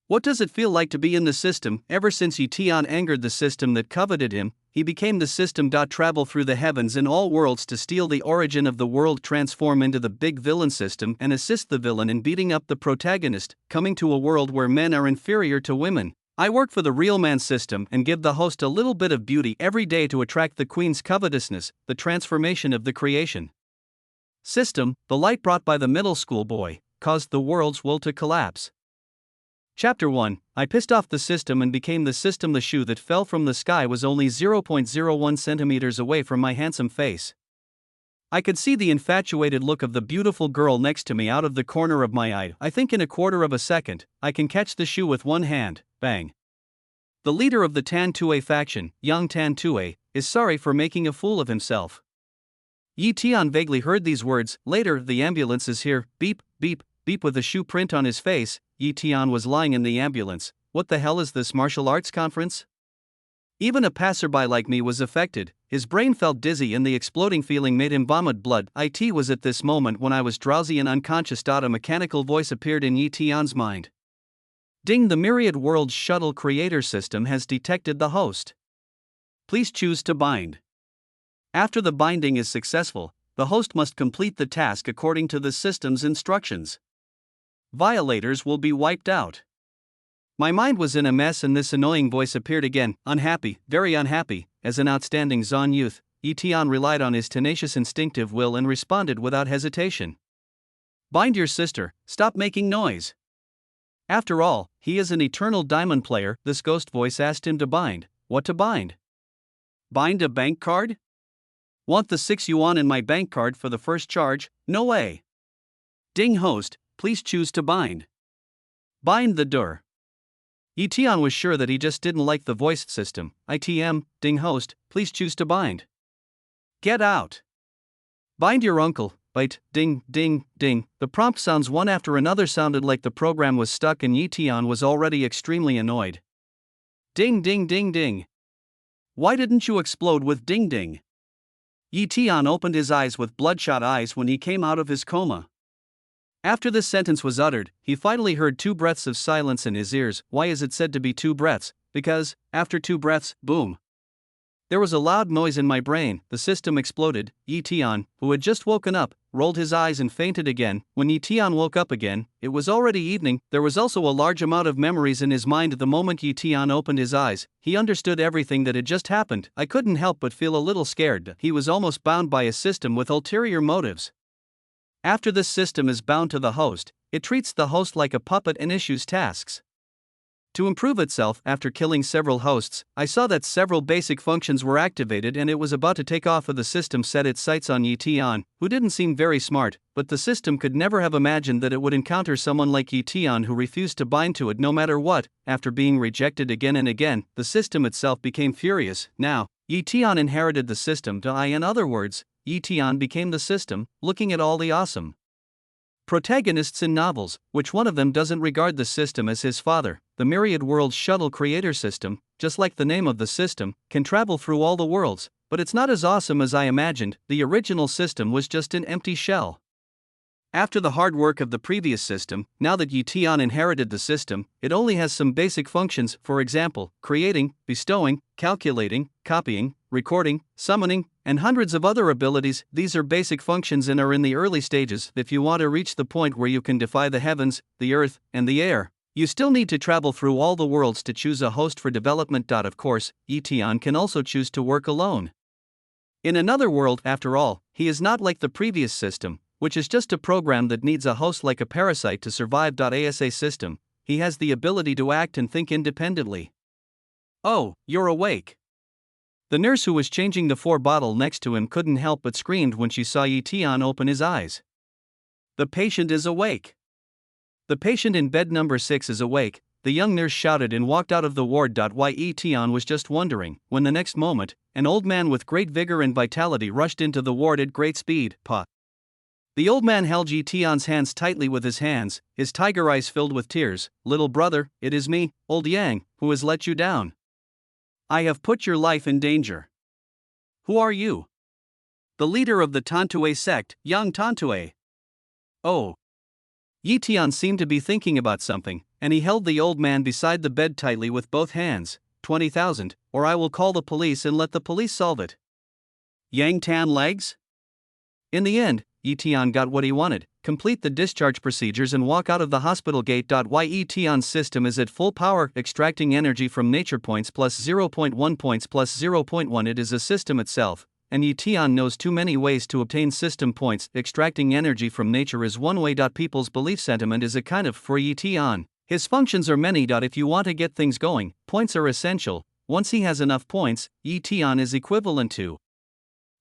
What does it feel like to be in the system? Ever since Yetion angered the system that coveted him, he became the system. Travel through the heavens in all worlds to steal the origin of the world, transform into the big villain system, and assist the villain in beating up the protagonist, coming to a world where men are inferior to women. I work for the real man system and give the host a little bit of beauty every day to attract the queen's covetousness, the transformation of the creation system. The light brought by the middle school boy caused the world's will to collapse. Chapter 1. I pissed off the system and became the system. The shoe that fell from the sky was only 0.01 centimeters away from my handsome face. I could see the infatuated look of the beautiful girl next to me out of the corner of my eye. I think in a quarter of a second, I can catch the shoe with one hand. Bang. The leader of the Tan-Tue faction, young Tan-Tue, is sorry for making a fool of himself. Yetion vaguely heard these words. Later, the ambulance is here. Beep, beep, beep. With a shoe print on his face, Yetion was lying in the ambulance. What the hell is this martial arts conference? Even a passerby like me was affected. His brain felt dizzy and the exploding feeling made him vomit blood. It was at this moment when I was drowsy and unconscious. A mechanical voice appeared in Yetion's mind. Ding, the Myriad Worlds Shuttle Creator System has detected the host. Please choose to bind. After the binding is successful, the host must complete the task according to the system's instructions. Violators will be wiped out. My mind was in a mess and this annoying voice appeared again. Unhappy, very unhappy. As an outstanding Zon youth, Yetion relied on his tenacious instinctive will and responded without hesitation. Bind your sister, stop making noise. After all, he is an eternal diamond player. This ghost voice asked him to bind. What to bind? Bind a bank card? Want the 6 yuan in my bank card for the first charge? No way. Ding, host, please choose to bind. Bind the door. Yetion was sure that he just didn't like the voice system. ITM, ding, host, please choose to bind. Get out. Bind your uncle. Bite, ding, ding, ding. The prompt sounds one after another sounded like the program was stuck and Yetion was already extremely annoyed. Ding, ding, ding, ding. Why didn't you explode with ding, ding? Yetion opened his eyes with bloodshot eyes when he came out of his coma. After this sentence was uttered, he finally heard 2 breaths of silence in his ears. Why is it said to be 2 breaths? Because, after 2 breaths, boom. There was a loud noise in my brain. The system exploded. Yetion, who had just woken up, rolled his eyes and fainted again. When Yetion woke up again, it was already evening. There was also a large amount of memories in his mind. The moment Yetion opened his eyes, he understood everything that had just happened. I couldn't help but feel a little scared. He was almost bound by a system with ulterior motives. After this system is bound to the host, it treats the host like a puppet and issues tasks. To improve itself, after killing several hosts, I saw that several basic functions were activated and it was about to take off. The system set its sights on Yetion, who didn't seem very smart, but the system could never have imagined that it would encounter someone like Yetion who refused to bind to it no matter what. After being rejected again and again, the system itself became furious. Now, Yetion inherited the system. In other words, Yetion became the system, looking at all the awesome protagonists in novels. Which one of them doesn't regard the system as his father? The Myriad Worlds Shuttle Creator System, just like the name of the system, can travel through all the worlds, but it's not as awesome as I imagined. The original system was just an empty shell. After the hard work of the previous system, now that Yetion inherited the system, it only has some basic functions, for example, creating, bestowing, calculating, copying, recording, summoning, and hundreds of other abilities. These are basic functions and are in the early stages. If you want to reach the point where you can defy the heavens, the earth, and the air, you still need to travel through all the worlds to choose a host for development. Of course, Yetion can also choose to work alone. In another world, after all, he is not like the previous system, which is just a program that needs a host like a parasite to survive. Asa system, he has the ability to act and think independently. Oh, you're awake. The nurse who was changing the 4 bottle next to him couldn't help but screamed when she saw Yetion open his eyes. The patient is awake. The patient in bed number 6 is awake, the young nurse shouted and walked out of the ward. Why Yetion was just wondering, when the next moment, an old man with great vigor and vitality rushed into the ward at great speed. Pa. The old man held Yetion's hands tightly with his hands, his tiger eyes filled with tears. Little brother, it is me, old Yang, who has let you down. I have put your life in danger. Who are you? The leader of the Tan-Tue sect, young Tan-Tue. Oh. Yi Tian seemed to be thinking about something, and he held the old man beside the bed tightly with both hands. 20,000, or I will call the police and let the police solve it. Yang Tan legs? In the end, Yi Tian got what he wanted: complete the discharge procedures and walk out of the hospital gate. Yi Tian's system is at full power, extracting energy from nature points plus 0.1 points plus 0.1. It is a system itself, and Yi Tian knows too many ways to obtain system points. Extracting energy from nature is one way. People's belief sentiment is a kind of for Yi Tian. His functions are many. If you want to get things going, points are essential. Once he has enough points, Yi Tian is equivalent to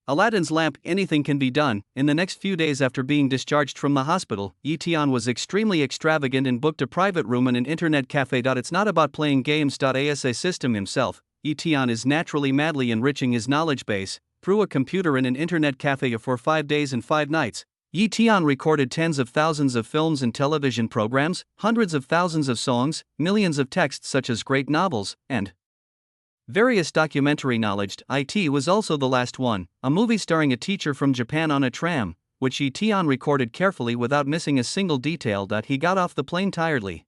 Aladdin's lamp. Anything can be done. In the next few days after being discharged from the hospital, Yi Tian was extremely extravagant and booked a private room in an internet cafe. It's not about playing games. As a system himself, Yi Tian is naturally madly enriching his knowledge base through a computer in an internet cafe for 5 days and 5 nights. Yi Tian recorded tens of thousands of films and television programs, hundreds of thousands of songs, millions of texts such as great novels, and various documentary knowledge. It was also the last one, a movie starring a teacher from Japan on a tram, which Yi Tian recorded carefully without missing a single detail. He got off the plane tiredly.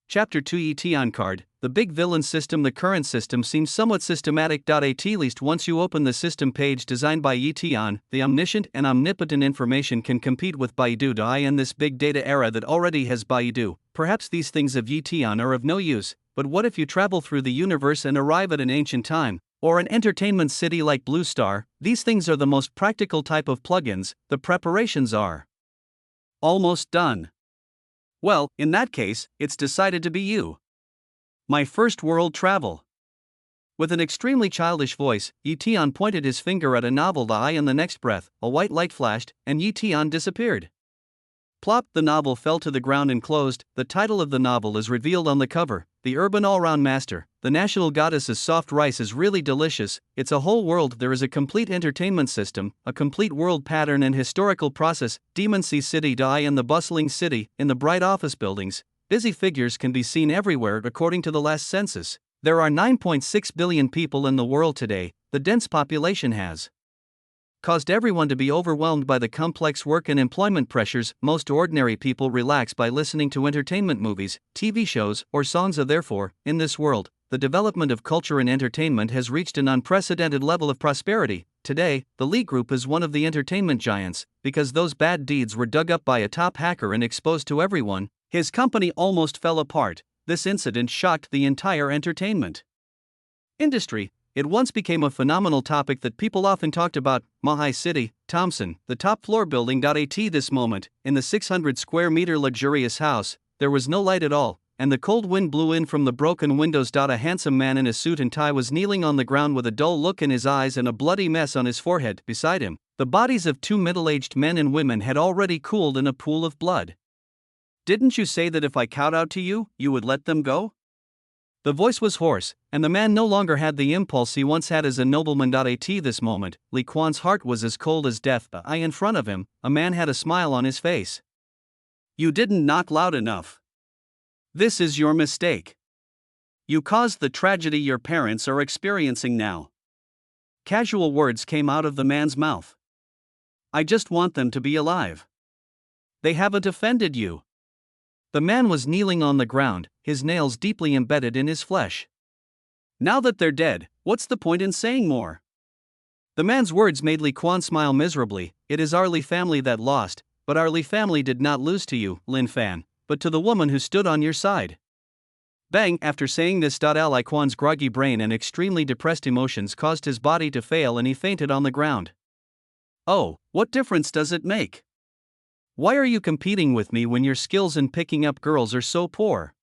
Chapter 2: Yi Tian card. The big villain system. The current system seems somewhat systematic. At least once you open the system page designed by Yi Tian, the omniscient and omnipotent information can compete with Baidu. In this big data era that already has Baidu, perhaps these things of Yi Tian are of no use. But what if you travel through the universe and arrive at an ancient time, or an entertainment city like Blue Star? These things are the most practical type of plugins. The preparations are almost done. Well, in that case, it's decided to be you. My first world travel. With an extremely childish voice, Yi Tian pointed his finger at a novel eye. In the next breath, a white light flashed, and Yi Tian disappeared. Plop! The novel fell to the ground and closed. The title of the novel is revealed on the cover: The Urban All-Round Master. The national goddess's soft rice is really delicious. It's a whole world. There is a complete entertainment system, a complete world pattern and historical process. Demon Sea City. In the bustling city, in the bright office buildings, busy figures can be seen everywhere. According to the last census, there are 9.6 billion people in the world today. The dense population has caused everyone to be overwhelmed by the complex work and employment pressures. Most ordinary people relax by listening to entertainment movies, TV shows, or songs. Therefore, in this world, the development of culture and entertainment has reached an unprecedented level of prosperity. Today, the Lee Group is one of the entertainment giants. Because those bad deeds were dug up by a top hacker and exposed to everyone, his company almost fell apart. This incident shocked the entire entertainment industry. It once became a phenomenal topic that people often talked about. Mahai City, Thompson, the top floor building. At this moment, in the 600 square meter luxurious house, there was no light at all, and the cold wind blew in from the broken windows. A handsome man in a suit and tie was kneeling on the ground with a dull look in his eyes and a bloody mess on his forehead. Beside him, the bodies of 2 middle-aged men and women had already cooled in a pool of blood. Didn't you say that if I kowtowed to you, you would let them go? The voice was hoarse, and the man no longer had the impulse he once had as a nobleman. At this moment, Li Quan's heart was as cold as death. In front of him, a man had a smile on his face. You didn't knock loud enough. This is your mistake. You caused the tragedy your parents are experiencing now. Casual words came out of the man's mouth. I just want them to be alive. They haven't offended you. The man was kneeling on the ground, his nails deeply embedded in his flesh. Now that they're dead, what's the point in saying more? The man's words made Li Quan smile miserably. It is our Li family that lost, but our Li family did not lose to you, Lin Fan, but to the woman who stood on your side. Bang! After saying this, Li Quan's groggy brain and extremely depressed emotions caused his body to fail and he fainted on the ground. Oh, what difference does it make? Why are you competing with me when your skills in picking up girls are so poor?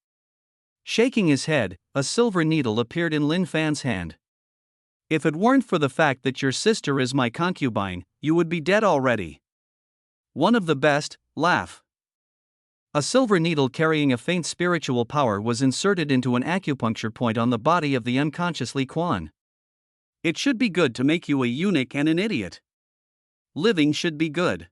Shaking his head, a silver needle appeared in Lin Fan's hand. If it weren't for the fact that your sister is my concubine, you would be dead already. One of the best, laugh. A silver needle carrying a faint spiritual power was inserted into an acupuncture point on the body of the unconscious Li Quan. It should be good to make you a eunuch and an idiot. Living should be good.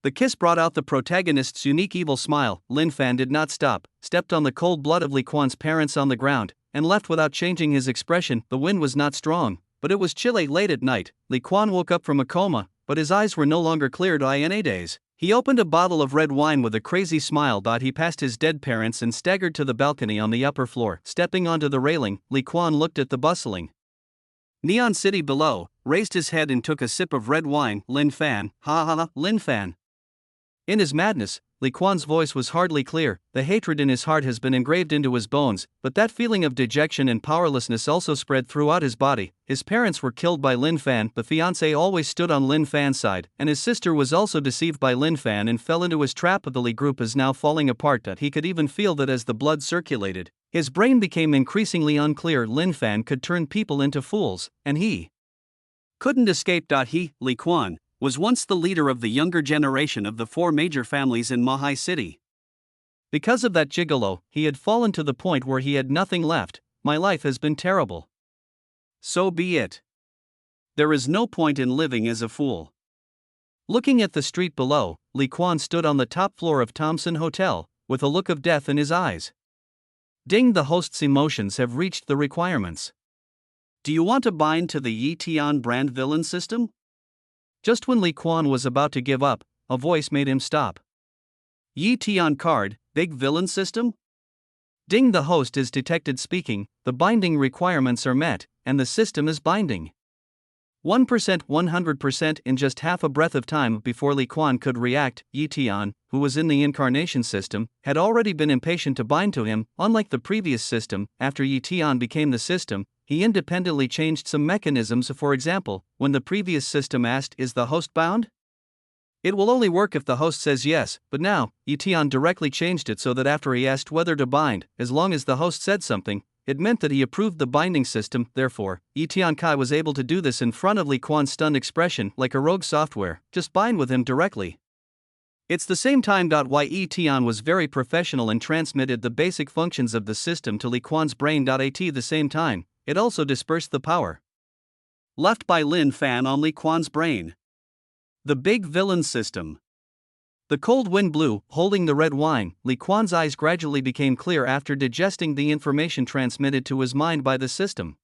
The kiss brought out the protagonist's unique evil smile. Lin Fan did not stop, stepped on the cold blood of Li Quan's parents on the ground, and left without changing his expression. The wind was not strong, but it was chilly late at night. Li Quan woke up from a coma, but his eyes were no longer clear. In days, He opened a bottle of red wine with a crazy smile. He passed his dead parents and staggered to the balcony on the upper floor. Stepping onto the railing, Li Quan looked at the bustling neon city below, raised his head and took a sip of red wine. Lin Fan, ha ha ha, Lin Fan. In his madness, Li Quan's voice was hardly clear. The hatred in his heart has been engraved into his bones, but that feeling of dejection and powerlessness also spread throughout his body. His parents were killed by Lin Fan, the fiancé always stood on Lin Fan's side, and his sister was also deceived by Lin Fan and fell into his trap. The Li group is now falling apart. He could even feel that as the blood circulated, his brain became increasingly unclear. Lin Fan could turn people into fools, and he couldn't escape. He, Li Quan, was once the leader of the younger generation of the 4 major families in Mahai City. Because of that gigolo, he had fallen to the point where he had nothing left. My life has been terrible. So be it. There is no point in living as a fool. Looking at the street below, Li Quan stood on the top floor of Thompson Hotel, with a look of death in his eyes. Ding, the host's emotions have reached the requirements. Do you want to bind to the Yi Tian brand villain system? Just when Li Quan was about to give up, a voice made him stop. Yi Tian card, big villain system? Ding, the host is detected speaking. The binding requirements are met, and the system is binding. 1%, 100% in just half a breath of time before Li Quan could react. Yi Tian, who was in the incarnation system, had already been impatient to bind to him. Unlike the previous system, after Yi Tian became the system, he independently changed some mechanisms. For example, when the previous system asked, "Is the host bound?" It will only work if the host says yes, but now, Yi Tian directly changed it so that after he asked whether to bind, as long as the host said something, it meant that he approved the binding system. Therefore, Yi Tian Kai was able to do this in front of Li Quan's stunned expression like a rogue software. Just bind with him directly. It's the same time. Why Yi Tian was very professional and transmitted the basic functions of the system to Li Quan's brain. At the same time, it also dispersed the power left by Lin Fan on Li Quan's brain. The big villain system. The cold wind blew, holding the red wine. Li Quan's eyes gradually became clear after digesting the information transmitted to his mind by the system.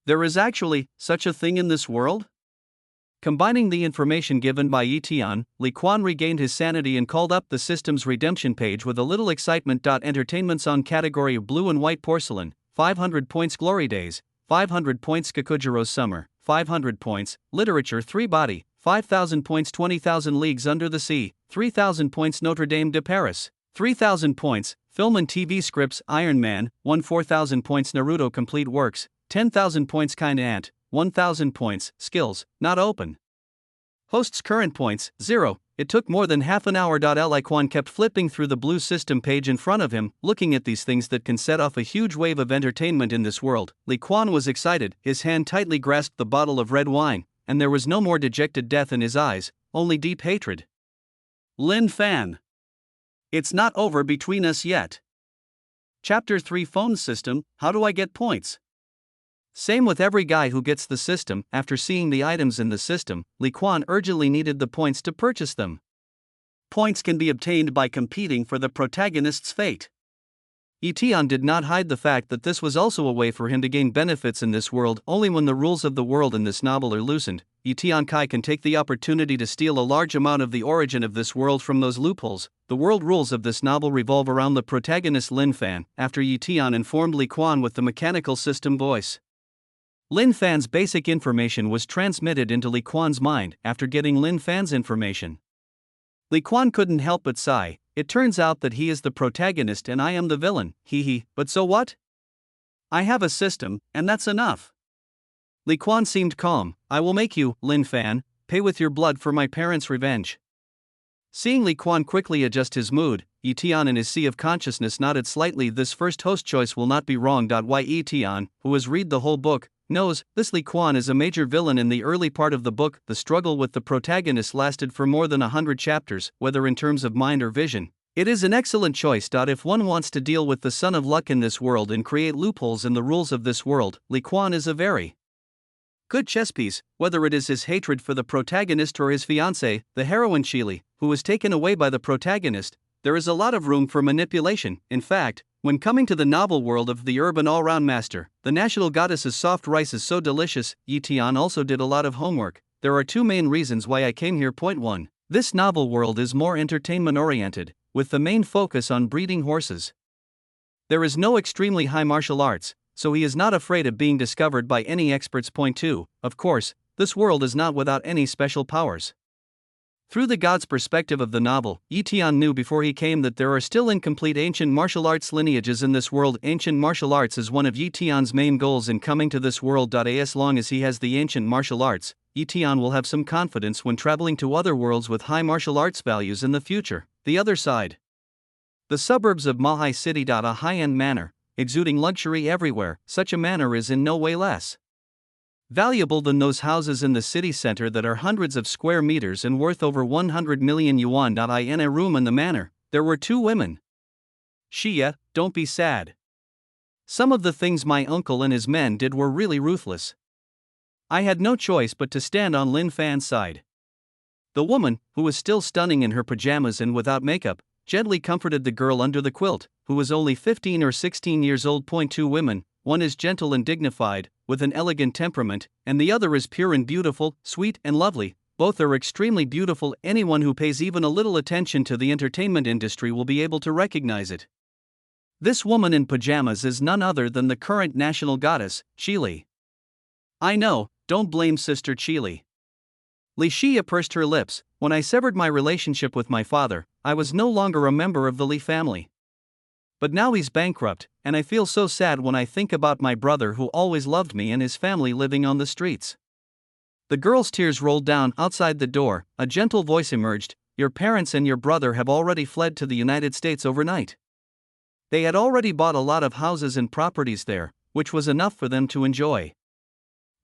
There is actually such a thing in this world? Combining the information given by Yi Tian, Li Quan regained his sanity and called up the system's redemption page with a little excitement. Entertainment song category of blue and white porcelain, 500 points. Glory days, 500 points. Kakujiro's summer, 500 points. Literature 3 body, 5,000 points. 20,000 leagues under the sea, 3,000 points. Notre Dame de Paris, 3,000 points. Film and TV scripts Iron Man, 4,000 points. Naruto complete works, 10,000 points. Kind Ant, 1,000 points. Skills, not open. Host's current points, 0. It took more than half an hour. Li Quan kept flipping through the blue system page in front of him, looking at these things that can set off a huge wave of entertainment in this world. Li Quan was excited, his hand tightly grasped the bottle of red wine, and there was no more dejected death in his eyes, only deep hatred. Lin Fan. It's not over between us yet. Chapter 3 Phone System, how do I get points? Same with every guy who gets the system. After seeing the items in the system, Li Quan urgently needed the points to purchase them. Points can be obtained by competing for the protagonist's fate. Yi Tian did not hide the fact that this was also a way for him to gain benefits in this world. Only when the rules of the world in this novel are loosened, Yi Tian Kai can take the opportunity to steal a large amount of the origin of this world from those loopholes. The world rules of this novel revolve around the protagonist Lin Fan, after Yi Tian informed Li Quan with the mechanical system voice. Lin Fan's basic information was transmitted into Li Quan's mind. After getting Lin Fan's information, Li Quan couldn't help but sigh. It turns out that he is the protagonist and I am the villain. But so what? I have a system, and that's enough. Li Quan seemed calm. I will make you, Lin Fan, pay with your blood for my parents' revenge. Seeing Li Quan quickly adjust his mood, Yi Tian in his sea of consciousness nodded slightly. This first host choice will not be wrong. Why Yi Tian, who has read the whole book, knows this Li Quan is a major villain in the early part of the book. The struggle with the protagonist lasted for more than 100 chapters, whether in terms of mind or vision. It is an excellent choice. If one wants to deal with the son of luck in this world and create loopholes in the rules of this world, Li Quan is a very good chess piece, whether it is his hatred for the protagonist or his fiancée, the heroine Shili, who was taken away by the protagonist. There is a lot of room for manipulation. In fact, when coming to the novel world of the urban all-round master, the national goddess's soft rice is so delicious. Yi Tian also did a lot of homework. There are 2 main reasons why I came here. Point 1. This novel world is more entertainment-oriented, with the main focus on breeding horses. There is no extremely high martial arts, so he is not afraid of being discovered by any experts. Point 2. Of course, this world is not without any special powers. Through the god's perspective of the novel, Tian knew before he came that there are still incomplete ancient martial arts lineages in this world. Ancient martial arts is one of Tian's main goals in coming to this world. As long as he has the ancient martial arts, Tian will have some confidence when traveling to other worlds with high martial arts values in the future. The other side. The suburbs of Mahai City. A high-end manor, exuding luxury everywhere. Such a manor is in no way less valuable than those houses in the city center that are hundreds of square meters and worth over 100 million yuan. In a room in the manor, there were two women. Xia, don't be sad. Some of the things my uncle and his men did were really ruthless. I had no choice but to stand on Lin Fan's side. The woman, who was still stunning in her pajamas and without makeup, gently comforted the girl under the quilt, who was only 15 or 16 years old. Point 2 women, one is gentle and dignified, with an elegant temperament, and the other is pure and beautiful, sweet and lovely. Both are extremely beautiful. Anyone who pays even a little attention to the entertainment industry will be able to recognize it. This woman in pajamas is none other than the current national goddess, Qili. I know, don't blame Sister Qili. Li Xia pursed her lips. When I severed my relationship with my father, I was no longer a member of the Li family. But now he's bankrupt, and I feel so sad when I think about my brother who always loved me and his family living on the streets. The girl's tears rolled down. Outside the door, a gentle voice emerged. Your parents and your brother have already fled to the United States overnight. They had already bought a lot of houses and properties there, which was enough for them to enjoy.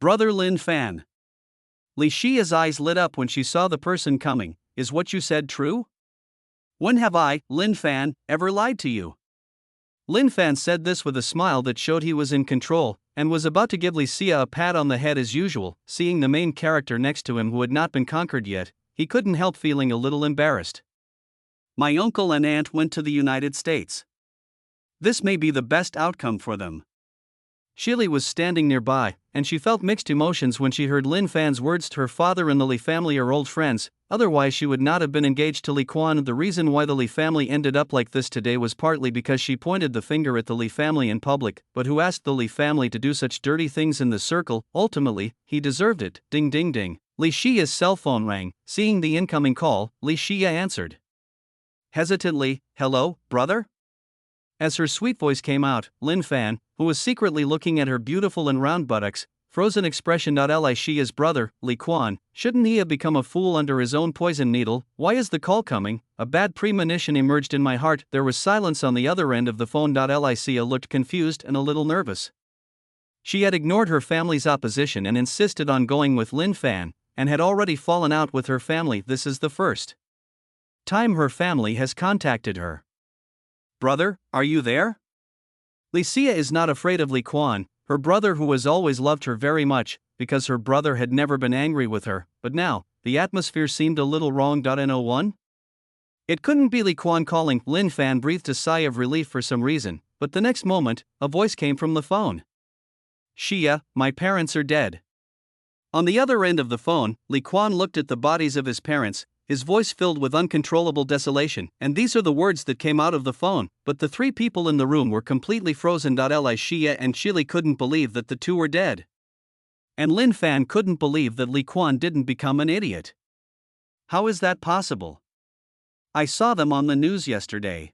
Brother Lin Fan. Li Xia's eyes lit up when she saw the person coming. Is what you said true? When have I, Lin Fan, ever lied to you? Lin Fan said this with a smile that showed he was in control, and was about to give Li Xia a pat on the head as usual. Seeing the main character next to him who had not been conquered yet, he couldn't help feeling a little embarrassed. My uncle and aunt went to the United States. This may be the best outcome for them. Shili was standing nearby, and she felt mixed emotions when she heard Lin Fan's words. Her father and the Li family are old friends, otherwise she would not have been engaged to Li Quan. The reason why the Li family ended up like this today was partly because she pointed the finger at the Li family in public, but who asked the Li family to do such dirty things in the circle? Ultimately, he deserved it. Ding ding ding. Li Xia's cell phone rang. Seeing the incoming call, Li Xia answered. Hesitantly, hello, brother? As her sweet voice came out, Lin Fan, who was secretly looking at her beautiful and round buttocks, froze an expression. Li Xia's brother, Li Quan, shouldn't he have become a fool under his own poison needle? Why is the call coming? A bad premonition emerged in my heart. There was silence on the other end of the phone. Li Xia looked confused and a little nervous. She had ignored her family's opposition and insisted on going with Lin Fan, and had already fallen out with her family. This is the first time her family has contacted her. Brother, are you there? Li Xia is not afraid of Li Quan, her brother who has always loved her very much, because her brother had never been angry with her, but now, the atmosphere seemed a little wrong. No one? It couldn't be Li Quan calling. Lin Fan breathed a sigh of relief for some reason, but the next moment, a voice came from the phone. Xia, my parents are dead. On the other end of the phone, Li Quan looked at the bodies of his parents, his voice filled with uncontrollable desolation, and these are the words that came out of the phone. But the three people in the room were completely frozen. Li Xia and Chili couldn't believe that the two were dead. And Lin Fan couldn't believe that Li Quan didn't become an idiot. How is that possible? I saw them on the news yesterday.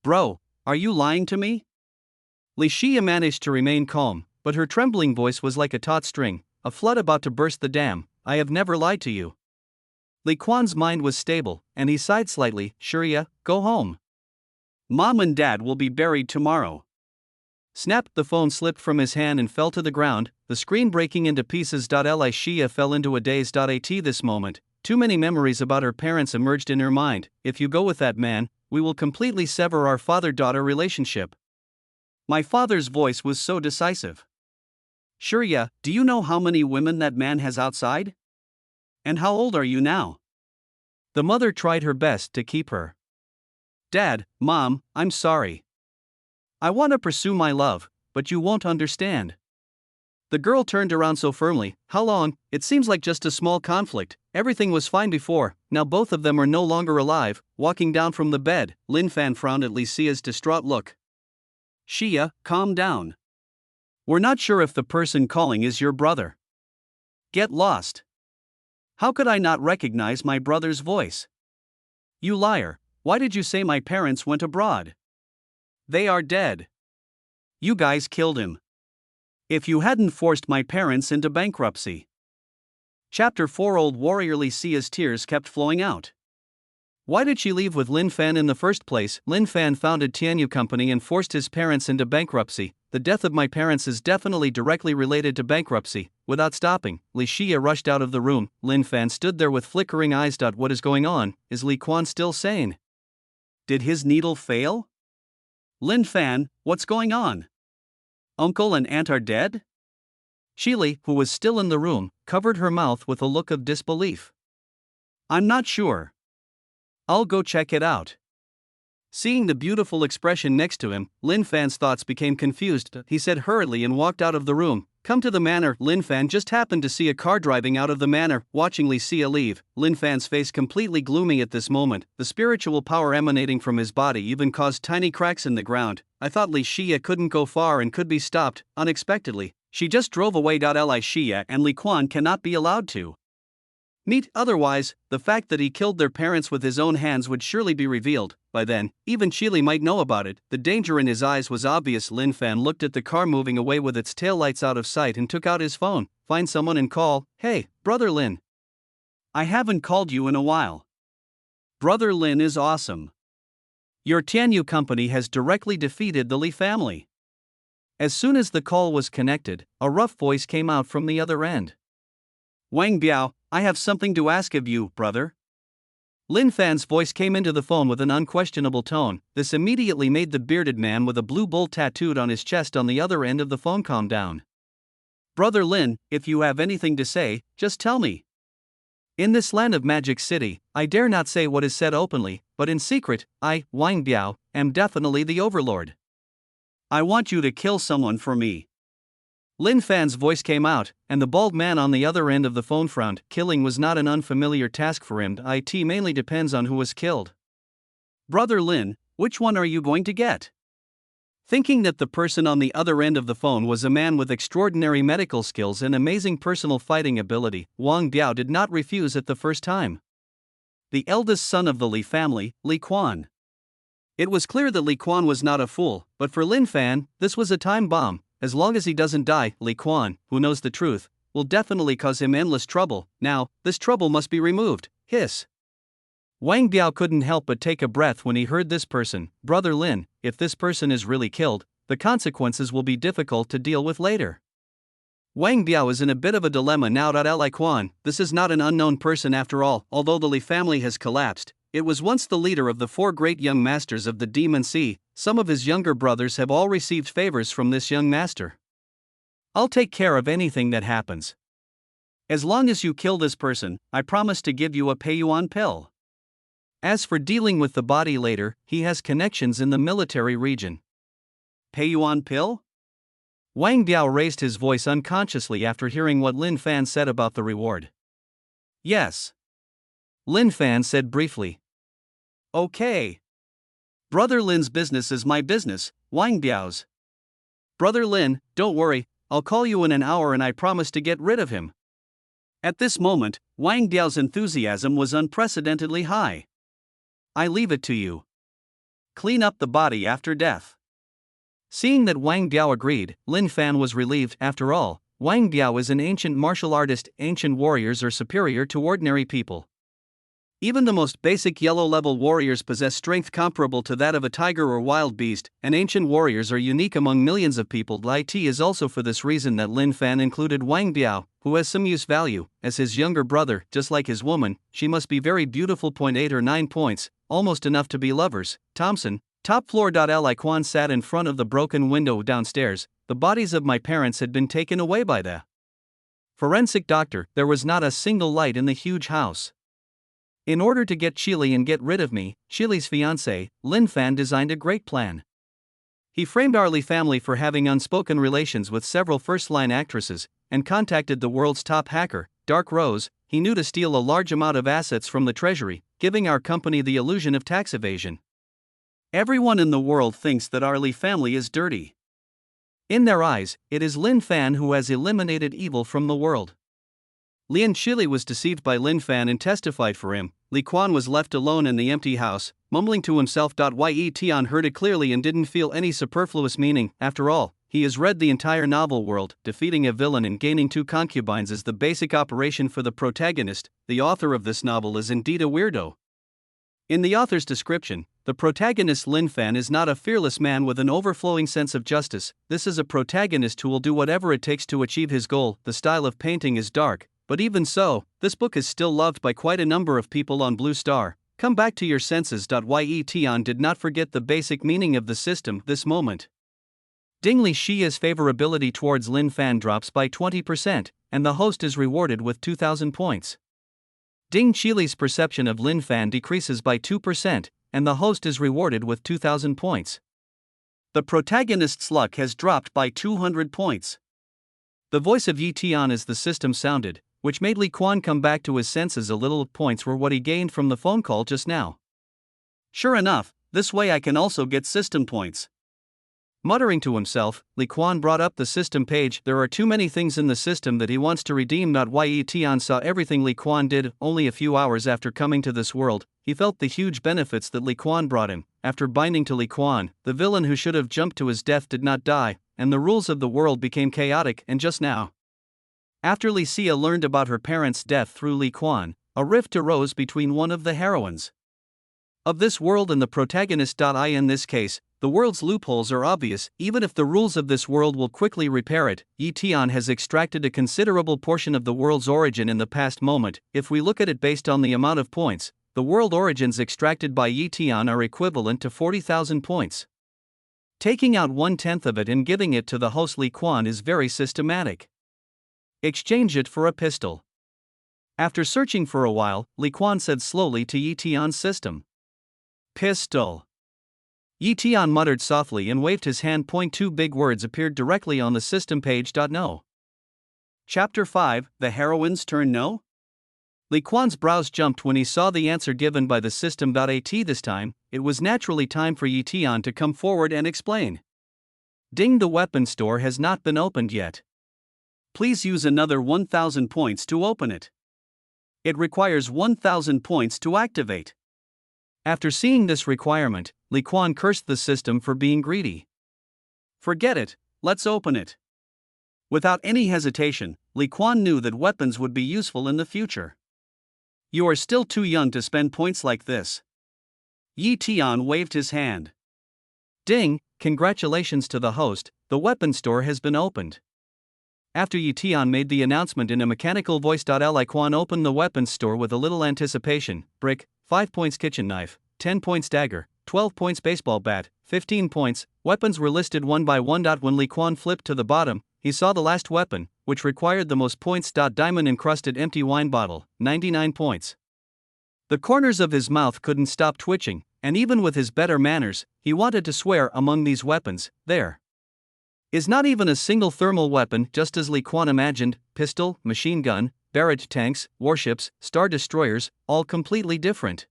Bro, are you lying to me? Li Xia managed to remain calm, but her trembling voice was like a taut string, a flood about to burst the dam. I have never lied to you. Li Quan's mind was stable, and he sighed slightly. Shuria, go home. Mom and Dad will be buried tomorrow. Snap! The phone slipped from his hand and fell to the ground, the screen breaking into pieces. Li Xia fell into a daze. At this moment, too many memories about her parents emerged in her mind. If you go with that man, we will completely sever our father-daughter relationship. My father's voice was so decisive. Shuria, do you know how many women that man has outside? And how old are you now? The mother tried her best to keep her. Dad, Mom, I'm sorry. I want to pursue my love, but you won't understand. The girl turned around so firmly. How long? It seems like just a small conflict. Everything was fine before, now both of them are no longer alive. Walking down from the bed, Lin Fan frowned at Li Xia's distraught look. Xia, calm down. We're not sure if the person calling is your brother. Get lost. How could I not recognize my brother's voice? You liar, why did you say my parents went abroad? They are dead. You guys killed him. If you hadn't forced my parents into bankruptcy. Chapter 4. Old warrior Li Xia's tears kept flowing out. Why did she leave with Lin Fan in the first place? Lin Fan founded Tianyu Company and forced his parents into bankruptcy. The death of my parents is definitely directly related to bankruptcy. Without stopping, Li Xia rushed out of the room. Lin Fan stood there with flickering eyes. What is going on? Is Li Quan still sane? Did his needle fail? Lin Fan, what's going on? Uncle and aunt are dead? Shili, who was still in the room, covered her mouth with a look of disbelief. I'm not sure. I'll go check it out. Seeing the beautiful expression next to him, Lin Fan's thoughts became confused. He said hurriedly and walked out of the room. Come to the manor. Lin Fan just happened to see a car driving out of the manor. Watching Li Xia leave, Lin Fan's face completely gloomy at this moment. The spiritual power emanating from his body even caused tiny cracks in the ground. I thought Li Xia couldn't go far and could be stopped. Unexpectedly, she just drove away. Li Xia and Li Quan cannot be allowed to meet. Otherwise, the fact that he killed their parents with his own hands would surely be revealed. By then, even Chili might know about it. The danger in his eyes was obvious. Lin Fan looked at the car moving away with its taillights out of sight and took out his phone. Find someone and call. Hey, Brother Lin. I haven't called you in a while. Brother Lin is awesome. Your Tianyu Company has directly defeated the Li family. As soon as the call was connected, a rough voice came out from the other end. Wang Biao, I have something to ask of you, brother. Lin Fan's voice came into the phone with an unquestionable tone. This immediately made the bearded man with a blue bull tattooed on his chest on the other end of the phone calm down. Brother Lin, if you have anything to say, just tell me. In this land of Magic City, I dare not say what is said openly, but in secret, I, Wang Biao, am definitely the overlord. I want you to kill someone for me. Lin Fan's voice came out, and the bald man on the other end of the phone frowned. Killing was not an unfamiliar task for him. It mainly depends on who was killed. Brother Lin, which one are you going to get? Thinking that the person on the other end of the phone was a man with extraordinary medical skills and amazing personal fighting ability, Wang Biao did not refuse at the first time. The eldest son of the Li family, Li Quan. It was clear that Li Quan was not a fool, but for Lin Fan, this was a time bomb. As long as he doesn't die, Li Quan, who knows the truth, will definitely cause him endless trouble. Now, this trouble must be removed. Hiss. Wang Biao couldn't help but take a breath when he heard this person. Brother Lin, if this person is really killed, the consequences will be difficult to deal with later. Wang Biao is in a bit of a dilemma now. Li Quan, this is not an unknown person after all. Although the Li family has collapsed, it was once the leader of the 4 great young masters of the Demon Sea. Some of his younger brothers have all received favors from this young master. I'll take care of anything that happens. As long as you kill this person, I promise to give you a Peiyuan pill. As for dealing with the body later, he has connections in the military region. Peiyuan pill? Wang Biao raised his voice unconsciously after hearing what Lin Fan said about the reward. Yes. Lin Fan said briefly. Okay. Brother Lin's business is my business, Wang Biao's. Brother Lin, don't worry, I'll call you in an hour and I promise to get rid of him. At this moment, Wang Biao's enthusiasm was unprecedentedly high. I leave it to you. Clean up the body after death. Seeing that Wang Biao agreed, Lin Fan was relieved. After all, Wang Biao is an ancient martial artist. Ancient warriors are superior to ordinary people. Even the most basic yellow-level warriors possess strength comparable to that of a tiger or wild beast, and ancient warriors are unique among millions of people. It is also for this reason that Lin Fan included Wang Biao, who has some use value, as his younger brother. Just like his woman, she must be very beautiful. 8 or 9 points, almost enough to be lovers. Thompson, top floor. Li Quan sat in front of the broken window downstairs. The bodies of my parents had been taken away by the forensic doctor. There was not a single light in the huge house. In order to get Chili and get rid of me, Chili's fiancé, Lin Fan designed a great plan. He framed Arlie family for having unspoken relations with several first-line actresses, and contacted the world's top hacker, Dark Rose. He knew to steal a large amount of assets from the treasury, giving our company the illusion of tax evasion. Everyone in the world thinks that Arlie family is dirty. In their eyes, it is Lin Fan who has eliminated evil from the world. Lian Chili was deceived by Lin Fan and testified for him. Li Quan was left alone in the empty house, mumbling to himself. Ye Tian heard it clearly and didn't feel any superfluous meaning. After all, he has read the entire novel world. Defeating a villain and gaining 2 concubines is the basic operation for the protagonist. The author of this novel is indeed a weirdo. In the author's description, the protagonist Lin Fan is not a fearless man with an overflowing sense of justice. This is a protagonist who will do whatever it takes to achieve his goal. The style of painting is dark, but even so, this book is still loved by quite a number of people on Blue Star. Come back to your senses. Ye Tian did not forget the basic meaning of the system. This moment, Ding Li Xia's favorability towards Lin Fan drops by 20%, and the host is rewarded with 2,000 points. Ding Chili's perception of Lin Fan decreases by 2%, and the host is rewarded with 2,000 points. The protagonist's luck has dropped by 200 points. The voice of Yi Tian as the system sounded, which made Li Quan come back to his senses. A little. Points were what he gained from the phone call just now. Sure enough, this way I can also get system points. Muttering to himself, Li Quan brought up the system page. There are too many things in the system that he wants to redeem. Ye Tian saw everything Li Quan did. Only a few hours after coming to this world, he felt the huge benefits that Li Quan brought him. After binding to Li Quan, the villain who should have jumped to his death did not die, and the rules of the world became chaotic. And just now, after Li Xia learned about her parents' death through Li Quan, a rift arose between one of the heroines of this world and the protagonist. In this case, the world's loopholes are obvious. Even if the rules of this world will quickly repair it, Yi Tian has extracted a considerable portion of the world's origin in the past moment. If we look at it based on the amount of points, the world origins extracted by Yi Tian are equivalent to 40,000 points. Taking out 1/10 of it and giving it to the host Li Quan is very systematic. Exchange it for a pistol. After searching for a while, Li Quan said slowly to Yi Tian's system, "Pistol." Yi Tian muttered softly and waved his hand. 2 big words appeared directly on the system page. No. Chapter 5, The Heroine's Turn. No? Li Quan's brows jumped when he saw the answer given by the system. This time, it was naturally time for Yi Tian to come forward and explain. Ding, the weapon store has not been opened yet. Please use another 1,000 points to open it. It requires 1,000 points to activate. After seeing this requirement, Li Quan cursed the system for being greedy. Forget it, let's open it. Without any hesitation, Li Quan knew that weapons would be useful in the future. You are still too young to spend points like this. Yi Tian waved his hand. Ding, congratulations to the host, the weapon store has been opened. After Yi Tian made the announcement in a mechanical voice, Li Quan opened the weapons store with a little anticipation. Brick, 5 points kitchen knife, 10 points dagger, 12 points baseball bat, 15 points. Weapons were listed one by one. When Li Quan flipped to the bottom, he saw the last weapon, which required the most points. Diamond encrusted empty wine bottle, 99 points. The corners of his mouth couldn't stop twitching, and even with his better manners, he wanted to swear. Among these weapons, there is not even a single thermal weapon, just as Li Quan imagined. Pistol, machine gun, barrage tanks, warships, star destroyers, all completely different.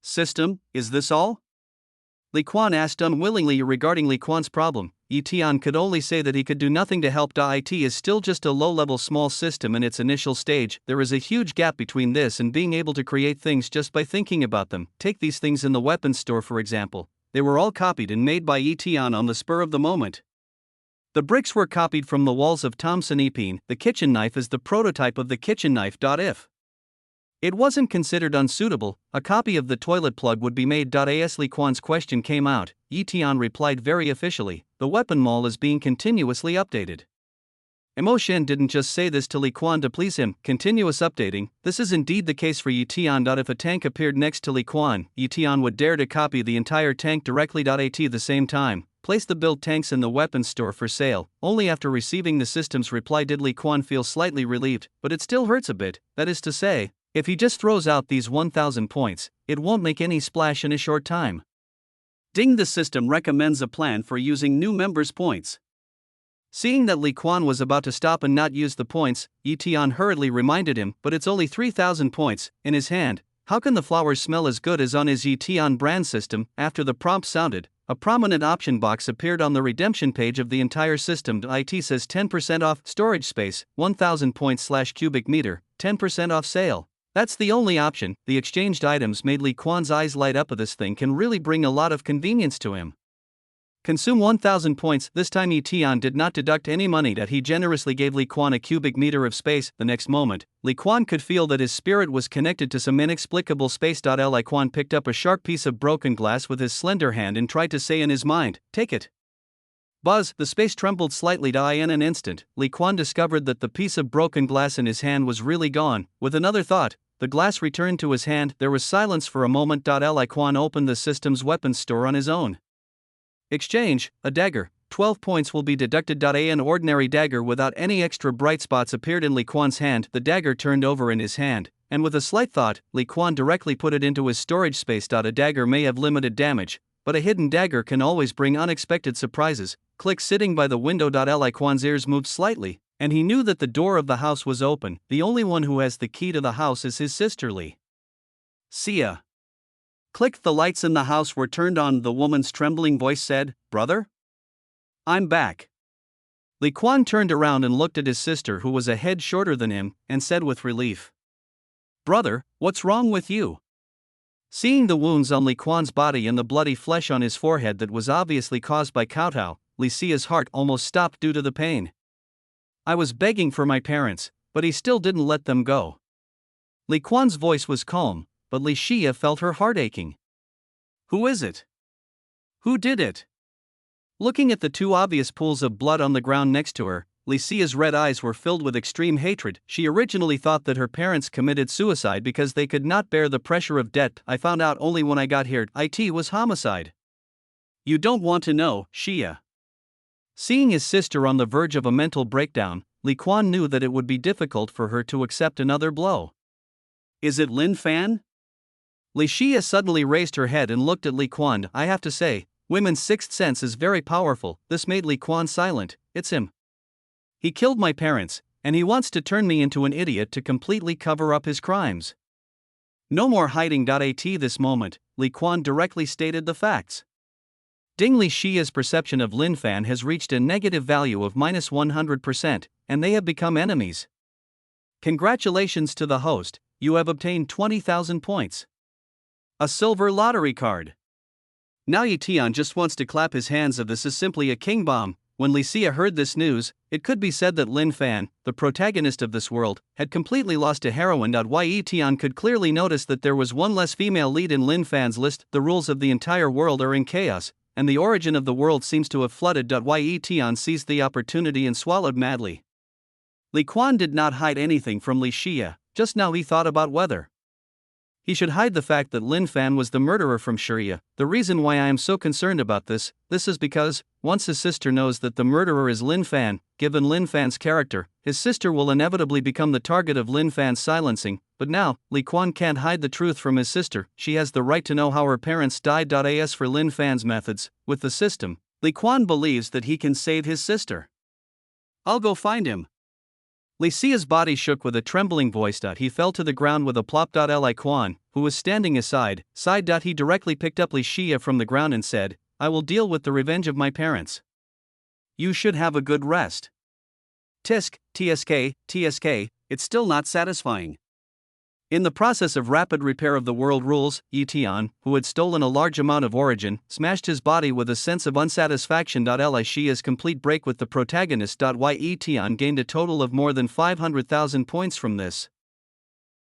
System, is this all? Li Quan asked unwillingly regarding Li Quan's problem. Yi Tian could only say that he could do nothing to help. It is still just a low-level small system in its initial stage. There is a huge gap between this and being able to create things just by thinking about them. Take these things in the weapons store for example. They were all copied and made by Yi Tian on the spur of the moment. The bricks were copied from the walls of Thompson Epine. The kitchen knife is the prototype of the kitchen knife. If it wasn't considered unsuitable, a copy of the toilet plug would be made. As Li Quan's question came out, Yi Tian replied very officially, the weapon mall is being continuously updated. Mo Shen didn't just say this to Li Quan to please him. Continuous updating, this is indeed the case for Yi Tian. If a tank appeared next to Li Quan, Yi Tian would dare to copy the entire tank directly. At the same time, place the built tanks in the weapons store for sale. Only after receiving the system's reply did Li Quan feel slightly relieved, but it still hurts a bit. That is to say, if he just throws out these 1,000 points, it won't make any splash in a short time. Ding, the system recommends a plan for using new members' points. Seeing that Li Quan was about to stop and not use the points, Yi Tian hurriedly reminded him, but it's only 3,000 points, in his hand. How can the flowers smell as good as on his Yi Tian brand system? After the prompt sounded, a prominent option box appeared on the redemption page of the entire system. It says 10% off, storage space, 1,000 points/cubic meter, 10% off sale. That's the only option. The exchanged items made Li Quan's eyes light up. This thing can really bring a lot of convenience to him. Consume 1,000 points. This time Yi Tian did not deduct any money that he generously gave Li Quan a cubic meter of space. The next moment, Li Quan could feel that his spirit was connected to some inexplicable space. Li Quan picked up a sharp piece of broken glass with his slender hand and tried to say in his mind, "Take it." Buzz, the space trembled slightly. In an instant, Li Quan discovered that the piece of broken glass in his hand was really gone. With another thought, the glass returned to his hand. There was silence for a moment. Li Quan opened the system's weapons store on his own. Exchange, a dagger, 12 points will be deducted. An ordinary dagger without any extra bright spots appeared in Li Quan's hand. The dagger turned over in his hand, and with a slight thought, Li Quan directly put it into his storage space. A dagger may have limited damage, but a hidden dagger can always bring unexpected surprises. Click. Sitting by the window. Li Quan's ears moved slightly, and he knew that the door of the house was open. The only one who has the key to the house is his sister Li. "See ya." Click. The lights in the house were turned on. The woman's trembling voice said, "Brother? I'm back." Li Quan turned around and looked at his sister, who was a head shorter than him, and said with relief, "Brother, what's wrong with you?" Seeing the wounds on Li Quan's body and the bloody flesh on his forehead that was obviously caused by kowtow, Li Xia's heart almost stopped due to the pain. "I was begging for my parents, but he still didn't let them go." Li Quan's voice was calm, but Li Xia felt her heart aching. "Who is it? Who did it?" Looking at the two obvious pools of blood on the ground next to her, Li Xia's red eyes were filled with extreme hatred. She originally thought that her parents committed suicide because they could not bear the pressure of debt. "I found out only when I got here. It was homicide." "You don't want to know, Xia." Seeing his sister on the verge of a mental breakdown, Li Quan knew that it would be difficult for her to accept another blow. "Is it Lin Fan?" Li Xia suddenly raised her head and looked at Li Quan. "I have to say, women's sixth sense is very powerful." This made Li Quan silent. "It's him. He killed my parents, and he wants to turn me into an idiot to completely cover up his crimes." No more hiding. At this moment, Li Quan directly stated the facts. Ding. Li Xia's perception of Lin Fan has reached a negative value of -100%, and they have become enemies. Congratulations to the host, you have obtained 20,000 points. A silver lottery card. Now Yi Tian just wants to clap his hands. This is simply a king bomb. When Li Xia heard this news, it could be said that Lin Fan, the protagonist of this world, had completely lost a heroine. Yi Tian could clearly notice that there was one less female lead in Lin Fan's list. The rules of the entire world are in chaos, and the origin of the world seems to have flooded. Yi Tian seized the opportunity and swallowed madly. Li Quan did not hide anything from Li Xia. Just now he thought about whether he should hide the fact that Lin Fan was the murderer from Shirya. The reason why I am so concerned about this is because, once his sister knows that the murderer is Lin Fan, given Lin Fan's character, his sister will inevitably become the target of Lin Fan's silencing. But now, Li Quan can't hide the truth from his sister. She has the right to know how her parents died. As for Lin Fan's methods, with the system, Li Quan believes that he can save his sister. "I'll go find him." Li Xia's body shook with a trembling voice. He fell to the ground with a plop. Li Quan, who was standing aside, sighed. He directly picked up Li Xia from the ground and said, "I will deal with the revenge of my parents. You should have a good rest." Tisk, TSK, it's still not satisfying. In the process of rapid repair of the world rules, Yi Tian, who had stolen a large amount of origin, smashed his body with a sense of unsatisfaction. Li Xia's complete break with the protagonist. Yi Tian gained a total of more than 500,000 points from this.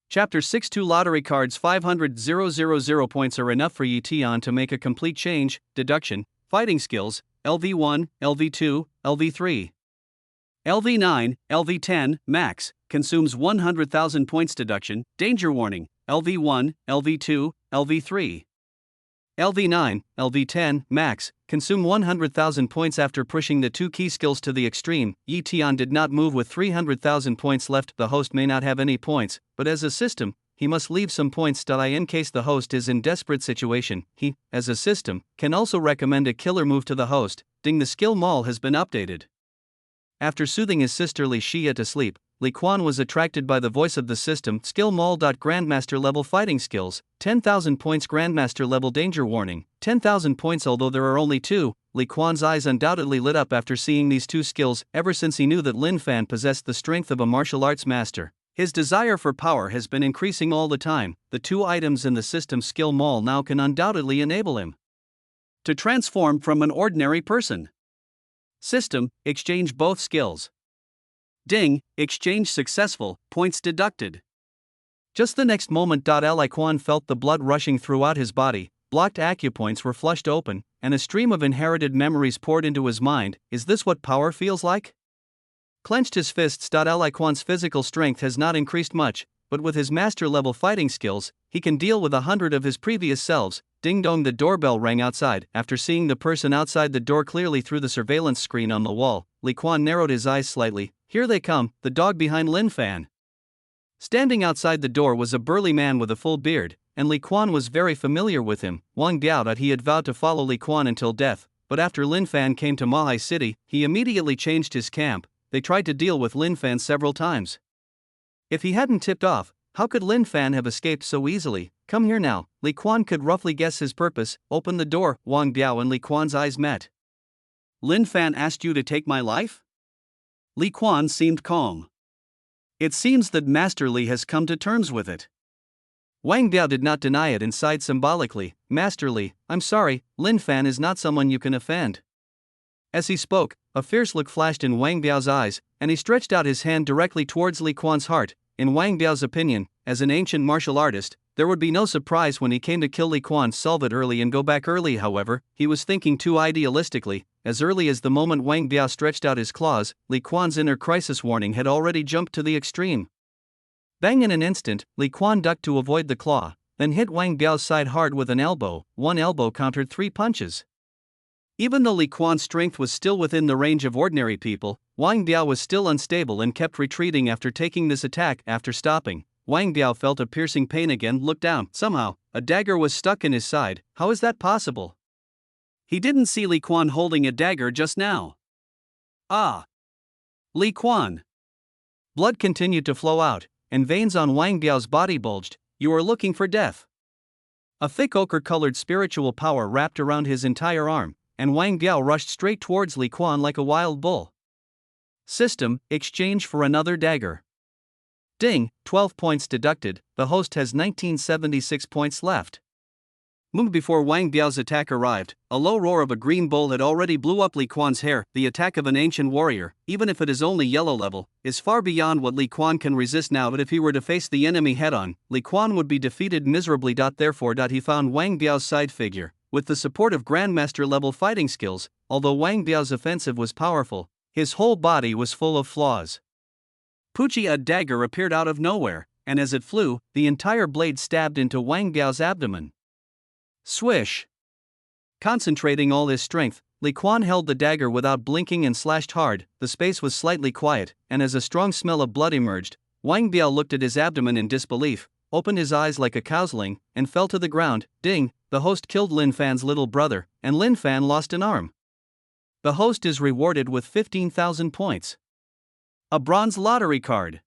Chapter 6. 2 lottery cards. 500,000 points are enough for Yi Tian to make a complete change. Deduction, fighting skills, LV1, LV2, LV3. LV9, LV10, max, consumes 100,000 points. Deduction, danger warning, LV1, LV2, LV3. LV9, LV10, max, consume 100,000 points. After pushing the two key skills to the extreme, Yi Tian did not move with 300,000 points left. The host may not have any points, but as a system, he must leave some points in case the host is in desperate situation. He, as a system, can also recommend a killer move to the host. Ding, the skill mall has been updated. After soothing his sister Li Xia to sleep, Li Quan was attracted by the voice of the system. Skill mall. Grandmaster level fighting skills, 10,000 points. Grandmaster level danger warning, 10,000 points. Although there are only two, Li Quan's eyes undoubtedly lit up after seeing these two skills. Ever since he knew that Lin Fan possessed the strength of a martial arts master, his desire for power has been increasing all the time. The two items in the system skill mall now can undoubtedly enable him to transform from an ordinary person. System, exchange both skills. Ding, exchange successful, points deducted. Just the next moment, Li Quan felt the blood rushing throughout his body, blocked acupoints were flushed open, and a stream of inherited memories poured into his mind. Is this what power feels like? Clenched his fists. Li Quan's physical strength has not increased much, but with his master level fighting skills, he can deal with 100 of his previous selves. Ding dong, the doorbell rang outside. After seeing the person outside the door clearly through the surveillance screen on the wall, Li Quan narrowed his eyes slightly. Here they come, the dog behind Lin Fan. Standing outside the door was a burly man with a full beard, and Li Quan was very familiar with him. Wang Biao. He had vowed to follow Li Quan until death, but after Lin Fan came to Mahai City, he immediately changed his camp. They tried to deal with Lin Fan several times. If he hadn't tipped off, how could Lin Fan have escaped so easily? Come here now. Li Quan could roughly guess his purpose. Open the door. Wang Biao and Li Quan's eyes met. Lin Fan asked you to take my life? Li Quan seemed calm. It seems that Master Li has come to terms with it. Wang Biao did not deny it and sighed symbolically. Master Li, I'm sorry, Lin Fan is not someone you can offend. As he spoke, a fierce look flashed in Wang Biao's eyes, and he stretched out his hand directly towards Li Quan's heart. In Wang Biao's opinion, as an ancient martial artist, there would be no surprise when he came to kill Li Quan. Solve it early and go back early. However, he was thinking too idealistically. As early as the moment Wang Biao stretched out his claws, Li Quan's inner crisis warning had already jumped to the extreme. Bang! In an instant, Li Quan ducked to avoid the claw, then hit Wang Biao's side hard with an elbow. One elbow countered 3 punches. Even though Li Quan's strength was still within the range of ordinary people, Wang Biao was still unstable and kept retreating after taking this attack. After stopping, Wang Biao felt a piercing pain again. Looked down. Somehow, a dagger was stuck in his side. How is that possible? He didn't see Li Quan holding a dagger just now. Ah! Li Quan! Blood continued to flow out, and veins on Wang Biao's body bulged. You are looking for death. A thick ochre-colored spiritual power wrapped around his entire arm, and Wang Biao rushed straight towards Li Quan like a wild bull. System, exchange for another dagger. Ding, 12 points deducted. The host has 1976 points left. Before Wang Biao's attack arrived, a low roar of a green bull had already blew up Li Quan's hair. The attack of an ancient warrior, even if it is only yellow level, is far beyond what Li Quan can resist now. But if he were to face the enemy head-on, Li Quan would be defeated miserably. Therefore, he found Wang Biao's side figure. With the support of Grandmaster level fighting skills, although Wang Biao's offensive was powerful, his whole body was full of flaws. Pucci, a dagger appeared out of nowhere, and as it flew, the entire blade stabbed into Wang Biao's abdomen. Swish! Concentrating all his strength, Li Quan held the dagger without blinking and slashed hard. The space was slightly quiet, and as a strong smell of blood emerged, Wang Biao looked at his abdomen in disbelief, opened his eyes like a cowsling, and fell to the ground. Ding! The host killed Lin Fan's little brother, and Lin Fan lost an arm. The host is rewarded with 15,000 points. A bronze lottery card.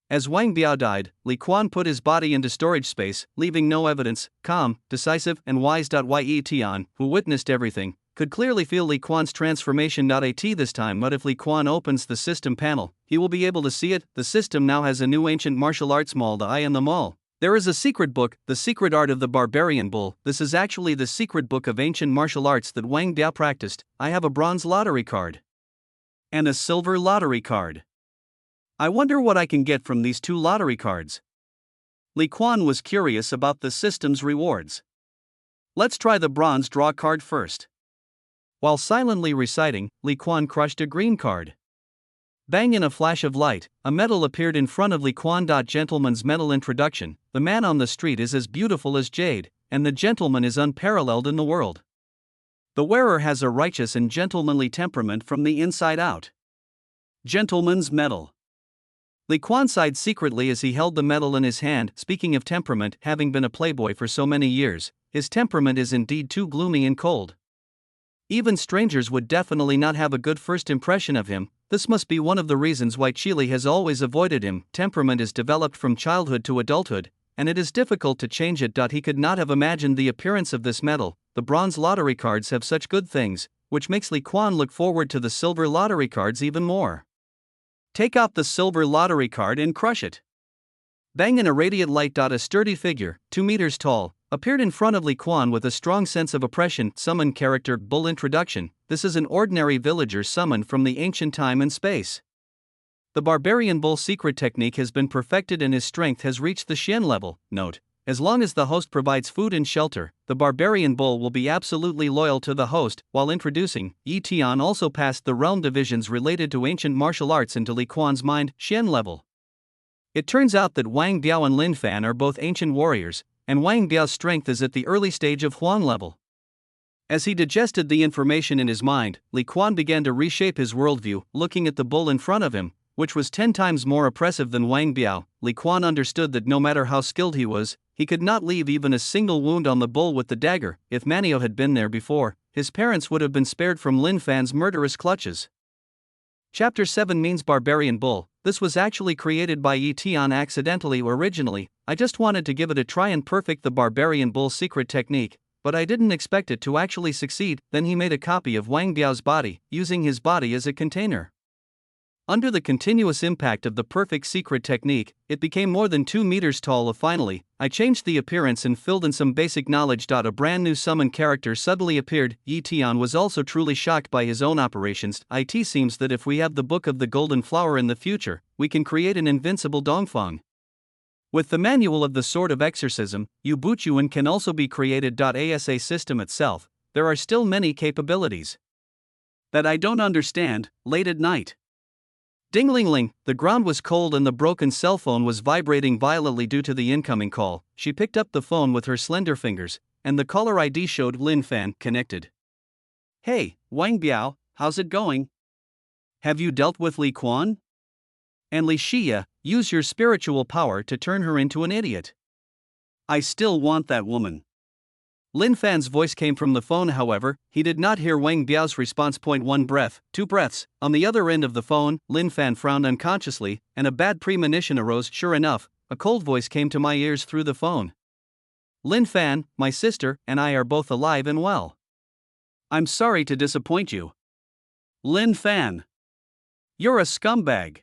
As Wang Biao died, Li Quan put his body into storage space, leaving no evidence. Calm, decisive, and wise. Ye Tian, who witnessed everything, could clearly feel Li Quan's transformation. At this time, but if Li Quan opens the system panel, he will be able to see it. The system now has a new ancient martial arts mall, the Eye in the Mall. There is a secret book, The Secret Art of the Barbarian Bull. This is actually the secret book of ancient martial arts that Wang Biao practiced. I have a bronze lottery card. And a silver lottery card. I wonder what I can get from these two lottery cards. Li Quan was curious about the system's rewards. Let's try the bronze draw card first. While silently reciting, Li Quan crushed a green card. Bang! In a flash of light, a medal appeared in front of Li Quan. Gentleman's medal introduction. The man on the street is as beautiful as jade, and the gentleman is unparalleled in the world. The wearer has a righteous and gentlemanly temperament from the inside out. Gentleman's medal. Li Quan sighed secretly as he held the medal in his hand. Speaking of temperament, having been a playboy for so many years, his temperament is indeed too gloomy and cold. Even strangers would definitely not have a good first impression of him. This must be one of the reasons why Chile has always avoided him. Temperament is developed from childhood to adulthood, and it is difficult to change it. He could not have imagined the appearance of this medal. The bronze lottery cards have such good things, which makes Li Quan look forward to the silver lottery cards even more. Take out the silver lottery card and crush it. Bang! In a radiant light. A sturdy figure, 2 meters tall, appeared in front of Li Quan with a strong sense of oppression. Summon character. Bull introduction. This is an ordinary villager summoned from the ancient time and space. The barbarian bull secret technique has been perfected and his strength has reached the Shen level. Note: as long as the host provides food and shelter, the barbarian bull will be absolutely loyal to the host. While introducing, Yi Tian also passed the realm divisions related to ancient martial arts into Li Quan's mind, Shen level. It turns out that Wang Biao and Lin Fan are both ancient warriors, and Wang Biao's strength is at the early stage of Huang level. As he digested the information in his mind, Li Quan began to reshape his worldview. Looking at the bull in front of him, which was 10 times more oppressive than Wang Biao, Li Quan understood that no matter how skilled he was, he could not leave even a single wound on the bull with the dagger. If Manio had been there before, his parents would have been spared from Lin Fan's murderous clutches. Chapter 7 means Barbarian Bull. This was actually created by Yi Tian accidentally originally. I just wanted to give it a try and perfect the Barbarian Bull secret technique, but I didn't expect it to actually succeed. Then he made a copy of Wang Biao's body, using his body as a container. Under the continuous impact of the perfect secret technique, it became more than 2 meters tall. Finally, I changed the appearance and filled in some basic knowledge. A brand new summon character suddenly appeared. Yi Tian was also truly shocked by his own operations. It seems that if we have the Book of the Golden Flower in the future, we can create an invincible Dongfang. With the manual of the Sword of Exorcism, Yu Buchuan can also be created. Asa system itself, there are still many capabilities that I don't understand. Late at night. Ding-ling-ling, the ground was cold and the broken cell phone was vibrating violently due to the incoming call. She picked up the phone with her slender fingers, and the caller ID showed Lin Fan. Connected. Hey, Wang Biao, how's it going? Have you dealt with Li Quan? And Li Xia, use your spiritual power to turn her into an idiot. I still want that woman. Lin Fan's voice came from the phone. However, he did not hear Wang Biao's response. 1 breath, 2 breaths. On the other end of the phone, Lin Fan frowned unconsciously, and a bad premonition arose. Sure enough, a cold voice came to my ears through the phone. Lin Fan, my sister, and I are both alive and well. I'm sorry to disappoint you. Lin Fan. You're a scumbag.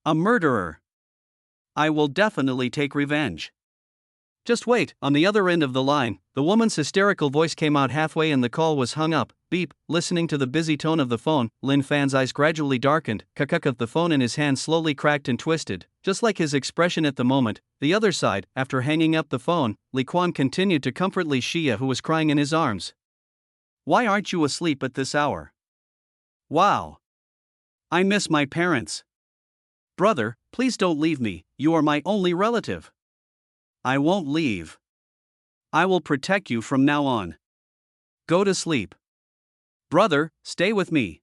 A murderer. I will definitely take revenge. Just wait. On the other end of the line, the woman's hysterical voice came out halfway and the call was hung up. Beep. Listening to the busy tone of the phone, Lin Fan's eyes gradually darkened. Kakuk. The phone in his hand slowly cracked and twisted, just like his expression at the moment. The other side, after hanging up the phone, Li Quan continued to comfort Li Xia, who was crying in his arms. Why aren't you asleep at this hour? Wow. I miss my parents. Brother, please don't leave me, you are my only relative. I won't leave. I will protect you from now on. Go to sleep. Brother, stay with me.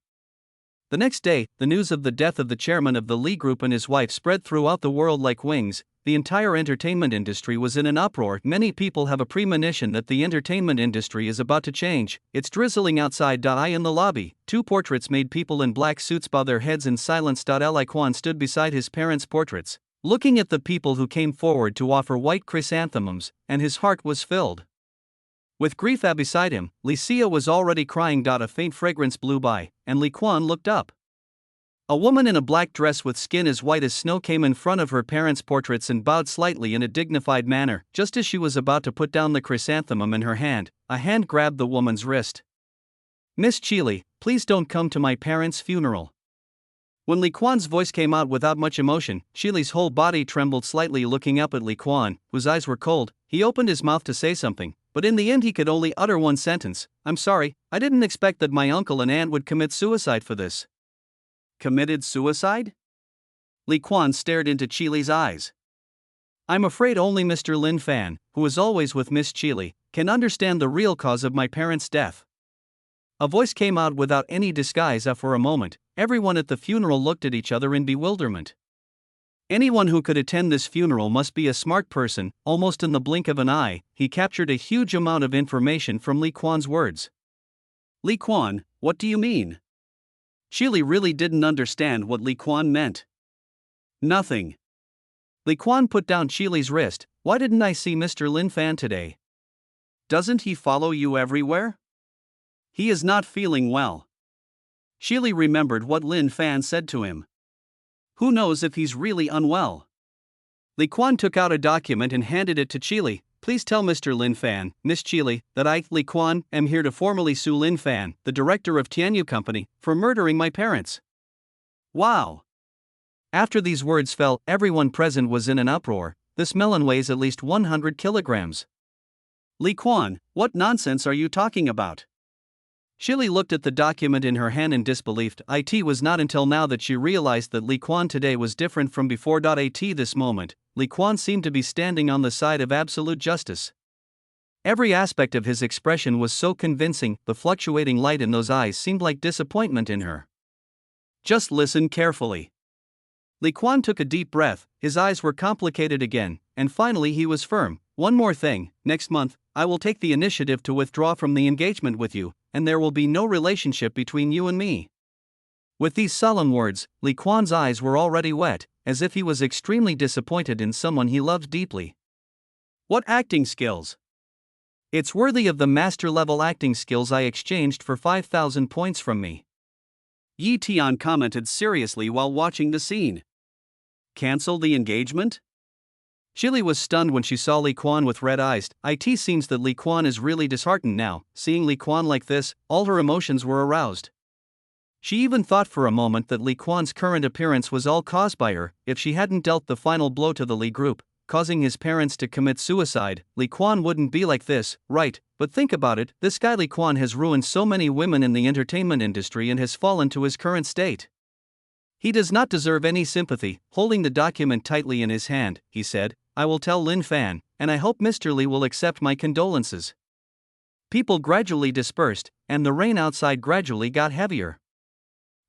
The next day, the news of the death of the chairman of the Li Group and his wife spread throughout the world like wings. The entire entertainment industry was in an uproar. Many people have a premonition that the entertainment industry is about to change. It's drizzling outside. In the lobby, 2 portraits made people in black suits bow their heads in silence. Li Quan stood beside his parents' portraits, looking at the people who came forward to offer white chrysanthemums, and his heart was filled with grief. Beside him, Li Xia was already crying. A faint fragrance blew by, and Li Quan looked up. A woman in a black dress with skin as white as snow came in front of her parents' portraits and bowed slightly in a dignified manner. Just as she was about to put down the chrysanthemum in her hand, a hand grabbed the woman's wrist. Miss Chile, please don't come to my parents' funeral. When Li Quan's voice came out without much emotion, Chile's whole body trembled slightly. Looking up at Li Quan, whose eyes were cold, he opened his mouth to say something, but in the end he could only utter one sentence. I'm sorry, I didn't expect that my uncle and aunt would commit suicide for this. Committed suicide? Li Quan stared into Chile's eyes. I'm afraid only Mr. Lin Fan, who is always with Miss Chile, can understand the real cause of my parents' death. A voice came out without any disguise. For a moment, everyone at the funeral looked at each other in bewilderment. Anyone who could attend this funeral must be a smart person. Almost in the blink of an eye, he captured a huge amount of information from Li Quan's words. Li Quan, what do you mean? Shili really didn't understand what Li Quan meant. Nothing. Li Quan put down Shili's wrist. Why didn't I see Mr. Lin Fan today? Doesn't he follow you everywhere? He is not feeling well. Shili remembered what Lin Fan said to him. Who knows if he's really unwell? Li Quan took out a document and handed it to Shili. Please tell Mr. Lin Fan, Miss Shili, that I, Li Quan, am here to formally sue Lin Fan, the director of Tianyu Company, for murdering my parents. Wow! After these words fell, everyone present was in an uproar. This melon weighs at least 100 kilograms. Li Quan, what nonsense are you talking about? Shili looked at the document in her hand in disbelief. It was not until now that she realized that Li Quan today was different from before. At this moment, Li Quan seemed to be standing on the side of absolute justice. Every aspect of his expression was so convincing, the fluctuating light in those eyes seemed like disappointment in her. Just listen carefully. Li Quan took a deep breath, his eyes were complicated again, and finally he was firm. One more thing, next month, I will take the initiative to withdraw from the engagement with you, and there will be no relationship between you and me. With these solemn words, Li Quan's eyes were already wet, as if he was extremely disappointed in someone he loved deeply. What acting skills! It's worthy of the master-level acting skills I exchanged for 5,000 points from me. Yi Tian commented seriously while watching the scene. Cancel the engagement? Shili was stunned when she saw Li Quan with red eyes. It seems that Li Quan is really disheartened now. Seeing Li Quan like this, all her emotions were aroused. She even thought for a moment that Li Quan's current appearance was all caused by her. If she hadn't dealt the final blow to the Li group, causing his parents to commit suicide, Li Quan wouldn't be like this, right? But think about it, this guy Li Quan has ruined so many women in the entertainment industry and has fallen to his current state. He does not deserve any sympathy. Holding the document tightly in his hand, he said, I will tell Lin Fan, and I hope Mr. Li will accept my condolences. People gradually dispersed, and the rain outside gradually got heavier.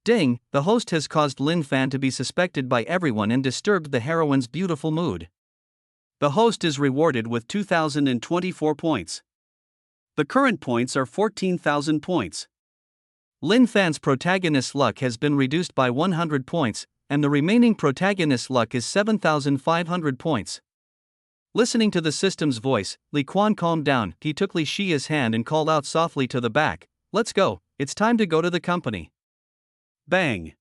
Ding, the host has caused Lin Fan to be suspected by everyone and disturbed the heroine's beautiful mood. The host is rewarded with 2,024 points. The current points are 14,000 points. Lin Fan's protagonist's luck has been reduced by 100 points, and the remaining protagonist's luck is 7,500 points. Listening to the system's voice, Li Quan calmed down. He took Li Xia's hand and called out softly to the back, let's go, it's time to go to the company. Bang!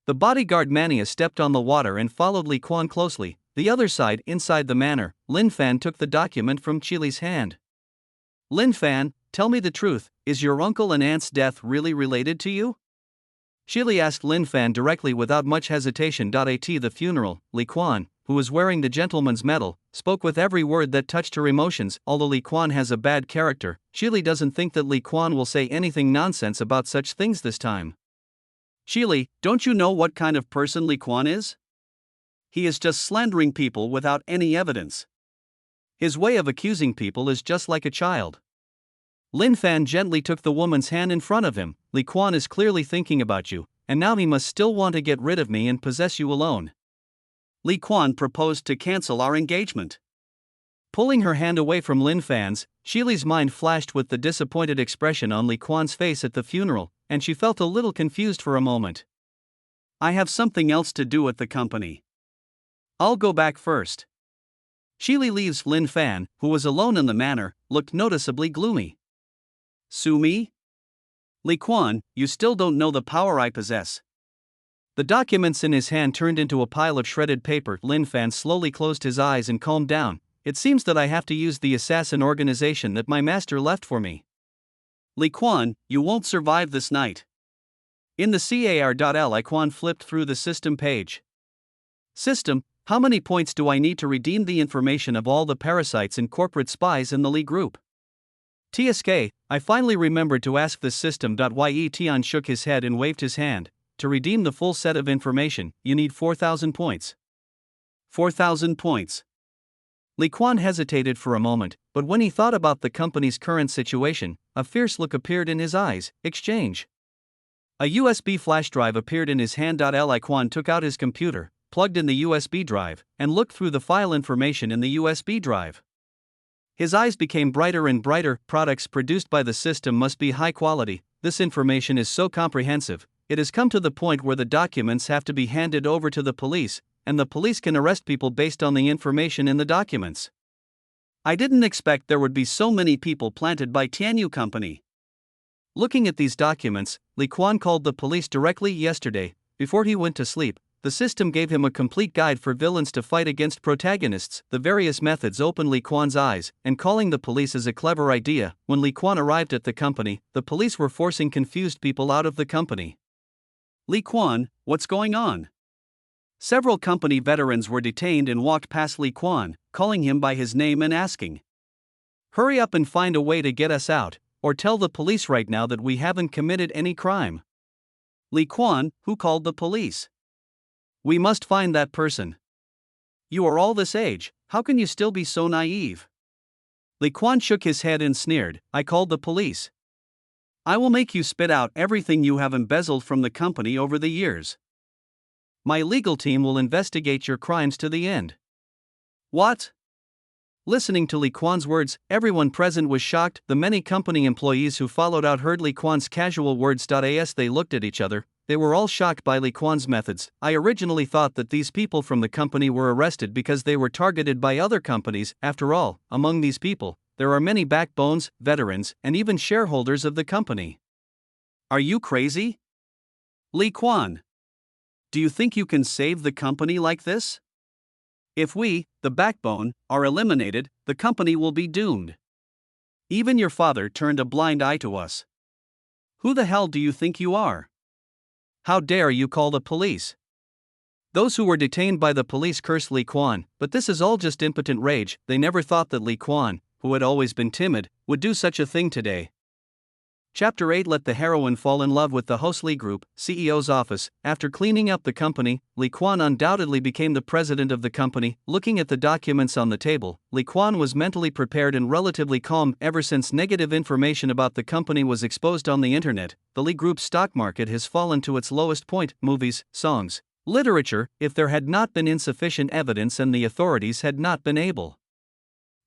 The bodyguard Mania stepped on the water and followed Li Quan closely. The other side, inside the manor, Lin Fan took the document from Chili's hand. Lin Fan, tell me the truth, is your uncle and aunt's death really related to you? Shili asked Lin Fan directly without much hesitation. At the funeral, Li Quan, who was wearing the gentleman's medal, spoke with every word that touched her emotions. Although Li Quan has a bad character, Shili doesn't think that Li Quan will say anything nonsense about such things this time. Shili, don't you know what kind of person Li Quan is? He is just slandering people without any evidence. His way of accusing people is just like a child. Lin Fan gently took the woman's hand in front of him. Li Quan is clearly thinking about you, and now he must still want to get rid of me and possess you alone. Li Quan proposed to cancel our engagement. Pulling her hand away from Lin Fan's, Shili's mind flashed with the disappointed expression on Li Quan's face at the funeral, and she felt a little confused for a moment. I have something else to do at the company. I'll go back first. Shili leaves. Lin Fan, who was alone in the manor, looked noticeably gloomy. Sue me? Li Quan, you still don't know the power I possess. The documents in his hand turned into a pile of shredded paper. Lin Fan slowly closed his eyes and calmed down. It seems that I have to use the assassin organization that my master left for me. Li Quan, you won't survive this night. In the CAR.L, Li Quan flipped through the system page. System, how many points do I need to redeem the information of all the parasites and corporate spies in the Li group? TSK, I finally remembered to ask the system. Ye Tian shook his head and waved his hand. To redeem the full set of information, you need 4,000 points. 4,000 points. Li Quan hesitated for a moment, but when he thought about the company's current situation, a fierce look appeared in his eyes. Exchange. A USB flash drive appeared in his hand. Li Quan took out his computer, plugged in the USB drive, and looked through the file information in the USB drive. His eyes became brighter and brighter. Products produced by the system must be high quality. This information is so comprehensive, it has come to the point where the documents have to be handed over to the police, and the police can arrest people based on the information in the documents. I didn't expect there would be so many people planted by Tianyu Company. Looking at these documents, Li Quan called the police directly yesterday. Before he went to sleep, the system gave him a complete guide for villains to fight against protagonists. The various methods opened Li Quan's eyes, and calling the police is a clever idea. When Li Quan arrived at the company, the police were forcing confused people out of the company. Li Quan, what's going on? Several company veterans were detained and walked past Li Quan, calling him by his name and asking, "Hurry up and find a way to get us out, or tell the police right now that we haven't committed any crime." Li Quan, who called the police? "We must find that person." "You are all this age, how can you still be so naive?" Li Quan shook his head and sneered, "I called the police. I will make you spit out everything you have embezzled from the company over the years. My legal team will investigate your crimes to the end." "What?" Listening to Li Quan's words, everyone present was shocked. The many company employees who followed out heard Li Quan's casual words. As they looked at each other, they were all shocked by Li Quan's methods. I originally thought that these people from the company were arrested because they were targeted by other companies. After all, among these people, there are many backbones, veterans, and even shareholders of the company. Are you crazy? Li Quan, do you think you can save the company like this? If we, the backbone, are eliminated, the company will be doomed. Even your father turned a blind eye to us. Who the hell do you think you are? How dare you call the police? Those who were detained by the police cursed Li Quan, but this is all just impotent rage. They never thought that Li Quan, who had always been timid, would do such a thing today. Chapter 8. Let the heroine fall in love with the host. Li Group, CEO's office. After cleaning up the company, Li Quan undoubtedly became the president of the company. Looking at the documents on the table, Li Quan was mentally prepared and relatively calm. Ever since negative information about the company was exposed on the internet, the Li Group's stock market has fallen to its lowest point. Movies, songs, literature, if there had not been insufficient evidence and the authorities had not been able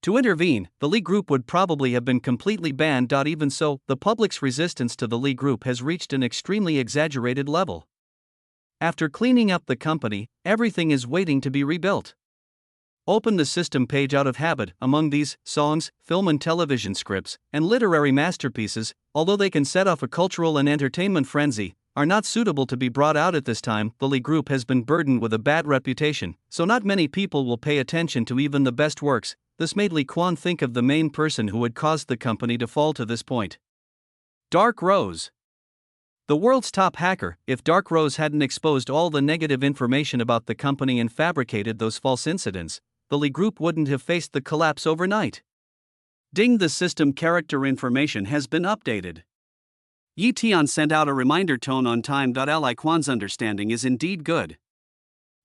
to intervene, the Li Group would probably have been completely banned. Even so, the public's resistance to the Li Group has reached an extremely exaggerated level. After cleaning up the company, everything is waiting to be rebuilt. Open the system page out of habit. Among these, songs, film and television scripts, and literary masterpieces, although they can set off a cultural and entertainment frenzy, are not suitable to be brought out at this time. The Li Group has been burdened with a bad reputation, so not many people will pay attention to even the best works. This made Li Quan think of the main person who had caused the company to fall to this point. Dark Rose. The world's top hacker. If Dark Rose hadn't exposed all the negative information about the company and fabricated those false incidents, the Li Group wouldn't have faced the collapse overnight. Ding, the system character information has been updated. Yi Tian sent out a reminder tone on time. Li Quan's understanding is indeed good.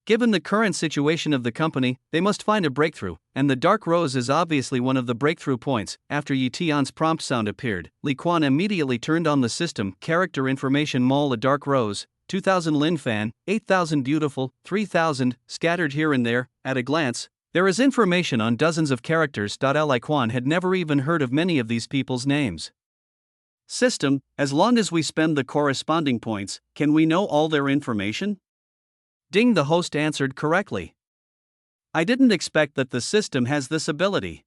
Given the current situation of the company, they must find a breakthrough, and the Dark Rose is obviously one of the breakthrough points. After Yi Tian's prompt sound appeared, Li Quan immediately turned on the system character information mall. A Dark Rose, 2000 Lin Fan, 8000 Beautiful, 3000, scattered here and there. At a glance, there is information on dozens of characters. Li Quan had never even heard of many of these people's names. System, as long as we spend the corresponding points, can we know all their information? Ding, the host answered correctly. I didn't expect that the system has this ability.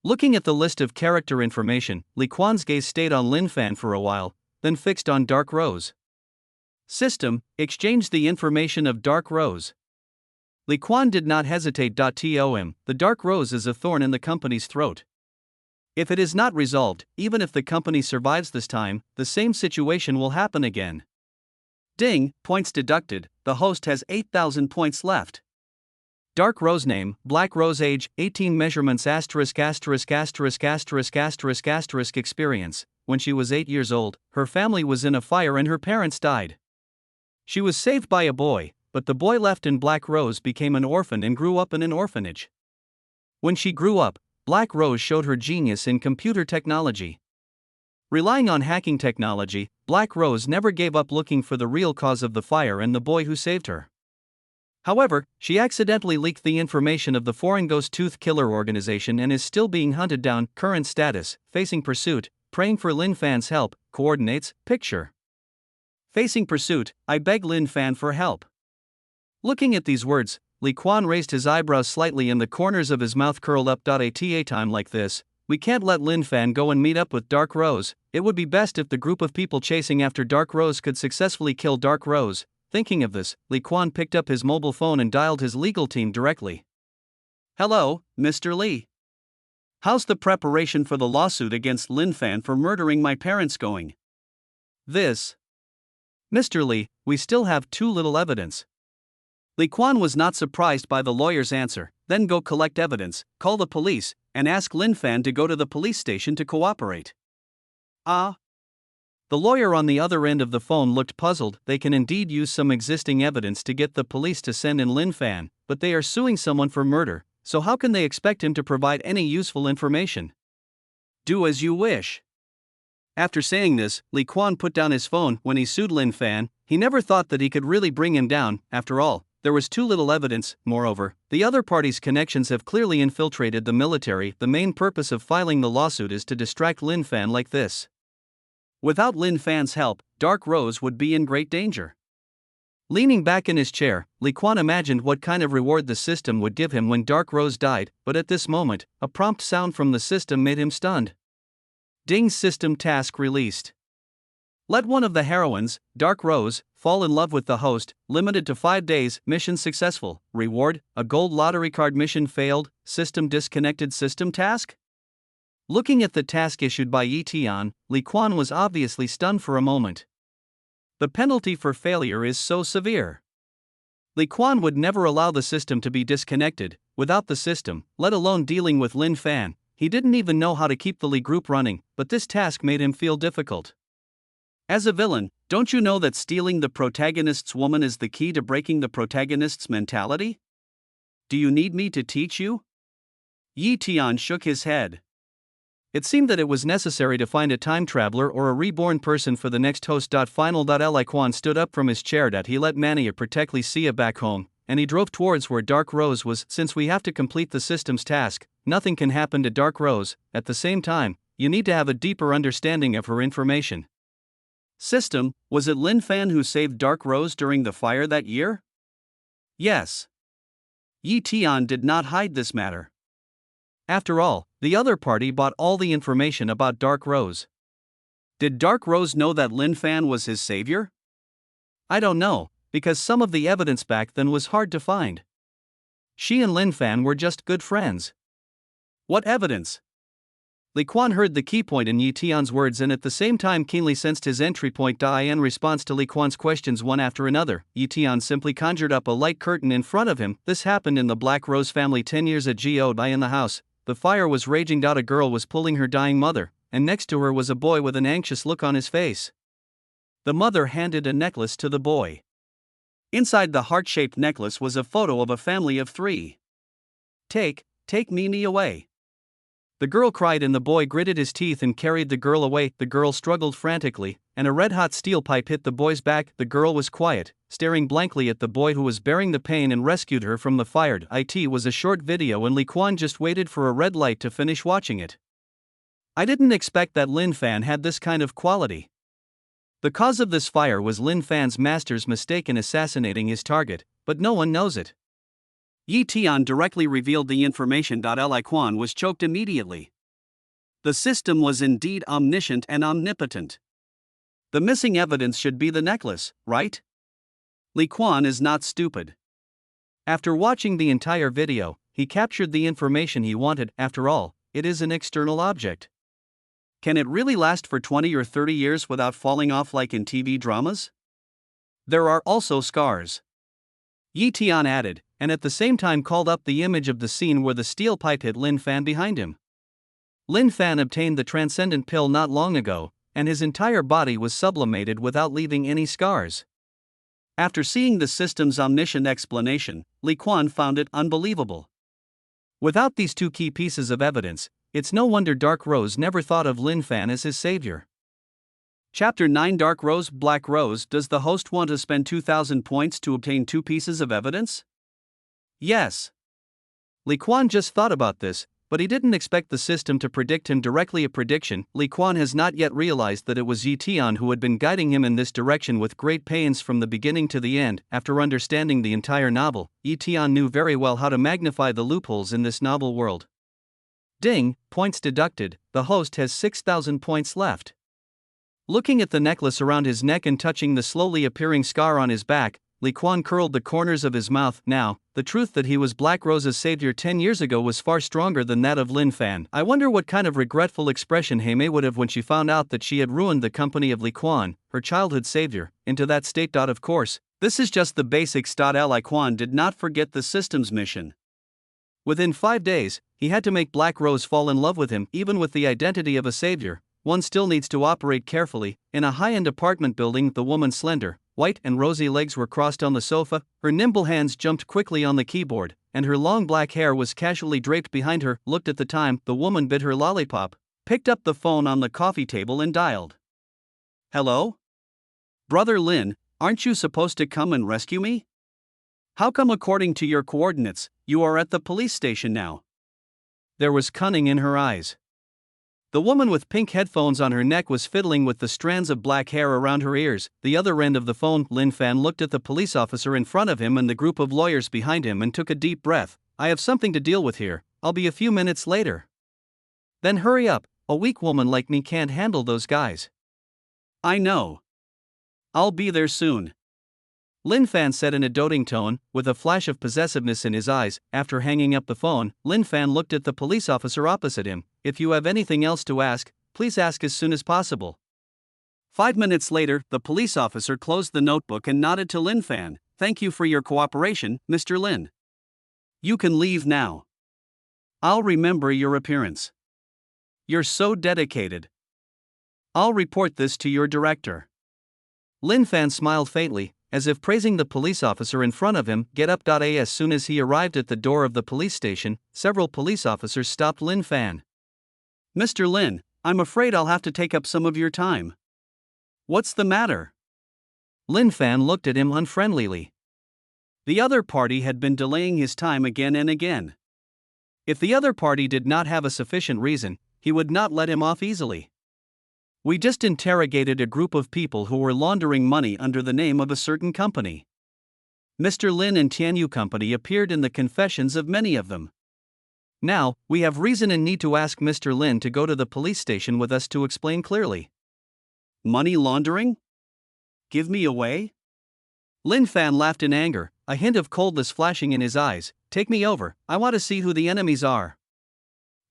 Looking at the list of character information, Li Quan's gaze stayed on Lin Fan for a while, then fixed on Dark Rose. System, exchange the information of Dark Rose. Li Quan did not hesitate. The Dark Rose is a thorn in the company's throat. If it is not resolved, even if the company survives this time, the same situation will happen again. Ding, points deducted, the host has 8000 points left. Dark Rose name, Black Rose age, 18 measurements ********* experience. When she was 8 years old, her family was in a fire and her parents died. She was saved by a boy, but the boy left and Black Rose became an orphan and grew up in an orphanage. When she grew up, Black Rose showed her genius in computer technology. Relying on hacking technology, Black Rose never gave up looking for the real cause of the fire and the boy who saved her. However, she accidentally leaked the information of the foreign ghost tooth killer organization and is still being hunted down. Current status: facing pursuit, praying for Lin Fan's help. Coordinates: picture. Facing pursuit, I beg Lin Fan for help. Looking at these words, Li Quan raised his eyebrows slightly and the corners of his mouth curled up. At a time like this, we can't let Lin Fan go and meet up with Dark Rose. It would be best if the group of people chasing after Dark Rose could successfully kill Dark Rose. Thinking of this, Li Quan picked up his mobile phone and dialed his legal team directly. Hello, Mr. Li. How's the preparation for the lawsuit against Lin Fan for murdering my parents going? This. Mr. Li, we still have too little evidence. Li Quan was not surprised by the lawyer's answer. Then go collect evidence, call the police, and ask Lin Fan to go to the police station to cooperate. Ah. The lawyer on the other end of the phone looked puzzled. They can indeed use some existing evidence to get the police to send in Lin Fan, but they are suing someone for murder, so how can they expect him to provide any useful information? Do as you wish. After saying this, Li Quan put down his phone. When he sued Lin Fan, he never thought that he could really bring him down. After all, there was too little evidence. Moreover, the other party's connections have clearly infiltrated the military. The main purpose of filing the lawsuit is to distract Lin Fan like this. Without Lin Fan's help, Dark Rose would be in great danger. Leaning back in his chair, Li Quan imagined what kind of reward the system would give him when Dark Rose died, but at this moment, a prompt sound from the system made him stunned. Ding, system task released. Let one of the heroines, Dark Rose, fall in love with the host, limited to 5 days, mission successful. Reward: a gold lottery card. Mission failed, system disconnected. System task? Looking at the task issued by Yi Tian, Li Quan was obviously stunned for a moment. The penalty for failure is so severe. Li Quan would never allow the system to be disconnected. Without the system, let alone dealing with Lin Fan, he didn't even know how to keep the Li group running, but this task made him feel difficult. As a villain, don't you know that stealing the protagonist's woman is the key to breaking the protagonist's mentality? Do you need me to teach you? Yi Tian shook his head. It seemed that it was necessary to find a time traveler or a reborn person for the next host. Final. Li Quan stood up from his chair. He let Mania protect Licia back home, and he drove towards where Dark Rose was. Since we have to complete the system's task, nothing can happen to Dark Rose. At the same time, you need to have a deeper understanding of her information. System: was it Lin Fan who saved Dark Rose during the fire that year? Yes. Yi Tian did not hide this matter. After all, the other party bought all the information about Dark Rose. Did Dark Rose know that Lin Fan was his savior? I don't know, because some of the evidence back then was hard to find. She and Lin Fan were just good friends. What evidence? Li Quan heard the key point in Yi Tian's words and at the same time keenly sensed his entry point. In response to Li Quan's questions one after another, Yi Tian simply conjured up a light curtain in front of him. This happened in the Black Rose family 10 years ago. In the house, the fire was raging. A girl was pulling her dying mother, and next to her was a boy with an anxious look on his face. The mother handed a necklace to the boy. Inside the heart-shaped necklace was a photo of a family of 3. Take me away. The girl cried and the boy gritted his teeth and carried the girl away. The girl struggled frantically, and a red-hot steel pipe hit the boy's back. The girl was quiet, staring blankly at the boy who was bearing the pain and rescued her from the fire. It was a short video and Li Quan just waited for a red light to finish watching it. I didn't expect that Lin Fan had this kind of quality. The cause of this fire was Lin Fan's master's mistake in assassinating his target, but no one knows it. Yi Tian directly revealed the information. Li Quan was choked immediately. The system was indeed omniscient and omnipotent. The missing evidence should be the necklace, right? Li Quan is not stupid. After watching the entire video, he captured the information he wanted. After all, it is an external object. Can it really last for 20 or 30 years without falling off like in TV dramas? There are also scars. Yi Tian added, and at the same time called up the image of the scene where the steel pipe hit Lin Fan behind him. Lin Fan obtained the transcendent pill not long ago, and his entire body was sublimated without leaving any scars. After seeing the system's omniscient explanation, Li Quan found it unbelievable. Without these two key pieces of evidence, it's no wonder Dark Rose never thought of Lin Fan as his savior. Chapter 9: Dark Rose, Black Rose. Does the host want to spend 2,000 points to obtain 2 pieces of evidence? Yes. Li Quan just thought about this, but he didn't expect the system to predict him directly. A prediction. Li Quan has not yet realized that it was Yi Tian who had been guiding him in this direction with great pains from the beginning to the end. After understanding the entire novel, Yi Tian knew very well how to magnify the loopholes in this novel world. Ding, points deducted, the host has 6,000 points left. Looking at the necklace around his neck and touching the slowly appearing scar on his back, Li Quan curled the corners of his mouth. Now, the truth that he was Black Rose's savior 10 years ago was far stronger than that of Lin Fan. I wonder what kind of regretful expression Heimei would have when she found out that she had ruined the company of Li Quan, her childhood savior, into that state. Of course, this is just the basics. Li Quan did not forget the system's mission. Within 5 days, he had to make Black Rose fall in love with him. Even with the identity of a savior, one still needs to operate carefully. In a high-end apartment building, the woman's slender, white and rosy legs were crossed on the sofa, her nimble hands jumped quickly on the keyboard, and her long black hair was casually draped behind her. Looked at the time, the woman bit her lollipop, picked up the phone on the coffee table and dialed. Hello? Brother Lin, aren't you supposed to come and rescue me? How come according to your coordinates, you are at the police station now? There was cunning in her eyes. The woman with pink headphones on her neck was fiddling with the strands of black hair around her ears. The other end of the phone, Lin Fan looked at the police officer in front of him and the group of lawyers behind him and took a deep breath. I have something to deal with here, I'll be a few minutes later. Then hurry up, a weak woman like me can't handle those guys. I know. I'll be there soon. Lin Fan said in a doting tone, with a flash of possessiveness in his eyes. After hanging up the phone, Lin Fan looked at the police officer opposite him. If you have anything else to ask, please ask as soon as possible. 5 minutes later, the police officer closed the notebook and nodded to Lin Fan. Thank you for your cooperation, Mr. Lin. You can leave now. I'll remember your appearance. You're so dedicated. I'll report this to your director. Lin Fan smiled faintly, as if praising the police officer in front of him. Get up. As soon as he arrived at the door of the police station, several police officers stopped Lin Fan. Mr. Lin, I'm afraid I'll have to take up some of your time. What's the matter? Lin Fan looked at him unfriendlily. The other party had been delaying his time again and again. If the other party did not have a sufficient reason, he would not let him off easily. We just interrogated a group of people who were laundering money under the name of a certain company. Mr. Lin and Tianyu Company appeared in the confessions of many of them. Now, we have reason and need to ask Mr. Lin to go to the police station with us to explain clearly. Money laundering? Give me away? Lin Fan laughed in anger, a hint of coldness flashing in his eyes. Take me over, I want to see who the enemies are.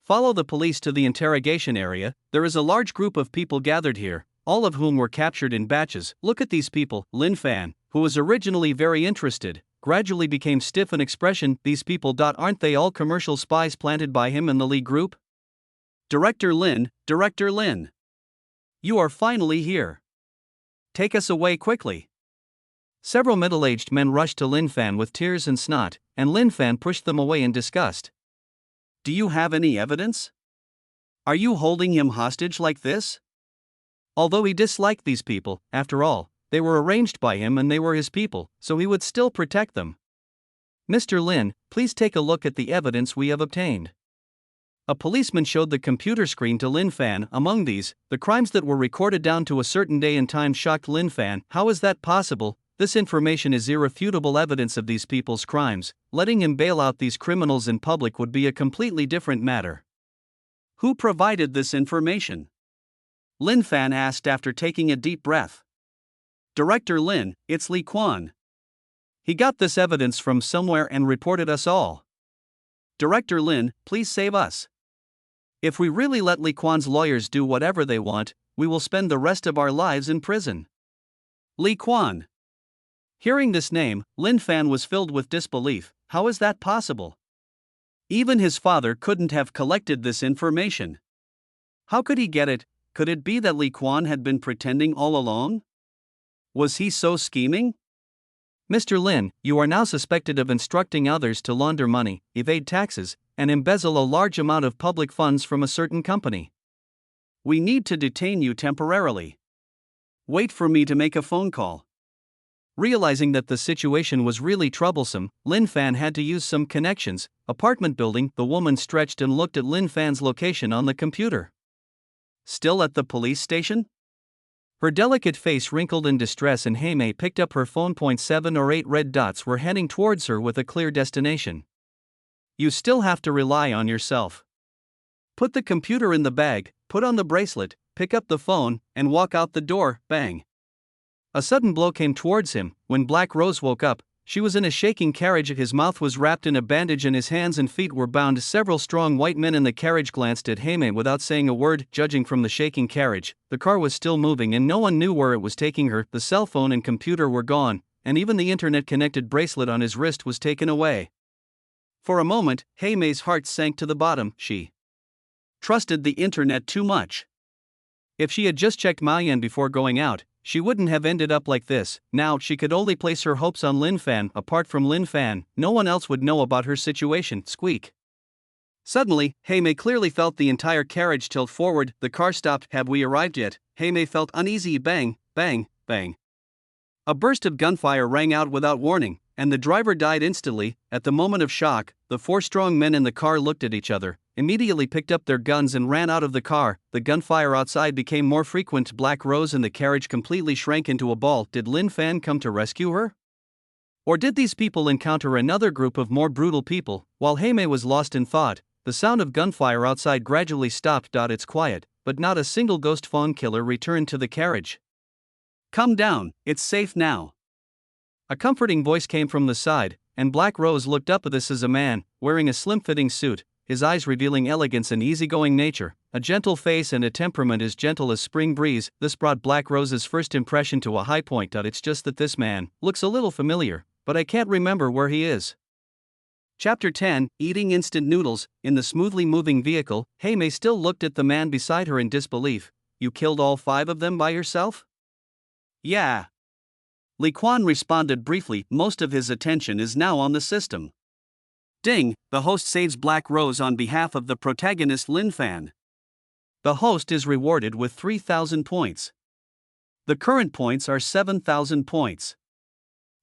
Follow the police to the interrogation area. There is a large group of people gathered here, all of whom were captured in batches. Look at these people. Lin Fan, who was originally very interested, gradually became stiff in expression. These people. Aren't they all commercial spies planted by him and the Li group? Director Lin, you are finally here. Take us away quickly. Several middle-aged men rushed to Lin Fan with tears and snot, and Lin Fan pushed them away in disgust. Do you have any evidence? Are you holding him hostage like this? Although he disliked these people, after all, they were arranged by him and they were his people, so he would still protect them. Mr. Lin, please take a look at the evidence we have obtained. A policeman showed the computer screen to Lin Fan. Among these, the crimes that were recorded down to a certain day and time shocked Lin Fan. How is that possible? This information is irrefutable evidence of these people's crimes. Letting him bail out these criminals in public would be a completely different matter. Who provided this information? Lin Fan asked after taking a deep breath. Director Lin, it's Li Quan. He got this evidence from somewhere and reported us all. Director Lin, please save us. If we really let Li Quan's lawyers do whatever they want, we will spend the rest of our lives in prison. Li Quan. Hearing this name, Lin Fan was filled with disbelief. How is that possible? Even his father couldn't have collected this information. How could he get it? Could it be that Li Quan had been pretending all along? Was he so scheming? Mr. Lin, you are now suspected of instructing others to launder money, evade taxes, and embezzle a large amount of public funds from a certain company. We need to detain you temporarily. Wait for me to make a phone call. Realizing that the situation was really troublesome, Lin Fan had to use some connections. Apartment building. The woman stretched and looked at Lin Fan's location on the computer. Still at the police station? Her delicate face wrinkled in distress, and Heimei picked up her phone. 7 or 8 red dots were heading towards her with a clear destination. You still have to rely on yourself. Put the computer in the bag, put on the bracelet, pick up the phone, and walk out the door. Bang. A sudden blow came towards him. When Black Rose woke up, she was in a shaking carriage. His mouth was wrapped in a bandage and his hands and feet were bound. Several strong white men in the carriage glanced at Heimei without saying a word. Judging from the shaking carriage, the car was still moving and no one knew where it was taking her. The cell phone and computer were gone, and even the internet-connected bracelet on his wrist was taken away. For a moment, Heimei's heart sank to the bottom. She trusted the internet too much. If she had just checked Mayan before going out, she wouldn't have ended up like this. Now she could only place her hopes on Lin Fan. Apart from Lin Fan, no one else would know about her situation. Squeak. Suddenly, Heimei clearly felt the entire carriage tilt forward. The car stopped. Have we arrived yet? Heimei felt uneasy. Bang, bang, bang. A burst of gunfire rang out without warning, and the driver died instantly. At the moment of shock, the 4 strong men in the car looked at each other, immediately picked up their guns and ran out of the car. The gunfire outside became more frequent. Black Rose and the carriage completely shrank into a ball. Did Lin Fan come to rescue her? Or did these people encounter another group of more brutal people? While Heimei was lost in thought, the sound of gunfire outside gradually stopped. It's quiet, but not a single ghost phone killer returned to the carriage. Come down, it's safe now. A comforting voice came from the side, and Black Rose looked up. This is a man, wearing a slim-fitting suit, his eyes revealing elegance and easygoing nature, a gentle face and a temperament as gentle as spring breeze. This brought Black Rose's first impression to a high point. It's just that this man looks a little familiar, but I can't remember where he is. Chapter 10, Eating Instant Noodles. In the smoothly moving vehicle, Heimei still looked at the man beside her in disbelief. You killed all 5 of them by yourself? Yeah. Li Quan responded briefly. Most of his attention is now on the system. Ding, the host saves Black Rose on behalf of the protagonist Lin Fan. The host is rewarded with 3,000 points. The current points are 7,000 points.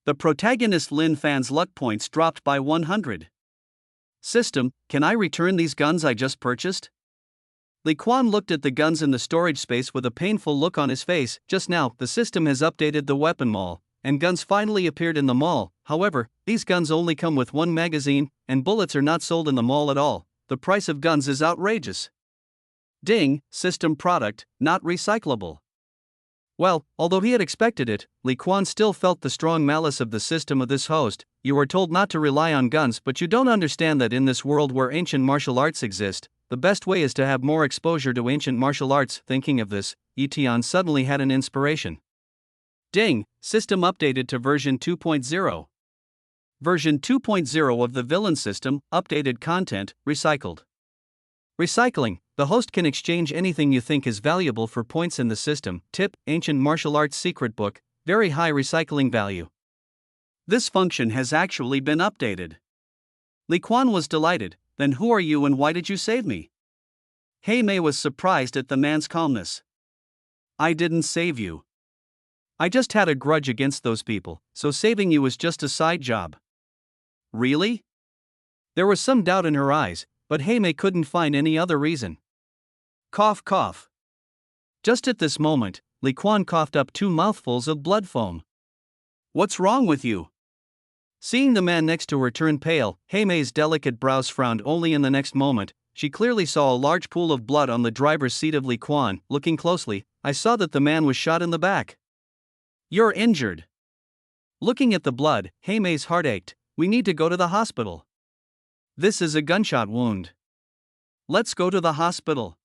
The protagonist Lin Fan's luck points dropped by 100. System, can I return these guns I just purchased? Li Quan looked at the guns in the storage space with a painful look on his face. Just now, the system has updated the weapon mall, and guns finally appeared in the mall. However, these guns only come with 1 magazine, and bullets are not sold in the mall at all. The price of guns is outrageous. Ding, system product, not recyclable. Well, although he had expected it, Li Quan still felt the strong malice of the system of this host. You are told not to rely on guns, but you don't understand that in this world where ancient martial arts exist, the best way is to have more exposure to ancient martial arts. Thinking of this, Etienne suddenly had an inspiration. Ding, system updated to version 2.0. Version 2.0 of the villain system, updated content, recycled. Recycling, the host can exchange anything you think is valuable for points in the system. Tip, ancient martial arts secret book, very high recycling value. This function has actually been updated. Li Quan was delighted. Then who are you and why did you save me? Heimei was surprised at the man's calmness. I didn't save you. I just had a grudge against those people, so saving you was just a side job. Really? There was some doubt in her eyes, but Heimei couldn't find any other reason. Cough cough. Just at this moment, Li Quan coughed up 2 mouthfuls of blood foam. What's wrong with you? Seeing the man next to her turn pale, Heimei's delicate brows frowned. Only in the next moment, she clearly saw a large pool of blood on the driver's seat of Li Quan. Looking closely, I saw that the man was shot in the back. You're injured. Looking at the blood, Heimei's heart ached. We need to go to the hospital. This is a gunshot wound. Let's go to the hospital.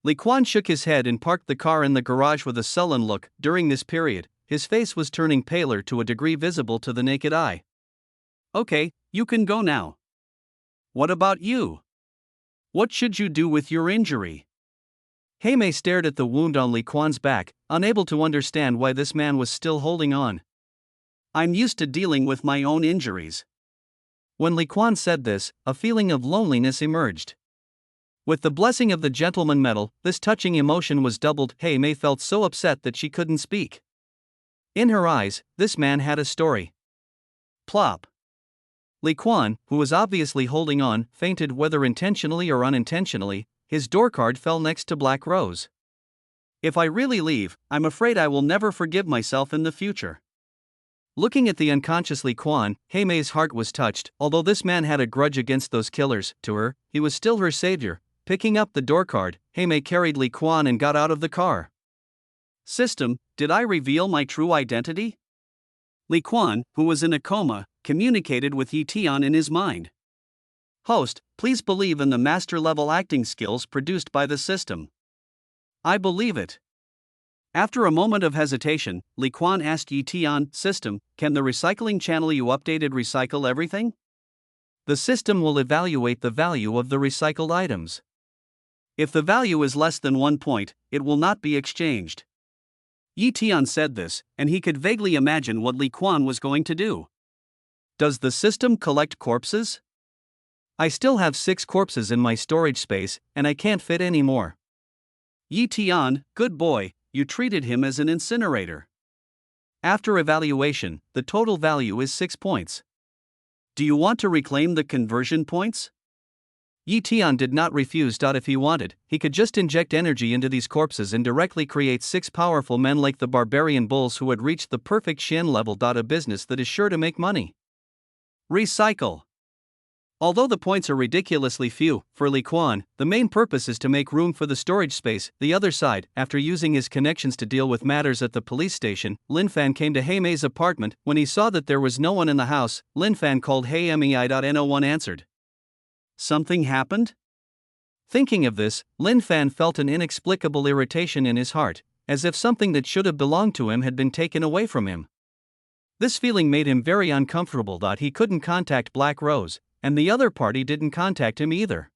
Li Quan shook his head and parked the car in the garage with a sullen look. During this period, his face was turning paler to a degree visible to the naked eye. Okay, you can go now. What about you? What should you do with your injury? Heimei stared at the wound on Li Quan's back, unable to understand why this man was still holding on. I'm used to dealing with my own injuries. When Li Quan said this, a feeling of loneliness emerged. With the blessing of the gentleman medal, this touching emotion was doubled. Heimei felt so upset that she couldn't speak. In her eyes, this man had a story. Plop. Li Quan, who was obviously holding on, fainted whether intentionally or unintentionally. His door card fell next to Black Rose. If I really leave, I'm afraid I will never forgive myself in the future. Looking at the unconscious Li Quan, Mei's heart was touched. Although this man had a grudge against those killers, to her, he was still her savior. Picking up the door card, Mei carried Li Quan and got out of the car. System, did I reveal my true identity? Li Quan, who was in a coma, communicated with Yi Tian in his mind. Host, please believe in the master-level acting skills produced by the system. I believe it. After a moment of hesitation, Li Quan asked Yi Tian, System, can the recycling channel you updated recycle everything? The system will evaluate the value of the recycled items. If the value is less than 1 point, it will not be exchanged. Yi Tian said this, and he could vaguely imagine what Li Quan was going to do. Does the system collect corpses? I still have 6 corpses in my storage space, and I can't fit any more. Yi Tian, good boy, you treated him as an incinerator. After evaluation, the total value is 6 points. Do you want to reclaim the conversion points? Yi Tian did not refuse. If he wanted, he could just inject energy into these corpses and directly create 6 powerful men like the barbarian bulls who had reached the perfect Shen level. A business that is sure to make money. Recycle. Although the points are ridiculously few, for Li Quan, the main purpose is to make room for the storage space. The other side, after using his connections to deal with matters at the police station, Lin Fan came to Mei's apartment. When he saw that there was no one in the house, Lin Fan called Mei. No one answered. Something happened? Thinking of this, Lin Fan felt an inexplicable irritation in his heart, as if something that should have belonged to him had been taken away from him. This feeling made him very uncomfortable. He couldn't contact Black Rose, and the other party didn't contact him either.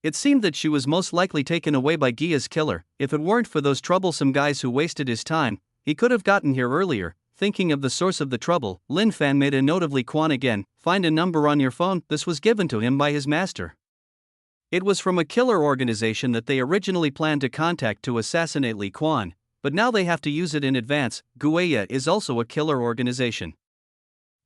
It seemed that she was most likely taken away by Gia's killer. If it weren't for those troublesome guys who wasted his time, he could have gotten here earlier. Thinking of the source of the trouble, Lin Fan made a note of Li Quan again. Find a number on your phone. This was given to him by his master. It was from a killer organization that they originally planned to contact to assassinate Li Quan, but now they have to use it in advance. Guaya is also a killer organization.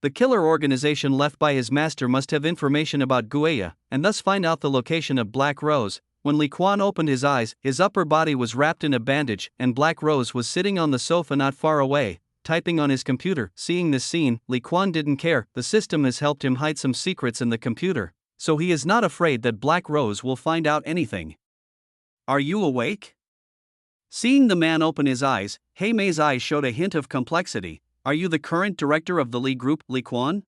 The killer organization left by his master must have information about Guaya, and thus find out the location of Black Rose. When Li Quan opened his eyes, his upper body was wrapped in a bandage, and Black Rose was sitting on the sofa not far away, typing on his computer. Seeing this scene, Li Quan didn't care. The system has helped him hide some secrets in the computer, so he is not afraid that Black Rose will find out anything. Are you awake? Seeing the man open his eyes, Mei's eyes showed a hint of complexity. Are you the current director of the Li Group, Li Quan?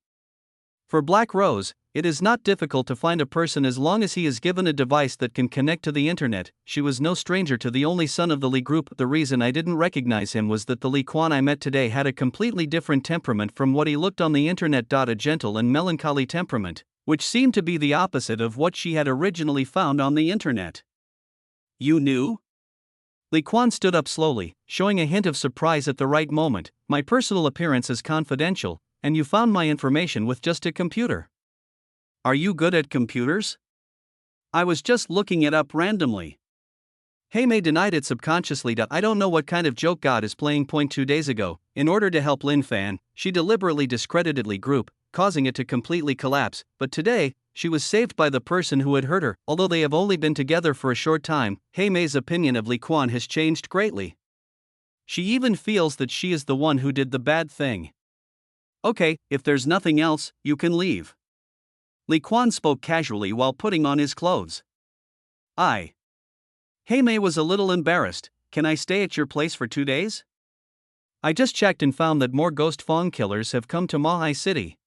For Black Rose, it is not difficult to find a person as long as he is given a device that can connect to the internet. She was no stranger to the only son of the Li Group. The reason I didn't recognize him was that the Li Quan I met today had a completely different temperament from what he looked on the internet. A gentle and melancholy temperament, which seemed to be the opposite of what she had originally found on the internet. You knew? Li Quan stood up slowly, showing a hint of surprise at the right moment. My personal appearance is confidential, and you found my information with just a computer. Are you good at computers? I was just looking it up randomly. Mei denied it subconsciously. I don't know what kind of joke God is playing. 2 days ago, in order to help Lin Fan, she deliberately discredited Li Group, causing it to completely collapse. But today, she was saved by the person who had hurt her. Although they have only been together for a short time, Mei's opinion of Li Quan has changed greatly. She even feels that she is the one who did the bad thing. Okay, if there's nothing else, you can leave. Li Quan spoke casually while putting on his clothes. Mei was a little embarrassed. Can I stay at your place for 2 days? I just checked and found that more ghost Fong killers have come to Mahai City.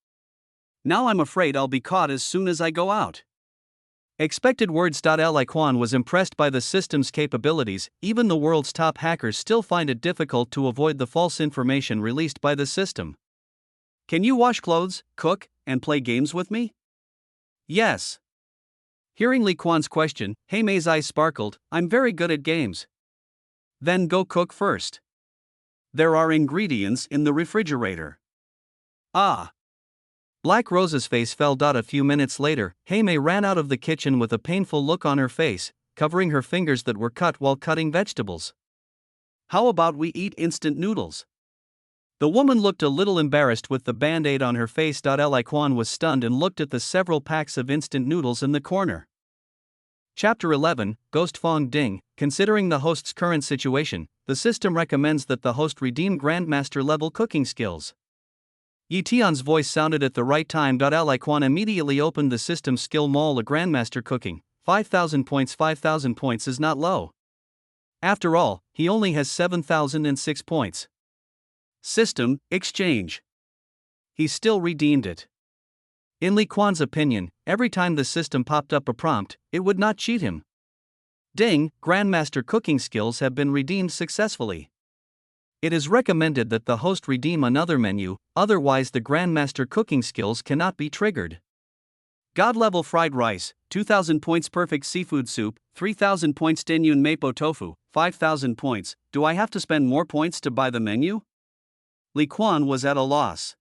Now I'm afraid I'll be caught as soon as I go out. Expected words. Li Quan was impressed by the system's capabilities. Even the world's top hackers still find it difficult to avoid the false information released by the system. Can you wash clothes, cook, and play games with me? Yes. Hearing Li Quan's question, Mei's eyes sparkled. I'm very good at games. Then go cook first. There are ingredients in the refrigerator. Black Rose's face fell. A few minutes later, Mei ran out of the kitchen with a painful look on her face, covering her fingers that were cut while cutting vegetables. How about we eat instant noodles? The woman looked a little embarrassed with the band-aid on her face. Li Quan was stunned and looked at the several packs of instant noodles in the corner. Chapter 11, Ghost Fong Ding. Considering the host's current situation, the system recommends that the host redeem Grandmaster-level cooking skills. Yi Tian's voice sounded at the right time. Li Quan immediately opened the system skill mall. A Grandmaster cooking, 5,000 points. 5,000 points is not low. After all, he only has 7,006 points. System, exchange. He still redeemed it. In Li Quan's opinion, every time the system popped up a prompt, it would not cheat him. Ding, Grandmaster cooking skills have been redeemed successfully. It is recommended that the host redeem another menu, otherwise the Grandmaster cooking skills cannot be triggered. God level fried rice, 2,000 points. Perfect seafood soup, 3,000 points. Denyun Mapo tofu, 5,000 points. Do I have to spend more points to buy the menu? Li Quan was at a loss.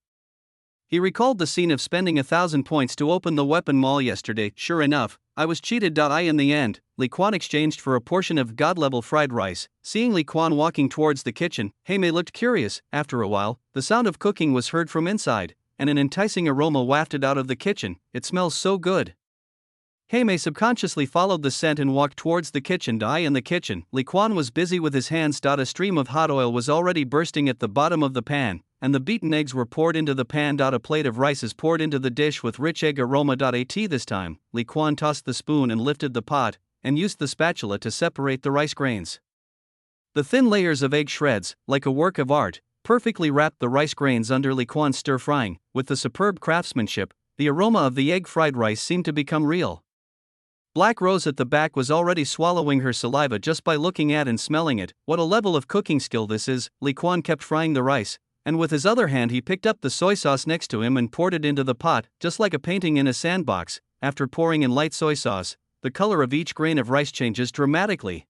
He recalled the scene of spending 1,000 points to open the weapon mall yesterday. Sure enough, I was cheated. In the end, Li Quan exchanged for a portion of god-level fried rice. Seeing Li Quan walking towards the kitchen, Heimei looked curious. After a while, the sound of cooking was heard from inside, and an enticing aroma wafted out of the kitchen. It smells so good. Heimei subconsciously followed the scent and walked towards the kitchen. In the kitchen, Li Quan was busy with his hands. A stream of hot oil was already bursting at the bottom of the pan, and the beaten eggs were poured into the pan. A plate of rice is poured into the dish with rich egg aroma. At this time, Li Quan tossed the spoon and lifted the pot, and used the spatula to separate the rice grains. The thin layers of egg shreds, like a work of art, perfectly wrapped the rice grains under Li Quan's stir-frying. With the superb craftsmanship, the aroma of the egg-fried rice seemed to become real. Black Rose at the back was already swallowing her saliva just by looking at and smelling it. What a level of cooking skill this is. Li Quan kept frying the rice, and with his other hand he picked up the soy sauce next to him and poured it into the pot, just like a painting in a sandbox. After pouring in light soy sauce, the color of each grain of rice changes dramatically.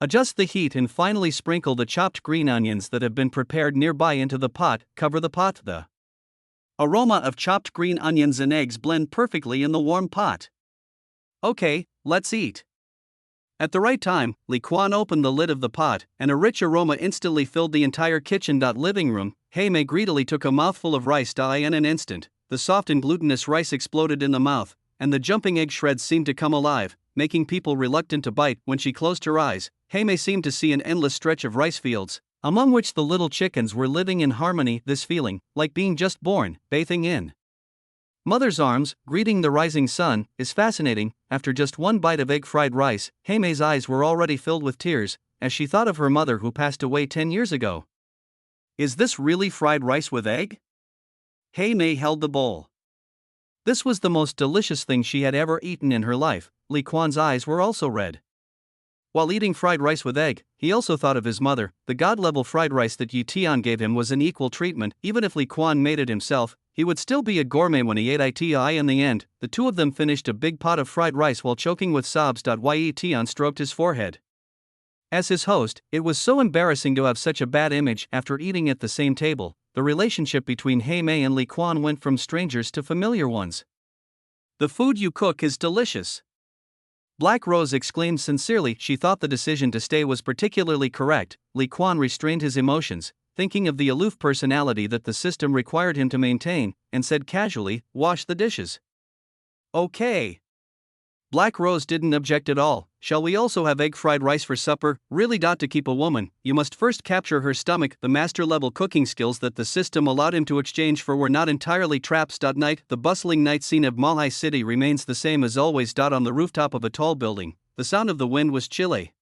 Adjust the heat and finally sprinkle the chopped green onions that have been prepared nearby into the pot. Cover the pot. The aroma of chopped green onions and eggs blend perfectly in the warm pot. Okay, let's eat. At the right time, Li Quan opened the lid of the pot, and a rich aroma instantly filled the entire kitchen. Living room, Heimei greedily took a mouthful of rice. In an instant, the soft and glutinous rice exploded in the mouth, and the jumping egg shreds seemed to come alive, making people reluctant to bite. When she closed her eyes, Heimei seemed to see an endless stretch of rice fields, among which the little chickens were living in harmony. This feeling, like being just born, bathing in mother's arms, greeting the rising sun, is fascinating. After just one bite of egg-fried rice, Heimei's eyes were already filled with tears, as she thought of her mother who passed away 10 years ago. Is this really fried rice with egg? Heimei held the bowl. This was the most delicious thing she had ever eaten in her life. Li Quan's eyes were also red. While eating fried rice with egg, he also thought of his mother. The god-level fried rice that Yi Tian gave him was an equal treatment. Even if Li Quan made it himself, he would still be a gourmet when he ate it. In the end, the two of them finished a big pot of fried rice while choking with sobs. Yi Tian stroked his forehead. As his host, it was so embarrassing to have such a bad image. After eating at the same table, the relationship between Heimei and Li Quan went from strangers to familiar ones. The food you cook is delicious. Black Rose exclaimed sincerely. She thought the decision to stay was particularly correct. Li Quan restrained his emotions, thinking of the aloof personality that the system required him to maintain, and said casually, "Wash the dishes." Okay. Black Rose didn't object at all. Shall we also have egg-fried rice for supper? Really? To keep a woman, you must first capture her stomach. The master-level cooking skills that the system allowed him to exchange for were not entirely traps. Night, the bustling night scene of Malhai City remains the same as always. On the rooftop of a tall building, the sound of the wind was chilly.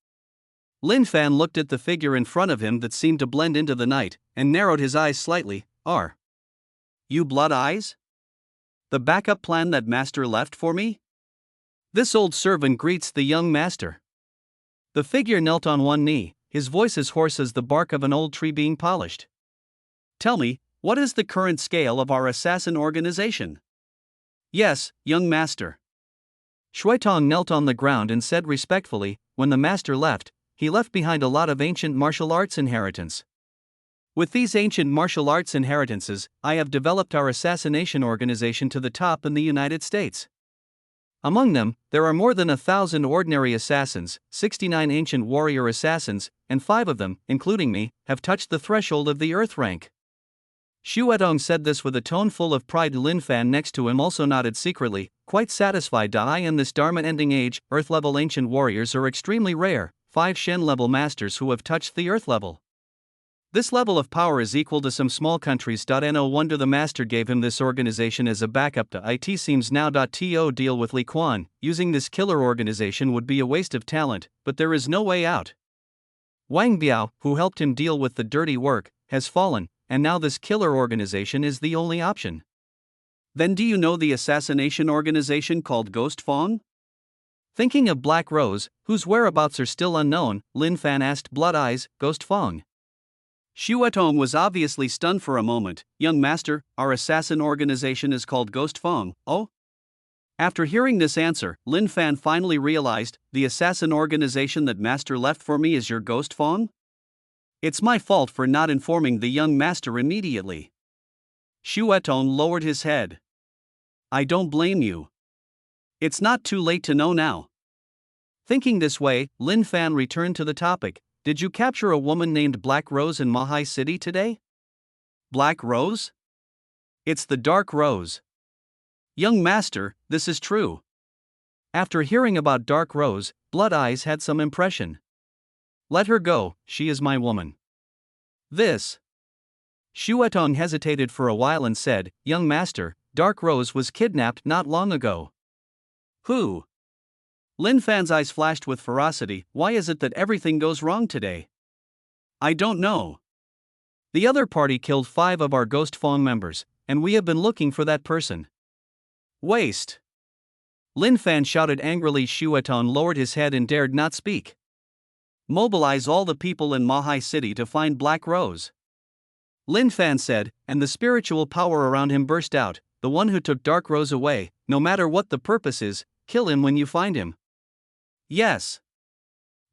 Lin Fan looked at the figure in front of him that seemed to blend into the night, and narrowed his eyes slightly. Are you blood eyes? The backup plan that master left for me? This old servant greets the young master. The figure knelt on one knee, his voice as hoarse as the bark of an old tree being polished. Tell me, what is the current scale of our assassin organization? Yes, young master. Shuitong knelt on the ground and said respectfully, when the master left, he left behind a lot of ancient martial arts inheritance. With these ancient martial arts inheritances, I have developed our assassination organization to the top in the United States. Among them, there are more than 1,000 ordinary assassins, 69 ancient warrior assassins, and 5 of them, including me, have touched the threshold of the Earth rank. Shuetong said this with a tone full of pride. Lin Fan next to him also nodded secretly, quite satisfied. I in this Dharma ending age, Earth-level ancient warriors are extremely rare, 5 Shen-level masters who have touched the Earth level. This level of power is equal to some small countries. No wonder the master gave him this organization as a backup to it seems now. To deal with Li Quan, using this killer organization would be a waste of talent, but there is no way out. Wang Biao, who helped him deal with the dirty work, has fallen, and now this killer organization is the only option. Then do you know the assassination organization called Ghost Fong? Thinking of Black Rose, whose whereabouts are still unknown, Lin Fan asked Blood Eyes, Ghost Fong. Shuetong was obviously stunned for a moment. Young master, our assassin organization is called Ghost Fong, oh? After hearing this answer, Lin Fan finally realized, the assassin organization that master left for me is your Ghost Fong? It's my fault for not informing the young master immediately. Shuetong lowered his head. I don't blame you. It's not too late to know now. Thinking this way, Lin Fan returned to the topic. Did you capture a woman named Black Rose in Mahai City today? Black Rose? It's the Dark Rose. Young master, this is true. After hearing about Dark Rose, Blood Eyes had some impression. Let her go, she is my woman. This. Shuetong hesitated for a while and said, Young master, Dark Rose was kidnapped not long ago. Who? Lin Fan's eyes flashed with ferocity. Why is it that everything goes wrong today? I don't know. The other party killed 5 of our Ghost Fong members, and we have been looking for that person. Waste. Lin Fan shouted angrily. Shuetong lowered his head and dared not speak. Mobilize all the people in Mahai City to find Black Rose. Lin Fan said, and the spiritual power around him burst out. The one who took Dark Rose away, no matter what the purpose is, kill him when you find him. Yes.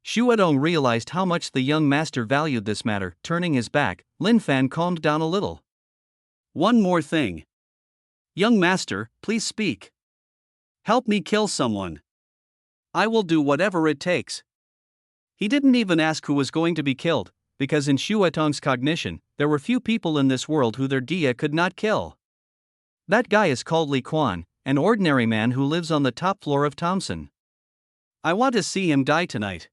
Shuetong realized how much the young master valued this matter. Turning his back, Lin Fan calmed down a little. One more thing. Young master, please speak. Help me kill someone. I will do whatever it takes. He didn't even ask who was going to be killed, because in Shuetong's cognition, there were few people in this world who their dia could not kill. That guy is called Li Quan, an ordinary man who lives on the top floor of Thompson. I want to see him die tonight.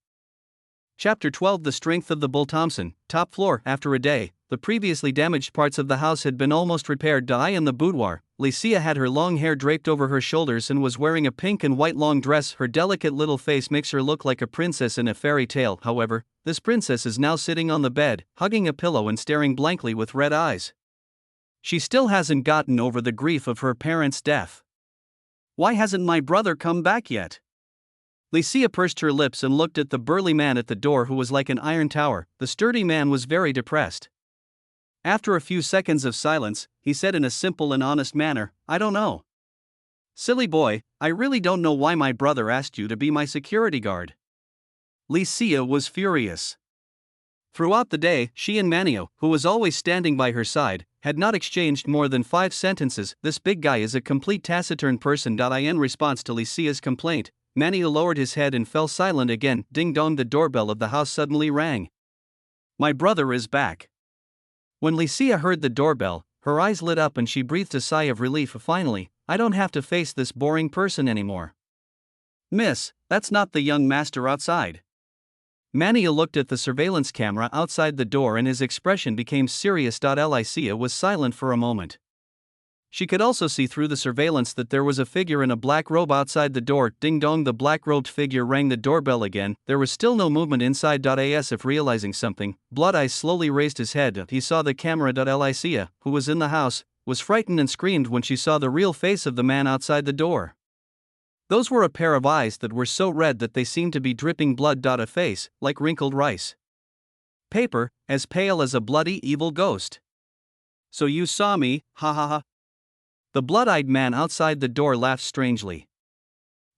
Chapter 12. The Strength of the Bull. Thompson, top floor. After a day, the previously damaged parts of the house had been almost repaired. In the boudoir, Licia had her long hair draped over her shoulders and was wearing a pink and white long dress. Her delicate little face makes her look like a princess in a fairy tale. However, this princess is now sitting on the bed, hugging a pillow and staring blankly with red eyes. She still hasn't gotten over the grief of her parents' death. Why hasn't my brother come back yet? Licia pursed her lips and looked at the burly man at the door who was like an iron tower. The sturdy man was very depressed. After a few seconds of silence, he said in a simple and honest manner, I don't know. Silly boy, I really don't know why my brother asked you to be my security guard. Licia was furious. Throughout the day, she and Manio, who was always standing by her side, had not exchanged more than 5 sentences. This big guy is a complete taciturn person. In response to Licia's complaint, Manio lowered his head and fell silent again. Ding dong, the doorbell of the house suddenly rang. My brother is back. When Licia heard the doorbell, her eyes lit up and she breathed a sigh of relief. Finally, I don't have to face this boring person anymore. Miss, that's not the young master outside. Manio looked at the surveillance camera outside the door and his expression became serious. Licia was silent for a moment. She could also see through the surveillance that there was a figure in a black robe outside the door. Ding dong, the black-robed figure rang the doorbell again. There was still no movement inside. As if realizing something, Blood Eyes slowly raised his head. He saw the camera. Licia, who was in the house, was frightened and screamed when she saw the real face of the man outside the door. Those were a pair of eyes that were so red that they seemed to be dripping blood. A face, like wrinkled rice paper, as pale as a bloody evil ghost. So you saw me, ha ha ha. The blood-eyed man outside the door laughed strangely.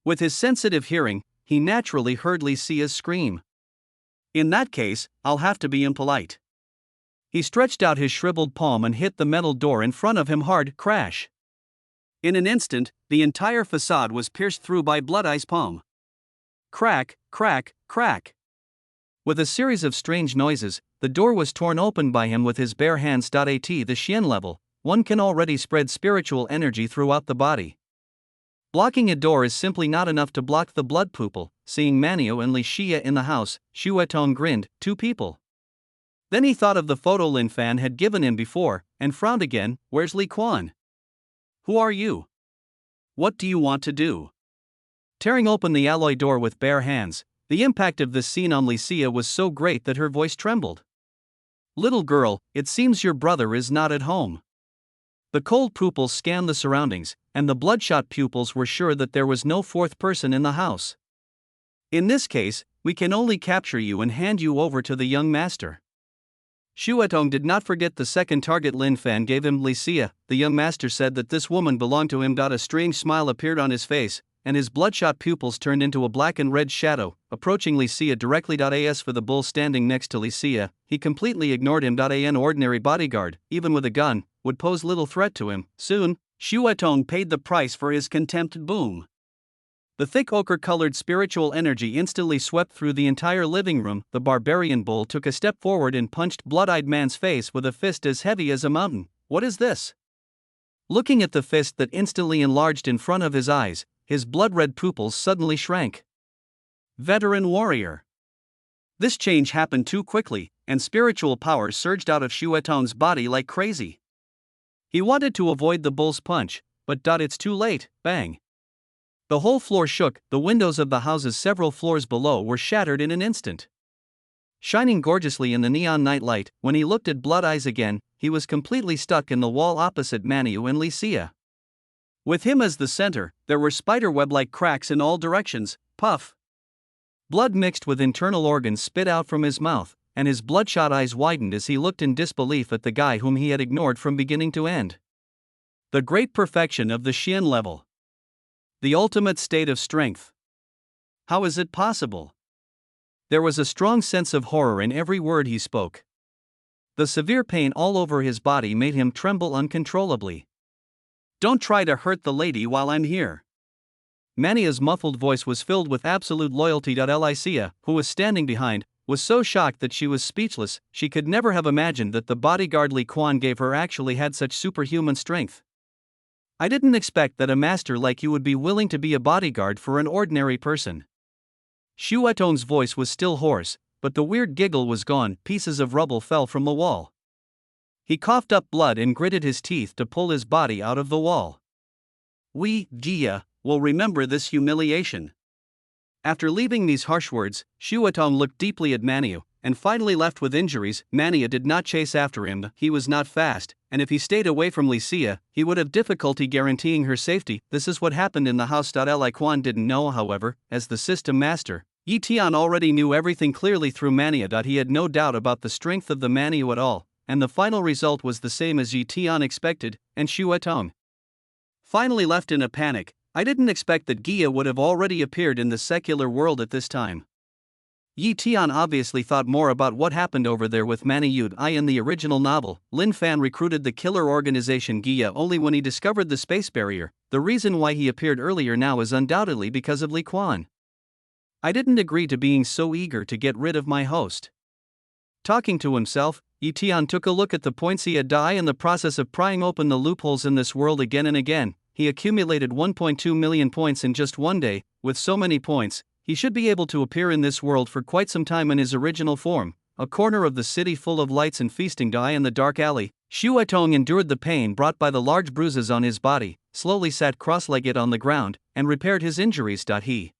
With his sensitive hearing, he naturally heard Licia's scream. In that case, I'll have to be impolite. He stretched out his shriveled palm and hit the metal door in front of him hard. Crash. In an instant, the entire facade was pierced through by Blood-Eye's palm. Crack, crack, crack. With a series of strange noises, the door was torn open by him with his bare hands. At the Xian level, one can already spread spiritual energy throughout the body. Blocking a door is simply not enough to block the blood pupil. Seeing Manio and Li Xia in the house, Xuetong grinned. 2 people. Then he thought of the photo Lin Fan had given him before, and frowned again. Where's Li Quan? Who are you? What do you want to do? Tearing open the alloy door with bare hands, the impact of this scene on Li Xia was so great that her voice trembled. Little girl, it seems your brother is not at home. The cold pupils scanned the surroundings, and the bloodshot pupils were sure that there was no 4th person in the house. In this case, we can only capture you and hand you over to the young master. Xuetong did not forget the second target Lin Fan gave him, Li Xia. The young master said that this woman belonged to him. A strange smile appeared on his face, and his bloodshot pupils turned into a black and red shadow, approaching Li Xia directly. As for the bull standing next to Li Xia, he completely ignored him. An ordinary bodyguard, even with a gun, would pose little threat to him. Soon, Xuetong paid the price for his contempt. Boom. The thick ochre-colored spiritual energy instantly swept through the entire living room. The barbarian bull took a step forward and punched blood-eyed man's face with a fist as heavy as a mountain. What is this? Looking at the fist that instantly enlarged in front of his eyes, his blood-red pupils suddenly shrank. Veteran warrior. This change happened too quickly, and spiritual power surged out of Xuetong's body like crazy. He wanted to avoid the bull's punch, but it's too late. Bang. The whole floor shook. The windows of the houses several floors below were shattered in an instant. Shining gorgeously in the neon night light, when he looked at Blood Eyes again, he was completely stuck in the wall opposite Maniu and Li Xia. With him as the center, there were spiderweb-like cracks in all directions. Puff. Blood mixed with internal organs spit out from his mouth, and his bloodshot eyes widened as he looked in disbelief at the guy whom he had ignored from beginning to end. The great perfection of the Xian level. The ultimate state of strength. How is it possible? There was a strong sense of horror in every word he spoke. The severe pain all over his body made him tremble uncontrollably. Don't try to hurt the lady while I'm here. Mania's muffled voice was filled with absolute loyalty. Li Xia, who was standing behind, was so shocked that she was speechless. She could never have imagined that the bodyguard Li Quan gave her actually had such superhuman strength. I didn't expect that a master like you would be willing to be a bodyguard for an ordinary person. Xuetong's voice was still hoarse, but the weird giggle was gone. Pieces of rubble fell from the wall. He coughed up blood and gritted his teeth to pull his body out of the wall. We, Gia, will remember this humiliation. After leaving these harsh words, Xuetong looked deeply at Maniu, and finally left with injuries. Mania did not chase after him. He was not fast, and if he stayed away from Li Xia, he would have difficulty guaranteeing her safety. This is what happened in the house. Li Quan didn't know, however, as the system master. Yi Tian already knew everything clearly through Mania. He had no doubt about the strength of the Maniu at all, and the final result was the same as Yi Tian expected, and Xuetong. Finally left in a panic, I didn't expect that Gia would have already appeared in the secular world at this time. Yi Tian obviously thought more about what happened over there with Maniu. In the original novel, Lin Fan recruited the killer organization Gia only when he discovered the space barrier. The reason why he appeared earlier now is undoubtedly because of Li Quan. I didn't agree to being so eager to get rid of my host. Talking to himself, Yi Tian took a look at the points he had in the process of prying open the loopholes in this world again and again. He accumulated 1.2 million points in just one day. With so many points, he should be able to appear in this world for quite some time in his original form. A corner of the city full of lights and feasting. In the dark alley, Xuetong endured the pain brought by the large bruises on his body, slowly sat cross-legged on the ground, and repaired his injuries. He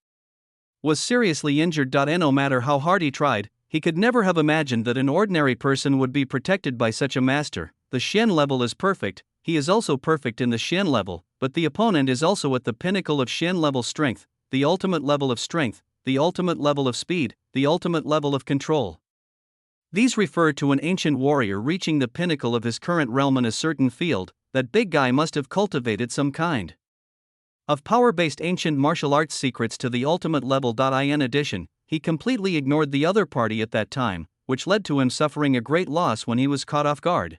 was seriously injured. No matter how hard he tried, he could never have imagined that an ordinary person would be protected by such a master. The Xian level is perfect. He is also perfect in the Xian level, but the opponent is also at the pinnacle of Xian level strength, the ultimate level of strength, the ultimate level of speed, the ultimate level of control. These refer to an ancient warrior reaching the pinnacle of his current realm in a certain field. That big guy must have cultivated some kind of power-based ancient martial arts secrets to the ultimate level. In addition, he completely ignored the other party at that time, which led to him suffering a great loss when he was caught off guard.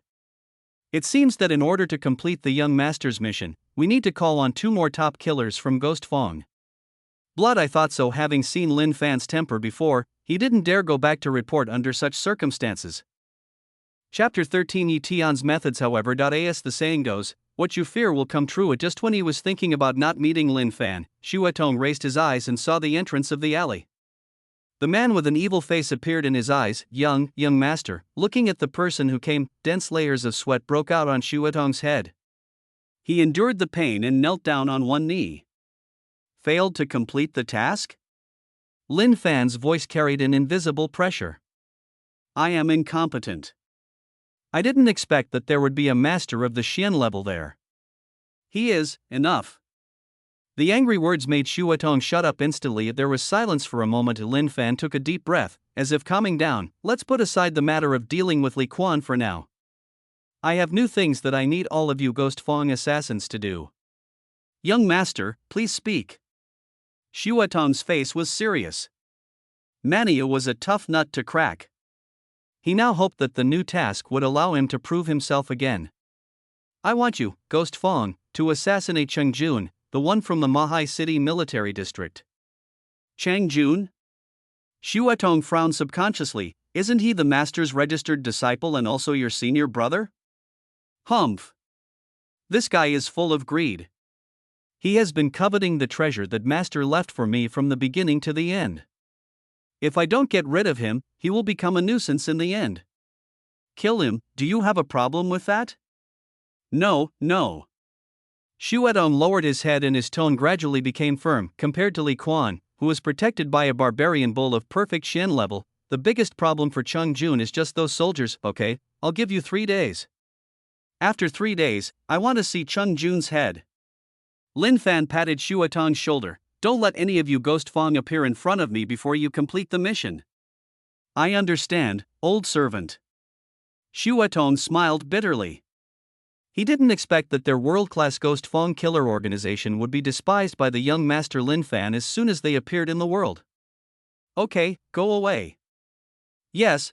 It seems that in order to complete the young master's mission, we need to call on 2 more top killers from Ghost Fong. Blood, I thought so. Having seen Lin Fan's temper before, he didn't dare go back to report under such circumstances. Chapter 13 Yi Tian's methods. However, as the saying goes, what you fear will come true. Just when he was thinking about not meeting Lin Fan, Shuatong raised his eyes and saw the entrance of the alley. The man with an evil face appeared in his eyes. Young master, looking at the person who came, dense layers of sweat broke out on Shuatong's head. He endured the pain and knelt down on one knee. Failed to complete the task? Lin Fan's voice carried an invisible pressure. I am incompetent. I didn't expect that there would be a master of the Xian level there. He is, enough. The angry words made Shuatong shut up instantly. There was silence for a moment. Lin Fan took a deep breath, as if calming down. Let's put aside the matter of dealing with Li Quan for now. I have new things that I need all of you Ghost Fong assassins to do. Young master, please speak. Shuatong's face was serious. Mania was a tough nut to crack. He now hoped that the new task would allow him to prove himself again. I want you, Ghost Fong, to assassinate Cheng Jun, the one from the Mahai City military district. Cheng Jun? Shuatong frowned subconsciously. Isn't he the master's registered disciple and also your senior brother? Humph. This guy is full of greed. He has been coveting the treasure that master left for me from the beginning to the end. If I don't get rid of him, he will become a nuisance in the end. Kill him. Do you have a problem with that? No. Shuatong lowered his head and his tone gradually became firm. Compared to Li Quan, who was protected by a barbarian bull of perfect Xian level, the biggest problem for Cheng Jun is just those soldiers. Okay, I'll give you 3 days. After 3 days, I want to see Cheng Jun's head. Lin Fan patted Shuatong's shoulder. Don't let any of you Ghost Fong appear in front of me before you complete the mission. I understand, old servant. Shuatong smiled bitterly. He didn't expect that their world-class Ghost Fong killer organization would be despised by the young master Lin Fan as soon as they appeared in the world. Okay, go away. Yes.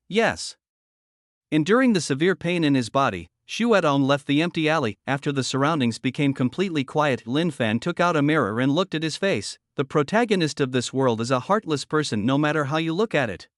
Enduring the severe pain in his body, Shuatong left the empty alley. After the surroundings became completely quiet, Lin Fan took out a mirror and looked at his face. The protagonist of this world is a heartless person no matter how you look at it.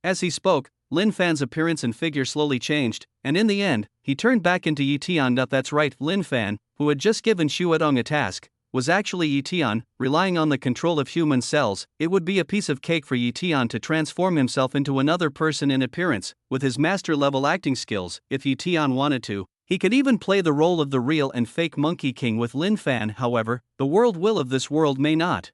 As he spoke, Lin Fan's appearance and figure slowly changed, and in the end, he turned back into Yi Tian. That's right, Lin Fan, who had just given Shuatong a task, was actually Yi Tian, relying on the control of human cells. It would be a piece of cake for Yi Tian to transform himself into another person in appearance. With his master-level acting skills, if Yi Tian wanted to, he could even play the role of the real and fake Monkey King with Lin Fan. However, the world will of this world may not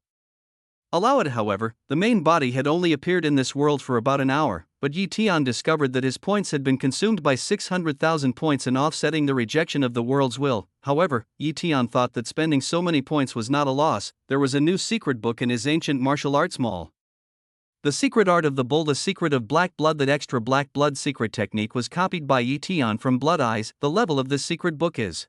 allow it. However, the main body had only appeared in this world for about an hour, but Yi Tian discovered that his points had been consumed by 600,000 points in offsetting the rejection of the world's will. However, Yi Tian thought that spending so many points was not a loss. There was a new secret book in his ancient martial arts mall. The Secret Art of the Bull. The Secret of Black Blood. That extra black blood secret technique was copied by Yi Tian from Blood Eyes. The level of this secret book is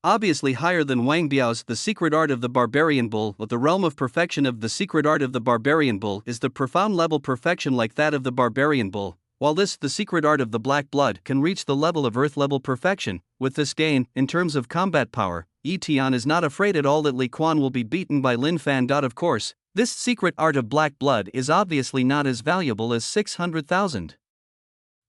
obviously higher than Wang Biao's The Secret Art of the Barbarian Bull. But the realm of perfection of The Secret Art of the Barbarian Bull is the profound level perfection like that of the Barbarian Bull, while The Secret Art of the Black Blood can reach the level of Earth level perfection. With this gain, in terms of combat power, Yi Tian is not afraid at all that Li Quan will be beaten by Lin Fan. Of course, this Secret Art of Black Blood is obviously not as valuable as 600,000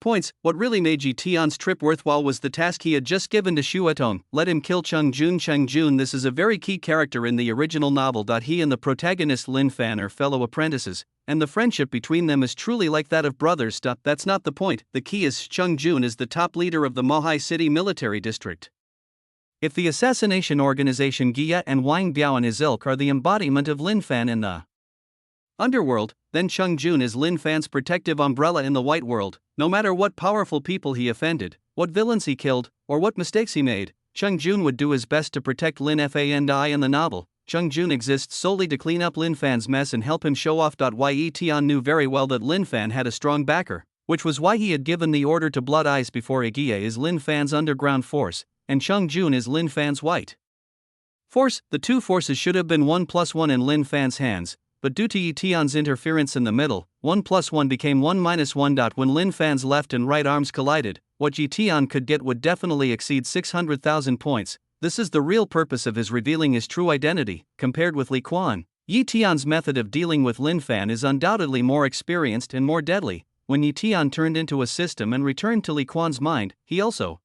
points. What really made Yi Tian's trip worthwhile was the task he had just given to Shuatong. Let him kill Cheng Jun. Cheng Jun, this is a very key character in the original novel. He and the protagonist Lin Fan are fellow apprentices, and the friendship between them is truly like that of brothers. That's not the point. The key is Cheng Jun is the top leader of the Mahai City military district. If the assassination organization Gia and Wang Biao and his ilk are the embodiment of Lin Fan in the underworld, then Cheng Jun is Lin Fan's protective umbrella in the white world. No matter what powerful people he offended, what villains he killed, or what mistakes he made, Cheng Jun would do his best to protect Lin Fan. In the novel, Cheng Jun exists solely to clean up Lin Fan's mess and help him show off. Yi Tian knew very well that Lin Fan had a strong backer, which was why he had given the order to Blood Eyes before. Gia is Lin Fan's underground force, and Cheng Jun is Lin Fan's white force. The two forces should have been 1+1 in Lin Fan's hands, but due to Yi Tian's interference in the middle, 1+1 became 1-1. When Lin Fan's left and right arms collided, what Yi Tian could get would definitely exceed 600,000 points. This is the real purpose of his revealing his true identity. Compared with Li Quan, Yi Tian's method of dealing with Lin Fan is undoubtedly more experienced and more deadly. when Yi Tian turned into a system and returned to Li Quan's mind, he also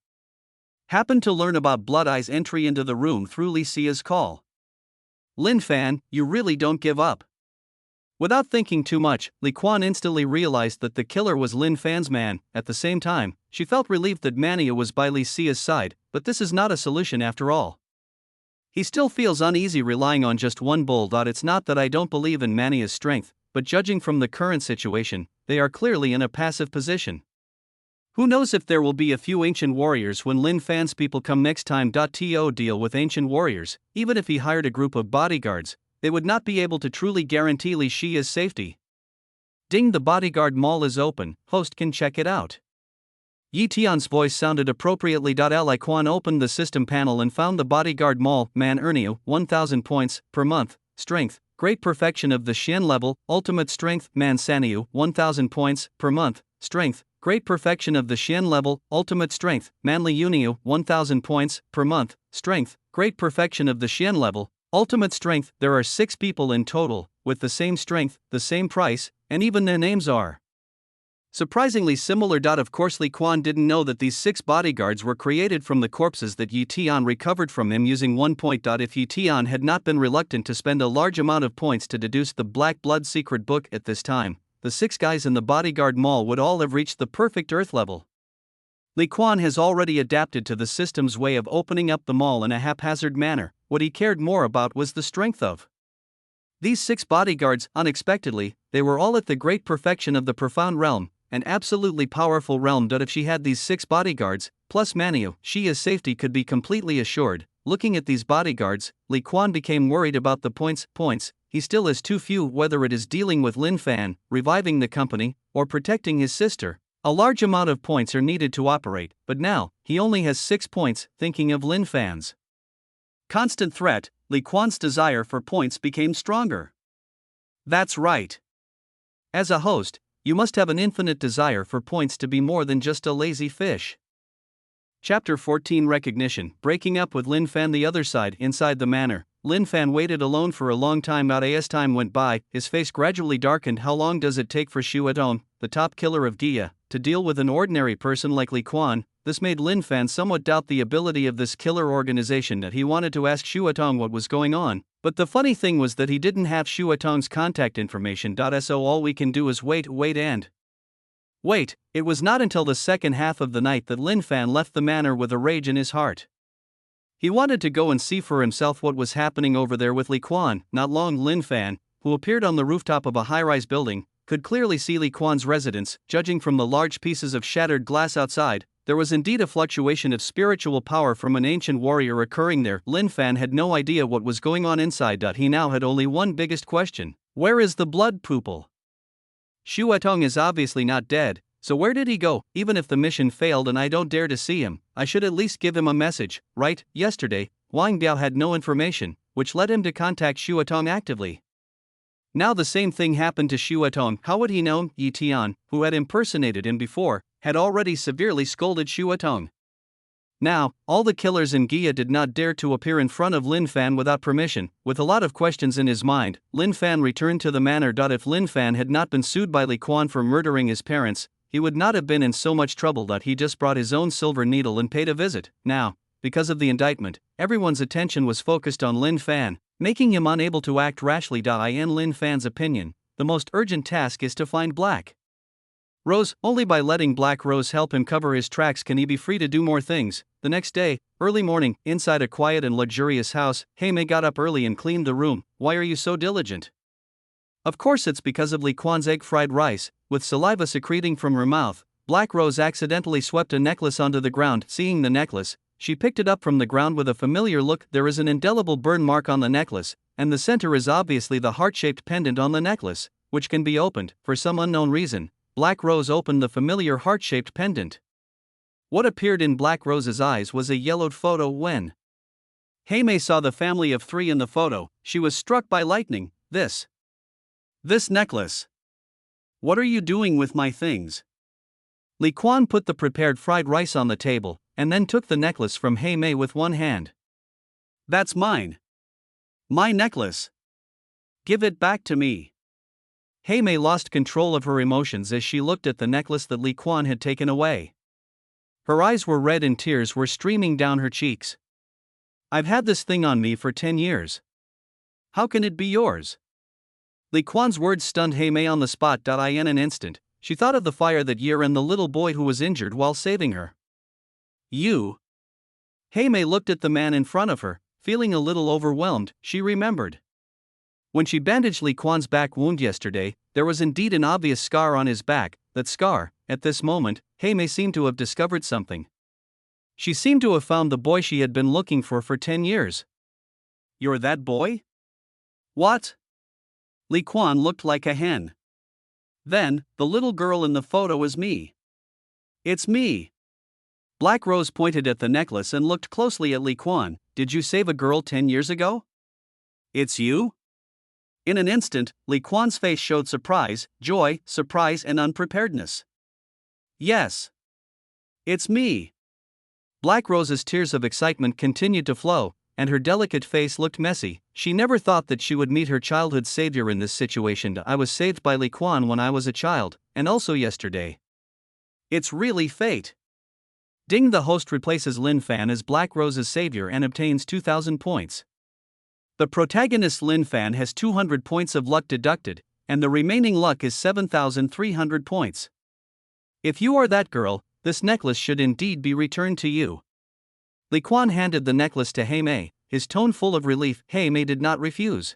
happened to learn about Blood Eye's entry into the room through Li Xia's call. Lin Fan, you really don't give up. Without thinking too much, Li Quan instantly realized that the killer was Lin Fan's man. At the same time, she felt relieved that Mania was by Li Xia's side, but this is not a solution after all. He still feels uneasy relying on just one bull. It's not that I don't believe in Mania's strength, but judging from the current situation, they are clearly in a passive position. Who knows if there will be a few ancient warriors when Lin Fan's people come next time. To deal with ancient warriors, even if he hired a group of bodyguards, they would not be able to truly guarantee Li Xia's safety. Ding, the bodyguard mall is open, host can check it out. Yi Tian's voice sounded appropriately. Li Quan opened the system panel and found the bodyguard mall. Man Erniu, 1000 points per month, strength, great perfection of the Xian level, ultimate strength. Man Saniu, 1000 points per month, strength, great perfection of the Xian level, ultimate strength. Man Li Yuniu, 1000 points per month, strength, great perfection of the Xian level, ultimate strength. There are 6 people in total, with the same strength, the same price, and even their names are surprisingly similar. Of course, Li Quan didn't know that these 6 bodyguards were created from the corpses that Yi Tian recovered from him using 1 point. If Yi Tian had not been reluctant to spend a large amount of points to deduce the Black Blood secret book at this time, the 6 guys in the bodyguard mall would all have reached the perfect Earth level. Li Quan has already adapted to the system's way of opening up the mall in a haphazard manner. What he cared more about was the strength of these 6 bodyguards. Unexpectedly, they were all at the great perfection of the profound realm, an absolutely powerful realm. If she had these 6 bodyguards, plus Manu, Xia's safety could be completely assured. Looking at these bodyguards, Li Quan became worried about the points. He still has too few, whether it is dealing with Lin Fan, reviving the company, or protecting his sister. A large amount of points are needed to operate, but now, he only has 6 points. Thinking of Lin Fan's constant threat, Li Quan's desire for points became stronger. That's right. As a host, you must have an infinite desire for points to be more than just a lazy fish. Chapter 14 Recognition. Breaking up with Lin Fan. The other side, inside the manor, Lin Fan waited alone for a long time. As time went by, his face gradually darkened. How long does it take for Shuatong, the top killer of Gia, to deal with an ordinary person like Li Quan? This made Lin Fan somewhat doubt the ability of this killer organization. That he wanted to ask Shuatong what was going on, but the funny thing was that he didn't have Shuatong's contact information. So all we can do is wait and wait. It was not until the second half of the night that Lin Fan left the manor with a rage in his heart. He wanted to go and see for himself what was happening over there with Li Quan. Not long, Lin Fan, who appeared on the rooftop of a high-rise building, could clearly see Li Quan's residence. Judging from the large pieces of shattered glass outside, there was indeed a fluctuation of spiritual power from an ancient warrior occurring there. Lin Fan had no idea what was going on inside. He now had only one biggest question: where is the blood poople? Shuatong is obviously not dead, so where did he go? Even if the mission failed and I don't dare to see him, I should at least give him a message, right? Yesterday, Wang Biao had no information, which led him to contact Shuatong actively. Now the same thing happened to Shuatong. How would he know? Yi Tian, who had impersonated him before, had already severely scolded Shuatong. Now, all the killers in Gia did not dare to appear in front of Lin Fan without permission. With a lot of questions in his mind, Lin Fan returned to the manor. If Lin Fan had not been sued by Li Quan for murdering his parents, he would not have been in so much trouble. He just brought his own silver needle and paid a visit. Now, because of the indictment, everyone's attention was focused on Lin Fan, making him unable to act rashly. In Lin Fan's opinion, the most urgent task is to find Black Rose. Only by letting Black Rose help him cover his tracks can he be free to do more things. The next day, early morning, inside a quiet and luxurious house, Heimei got up early and cleaned the room. Why are you so diligent? Of course it's because of Li Quan's egg fried rice. With saliva secreting from her mouth, Black Rose accidentally swept a necklace onto the ground. Seeing the necklace, she picked it up from the ground with a familiar look. There is an indelible burn mark on the necklace, and the center is obviously the heart-shaped pendant on the necklace, which can be opened. For some unknown reason, Black Rose opened the familiar heart-shaped pendant. What appeared in Black Rose's eyes was a yellowed photo. When Heimei saw the family of 3 in the photo, she was struck by lightning. This necklace. What are you doing with my things? Li Quan put the prepared fried rice on the table, and then took the necklace from Heimei with one hand. That's mine. My necklace. Give it back to me. Mei lost control of her emotions as she looked at the necklace that Li Quan had taken away. Her eyes were red and tears were streaming down her cheeks. I've had this thing on me for 10 years. How can it be yours? Li Quan's words stunned Mei on the spot. In an instant, she thought of the fire that year and the little boy who was injured while saving her. You? Mei looked at the man in front of her, feeling a little overwhelmed. She remembered. When she bandaged Li Quan's back wound yesterday, there was indeed an obvious scar on his back. That scar, at this moment, Mei seemed to have discovered something. She seemed to have found the boy she had been looking for 10 years. You're that boy? What? Li Quan looked like a hen. Then, the little girl in the photo is me. It's me. Black Rose pointed at the necklace and looked closely at Li Quan. Did you save a girl 10 years ago? It's you? In an instant, Li Quan's face showed surprise, joy, surprise and unpreparedness. Yes. It's me. Black Rose's tears of excitement continued to flow, and her delicate face looked messy. She never thought that she would meet her childhood savior in this situation. I was saved by Li Quan when I was a child, and also yesterday. It's really fate. Ding. The host replaces Lin Fan as Black Rose's savior and obtains 2,000 points. The protagonist Lin Fan has 200 points of luck deducted, and the remaining luck is 7,300 points. If you are that girl, this necklace should indeed be returned to you. Li Quan handed the necklace to Mei, his tone full of relief. Mei did not refuse.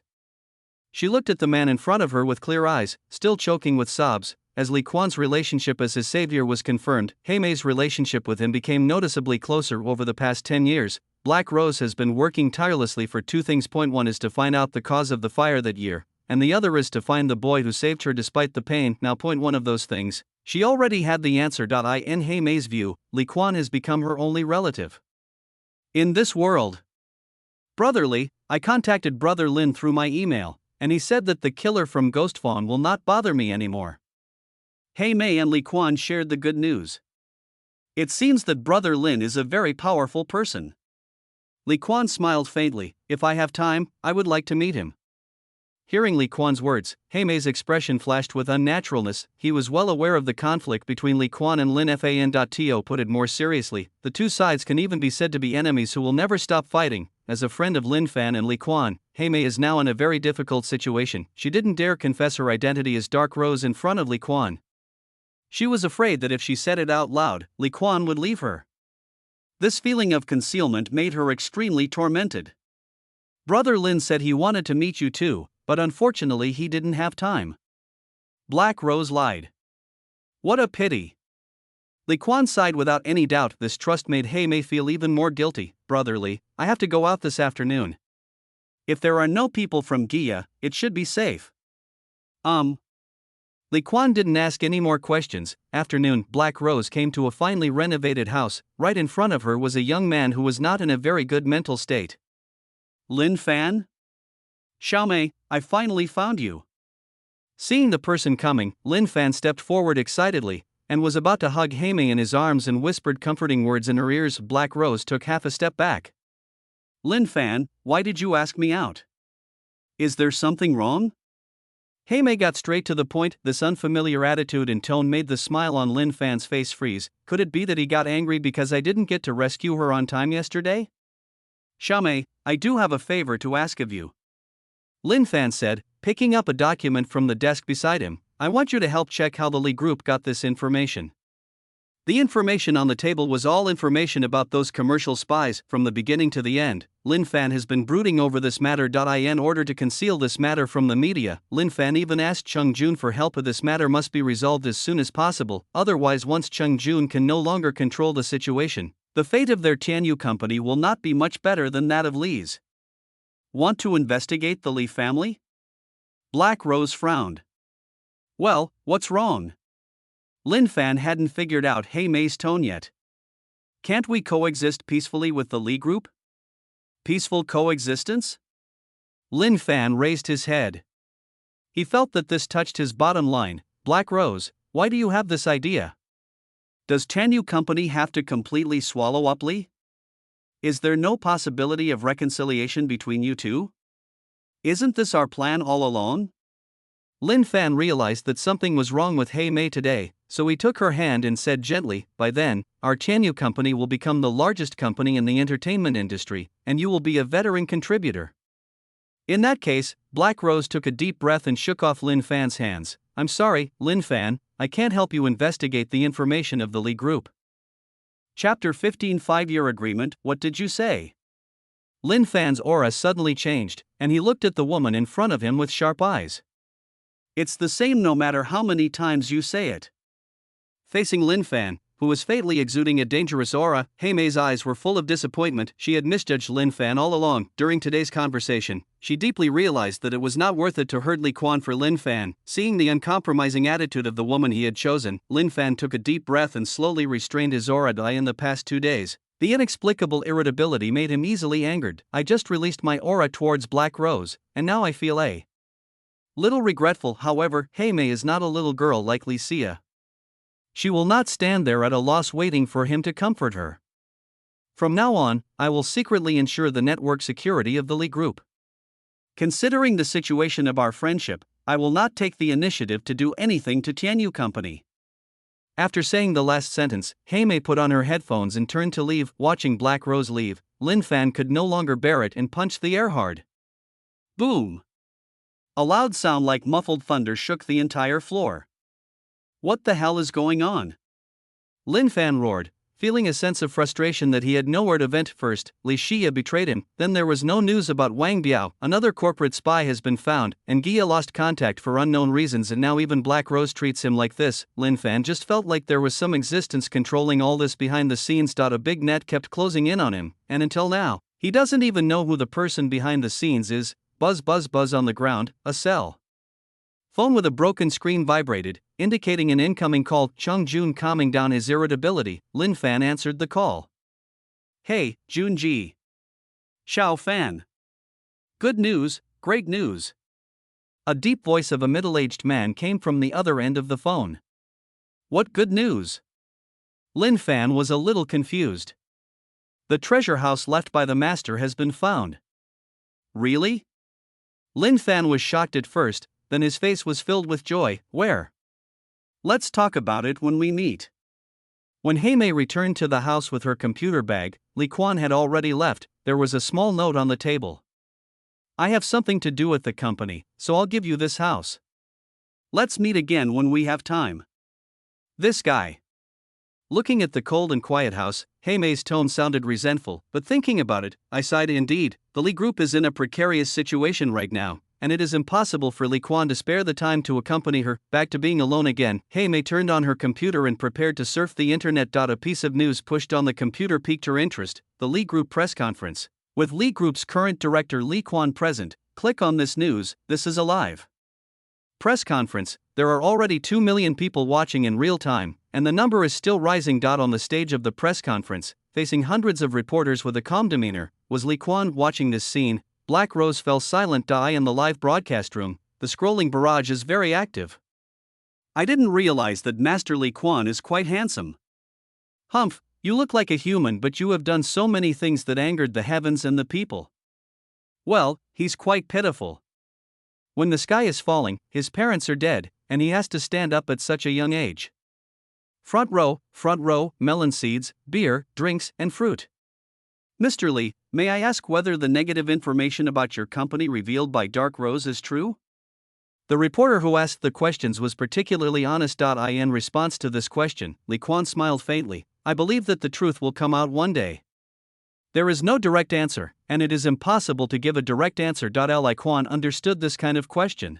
She looked at the man in front of her with clear eyes, still choking with sobs. As Li Quan's relationship as his savior was confirmed, Mei's relationship with him became noticeably closer over the past 10 years. Black Rose has been working tirelessly for 2 things. Point 1 is to find out the cause of the fire that year, and the other is to find the boy who saved her despite the pain. Now, point 1 of those things, she already had the answer. In Mei's view, Li Quan has become her only relative in this world. Brotherly, I contacted Brother Lin through my email, and he said that the killer from Ghost Fawn will not bother me anymore. Mei and Li Quan shared the good news. It seems that Brother Lin is a very powerful person. Li Quan smiled faintly. If I have time, I would like to meet him. Hearing Li Quan's words, Mei's expression flashed with unnaturalness. He was well aware of the conflict between Li Quan and Lin Fan. To put it more seriously, the two sides can even be said to be enemies who will never stop fighting. As a friend of Lin Fan and Li Quan, Mei is now in a very difficult situation. She didn't dare confess her identity as Dark Rose in front of Li Quan. She was afraid that if she said it out loud, Li Quan would leave her. This feeling of concealment made her extremely tormented. Brother Lin said he wanted to meet you too, but unfortunately he didn't have time. Black Rose lied. What a pity. Li Quan sighed without any doubt. This trust made Mei feel even more guilty. Brotherly, I have to go out this afternoon. If there are no people from Gia, it should be safe. Li Quan didn't ask any more questions. Afternoon, Black Rose came to a finely renovated house. Right in front of her was a young man who was not in a very good mental state. Lin Fan? Xiaomei, I finally found you. Seeing the person coming, Lin Fan stepped forward excitedly, and was about to hug Mei in his arms and whispered comforting words in her ears. Black Rose took half a step back. Lin Fan, why did you ask me out? Is there something wrong? Mei got straight to the point. This unfamiliar attitude and tone made the smile on Lin Fan's face freeze. Could it be that he got angry because I didn't get to rescue her on time yesterday? Xiaomei, I do have a favor to ask of you. Lin Fan said, picking up a document from the desk beside him. I want you to help check how the Li group got this information. The information on the table was all information about those commercial spies from the beginning to the end. Lin Fan has been brooding over this matter. In order to conceal this matter from the media, Lin Fan even asked Cheng Jun for help. This matter must be resolved as soon as possible, otherwise once Cheng Jun can no longer control the situation, the fate of their Tianyu company will not be much better than that of Li's. Want to investigate the Li family? Black Rose frowned. Well, what's wrong? Lin Fan hadn't figured out Mei's tone yet. Can't we coexist peacefully with the Li group? Peaceful coexistence? Lin Fan raised his head. He felt that this touched his bottom line. Black Rose, why do you have this idea? Does Tianyu Company have to completely swallow up Li? Is there no possibility of reconciliation between you two? Isn't this our plan all along? Lin Fan realized that something was wrong with Hei Mei today, so he took her hand and said gently, "By then, our Chanyu company will become the largest company in the entertainment industry, and you will be a veteran contributor." In that case, Black Rose took a deep breath and shook off Lin Fan's hands. "I'm sorry, Lin Fan, I can't help you investigate the information of the Lee Group." Chapter 15 5-Year Agreement. What did you say? Lin Fan's aura suddenly changed, and he looked at the woman in front of him with sharp eyes. "It's the same no matter how many times you say it." Facing Lin Fan, who was fatally exuding a dangerous aura, Hei Mei's eyes were full of disappointment. She had misjudged Lin Fan all along. During today's conversation, she deeply realized that it was not worth it to hurt Li Quan for Lin Fan. Seeing the uncompromising attitude of the woman he had chosen, Lin Fan took a deep breath and slowly restrained his aura in the past 2 days. The inexplicable irritability made him easily angered. "I just released my aura towards Black Rose, and now I feel a little regretful." However, Hei Mei is not a little girl like Li Xia. She will not stand there at a loss waiting for him to comfort her. "From now on, I will secretly ensure the network security of the Lee Group. Considering the situation of our friendship, I will not take the initiative to do anything to Tianyu Company." After saying the last sentence, Hei Mei put on her headphones and turned to leave. Watching Black Rose leave, Lin Fan could no longer bear it and punched the air hard. Boom! A loud sound like muffled thunder shook the entire floor. "What the hell is going on?" Lin Fan roared, feeling a sense of frustration that he had nowhere to vent. First, Li Xia betrayed him, then there was no news about Wang Biao, another corporate spy has been found, and Gia lost contact for unknown reasons, and now even Black Rose treats him like this. Lin Fan just felt like there was some existence controlling all this behind the scenes. A big net kept closing in on him, and until now, he doesn't even know who the person behind the scenes is. Buzz buzz buzz on the ground, a cell phone with a broken screen vibrated, indicating an incoming call. Chung Jun calming down his irritability, Lin Fan answered the call. "Hey, Junji." "Xiao Fan." "Good news, great news." A deep voice of a middle-aged man came from the other end of the phone. "What good news?" Lin Fan was a little confused. "The treasure house left by the master has been found." "Really?" Lin Fan was shocked at first, then his face was filled with joy. "Where?" "Let's talk about it when we meet." When Hei Mei returned to the house with her computer bag, Li Quan had already left. There was a small note on the table. "I have something to do with the company, so I'll give you this house. Let's meet again when we have time." This guy. Looking at the cold and quiet house, Hei Mei's tone sounded resentful, but thinking about it, I sighed. Indeed, the Li Group is in a precarious situation right now, and it is impossible for Li Quan to spare the time to accompany her. Back to being alone again, Hei Mei turned on her computer and prepared to surf the internet. A piece of news pushed on the computer piqued her interest: the Li Group press conference. With Li Group's current director Li Quan present, click on this news. This is a live press conference. There are already 2 million people watching in real time, and the number is still rising. On the stage of the press conference, facing hundreds of reporters with a calm demeanor, was Li Quan. Watching this scene, Black Rose fell silent. In the live broadcast room, the scrolling barrage is very active. "I didn't realize that Master Li Quan is quite handsome." "Humph, you look like a human, but you have done so many things that angered the heavens and the people." "Well, he's quite pitiful. When the sky is falling, his parents are dead, and he has to stand up at such a young age. Front row, melon seeds, beer, drinks, and fruit." "Mr. Li, may I ask whether the negative information about your company revealed by Dark Rose is true?" The reporter who asked the questions was particularly honest. In response to this question, Li Quan smiled faintly. "I believe that the truth will come out one day." There is no direct answer, and it is impossible to give a direct answer. Li Quan understood this kind of question.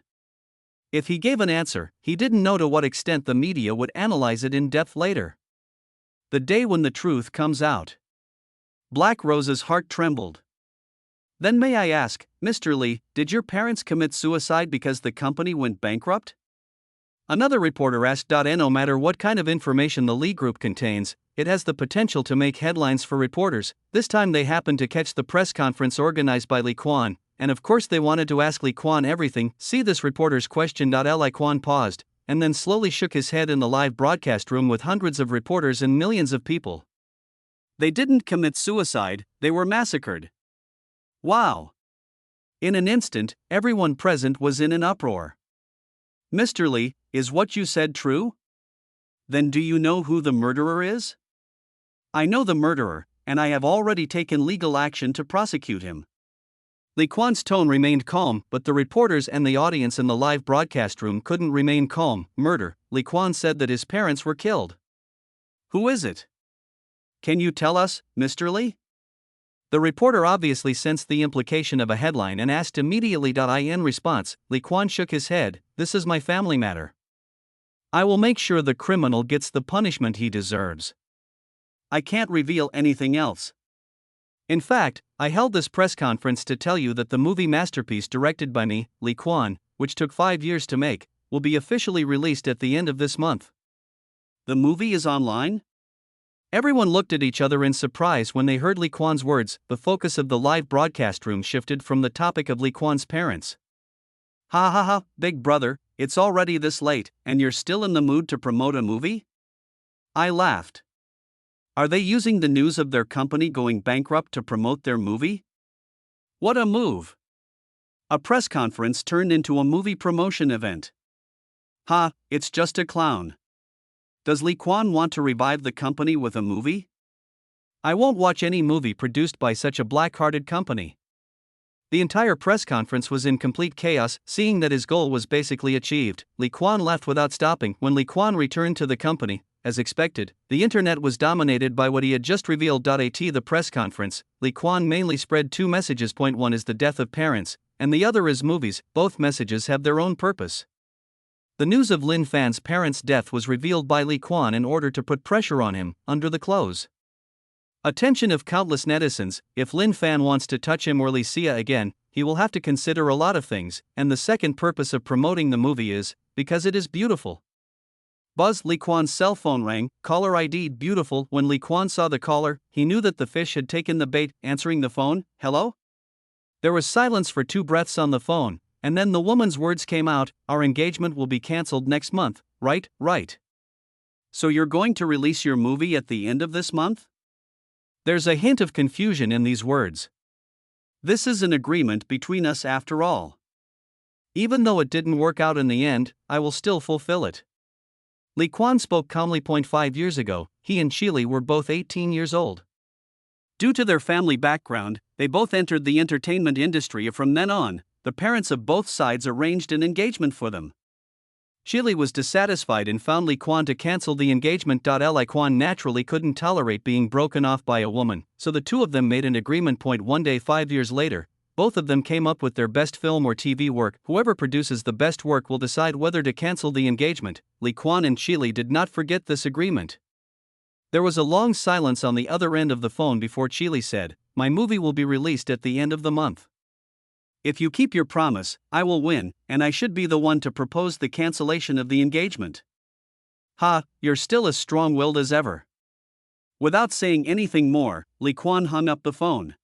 If he gave an answer, he didn't know to what extent the media would analyze it in depth later. The day when the truth comes out. Black Rose's heart trembled. "Then may I ask, Mr. Li, did your parents commit suicide because the company went bankrupt?" Another reporter asked. No matter what kind of information the Li Group contains, it has the potential to make headlines for reporters. This time they happened to catch the press conference organized by Li Quan, and of course they wanted to ask Li Quan everything. "See this reporter's question." Li Quan paused, and then slowly shook his head. In the live broadcast room with hundreds of reporters and millions of people. "They didn't commit suicide, they were massacred." Wow! In an instant, everyone present was in an uproar. Mr. Lee, is what you said true? Then do you know who the murderer is? I know the murderer, and I have already taken legal action to prosecute him. Lee Kwan's tone remained calm, but the reporters and the audience in the live broadcast room couldn't remain calm. Murder, Lee Kwan said that his parents were killed. Who is it? Can you tell us, Mr. Lee? The reporter obviously sensed the implication of a headline and asked immediately. In response, Lee Kwan shook his head. This is my family matter. I will make sure the criminal gets the punishment he deserves. I can't reveal anything else. In fact, I held this press conference to tell you that the movie masterpiece directed by me, Lee Kwan, which took 5 years to make, will be officially released at the end of this month. The movie is online? Everyone looked at each other in surprise when they heard Lee Kwan's words. The focus of the live broadcast room shifted from the topic of Lee Kwan's parents. Ha ha ha, big brother, it's already this late, and you're still in the mood to promote a movie? I laughed. Are they using the news of their company going bankrupt to promote their movie? What a move! A press conference turned into a movie promotion event. Ha, it's just a clown. Does Lee Kwan want to revive the company with a movie? I won't watch any movie produced by such a black-hearted company. The entire press conference was in complete chaos, seeing that his goal was basically achieved. Lee Kwan left without stopping. When Lee Kwan returned to the company, as expected, the internet was dominated by what he had just revealed. At the press conference, Lee Kwan mainly spread two messages. Point one is the death of parents, and the other is movies. Both messages have their own purpose. The news of Lin Fan's parents' death was revealed by Lee Kwan in order to put pressure on him, under the clothes. Attention of countless netizens. If Lin Fan wants to touch him or Lee Sia again, he will have to consider a lot of things, and the second purpose of promoting the movie is, because it is beautiful. Buzz. Lee Kwan's cell phone rang. Caller ID beautiful. When Lee Kwan saw the caller, he knew that the fish had taken the bait. Answering the phone, hello? There was silence for 2 breaths on the phone. And then the woman's words came out, our engagement will be cancelled next month, right? So you're going to release your movie at the end of this month? There's a hint of confusion in these words. This is an agreement between us after all. Even though it didn't work out in the end, I will still fulfill it. Lee Kwan spoke calmly. 5 years ago, he and Chile were both 18 years old. Due to their family background, they both entered the entertainment industry. From then on, the parents of both sides arranged an engagement for them. Chile was dissatisfied and found Lee Kwan to cancel the engagement. Lee Kwan naturally couldn't tolerate being broken off by a woman, so the two of them made an agreement. One day 5 years later, both of them came up with their best film or TV work. Whoever produces the best work will decide whether to cancel the engagement. Lee Kwan and Chile did not forget this agreement. There was a long silence on the other end of the phone before Chile said, my movie will be released at the end of the month. If you keep your promise, I will win, and I should be the one to propose the cancellation of the engagement. Ha, you're still as strong-willed as ever. Without saying anything more, Lee Kwan hung up the phone.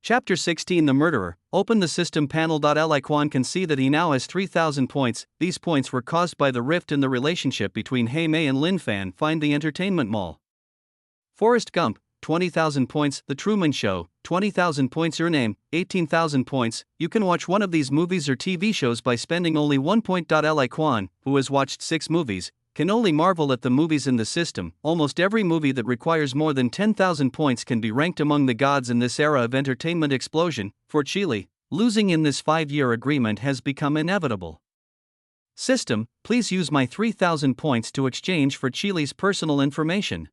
Chapter 16. The murderer. Open the system panel. Lee Kwan can see that he now has 3,000 points. These points were caused by the rift in the relationship between Hae Mei and Lin Fan. Find the entertainment mall. Forrest Gump, 20,000 points. The Truman Show, 20,000 points. Your Name, 18,000 points. You can watch one of these movies or TV shows by spending only 1 point. Lee Kwan, who has watched 6 movies, can only marvel at the movies in the system. Almost every movie that requires more than 10,000 points can be ranked among the gods in this era of entertainment explosion. For Chile, losing in this 5-year agreement has become inevitable. System, please use my 3,000 points to exchange for Chile's personal information.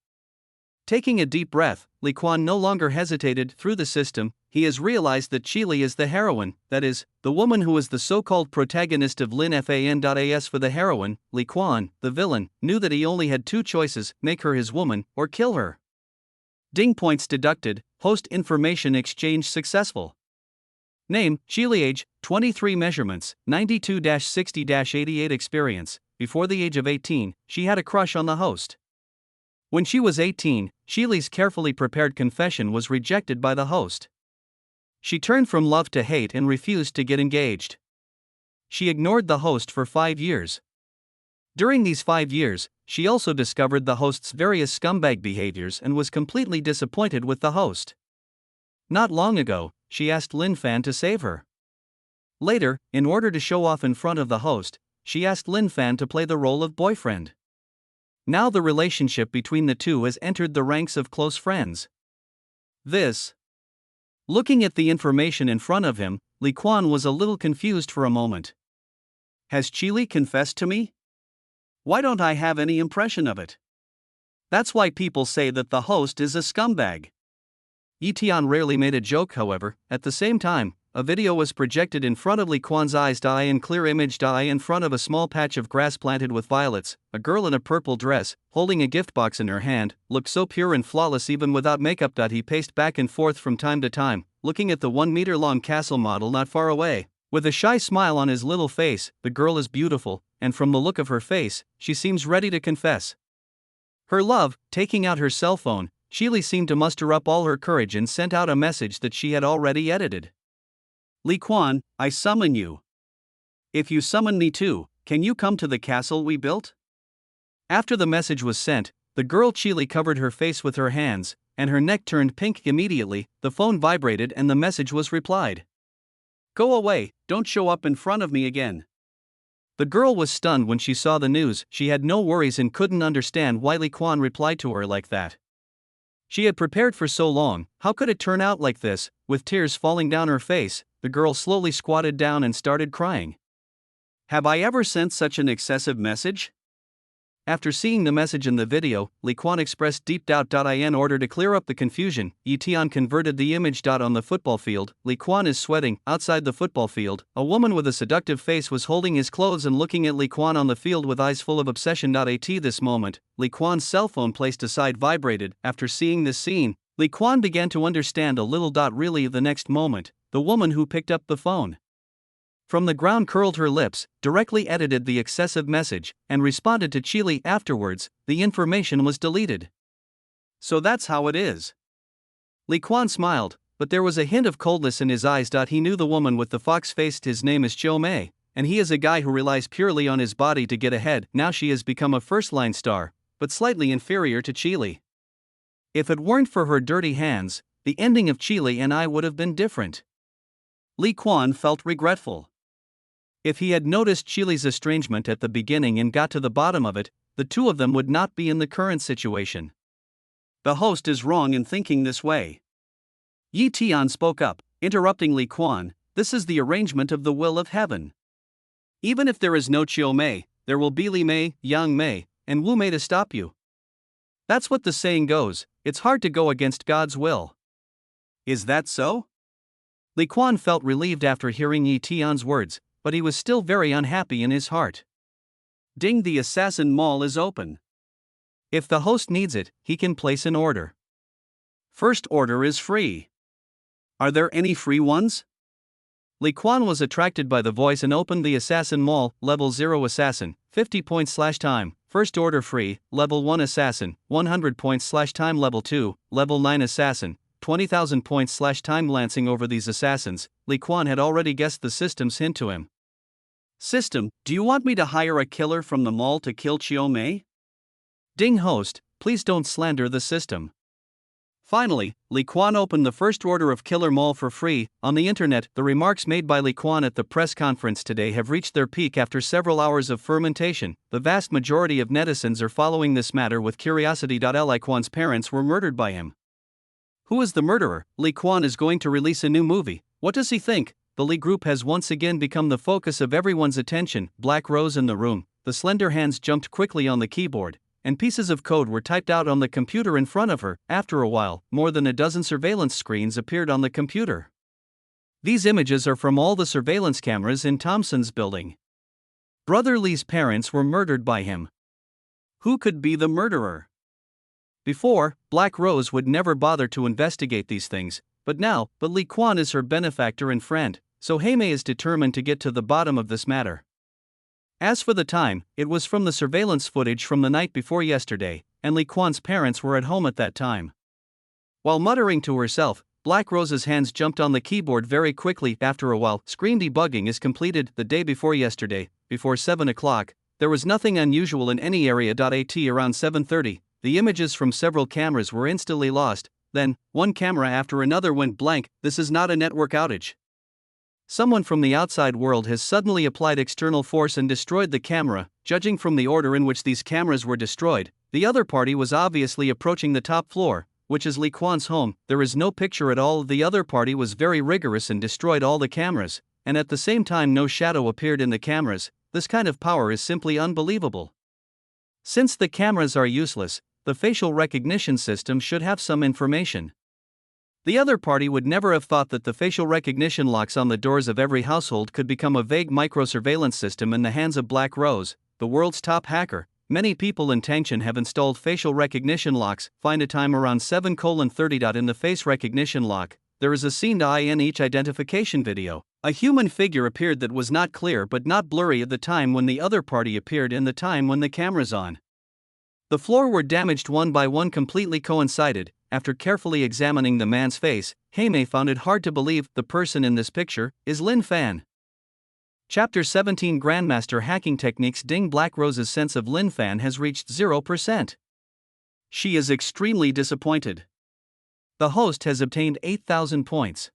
Taking a deep breath, Lee Kwan no longer hesitated. Through the system, he has realized that Chile is the heroine, that is, the woman who is the so-called protagonist of Lin Fan. As for the heroine, Lee Kwan, the villain, knew that he only had 2 choices, make her his woman, or kill her. Ding. Points deducted. Host information exchange successful. Name, Chile. Age, 23. Measurements, 92-60-88. Experience, before the age of 18, she had a crush on the host. When she was 18, Chile's carefully prepared confession was rejected by the host. She turned from love to hate and refused to get engaged. She ignored the host for 5 years. During these 5 years, she also discovered the host's various scumbag behaviors and was completely disappointed with the host. Not long ago, she asked Lin Fan to save her. Later, in order to show off in front of the host, she asked Lin Fan to play the role of boyfriend. Now the relationship between the two has entered the ranks of close friends. Looking at the information in front of him, Li Quan was a little confused for a moment. Has Chile confessed to me? Why don't I have any impression of it? That's why people say that the host is a scumbag. Yi Tian rarely made a joke, however. At the same time, a video was projected in front of Li Quan's eyes. In clear image. In front of a small patch of grass planted with violets, a girl in a purple dress, holding a gift box in her hand, looked so pure and flawless even without makeup. He paced back and forth from time to time, looking at the 1-meter-long castle model not far away. With a shy smile on his little face, the girl is beautiful, and from the look of her face, she seems ready to confess her love. Taking out her cell phone, Chile seemed to muster up all her courage and sent out a message that she had already edited. Li Quan, I summon you. If you summon me too, can you come to the castle we built? After the message was sent, the girl Chile covered her face with her hands, and her neck turned pink immediately. The phone vibrated and the message was replied. Go away, don't show up in front of me again. The girl was stunned when she saw the news. She had no worries and couldn't understand why Li Quan replied to her like that. She had prepared for so long, how could it turn out like this? With tears falling down her face, the girl slowly squatted down and started crying. Have I ever sent such an excessive message? After seeing the message in the video, Li Quan expressed deep doubt. In order to clear up the confusion, Yi Tian converted the image. On the football field, Li Quan is sweating. Outside the football field, a woman with a seductive face was holding his clothes and looking at Li Quan on the field with eyes full of obsession. At this moment, Li Quan's cell phone placed aside vibrated. After seeing this scene, Li Quan began to understand a little. Really, the next moment, the woman who picked up the phone from the ground curled her lips, directly edited the excessive message, and responded to Chile afterwards. The information was deleted. So that's how it is. Li Quan smiled, but there was a hint of coldness in his eyes. He knew the woman with the fox face. His name is Chiu Mei, and he is a guy who relies purely on his body to get ahead. Now she has become a first-line star, but slightly inferior to Chile. If it weren't for her dirty hands, the ending of Chile and I would have been different. Li Quan felt regretful. If he had noticed Chile's estrangement at the beginning and got to the bottom of it, the two of them would not be in the current situation. The host is wrong in thinking this way. Yi Tian spoke up, interrupting Li Quan. This is the arrangement of the will of heaven. Even if there is no Chiu Mei, there will be Li Mei, Yang Mei, and Wu Mei to stop you. That's what the saying goes, it's hard to go against God's will. Is that so? Li Quan felt relieved after hearing Yi Tian's words, but he was still very unhappy in his heart. Ding, the assassin mall is open. If the host needs it, he can place an order. First order is free. Are there any free ones? Li Quan was attracted by the voice and opened the assassin mall. Level 0 assassin, 50 points /time, first order free. Level 1 assassin, 100 points /time. Level 2, level 9 assassin, 20,000 points /time. Glancing over these assassins, Li Quan had already guessed the system's hint to him. System, do you want me to hire a killer from the mall to kill Chiu Mei? Ding, host, please don't slander the system. Finally, Li Quan opened the first order of Killer Mall for free. On the internet, the remarks made by Li Quan at the press conference today have reached their peak after several hours of fermentation. The vast majority of netizens are following this matter with curiosity. Li Quan's parents were murdered by him. Who is the murderer? Li Quan is going to release a new movie. What does he think? The Li group has once again become the focus of everyone's attention. Black Rose in the room. The slender hands jumped quickly on the keyboard, and pieces of code were typed out on the computer in front of her. After a while, more than a dozen surveillance screens appeared on the computer. These images are from all the surveillance cameras in Thompson's building. Brother Li's parents were murdered by him. Who could be the murderer? Before, Black Rose would never bother to investigate these things, but Li Quan is her benefactor and friend, so Heimei is determined to get to the bottom of this matter. As for the time, it was from the surveillance footage from the night before yesterday, and Li Quan's parents were at home at that time. While muttering to herself, Black Rose's hands jumped on the keyboard very quickly. After a while, screen debugging is completed. The day before yesterday, before 7 o'clock, there was nothing unusual in any area. At around 7:30, the images from several cameras were instantly lost, then, one camera after another went blank. This is not a network outage. Someone from the outside world has suddenly applied external force and destroyed the camera. Judging from the order in which these cameras were destroyed, the other party was obviously approaching the top floor, which is Li Quan's home. There is no picture at all. The other party was very rigorous and destroyed all the cameras, and at the same time no shadow appeared in the cameras. This kind of power is simply unbelievable. Since the cameras are useless, the facial recognition system should have some information. The other party would never have thought that the facial recognition locks on the doors of every household could become a vague micro-surveillance system in the hands of Black Rose, the world's top hacker. Many people in Tangshan have installed facial recognition locks. Find a time around 7:30. In the face recognition lock, there is a scene in each identification video. A human figure appeared that was not clear but not blurry at the time when the other party appeared and the time when the camera's on. The floor were damaged one by one, completely coincided. After carefully examining the man's face, Heimei found it hard to believe the person in this picture is Lin Fan. Chapter 17 Grandmaster Hacking Techniques. Ding. Black Rose's sense of Lin Fan has reached 0%. She is extremely disappointed. The host has obtained 8,000 points.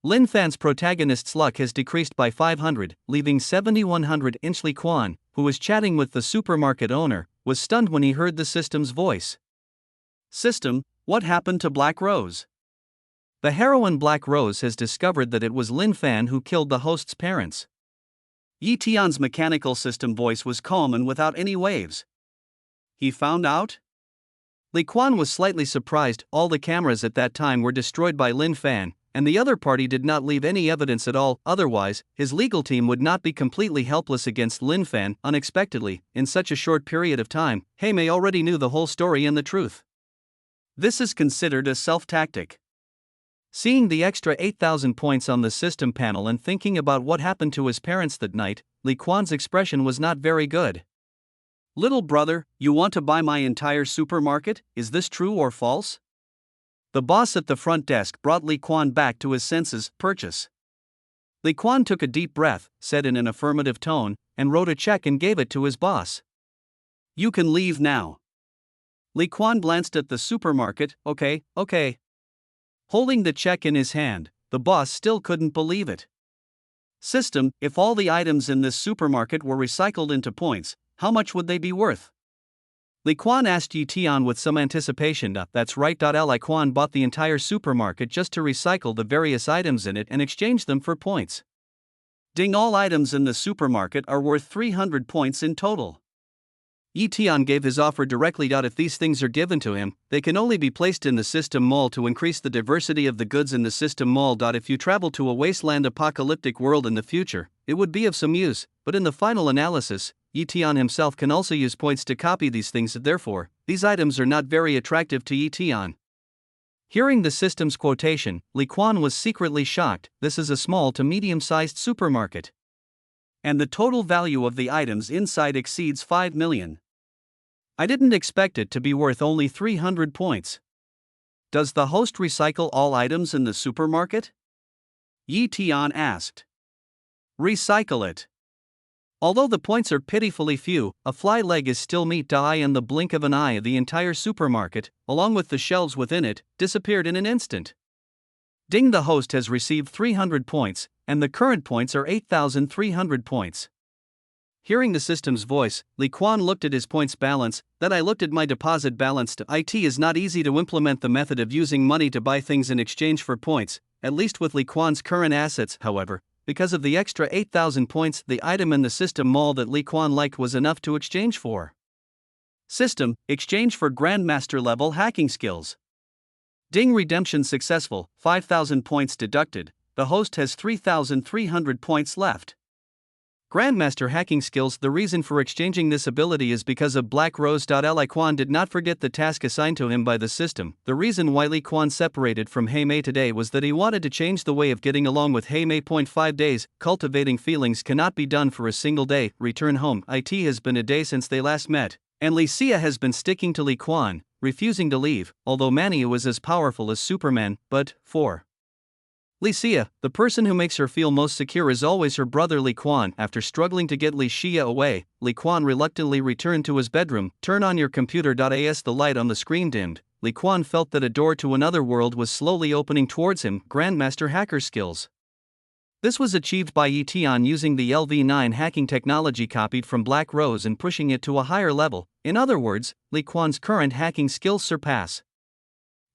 Lin Fan's protagonist's luck has decreased by 500, leaving 7,100. Li Quan, who was chatting with the supermarket owner, was stunned when he heard the system's voice. System, what happened to Black Rose? The heroine Black Rose has discovered that it was Lin Fan who killed the host's parents. Yi Tian's mechanical system voice was calm and without any waves. He found out? Li Quan was slightly surprised. All the cameras at that time were destroyed by Lin Fan, and the other party did not leave any evidence at all. Otherwise, his legal team would not be completely helpless against Lin Fan. Unexpectedly, in such a short period of time, Heimei already knew the whole story and the truth. This is considered a self-tactic. Seeing the extra 8,000 points on the system panel and thinking about what happened to his parents that night, Li Quan's expression was not very good. Little brother, you want to buy my entire supermarket? Is this true or false? The boss at the front desk brought Li Quan back to his senses. Purchase. Li Quan took a deep breath, said in an affirmative tone, and wrote a check and gave it to his boss. You can leave now. Li Quan glanced at the supermarket. Okay. Holding the check in his hand, the boss still couldn't believe it. System, if all the items in this supermarket were recycled into points, how much would they be worth? Li Quan asked Yi Tian with some anticipation. That's right. Li Quan bought the entire supermarket just to recycle the various items in it and exchange them for points. Ding. All items in the supermarket are worth 300 points in total. Yi Tian gave his offer directly. If these things are given to him, they can only be placed in the system mall to increase the diversity of the goods in the system mall. If you travel to a wasteland apocalyptic world in the future, it would be of some use, but in the final analysis, Yi Tian himself can also use points to copy these things. Therefore, these items are not very attractive to Yi Tian. Hearing the system's quotation, Li Quan was secretly shocked. This is a small to medium-sized supermarket. And the total value of the items inside exceeds 5 million. I didn't expect it to be worth only 300 points. Does the host recycle all items in the supermarket? Yi Tian asked. Recycle it. Although the points are pitifully few, a fly leg is still meat. In the blink of an eye, the entire supermarket, along with the shelves within it, disappeared in an instant. Ding. The host has received 300 points, and the current points are 8,300 points. Hearing the system's voice, Li Quan looked at his points balance. Then I looked at my deposit balance. It is not easy to implement the method of using money to buy things in exchange for points, at least with Li Quan's current assets. However, because of the extra 8,000 points, the item in the system mall that Li Quan liked was enough to exchange for. System, exchange for Grandmaster level hacking skills. Ding. Redemption successful, 5,000 points deducted. The host has 3,300 points left. Grandmaster hacking skills. The reason for exchanging this ability is because of Black Rose. Li Quan did not forget the task assigned to him by the system. The reason why Li Quan separated from Heimei today was that he wanted to change the way of getting along with Heimei. 5 days, cultivating feelings cannot be done for a single day. Return home. It has been a day since they last met, and Li Xia has been sticking to Li Quan, refusing to leave, although Mania was as powerful as Superman. But, for Li Xia, the person who makes her feel most secure is always her brother Li Quan. After struggling to get Li Xia away, Li Quan reluctantly returned to his bedroom. Turn on your computer. As the light on the screen dimmed, Li Quan felt that a door to another world was slowly opening towards him. Grandmaster hacker skills. This was achieved by Tian using the LV9 hacking technology copied from Black Rose and pushing it to a higher level. In other words, Li Quan's current hacking skills surpass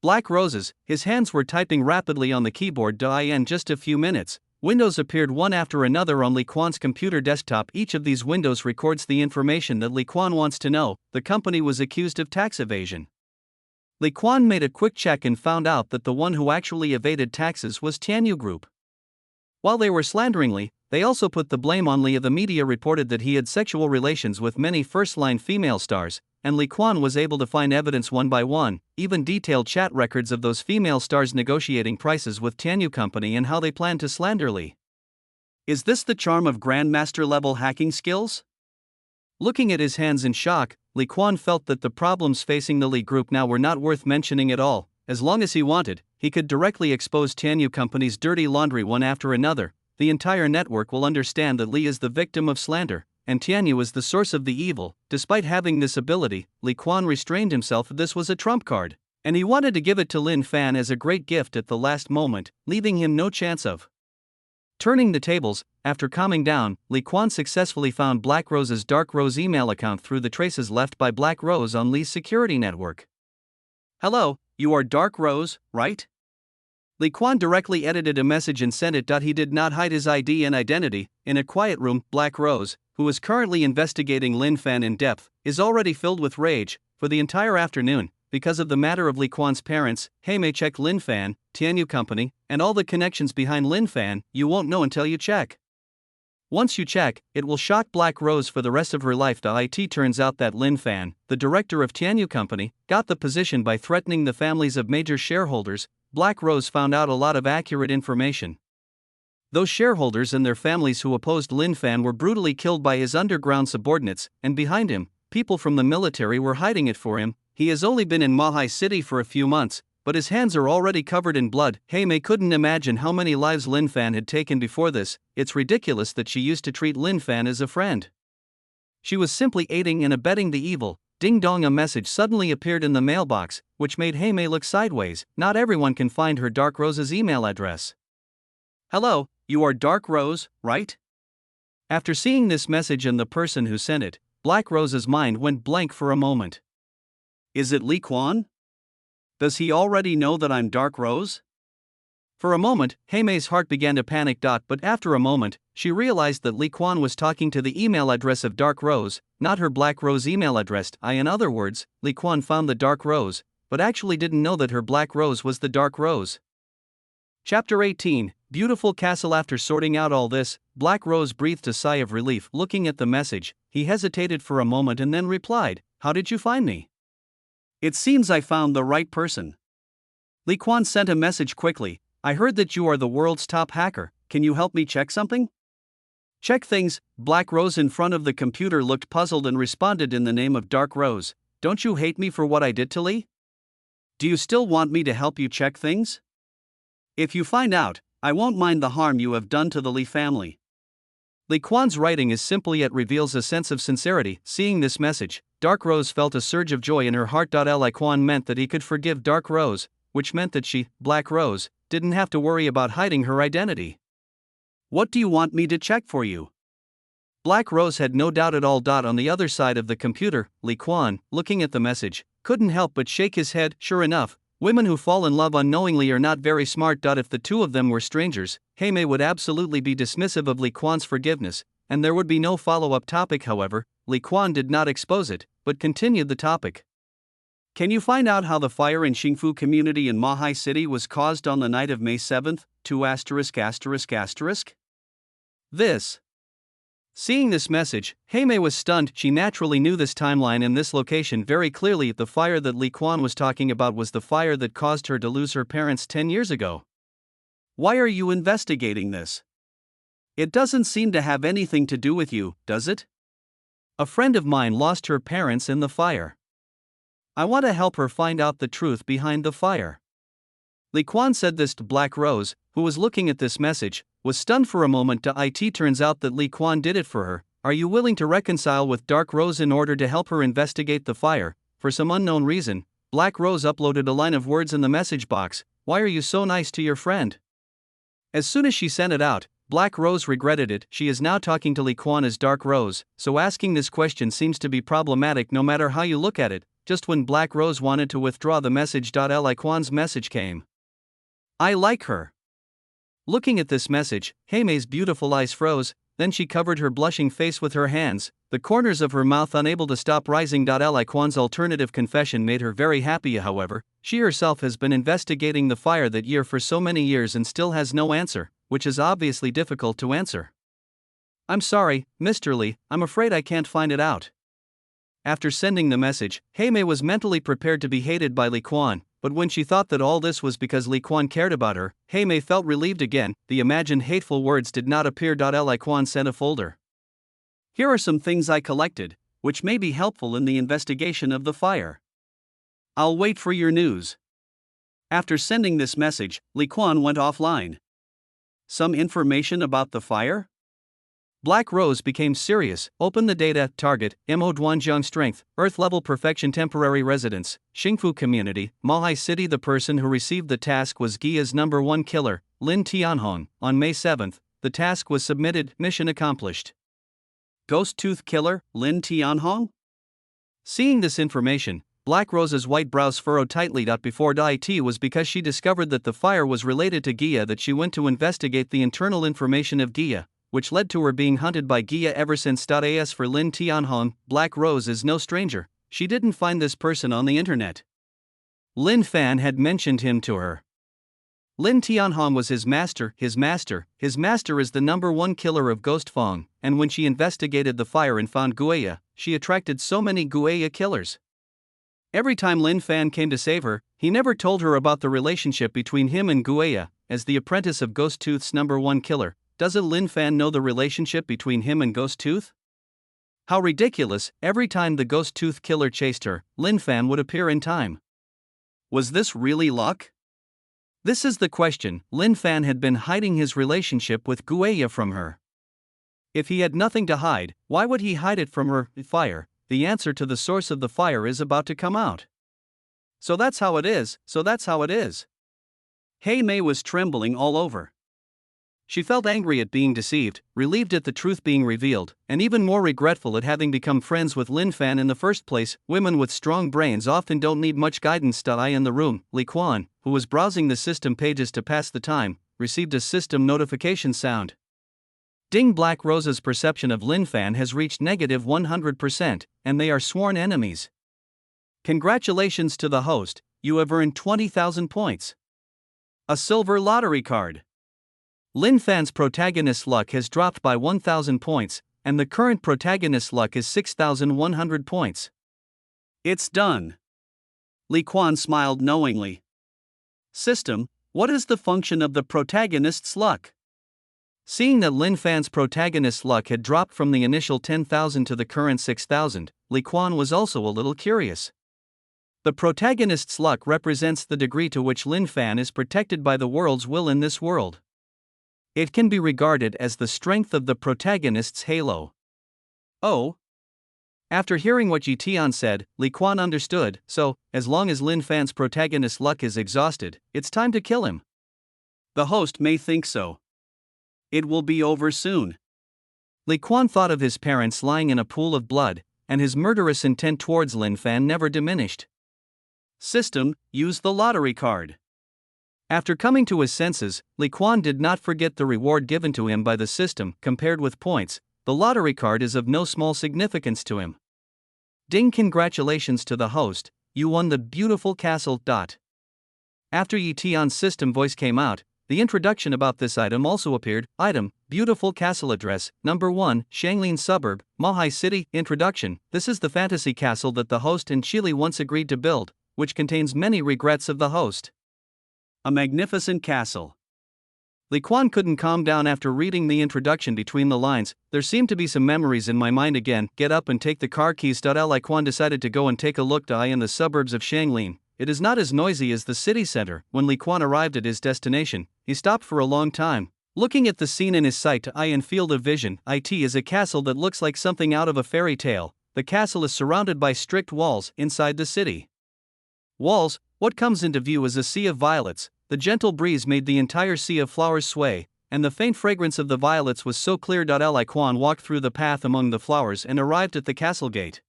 Black Rose's. His hands were typing rapidly on the keyboard. In just a few minutes, windows appeared one after another on Li Quan's computer desktop. Each of these windows records the information that Li Quan wants to know. The company was accused of tax evasion. Li Quan made a quick check and found out that the one who actually evaded taxes was Tianyu Group. While they were slanderingly, they also put the blame on Li. The media reported that he had sexual relations with many first-line female stars, and Li Quan was able to find evidence one by one, even detailed chat records of those female stars negotiating prices with Tianyu Company and how they planned to slander Li. Is this the charm of Grandmaster-level hacking skills? Looking at his hands in shock, Li Quan felt that the problems facing the Li Group now were not worth mentioning at all. As long as he wanted, he could directly expose Tianyu Company's dirty laundry one after another. The entire network will understand that Li is the victim of slander, and Tianyu is the source of the evil. Despite having this ability, Li Quan restrained himself. This was a trump card, and he wanted to give it to Lin Fan as a great gift at the last moment, leaving him no chance of turning the tables. After calming down, Li Quan successfully found Black Rose's Dark Rose email account through the traces left by Black Rose on Li's security network. Hello, you are Dark Rose, right? Li Quan directly edited a message and sent it. He did not hide his ID and identity. In a quiet room, Black Rose, who is currently investigating Lin Fan in depth, is already filled with rage. For the entire afternoon, because of the matter of Li Quan's parents, hey, may check Lin Fan, Tianyu Company, and all the connections behind Lin Fan. You won't know until you check. Once you check, it will shock Black Rose for the rest of her life. It turns out that Lin Fan, the director of Tianyu Company, got the position by threatening the families of major shareholders. Black Rose found out a lot of accurate information. Those shareholders and their families who opposed Lin Fan were brutally killed by his underground subordinates, and behind him, people from the military were hiding it for him. He has only been in Mahai City for a few months, but his hands are already covered in blood. Hey Mei couldn't imagine how many lives Lin Fan had taken before this. It's ridiculous that she used to treat Lin Fan as a friend. She was simply aiding and abetting the evil. Ding dong, a message suddenly appeared in the mailbox, which made Hey Mei look sideways. Not everyone can find her Dark Rose's email address. Hello, you are Dark Rose, right? After seeing this message and the person who sent it, Black Rose's mind went blank for a moment. Is it Li Quan? Does he already know that I'm Dark Rose? For a moment, Hey Mei's heart began to panic. But after a moment, she realized that Li Quan was talking to the email address of Dark Rose, not her Black Rose email address. In other words, Li Quan found the Dark Rose, but actually didn't know that her Black Rose was the Dark Rose. Chapter 18, Beautiful Castle. After sorting out all this, Black Rose breathed a sigh of relief. Looking at the message, he hesitated for a moment and then replied, "How did you find me?" "It seems I found the right person." Li Quan sent a message quickly. "I heard that you are the world's top hacker. Can you help me check something?" "Check things." Black Rose in front of the computer looked puzzled and responded in the name of Dark Rose. "Don't you hate me for what I did to Li? Do you still want me to help you check things? If you find out, I won't mind the harm you have done to the Li family." Li Quan's writing is simple yet reveals a sense of sincerity. Seeing this message, Dark Rose felt a surge of joy in her heart. Li Quan meant that he could forgive Dark Rose, which meant that she, Black Rose, didn't have to worry about hiding her identity. "What do you want me to check for you?" Black Rose had no doubt at all. On the other side of the computer, Li Quan, looking at the message, couldn't help but shake his head. Sure enough, women who fall in love unknowingly are not very smart. If the two of them were strangers, Hey Mei would absolutely be dismissive of Li Quan's forgiveness, and there would be no follow-up topic. However, Li Quan did not expose it, but continued the topic. "Can you find out how the fire in Xingfu community in Mahai City was caused on the night of May 7th, 2*****? This. Seeing this message, Hey Mei was stunned. She naturally knew this timeline and this location very clearly. The fire that Li Quan was talking about was the fire that caused her to lose her parents 10 years ago. "Why are you investigating this? It doesn't seem to have anything to do with you, does it? A friend of mine lost her parents in the fire. I want to help her find out the truth behind the fire." Li Quan said this to Black Rose, who was looking at this message, was stunned for a moment. It turns out that Li Quan did it for her. "Are you willing to reconcile with Dark Rose in order to help her investigate the fire?" For some unknown reason, Black Rose uploaded a line of words in the message box. "Why are you so nice to your friend?" As soon as she sent it out, Black Rose regretted it. She is now talking to Li Quan as Dark Rose, so asking this question seems to be problematic no matter how you look at it. Just when Black Rose wanted to withdraw the message, Li Quan's message came. I like her. Looking at this message, Heime's beautiful eyes froze, then she covered her blushing face with her hands, the corners of her mouth unable to stop rising. Li Quan's alternative confession made her very happy. However, she herself has been investigating the fire that year for so many years and still has no answer, which is obviously difficult to answer. I'm sorry, Mr. Li, I'm afraid I can't find it out. After sending the message, Heime was mentally prepared to be hated by Li Quan, but when she thought that all this was because Li Quan cared about her, Heime felt relieved again. The imagined hateful words did not appear. Li Quan sent a folder. Here are some things I collected, which may be helpful in the investigation of the fire. I'll wait for your news. After sending this message, Li Quan went offline. Some information about the fire? Black Rose became serious. Open the data. Target: Mo Duanjiang Strength, Earth Level Perfection Temporary Residence, Xingfu Community, Maohai City. The person who received the task was Gia's #1 killer, Lin Tianhong. On May 7th, the task was submitted. Mission accomplished. Ghost Tooth Killer, Lin Tianhong? Seeing this information, Black Rose's white brows furrowed tightly. Before it was because she discovered that the fire was related to Gia that she went to investigate the internal information of Gia, which led to her being hunted by Gia ever since. As for Lin Tianhong, Black Rose is no stranger. She didn't find this person on the internet. Lin Fan had mentioned him to her. Lin Tianhong was his master. His master is the #1 killer of Ghost Fong, and when she investigated the fire and found Guaya, she attracted so many Guaya killers. Every time Lin Fan came to save her, he never told her about the relationship between him and Guaya. As the apprentice of Ghost Tooth's #1 killer, doesn't Lin Fan know the relationship between him and Ghost Tooth? How ridiculous! Every time the Ghost Tooth killer chased her, Lin Fan would appear in time. Was this really luck? This is the question. Lin Fan had been hiding his relationship with Guaya from her. If he had nothing to hide, why would he hide it from her? Fire. The answer to the source of the fire is about to come out. So that's how it is. Heime was trembling all over. She felt angry at being deceived, relieved at the truth being revealed, and even more regretful at having become friends with Lin Fan in the first place. Women with strong brains often don't need much guidance. In the room, Li Quan, who was browsing the system pages to pass the time, received a system notification sound. Ding! Black Rose's perception of Lin Fan has reached -100%, and they are sworn enemies. Congratulations to the host, you have earned 20,000 points. A silver lottery card. Lin Fan's protagonist's luck has dropped by 1,000 points, and the current protagonist's luck is 6,100 points. It's done. Li Quan smiled knowingly. System, what is the function of the protagonist's luck? Seeing that Lin Fan's protagonist's luck had dropped from the initial 10,000 to the current 6,000, Li Quan was also a little curious. The protagonist's luck represents the degree to which Lin Fan is protected by the world's will in this world. It can be regarded as the strength of the protagonist's halo. Oh. After hearing what Yi Tian said, Li Quan understood. So, as long as Lin Fan's protagonist's luck is exhausted, it's time to kill him. The host may think so. It will be over soon. Li Quan thought of his parents lying in a pool of blood, and his murderous intent towards Lin Fan never diminished. System, use the lottery card. After coming to his senses, Li Quan did not forget the reward given to him by the system. Compared with points, the lottery card is of no small significance to him. Ding! Congratulations to the host, you won the beautiful castle. After Yi Tian's system voice came out, the introduction about this item also appeared. Item, beautiful castle address, #1, Shanglin Suburb, Maohai City. Introduction, this is the fantasy castle that the host and Chili once agreed to build, which contains many regrets of the host. A magnificent castle. Li Quan couldn't calm down after reading the introduction between the lines. There seemed to be some memories in my mind again. Get up and take the car keys. Li Quan decided to go and take a look in the suburbs of Shanglin. It is not as noisy as the city center. When Li Quan arrived at his destination, he stopped for a long time, looking at the scene in his sight eye and field of vision. It is a castle that looks like something out of a fairy tale. The castle is surrounded by strict walls inside the city. Walls, what comes into view is a sea of violets. The gentle breeze made the entire sea of flowers sway, and the faint fragrance of the violets was so clear. Li Quan walked through the path among the flowers and arrived at the castle gate.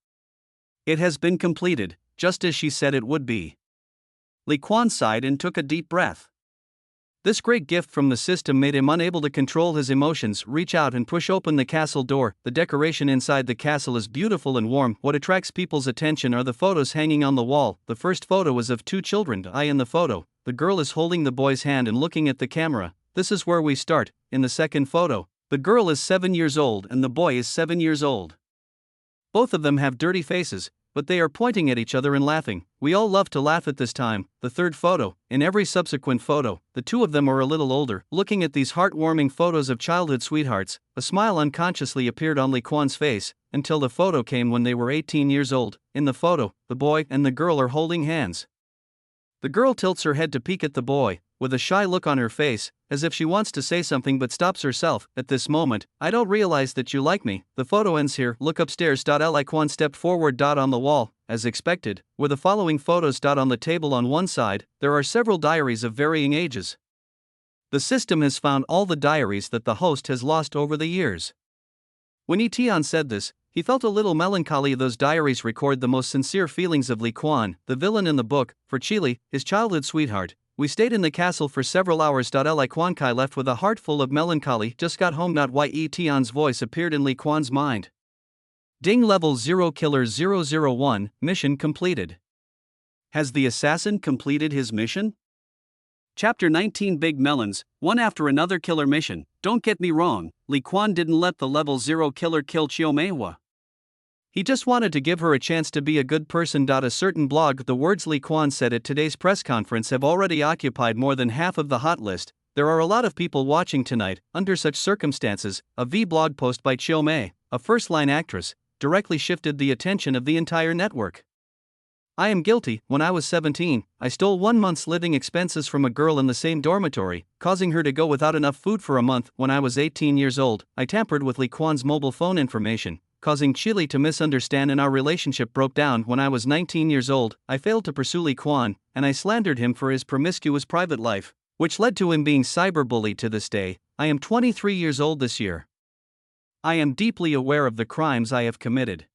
It has been completed, just as she said it would be. Li Quan sighed and took a deep breath. This great gift from the system made him unable to control his emotions. Reach out and push open the castle door. The decoration inside the castle is beautiful and warm. What attracts people's attention are the photos hanging on the wall. The first photo is of two children. In the photo, the girl is holding the boy's hand and looking at the camera. This is where we start. In the second photo, the girl is 7 years old and the boy is 7 years old. Both of them have dirty faces, but they are pointing at each other and laughing. We all love to laugh at this time. The third photo, in every subsequent photo, the two of them are a little older. Looking at these heartwarming photos of childhood sweethearts, a smile unconsciously appeared on Li Quan's face, until the photo came when they were 18 years old. In the photo, the boy and the girl are holding hands. The girl tilts her head to peek at the boy, with a shy look on her face, as if she wants to say something but stops herself. At this moment, I don't realize that you like me. The photo ends here. Look upstairs. Li Quan stepped forward. On the wall, as expected, were the following photos. On the table on one side, there are several diaries of varying ages. The system has found all the diaries that the host has lost over the years. When Tian said this, he felt a little melancholy. Those diaries record the most sincere feelings of Li Quan, the villain in the book, for Chili, his childhood sweetheart. We stayed in the castle for several hours. Li Quan Kai left with a heart full of melancholy. Just got home. Ye Tian's voice appeared in Li Quan's mind. Ding. Level 0 Killer 001, mission completed. Has the assassin completed his mission? Chapter 19 Big Melons, one after another killer mission. Don't get me wrong, Li Quan didn't let the level 0 killer kill Chiomei. He just wanted to give her a chance to be a good person. A certain blog, the words Li Quan said at today's press conference have already occupied more than half of the hot list. There are a lot of people watching tonight. Under such circumstances, a blog post by Chiomei, a first-line actress, directly shifted the attention of the entire network. I am guilty. When I was 17, I stole 1 month's living expenses from a girl in the same dormitory, causing her to go without enough food for a month. When I was 18 years old, I tampered with Li Quan's mobile phone information, causing Chili to misunderstand, and our relationship broke down. When I was 19 years old, I failed to pursue Li Quan, and I slandered him for his promiscuous private life, which led to him being cyberbullied. To this day, I am 23 years old this year. I am deeply aware of the crimes I have committed.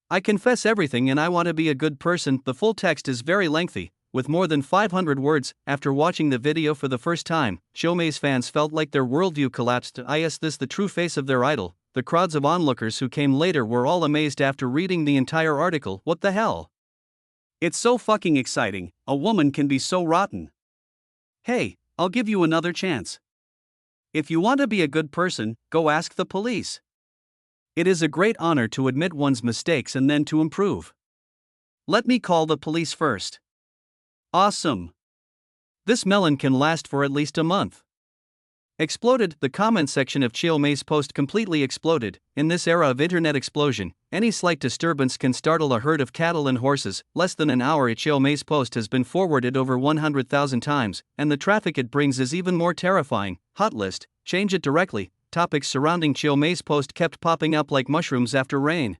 I confess everything and I want to be a good person. The full text is very lengthy, with more than 500 words. After watching the video for the first time, Chiomei's fans felt like their worldview collapsed. Is this the true face of their idol? The crowds of onlookers who came later were all amazed after reading the entire article. What the hell? It's so fucking exciting. A woman can be so rotten. Hey, I'll give you another chance. If you want to be a good person, go ask the police. It is a great honor to admit one's mistakes and then to improve. Let me call the police first. Awesome. This melon can last for at least a month. Exploded. The comment section of Chiomei's post completely exploded. In this era of internet explosion, any slight disturbance can startle a herd of cattle and horses. Less than an hour, Chiomei's post has been forwarded over 100,000 times, and the traffic it brings is even more terrifying. Hot list, change it directly. Topics surrounding Chiomei's post kept popping up like mushrooms after rain.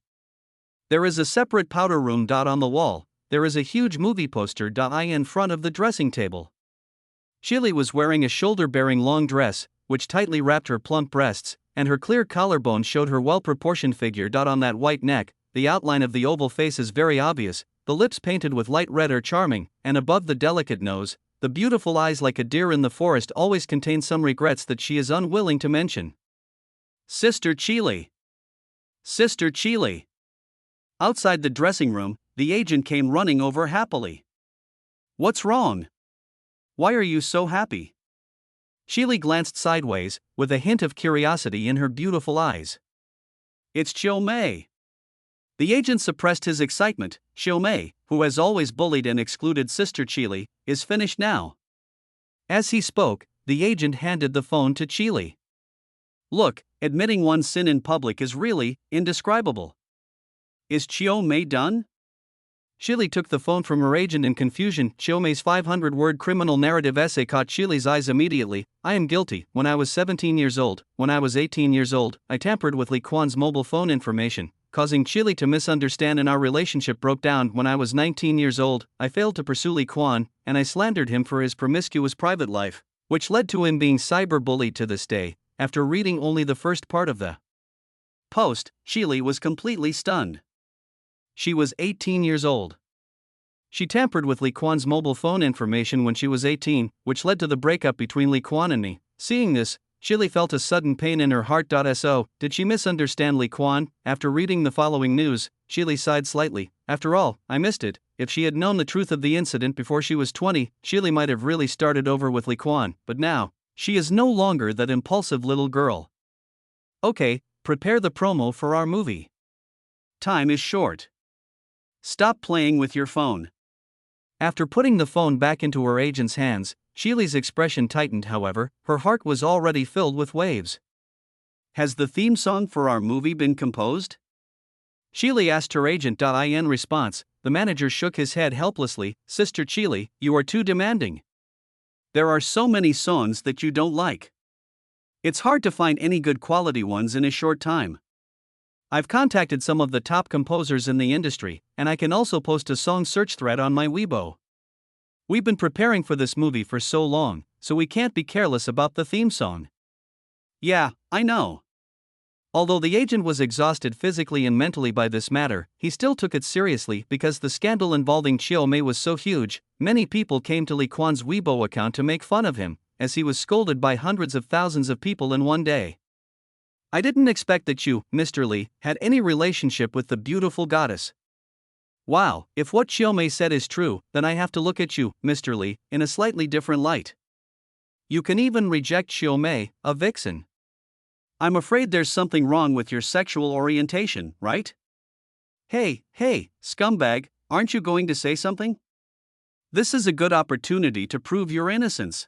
There is a separate powder room. On the wall, there is a huge movie poster. In front of the dressing table. Chili was wearing a shoulder-bearing long dress, which tightly wrapped her plump breasts, and her clear collarbone showed her well-proportioned figure. On that white neck, the outline of the oval face is very obvious. The lips painted with light red are charming, and above the delicate nose, the beautiful eyes like a deer in the forest always contain some regrets that she is unwilling to mention. Sister Chili. Sister Chili. Outside the dressing room, the agent came running over happily. What's wrong? Why are you so happy? Chili glanced sideways, with a hint of curiosity in her beautiful eyes. It's Chiomei. The agent suppressed his excitement. Chiomei, who has always bullied and excluded Sister Chili, is finished now. As he spoke, the agent handed the phone to Chili. Look, admitting one's sin in public is really indescribable. Is Chiomei done? Chili took the phone from her agent in confusion. Chiomei's 500-word criminal narrative essay caught Chili's eyes immediately. I am guilty. When I was 17 years old, when I was 18 years old, I tampered with Li Quan's mobile phone information, causing Chili to misunderstand, and our relationship broke down. When I was 19 years old, I failed to pursue Li Quan, and I slandered him for his promiscuous private life, which led to him being cyberbullied to this day. After reading only the first part of the post, Sheely was completely stunned. She was 18 years old. She tampered with Lee Kwan's mobile phone information when she was 18, which led to the breakup between Lee Kwan and me. Seeing this, Sheely felt a sudden pain in her heart. So, did she misunderstand Lee Kwan? After reading the following news, Sheely sighed slightly. After all, I missed it. If she had known the truth of the incident before she was 20, Sheely might have really started over with Lee Kwan, but now, she is no longer that impulsive little girl. Okay, prepare the promo for our movie. Time is short. Stop playing with your phone. After putting the phone back into her agent's hands, Sheely's expression tightened. However, her heart was already filled with waves. Has the theme song for our movie been composed? Sheely asked her agent. In response, the manager shook his head helplessly. Sister Sheely, you are too demanding. There are so many songs that you don't like. It's hard to find any good quality ones in a short time. I've contacted some of the top composers in the industry, and I can also post a song search thread on my Weibo. We've been preparing for this movie for so long, so we can't be careless about the theme song. Yeah, I know. Although the agent was exhausted physically and mentally by this matter, he still took it seriously because the scandal involving Chiu Mei was so huge. Many people came to Lee Kwan's Weibo account to make fun of him, as he was scolded by hundreds of thousands of people in one day. I didn't expect that you, Mr. Lee, had any relationship with the beautiful goddess. Wow, if what Chiu Mei said is true, then I have to look at you, Mr. Lee, in a slightly different light. You can even reject Chiu Mei, a vixen. I'm afraid there's something wrong with your sexual orientation, right? Hey, scumbag, aren't you going to say something? This is a good opportunity to prove your innocence.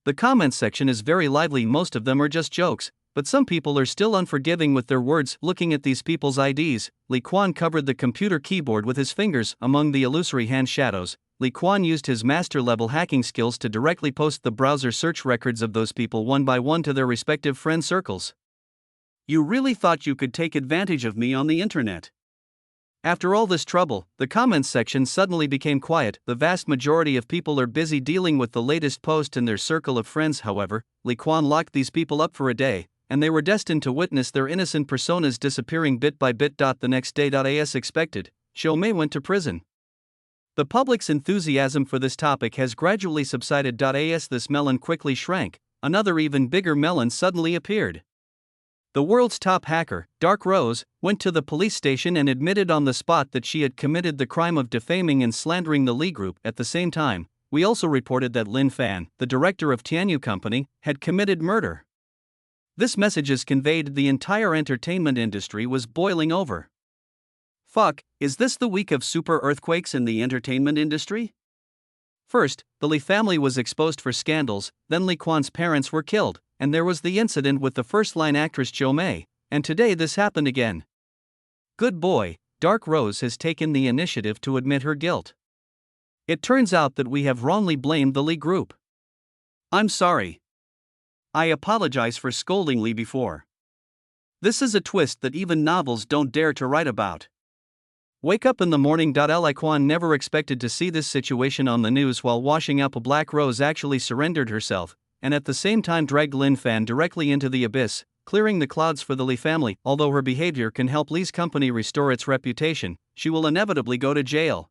The comments section is very lively. Most of them are just jokes, but some people are still unforgiving with their words. Looking at these people's IDs, Lee Kwan covered the computer keyboard with his fingers. Among the illusory hand shadows, Lee Kwan used his master-level hacking skills to directly post the browser search records of those people one by one to their respective friend circles. You really thought you could take advantage of me on the internet? After all this trouble, the comments section suddenly became quiet. The vast majority of people are busy dealing with the latest post in their circle of friends. However, Lee Kwan locked these people up for a day, and they were destined to witness their innocent personas disappearing bit by bit. The next day, as expected, Chiu Mei went to prison. The public's enthusiasm for this topic has gradually subsided. As this melon quickly shrank, another even bigger melon suddenly appeared. The world's top hacker, Dark Rose, went to the police station and admitted on the spot that she had committed the crime of defaming and slandering the Lee Group. At the same time, we also reported that Lin Fan, the director of Tianyu Company, had committed murder. This message conveyed the entire entertainment industry was boiling over. Fuck, is this the week of super earthquakes in the entertainment industry? First, the Lee family was exposed for scandals, then Lee Kwan's parents were killed, and there was the incident with the first-line actress Chiu Mei, and today this happened again. Good boy, Dark Rose has taken the initiative to admit her guilt. It turns out that we have wrongly blamed the Lee Group. I'm sorry. I apologize for scolding Lee before. This is a twist that even novels don't dare to write about. Wake up in the morning. Lee Kwan never expected to see this situation on the news. While washing up, Black Rose actually surrendered herself, and at the same time dragged Lin Fan directly into the abyss, clearing the clouds for the Lee family. Although her behavior can help Lee's company restore its reputation, she will inevitably go to jail.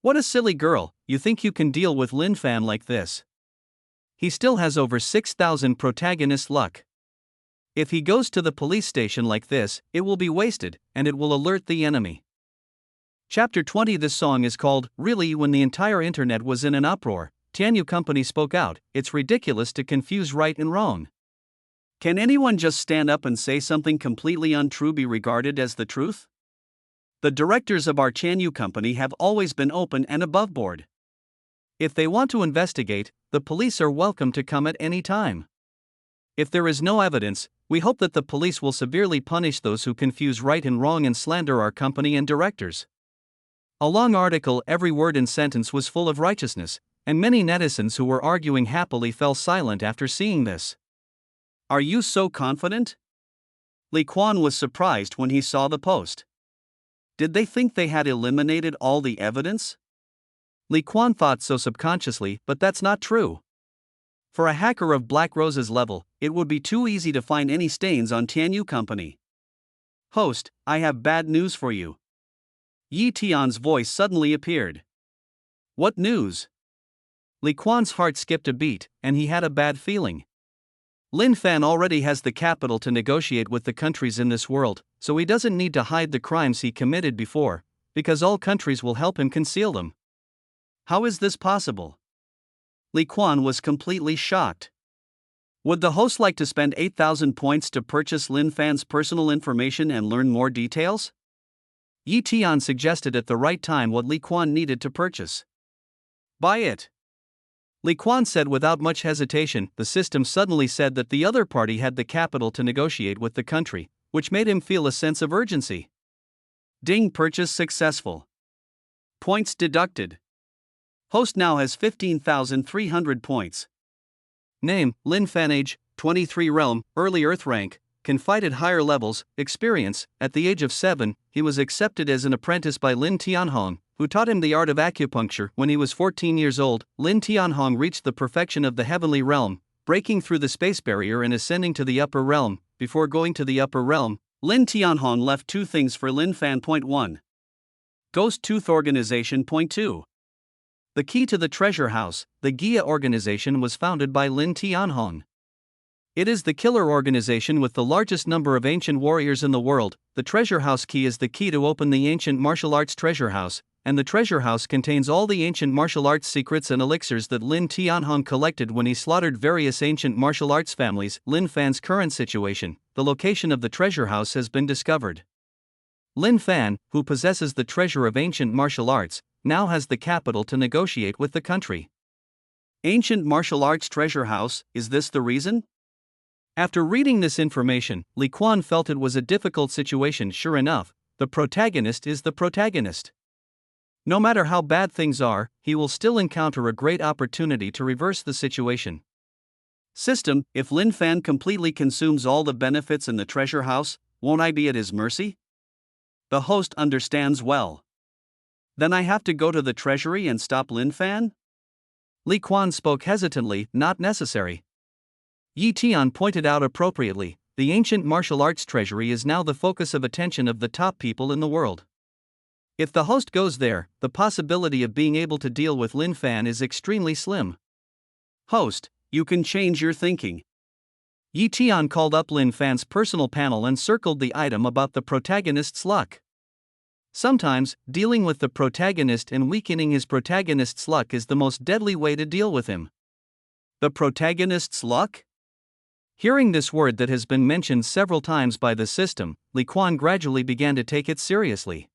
What a silly girl, you think you can deal with Lin Fan like this? He still has over 6,000 protagonist luck. If he goes to the police station like this, it will be wasted, and it will alert the enemy. Chapter 20. This song is called Really. When the entire internet was in an uproar, Tianyu Company spoke out. It's ridiculous to confuse right and wrong. Can anyone just stand up and say something completely untrue be regarded as the truth? The directors of our Tianyu Company have always been open and above board. If they want to investigate, the police are welcome to come at any time. If there is no evidence, we hope that the police will severely punish those who confuse right and wrong and slander our company and directors. A long article, every word and sentence was full of righteousness, and many netizens who were arguing happily fell silent after seeing this. Are you so confident? Lee Kwan was surprised when he saw the post. Did they think they had eliminated all the evidence? Lee Kwan thought so subconsciously, but that's not true. For a hacker of Black Rose's level, it would be too easy to find any stains on Tianyu Company. Host, I have bad news for you. Yi Tian's voice suddenly appeared. What news? Li Quan's heart skipped a beat, and he had a bad feeling. Lin Fan already has the capital to negotiate with the countries in this world, so he doesn't need to hide the crimes he committed before, because all countries will help him conceal them. How is this possible? Li Quan was completely shocked. Would the host like to spend 8,000 points to purchase Lin Fan's personal information and learn more details? Yi Tian suggested at the right time what Li Quan needed to purchase. Buy it. Li Quan said without much hesitation. The system suddenly said that the other party had the capital to negotiate with the country, which made him feel a sense of urgency. Ding, purchase successful. Points deducted. Host now has 15,300 points. Name, Lin Fan. Age, 23. Realm, early Earth. Rank, can fight at higher levels. Experience, at the age of 7, he was accepted as an apprentice by Lin Tianhong, who taught him the art of acupuncture. When he was 14 years old, Lin Tianhong reached the perfection of the heavenly realm, breaking through the space barrier and ascending to the upper realm. Before going to the upper realm, Lin Tianhong left 2 things for Lin Fan. 1. Ghost Tooth Organization. 2. The key to the treasure house. The Gia organization was founded by Lin Tianhong. It is the killer organization with the largest number of ancient warriors in the world. The treasure house key is the key to open the ancient martial arts treasure house, and the treasure house contains all the ancient martial arts secrets and elixirs that Lin Tianhong collected when he slaughtered various ancient martial arts families. Lin Fan's current situation, the location of the treasure house has been discovered. Lin Fan, who possesses the treasure of ancient martial arts, now has the capital to negotiate with the country. Ancient martial arts treasure house, is this the reason? After reading this information, Li Quan felt it was a difficult situation. Sure enough, the protagonist is the protagonist. No matter how bad things are, he will still encounter a great opportunity to reverse the situation. System, if Lin Fan completely consumes all the benefits in the treasure house, won't I be at his mercy? The host understands well. Then I have to go to the treasury and stop Lin Fan? Li Quan spoke hesitantly. Not necessary. Yi Tian pointed out appropriately, the ancient martial arts treasury is now the focus of attention of the top people in the world. If the host goes there, the possibility of being able to deal with Lin Fan is extremely slim. Host, you can change your thinking. Yi Tian called up Lin Fan's personal panel and circled the item about the protagonist's luck. Sometimes, dealing with the protagonist and weakening his protagonist's luck is the most deadly way to deal with him. The protagonist's luck? Hearing this word that has been mentioned several times by the system, Li Quan gradually began to take it seriously.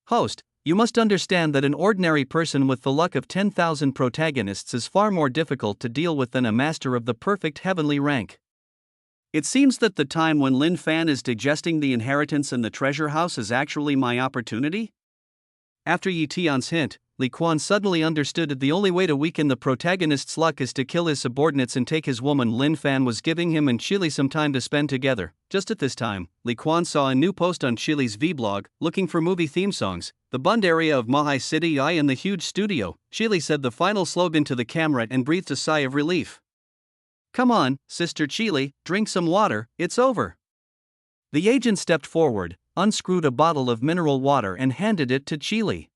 Host, you must understand that an ordinary person with the luck of 10,000 protagonists is far more difficult to deal with than a master of the perfect heavenly rank. It seems that the time when Lin Fan is digesting the inheritance in the treasure house is actually my opportunity? After Yi Tian's hint, Li Quan suddenly understood that the only way to weaken the protagonist's luck is to kill his subordinates and take his woman. Lin Fan was giving him and Chili some time to spend together. Just at this time, Li Quan saw a new post on Chili's vlog, looking for movie theme songs. The Bund area of Mahai City I in the huge studio. Chili said the final slogan to the camera and breathed a sigh of relief. Come on, Sister Chili, drink some water, it's over. The agent stepped forward, unscrewed a bottle of mineral water and handed it to Chili.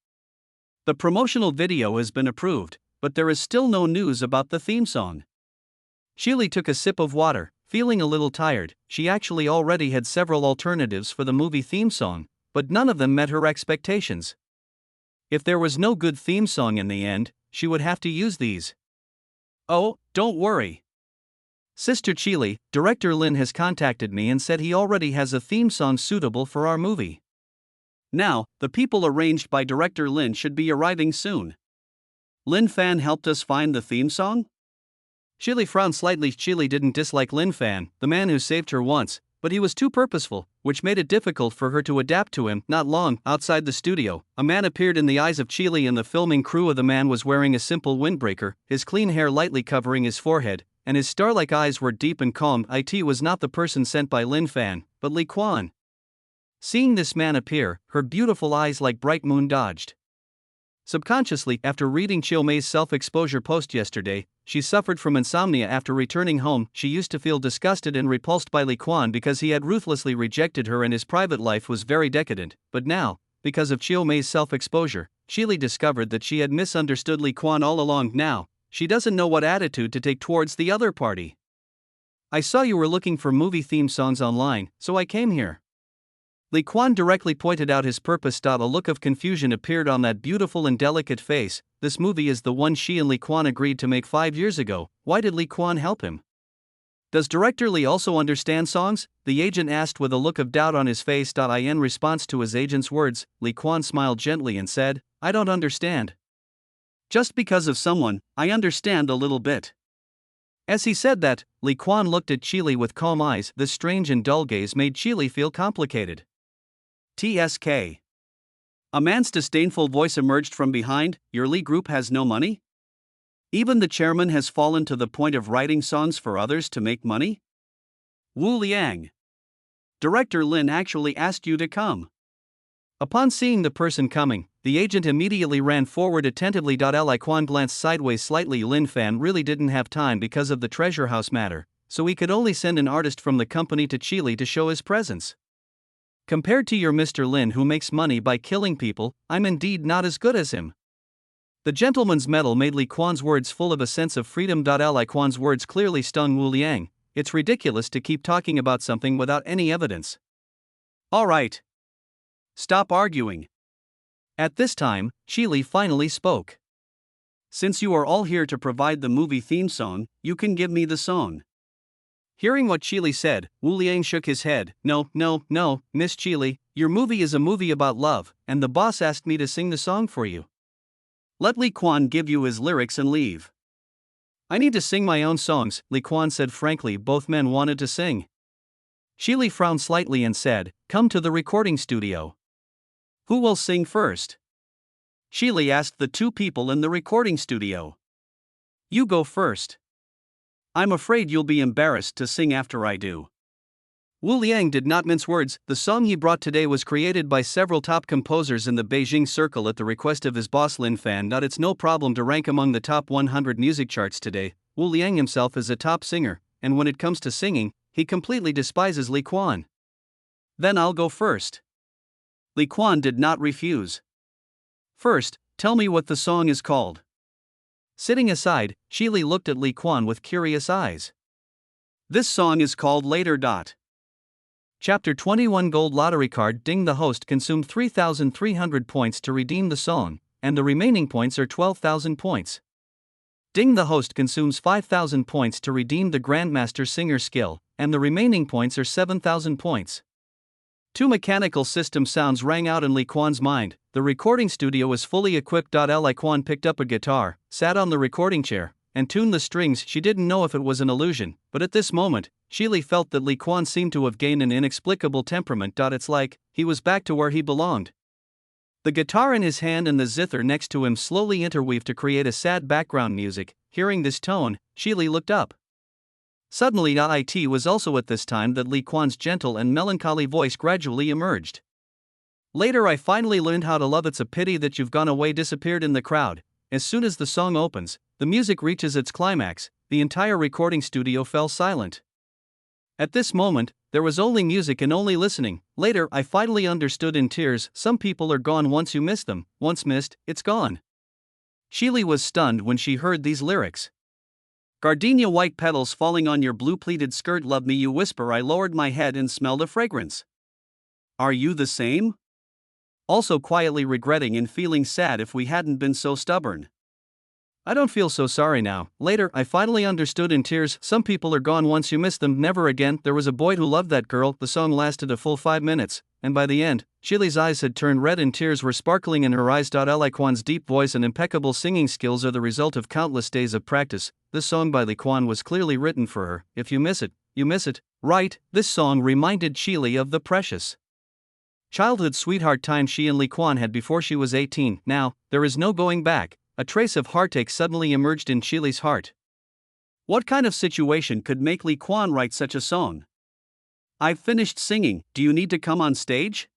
The promotional video has been approved, but there is still no news about the theme song. Chili took a sip of water, feeling a little tired. She actually already had several alternatives for the movie theme song, but none of them met her expectations. If there was no good theme song in the end, she would have to use these. Oh, don't worry. Sister Chili, Director Lin has contacted me and said he already has a theme song suitable for our movie. Now, the people arranged by Director Lin should be arriving soon. Lin Fan helped us find the theme song? Chili frowned slightly. Chili didn't dislike Lin Fan, the man who saved her once, but he was too purposeful, which made it difficult for her to adapt to him. Not long, outside the studio, a man appeared in the eyes of Chili and the filming crew. The man was wearing a simple windbreaker, his clean hair lightly covering his forehead, and his star-like eyes were deep and calm. It was not the person sent by Lin Fan, but Li Quan. Seeing this man appear, her beautiful eyes like bright moon dodged. Subconsciously, after reading Chiu Mei's self-exposure post yesterday, she suffered from insomnia after returning home. She used to feel disgusted and repulsed by Li Quan because he had ruthlessly rejected her and his private life was very decadent, but now, because of Chiu Mei's self-exposure, Shili discovered that she had misunderstood Li Quan all along. Now, she doesn't know what attitude to take towards the other party. I saw you were looking for movie theme songs online, so I came here. Li Quan directly pointed out his purpose. A look of confusion appeared on that beautiful and delicate face. This movie is the one she and Li Quan agreed to make 5 years ago. Why did Li Quan help him? Does Director Li also understand songs? The agent asked with a look of doubt on his face. In response to his agent's words, Li Quan smiled gently and said, I don't understand. Just because of someone, I understand a little bit. As he said that, Li Quan looked at Chili with calm eyes. This strange and dull gaze made Chili feel complicated. TSK. A man's disdainful voice emerged from behind. Your Li group has no money? Even the chairman has fallen to the point of writing songs for others to make money? Wu Liang. Director Lin actually asked you to come. Upon seeing the person coming, the agent immediately ran forward attentively. Li Quan glanced sideways slightly. Lin Fan really didn't have time because of the treasure house matter, so he could only send an artist from the company to Chile to show his presence. Compared to your Mr. Lin who makes money by killing people, I'm indeed not as good as him. The gentleman's medal made Li Quan's words full of a sense of freedom. Li Quan's words clearly stung Wu Liang. It's ridiculous to keep talking about something without any evidence. All right. Stop arguing. At this time, Chili finally spoke. Since you are all here to provide the movie theme song, you can give me the song. Hearing what Chili said, Wu Liang shook his head. No, Miss Chili, your movie is a movie about love, and the boss asked me to sing the song for you. Let Li Quan give you his lyrics and leave. I need to sing my own songs, Li Quan said frankly. Both men wanted to sing. Chili frowned slightly and said, come to the recording studio. Who will sing first? Chili asked the two people in the recording studio. You go first. I'm afraid you'll be embarrassed to sing after I do. Wu Liang did not mince words. The song he brought today was created by several top composers in the Beijing circle at the request of his boss Lin Fan. It's no problem to rank among the top 100 music charts today. Wu Liang himself is a top singer, and when it comes to singing, he completely despises Li Quan. Then I'll go first. Li Quan did not refuse. First, tell me what the song is called. Sitting aside, Chili looked at Li Quan with curious eyes. This song is called Later. Chapter 21 Gold Lottery Card. Ding. The host consumed 3,300 points to redeem the song, and the remaining points are 12,000 points. Ding. The host consumes 5,000 points to redeem the Grandmaster Singer skill, and the remaining points are 7,000 points. Two mechanical system sounds rang out in Li Quan's mind. The recording studio was fully equipped. Li Quan picked up a guitar, sat on the recording chair, and tuned the strings. She didn't know if it was an illusion, but at this moment, Chili felt that Li Quan seemed to have gained an inexplicable temperament. It's like he was back to where he belonged. The guitar in his hand and the zither next to him slowly interweaved to create a sad background music. Hearing this tone, Chili looked up. Suddenly, it was also at this time that Li Quan's gentle and melancholy voice gradually emerged. Later I finally learned how to love. It's a pity that you've gone away. Disappeared in the crowd. As soon as the song opens, the music reaches its climax, the entire recording studio fell silent. At this moment, there was only music and only listening. Later I finally understood in tears. Some people are gone once you miss them, once missed, it's gone. Chili was stunned when she heard these lyrics. Gardenia white petals falling on your blue pleated skirt. Love me you whisper. I lowered my head and smelled a fragrance. Are you the same? Also quietly regretting and feeling sad. If we hadn't been so stubborn. I don't feel so sorry now. Later I finally understood in tears. Some people are gone once you miss them, never again. There was a boy who loved that girl. The song lasted a full 5 minutes, and by the end, Chili's eyes had turned red and tears were sparkling in her eyes. Li Quan's deep voice and impeccable singing skills are the result of countless days of practice. This song by Li Quan was clearly written for her. If you miss it, you miss it, right? This song reminded Chili of the precious childhood sweetheart time she and Li Quan had before she was 18. Now, there is no going back. A trace of heartache suddenly emerged in Chili's heart. What kind of situation could make Li Quan write such a song? I've finished singing, do you need to come on stage?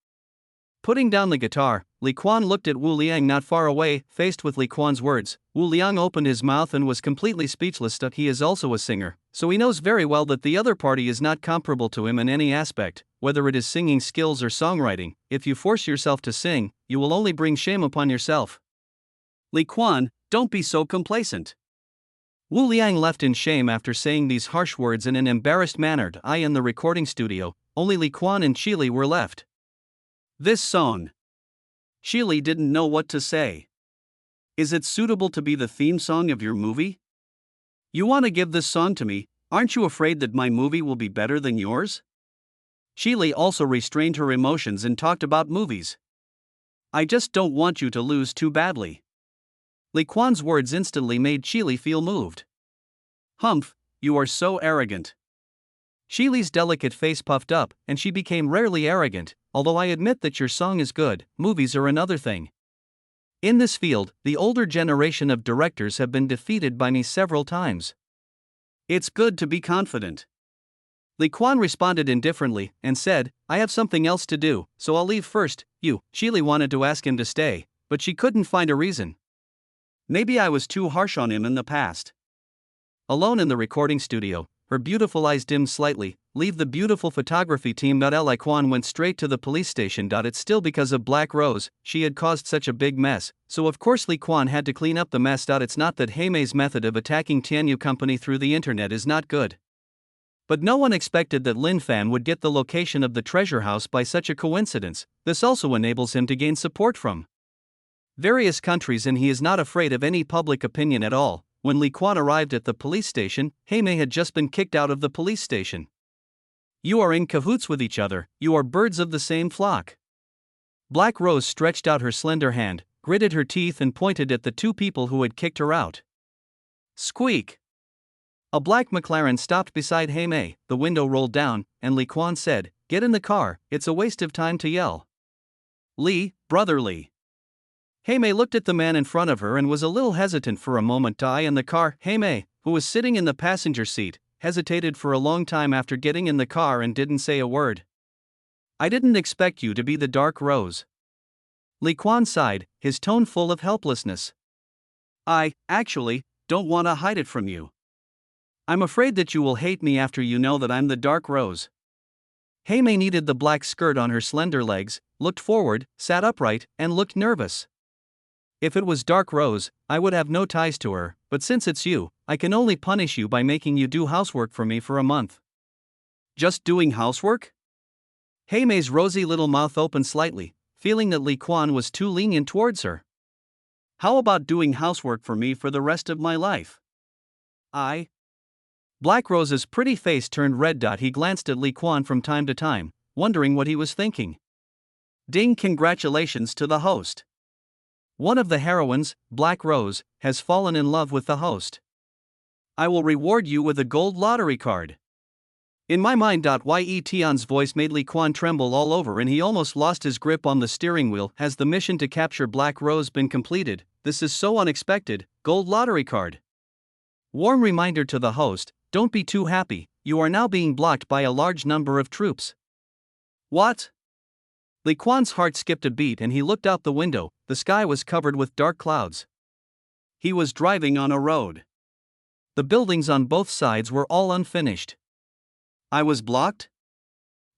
Putting down the guitar, Li Quan looked at Wu Liang not far away. Faced with Li Quan's words, Wu Liang opened his mouth and was completely speechless. He is also a singer, so he knows very well that the other party is not comparable to him in any aspect, whether it is singing skills or songwriting. If you force yourself to sing, you will only bring shame upon yourself. Li Quan, don't be so complacent. Wu Liang left in shame after saying these harsh words in an embarrassed manner. In the recording studio, only Li Quan and Qili were left. This song. Qili didn't know what to say. Is it suitable to be the theme song of your movie? You want to give this song to me, aren't you afraid that my movie will be better than yours? Qili also restrained her emotions and talked about movies. I just don't want you to lose too badly. Li Quan's words instantly made Qili feel moved. Humph, you are so arrogant. Qili's delicate face puffed up, and she became rarely arrogant. Although I admit that your song is good, movies are another thing. In this field, the older generation of directors have been defeated by me several times. It's good to be confident. Li Quan responded indifferently and said, I have something else to do, so I'll leave first. Qili wanted to ask him to stay, but she couldn't find a reason. Maybe I was too harsh on him in the past. Alone in the recording studio, her beautiful eyes dimmed slightly. Leave the beautiful photography team. Li Quan went straight to the police station. It's still because of Black Rose, she had caused such a big mess, so of course Li Quan had to clean up the mess. It's not that Heimei's method of attacking Tianyu Company through the internet is not good. But no one expected that Lin Fan would get the location of the treasure house by such a coincidence. This also enables him to gain support from various countries, and he is not afraid of any public opinion at all. When Li Quan arrived at the police station, Heimei had just been kicked out of the police station. You are in cahoots with each other, you are birds of the same flock. Black Rose stretched out her slender hand, gritted her teeth and pointed at the two people who had kicked her out. Squeak! A black McLaren stopped beside Heimei, the window rolled down, and Li Quan said, Get in the car, it's a waste of time to yell. Li, brotherly. Heimei looked at the man in front of her and was a little hesitant for a moment. In the car, Heimei, who was sitting in the passenger seat, hesitated for a long time after getting in the car and didn't say a word. I didn't expect you to be the Dark Rose. Li Quan sighed, his tone full of helplessness. I, actually, don't want to hide it from you. I'm afraid that you will hate me after you know that I'm the Dark Rose. Heimei kneaded the black skirt on her slender legs, looked forward, sat upright, and looked nervous. If it was Dark Rose, I would have no ties to her, but since it's you, I can only punish you by making you do housework for me for a month. Just doing housework? Heimei's rosy little mouth opened slightly, feeling that Li Quan was too lenient towards her. How about doing housework for me for the rest of my life? Black Rose's pretty face turned red. He glanced at Li Quan from time to time, wondering what he was thinking. Ding! Congratulations to the host. One of the heroines, Black Rose, has fallen in love with the host. I will reward you with a gold lottery card. In my mind. Ye Tian's voice made Li Quan tremble all over and he almost lost his grip on the steering wheel. Has the mission to capture Black Rose been completed? This is so unexpected. Gold lottery card. Warm reminder to the host, don't be too happy, you are now being blocked by a large number of troops. What? Li Quan's heart skipped a beat and he looked out the window. The sky was covered with dark clouds. He was driving on a road. The buildings on both sides were all unfinished. I was blocked?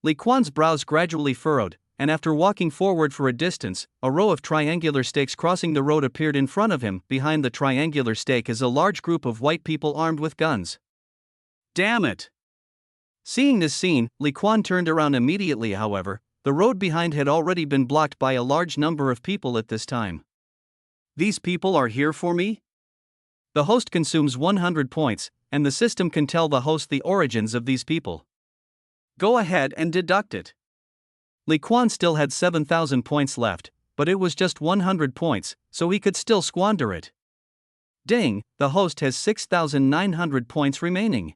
Li Quan's brows gradually furrowed, and after walking forward for a distance, a row of triangular stakes crossing the road appeared in front of him. Behind the triangular stake is a large group of white people armed with guns. Damn it! Seeing this scene, Li Quan turned around immediately. However, the road behind had already been blocked by a large number of people at this time. These people are here for me? The host consumes 100 points, and the system can tell the host the origins of these people. Go ahead and deduct it. Li Quan still had 7,000 points left, but it was just 100 points, so he could still squander it. Ding, the host has 6,900 points remaining.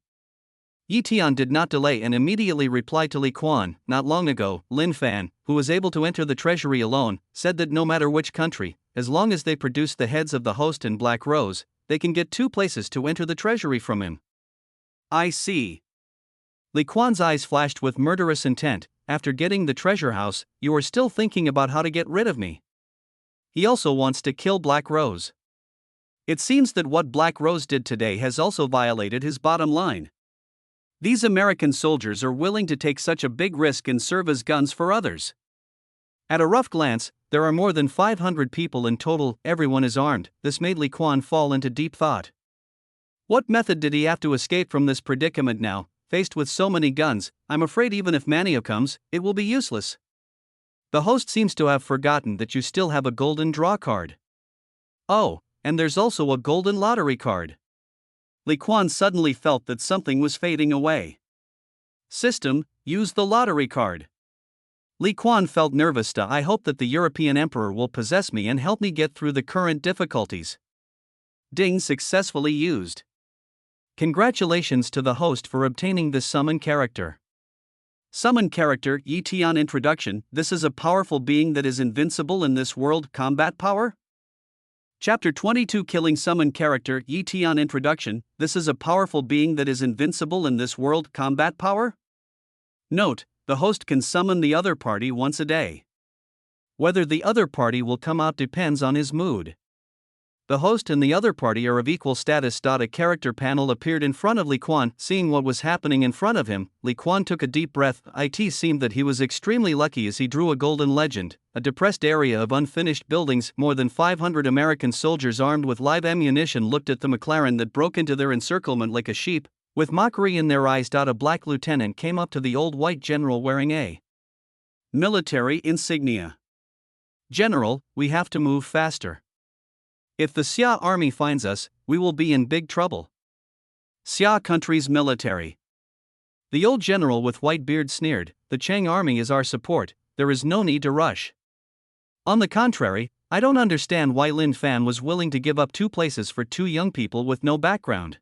Yi Tian did not delay and immediately replied to Li Quan. Not long ago, Lin Fan, who was able to enter the treasury alone, said that no matter which country, as long as they produce the heads of the host and Black Rose, they can get 2 places to enter the treasury from him. I see. Li Quan's eyes flashed with murderous intent. After getting the treasure house, you are still thinking about how to get rid of me. He also wants to kill Black Rose. It seems that what Black Rose did today has also violated his bottom line. These American soldiers are willing to take such a big risk and serve as guns for others. At a rough glance, there are more than 500 people in total, everyone is armed. This made Li Quan fall into deep thought. What method did he have to escape from this predicament now? Faced with so many guns, I'm afraid even if Manio comes, it will be useless. The host seems to have forgotten that you still have a golden draw card. Oh, and there's also a golden lottery card. Li Quan suddenly felt that something was fading away. System, use the lottery card. Li Quan felt nervous. I hope that the European Emperor will possess me and help me get through the current difficulties. Ding, successfully used. Congratulations to the host for obtaining this summon character. Summon character, Yi Tian introduction. This is a powerful being that is invincible in this world. Combat power? Chapter 22 Killing Summon character, Yi Tian introduction. This is a powerful being that is invincible in this world. Combat power? Note, the host can summon the other party once a day. Whether the other party will come out depends on his mood. The host and the other party are of equal status. A character panel appeared in front of Li Quan. Seeing what was happening in front of him, Li Quan took a deep breath. It seemed that he was extremely lucky as he drew a golden legend, a depressed area of unfinished buildings. More than 500 American soldiers armed with live ammunition looked at the McLaren that broke into their encirclement like a sheep, with mockery in their eyes. A black lieutenant came up to the old white general wearing a military insignia. General, we have to move faster. If the Xia army finds us, we will be in big trouble. Xia country's military. The old general with white beard sneered, the Chang army is our support, there is no need to rush. On the contrary, I don't understand why Lin Fan was willing to give up 2 places for 2 young people with no background.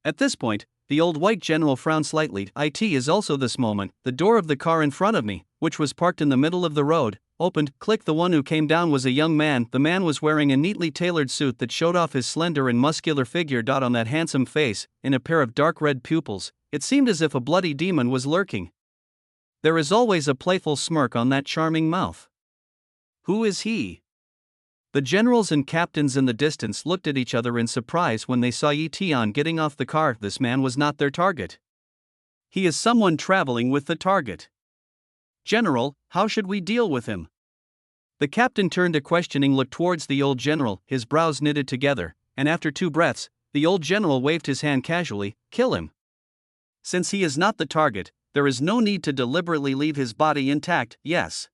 At this point, the old white general frowned slightly. It is also this moment, the door of the car in front of me, which was parked in the middle of the road, opened. Click. The one who came down was a young man. The man was wearing a neatly tailored suit that showed off his slender and muscular figure. On that handsome face, in a pair of dark red pupils, it seemed as if a bloody demon was lurking. There is always a playful smirk on that charming mouth. Who is he? The generals and captains in the distance looked at each other in surprise when they saw Yi Tian getting off the car. This man was not their target. He is someone traveling with the target. General, how should we deal with him? The captain turned a questioning look towards the old general, his brows knitted together, and after 2 breaths, the old general waved his hand casually. Kill him. Since he is not the target, there is no need to deliberately leave his body intact. Yes.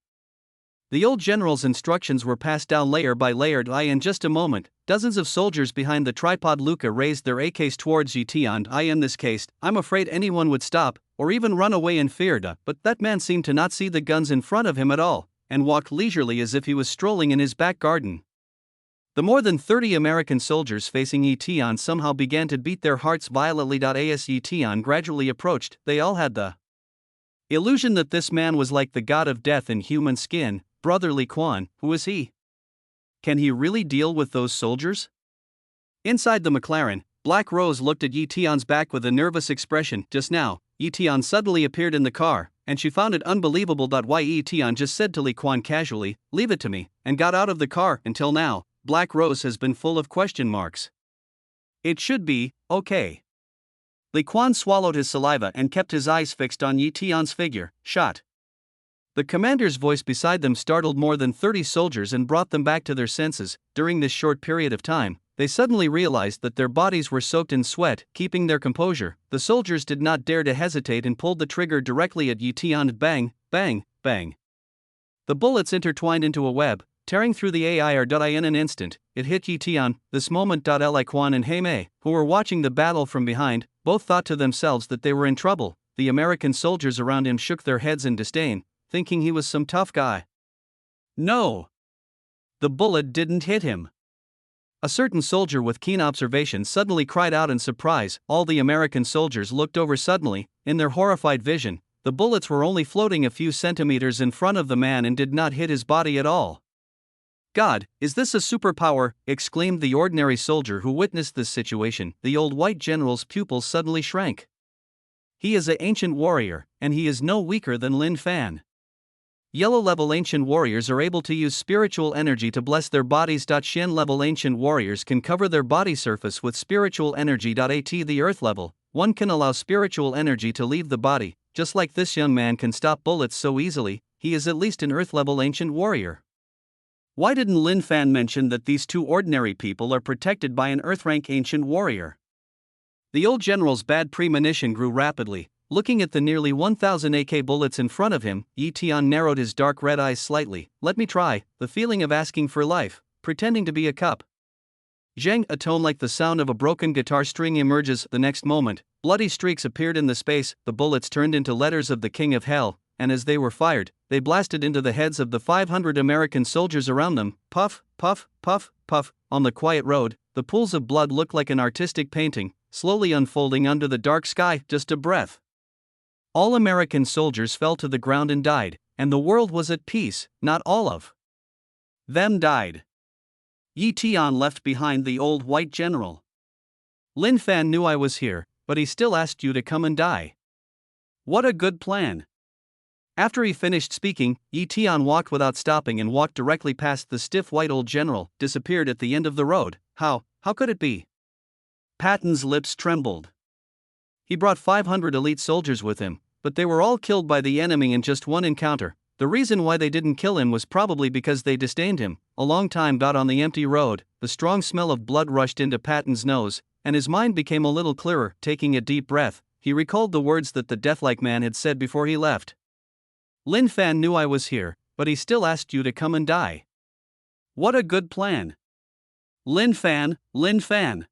The old general's instructions were passed down layer by layer. In just a moment, dozens of soldiers behind the tripod Luca raised their AKs towards Yi Tian. In this case, I'm afraid anyone would stop, or even run away in fear. But that man seemed to not see the guns in front of him at all, and walked leisurely as if he was strolling in his back garden. The more than 30 American soldiers facing Yi Tian somehow began to beat their hearts violently. As Yi Tian gradually approached, they all had the illusion that this man was like the god of death in human skin. Brother Li Quan, who is he? Can he really deal with those soldiers? Inside the McLaren, Black Rose looked at Yi Tian's back with a nervous expression. Just now, Yi Tian suddenly appeared in the car, and she found it unbelievable. Why Yi Tian just said to Li Quan casually, leave it to me, and got out of the car. Until now, Black Rose has been full of question marks. It should be, okay. Li Quan swallowed his saliva and kept his eyes fixed on Yi Tian's figure. Shot. The commander's voice beside them startled more than 30 soldiers and brought them back to their senses. During this short period of time, they suddenly realized that their bodies were soaked in sweat. Keeping their composure, the soldiers did not dare to hesitate and pulled the trigger directly at Yi Tian. Bang, bang, bang. The bullets intertwined into a web, tearing through the air. In an instant, it hit Yi Tian. This moment. Li Quan and Heimei, who were watching the battle from behind, both thought to themselves that they were in trouble. The American soldiers around him shook their heads in disdain, thinking he was some tough guy. No! The bullet didn't hit him. A certain soldier with keen observation suddenly cried out in surprise. All the American soldiers looked over suddenly. In their horrified vision, the bullets were only floating a few centimeters in front of the man and did not hit his body at all. God, is this a superpower? Exclaimed the ordinary soldier who witnessed this situation. The old white general's pupils suddenly shrank. He is an ancient warrior, and he is no weaker than Lin Fan. Yellow level ancient warriors are able to use spiritual energy to bless their bodies. Shin level ancient warriors can cover their body surface with spiritual energy. At the earth level, one can allow spiritual energy to leave the body. Just like this young man can stop bullets so easily, he is at least an earth level ancient warrior. Why didn't Lin Fan mention that these two ordinary people are protected by an earth rank ancient warrior? The old general's bad premonition grew rapidly. Looking at the nearly 1,000 AK bullets in front of him, Yi Tian narrowed his dark red eyes slightly. Let me try. The feeling of asking for life, pretending to be a cup. Zheng, a tone like the sound of a broken guitar string emerges. The next moment, bloody streaks appeared in the space. The bullets turned into letters of the King of Hell, and as they were fired, they blasted into the heads of the 500 American soldiers around them. Puff, puff, puff, puff. On the quiet road, the pools of blood looked like an artistic painting, slowly unfolding under the dark sky. Just a breath. All American soldiers fell to the ground and died, and the world was at peace. Not all of them died. Yi Tian left behind the old white general. Lin Fan knew I was here, but he still asked you to come and die. What a good plan. After he finished speaking, Yi Tian walked without stopping and walked directly past the stiff white old general, disappeared at the end of the road. How could it be? Patton's lips trembled. He brought 500 elite soldiers with him, but they were all killed by the enemy in just one encounter. The reason why they didn't kill him was probably because they disdained him. A long time out on the empty road, the strong smell of blood rushed into Patton's nose, and his mind became a little clearer. Taking a deep breath, he recalled the words that the deathlike man had said before he left. Lin Fan knew I was here, but he still asked you to come and die. What a good plan. Lin Fan, Lin Fan.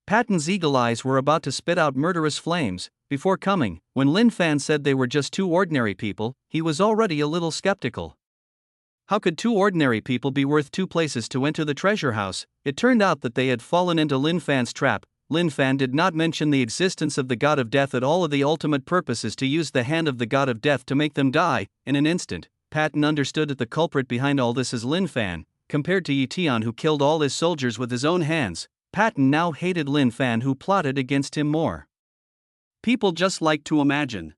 Patton's eagle eyes were about to spit out murderous flames. Before coming, when Lin Fan said they were just two ordinary people, he was already a little skeptical. How could two ordinary people be worth two places to enter the treasure house? It turned out that they had fallen into Lin Fan's trap. Lin Fan did not mention the existence of the god of death at all. The ultimate purpose is to use the hand of the god of death to make them die. In an instant, Patton understood that the culprit behind all this is Lin Fan. Compared to Yi Tian, who killed all his soldiers with his own hands, Patton now hated Lin Fan, who plotted against him more. People just like to imagine.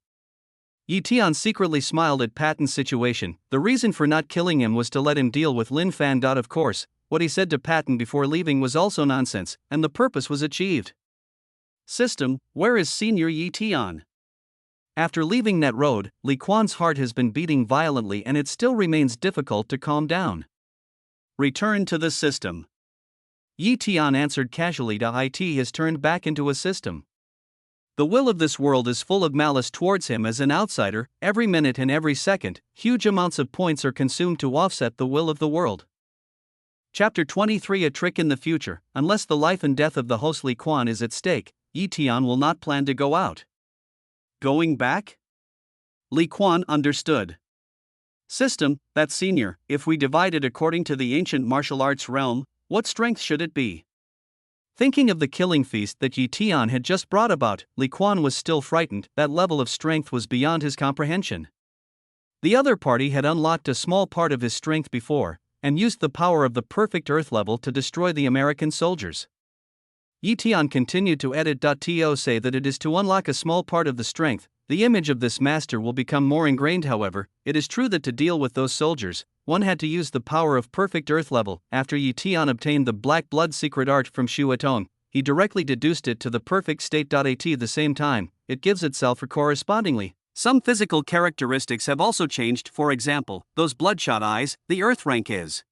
Yi Tian secretly smiled at Patton's situation. The reason for not killing him was to let him deal with Lin Fan. Of course, what he said to Patton before leaving was also nonsense, and the purpose was achieved. System, where is Senior Yi Tian? After leaving that road, Li Quan's heart has been beating violently and it still remains difficult to calm down. Return to the system. Yi Tian answered casually. It has turned back into a system. The will of this world is full of malice towards him as an outsider. Every minute and every second, huge amounts of points are consumed to offset the will of the world. Chapter 23: A trick in the future. Unless the life and death of the host Li Quan is at stake, Yi Tian will not plan to go out. Going back? Li Quan understood. System, that's Senior. If we divide it according to the ancient martial arts realm, what strength should it be? Thinking of the killing feast that Yi Tian had just brought about, Li Quan was still frightened. That level of strength was beyond his comprehension. The other party had unlocked a small part of his strength before, and used the power of the perfect earth level to destroy the American soldiers. Yi Tian continued to edit. To say that it is to unlock a small part of the strength. The image of this master will become more ingrained. However, it is true that to deal with those soldiers, one had to use the power of perfect earth level. After Yi Tian obtained the black blood secret art from Xu Etong, he directly deduced it to the perfect state. At the same time, it gives itself correspondingly. Some physical characteristics have also changed. For example, those bloodshot eyes, the earth rank is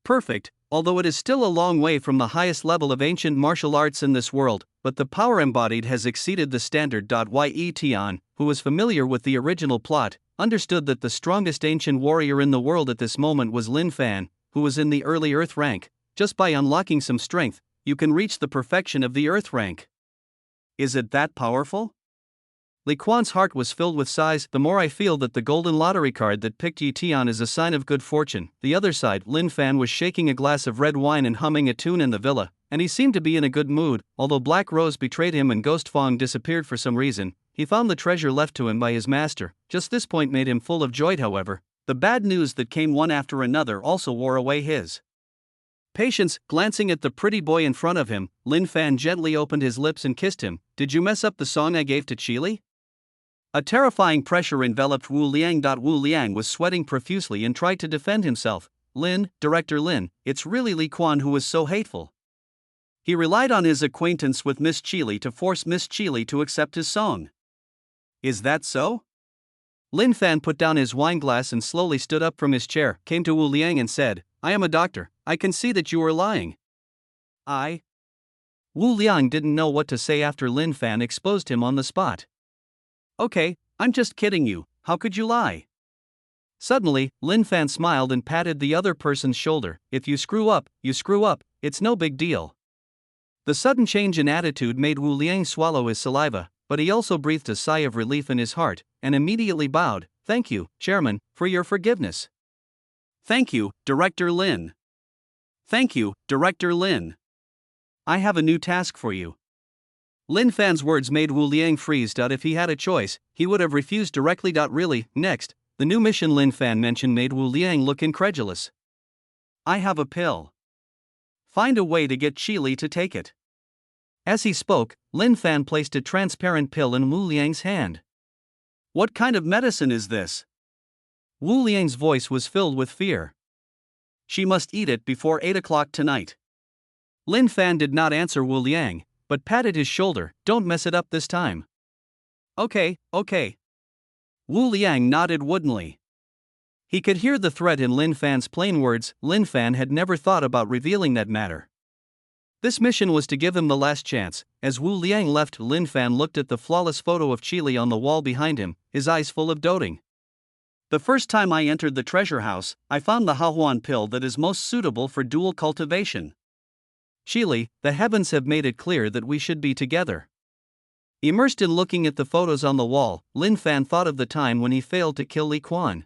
perfect, although it is still a long way from the highest level of ancient martial arts in this world, but the power embodied has exceeded the standard. Yi Tian, who was familiar with the original plot, understood that the strongest ancient warrior in the world at this moment was Lin Fan, who was in the early earth rank. Just by unlocking some strength, you can reach the perfection of the earth rank. Is it that powerful? Li Quan's heart was filled with sighs. The more I feel that the golden lottery card that picked Yi Tian is a sign of good fortune. The other side, Lin Fan was shaking a glass of red wine and humming a tune in the villa, and he seemed to be in a good mood. Although Black Rose betrayed him and Ghost Fong disappeared for some reason, he found the treasure left to him by his master. Just this point made him full of joy. However, the bad news that came one after another also wore away his patience. Glancing at the pretty boy in front of him, Lin Fan gently opened his lips and kissed him. Did you mess up the song I gave to Chile? A terrifying pressure enveloped Wu Liang. Wu Liang was sweating profusely and tried to defend himself. Lin, Director Lin, it's really Li Quan who was so hateful. He relied on his acquaintance with Miss Chili to force Miss Chili to accept his song. Is that so? Lin Fan put down his wineglass and slowly stood up from his chair, came to Wu Liang and said, I am a doctor, I can see that you are lying. Wu Liang didn't know what to say after Lin Fan exposed him on the spot. Okay, I'm just kidding you, how could you lie? Suddenly, Lin Fan smiled and patted the other person's shoulder. If you screw up, it's no big deal. The sudden change in attitude made Wu Liang swallow his saliva, but he also breathed a sigh of relief in his heart, and immediately bowed. Thank you, Chairman, for your forgiveness. Thank you, Director Lin. Thank you, Director Lin. I have a new task for you. Lin Fan's words made Wu Liang freeze. If he had a choice, he would have refused directly. Really, next, the new mission Lin Fan mentioned made Wu Liang look incredulous. I have a pill. Find a way to get Chili to take it. As he spoke, Lin Fan placed a transparent pill in Wu Liang's hand. What kind of medicine is this? Wu Liang's voice was filled with fear. She must eat it before 8 o'clock tonight. Lin Fan did not answer Wu Liang, but patted his shoulder. Don't mess it up this time. Okay. Wu Liang nodded woodenly. He could hear the threat in Lin Fan's plain words. Lin Fan had never thought about revealing that matter. This mission was to give him the last chance. As Wu Liang left, Lin Fan looked at the flawless photo of Chili on the wall behind him, his eyes full of doting. The first time I entered the treasure house, I found the Hahuan pill that is most suitable for dual cultivation. Chili, the heavens have made it clear that we should be together. Immersed in looking at the photos on the wall, Lin Fan thought of the time when he failed to kill Li Quan.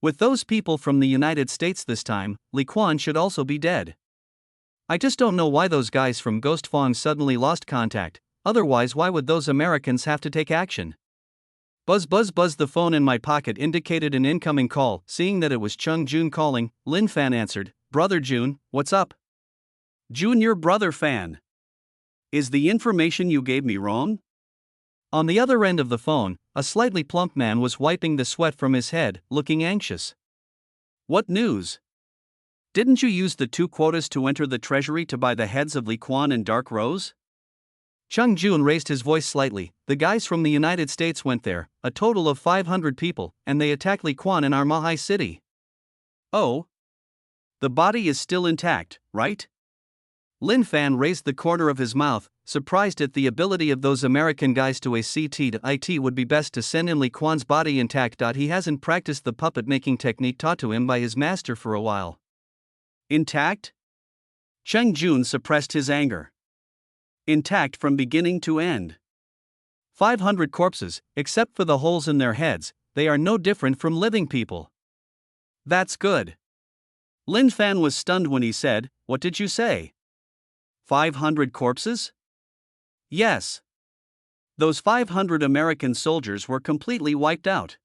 With those people from the United States this time, Li Quan should also be dead. I just don't know why those guys from Ghost Fong suddenly lost contact, otherwise why would those Americans have to take action? Buzz buzz buzz. The phone in my pocket indicated an incoming call. Seeing that it was Chung Jun calling, Lin Fan answered. Brother Jun, what's up? Junior brother Fan. Is the information you gave me wrong? On the other end of the phone, a slightly plump man was wiping the sweat from his head, looking anxious. What news? Didn't you use the 2 quotas to enter the treasury to buy the heads of Li Quan and Dark Rose? Chung Jun raised his voice slightly. The guys from the United States went there, a total of 500 people, and they attacked Li Quan in our Mahai city. Oh? The body is still intact, right? Lin Fan raised the corner of his mouth, surprised at the ability of those American guys to ACT to IT. Would be best to send in Li Quan's body intact. He hasn't practiced the puppet making technique taught to him by his master for a while. Intact? Cheng Jun suppressed his anger. Intact from beginning to end. 500 corpses, except for the holes in their heads, they are no different from living people. That's good. Lin Fan was stunned when he said, What did you say? 500 corpses? Yes. Those 500 American soldiers were completely wiped out.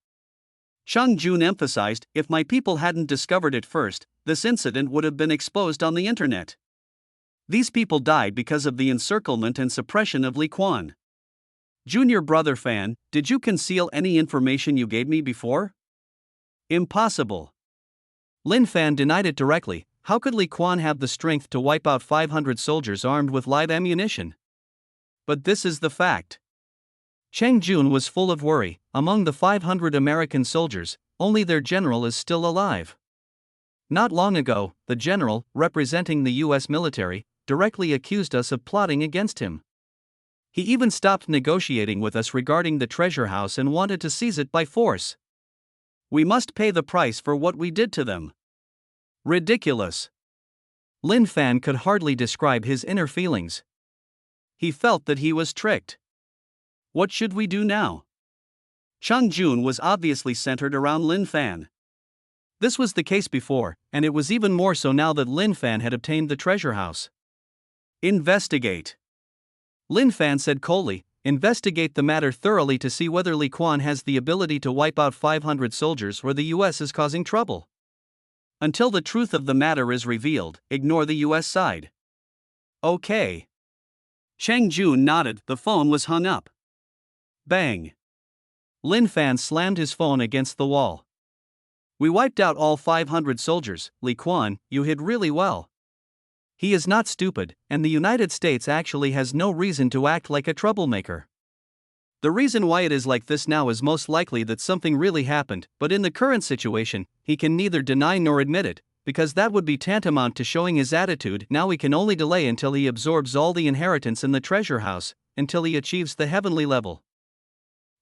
Chung Jun emphasized, if my people hadn't discovered it first, this incident would have been exposed on the internet. These people died because of the encirclement and suppression of Li Quan. Junior brother Fan, did you conceal any information you gave me before? Impossible. Lin Fan denied it directly. How could Li Quan have the strength to wipe out 500 soldiers armed with light ammunition? But this is the fact. Cheng Jun was full of worry. Among the 500 American soldiers, only their general is still alive. Not long ago, the general, representing the U.S. military, directly accused us of plotting against him. He even stopped negotiating with us regarding the treasure house and wanted to seize it by force. We must pay the price for what we did to them. Ridiculous. Lin Fan could hardly describe his inner feelings. He felt that he was tricked. What should we do now? Chung Jun was obviously centered around Lin Fan. This was the case before, and it was even more so now that Lin Fan had obtained the treasure house. Investigate. Lin Fan said coldly, investigate the matter thoroughly to see whether Li Quan has the ability to wipe out 500 soldiers or the US is causing trouble. Until the truth of the matter is revealed, ignore the US side. Okay. Cheng Jun nodded. The phone was hung up. Bang. Lin Fan slammed his phone against the wall. We wiped out all 500 soldiers, Li Quan, you hid really well. He is not stupid, and the United States actually has no reason to act like a troublemaker. The reason why it is like this now is most likely that something really happened, but in the current situation, he can neither deny nor admit it, because that would be tantamount to showing his attitude. Now he can only delay until he absorbs all the inheritance in the treasure house, until he achieves the heavenly level.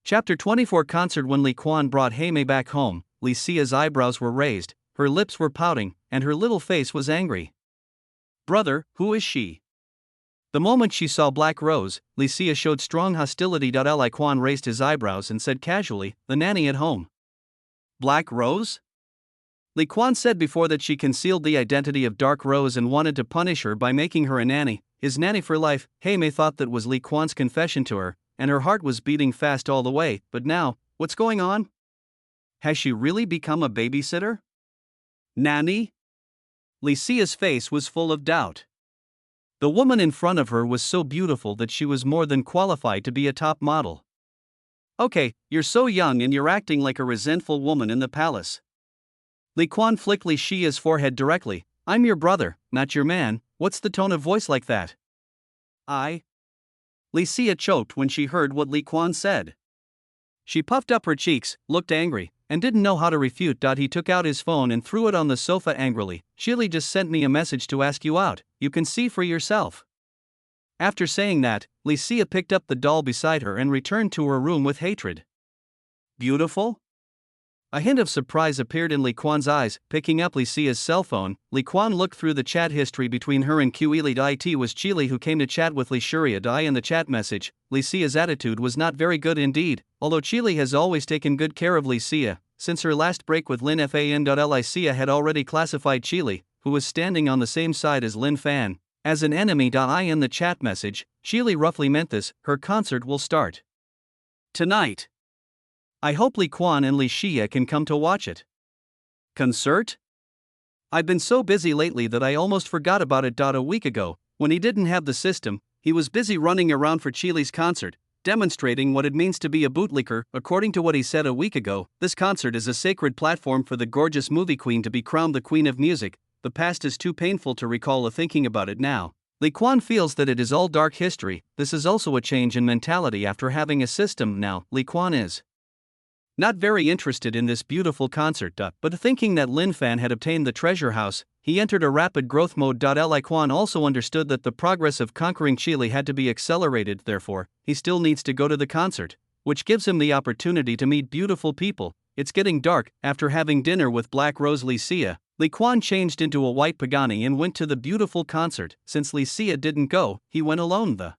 Chapter 24 Concert. When Li Quan brought Heimei back home, Li Xia's eyebrows were raised, her lips were pouting, and her little face was angry. Brother, who is she? The moment she saw Black Rose, Li Xia showed strong hostility. Li Quan raised his eyebrows and said casually, the nanny at home. Black Rose? Li Quan said before that she concealed the identity of Dark Rose and wanted to punish her by making her a nanny, his nanny for life. Heimei thought that was Li Quan's confession to her, and her heart was beating fast all the way. But now, what's going on? Has she really become a babysitter? Nanny? Li Xia's face was full of doubt. The woman in front of her was so beautiful that she was more than qualified to be a top model. Okay, you're so young and you're acting like a resentful woman in the palace. Li Quan flicked Li Xia's forehead directly. I'm your brother, not your man. What's the tone of voice like that? Li Xia choked when she heard what Li Quan said. She puffed up her cheeks, looked angry, and didn't know how to refute. He took out his phone and threw it on the sofa angrily. Shili just sent me a message to ask you out, you can see for yourself. After saying that, Li Xia picked up the doll beside her and returned to her room with hatred. Beautiful? A hint of surprise appeared in Li Quan's eyes. Picking up Li Xia's cell phone, Li Quan looked through the chat history between her and Qili. It was Qili who came to chat with Li Shuria. In the chat message, Li Xia's attitude was not very good indeed, although Qili has always taken good care of Li Xia. Since her last break with Lin Fan. Li Xia had already classified Qili, who was standing on the same side as Lin Fan, as an enemy. In the chat message, Qili roughly meant this: her concert will start tonight. I hope Li Quan and Li Xia can come to watch it. Concert? I've been so busy lately that I almost forgot about it. A week ago, when he didn't have the system, he was busy running around for Qili's concert, demonstrating what it means to be a bootlicker. According to what he said a week ago, this concert is a sacred platform for the gorgeous movie queen to be crowned the queen of music. The past is too painful to recall. Thinking about it now, Li Quan feels that it is all dark history. This is also a change in mentality after having a system now. Li Quan is not very interested in this beautiful concert, but thinking that Lin Fan had obtained the treasure house, he entered a rapid growth mode. Li Quan also understood that the progress of conquering Qili had to be accelerated, therefore, he still needs to go to the concert, which gives him the opportunity to meet beautiful people. It's getting dark. After having dinner with Black Rose Li Xia, Li Quan changed into a white Pagani and went to the beautiful concert. Since Li Xia didn't go, he went alone. The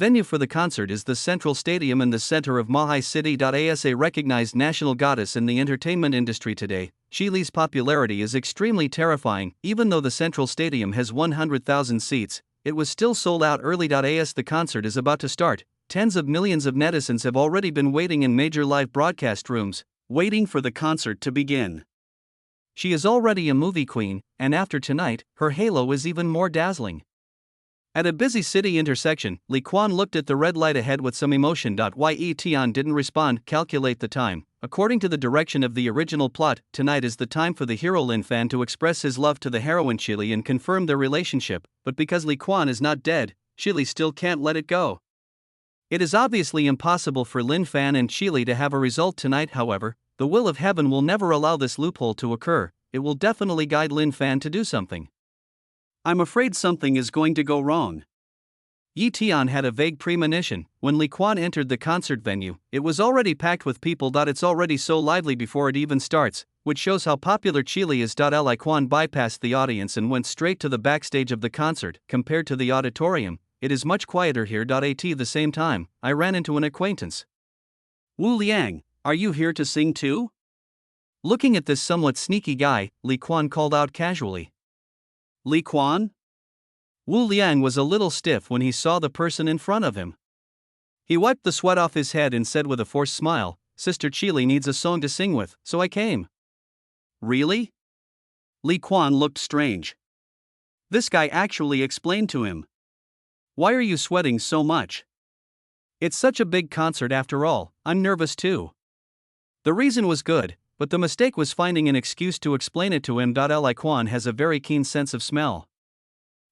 venue for the concert is the Central Stadium in the center of Mahai City. As a recognized national goddess in the entertainment industry today, Qili's popularity is extremely terrifying. Even though the Central Stadium has 100,000 seats, it was still sold out early. As the concert is about to start, tens of millions of netizens have already been waiting in major live broadcast rooms, waiting for the concert to begin. She is already a movie queen, and after tonight, her halo is even more dazzling. At a busy city intersection, Li Quan looked at the red light ahead with some emotion. Ye Tian didn't respond. Calculate the time. According to the direction of the original plot, tonight is the time for the hero Lin Fan to express his love to the heroine Qili and confirm their relationship, but because Li Quan is not dead, Qili still can't let it go. It is obviously impossible for Lin Fan and Qili to have a result tonight. However, the will of heaven will never allow this loophole to occur. It will definitely guide Lin Fan to do something. I'm afraid something is going to go wrong. Yi Tian had a vague premonition. When Li Quan entered the concert venue, it was already packed with people. It's already so lively before it even starts, which shows how popular Qili is. Li Quan bypassed the audience and went straight to the backstage of the concert. Compared to the auditorium, it is much quieter here. At the same time, I ran into an acquaintance. Wu Liang, are you here to sing too? Looking at this somewhat sneaky guy, Li Quan called out casually. Li Quan? Wu Liang was a little stiff when he saw the person in front of him. He wiped the sweat off his head and said with a forced smile, Sister Qili needs a song to sing with, so I came. Really? Li Quan looked strange. This guy actually explained to him. Why are you sweating so much? It's such a big concert after all, I'm nervous too. The reason was good, but the mistake was finding an excuse to explain it to him. Li Quan has a very keen sense of smell.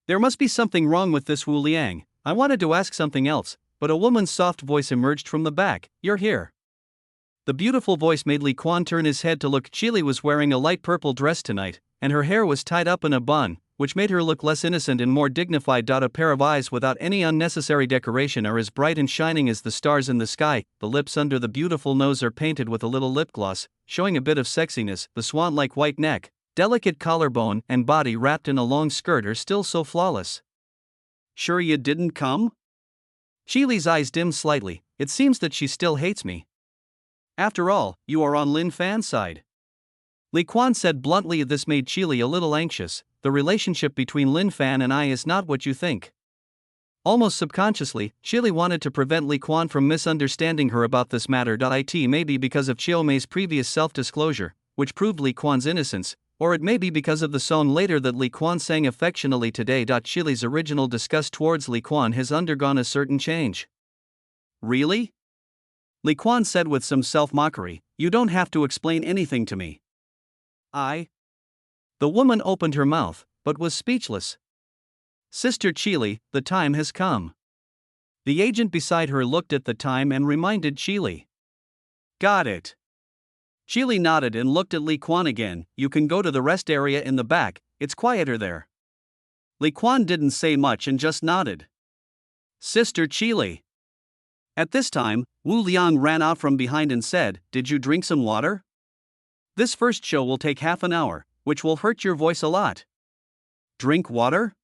There must be something wrong with this Wu Liang. I wanted to ask something else, but a woman's soft voice emerged from the back. You're here. The beautiful voice made Li Quan turn his head to look. Chili was wearing a light purple dress tonight, and her hair was tied up in a bun, which made her look less innocent and more dignified. A pair of eyes without any unnecessary decoration are as bright and shining as the stars in the sky. The lips under the beautiful nose are painted with a little lip gloss, showing a bit of sexiness. The swan-like white neck, delicate collarbone, and body wrapped in a long skirt are still so flawless. Sure you didn't come? Chili's eyes dimmed slightly. It seems that she still hates me. After all, you are on Lin Fan's side. Li Quan said bluntly. This made Chili a little anxious. The relationship between Lin Fan and I is not what you think. Almost subconsciously, Chili wanted to prevent Li Quan from misunderstanding her about this matter. It may be because of Chiao Mei's previous self-disclosure, which proved Li Quan's innocence, or it may be because of the song later that Li Quan sang affectionately today. Chili's original disgust towards Li Quan has undergone a certain change. Really? Li Quan said with some self-mockery, you don't have to explain anything to me. The woman opened her mouth, but was speechless. Sister Chili, the time has come. The agent beside her looked at the time and reminded Chili. Got it. Chili nodded and looked at Li Quan again. You can go to the rest area in the back, it's quieter there. Li Quan didn't say much and just nodded. Sister Chili. At this time, Wu Liang ran out from behind and said, did you drink some water? This first show will take half an hour, which will hurt your voice a lot. Drink water?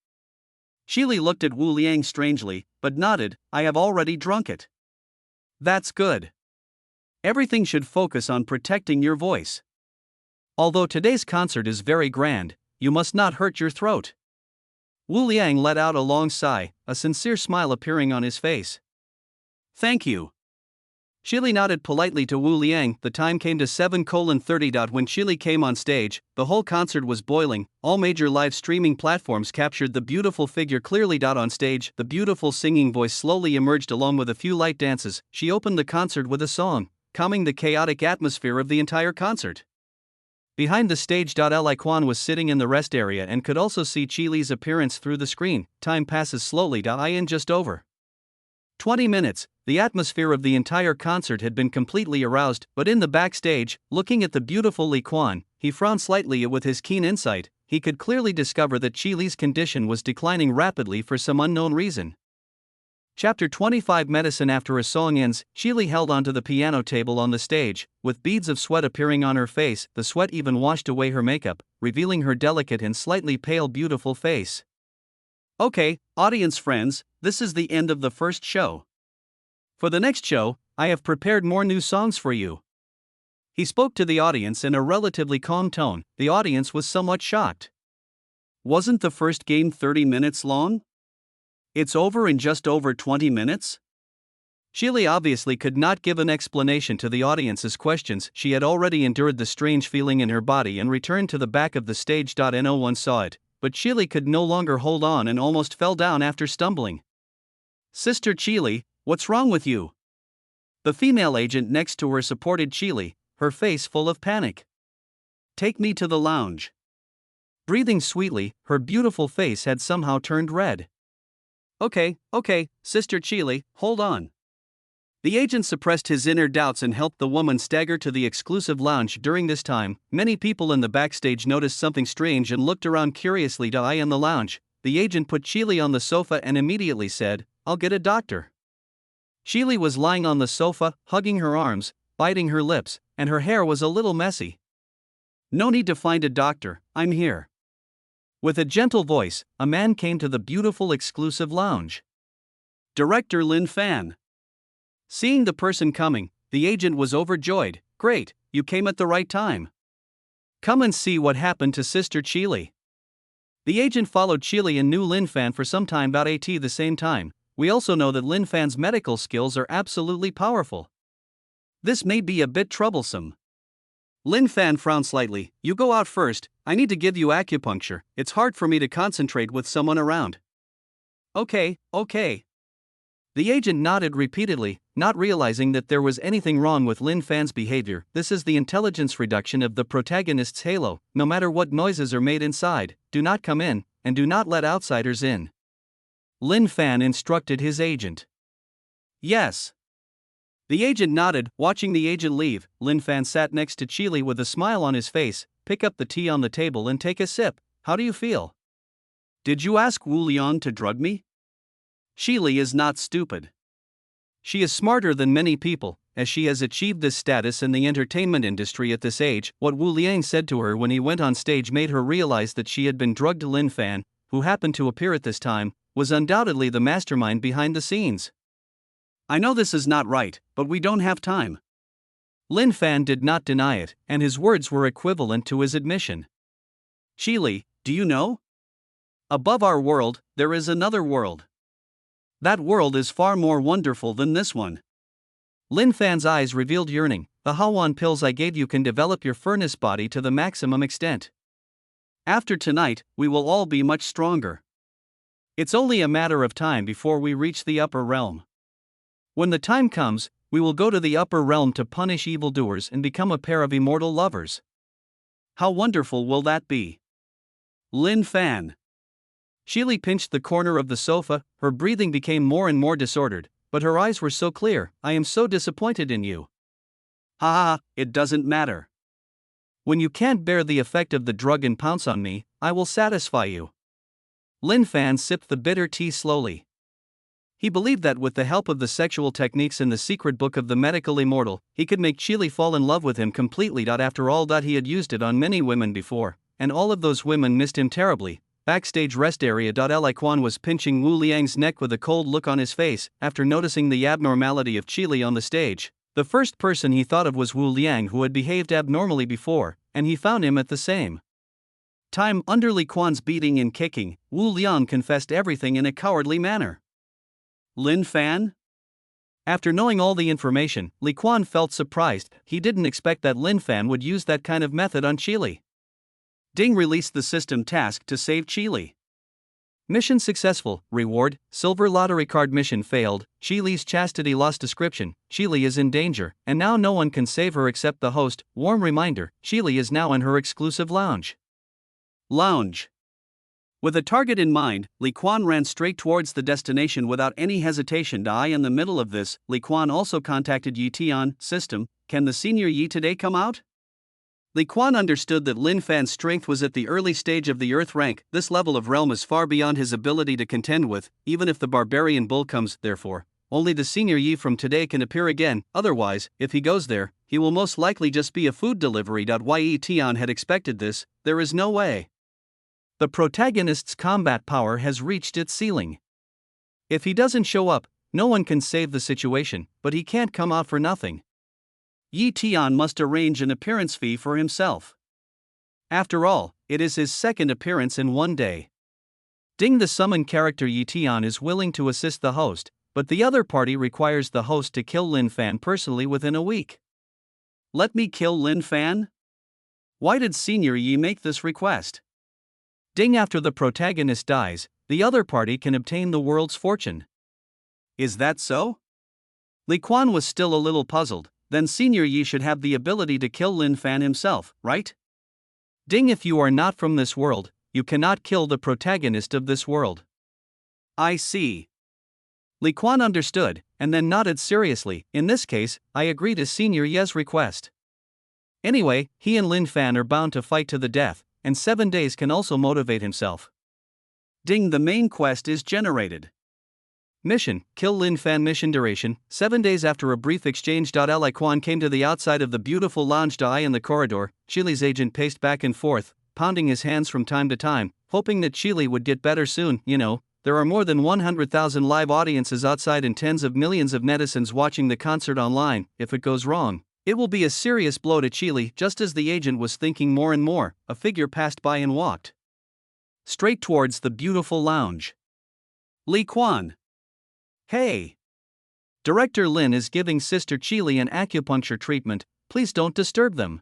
Chili looked at Wu Liang strangely, but nodded. I have already drunk it. That's good. Everything should focus on protecting your voice. Although today's concert is very grand, you must not hurt your throat. Wu Liang let out a long sigh, a sincere smile appearing on his face. Thank you. Chili nodded politely to Wu Liang. The time came to 7:30. When Chili came on stage, the whole concert was boiling. All major live streaming platforms captured the beautiful figure clearly. On stage, the beautiful singing voice slowly emerged along with a few light dances. She opened the concert with a song, calming the chaotic atmosphere of the entire concert. Behind the stage, Li Quan was sitting in the rest area and could also see Chili's appearance through the screen. Time passes slowly. In just over 20 minutes, the atmosphere of the entire concert had been completely aroused, but in the backstage, looking at the beautiful Li Quan, he frowned slightly. With his keen insight, he could clearly discover that Chili's condition was declining rapidly for some unknown reason. Chapter 25 Medicine. After a song ends, Chili held onto the piano table on the stage, with beads of sweat appearing on her face. The sweat even washed away her makeup, revealing her delicate and slightly pale beautiful face. Okay, audience friends, this is the end of the first show. For the next show, I have prepared more new songs for you. He spoke to the audience in a relatively calm tone. The audience was somewhat shocked. Wasn't the first game 30 minutes long? It's over in just over 20 minutes? Chili obviously could not give an explanation to the audience's questions. She had already endured the strange feeling in her body and returned to the back of the stage. No one saw it, but Chili could no longer hold on and almost fell down after stumbling. Sister Chili, what's wrong with you? The female agent next to her supported Chili, her face full of panic. Take me to the lounge. Breathing sweetly, her beautiful face had somehow turned red. Okay, Sister Chili, hold on. The agent suppressed his inner doubts and helped the woman stagger to the exclusive lounge. During this time, many people in the backstage noticed something strange and looked around curiously. In the lounge, the agent put Chili on the sofa and immediately said, I'll get a doctor. Chili was lying on the sofa, hugging her arms, biting her lips, and her hair was a little messy. No need to find a doctor, I'm here. With a gentle voice, a man came to the beautiful exclusive lounge. Director Lin Fan. Seeing the person coming, the agent was overjoyed. Great, you came at the right time. Come and see what happened to Sister Chili. The agent followed Chili and knew Lin Fan for some time. At the same time, we also know that Lin Fan's medical skills are absolutely powerful. This may be a bit troublesome. Lin Fan frowned slightly. You go out first, I need to give you acupuncture. It's hard for me to concentrate with someone around. Okay. The agent nodded repeatedly, not realizing that there was anything wrong with Lin Fan's behavior. This is the intelligence reduction of the protagonist's halo. No matter what noises are made inside, do not come in, and do not let outsiders in. Lin Fan instructed his agent. Yes. The agent nodded, watching the agent leave. Lin Fan sat next to Chili with a smile on his face. Pick up the tea on the table and take a sip. How do you feel? Did you ask Wu Liang to drug me? Chili is not stupid. She is smarter than many people, as she has achieved this status in the entertainment industry at this age. What Wu Liang said to her when he went on stage made her realize that she had been drugged. Lin Fan, who happened to appear at this time, was undoubtedly the mastermind behind the scenes. I know this is not right, but we don't have time. Lin Fan did not deny it, and his words were equivalent to his admission. Chili, do you know? Above our world, there is another world. That world is far more wonderful than this one. Lin Fan's eyes revealed yearning. The Hawan pills I gave you can develop your furnace body to the maximum extent. After tonight, we will all be much stronger. It's only a matter of time before we reach the upper realm. When the time comes, we will go to the upper realm to punish evildoers and become a pair of immortal lovers. How wonderful will that be? Lin Fan. Chili pinched the corner of the sofa. Her breathing became more and more disordered, but her eyes were so clear. I am so disappointed in you. Ha ha, it doesn't matter. When you can't bear the effect of the drug and pounce on me, I will satisfy you. Lin Fan sipped the bitter tea slowly. He believed that with the help of the sexual techniques in the secret book of the medical immortal, he could make Chili fall in love with him completely. After all, he had used it on many women before, and all of those women missed him terribly. Backstage rest area. Li Quan was pinching Wu Liang's neck with a cold look on his face. After noticing the abnormality of Chili on the stage, the first person he thought of was Wu Liang, who had behaved abnormally before, and he found him at the same time. Under Li Quan's beating and kicking, Wu Liang confessed everything in a cowardly manner. Lin Fan? After knowing all the information, Li Quan felt surprised. He didn't expect that Lin Fan would use that kind of method on Chili. Ding released the system task to save Chili. Mission successful. Reward: silver lottery card. Mission failed. Chili's chastity lost description. Chili is in danger, and now no one can save her except the host. Warm reminder: Chili is now in her exclusive lounge. With a target in mind, Li Quan ran straight towards the destination without any hesitation. In the middle of this, Li Quan also contacted Yi Tian. System, can the senior Yi today come out? Li Quan understood that Lin Fan's strength was at the early stage of the Earth rank. This level of realm is far beyond his ability to contend with, even if the barbarian bull comes. Therefore, only the senior Yi from today can appear again. Otherwise, if he goes there, he will most likely just be a food delivery. Yi Tian had expected this. There is no way. The protagonist's combat power has reached its ceiling. If he doesn't show up, no one can save the situation, but he can't come out for nothing. Yi Tian must arrange an appearance fee for himself. After all, it is his second appearance in one day. Ding, the summoned character Yi Tian is willing to assist the host, but the other party requires the host to kill Lin Fan personally within a week. Let me kill Lin Fan? Why did Senior Yi make this request? Ding, after the protagonist dies, the other party can obtain the world's fortune. Is that so? Li Quan was still a little puzzled. Then Senior Yi should have the ability to kill Lin Fan himself, right? Ding, if you are not from this world, you cannot kill the protagonist of this world. I see. Li Quan understood, and then nodded seriously. In this case, I agree to Senior Yi's request. Anyway, he and Lin Fan are bound to fight to the death, and 7 days can also motivate himself. Ding, the main quest is generated. Mission: kill Lin Fan. Mission duration: 7 days. After a brief exchange, Li Quan came to the outside of the beautiful lounge. In the corridor, Chili's agent paced back and forth, pounding his hands from time to time, hoping that Chili would get better soon. There are more than 100,000 live audiences outside and tens of millions of netizens watching the concert online. If it goes wrong, it will be a serious blow to Chili. Just as the agent was thinking more and more, a figure passed by and walked straight towards the beautiful lounge. Li Quan. Hey! Director Lin is giving Sister Chili an acupuncture treatment, please don't disturb them.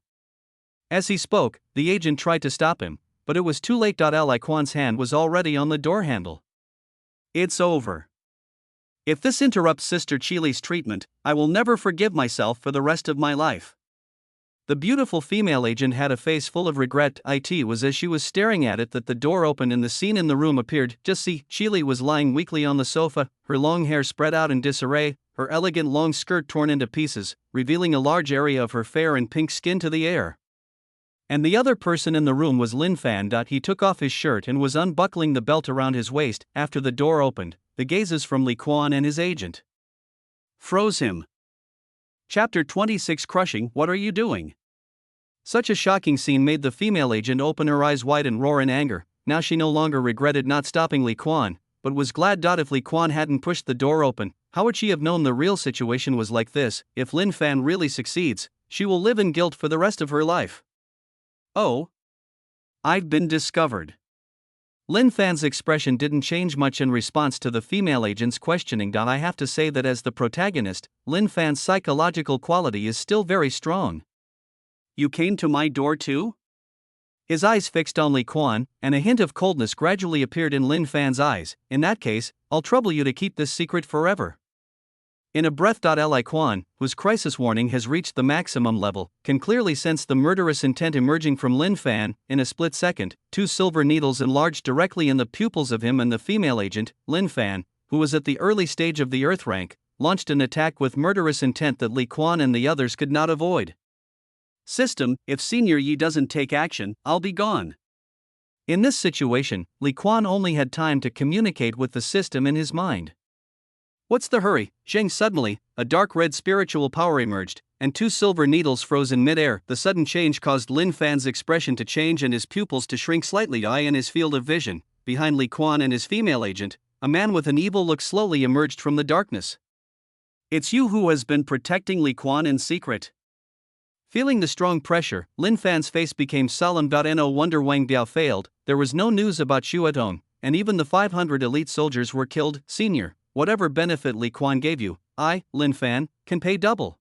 As he spoke, the agent tried to stop him, but it was too late. Li Quan's hand was already on the door handle. It's over. If this interrupts Sister Chili's treatment, I will never forgive myself for the rest of my life. The beautiful female agent had a face full of regret. It was as she was staring at it that the door opened and the scene in the room appeared. Just see, Chili was lying weakly on the sofa, her long hair spread out in disarray, her elegant long skirt torn into pieces, revealing a large area of her fair and pink skin to the air. And the other person in the room was Lin Fan. He took off his shirt and was unbuckling the belt around his waist. After the door opened, the gazes from Li Quan and his agent froze him. Chapter 26 Crushing. What are you doing? Such a shocking scene made the female agent open her eyes wide and roar in anger. Now she no longer regretted not stopping Li Quan, but was glad. If Li Quan hadn't pushed the door open, how would she have known the real situation was like this? If Lin Fan really succeeds, she will live in guilt for the rest of her life. Oh, I've been discovered. Lin Fan's expression didn't change much in response to the female agent's questioning. I have to say that as the protagonist, Lin Fan's psychological quality is still very strong. You came to my door too? His eyes fixed on Li Quan, and a hint of coldness gradually appeared in Lin Fan's eyes. In that case, I'll trouble you to keep this secret forever. In a breath. Li Quan, whose crisis warning has reached the maximum level, can clearly sense the murderous intent emerging from Lin Fan. In a split second, two silver needles enlarged directly in the pupils of him and the female agent. Lin Fan, who was at the early stage of the Earth rank, launched an attack with murderous intent that Li Quan and the others could not avoid. System, if Senior Yi doesn't take action, I'll be gone. In this situation, Li Quan only had time to communicate with the system in his mind. What's the hurry, Zheng? Suddenly, a dark red spiritual power emerged, and two silver needles froze in midair. The sudden change caused Lin Fan's expression to change and his pupils to shrink slightly. In his field of vision, behind Li Quan and his female agent, a man with an evil look slowly emerged from the darkness. It's you who has been protecting Li Quan in secret. Feeling the strong pressure, Lin Fan's face became sullen. No wonder Wang Biao failed. There was no news about Shuatong, and even the 500 elite soldiers were killed. Senior, whatever benefit Li Quan gave you, I, Lin Fan, can pay double.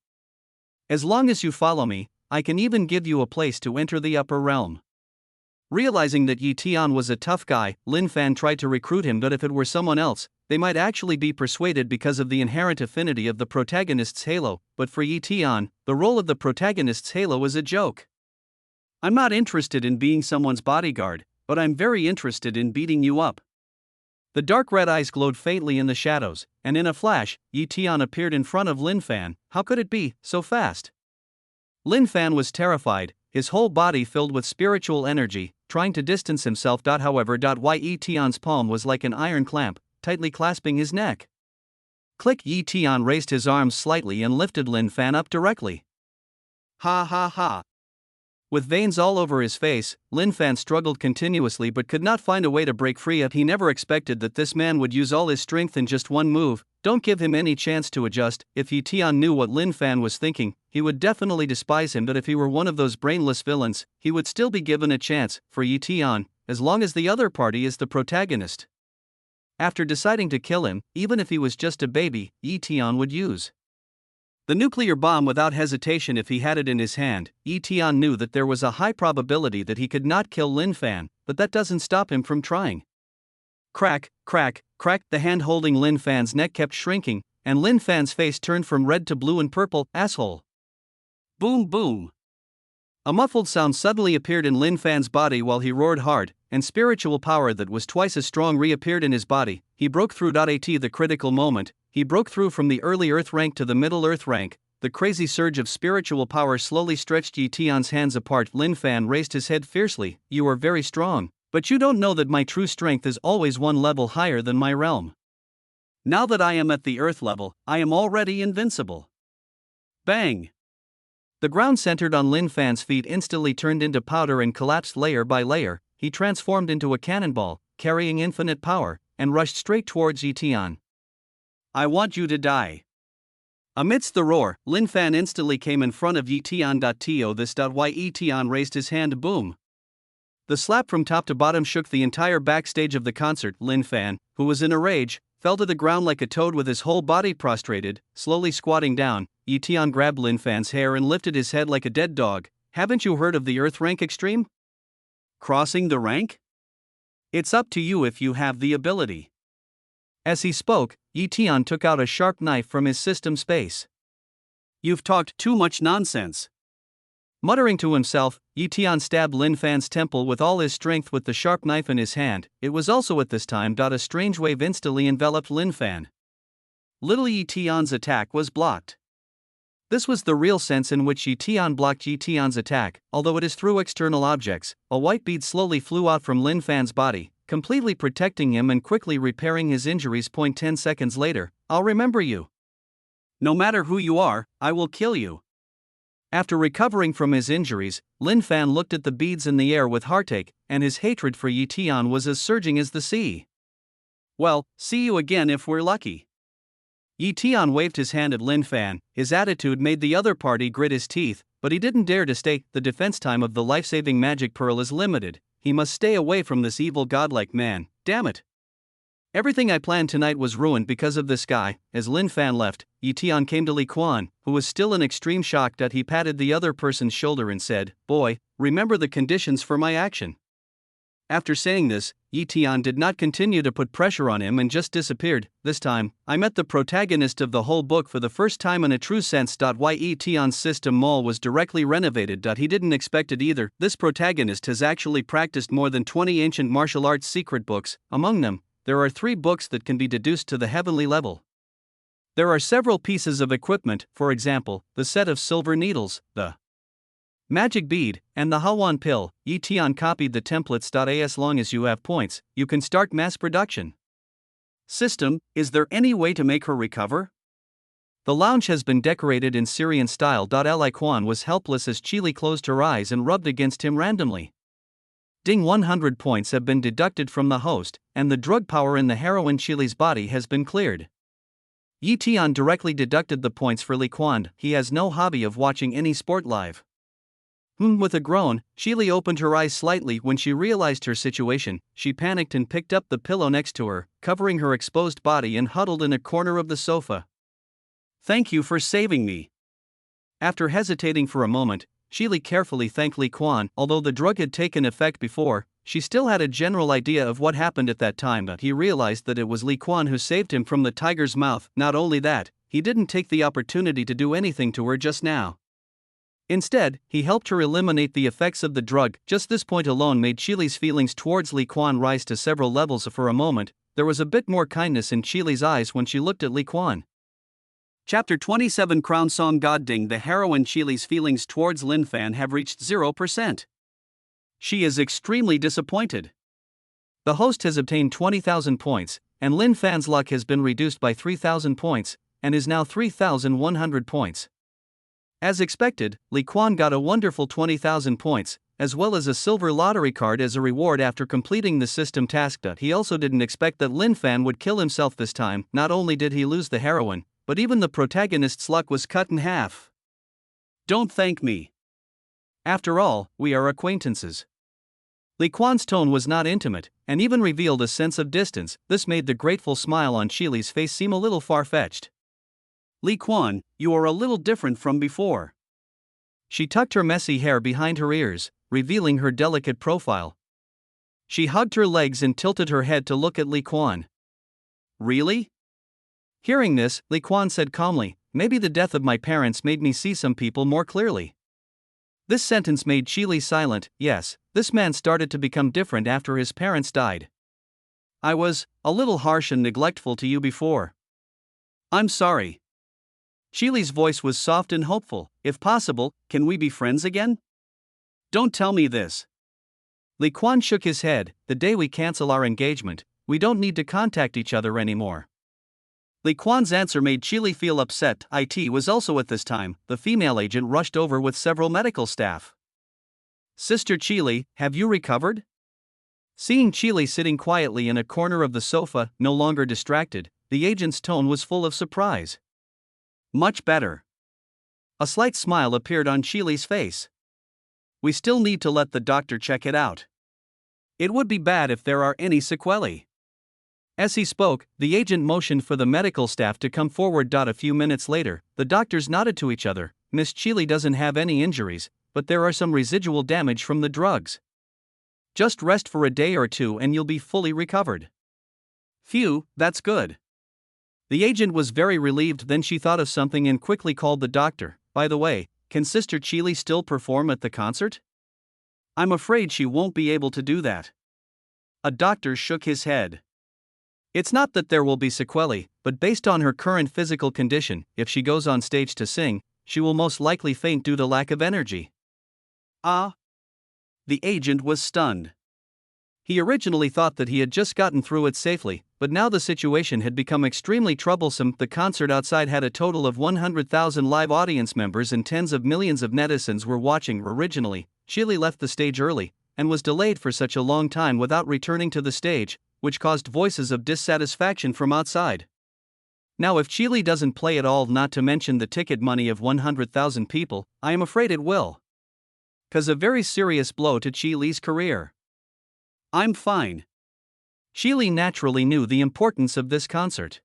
As long as you follow me, I can even give you a place to enter the upper realm. Realizing that Yi Tian was a tough guy, Lin Fan tried to recruit him. But if it were someone else, they might actually be persuaded because of the inherent affinity of the protagonist's halo. But for Yi Tian, the role of the protagonist's halo is a joke. I'm not interested in being someone's bodyguard, but I'm very interested in beating you up. The dark red eyes glowed faintly in the shadows, and in a flash, Yi Tian appeared in front of Lin Fan. How could it be so fast? Lin Fan was terrified, his whole body filled with spiritual energy, trying to distance himself. However, Yi Tian's palm was like an iron clamp, tightly clasping his neck. Click. Yi Tian raised his arms slightly and lifted Lin Fan up directly. Ha ha ha. With veins all over his face, Lin Fan struggled continuously but could not find a way to break free. He never expected that this man would use all his strength in just one move. Don't give him any chance to adjust. If Yi Tian knew what Lin Fan was thinking, he would definitely despise him. But if he were one of those brainless villains, he would still be given a chance. For Yi Tian, as long as the other party is the protagonist. After deciding to kill him, even if he was just a baby, Yi Tian would use the nuclear bomb without hesitation if he had it in his hand. Yi Tian knew that there was a high probability that he could not kill Lin Fan, but that doesn't stop him from trying. Crack, crack, crack. The hand holding Lin Fan's neck kept shrinking, and Lin Fan's face turned from red to blue and purple. Asshole. Boom boom. A muffled sound suddenly appeared in Lin Fan's body while he roared hard, and spiritual power that was twice as strong reappeared in his body. He broke through. At the critical moment, he broke through from the early Earth rank to the middle Earth rank. The crazy surge of spiritual power slowly stretched Yi Tian's hands apart. Lin Fan raised his head fiercely. You are very strong, but you don't know that my true strength is always one level higher than my realm. Now that I am at the Earth level, I am already invincible. Bang! The ground centered on Lin Fan's feet instantly turned into powder and collapsed layer by layer. He transformed into a cannonball, carrying infinite power, and rushed straight towards Yi Tian. I want you to die. Amidst the roar, Lin Fan instantly came in front of Yi Tian. Yi Tian raised his hand. Boom. The slap from top to bottom shook the entire backstage of the concert. Lin Fan, who was in a rage, fell to the ground like a toad with his whole body prostrated. Slowly squatting down, Yi Tian grabbed Lin Fan's hair and lifted his head like a dead dog. Haven't you heard of the Earth rank extreme? Crossing the rank? It's up to you if you have the ability. As he spoke, Yi Tian took out a sharp knife from his system space. "You've talked too much nonsense." Muttering to himself, Yi Tian stabbed Lin Fan's temple with all his strength with the sharp knife in his hand. It was also at this time that a strange wave instantly enveloped Lin Fan. Little Yi Tian's attack was blocked. This was the real sense in which Yi Tian blocked Yi Tian's attack, although it is through external objects. A white bead slowly flew out from Lin Fan's body, completely protecting him and quickly repairing his injuries. 10 seconds later, "I'll remember you. No matter who you are, I will kill you." After recovering from his injuries, Lin Fan looked at the beads in the air with heartache, and his hatred for Yi Tian was as surging as the sea. "Well, see you again if we're lucky." Yi Tian waved his hand at Lin Fan. His attitude made the other party grit his teeth, but he didn't dare to stay. The defense time of the life-saving magic pearl is limited. He must stay away from this evil godlike man. Damn it. Everything I planned tonight was ruined because of this guy. As Lin Fan left, Yi Tian came to Li Quan, who was still in extreme shock. He patted the other person's shoulder and said, "Boy, remember the conditions for my action." After saying this, Yi Tian did not continue to put pressure on him and just disappeared. This time, I met the protagonist of the whole book for the first time in a true sense. Why Yi Tian's system mall was directly renovated. He didn't expect it either. This protagonist has actually practiced more than 20 ancient martial arts secret books. Among them, there are 3 books that can be deduced to the heavenly level. There are several pieces of equipment, for example, the set of silver needles, the magic bead, and the Hawan pill. Yi Tian copied the templates. As long as you have points, you can start mass production. System, is there any way to make her recover? The lounge has been decorated in Syrian style. Li Quan was helpless as Chili closed her eyes and rubbed against him randomly. Ding, 100 points have been deducted from the host, and the drug power in the heroine Chili's body has been cleared. Yi Tian directly deducted the points for Li Quan. He has no hobby of watching any sport live. With a groan, Chili opened her eyes slightly when she realized her situation. She panicked and picked up the pillow next to her, covering her exposed body, and huddled in a corner of the sofa. "Thank you for saving me." After hesitating for a moment, Chili carefully thanked Li Quan. Although the drug had taken effect before, she still had a general idea of what happened at that time. He realized that it was Li Quan who saved him from the tiger's mouth. Not only that, he didn't take the opportunity to do anything to her just now. Instead, he helped her eliminate the effects of the drug. Just this point alone made Chili's feelings towards Li Quan rise to several levels. For a moment, there was a bit more kindness in Chili's eyes when she looked at Li Quan. Chapter 27 Crown Song. God dang, the heroine Chili's feelings towards Lin Fan have reached 0%. She is extremely disappointed. The host has obtained 20,000 points, and Lin Fan's luck has been reduced by 3,000 points, and is now 3,100 points. As expected, Li Quan got a wonderful 20,000 points, as well as a silver lottery card as a reward after completing the system task. He also didn't expect that Lin Fan would kill himself this time. Not only did he lose the heroine, but even the protagonist's luck was cut in half. "Don't thank me. After all, we are acquaintances." Li Quan's tone was not intimate, and even revealed a sense of distance. This made the grateful smile on Chili's face seem a little far-fetched. "Li Quan, you are a little different from before." She tucked her messy hair behind her ears, revealing her delicate profile. She hugged her legs and tilted her head to look at Li Quan. "Really?" Hearing this, Li Quan said calmly, "Maybe the death of my parents made me see some people more clearly." This sentence made Chili silent. Yes, this man started to become different after his parents died. "I was a little harsh and neglectful to you before. I'm sorry." Chili's voice was soft and hopeful. "If possible, can we be friends again? Don't tell me this." Li Quan shook his head. "The day we cancel our engagement, we don't need to contact each other anymore." Li Quan's answer made Chili feel upset. It was also at this time, the female agent rushed over with several medical staff. "Sister Chili, have you recovered?" Seeing Chili sitting quietly in a corner of the sofa, no longer distracted, the agent's tone was full of surprise. "Much better." A slight smile appeared on Chili's face. "We still need to let the doctor check it out. It would be bad if there are any sequelae." As he spoke, the agent motioned for the medical staff to come forward. A few minutes later, the doctors nodded to each other. "Miss Chili doesn't have any injuries, but there are some residual damage from the drugs. Just rest for a day or two and you'll be fully recovered." Phew, that's good. The agent was very relieved, then she thought of something and quickly called the doctor. By the way, can Sister Chile still perform at the concert? I'm afraid she won't be able to do that. A doctor shook his head. It's not that there will be sequelae, but based on her current physical condition, if she goes on stage to sing, she will most likely faint due to lack of energy. Ah? The agent was stunned. He originally thought that he had just gotten through it safely, but now the situation had become extremely troublesome. The concert outside had a total of 100,000 live audience members and tens of millions of netizens were watching. Originally, Chile left the stage early, and was delayed for such a long time without returning to the stage, which caused voices of dissatisfaction from outside. Now if Chile doesn't play at all, not to mention the ticket money of 100,000 people, I am afraid it will. 'Cause a very serious blow to Chile's career. I'm fine. Chile naturally knew the importance of this concert.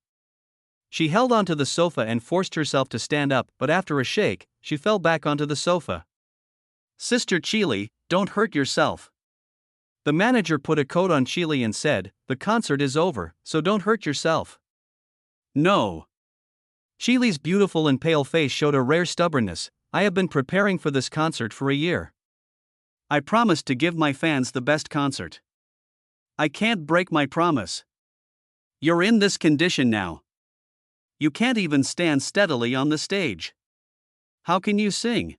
She held onto the sofa and forced herself to stand up, but after a shake, she fell back onto the sofa. Sister Chile, don't hurt yourself. The manager put a coat on Chile and said, the concert is over, so don't hurt yourself. No. Chile's beautiful and pale face showed a rare stubbornness. I have been preparing for this concert for a year. I promised to give my fans the best concert. I can't break my promise. You're in this condition now. You can't even stand steadily on the stage. How can you sing?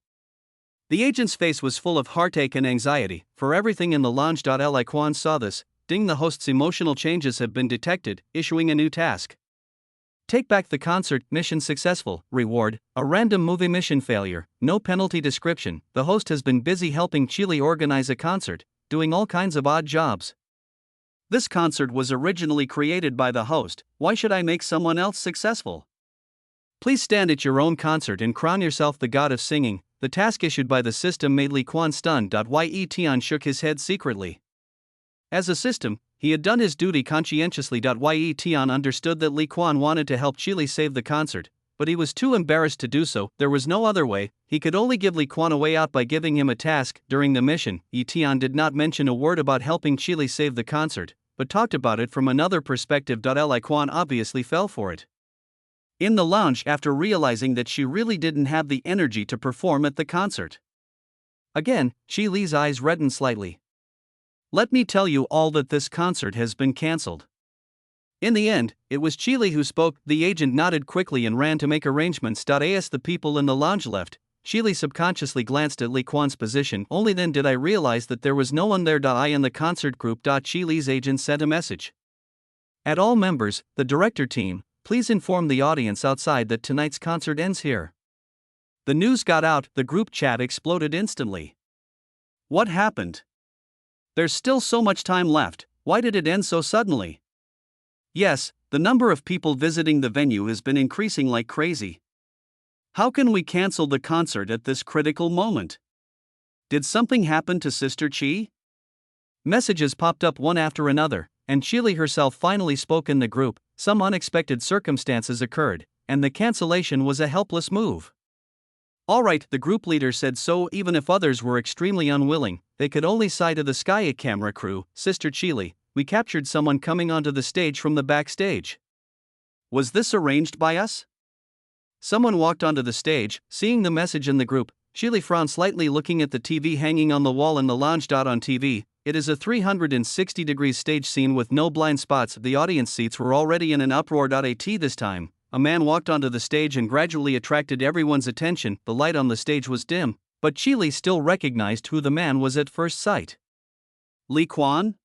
The agent's face was full of heartache and anxiety, for everything in the lounge. Liquan saw this. Ding, the host's emotional changes have been detected, issuing a new task. Take back the concert, mission successful, reward, a random movie mission failure, no penalty description. The host has been busy helping Chile organize a concert, doing all kinds of odd jobs. This concert was originally created by the host, why should I make someone else successful? Please stand at your own concert and crown yourself the god of singing. The task issued by the system made Li Quan stunned. Yetion shook his head secretly. As a system, he had done his duty conscientiously. Yetion understood that Li Quan wanted to help Chile save the concert, but he was too embarrassed to do so. There was no other way. He could only give Li Quan a way out by giving him a task. During the mission, Yetion did not mention a word about helping Chile save the concert, but talked about it from another perspective. Li Quan obviously fell for it. In the lounge, after realizing that she really didn't have the energy to perform at the concert. Again, Chile's eyes reddened slightly. Let me tell you all that this concert has been cancelled. In the end, it was Chile who spoke. The agent nodded quickly and ran to make arrangements. As the people in the lounge left, Chile subconsciously glanced at Li Quan's position. Only then did I realize that there was no one there. I in the concert group. Chile's agent sent a message. At all members, the director team, please inform the audience outside that tonight's concert ends here. The news got out, the group chat exploded instantly. What happened? There's still so much time left, why did it end so suddenly? Yes, the number of people visiting the venue has been increasing like crazy. How can we cancel the concert at this critical moment? Did something happen to Sister Chi? Messages popped up one after another, and Chile herself finally spoke in the group. Some unexpected circumstances occurred, and the cancellation was a helpless move. Alright, the group leader said so. Even if others were extremely unwilling, they could only sigh to the sky. A camera crew, Sister Chile, we captured someone coming onto the stage from the backstage. Was this arranged by us? Someone walked onto the stage. Seeing the message in the group, Chile frowned slightly, looking at the TV hanging on the wall in the lounge. On TV, it is a 360-degree stage scene with no blind spots. The audience seats were already in an uproar. At this time, a man walked onto the stage and gradually attracted everyone's attention. The light on the stage was dim, but Chile still recognized who the man was at first sight. Li Quan?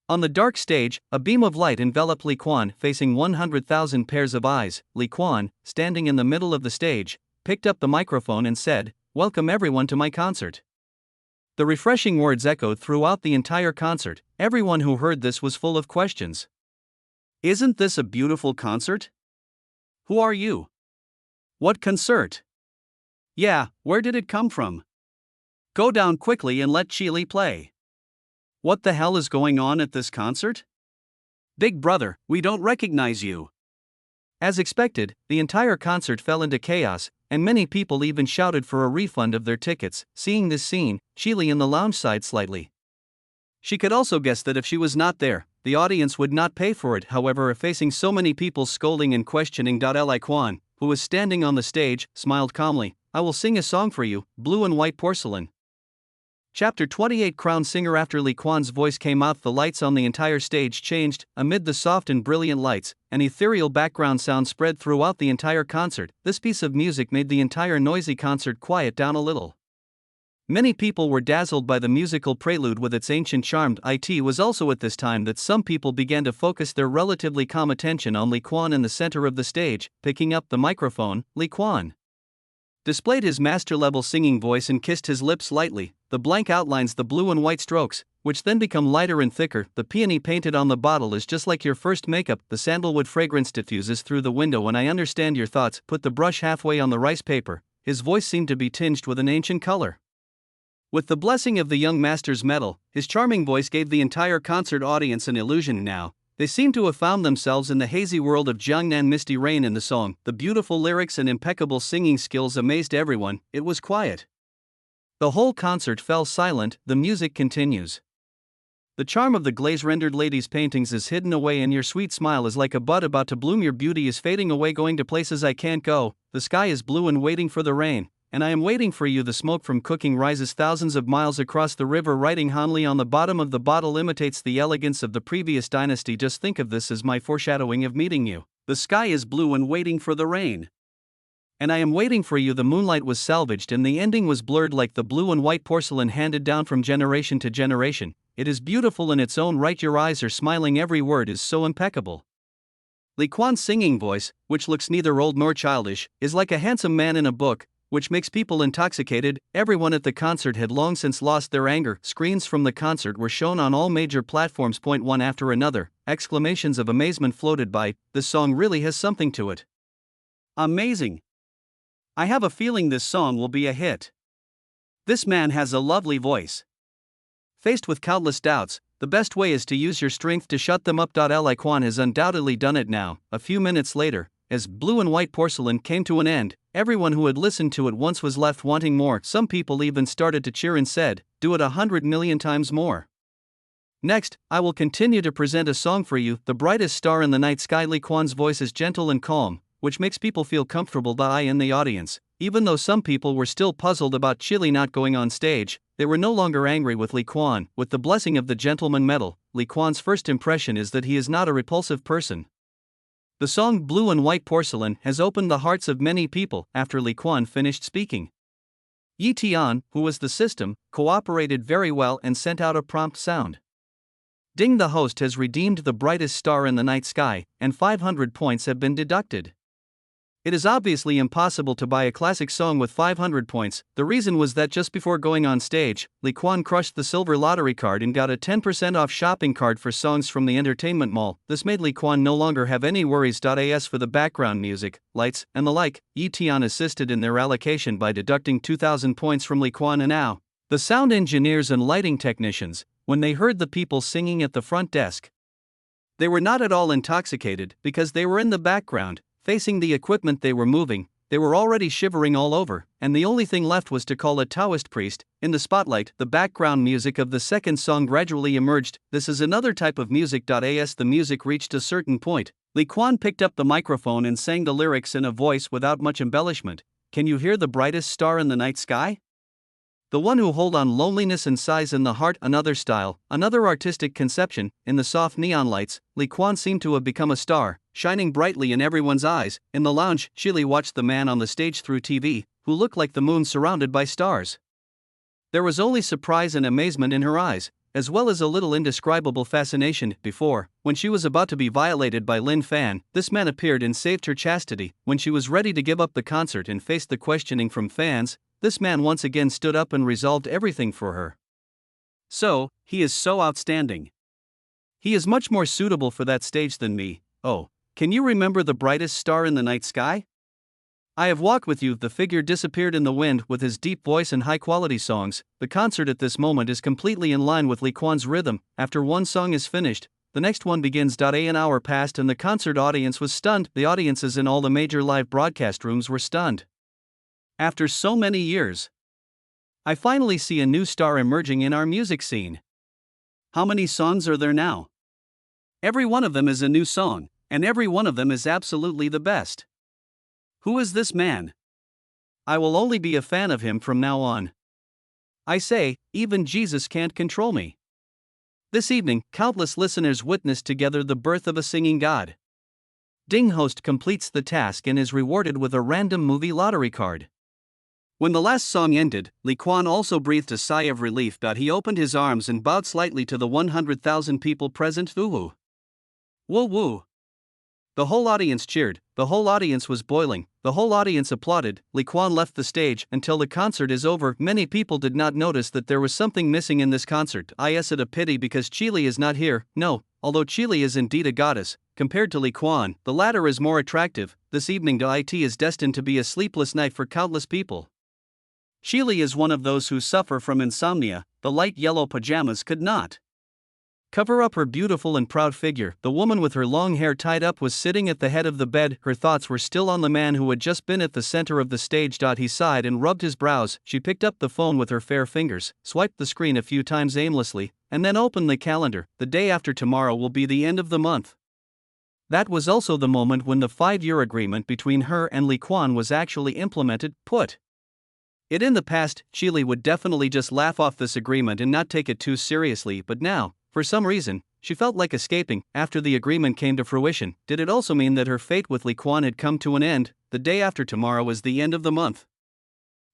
On the dark stage, a beam of light enveloped Li Quan, facing 100,000 pairs of eyes. Li Quan, standing in the middle of the stage, picked up the microphone and said, "Welcome everyone to my concert." The refreshing words echoed throughout the entire concert. Everyone who heard this was full of questions. Isn't this a beautiful concert? Who are you? What concert? Yeah, where did it come from? Go down quickly and let Chile play. What the hell is going on at this concert? Big brother, we don't recognize you. As expected, the entire concert fell into chaos, and many people even shouted for a refund of their tickets. Seeing this scene, Chile in the lounge sighed slightly. She could also guess that if she was not there, the audience would not pay for it. However, facing so many people scolding and questioning, Li Quan, who was standing on the stage, smiled calmly. I will sing a song for you, Blue and White Porcelain. Chapter 28. Crown Singer. After Li Quan's voice came out, the lights on the entire stage changed. Amid the soft and brilliant lights, an ethereal background sound spread throughout the entire concert. This piece of music made the entire noisy concert quiet down a little. Many people were dazzled by the musical prelude with its ancient charm. It was also at this time that some people began to focus their relatively calm attention on Li Quan in the center of the stage. Picking up the microphone, Li Quan displayed his master-level singing voice and kissed his lips lightly. The blank outlines the blue and white strokes, which then become lighter and thicker. The peony painted on the bottle is just like your first makeup. The sandalwood fragrance diffuses through the window. When I understand your thoughts, put the brush halfway on the rice paper. His voice seemed to be tinged with an ancient color. With the blessing of the young master's medal, his charming voice gave the entire concert audience an illusion. Now, they seemed to have found themselves in the hazy world of Jiangnan Misty Rain. In the song, the beautiful lyrics and impeccable singing skills amazed everyone. It was quiet. The whole concert fell silent. The music continues. The charm of the glaze-rendered lady's paintings is hidden away, and your sweet smile is like a bud about to bloom. Your beauty is fading away, going to places I can't go. The sky is blue and waiting for the rain, and I am waiting for you. The smoke from cooking rises thousands of miles across the river. Writing Hanli on the bottom of the bottle imitates the elegance of the previous dynasty. Just think of this as my foreshadowing of meeting you. The sky is blue and waiting for the rain, and I am waiting for you. The moonlight was salvaged and the ending was blurred like the blue and white porcelain handed down from generation to generation. It is beautiful in its own right. Your eyes are smiling. Every word is so impeccable. Li Quan's singing voice, which looks neither old nor childish, is like a handsome man in a book, which makes people intoxicated. Everyone at the concert had long since lost their anger. Screens from the concert were shown on all major platforms. One after another, exclamations of amazement floated by. This song really has something to it. Amazing. I have a feeling this song will be a hit. This man has a lovely voice. Faced with countless doubts, the best way is to use your strength to shut them up. Li Quan has undoubtedly done it now. A few minutes later, as Blue and White Porcelain came to an end, everyone who had listened to it once was left wanting more. Some people even started to cheer and said, "Do it 100 million times more." Next, I will continue to present a song for you, The Brightest Star in the Night Sky. Li Quan's voice is gentle and calm, which makes people feel comfortable. In the audience, even though some people were still puzzled about Chili not going on stage, they were no longer angry with Li Quan. With the blessing of the gentleman medal, Li Quan's first impression is that he is not a repulsive person. The song Blue and White Porcelain has opened the hearts of many people. After Li Quan finished speaking, Yi Tian, who was the system, cooperated very well and sent out a prompt sound. Ding. The host has redeemed the brightest star in the night sky, and 500 points have been deducted. It is obviously impossible to buy a classic song with 500 points. The reason was that just before going on stage, Li Quan crushed the silver lottery card and got a 10% off shopping card for songs from the entertainment mall. This made Li Quan no longer have any worries. As for the background music, lights, and the like, Yi Tian assisted in their allocation by deducting 2,000 points from Li Quan. And now, the sound engineers and lighting technicians, when they heard the people singing at the front desk, they were not at all intoxicated because they were in the background, facing the equipment they were moving. They were already shivering all over, and the only thing left was to call a Taoist priest. In the spotlight, the background music of the second song gradually emerged. This is another type of music. As the music reached a certain point, Li Quan picked up the microphone and sang the lyrics in a voice without much embellishment. Can you hear the brightest star in the night sky? The one who hold on loneliness and sighs in the heart. Another style, another artistic conception. In the soft neon lights, Li Quan seemed to have become a star, shining brightly in everyone's eyes. In the lounge, Chili watched the man on the stage through TV, who looked like the moon surrounded by stars. There was only surprise and amazement in her eyes, as well as a little indescribable fascination. Before, when she was about to be violated by Lin Fan, this man appeared and saved her chastity. When she was ready to give up the concert and faced the questioning from fans, this man once again stood up and resolved everything for her. So, he is so outstanding. He is much more suitable for that stage than me. Oh, can you remember the brightest star in the night sky? I have walked with you. The figure disappeared in the wind. With his deep voice and high-quality songs, the concert at this moment is completely in line with Li Quan's rhythm. After one song is finished, the next one begins. An hour passed and the concert audience was stunned. The audiences in all the major live broadcast rooms were stunned. After so many years, I finally see a new star emerging in our music scene. How many songs are there now? Every one of them is a new song, and every one of them is absolutely the best. Who is this man? I will only be a fan of him from now on. I say, even Jesus can't control me. This evening, countless listeners witnessed together the birth of a singing God. Ding host completes the task and is rewarded with a random movie lottery card. When the last song ended, Lee Kwan also breathed a sigh of relief. He opened his arms and bowed slightly to the 100,000 people present. Woo-woo. Woo-woo. The whole audience cheered, the whole audience was boiling, the whole audience applauded. Lee Kwan left the stage. Until the concert is over, many people did not notice that there was something missing in this concert. Is it a pity because Chile is not here? No, although Chile is indeed a goddess, compared to Lee Kwan, the latter is more attractive. This evening it is destined to be a sleepless night for countless people. Chile is one of those who suffer from insomnia. The light yellow pajamas could not cover up her beautiful and proud figure. The woman with her long hair tied up was sitting at the head of the bed. Her thoughts were still on the man who had just been at the center of the stage. He sighed and rubbed his brows. She picked up the phone with her fair fingers, swiped the screen a few times aimlessly, and then opened the calendar. The day after tomorrow will be the end of the month. That was also the moment when the 5-year agreement between her and Lee Kwan was actually implemented. Put it in the past, Chile would definitely just laugh off this agreement and not take it too seriously, but now, for some reason, she felt like escaping. After the agreement came to fruition, did it also mean that her fate with Lee Kwan had come to an end? The day after tomorrow is the end of the month.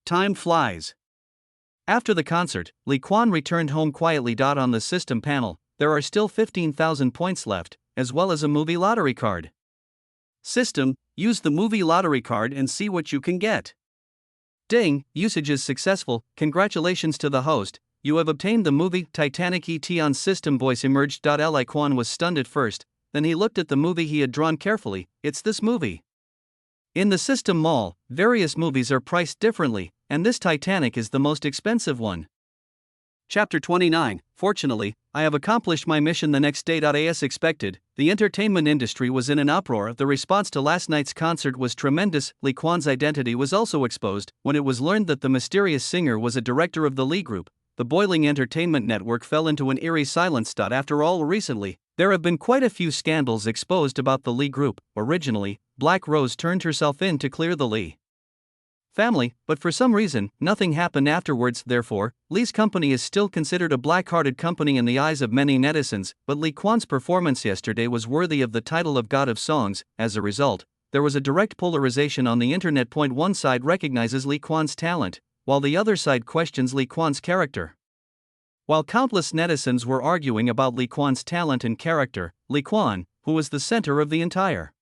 Time flies. After the concert, Lee Kwan returned home quietly. On the system panel, there are still 15,000 points left, as well as a movie lottery card. System, use the movie lottery card and see what you can get. Ding, usage is successful. Congratulations to the host. You have obtained the movie Titanic. On system voice emerged. Lee Kwan was stunned at first, then he looked at the movie he had drawn carefully. It's this movie. In the system mall, various movies are priced differently, and this Titanic is the most expensive one. Chapter 29. Fortunately, I have accomplished my mission the next day. As expected, the entertainment industry was in an uproar. The response to last night's concert was tremendous. Lee Kwan's identity was also exposed when it was learned that the mysterious singer was a director of the Lee Group. The boiling entertainment network fell into an eerie silence. After all, recently, there have been quite a few scandals exposed about the Lee Group. Originally, Black Rose turned herself in to clear the Lee family, but for some reason, nothing happened afterwards. Therefore, Lee's company is still considered a black-hearted company in the eyes of many netizens, but Lee Kwan's performance yesterday was worthy of the title of God of Songs. As a result, there was a direct polarization on the internet. One side recognizes Lee Kwan's talent, while the other side questions Lee Kwan's character. While countless netizens were arguing about Lee Kwan's talent and character, Lee Kwan, who was the center of the entire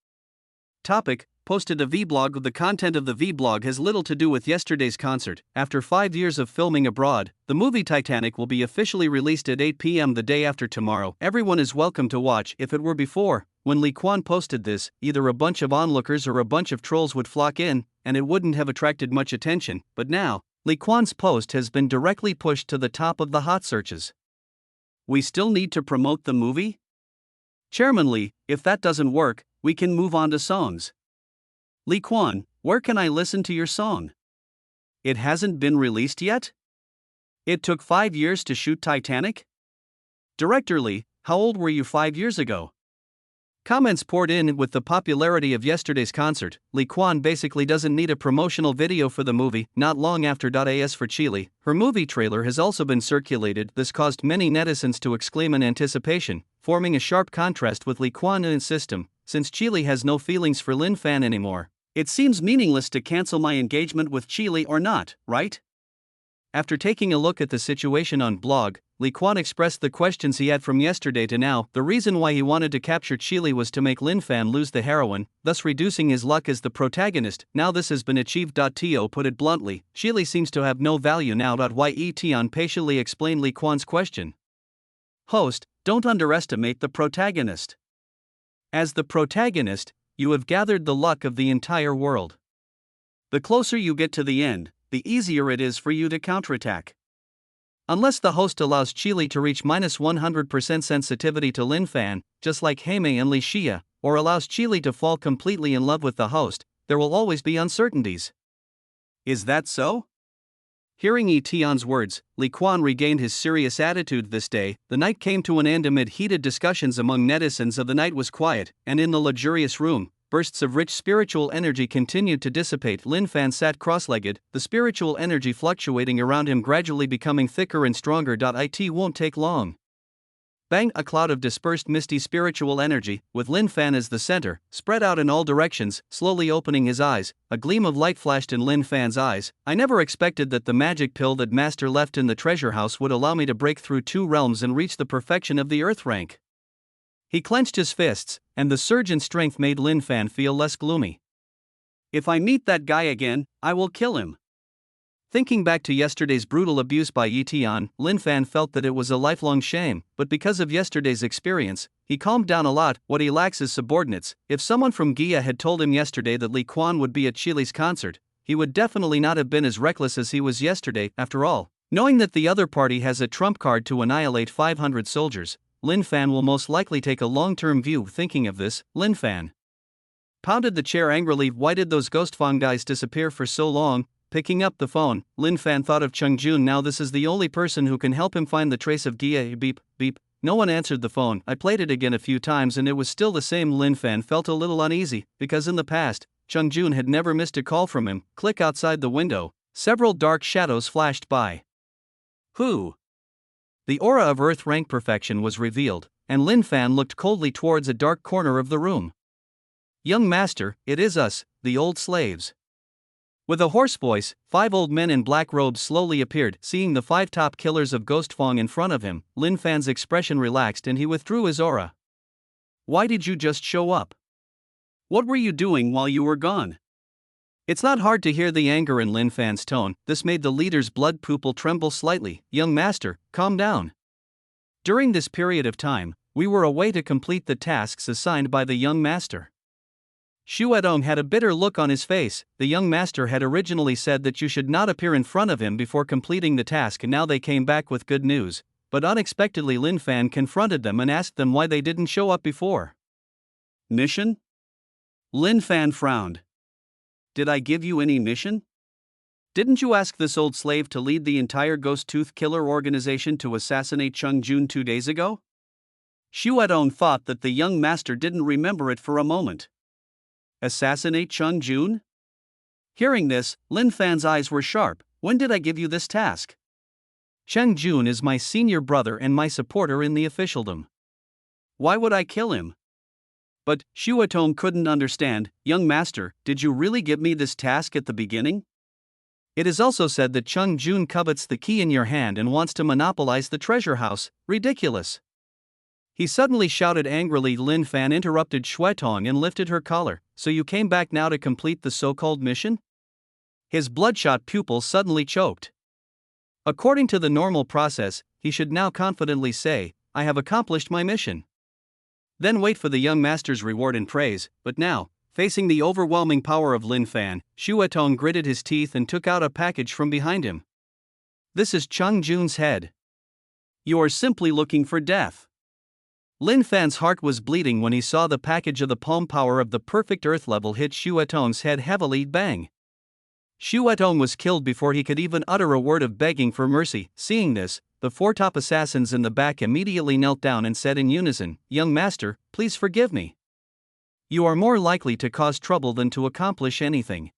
topic, posted a vlog. The content of the vlog has little to do with yesterday's concert. After 5 years of filming abroad, the movie Titanic will be officially released at 8 p.m. the day after tomorrow. Everyone is welcome to watch. If it were before, when Lee Kwan posted this, either a bunch of onlookers or a bunch of trolls would flock in, and it wouldn't have attracted much attention. But now, Lee Kwan's post has been directly pushed to the top of the hot searches. We still need to promote the movie? Chairman Lee, if that doesn't work, we can move on to songs. Lee Kwan, where can I listen to your song? It hasn't been released yet? It took 5 years to shoot Titanic? Director Lee, how old were you 5 years ago? Comments poured in with the popularity of yesterday's concert. Lee Kwan basically doesn't need a promotional video for the movie. Not long after. As for Chile, her movie trailer has also been circulated. This caused many netizens to exclaim in anticipation, forming a sharp contrast with Lee Kwan and system. Since Chile has no feelings for Lin Fan anymore, it seems meaningless to cancel my engagement with Chile or not, right? After taking a look at the situation on blog, Lee Kwan expressed the questions he had from yesterday to now. The reason why he wanted to capture Chile was to make Lin Fan lose the heroine, thus reducing his luck as the protagonist. Now this has been achieved. To put it bluntly, Chile seems to have no value now. Yeon patiently explained Lee Kwan's question. Host, don't underestimate the protagonist. As the protagonist, you have gathered the luck of the entire world. The closer you get to the end, the easier it is for you to counterattack. Unless the host allows Chile to reach -100% sensitivity to Lin Fan, just like Jaime and Lee Xia, or allows Chile to fall completely in love with the host, there will always be uncertainties. Is that so? Hearing Etienne's words, Li Quan regained his serious attitude this day. The night came to an end amid heated discussions among netizens. The night was quiet, and in the luxurious room, bursts of rich spiritual energy continued to dissipate. Lin Fan sat cross-legged, the spiritual energy fluctuating around him gradually becoming thicker and stronger. It won't take long. Bang! A cloud of dispersed misty spiritual energy, with Lin Fan as the center, spread out in all directions. Slowly opening his eyes, a gleam of light flashed in Lin Fan's eyes. I never expected that the magic pill that Master left in the treasure house would allow me to break through 2 realms and reach the perfection of the earth rank. He clenched his fists, and the surge in strength made Lin Fan feel less gloomy. If I meet that guy again, I will kill him. Thinking back to yesterday's brutal abuse by Etienne, Lin Fan felt that it was a lifelong shame, but because of yesterday's experience, he calmed down a lot. What he lacks is subordinates. If someone from Gia had told him yesterday that Li Quan would be at Chili's concert, he would definitely not have been as reckless as he was yesterday. After all, knowing that the other party has a trump card to annihilate 500 soldiers, Lin Fan will most likely take a long-term view. Thinking of this, Lin Fan pounded the chair angrily. Why did those Ghost Fang guys disappear for so long? Picking up the phone, Lin Fan thought of Chung Jun. Now this is the only person who can help him find the trace of Gia. Beep, beep. No one answered the phone. I played it again a few times and it was still the same. Lin Fan felt a little uneasy, because in the past, Chung Jun had never missed a call from him. Click outside the window. Several dark shadows flashed by. Who? The aura of Earth rank perfection was revealed, and Lin Fan looked coldly towards a dark corner of the room. Young Master, it is us, the old slaves. With a hoarse voice, 5 old men in black robes slowly appeared. Seeing the 5 top killers of Ghost Fang in front of him, Lin Fan's expression relaxed and he withdrew his aura. Why did you just show up? What were you doing while you were gone? It's not hard to hear the anger in Lin Fan's tone. This made the leader's blood pupil tremble slightly. Young Master, calm down. During this period of time, we were away to complete the tasks assigned by the young master. Shuedong had a bitter look on his face. The young master had originally said that you should not appear in front of him before completing the task, and now they came back with good news. But unexpectedly Lin Fan confronted them and asked them why they didn't show up before. Mission? Lin Fan frowned. Did I give you any mission? Didn't you ask this old slave to lead the entire Ghost Tooth Killer organization to assassinate Chung Jun 2 days ago? Shuedong thought that the young master didn't remember it for a moment. Assassinate Chung Jun? Hearing this, Lin Fan's eyes were sharp. When did I give you this task? Chung Jun is my senior brother and my supporter in the officialdom. Why would I kill him? But Shuetong couldn't understand. Young master, did you really give me this task at the beginning? It is also said that Chung Jun covets the key in your hand and wants to monopolize the treasure house. Ridiculous. He suddenly shouted angrily. Lin Fan interrupted Shuetong and lifted her collar. So you came back now to complete the so-called mission? His bloodshot pupil suddenly choked. According to the normal process, he should now confidently say, I have accomplished my mission. Then wait for the young master's reward and praise. But now, facing the overwhelming power of Lin Fan, Shuetong gritted his teeth and took out a package from behind him. This is Chung Jun's head. You are simply looking for death. Lin Fan's heart was bleeding when he saw the package of the palm power of the perfect earth level hit Shuetong's head heavily. Bang! Shuetong was killed before he could even utter a word of begging for mercy. Seeing this, the 4 top assassins in the back immediately knelt down and said in unison, Young master, please forgive me. You are more likely to cause trouble than to accomplish anything.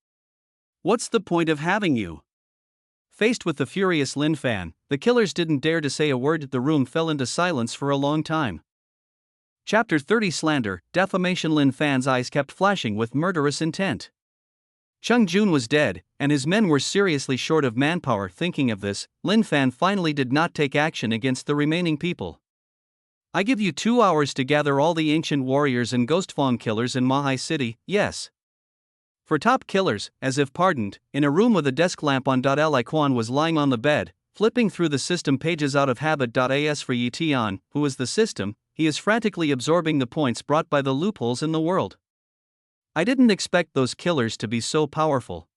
What's the point of having you? Faced with the furious Lin Fan, the killers didn't dare to say a word. The room fell into silence for a long time. Chapter 30 Slander, Defamation. Lin Fan's eyes kept flashing with murderous intent. Chung Jun was dead, and his men were seriously short of manpower. Thinking of this, Lin Fan finally did not take action against the remaining people. I give you 2 hours to gather all the ancient warriors and Ghost Fang killers in Mahai City, yes. For top killers, as if pardoned, in a room with a desk lamp on. Li Quan was lying on the bed, flipping through the system pages out of habit. As for Yi Tian, who is the system, he is frantically absorbing the points brought by the loopholes in the world. I didn't expect those killers to be so powerful.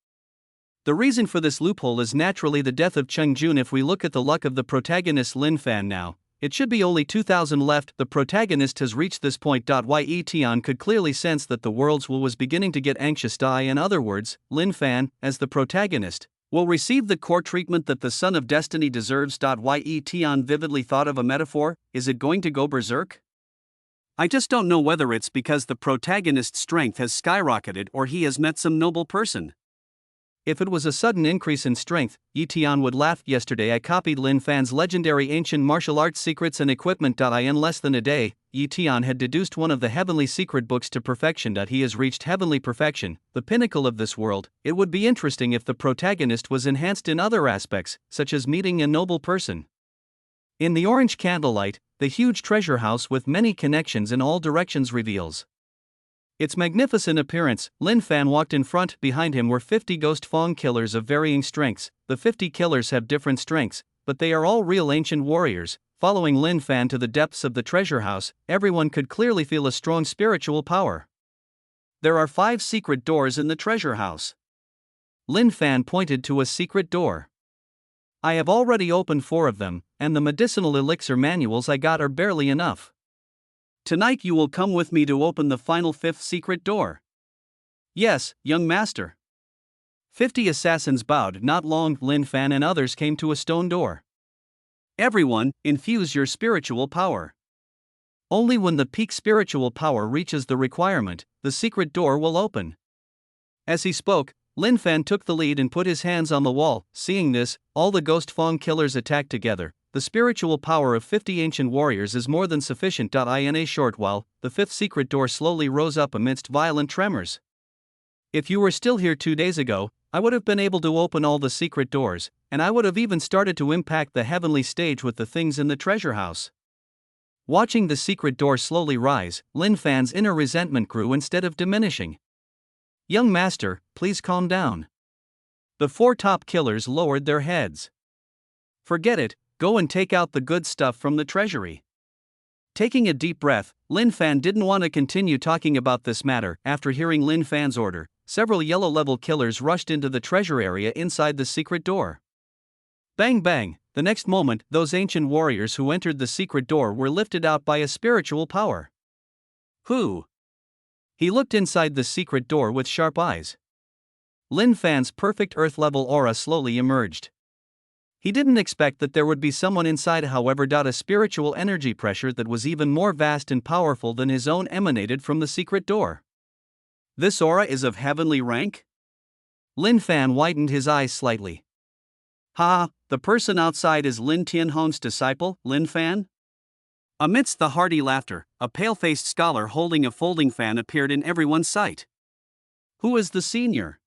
The reason for this loophole is naturally the death of Chung Jun. If we look at the luck of the protagonist Lin Fan now, it should be only 2,000 left. The protagonist has reached this point. Yi Tian could clearly sense that the world's will was beginning to get anxious. In other words, Lin Fan, as the protagonist, will receive the core treatment that the son of destiny deserves. Ye Tian vividly thought of a metaphor. Is it going to go berserk? I just don't know whether it's because the protagonist's strength has skyrocketed or he has met some noble person. If it was a sudden increase in strength, Yi Tian would laugh. Yesterday I copied Lin Fan's legendary ancient martial arts secrets and equipment. In less than a day, Yi Tian had deduced one of the heavenly secret books to perfection. He has reached heavenly perfection, the pinnacle of this world. It would be interesting if the protagonist was enhanced in other aspects, such as meeting a noble person. In the orange candlelight, the huge treasure house with many connections in all directions reveals its magnificent appearance. Lin Fan walked in front. Behind him were 50 ghost Fong killers of varying strengths. The 50 killers have different strengths, but they are all real ancient warriors. Following Lin Fan to the depths of the treasure house, everyone could clearly feel a strong spiritual power. There are 5 secret doors in the treasure house. Lin Fan pointed to a secret door. I have already opened 4 of them, and the medicinal elixir manuals I got are barely enough. Tonight you will come with me to open the final 5th secret door. Yes, young master. 50 assassins bowed. Not long, Lin Fan and others came to a stone door. Everyone, infuse your spiritual power. Only when the peak spiritual power reaches the requirement, the secret door will open. As he spoke, Lin Fan took the lead and put his hands on the wall. Seeing this, all the ghost Fong killers attacked together. The spiritual power of 50 ancient warriors is more than sufficient. In a short while, the 5th secret door slowly rose up amidst violent tremors. If you were still here 2 days ago, I would have been able to open all the secret doors, and I would have even started to impact the heavenly stage with the things in the treasure house. Watching the secret door slowly rise, Lin Fan's inner resentment grew instead of diminishing. Young master, please calm down. The 4 top killers lowered their heads. Forget it. Go and take out the good stuff from the treasury. Taking a deep breath, Lin Fan didn't want to continue talking about this matter. After hearing Lin Fan's order, several yellow-level killers rushed into the treasure area inside the secret door. Bang bang! The next moment, those ancient warriors who entered the secret door were lifted out by a spiritual power. Who? He looked inside the secret door with sharp eyes. Lin Fan's perfect earth-level aura slowly emerged. He didn't expect that there would be someone inside. However, a spiritual energy pressure that was even more vast and powerful than his own emanated from the secret door. This aura is of heavenly rank? Lin Fan widened his eyes slightly. Ha, the person outside is Lin Tianhong's disciple, Lin Fan? Amidst the hearty laughter, a pale-faced scholar holding a folding fan appeared in everyone's sight. Who is the senior?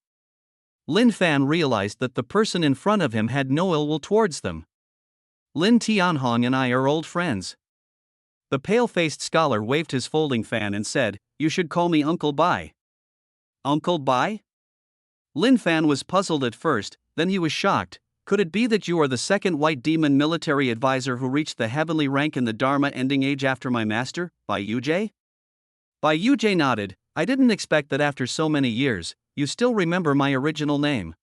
Lin Fan realized that the person in front of him had no ill will towards them. Lin Tianhong and I are old friends. The pale-faced scholar waved his folding fan and said, You should call me Uncle Bai. Uncle Bai? Lin Fan was puzzled at first, then he was shocked. Could it be that you are the second white demon military advisor who reached the heavenly rank in the Dharma ending age after my master, Bai Yujie? Bai Yujie nodded. I didn't expect that after so many years, you still remember my original name.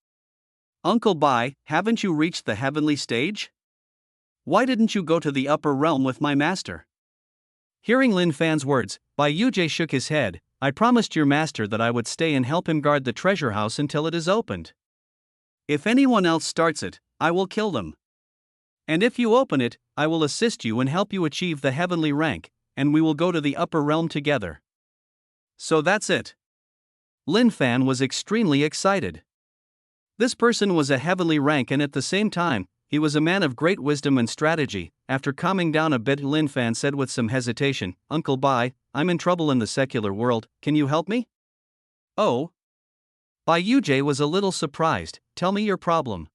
Uncle Bai, haven't you reached the heavenly stage? Why didn't you go to the upper realm with my master? Hearing Lin Fan's words, Bai Yujie shook his head. I promised your master that I would stay and help him guard the treasure house until it is opened. If anyone else starts it, I will kill them. And if you open it, I will assist you and help you achieve the heavenly rank, and we will go to the upper realm together. So that's it. Lin Fan was extremely excited. This person was a heavenly rank and at the same time, he was a man of great wisdom and strategy. After calming down a bit, Lin Fan said with some hesitation, Uncle Bai, I'm in trouble in the secular world, can you help me? Oh? Bai Yujie was a little surprised. Tell me your problem.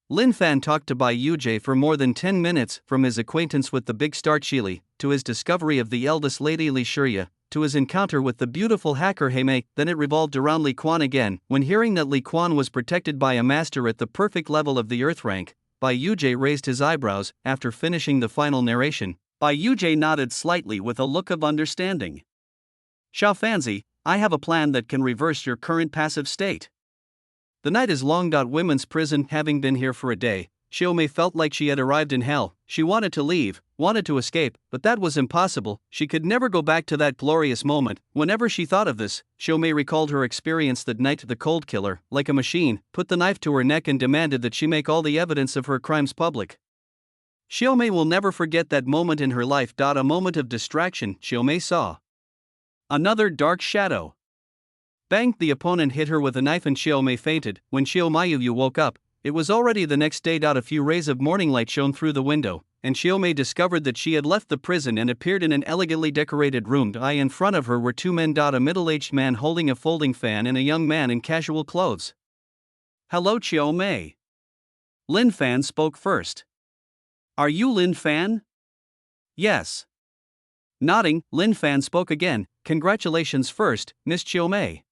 Lin Fan talked to Bai Yujie for more than 10 minutes, from his acquaintance with the big star Chili, to his discovery of the eldest lady Li Shirya, to his encounter with the beautiful hacker Heimei. Then it revolved around Li Quan again. When hearing that Li Quan was protected by a master at the perfect level of the earth rank, Bai Yujie raised his eyebrows. After finishing the final narration, Bai Yujie nodded slightly with a look of understanding. Xiao Fanzi, I have a plan that can reverse your current passive state. The night is long. Women's prison. Having been here for a day, Xiaomei felt like she had arrived in hell. She wanted to leave, wanted to escape, but that was impossible. She could never go back to that glorious moment. Whenever she thought of this, Xiaomei recalled her experience that night. The cold killer, like a machine, put the knife to her neck and demanded that she make all the evidence of her crimes public. Xiaomei will never forget that moment in her life. A moment of distraction. Xiaomei saw another dark shadow. Bang! The opponent hit her with a knife and Xiaomei fainted. When Xiaomei woke up, it was already the next day. A few rays of morning light shone through the window, and Xiaomei discovered that she had left the prison and appeared in an elegantly decorated room. In front of her were two men. A middle-aged man holding a folding fan and a young man in casual clothes. "Hello, Xiaomei." Lin Fan spoke first. "Are you Lin Fan?" "Yes." Nodding, Lin Fan spoke again. "Congratulations first, Miss Xiaomei.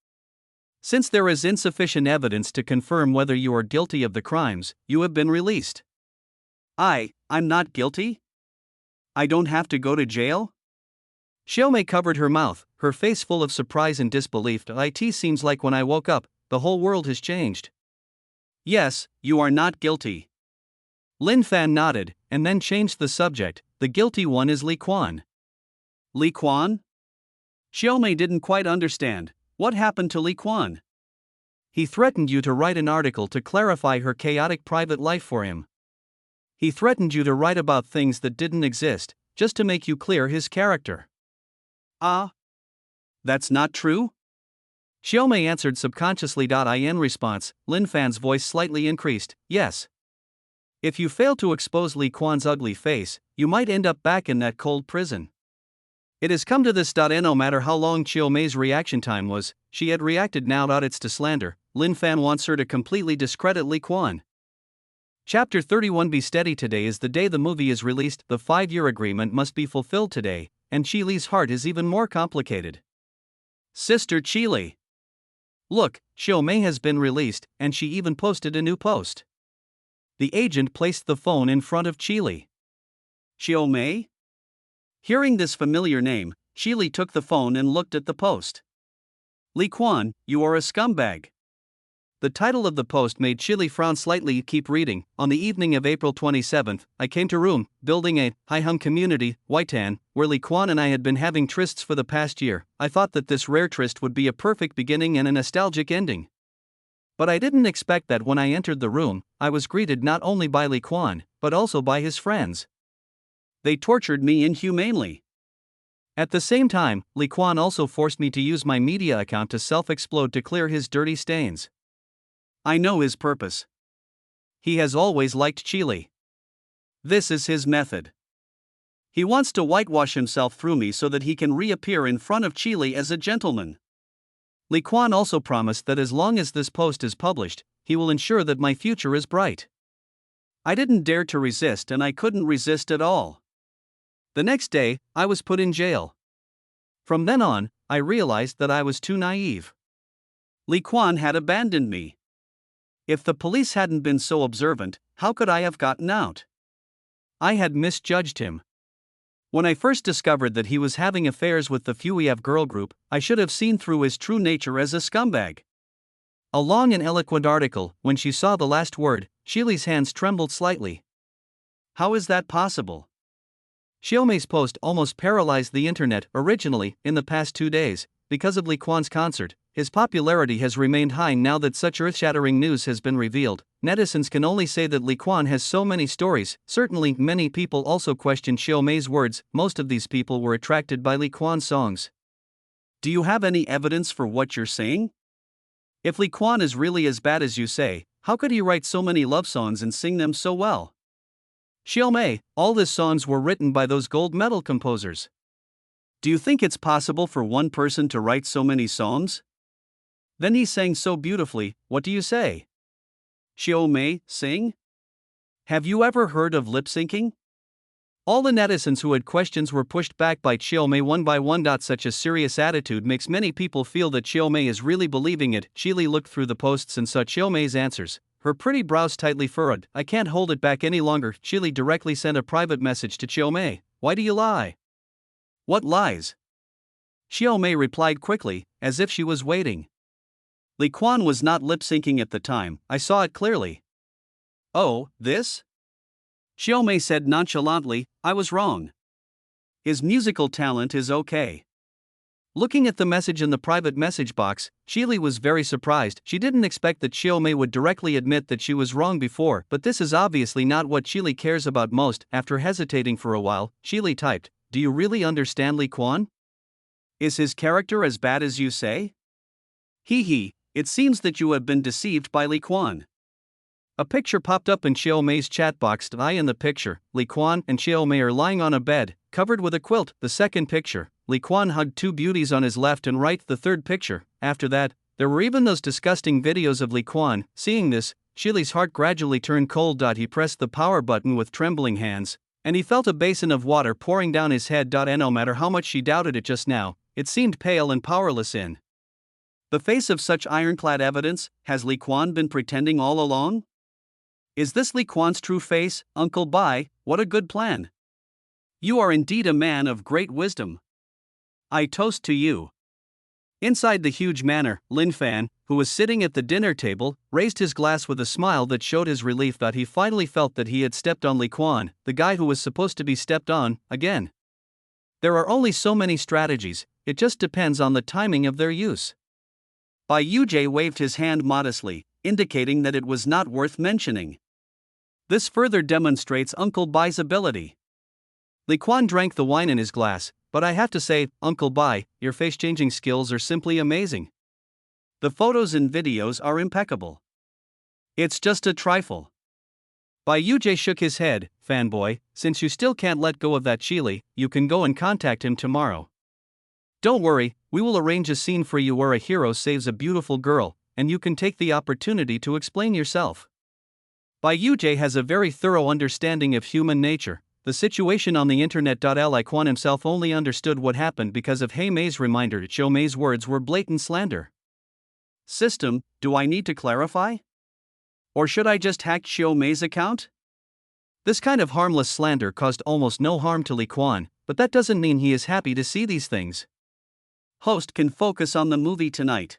Since there is insufficient evidence to confirm whether you are guilty of the crimes, you have been released." I'm not guilty? I don't have to go to jail?" Xiaomei covered her mouth, her face full of surprise and disbelief. "It seems like when I woke up, the whole world has changed." "Yes, you are not guilty." Lin Fan nodded, and then changed the subject. "The guilty one is Li Quan." "Li Quan?" Xiaomei didn't quite understand. What happened to Li Quan? "He threatened you to write an article to clarify her chaotic private life for him. He threatened you to write about things that didn't exist, just to make you clear his character." "Ah? That's not true?" Xiaomei answered subconsciously. In response, Lin Fan's voice slightly increased. "Yes. If you fail to expose Li Quan's ugly face, you might end up back in that cold prison." It has come to this. No matter how long Xiaomei's reaction time was, she had reacted now. It's to slander. Lin Fan wants her to completely discredit Li Quan. Chapter 31. Be steady. Today is the day the movie is released. The 5-year agreement must be fulfilled today, and Chili's heart is even more complicated. "Sister Chili. Look, Xiaomei has been released, and she even posted a new post." The agent placed the phone in front of Chili. "Xiaomei?" Hearing this familiar name, Chili took the phone and looked at the post. "Li Quan, you are a scumbag." The title of the post made Chili frown slightly. Keep reading. "On the evening of April 27th, I came to room, building a Haihung community, Whitan, where Li Quan and I had been having trysts for the past year. I thought that this rare tryst would be a perfect beginning and a nostalgic ending. But I didn't expect that when I entered the room, I was greeted not only by Li Quan, but also by his friends. They tortured me inhumanely. At the same time, Li Quan also forced me to use my media account to self-explode to clear his dirty stains. I know his purpose. He has always liked Chili. This is his method. He wants to whitewash himself through me so that he can reappear in front of Chili as a gentleman. Li Quan also promised that as long as this post is published, he will ensure that my future is bright. I didn't dare to resist, and I couldn't resist at all. The next day, I was put in jail. From then on, I realized that I was too naive. Li Quan had abandoned me. If the police hadn't been so observant, how could I have gotten out? I had misjudged him. When I first discovered that he was having affairs with the Fuev girl group, I should have seen through his true nature as a scumbag." A long and eloquent article. When she saw the last word, Chili's hands trembled slightly. "How is that possible?" Xiaomei's post almost paralyzed the internet. Originally, in the past 2 days, because of Li Quan's concert, his popularity has remained high. Now that such earth-shattering news has been revealed, netizens can only say that Li Quan has so many stories. Certainly, many people also question Xiaomei's words. Most of these people were attracted by Li Quan's songs. "Do you have any evidence for what you're saying? If Li Quan is really as bad as you say, how could he write so many love songs and sing them so well?" "Xiaomei, all these songs were written by those gold medal composers. Do you think it's possible for one person to write so many songs? Then he sang so beautifully, what do you say? Xiaomei, sing? Have you ever heard of lip-syncing?" All the netizens who had questions were pushed back by Xiaomei one by one. Such a serious attitude makes many people feel that Xiaomei is really believing it. Chili looked through the posts and saw Xiaomei's answers. Her pretty brows tightly furrowed. "I can't hold it back any longer." Chili directly sent a private message to Xiaomei. "Why do you lie?" "What lies?" Xiaomei replied quickly, as if she was waiting. "Li Quan was not lip-syncing at the time, I saw it clearly." "Oh, this?" Xiaomei said nonchalantly, I was wrong. His musical talent is okay. Looking at the message in the private message box, Qili was very surprised. She didn't expect that Xiaomei would directly admit that she was wrong before, but this is obviously not what Qili cares about most. After hesitating for a while, Qili typed, Do you really understand Li Quan? Is his character as bad as you say? Hee hee, it seems that you have been deceived by Li Quan. A picture popped up in Xiaomei's chat box. I in the picture, Li Quan and Xiaomei are lying on a bed, covered with a quilt. The second picture, Li Quan hugged two beauties on his left and right. The third picture, after that, there were even those disgusting videos of Li Quan. Seeing this, Qili's heart gradually turned cold. He pressed the power button with trembling hands, and he felt a basin of water pouring down his head. And no matter how much she doubted it just now, it seemed pale and powerless in the face of such ironclad evidence. Has Li Quan been pretending all along? Is this Li Quan's true face? Uncle Bai, what a good plan. You are indeed a man of great wisdom. I toast to you. Inside the huge manor, Lin Fan, who was sitting at the dinner table, raised his glass with a smile that showed his relief that he finally felt that he had stepped on Li Quan, the guy who was supposed to be stepped on, again. There are only so many strategies, it just depends on the timing of their use. Bai Yujie waved his hand modestly, indicating that it was not worth mentioning. This further demonstrates Uncle Bai's ability. Li Quan drank the wine in his glass, but I have to say, Uncle Bai, your face-changing skills are simply amazing. The photos and videos are impeccable. It's just a trifle. Bai Yujie shook his head. Fanboy, since you still can't let go of that Qili, you can go and contact him tomorrow. Don't worry, we will arrange a scene for you where a hero saves a beautiful girl, and you can take the opportunity to explain yourself. Bai Yujie has a very thorough understanding of human nature. The situation on the internet. Li Quan himself only understood what happened because of Hei Mei's reminder. Xiaomei's words were blatant slander. System, do I need to clarify? Or should I just hack Xiaomei's account? This kind of harmless slander caused almost no harm to Li Quan, but that doesn't mean he is happy to see these things. Host can focus on the movie tonight.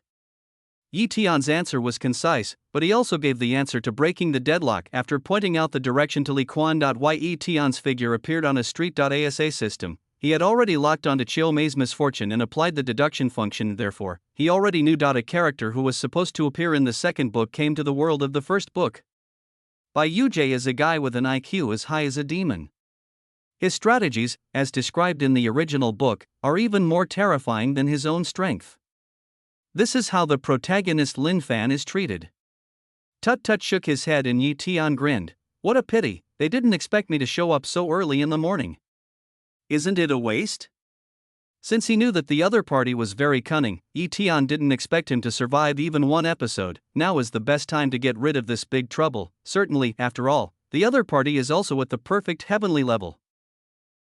Yi Tian's answer was concise, but he also gave the answer to breaking the deadlock after pointing out the direction to Li Quan. Yi Tian's figure appeared on a street. Asa system. He had already locked onto Xiaomei's misfortune and applied the deduction function. Therefore, he already knew. A character who was supposed to appear in the second book came to the world of the first book. Bai Yujie is a guy with an IQ as high as a demon. His strategies, as described in the original book, are even more terrifying than his own strength. This is how the protagonist Lin Fan is treated. Tut Tut shook his head and Yi Tian grinned. What a pity, they didn't expect me to show up so early in the morning. Isn't it a waste? Since he knew that the other party was very cunning, Yi Tian didn't expect him to survive even one episode. Now is the best time to get rid of this big trouble. Certainly, after all, the other party is also at the perfect heavenly level.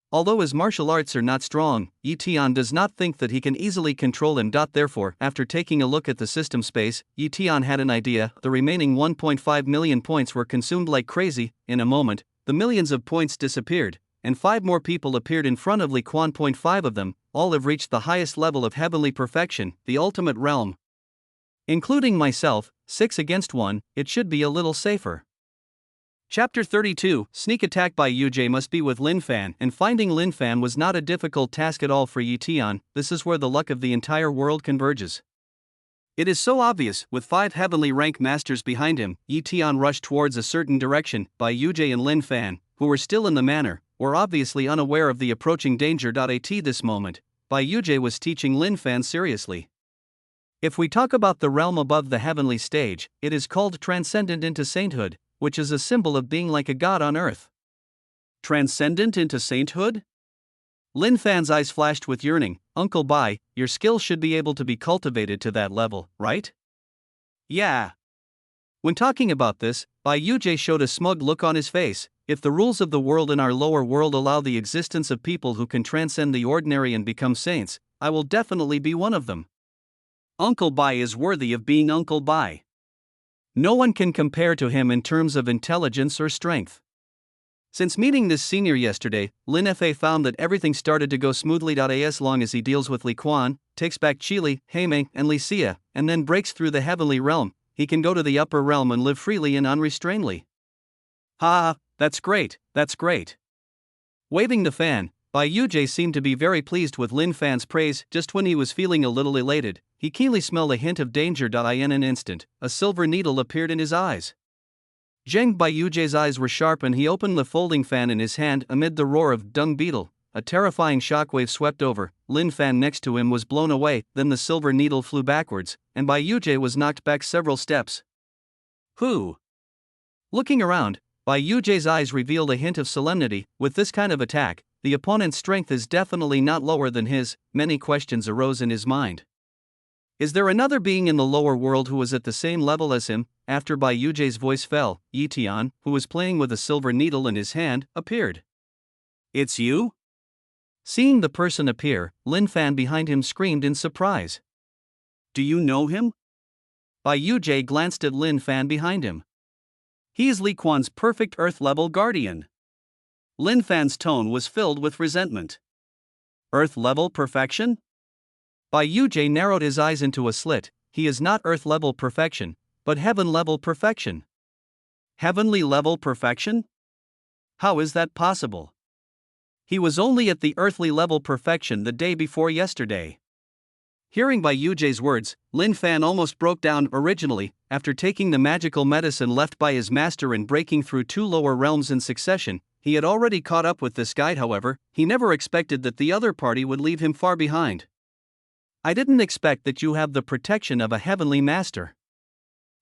Although his martial arts are not strong, Yi Tian does not think that he can easily control him. Therefore, after taking a look at the system space, Yi Tian had an idea. The remaining 1.5 million points were consumed like crazy. In a moment, the millions of points disappeared, and 5 more people appeared in front of Li Quan. 5 of them, all have reached the highest level of heavenly perfection, the ultimate realm. Including myself, 6 against 1, it should be a little safer. Chapter 32, Sneak Attack. Bai Yujie must be with Lin Fan, and finding Lin Fan was not a difficult task at all for Yi Tian. This is where the luck of the entire world converges. It is so obvious. With 5 heavenly rank masters behind him, Yi Tian rushed towards a certain direction. Bai Yujie and Lin Fan, who were still in the manor, were obviously unaware of the approaching danger. At this moment, Bai Yujie was teaching Lin Fan seriously. If we talk about the realm above the heavenly stage, it is called transcendent into sainthood, which is a symbol of being like a god on earth. Transcendent into sainthood? Lin Fan's eyes flashed with yearning. Uncle Bai, your skills should be able to be cultivated to that level, right? Yeah. When talking about this, Bai Yujie showed a smug look on his face. If the rules of the world in our lower world allow the existence of people who can transcend the ordinary and become saints, I will definitely be one of them. Uncle Bai is worthy of being Uncle Bai. No one can compare to him in terms of intelligence or strength. Since meeting this senior yesterday, Lin Fa found that everything started to go smoothly. As long as he deals with Li Quan, takes back Qili, Hei Mei, and Li Xia, and then breaks through the heavenly realm, he can go to the upper realm and live freely and unrestrainedly. Ha! That's great, that's great. Waving the fan, Bai Yujie seemed to be very pleased with Lin Fan's praise. Just when he was feeling a little elated, he keenly smelled a hint of danger. In an instant, a silver needle appeared in his eyes. Zheng Bai Yujie's eyes were sharp and he opened the folding fan in his hand. Amid the roar of dung beetle, a terrifying shockwave swept over. Lin Fan next to him was blown away, then the silver needle flew backwards, and Bai Yujie was knocked back several steps. Who? Looking around, Bai Yujie's eyes revealed a hint of solemnity. With this kind of attack, the opponent's strength is definitely not lower than his. Many questions arose in his mind. Is there another being in the lower world who was at the same level as him? After Bai Yujie's voice fell, Yi Tian, who was playing with a silver needle in his hand, appeared. It's you? Seeing the person appear, Lin Fan behind him screamed in surprise. Do you know him? Bai Yujie glanced at Lin Fan behind him. He is Li Quan's perfect Earth-level guardian. Lin Fan's tone was filled with resentment. Earth-level perfection? Bai Yujie narrowed his eyes into a slit. He is not Earth-level perfection, but heaven-level perfection. Heavenly-level perfection? How is that possible? He was only at the earthly level perfection the day before yesterday. Hearing Bai Yujie's words, Lin Fan almost broke down. Originally, after taking the magical medicine left by his master and breaking through 2 lower realms in succession, he had already caught up with this guide. However, he never expected that the other party would leave him far behind. I didn't expect that you have the protection of a heavenly master.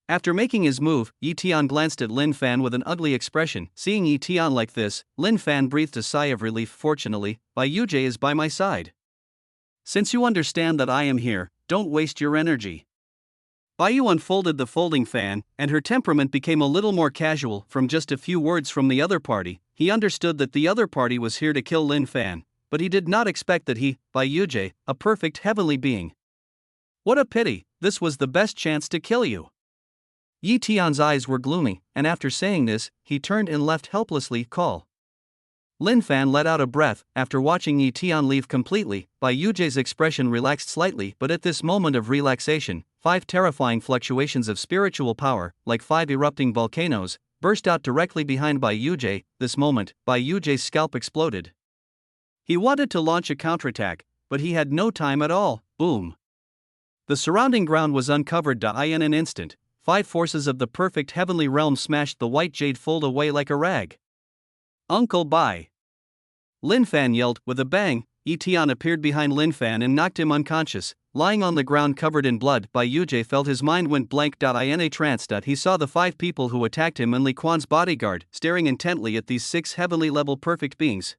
After making his move, Yi Tian glanced at Lin Fan with an ugly expression. Seeing Yi Tian like this, Lin Fan breathed a sigh of relief. Fortunately, Bai Yujie is by my side. Since you understand that I am here, don't waste your energy. Bai Yu unfolded the folding fan, and her temperament became a little more casual. From just a few words from the other party, he understood that the other party was here to kill Lin Fan, but he did not expect that he, Bai Yujie, a perfect heavenly being. What a pity, this was the best chance to kill you. Yi Tian's eyes were gloomy, and after saying this, he turned and left helplessly. Call. Lin Fan let out a breath. After watching Yi Tian leave completely, Bai Yujie's expression relaxed slightly. But at this moment of relaxation, 5 terrifying fluctuations of spiritual power, like 5 erupting volcanoes, burst out directly behind Bai Yujie. This moment, Bai Yujie's scalp exploded. He wanted to launch a counterattack, but he had no time at all. Boom! The surrounding ground was uncovered. In an instant, 5 forces of the perfect heavenly realm smashed the white jade fold away like a rag. Uncle Bai! Lin Fan yelled. With a bang, Yi Tian appeared behind Lin Fan and knocked him unconscious. Lying on the ground covered in blood, Bai Yujie felt his mind went blank. In a trance. He saw the 5 people who attacked him and Li Quan's bodyguard staring intently at these 6 heavenly level perfect beings.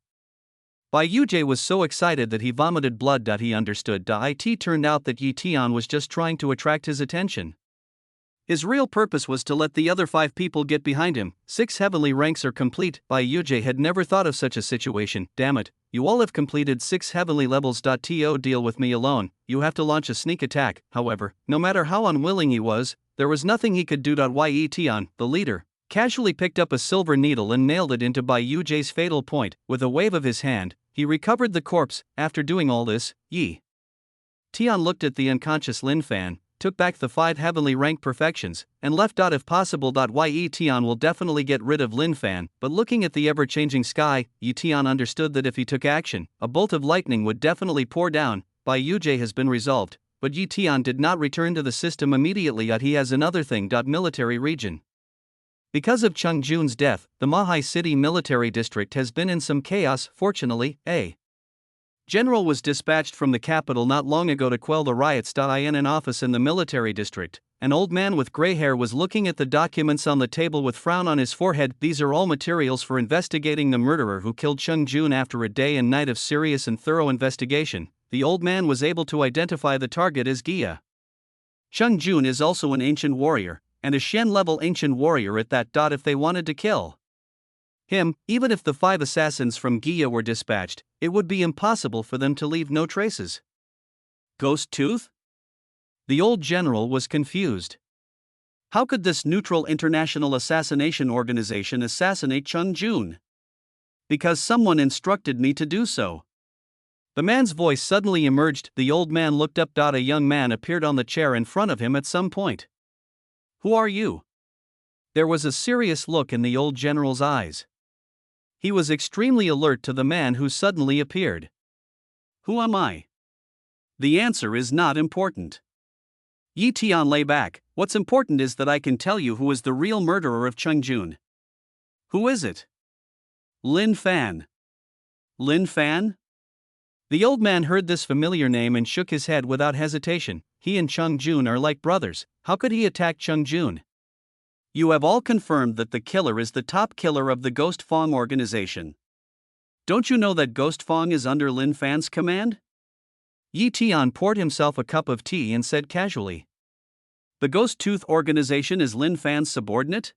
Bai Yujie was so excited that he vomited blood. He understood. It turned out that Yi Tian was just trying to attract his attention. His real purpose was to let the other 5 people get behind him. 6 heavenly ranks are complete. Bai Yujie had never thought of such a situation. Damn it, you all have completed 6 heavenly levels. To deal with me alone, you have to launch a sneak attack. However, no matter how unwilling he was, there was nothing he could do. Yi Tian, the leader, casually picked up a silver needle and nailed it into Bai Yujie's fatal point. With a wave of his hand, he recovered the corpse. After doing all this, Yi Tian looked at the unconscious Lin Fan, took back the 5 heavenly rank perfections, and left. If possible. Yi Tian will definitely get rid of Lin Fan, but looking at the ever-changing sky, Yi Tian understood that if he took action, a bolt of lightning would definitely pour down. Bai Yujie has been resolved, but Yi Tian did not return to the system immediately. He has another thing. Military region. Because of Cheng Jun's death, the Mahai City military district has been in some chaos. Fortunately, a general was dispatched from the capital not long ago to quell the riots. In an office in the military district, an old man with gray hair was looking at the documents on the table with frown on his forehead. These are all materials for investigating the murderer who killed Cheng Jun. After a day and night of serious and thorough investigation, the old man was able to identify the target as Gia. Cheng Jun is also an ancient warrior, and a Shen-level ancient warrior at that. If they wanted to kill him, even if the 5 assassins from Gia were dispatched, it would be impossible for them to leave no traces. Ghost Tooth? The old general was confused. How could this neutral international assassination organization assassinate Cheng Jun? Because someone instructed me to do so. The man's voice suddenly emerged. The old man looked up. A young man appeared on the chair in front of him at some point. Who are you? There was a serious look in the old general's eyes. He was extremely alert to the man who suddenly appeared. Who am I? The answer is not important. Yi Tian, lay back. What's important is that I can tell you who is the real murderer of Chung Jun. Who is it? Lin Fan. Lin Fan? The old man heard this familiar name and shook his head without hesitation. He and Chung Jun are like brothers. How could he attack Chung Jun? You have all confirmed that the killer is the top killer of the Ghost Fong organization. Don't you know that Ghost Fong is under Lin Fan's command? Yi Tian poured himself a cup of tea and said casually. The Ghost Tooth organization is Lin Fan's subordinate?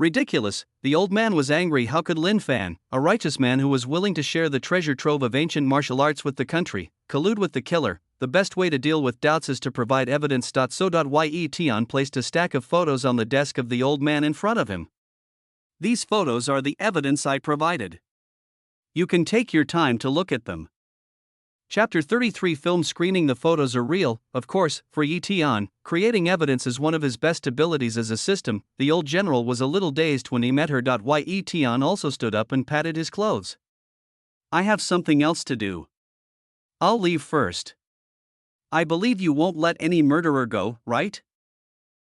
Ridiculous. The old man was angry. How could Lin Fan, a righteous man who was willing to share the treasure trove of ancient martial arts with the country, collude with the killer? The best way to deal with doubts is to provide evidence. Yi Tian placed a stack of photos on the desk of the old man in front of him. These photos are the evidence I provided. You can take your time to look at them. Chapter 33 Film screening. The photos are real, of course, for Yi Tian. Creating evidence is one of his best abilities as a system. The old general was a little dazed when he met her. Yi Tian also stood up and patted his clothes. I have something else to do. I'll leave first. I believe you won't let any murderer go, right?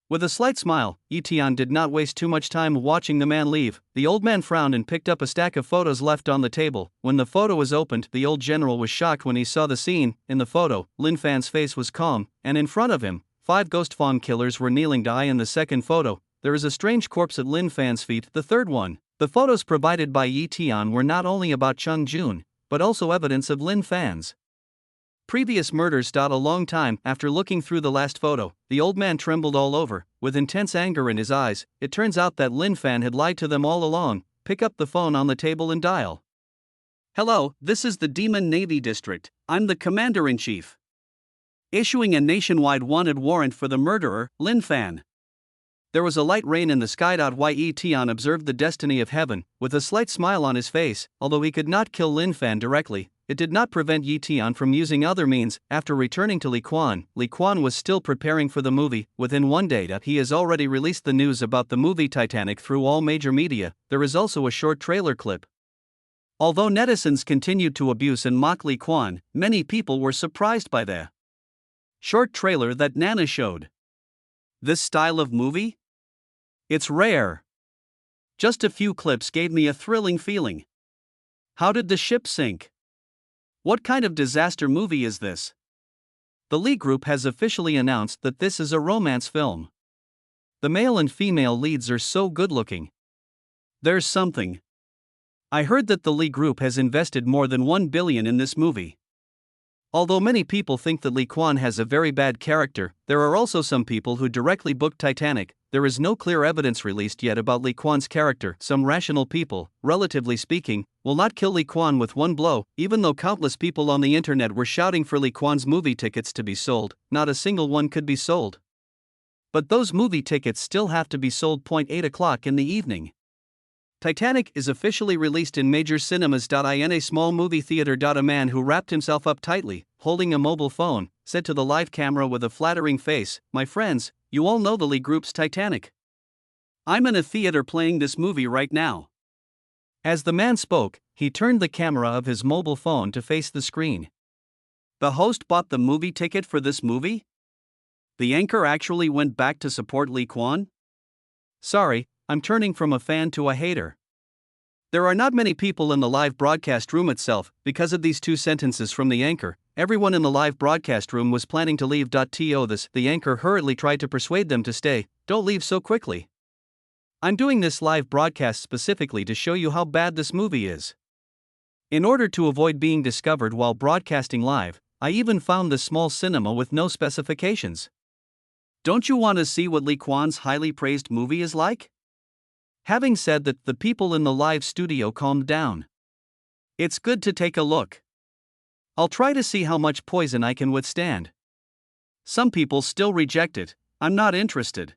With a slight smile, Yi Tian did not waste too much time watching the man leave. The old man frowned and picked up a stack of photos left on the table. When the photo was opened, the old general was shocked when he saw the scene. In the photo, Lin Fan's face was calm, and in front of him, 5 Ghost Fong killers were kneeling. In the second photo, there is a strange corpse at Lin Fan's feet. The third one. The photos provided by Yi Tian were not only about Chung Jun, but also evidence of Lin Fan's previous murders. A long time after looking through the last photo, the old man trembled all over, with intense anger in his eyes. It turns out that Lin Fan had lied to them all along. Pick up the phone on the table and dial. Hello, this is the Demon Navy District. I'm the Commander-in-Chief. Issuing a nationwide wanted warrant for the murderer, Lin Fan. There was a light rain in the sky. Yi Tian observed the destiny of heaven, with a slight smile on his face. Although he could not kill Lin Fan directly, it did not prevent Yi Tian from using other means. After returning to Li Quan was still preparing for the movie. Within one day, he has already released the news about the movie Titanic through all major media. There is also a short trailer clip. Although netizens continued to abuse and mock Li Quan, many people were surprised by the short trailer that Nana showed. This style of movie? It's rare. Just a few clips gave me a thrilling feeling. How did the ship sink? What kind of disaster movie is this? The Lee Group has officially announced that this is a romance film. The male and female leads are so good-looking. There's something. I heard that the Lee Group has invested more than $1 billion in this movie. Although many people think that Li Quan has a very bad character, there are also some people who directly booked Titanic. There is no clear evidence released yet about Li Quan's character. Some rational people, relatively speaking, will not kill Li Quan with one blow. Even though countless people on the internet were shouting for Li Quan's movie tickets to be sold, not a single one could be sold. But those movie tickets still have to be sold. 8 o'clock in the evening. Titanic is officially released in major cinemas. In a small movie theater. A man who wrapped himself up tightly, holding a mobile phone, said to the live camera with a flattering face, "My friends, you all know the Lee Group's Titanic. I'm in a theater playing this movie right now." As the man spoke, he turned the camera of his mobile phone to face the screen. The host bought the movie ticket for this movie? The anchor actually went back to support Li Quan? Sorry, I'm turning from a fan to a hater. There are not many people in the live broadcast room itself. Because of these two sentences from the anchor, everyone in the live broadcast room was planning to leave. The anchor hurriedly tried to persuade them to stay. Don't leave so quickly. I'm doing this live broadcast specifically to show you how bad this movie is. In order to avoid being discovered while broadcasting live, I even found this small cinema with no specifications. Don't you want to see what Li Quan's highly praised movie is like? Having said that, the people in the live studio calmed down. It's good to take a look. I'll try to see how much poison I can withstand. Some people still reject it. I'm not interested.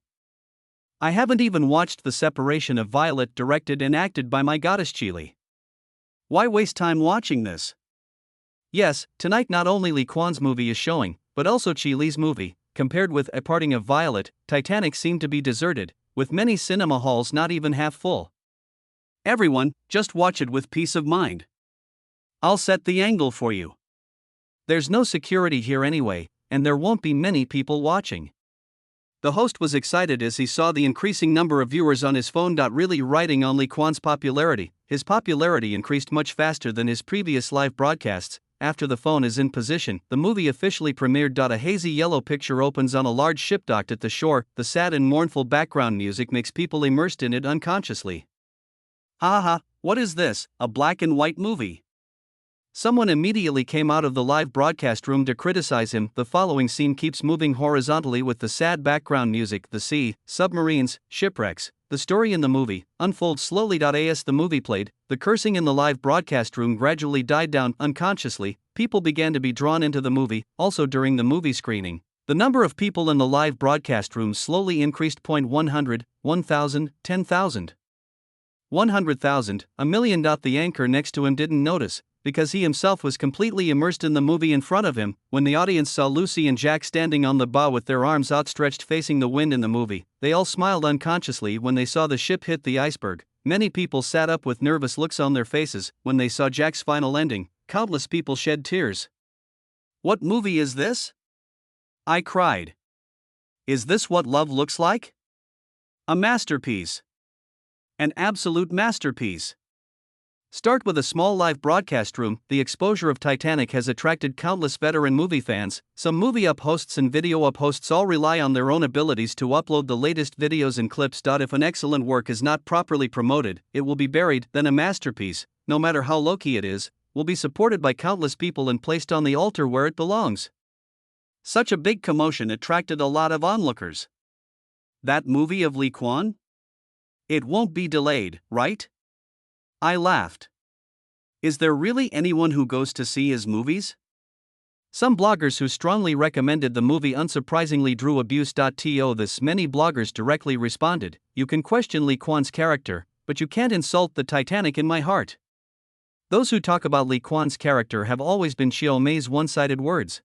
I haven't even watched The Separation of Violet, directed and acted by my goddess Chili. Why waste time watching this? Yes, tonight not only Li Quan's movie is showing, but also Chili's movie. Compared with A Parting of Violet, Titanic seemed to be deserted, with many cinema halls not even half full. Everyone, just watch it with peace of mind. I'll set the angle for you. There's no security here anyway, and there won't be many people watching. The host was excited as he saw the increasing number of viewers on his phone. Really riding on Lee Kwan's popularity. His popularity increased much faster than his previous live broadcasts. After the phone is in position, the movie officially premiered. A hazy yellow picture opens on a large ship docked at the shore. The sad and mournful background music makes people immersed in it unconsciously. Haha, what is this, a black and white movie? Someone immediately came out of the live broadcast room to criticize him. The following scene keeps moving horizontally with the sad background music. The sea, submarines, shipwrecks. The story in the movie unfolds slowly. As the movie played, the cursing in the live broadcast room gradually died down. Unconsciously, people began to be drawn into the movie. Also during the movie screening, the number of people in the live broadcast room slowly increased. 100, 1,000, 10,000. 100,000, a million. The anchor next to him didn't notice, because he himself was completely immersed in the movie in front of him. When the audience saw Lucy and Jack standing on the bow with their arms outstretched facing the wind in the movie, they all smiled unconsciously when they saw the ship hit the iceberg. Many people sat up with nervous looks on their faces. When they saw Jack's final ending, countless people shed tears. What movie is this? I cried. Is this what love looks like? A masterpiece. An absolute masterpiece. Start with a small live broadcast room. The exposure of Titanic has attracted countless veteran movie fans. Some movie up hosts and video up hosts all rely on their own abilities to upload the latest videos and clips. If an excellent work is not properly promoted, it will be buried. Then a masterpiece, no matter how low-key it is, will be supported by countless people and placed on the altar where it belongs. Such a big commotion attracted a lot of onlookers. That movie of Lee Kwan? It won't be delayed, right? I laughed. Is there really anyone who goes to see his movies? Some bloggers who strongly recommended the movie unsurprisingly drew abuse. This many bloggers directly responded, you can question Lee Kwan's character, but you can't insult the Titanic in my heart. Those who talk about Lee Kwan's character have always been Xiaomei's one-sided words.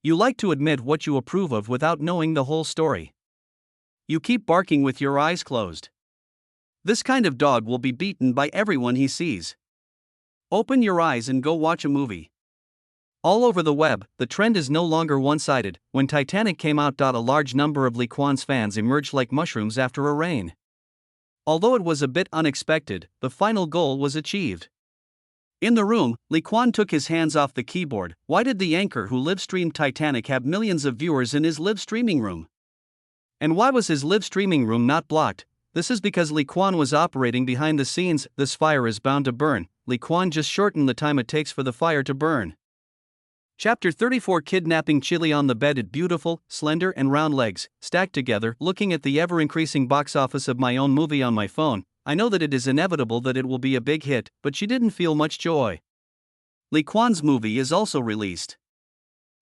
You like to admit what you approve of without knowing the whole story. You keep barking with your eyes closed. This kind of dog will be beaten by everyone he sees. Open your eyes and go watch a movie. All over the web, the trend is no longer one-sided. When Titanic came out, a large number of Lee Kwan's fans emerged like mushrooms after a rain. Although it was a bit unexpected, the final goal was achieved. In the room, Lee Kwan took his hands off the keyboard. Why did the anchor who live-streamed Titanic have millions of viewers in his live-streaming room? And why was his live-streaming room not blocked? This is because Lee Kwan was operating behind the scenes. This fire is bound to burn. Lee Kwan just shortened the time it takes for the fire to burn. Chapter 34 Kidnapping Chili on the bed at beautiful, slender and round legs, stacked together. Looking at the ever-increasing box office of my own movie on my phone, I know that it is inevitable that it will be a big hit, but she didn't feel much joy. Lee Kwan's movie is also released.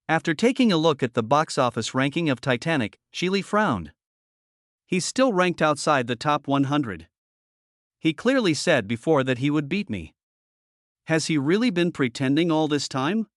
After taking a look at the box office ranking of Titanic, Chili frowned. He's still ranked outside the top 100. He clearly said before that he would beat me. Has he really been pretending all this time?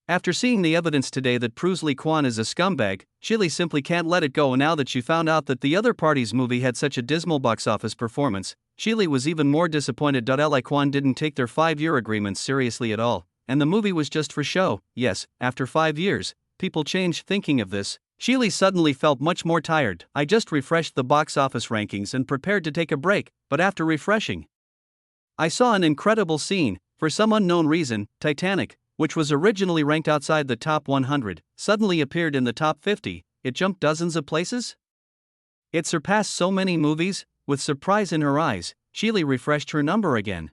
After seeing the evidence today that proves Lee Kwan is a scumbag, Chili simply can't let it go. Now that she found out that the other party's movie had such a dismal box office performance, Chili was even more disappointed. Lee Kwan didn't take their 5-year agreements seriously at all, and the movie was just for show. Yes, after 5 years, people change. Thinking of this, Chili suddenly felt much more tired. I just refreshed the box office rankings and prepared to take a break, but after refreshing, I saw an incredible scene. For some unknown reason, Titanic, which was originally ranked outside the top 100, suddenly appeared in the top 50. It jumped dozens of places. It surpassed so many movies. With surprise in her eyes, Chili refreshed her number again.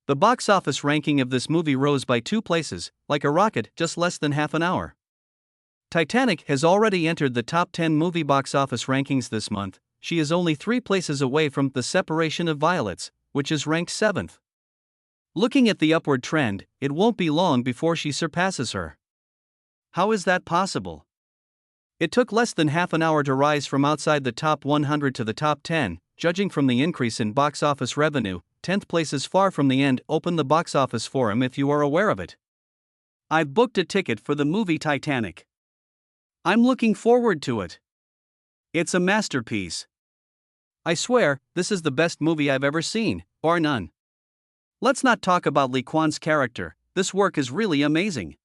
The box office ranking of this movie rose by 2 places, like a rocket, just less than half an hour. Titanic has already entered the top 10 movie box office rankings this month. She is only 3 places away from The Separation of Violets, which is ranked 7th. Looking at the upward trend, it won't be long before she surpasses her. How is that possible? It took less than half an hour to rise from outside the top 100 to the top 10, judging from the increase in box office revenue. 10th place is far from the end. Open the box office forum if you are aware of it. I've booked a ticket for the movie Titanic. I'm looking forward to it. It's a masterpiece. I swear, this is the best movie I've ever seen, or none. Let's not talk about Lee Kwan's character, this work is really amazing.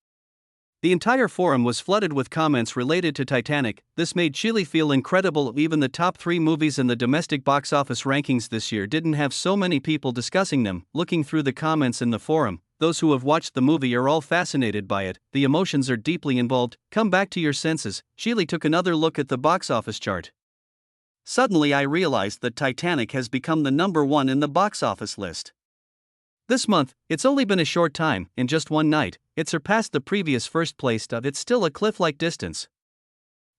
The entire forum was flooded with comments related to Titanic. This made Chile feel incredible. Even the top 3 movies in the domestic box office rankings this year didn't have so many people discussing them. Looking through the comments in the forum, those who have watched the movie are all fascinated by it, the emotions are deeply involved. Come back to your senses. Chile took another look at the box office chart. Suddenly I realized that Titanic has become the #1 in the box office list. This month, it's only been a short time, in just one night, it surpassed the previous first place. It's still a cliff-like distance.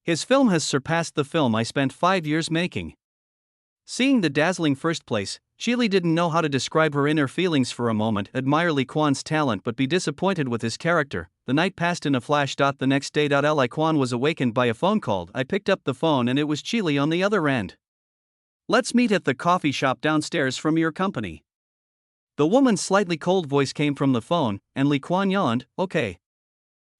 His film has surpassed the film I spent 5 years making. Seeing the dazzling first place, Chile didn't know how to describe her inner feelings for a moment. Admire Lee Kwan's talent but be disappointed with his character. The night passed in a flash. The next day, Lee Kwan was awakened by a phone call. I picked up the phone and it was Chile on the other end. Let's meet at the coffee shop downstairs from your company. The woman's slightly cold voice came from the phone, and Lee Kwan yawned, okay.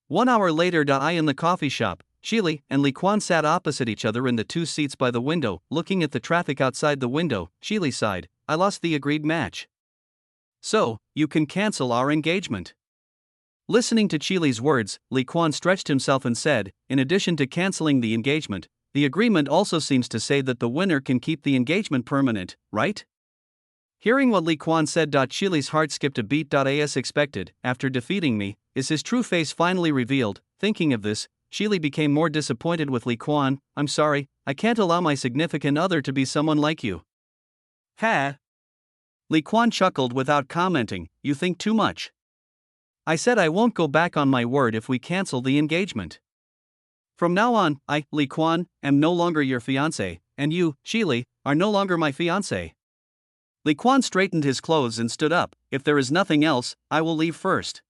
1 hour later, I in the coffee shop, Chile and Lee Kwan sat opposite each other in the 2 seats by the window, looking at the traffic outside the window. Chile sighed, I lost the agreed match. So, you can cancel our engagement. Listening to Chile's words, Lee Kwan stretched himself and said, in addition to canceling the engagement, the agreement also seems to say that the winner can keep the engagement permanent, right? Hearing what Lee Kwan said, Chile's heart skipped a beat. As expected, after defeating me, is his true face finally revealed? Thinking of this, Chile became more disappointed with Lee Kwan. I'm sorry, I can't allow my significant other to be someone like you. Ha! Lee Kwan chuckled without commenting, you think too much. I said I won't go back on my word if we cancel the engagement. From now on, I, Lee Kwan, am no longer your fiancé, and you, Chile, are no longer my fiancé. Lee Kwan straightened his clothes and stood up. If there is nothing else, I will leave first.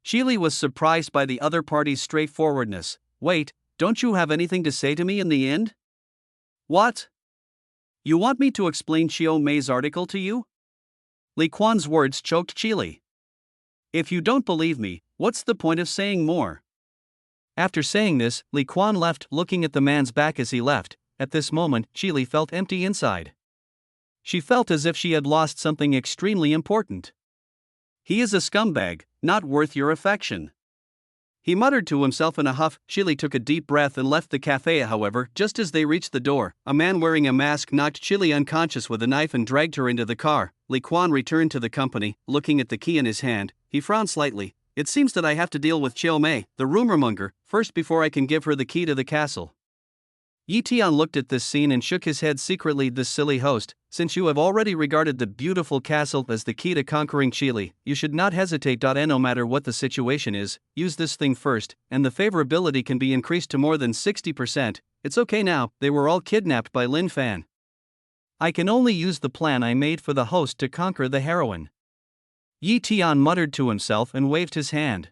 Chile was surprised by the other party's straightforwardness. Wait, don't you have anything to say to me in the end? What? You want me to explain Chiao Mei's article to you? Lee Kwan's words choked Chile. If you don't believe me, what's the point of saying more? After saying this, Lee Kwan left, looking at the man's back as he left. At this moment, Chile felt empty inside. She felt as if she had lost something extremely important. He is a scumbag, not worth your affection. He muttered to himself in a huff. Chile took a deep breath and left the cafe. However, just as they reached the door, a man wearing a mask knocked Chile unconscious with a knife and dragged her into the car. Lee Kwan returned to the company, looking at the key in his hand. He frowned slightly. It seems that I have to deal with Chiao Mei, the rumormonger, first before I can give her the key to the castle. Yi Tian looked at this scene and shook his head secretly. This silly host, since you have already regarded the beautiful castle as the key to conquering Chile, you should not hesitate. No matter what the situation is, use this thing first, and the favorability can be increased to more than 60%. It's okay now, they were all kidnapped by Lin Fan. I can only use the plan I made for the host to conquer the heroine. Yi Tian muttered to himself and waved his hand.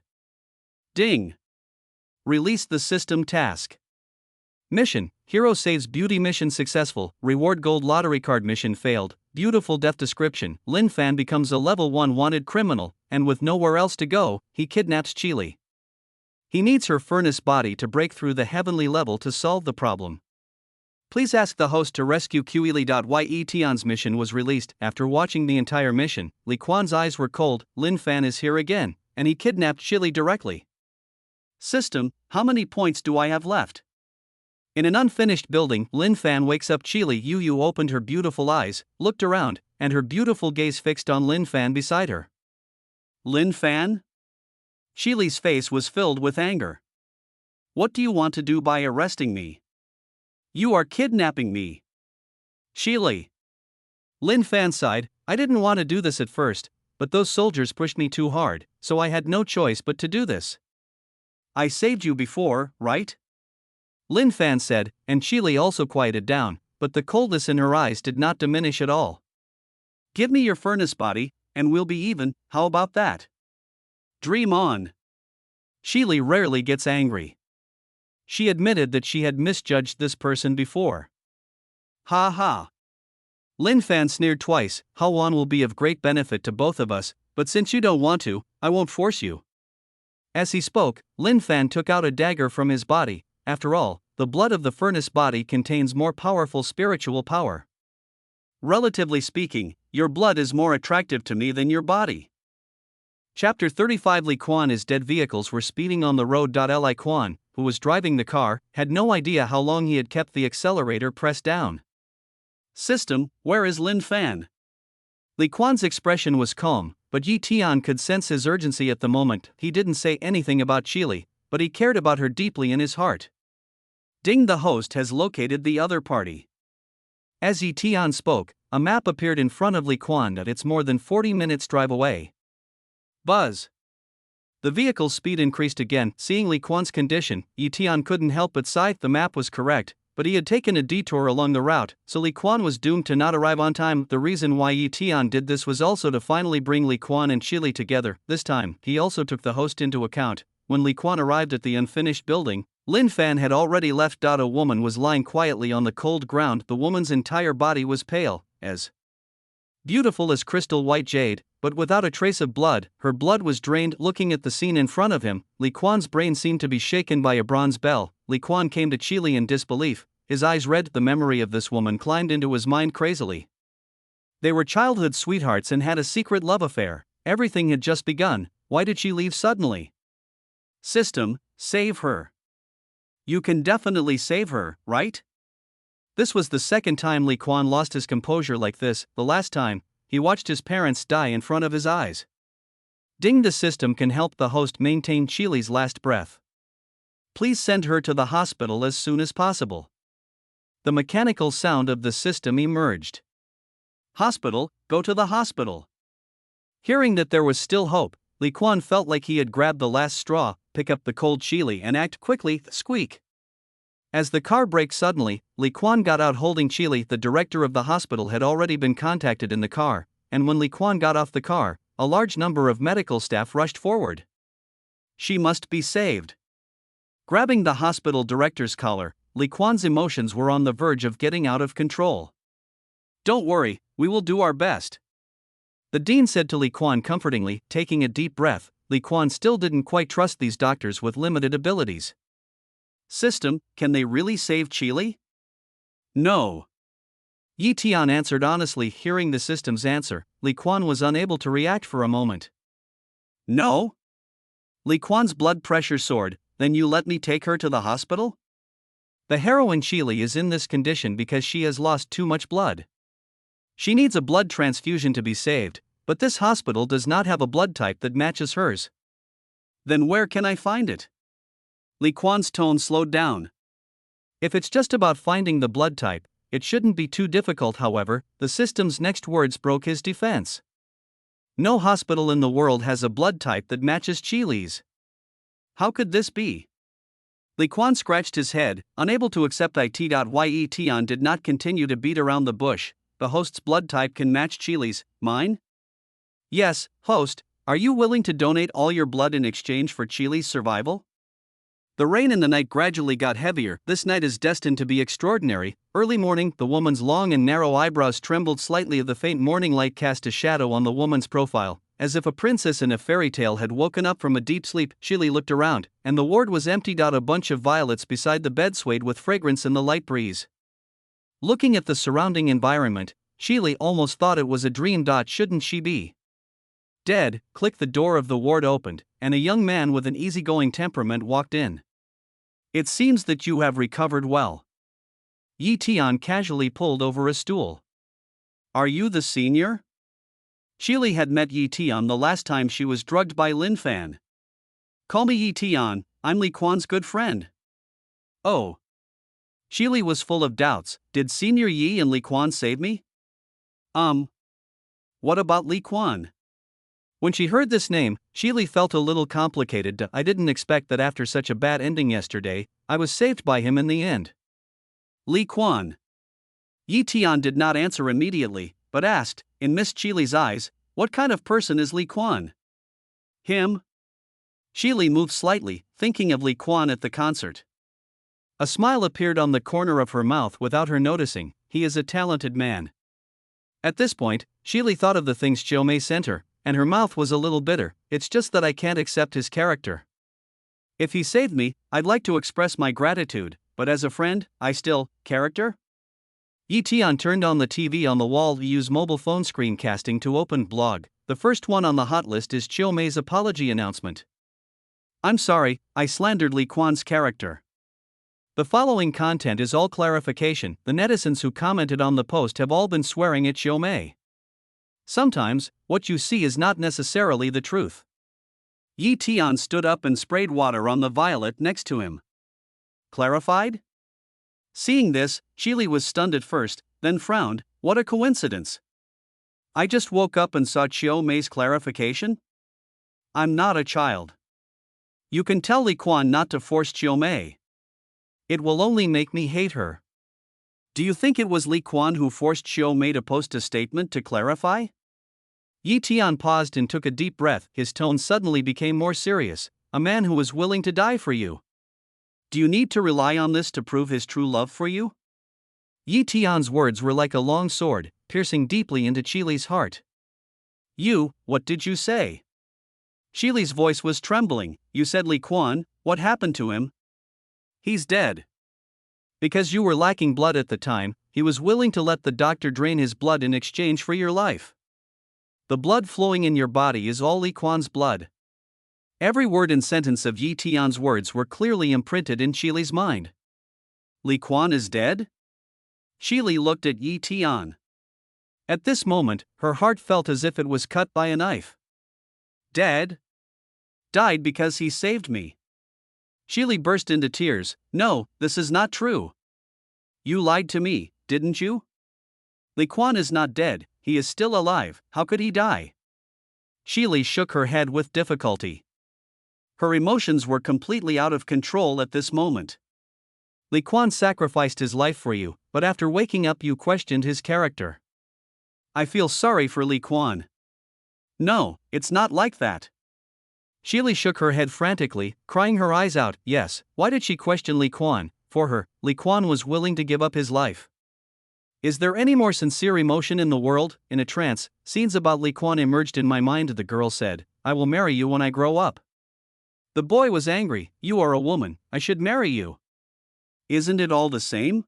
Ding! Release the system task. Mission, Hero saves beauty mission successful, reward gold lottery card mission failed, beautiful death description, Lin Fan becomes a level 1 wanted criminal, and with nowhere else to go, he kidnaps Chile. He needs her furnace body to break through the heavenly level to solve the problem. Please ask the host to rescue Qili. Yi Tian's mission was released. After watching the entire mission, Lee Kwan's eyes were cold. Lin Fan is here again, and he kidnapped Chile directly. System, how many points do I have left? In an unfinished building, Lin Fan wakes up Chile. Yu opened her beautiful eyes, looked around, and her beautiful gaze fixed on Lin Fan beside her. Lin Fan? Chile's face was filled with anger. What do you want to do by arresting me? You are kidnapping me. Chile. Lin Fan sighed, I didn't want to do this at first, but those soldiers pushed me too hard, so I had no choice but to do this. I saved you before, right? Lin Fan said, and Chile also quieted down, but the coldness in her eyes did not diminish at all. Give me your furnace body, and we'll be even, how about that? Dream on. Chile rarely gets angry. She admitted that she had misjudged this person before. Ha ha. Lin Fan sneered twice, Hawan will be of great benefit to both of us, but since you don't want to, I won't force you. As he spoke, Lin Fan took out a dagger from his body. After all, the blood of the furnace body contains more powerful spiritual power. Relatively speaking, your blood is more attractive to me than your body. Chapter 35. Li Quan is dead. Vehicles were speeding on the road. Li Quan, who was driving the car, had no idea how long he had kept the accelerator pressed down. System, where is Lin Fan? Li Quan's expression was calm, but Yi Tian could sense his urgency at the moment. He didn't say anything about Qili, but he cared about her deeply in his heart. Ding, the host has located the other party. As Yi Tian spoke, a map appeared in front of Li Quan. It's more than 40 minutes drive away. Buzz. The vehicle's speed increased again. Seeing Li Quan's condition, Yi Tian couldn't help but sigh. The map was correct, but he had taken a detour along the route, so Li Quan was doomed to not arrive on time. The reason why Yi Tian did this was also to finally bring Li Quan and Qili together. This time, he also took the host into account. When Li Quan arrived at the unfinished building, Lin Fan had already left. A woman was lying quietly on the cold ground. The woman's entire body was pale, as beautiful as crystal white jade, but without a trace of blood. Her blood was drained. Looking at the scene in front of him, Li Quan's brain seemed to be shaken by a bronze bell. Li Quan came to Qili in disbelief, his eyes red. The memory of this woman climbed into his mind crazily. They were childhood sweethearts and had a secret love affair. Everything had just begun. Why did she leave suddenly? System, save her. You can definitely save her, right? This was the second time Li Quan lost his composure like this. The last time, he watched his parents die in front of his eyes. Ding, the system can help the host maintain Qili's last breath. Please send her to the hospital as soon as possible. The mechanical sound of the system emerged. Hospital, go to the hospital. Hearing that there was still hope, Li Quan felt like he had grabbed the last straw. Pick up the cold Qili and act quickly. Squeak. As the car braked suddenly, Li Quan got out holding Qili. The director of the hospital had already been contacted in the car, and when Li Quan got off the car, a large number of medical staff rushed forward. She must be saved. Grabbing the hospital director's collar, Li Quan's emotions were on the verge of getting out of control. Don't worry, we will do our best. The dean said to Li Quan comfortingly. Taking a deep breath, Li Quan still didn't quite trust these doctors with limited abilities. System, can they really save Qili? No. Yi Tian answered honestly. Hearing the system's answer, Li Quan was unable to react for a moment. No? Li Quan's blood pressure soared. Then you let me take her to the hospital? The heroine Qili is in this condition because she has lost too much blood. She needs a blood transfusion to be saved, but this hospital does not have a blood type that matches hers. Then where can I find it? Li Quan's tone slowed down. If it's just about finding the blood type, it shouldn't be too difficult. However, the system's next words broke his defense. No hospital in the world has a blood type that matches Qili's. How could this be? Li Quan scratched his head, unable to accept it. Yi Tian did not continue to beat around the bush. The host's blood type can match Qili's. Mine? Yes, host, are you willing to donate all your blood in exchange for Qili's survival? The rain in the night gradually got heavier. This night is destined to be extraordinary. Early morning, the woman's long and narrow eyebrows trembled slightly. The faint morning light cast a shadow on the woman's profile, as if a princess in a fairy tale had woken up from a deep sleep. Qili looked around, and the ward was emptied. A bunch of violets beside the bed swayed with fragrance in the light breeze. Looking at the surrounding environment, Qili almost thought it was a dream. Shouldn't she be dead? Click. The door of the ward opened, and a young man with an easygoing temperament walked in. It seems that you have recovered well. Yi Tian casually pulled over a stool. Are you the senior? Qili had met Yi Tian the last time she was drugged by Lin Fan. Call me Yi Tian, I'm Li Quan's good friend. Oh. Qili was full of doubts. Did Senior Yi and Li Quan save me? What about Li Quan? When she heard this name, Qili felt a little complicated. I didn't expect that after such a bad ending yesterday, I was saved by him in the end. Li Quan. Yi Tian did not answer immediately, but asked, in Miss Qili's eyes, what kind of person is Li Quan? Him? Qili moved slightly, thinking of Li Quan at the concert. A smile appeared on the corner of her mouth without her noticing. He is a talented man. At this point, Qili thought of the things Zhou Mei sent her, and her mouth was a little bitter. It's just that I can't accept his character. If he saved me, I'd like to express my gratitude, but as a friend, I still, character? Yi Tian turned on the TV on the wall to use mobile phone screencasting to open blog. The first one on the hot list is Chiu Mei's apology announcement. I'm sorry, I slandered Li Quan's character. The following content is all clarification. The netizens who commented on the post have all been swearing at Chiu Mei. Sometimes, what you see is not necessarily the truth. Yi Tian stood up and sprayed water on the violet next to him. Clarified? Seeing this, Chili was stunned at first, then frowned. What a coincidence. I just woke up and saw Chiu Mei's clarification? I'm not a child. You can tell Li Quan not to force Chiu Mei. It will only make me hate her. Do you think it was Li Quan who forced Chiu Mei to post a statement to clarify? Yi Tian paused and took a deep breath. His tone suddenly became more serious. A man who was willing to die for you. Do you need to rely on this to prove his true love for you? Yi Tian's words were like a long sword, piercing deeply into Chili's heart. What did you say? Chili's voice was trembling. You said Li Quan, what happened to him? He's dead. Because you were lacking blood at the time, he was willing to let the doctor drain his blood in exchange for your life. The blood flowing in your body is all Li Quan's blood. Every word and sentence of Yi Tian's words were clearly imprinted in Chili's mind. Li Quan is dead? Chili looked at Yi Tian. At this moment, her heart felt as if it was cut by a knife. Dead? Died because he saved me. Chili burst into tears. No, this is not true. You lied to me, didn't you? Li Quan is not dead, he is still alive. How could he die? Chili shook her head with difficulty. Her emotions were completely out of control at this moment. Li Quan sacrificed his life for you, but after waking up you questioned his character. I feel sorry for Li Quan. No, it's not like that. Chili shook her head frantically, crying her eyes out. Yes, why did she question Li Quan? For her, Li Quan was willing to give up his life. Is there any more sincere emotion in the world? In a trance, scenes about Li Quan emerged in my mind. The girl said, I will marry you when I grow up. The boy was angry. You are a woman, I should marry you. Isn't it all the same?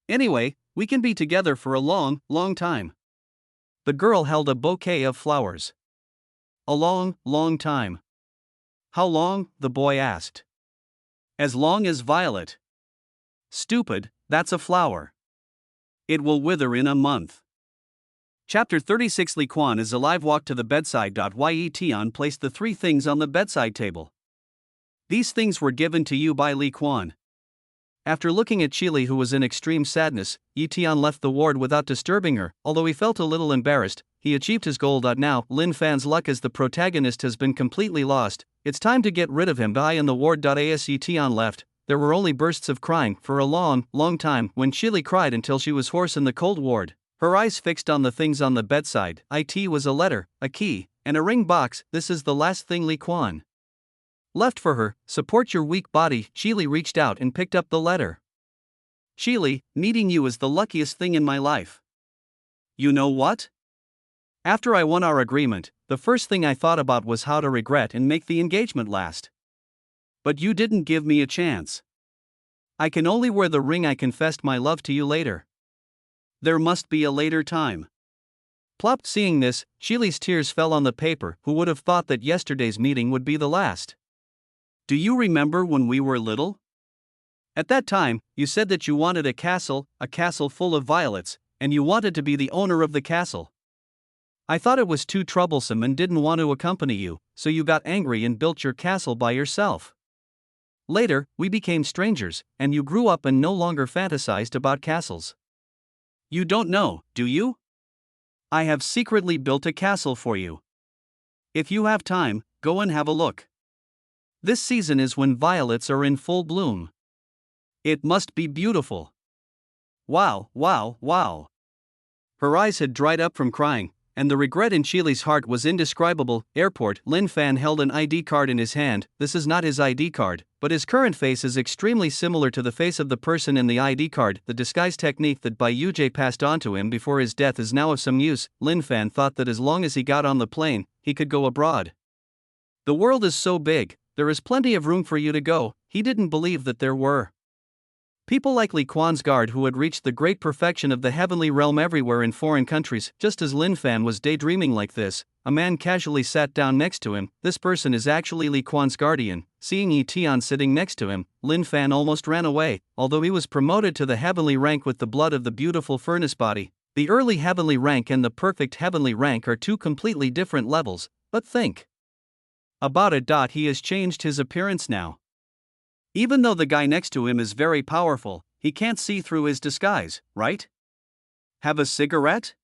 Anyway, we can be together for a long, long time. The girl held a bouquet of flowers. A long, long time. How long? The boy asked. As long as violet. Stupid, that's a flower. It will wither in a month. Chapter 36. Li Quan is alive. Walk to the bedside. Yi Tian placed the 3 things on the bedside table. These things were given to you by Li Quan. After looking at Chili, who was in extreme sadness, Yi Tian left the ward without disturbing her. Although he felt a little embarrassed, he achieved his goal. Now, Lin Fan's luck as the protagonist has been completely lost. It's time to get rid of him. In the ward. As Yi Tian left, there were only bursts of crying for a long, long time. When Chili cried until she was hoarse in the cold ward, her eyes fixed on the things on the bedside. It was a letter, a key, and a ring box. This is the last thing Li Quan left for her. Support your weak body. Chili reached out and picked up the letter. Chili, meeting you is the luckiest thing in my life. You know what? After I won our agreement, the first thing I thought about was how to regret and make the engagement last. But you didn't give me a chance. I can only wear the ring. I confessed my love to you later. There must be a later time. Plop. Seeing this, Chili's tears fell on the paper. Who would have thought that yesterday's meeting would be the last? Do you remember when we were little? At that time, you said that you wanted a castle full of violets, and you wanted to be the owner of the castle. I thought it was too troublesome and didn't want to accompany you, so you got angry and built your castle by yourself. Later, we became strangers, and you grew up and no longer fantasized about castles. You don't know, do you? I have secretly built a castle for you. If you have time, go and have a look. This season is when violets are in full bloom. It must be beautiful. Wow, wow, wow. Her eyes had dried up from crying, and the regret in Chili's heart was indescribable. Airport. Lin Fan held an ID card in his hand. This is not his ID card, but his current face is extremely similar to the face of the person in the ID card. The disguise technique that Bai Yujie passed on to him before his death is now of some use. Lin Fan thought that as long as he got on the plane, he could go abroad. The world is so big, there is plenty of room for you to go. He didn't believe that there were. People like Li Quan's guard who had reached the great perfection of the heavenly realm everywhere in foreign countries. Just as Lin Fan was daydreaming like this, a man casually sat down next to him. This person is actually Li Quan's guardian. Seeing Yi Tian sitting next to him, Lin Fan almost ran away. Although he was promoted to the heavenly rank with the blood of the beautiful furnace body, the early heavenly rank and the perfect heavenly rank are two completely different levels. But think about it. He has changed his appearance now. Even though the guy next to him is very powerful, he can't see through his disguise, right? Have a cigarette?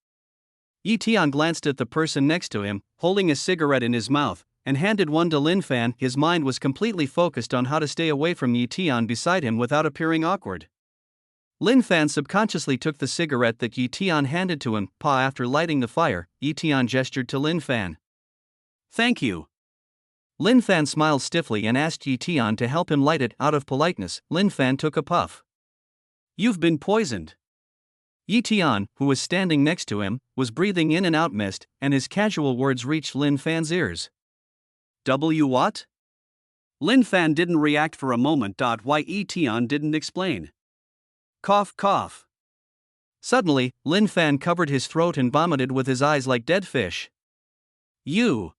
Yi Tian glanced at the person next to him, holding a cigarette in his mouth, and handed one to Lin Fan. His mind was completely focused on how to stay away from Yi Tian beside him without appearing awkward. Lin Fan subconsciously took the cigarette that Yi Tian handed to him. After lighting the fire, Yi Tian gestured to Lin Fan. Thank you. Lin Fan smiled stiffly and asked Yi Tian to help him light it. Out of politeness, Lin Fan took a puff. You've been poisoned. Yi Tian, who was standing next to him, was breathing in and out mist, and his casual words reached Lin Fan's ears. What? Lin Fan didn't react for a moment. Why Yi Tian didn't explain. Cough, cough. Suddenly, Lin Fan covered his throat and vomited with his eyes like dead fish. You,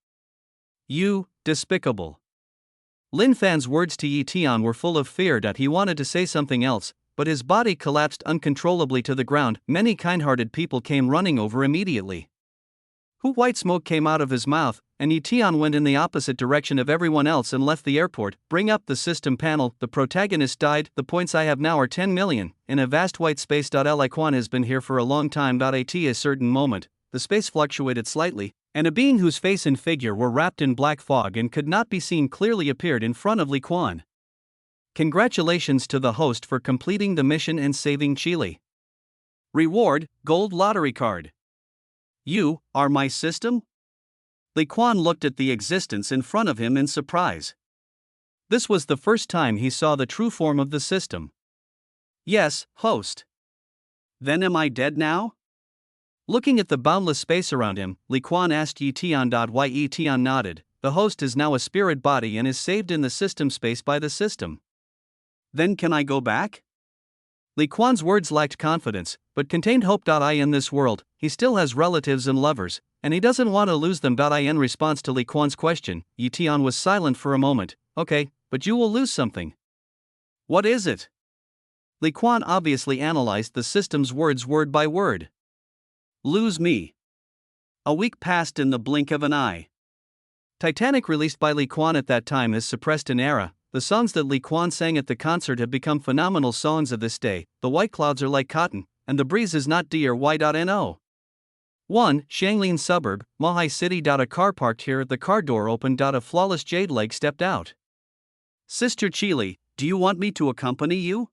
despicable. Lin Fan's words to Yi Tian were full of fear. He wanted to say something else, but his body collapsed uncontrollably to the ground. Many kind-hearted people came running over immediately. White smoke came out of his mouth, and Yi Tian went in the opposite direction of everyone else and left the airport. Bring up the system panel. The protagonist died. The points I have now are 10 million. In a vast white space. Li Quan has been here for a long time. At a certain moment, the space fluctuated slightly, and a being whose face and figure were wrapped in black fog and could not be seen clearly appeared in front of Li Quan. Congratulations to the host for completing the mission and saving Chile. Reward, gold lottery card. You are my system? Li Quan looked at the existence in front of him in surprise. This was the first time he saw the true form of the system. Yes, host. Then am I dead now? Looking at the boundless space around him, Li Quan asked Yi Tian. Why Yi Tian nodded. The host is now a spirit body and is saved in the system space by the system. Then can I go back? Li Quan's words lacked confidence, but contained hope. In this world, he still has relatives and lovers, and he doesn't want to lose them. In response to Li Quan's question, Yi Tian was silent for a moment. Okay, but you will lose something. What is it? Li Quan obviously analyzed the system's words word by word. Lose me. A week passed in the blink of an eye. Titanic, released by Li Quan at that time, has suppressed an era. The songs that Li Quan sang at the concert have become phenomenal songs of this day. The white clouds are like cotton, and the breeze is not D or Y.no. 1. Shanglin suburb, Mahai City. A car parked here. The car door opened. A flawless jade leg stepped out. Sister Chile, do you want me to accompany you?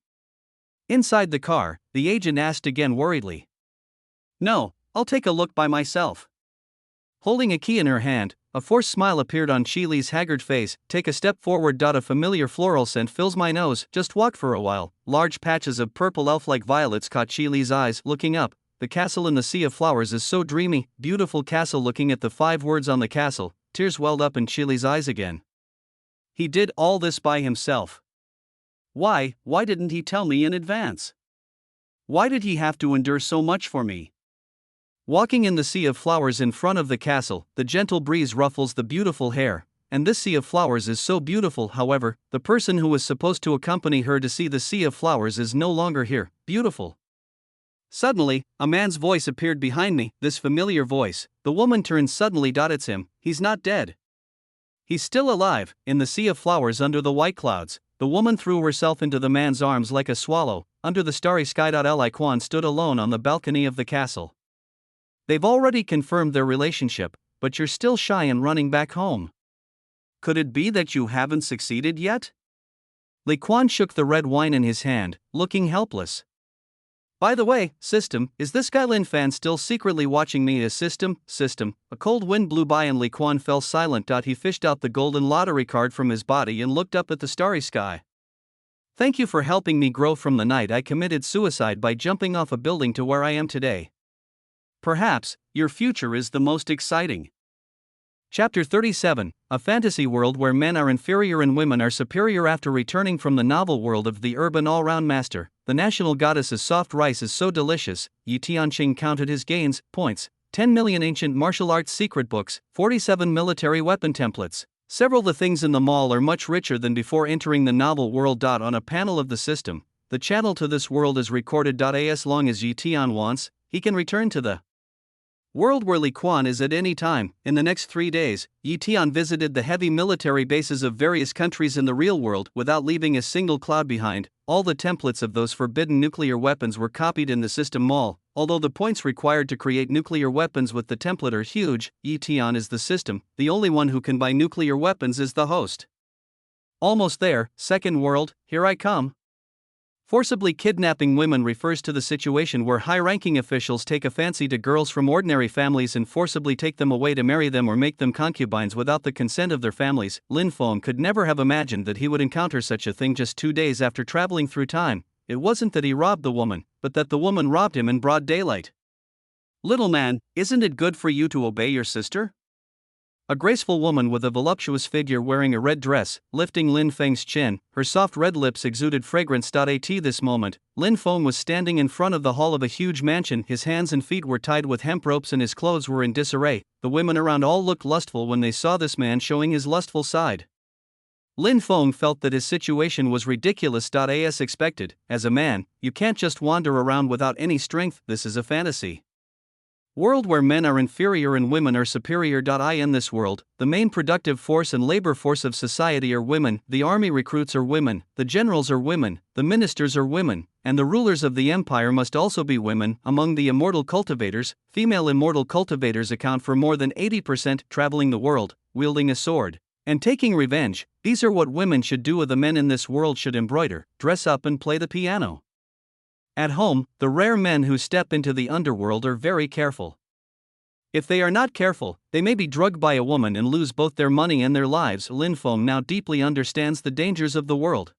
Inside the car, the agent asked again worriedly. No, I'll take a look by myself. Holding a key in her hand, a forced smile appeared on Chile's haggard face. Take a step forward. A familiar floral scent fills my nose. Just walk for a while. Large patches of purple elf-like violets caught Chile's eyes. Looking up, the castle in the sea of flowers is so dreamy. Beautiful castle. Looking at the 5 words on the castle, tears welled up in Chile's eyes again. He did all this by himself. Why didn't he tell me in advance? Why did he have to endure so much for me? Walking in the sea of flowers in front of the castle, the gentle breeze ruffles the beautiful hair, and this sea of flowers is so beautiful. However, the person who was supposed to accompany her to see the sea of flowers is no longer here. Beautiful. Suddenly, a man's voice appeared behind me. This familiar voice. The woman turned suddenly. It's him. He's not dead. He's still alive. In the sea of flowers under the white clouds, the woman threw herself into the man's arms like a swallow. Under the starry sky. Li Quan stood alone on the balcony of the castle. They've already confirmed their relationship, but you're still shy and running back home. Could it be that you haven't succeeded yet? Li Quan shook the red wine in his hand, looking helpless. By the way, system, is this guy Lin Fan still secretly watching me? System. A cold wind blew by and Li Quan fell silent. He fished out the golden lottery card from his body and looked up at the starry sky. Thank you for helping me grow from the night I committed suicide by jumping off a building to where I am today. Perhaps, your future is the most exciting. Chapter 37, a fantasy world where men are inferior and women are superior. After returning from the novel world of the urban all-round master, the national goddess's soft rice is so delicious. Yi Tianqing counted his gains, points, 10 million ancient martial arts secret books, 47 military weapon templates. Several the things in the mall are much richer than before entering the novel world. On a panel of the system, the channel to this world is recorded. As long as Yi Tian wants, he can return to the world where Li Quan is at any time. In the next 3 days, Yi Tian visited the heavy military bases of various countries in the real world without leaving a single cloud behind. All the templates of those forbidden nuclear weapons were copied in the system mall. Although the points required to create nuclear weapons with the template are huge, Yi Tian is the system. The only one who can buy nuclear weapons is the host. Almost there, second world, here I come. Forcibly kidnapping women refers to the situation where high-ranking officials take a fancy to girls from ordinary families and forcibly take them away to marry them or make them concubines without the consent of their families. Lin Feng could never have imagined that he would encounter such a thing just 2 days after traveling through time. It wasn't that he robbed the woman, but that the woman robbed him in broad daylight. Little man, isn't it good for you to obey your sister? A graceful woman with a voluptuous figure wearing a red dress, lifting Lin Feng's chin, her soft red lips exuded fragrance. At this moment, Lin Feng was standing in front of the hall of a huge mansion. His hands and feet were tied with hemp ropes and his clothes were in disarray. The women around all looked lustful when they saw this man showing his lustful side. Lin Feng felt that his situation was ridiculous. As expected, as a man, you can't just wander around without any strength. This is a fantasy world where men are inferior and women are superior. In this world, the main productive force and labor force of society are women, the army recruits are women, the generals are women, the ministers are women, and the rulers of the empire must also be women. Among the immortal cultivators, female immortal cultivators account for more than 80%. Traveling the world, wielding a sword, and taking revenge, these are what women should do. The men in this world should embroider, dress up and play the piano. At home, the rare men who step into the underworld are very careful. If they are not careful, they may be drugged by a woman and lose both their money and their lives. Lin Feng now deeply understands the dangers of the world.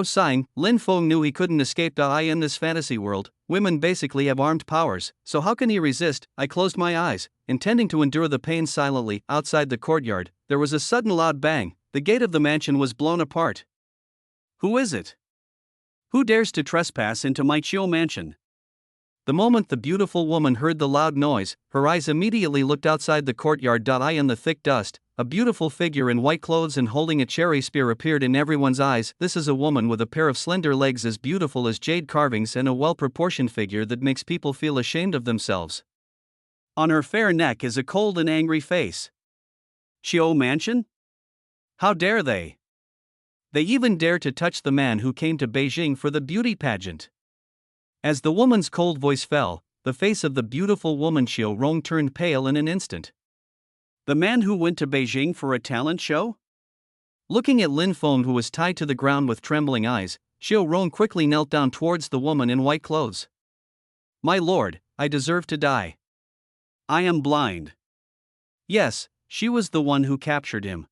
Sighing, Lin Feng knew he couldn't escape. In this fantasy world, women basically have armed powers, so how can he resist? I closed my eyes, intending to endure the pain silently. Outside the courtyard, there was a sudden loud bang. The gate of the mansion was blown apart. Who is it? Who dares to trespass into my Chiu mansion? The moment the beautiful woman heard the loud noise, her eyes immediately looked outside the courtyard. In the thick dust, a beautiful figure in white clothes and holding a cherry spear appeared in everyone's eyes. This is a woman with a pair of slender legs as beautiful as jade carvings and a well-proportioned figure that makes people feel ashamed of themselves. On her fair neck is a cold and angry face. Chiu mansion? How dare they? They even dare to touch the man who came to Beijing for the beauty pageant. As the woman's cold voice fell, the face of the beautiful woman Xiao Rong turned pale in an instant. The man who went to Beijing for a talent show? Looking at Lin Feng, who was tied to the ground with trembling eyes, Xiao Rong quickly knelt down towards the woman in white clothes. My lord, I deserve to die. I am blind. Yes, she was the one who captured him.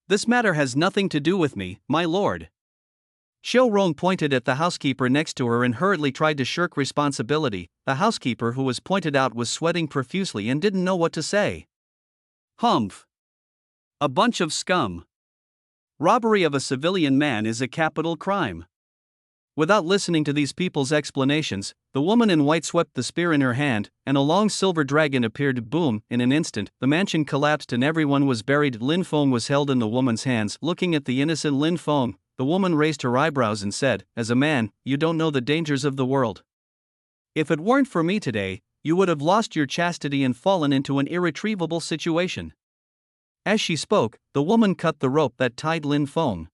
This matter has nothing to do with me, my lord. Xiao Rong pointed at the housekeeper next to her and hurriedly tried to shirk responsibility. The housekeeper who was pointed out was sweating profusely and didn't know what to say. Humph. A bunch of scum. Robbery of a civilian man is a capital crime. Without listening to these people's explanations, the woman in white swept the spear in her hand, and a long silver dragon appeared. Boom! In an instant, the mansion collapsed and everyone was buried. Lin Feng was held in the woman's hands. Looking at the innocent Lin Feng, the woman raised her eyebrows and said, as a man, you don't know the dangers of the world. If it weren't for me today, you would have lost your chastity and fallen into an irretrievable situation. As she spoke, the woman cut the rope that tied Lin Feng.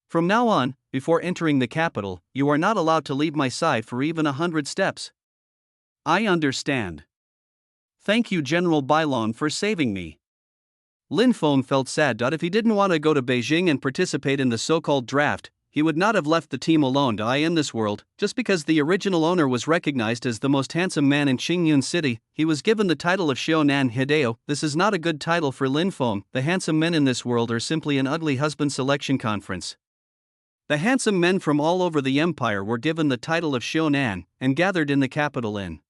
From now on, before entering the capital, you are not allowed to leave my side for even 100 steps. I understand. Thank you, General Bailong, for saving me. Lin Feng felt sad. If he didn't want to go to Beijing and participate in the so-called draft, he would not have left the team alone. In this world, just because the original owner was recognized as the most handsome man in Qingyun City, he was given the title of Xiaonan Hideo. This is not a good title for Lin Feng. The handsome men in this world are simply an ugly husband selection conference. The handsome men from all over the empire were given the title of Xiaonan and gathered in the capital in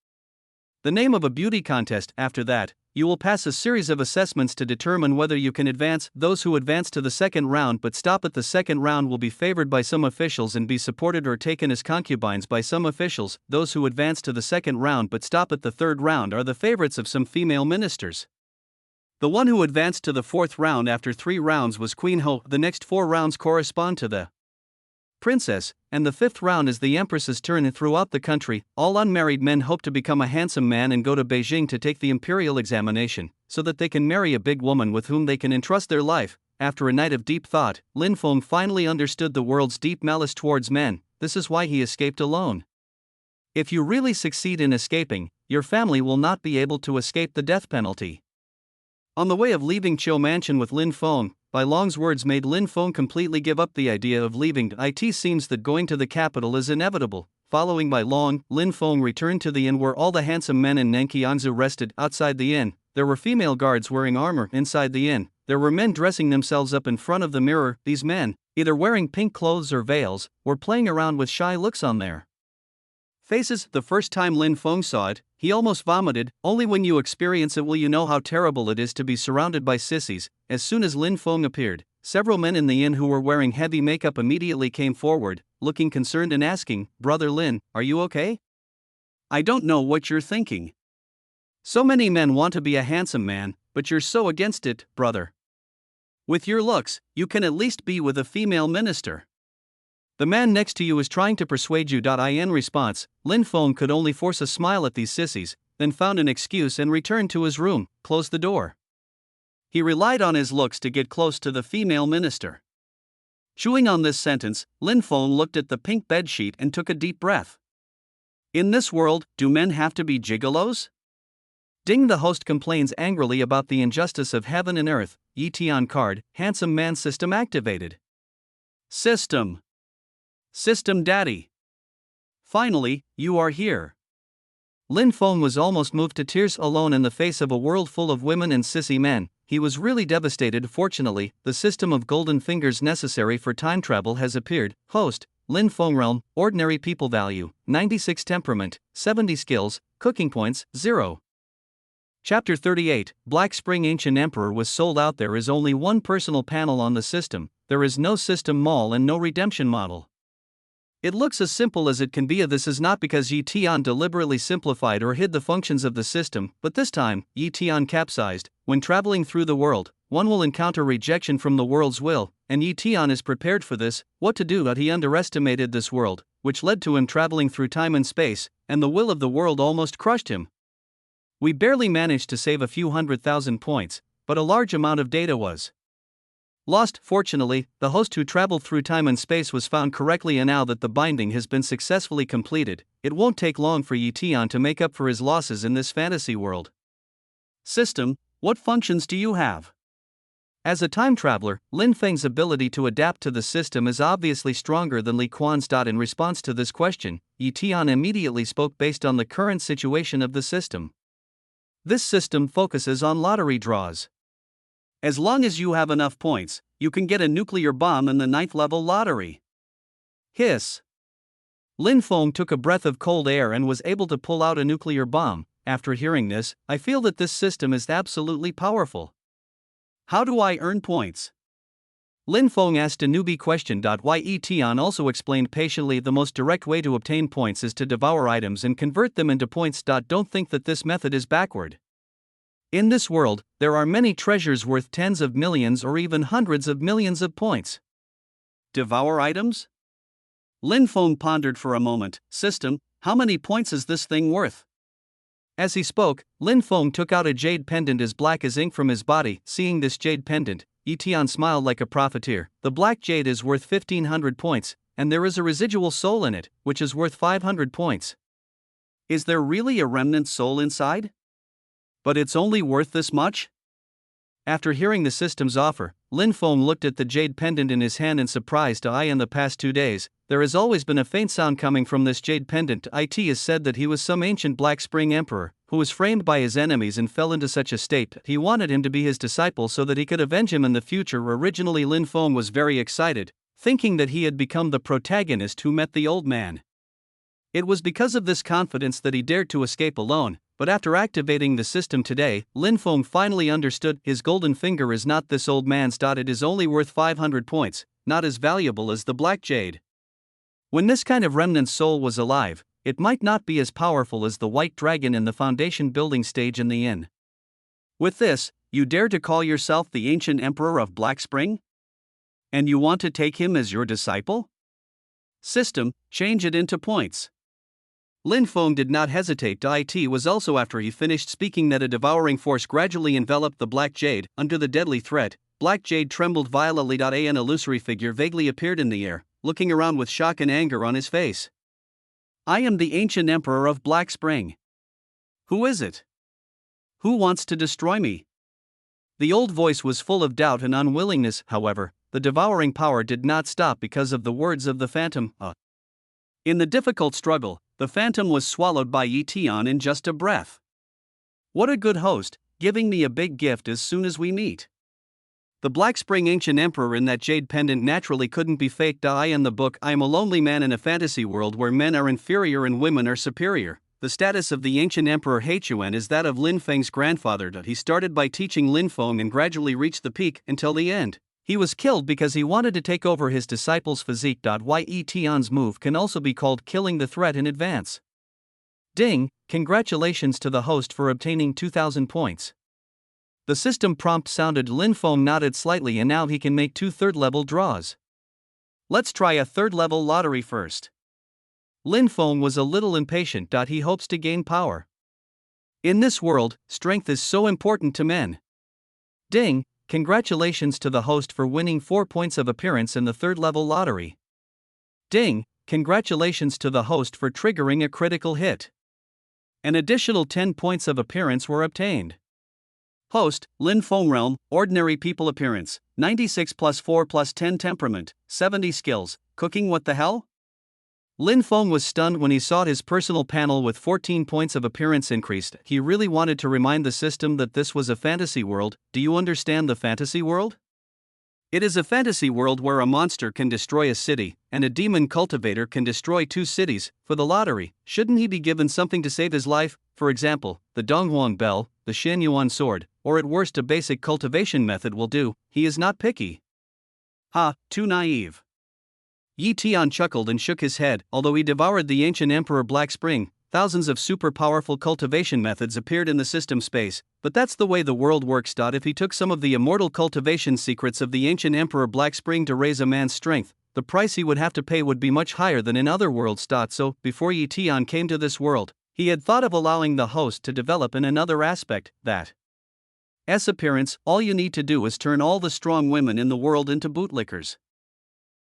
the name of a beauty contest. After that, you will pass a series of assessments to determine whether you can advance. Those who advance to the second round but stop at the second round will be favored by some officials and be supported or taken as concubines by some officials. Those who advance to the second round but stop at the third round are the favorites of some female ministers. The one who advanced to the fourth round after 3 rounds was Queen Ho. The next 4 rounds correspond to the princess, and the 5th round is the empress's turn. Throughout the country, all unmarried men hope to become a handsome man and go to Beijing to take the imperial examination, so that they can marry a big woman with whom they can entrust their life. After a night of deep thought, Lin Feng finally understood the world's deep malice towards men. This is why he escaped alone. If you really succeed in escaping, your family will not be able to escape the death penalty. On the way of leaving Chiu Mansion with Lin Feng, Bai Long's words made Lin Feng completely give up the idea of leaving. It seems that going to the capital is inevitable. Following Bai Long, Lin Feng returned to the inn where all the handsome men in Nanqiangzu rested. Outside the inn, there were female guards wearing armor. Inside the inn, there were men dressing themselves up in front of the mirror. These men, either wearing pink clothes or veils, were playing around with shy looks on their faces. The first time Lin Feng saw it, he almost vomited. Only when you experience it will you know how terrible it is to be surrounded by sissies. As soon as Lin Feng appeared, several men in the inn who were wearing heavy makeup immediately came forward, looking concerned and asking, "Brother Lin, are you okay? I don't know what you're thinking. So many men want to be a handsome man, but you're so against it, brother. With your looks, you can at least be with a female minister. The man next to you is trying to persuade you." In response, Lin Feng could only force a smile at these sissies, then found an excuse and returned to his room, closed the door. He relied on his looks to get close to the female minister. Chewing on this sentence, Lin Feng looked at the pink bedsheet and took a deep breath. In this world, do men have to be gigolos? Ding! The host complains angrily about the injustice of heaven and earth. Yi Tian card, handsome man system activated. System daddy. Finally, you are here. Lin Feng was almost moved to tears. Alone in the face of a world full of women and sissy men, he was really devastated. Fortunately, the system of golden fingers necessary for time travel has appeared. Host, Lin Feng realm, ordinary people value, 96 temperament, 70 skills, cooking points, 0. Chapter 38, Black Spring Ancient Emperor was sold out. There is only one personal panel on the system, there is no system mall and no redemption model. It looks as simple as it can be. This is not because Yi Tian deliberately simplified or hid the functions of the system, but this time, Yi Tian capsized. When traveling through the world, one will encounter rejection from the world's will, and Yi Tian is prepared for this. What to do? But he underestimated this world, which led to him traveling through time and space, and the will of the world almost crushed him. We barely managed to save a few 100,000 points, but a large amount of data was lost. Fortunately, the host who traveled through time and space was found correctly, and now that the binding has been successfully completed, it won't take long for Yi Tian to make up for his losses in this fantasy world. System, what functions do you have? As a time traveler, Lin Feng's ability to adapt to the system is obviously stronger than Li Quan's. In response to this question, Yi Tian immediately spoke based on the current situation of the system. This system focuses on lottery draws. As long as you have enough points, you can get a nuclear bomb in the 9th level lottery. Hiss. Lin Feng took a breath of cold air and was able to pull out a nuclear bomb. After hearing this, I feel that this system is absolutely powerful. How do I earn points? Lin Feng asked a newbie question. Yi Tian also explained patiently the most direct way to obtain points is to devour items and convert them into points. Don't think that this method is backward. In this world, there are many treasures worth tens of millions or even hundreds of millions of points. Devour items? Lin Feng pondered for a moment. System, how many points is this thing worth? As he spoke, Lin Feng took out a jade pendant as black as ink from his body. Seeing this jade pendant, Yi Tian smiled like a profiteer. The black jade is worth 1,500 points, and there is a residual soul in it, which is worth 500 points. Is there really a remnant soul inside? But it's only worth this much? After hearing the system's offer, Lin Feng looked at the jade pendant in his hand in surprised eye. In the past 2 days, there has always been a faint sound coming from this jade pendant. It is said that he was some ancient Black Spring Emperor, who was framed by his enemies and fell into such a state. He wanted him to be his disciple so that he could avenge him in the future. Originally, Lin Feng was very excited, thinking that he had become the protagonist who met the old man. It was because of this confidence that he dared to escape alone, But after activating the system today, Lin Feng finally understood his golden finger is not this old man's. It is only worth 500 points, not as valuable as the black jade. When this kind of remnant soul was alive, it might not be as powerful as the white dragon in the foundation building stage in the inn. With this, you dare to call yourself the ancient emperor of Black Spring? And you want to take him as your disciple? System, change it into points. Lin Feng did not hesitate. It was also after he finished speaking that a devouring force gradually enveloped the black jade. Under the deadly threat, black jade trembled violently. An illusory figure vaguely appeared in the air, looking around with shock and anger on his face. I am the ancient emperor of Black Spring. Who is it? Who wants to destroy me? The old voice was full of doubt and unwillingness. However, the devouring power did not stop because of the words of the phantom. In the difficult struggle, the phantom was swallowed by Yi Tian in just a breath. What a good host, giving me a big gift as soon as we meet. The Black Spring ancient emperor in that jade pendant naturally couldn't be faked. In the book I am a lonely man in a fantasy world where men are inferior and women are superior. The status of the ancient emperor Hechuan is that of Lin Feng's grandfather. He started by teaching Lin Feng and gradually reached the peak until the end. He was killed because he wanted to take over his disciple's physique. Yi Tian's move can also be called killing the threat in advance. Ding, congratulations to the host for obtaining 2,000 points. The system prompt sounded. Lin Feng nodded slightly and now he can make 2 third-level draws. Let's try a third-level lottery first. Lin Feng was a little impatient. He hopes to gain power. In this world, strength is so important to men. Ding, congratulations to the host for winning 4 points of appearance in the third-level lottery. Ding, congratulations to the host for triggering a critical hit. An additional 10 points of appearance were obtained. Host, Lin Feng Realm, Ordinary People Appearance, 96 plus 4 plus 10 Temperament, 70 Skills, Cooking. What the hell? Lin Feng was stunned when he saw his personal panel with 14 points of appearance increased. He really wanted to remind the system that this was a fantasy world. Do you understand the fantasy world? It is a fantasy world where a monster can destroy a city, and a demon cultivator can destroy 2 cities. For the lottery, shouldn't he be given something to save his life? For example, the Donghuang Bell, the Shenyuan Sword, or at worst a basic cultivation method will do. He is not picky. Ha, too naive. Yi Tian chuckled and shook his head. Although he devoured the ancient emperor Black Spring, thousands of super powerful cultivation methods appeared in the system space, but that's the way the world works. If he took some of the immortal cultivation secrets of the ancient emperor Black Spring to raise a man's strength, the price he would have to pay would be much higher than in other worlds. So, before Yi Tian came to this world, he had thought of allowing the host to develop in another aspect, that S appearance. All you need to do is turn all the strong women in the world into bootlickers.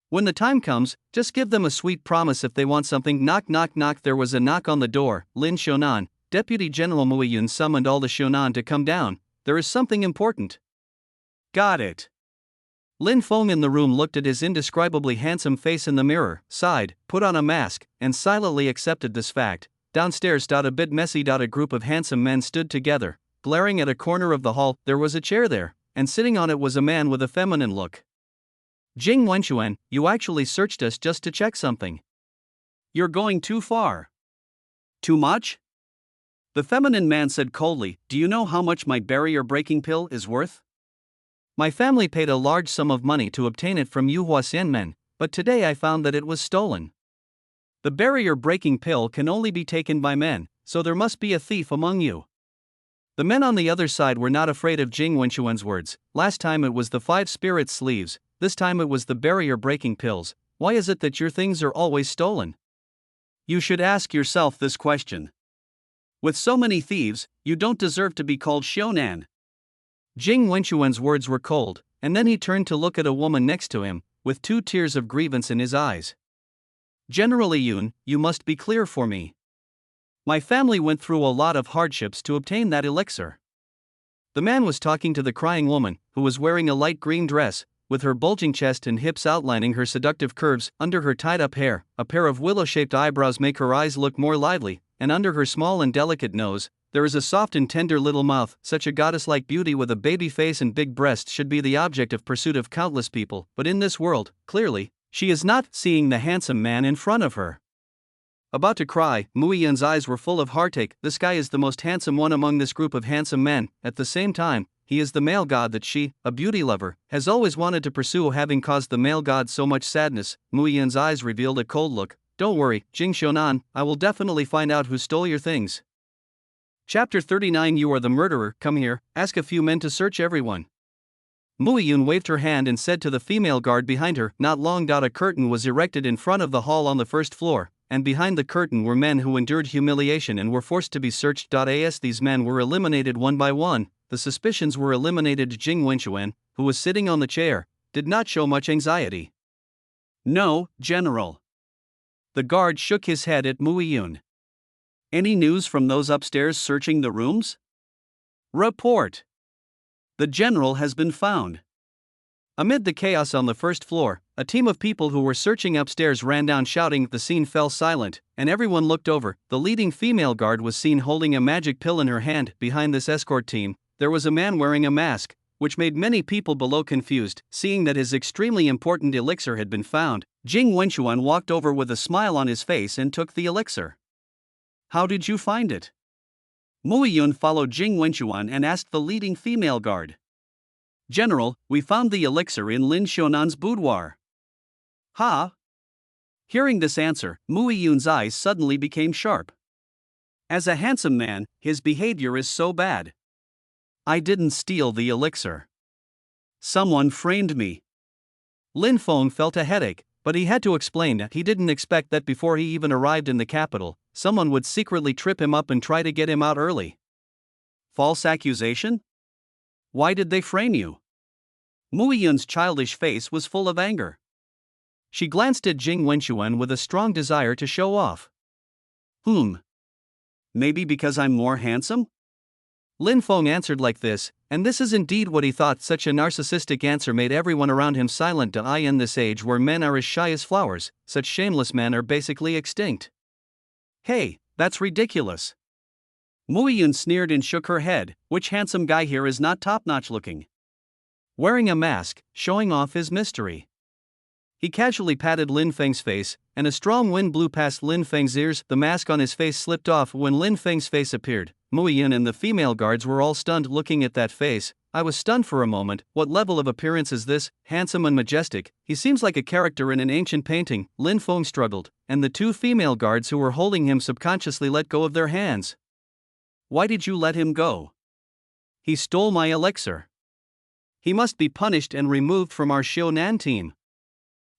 When the time comes, just give them a sweet promise if they want something. Knock knock knock. There was a knock on the door. Lin Shonan, Deputy General Muiyun summoned all the Shonan to come down. There is something important. Got it. Lin Feng in the room looked at his indescribably handsome face in the mirror, sighed, put on a mask, and silently accepted this fact. Downstairs. A bit messy. A group of handsome men stood together, glaring at a corner of the hall. There was a chair there, and sitting on it was a man with a feminine look. Jing Wenxuan, you actually searched us just to check something. You're going too far. Too much? The feminine man said coldly, do you know how much my barrier-breaking pill is worth? My family paid a large sum of money to obtain it from Yu Huasianmen, but today I found that it was stolen. The barrier-breaking pill can only be taken by men, so there must be a thief among you. The men on the other side were not afraid of Jing Wenxuan's words. Last time it was the 5 spirit sleeves, this time it was the barrier-breaking pills. Why is it that your things are always stolen? You should ask yourself this question. With so many thieves, you don't deserve to be called shonan. Jing Wenxuan's words were cold, and then he turned to look at a woman next to him, with 2 tears of grievance in his eyes. General Yun, you must be clear for me. My family went through a lot of hardships to obtain that elixir. The man was talking to the crying woman, who was wearing a light green dress, with her bulging chest and hips outlining her seductive curves. Under her tied-up hair, a pair of willow-shaped eyebrows make her eyes look more lively, and under her small and delicate nose, there is a soft and tender little mouth. Such a goddess-like beauty with a baby face and big breasts should be the object of pursuit of countless people, but in this world, clearly, she is not seeing the handsome man in front of her. About to cry, Mu Yun's eyes were full of heartache. This guy is the most handsome one among this group of handsome men. At the same time, he is the male god that she, a beauty lover, has always wanted to pursue, having caused the male god so much sadness. Mu Yun's eyes revealed a cold look. Don't worry, Jing Shonan, I will definitely find out who stole your things. Chapter 39. You are the murderer. Come here, ask a few men to search everyone. Mu Yun waved her hand and said to the female guard behind her. Not long. A curtain was erected in front of the hall on the first floor, and behind the curtain were men who endured humiliation and were forced to be searched. As these men were eliminated one by one, the suspicions were eliminated. Jing Wenxuan, who was sitting on the chair, did not show much anxiety. No, General. The guard shook his head at Mu Yun. Any news from those upstairs searching the rooms? Report. The general has been found. Amid the chaos on the first floor, a team of people who were searching upstairs ran down shouting. The scene fell silent, and everyone looked over. The leading female guard was seen holding a magic pill in her hand. Behind this escort team, there was a man wearing a mask, which made many people below confused. Seeing that his extremely important elixir had been found, Jing Wenxuan walked over with a smile on his face and took the elixir. How did you find it? Mu Yun followed Jing Wenxuan and asked the leading female guard. General, we found the elixir in Lin Shonan's boudoir. Ha? Hearing this answer, Mu Yun's eyes suddenly became sharp. As a handsome man, his behavior is so bad. I didn't steal the elixir. Someone framed me. Lin Feng felt a headache, but he had to explain that he didn't expect that before he even arrived in the capital, someone would secretly trip him up and try to get him out early. False accusation? Why did they frame you? Mu Yun's childish face was full of anger. She glanced at Jing Wenxuan with a strong desire to show off. Maybe because I'm more handsome? Lin Feng answered like this, and this is indeed what he thought. Such a narcissistic answer made everyone around him silent. In this age where men are as shy as flowers, such shameless men are basically extinct. Hey, that's ridiculous. Mu Yun sneered and shook her head. Which handsome guy here is not top-notch looking? Wearing a mask, showing off his mystery. He casually patted Lin Feng's face, and a strong wind blew past Lin Feng's ears. The mask on his face slipped off when Lin Feng's face appeared. Mu Yun and the female guards were all stunned looking at that face. I was stunned for a moment. What level of appearance is this? Handsome and majestic, he seems like a character in an ancient painting. Lin Feng struggled, and the two female guards who were holding him subconsciously let go of their hands. Why did you let him go? He stole my elixir. He must be punished and removed from our Shonan team.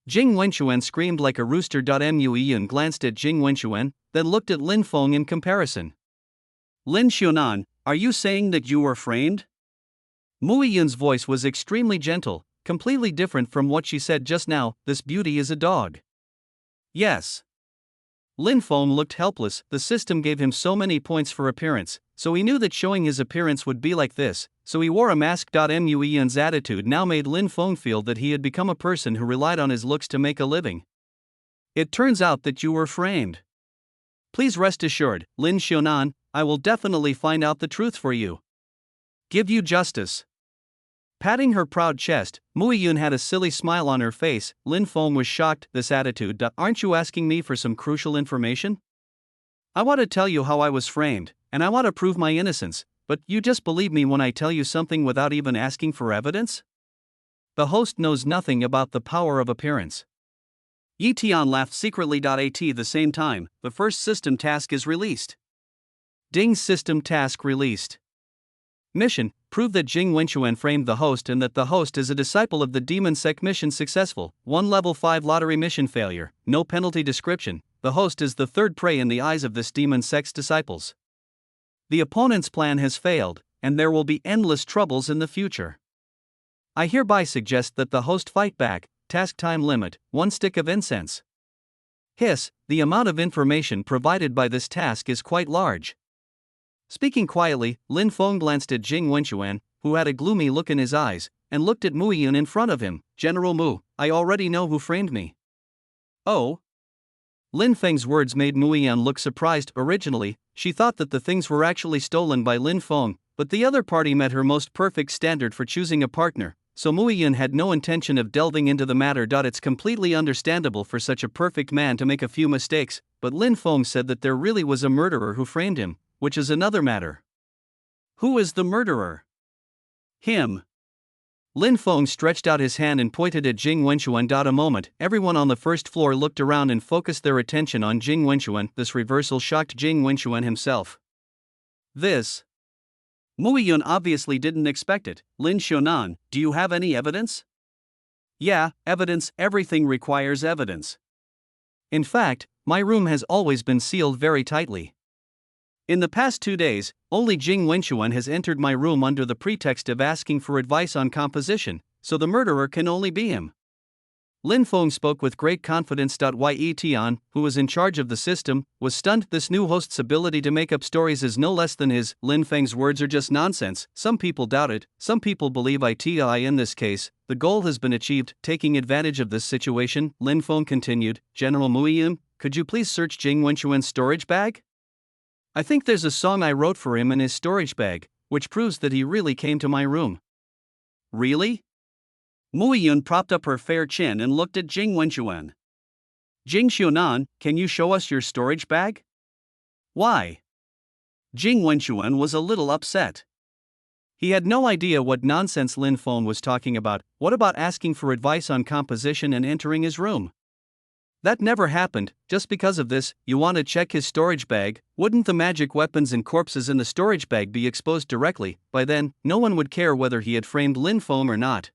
Jing Wenxuan screamed like a rooster. Mu Yun glanced at Jing Wenxuan, then looked at Lin Feng in comparison. Lin Shonan, are you saying that you were framed? Mu Yun's voice was extremely gentle, completely different from what she said just now. This beauty is a dog. Yes. Lin Feng looked helpless. The system gave him so many points for appearance, so he knew that showing his appearance would be like this, so he wore a mask. Mu Yun's attitude now made Lin Feng feel that he had become a person who relied on his looks to make a living. It turns out that you were framed. Please rest assured, Lin Shonan, I will definitely find out the truth for you. Give you justice. Patting her proud chest, Mu Yun had a silly smile on her face. Lin Feng was shocked. This attitude. Aren't you asking me for some crucial information? I want to tell you how I was framed, and I want to prove my innocence, but you just believe me when I tell you something without even asking for evidence? The host knows nothing about the power of appearance. Yi Tian laughed secretly. At the same time, the first system task is released. Ding's system task released. Mission: prove that Jing Wenxuan framed the host and that the host is a disciple of the demon sect. Mission successful. 1 level 5 lottery mission failure. No penalty. Description: the host is the third prey in the eyes of this demon sect's disciples. The opponent's plan has failed, and there will be endless troubles in the future. I hereby suggest that the host fight back. Task time limit: 1 stick of incense. Hiss, the amount of information provided by this task is quite large. Speaking quietly, Lin Feng glanced at Jing Wenxuan, who had a gloomy look in his eyes, and looked at Mu Yun in front of him. General Mu, I already know who framed me. Oh? Lin Feng's words made Mu Yun look surprised. Originally, she thought that the things were actually stolen by Lin Feng, but the other party met her most perfect standard for choosing a partner, so Mu Yun had no intention of delving into the matter. It's completely understandable for such a perfect man to make a few mistakes, but Lin Feng said that there really was a murderer who framed him, which is another matter. Who is the murderer? Him. Lin Feng stretched out his hand and pointed at Jing Wenxuan. A moment, everyone on the first floor looked around and focused their attention on Jing Wenxuan. This reversal shocked Jing Wenxuan himself. This. Muiyun obviously didn't expect it. Lin Xiaonan, do you have any evidence? Yeah, evidence. Everything requires evidence. In fact, my room has always been sealed very tightly. In the past 2 days, only Jing Wenxuan has entered my room under the pretext of asking for advice on composition, so the murderer can only be him. Lin Feng spoke with great confidence. Ye Tian, who was in charge of the system, was stunned. This new host's ability to make up stories is no less than his. Lin Feng's words are just nonsense. Some people doubt it, some people believe it. In this case, the goal has been achieved. Taking advantage of this situation, Lin Feng continued, General Muiyun, could you please search Jing Wenxuan's storage bag? I think there's a song I wrote for him in his storage bag, which proves that he really came to my room. Really? Muiyun propped up her fair chin and looked at Jing Wenxuan. Jing Xiaonan, can you show us your storage bag? Why? Jing Wenxuan was a little upset. He had no idea what nonsense Lin Feng was talking about. What about asking for advice on composition and entering his room? That never happened. Just because of this, you want to check his storage bag. Wouldn't the magic weapons and corpses in the storage bag be exposed directly? By then, no one would care whether he had framed Lin Feng or not.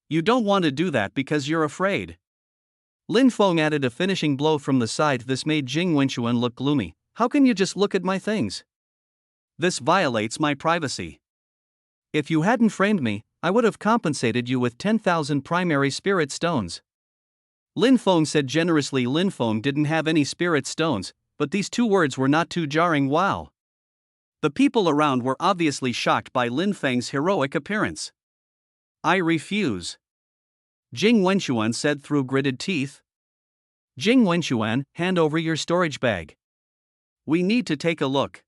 You don't want to do that because you're afraid. Lin Feng added a finishing blow from the side. This made Jing Wenxuan look gloomy. How can you just look at my things? This violates my privacy. If you hadn't framed me, I would have compensated you with 10,000 primary spirit stones. Lin Feng said generously. Lin Feng didn't have any spirit stones, but these 2 words were not too jarring. Wow. The people around were obviously shocked by Lin Feng's heroic appearance. I refuse. Jing Wenxuan said through gritted teeth. Jing Wenxuan, hand over your storage bag. We need to take a look.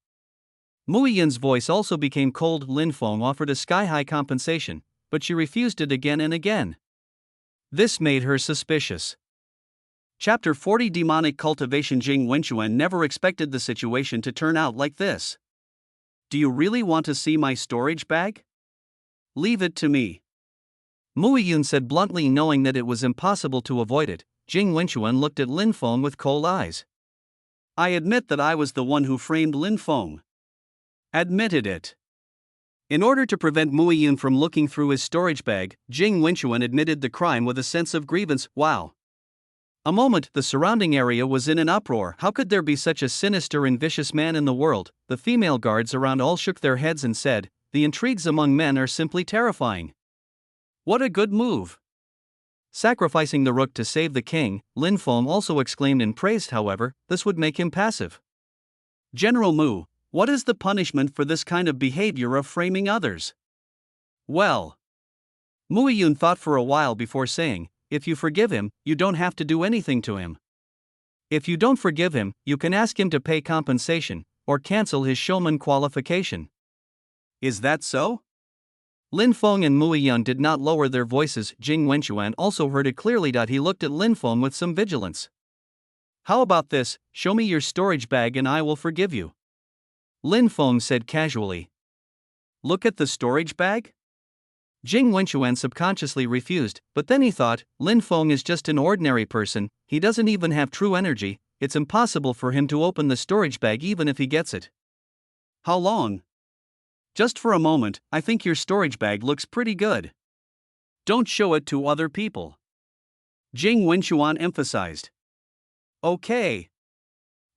Muiyun's voice also became cold. Lin Feng offered a sky-high compensation, but she refused it again and again. This made her suspicious. Chapter 40 Demonic Cultivation. Jing Wenxuan never expected the situation to turn out like this. Do you really want to see my storage bag? Leave it to me. Muiyun said bluntly, knowing that it was impossible to avoid it. Jing Wenxuan looked at Lin Feng with cold eyes. I admit that I was the one who framed Lin Feng. Admitted it. In order to prevent Muiyun from looking through his storage bag, Jing Wenxuan admitted the crime with a sense of grievance. Wow. A moment, the surrounding area was in an uproar. How could there be such a sinister and vicious man in the world? The female guards around all shook their heads and said, the intrigues among men are simply terrifying. What a good move. Sacrificing the rook to save the king, Lin Feng also exclaimed and praised. However, this would make him passive. General Mu, what is the punishment for this kind of behavior of framing others? Well. Muiyun thought for a while before saying, if you forgive him, you don't have to do anything to him. If you don't forgive him, you can ask him to pay compensation, or cancel his showman qualification. Is that so? Lin Feng and Muiyun did not lower their voices. Jing Wenxuan also heard it clearly. He looked at Lin Feng with some vigilance. How about this, show me your storage bag and I will forgive you. Lin Feng said casually. Look at the storage bag? Jing Wenxuan subconsciously refused, but then he thought, Lin Feng is just an ordinary person, he doesn't even have true energy, it's impossible for him to open the storage bag even if he gets it. How long? Just for a moment, I think your storage bag looks pretty good. Don't show it to other people. Jing Wenxuan emphasized. Okay.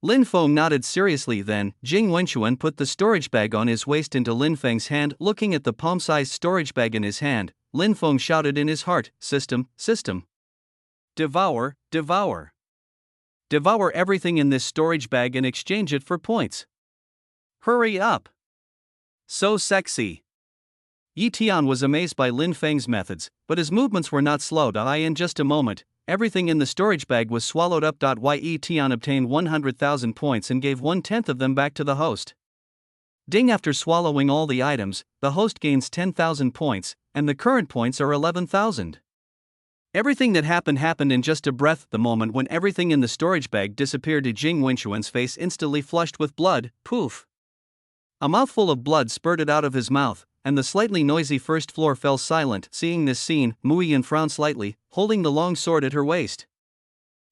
Lin Feng nodded seriously. Then, Jing Wenxuan put the storage bag on his waist into Lin Feng's hand. Looking at the palm-sized storage bag in his hand, Lin Feng shouted in his heart, System, system. Devour, devour. Devour everything in this storage bag and exchange it for points. Hurry up. So sexy. Yi Tian was amazed by Lin Feng's methods, but his movements were not slow. In just a moment, everything in the storage bag was swallowed up. Yi Tian obtained 100,000 points and gave 1/10 of them back to the host. Ding! After swallowing all the items, the host gains 10,000 points, and the current points are 11,000. Everything that happened in just a breath. The moment when everything in the storage bag disappeared, Jing Wenxuan's face instantly flushed with blood. Poof! A mouthful of blood spurted out of his mouth, and the slightly noisy first floor fell silent. Seeing this scene, Mu Yan frowned slightly, holding the long sword at her waist.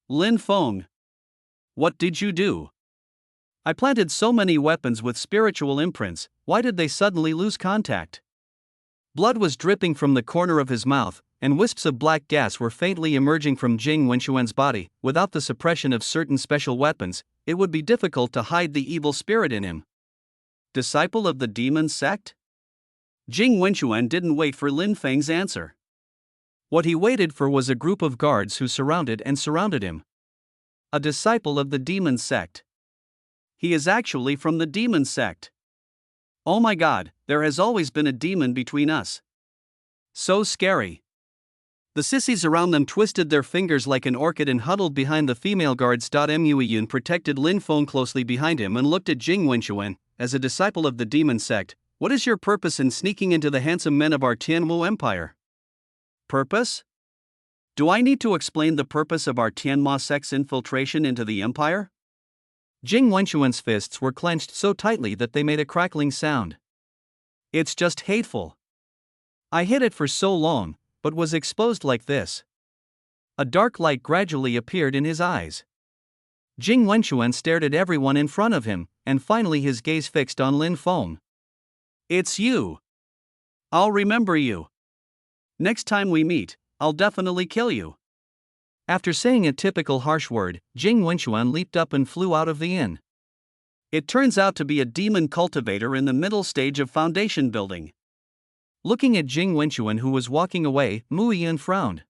Lin Feng, what did you do? I planted so many weapons with spiritual imprints, why did they suddenly lose contact? Blood was dripping from the corner of his mouth, and wisps of black gas were faintly emerging from Jing Wenxuan's body. Without the suppression of certain special weapons, it would be difficult to hide the evil spirit in him. Disciple of the demon sect? Jing Wenxuan didn't wait for Lin Feng's answer. What he waited for was a group of guards who surrounded him. A disciple of the demon sect. He is actually from the demon sect. Oh my god, there has always been a demon between us. So scary. The sissies around them twisted their fingers like an orchid and huddled behind the female guards. Mu Yan protected Lin Feng closely behind him and looked at Jing Wenxuan. As a disciple of the demon sect, what is your purpose in sneaking into the handsome men of our Tianmu Empire? Purpose? Do I need to explain the purpose of our Tianma sect's infiltration into the empire? Jing Wenxuan's fists were clenched so tightly that they made a crackling sound. It's just hateful. I hid it for so long, but was exposed like this. A dark light gradually appeared in his eyes. Jing Wenxuan stared at everyone in front of him, and finally his gaze fixed on Lin Feng. It's you. I'll remember you. Next time we meet, I'll definitely kill you. After saying a typical harsh word, Jing Wenxuan leaped up and flew out of the inn. It turns out to be a demon cultivator in the middle stage of foundation building. Looking at Jing Wenxuan, who was walking away, Mu Yan frowned.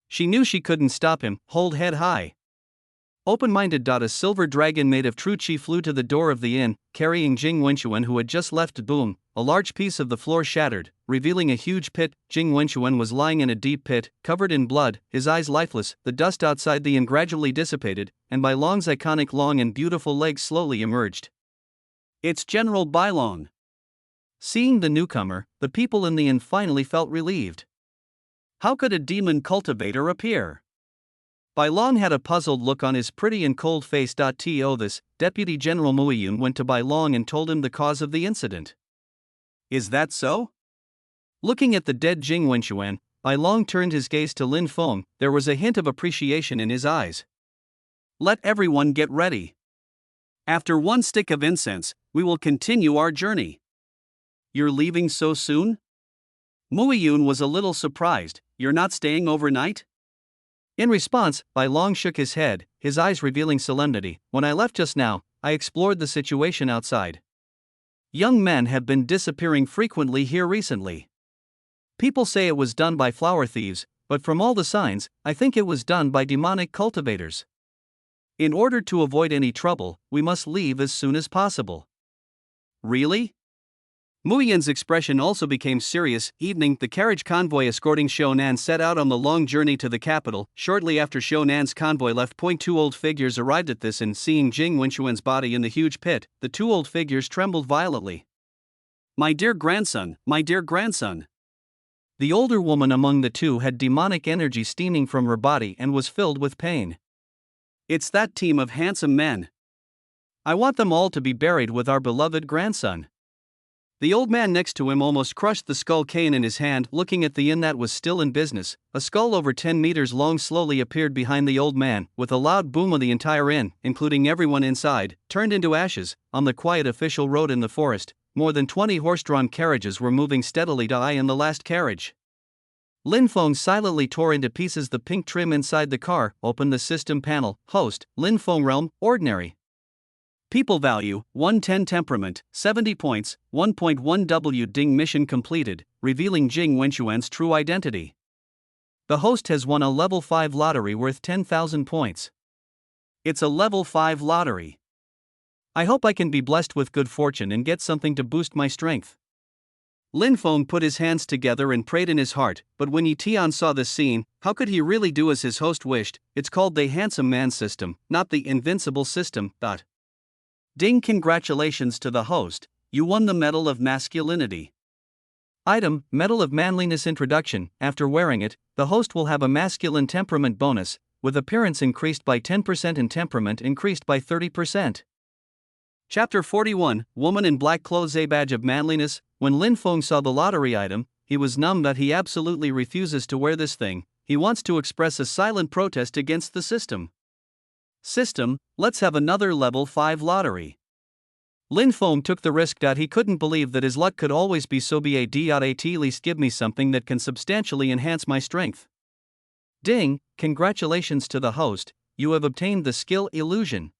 She knew she couldn't stop him. Hold head high. Open-minded. A silver dragon made of true qi flew to the door of the inn, carrying Jing Wenxuan, who had just left. Boom! A large piece of the floor shattered, revealing a huge pit. Jing Wenxuan was lying in a deep pit, covered in blood, his eyes lifeless. The dust outside the inn gradually dissipated, and Bai Long's iconic long and beautiful legs slowly emerged. It's General Bai Long. Seeing the newcomer, the people in the inn finally felt relieved. How could a demon cultivator appear? Bai Long had a puzzled look on his pretty and cold face. This, Deputy General Mu Yan went to Bai Long and told him the cause of the incident. Is that so? Looking at the dead Jing Wenxuan, Bai Long turned his gaze to Lin Feng. There was a hint of appreciation in his eyes. Let everyone get ready. After one stick of incense, we will continue our journey. You're leaving so soon? Mu Yan was a little surprised. You're not staying overnight? In response, Bai Long shook his head, his eyes revealing solemnity. When I left just now, I explored the situation outside. Young men have been disappearing frequently here recently. People say it was done by flower thieves, but from all the signs, I think it was done by demonic cultivators. In order to avoid any trouble, we must leave as soon as possible. Really? Mu Yan's expression also became serious. Evening, the carriage convoy escorting Shonan set out on the long journey to the capital. Shortly after Shonan's convoy left, two old figures arrived at this, and seeing Jing Wenxuan's body in the huge pit, the two old figures trembled violently. My dear grandson, my dear grandson. The older woman among the two had demonic energy steaming from her body and was filled with pain. It's that team of handsome men. I want them all to be buried with our beloved grandson. The old man next to him almost crushed the skull cane in his hand. Looking at the inn that was still in business, a skull over 10 meters long slowly appeared behind the old man. With a loud boom, the entire inn, including everyone inside, turned into ashes. On the quiet official road in the forest, more than 20 horse-drawn carriages were moving steadily. I in the last carriage. Lin Feng silently tore into pieces the pink trim inside the car. Opened the system panel. Host, Lin Feng. Realm, ordinary. People value, 110. Temperament, 70 points, 1.1 W. Ding. Mission completed, revealing Jing Wenxuan's true identity. The host has won a level 5 lottery worth 10,000 points. It's a level 5 lottery. I hope I can be blessed with good fortune and get something to boost my strength. Lin Feng put his hands together and prayed in his heart, but when Yi Tian saw this scene, how could he really do as his host wished? It's called the handsome man system, not the invincible system. Ding. Congratulations to the host, you won the Medal of Masculinity. Item, Medal of Manliness Introduction. After wearing it, the host will have a masculine temperament bonus, with appearance increased by 10% and temperament increased by 30%. Chapter 41, Woman in Black Clothes, a Badge of Manliness. When Lin Feng saw the lottery item, he was numb that he absolutely refuses to wear this thing. He wants to express a silent protest against the system. System, let's have another level 5 lottery. Lin Feng took the risk that he couldn't believe that his luck could always be so bad. At least give me something that can substantially enhance my strength. Ding, congratulations to the host, you have obtained the skill Illusion.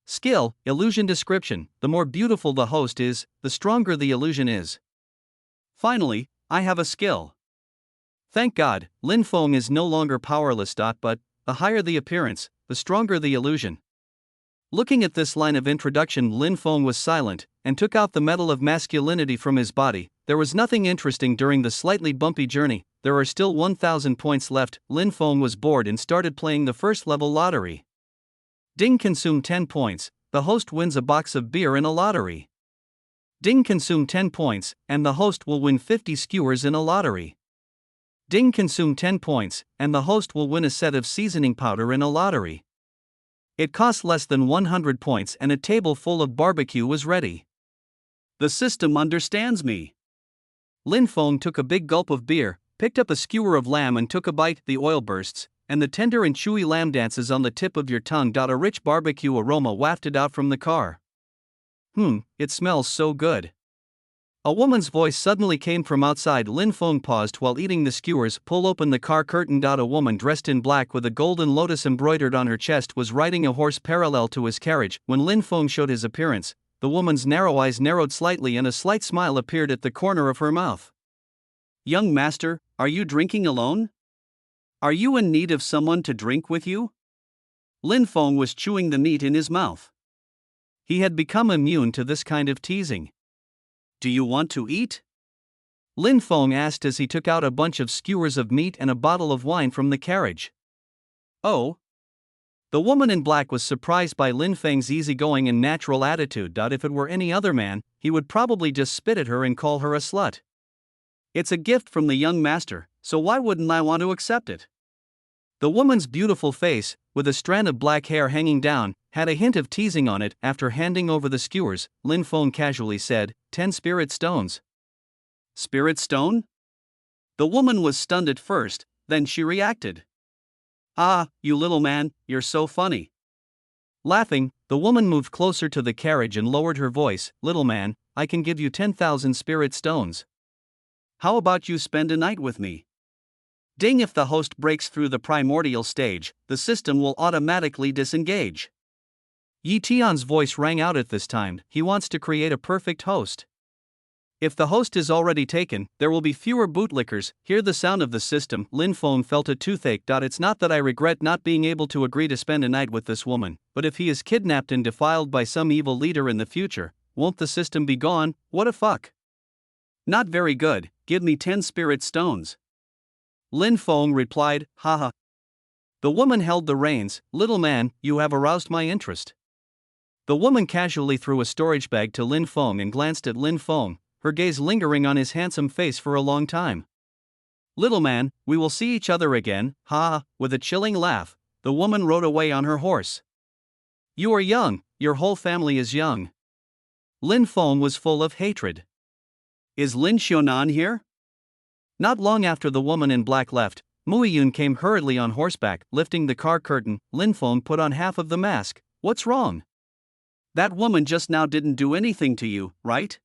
Skill, Illusion description. The more beautiful the host is, the stronger the illusion is. Finally, I have a skill. Thank God, Lin Feng is no longer powerless. But, the higher the appearance, the stronger the illusion. Looking at this line of introduction, Lin Feng was silent, and took out the Medal of Masculinity from his body. There was nothing interesting during the slightly bumpy journey. There are still 1,000 points left. Lin Feng was bored and started playing the first level lottery. Ding, consume 10 points, the host wins a box of beer in a lottery. Ding, consume 10 points, and the host will win 50 skewers in a lottery. Ding, consume 10 points, and the host will win a set of seasoning powder in a lottery. It cost less than 100 points and a table full of barbecue was ready. The system understands me. Lin Feng took a big gulp of beer, picked up a skewer of lamb and took a bite. The oil bursts, and the tender and chewy lamb dances on the tip of your tongue. A rich barbecue aroma wafted out from the car. It smells so good. A woman's voice suddenly came from outside. Lin Feng paused while eating the skewers. Pull open the car curtain. A woman dressed in black with a golden lotus embroidered on her chest was riding a horse parallel to his carriage. When Lin Feng showed his appearance, the woman's narrow eyes narrowed slightly and a slight smile appeared at the corner of her mouth. Young master, are you drinking alone? Are you in need of someone to drink with you? Lin Feng was chewing the meat in his mouth. He had become immune to this kind of teasing. Do you want to eat? Lin Feng asked as he took out a bunch of skewers of meat and a bottle of wine from the carriage. Oh. The woman in black was surprised by Lin Feng's easygoing and natural attitude. If it were any other man, he would probably just spit at her and call her a slut. It's a gift from the young master, so why wouldn't I want to accept it? The woman's beautiful face, with a strand of black hair hanging down, had a hint of teasing on it. After handing over the skewers, Lin Feng casually said, 10 spirit stones. Spirit stone? The woman was stunned at first, then she reacted. Ah, you little man, you're so funny. Laughing, the woman moved closer to the carriage and lowered her voice. Little man, I can give you 10,000 spirit stones. How about you spend a night with me? Ding, if the host breaks through the primordial stage, the system will automatically disengage. Yi Tian's voice rang out at this time. He wants to create a perfect host. If the host is already taken, there will be fewer bootlickers. Hear the sound of the system. Lin Feng felt a toothache. It's not that I regret not being able to agree to spend a night with this woman, but if he is kidnapped and defiled by some evil leader in the future, won't the system be gone? What a fuck. Not very good, give me 10 spirit stones. Lin Feng replied, haha. The woman held the reins. Little man, you have aroused my interest. The woman casually threw a storage bag to Lin Feng and glanced at Lin Feng, her gaze lingering on his handsome face for a long time. Little man, we will see each other again, ha. With a chilling laugh, the woman rode away on her horse. You are young, your whole family is young. Lin Feng was full of hatred. Is Lin Xiaonan here? Not long after the woman in black left, Muiyun came hurriedly on horseback. Lifting the car curtain, Lin Feng put on half of the mask. What's wrong? That woman just now didn't do anything to you, right?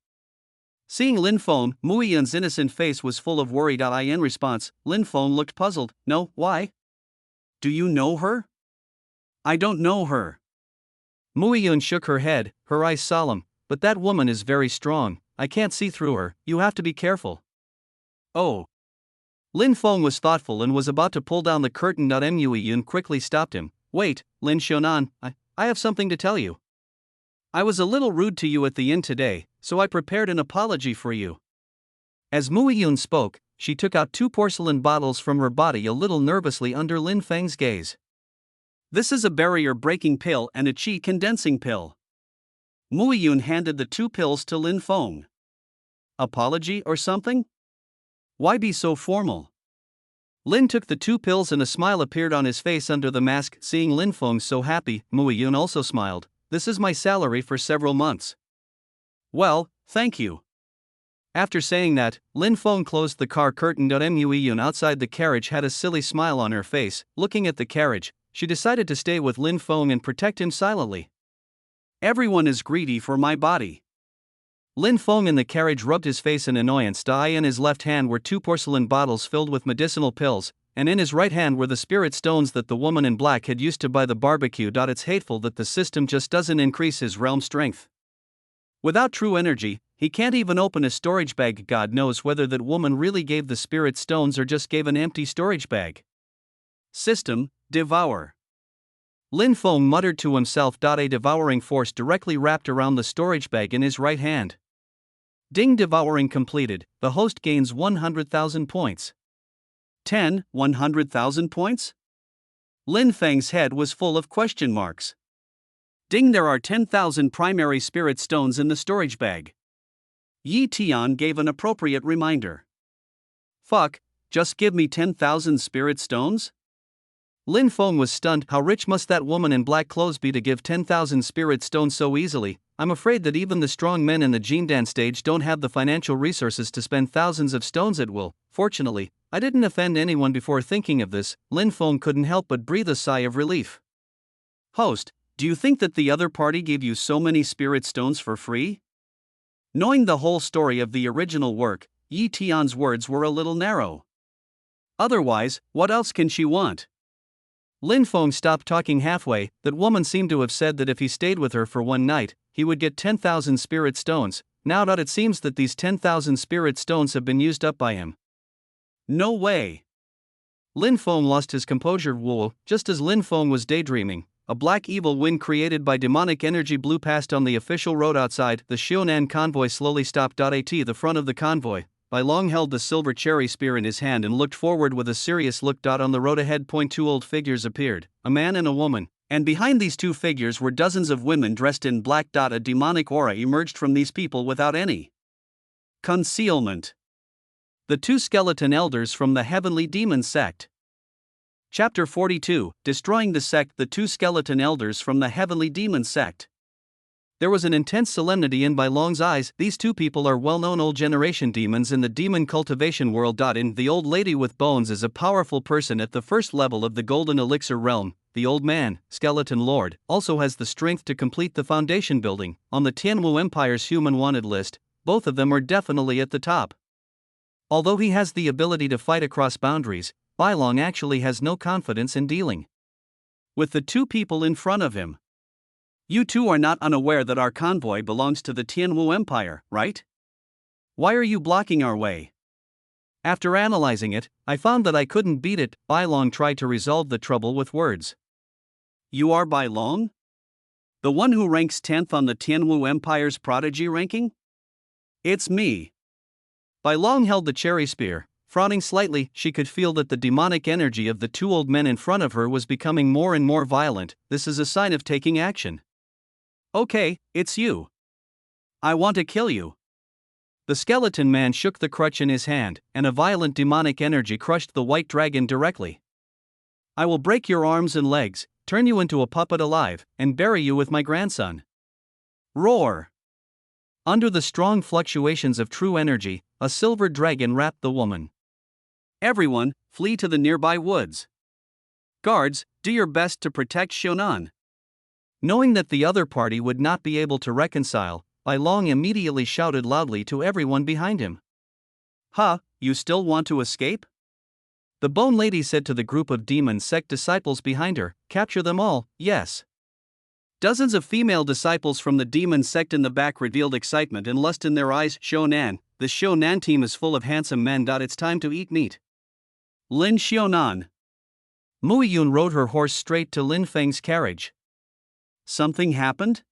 Seeing Lin Feng, Muiyun's innocent face was full of worry. In response, Lin Feng looked puzzled. No, why? Do you know her? I don't know her. Muiyun shook her head, her eyes solemn. But that woman is very strong. I can't see through her. You have to be careful. Oh. Lin Feng was thoughtful and was about to pull down the curtain. Muiyun quickly stopped him. Wait, Lin Xiaonan, I have something to tell you. I was a little rude to you at the inn today, so I prepared an apology for you. As Muiyun spoke, she took out 2 porcelain bottles from her body a little nervously under Lin Feng's gaze. This is a barrier-breaking pill and a qi condensing pill. Muiyun handed the 2 pills to Lin Feng. apology or something? Why be so formal? Lin took the 2 pills and a smile appeared on his face under the mask. Seeing Lin Feng so happy, Mu Yun also smiled. This is my salary for several months. Well, thank you. After saying that, Lin Feng closed the car curtain. Mu Yun outside the carriage had a silly smile on her face. Looking at the carriage, she decided to stay with Lin Feng and protect him silently. Everyone is greedy for my body. Lin Feng in the carriage rubbed his face in annoyance. In his left hand were 2 porcelain bottles filled with medicinal pills, and in his right hand were the spirit stones that the woman in black had used to buy the barbecue. It's hateful that the system just doesn't increase his realm strength. Without true energy, he can't even open a storage bag. God knows whether that woman really gave the spirit stones or just gave an empty storage bag. System, devour. Lin Feng muttered to himself. A devouring force directly wrapped around the storage bag in his right hand. Ding, devouring completed. The host gains 100,000 points. 100,000 points? Lin Feng's head was full of question marks. Ding, there are 10,000 primary spirit stones in the storage bag. Yi Tian gave an appropriate reminder. Fuck, just give me 10,000 spirit stones? Lin Feng was stunned. How rich must that woman in black clothes be to give 10,000 spirit stones so easily? I'm afraid that even the strong men in the Jindan stage don't have the financial resources to spend thousands of stones at will. Fortunately, I didn't offend anyone before thinking of this. Lin Feng couldn't help but breathe a sigh of relief. Host, do you think that the other party gave you so many spirit stones for free? Knowing the whole story of the original work, Yi Tian's words were a little narrow. Otherwise, what else can she want? Lin Feng stopped talking halfway. That woman seemed to have said that if he stayed with her for one night, he would get 10,000 spirit stones. Now it seems that these 10,000 spirit stones have been used up by him. No way. Lin Feng lost his composure. Whoa, just as Lin Feng was daydreaming, a black evil wind created by demonic energy blew past on the official road outside. The Xiaonan convoy slowly stopped. At the front of the convoy, Bai Long held the silver cherry spear in his hand and looked forward with a serious look. On the road ahead, 2 old figures appeared, a man and a woman, and behind these 2 figures were dozens of women dressed in black. A demonic aura emerged from these people without any concealment. The 2 skeleton elders from the heavenly demon sect. Chapter 42, Destroying the Sect. The 2 skeleton elders from the heavenly demon sect. There was an intense solemnity in Bai Long's eyes. These 2 people are well-known old generation demons in the demon cultivation world. The old lady with bones is a powerful person at the first level of the golden elixir realm. The old man, skeleton lord, also has the strength to complete the foundation building. On the Tianwu Empire's human wanted list, both of them are definitely at the top. Although he has the ability to fight across boundaries, Bai Long actually has no confidence in dealing with the 2 people in front of him. You 2 are not unaware that our convoy belongs to the Tianwu Empire, right? Why are you blocking our way? After analyzing it, I found that I couldn't beat it. Bai Long tried to resolve the trouble with words. You are Bai Long? The one who ranks 10th on the Tianwu Empire's prodigy ranking? It's me. Bai Long held the cherry spear. Frowning slightly, she could feel that the demonic energy of the 2 old men in front of her was becoming more and more violent. This is a sign of taking action. Okay, it's you. I want to kill you. The skeleton man shook the crutch in his hand, and a violent demonic energy crushed the white dragon directly. I will break your arms and legs, turn you into a puppet alive, and bury you with my grandson. Roar! Under the strong fluctuations of true energy, a silver dragon wrapped the woman. Everyone, flee to the nearby woods. Guards, do your best to protect Shonan. Knowing that the other party would not be able to reconcile, Bai Long immediately shouted loudly to everyone behind him. You still want to escape? The Bone Lady said to the group of demon sect disciples behind her, capture them all, yes. Dozens of female disciples from the demon sect in the back revealed excitement and lust in their eyes. Shonan, the Shonan team is full of handsome men. It's time to eat meat. Lin Xiaonan. Mu Yun rode her horse straight to Lin Feng's carriage. Something happened?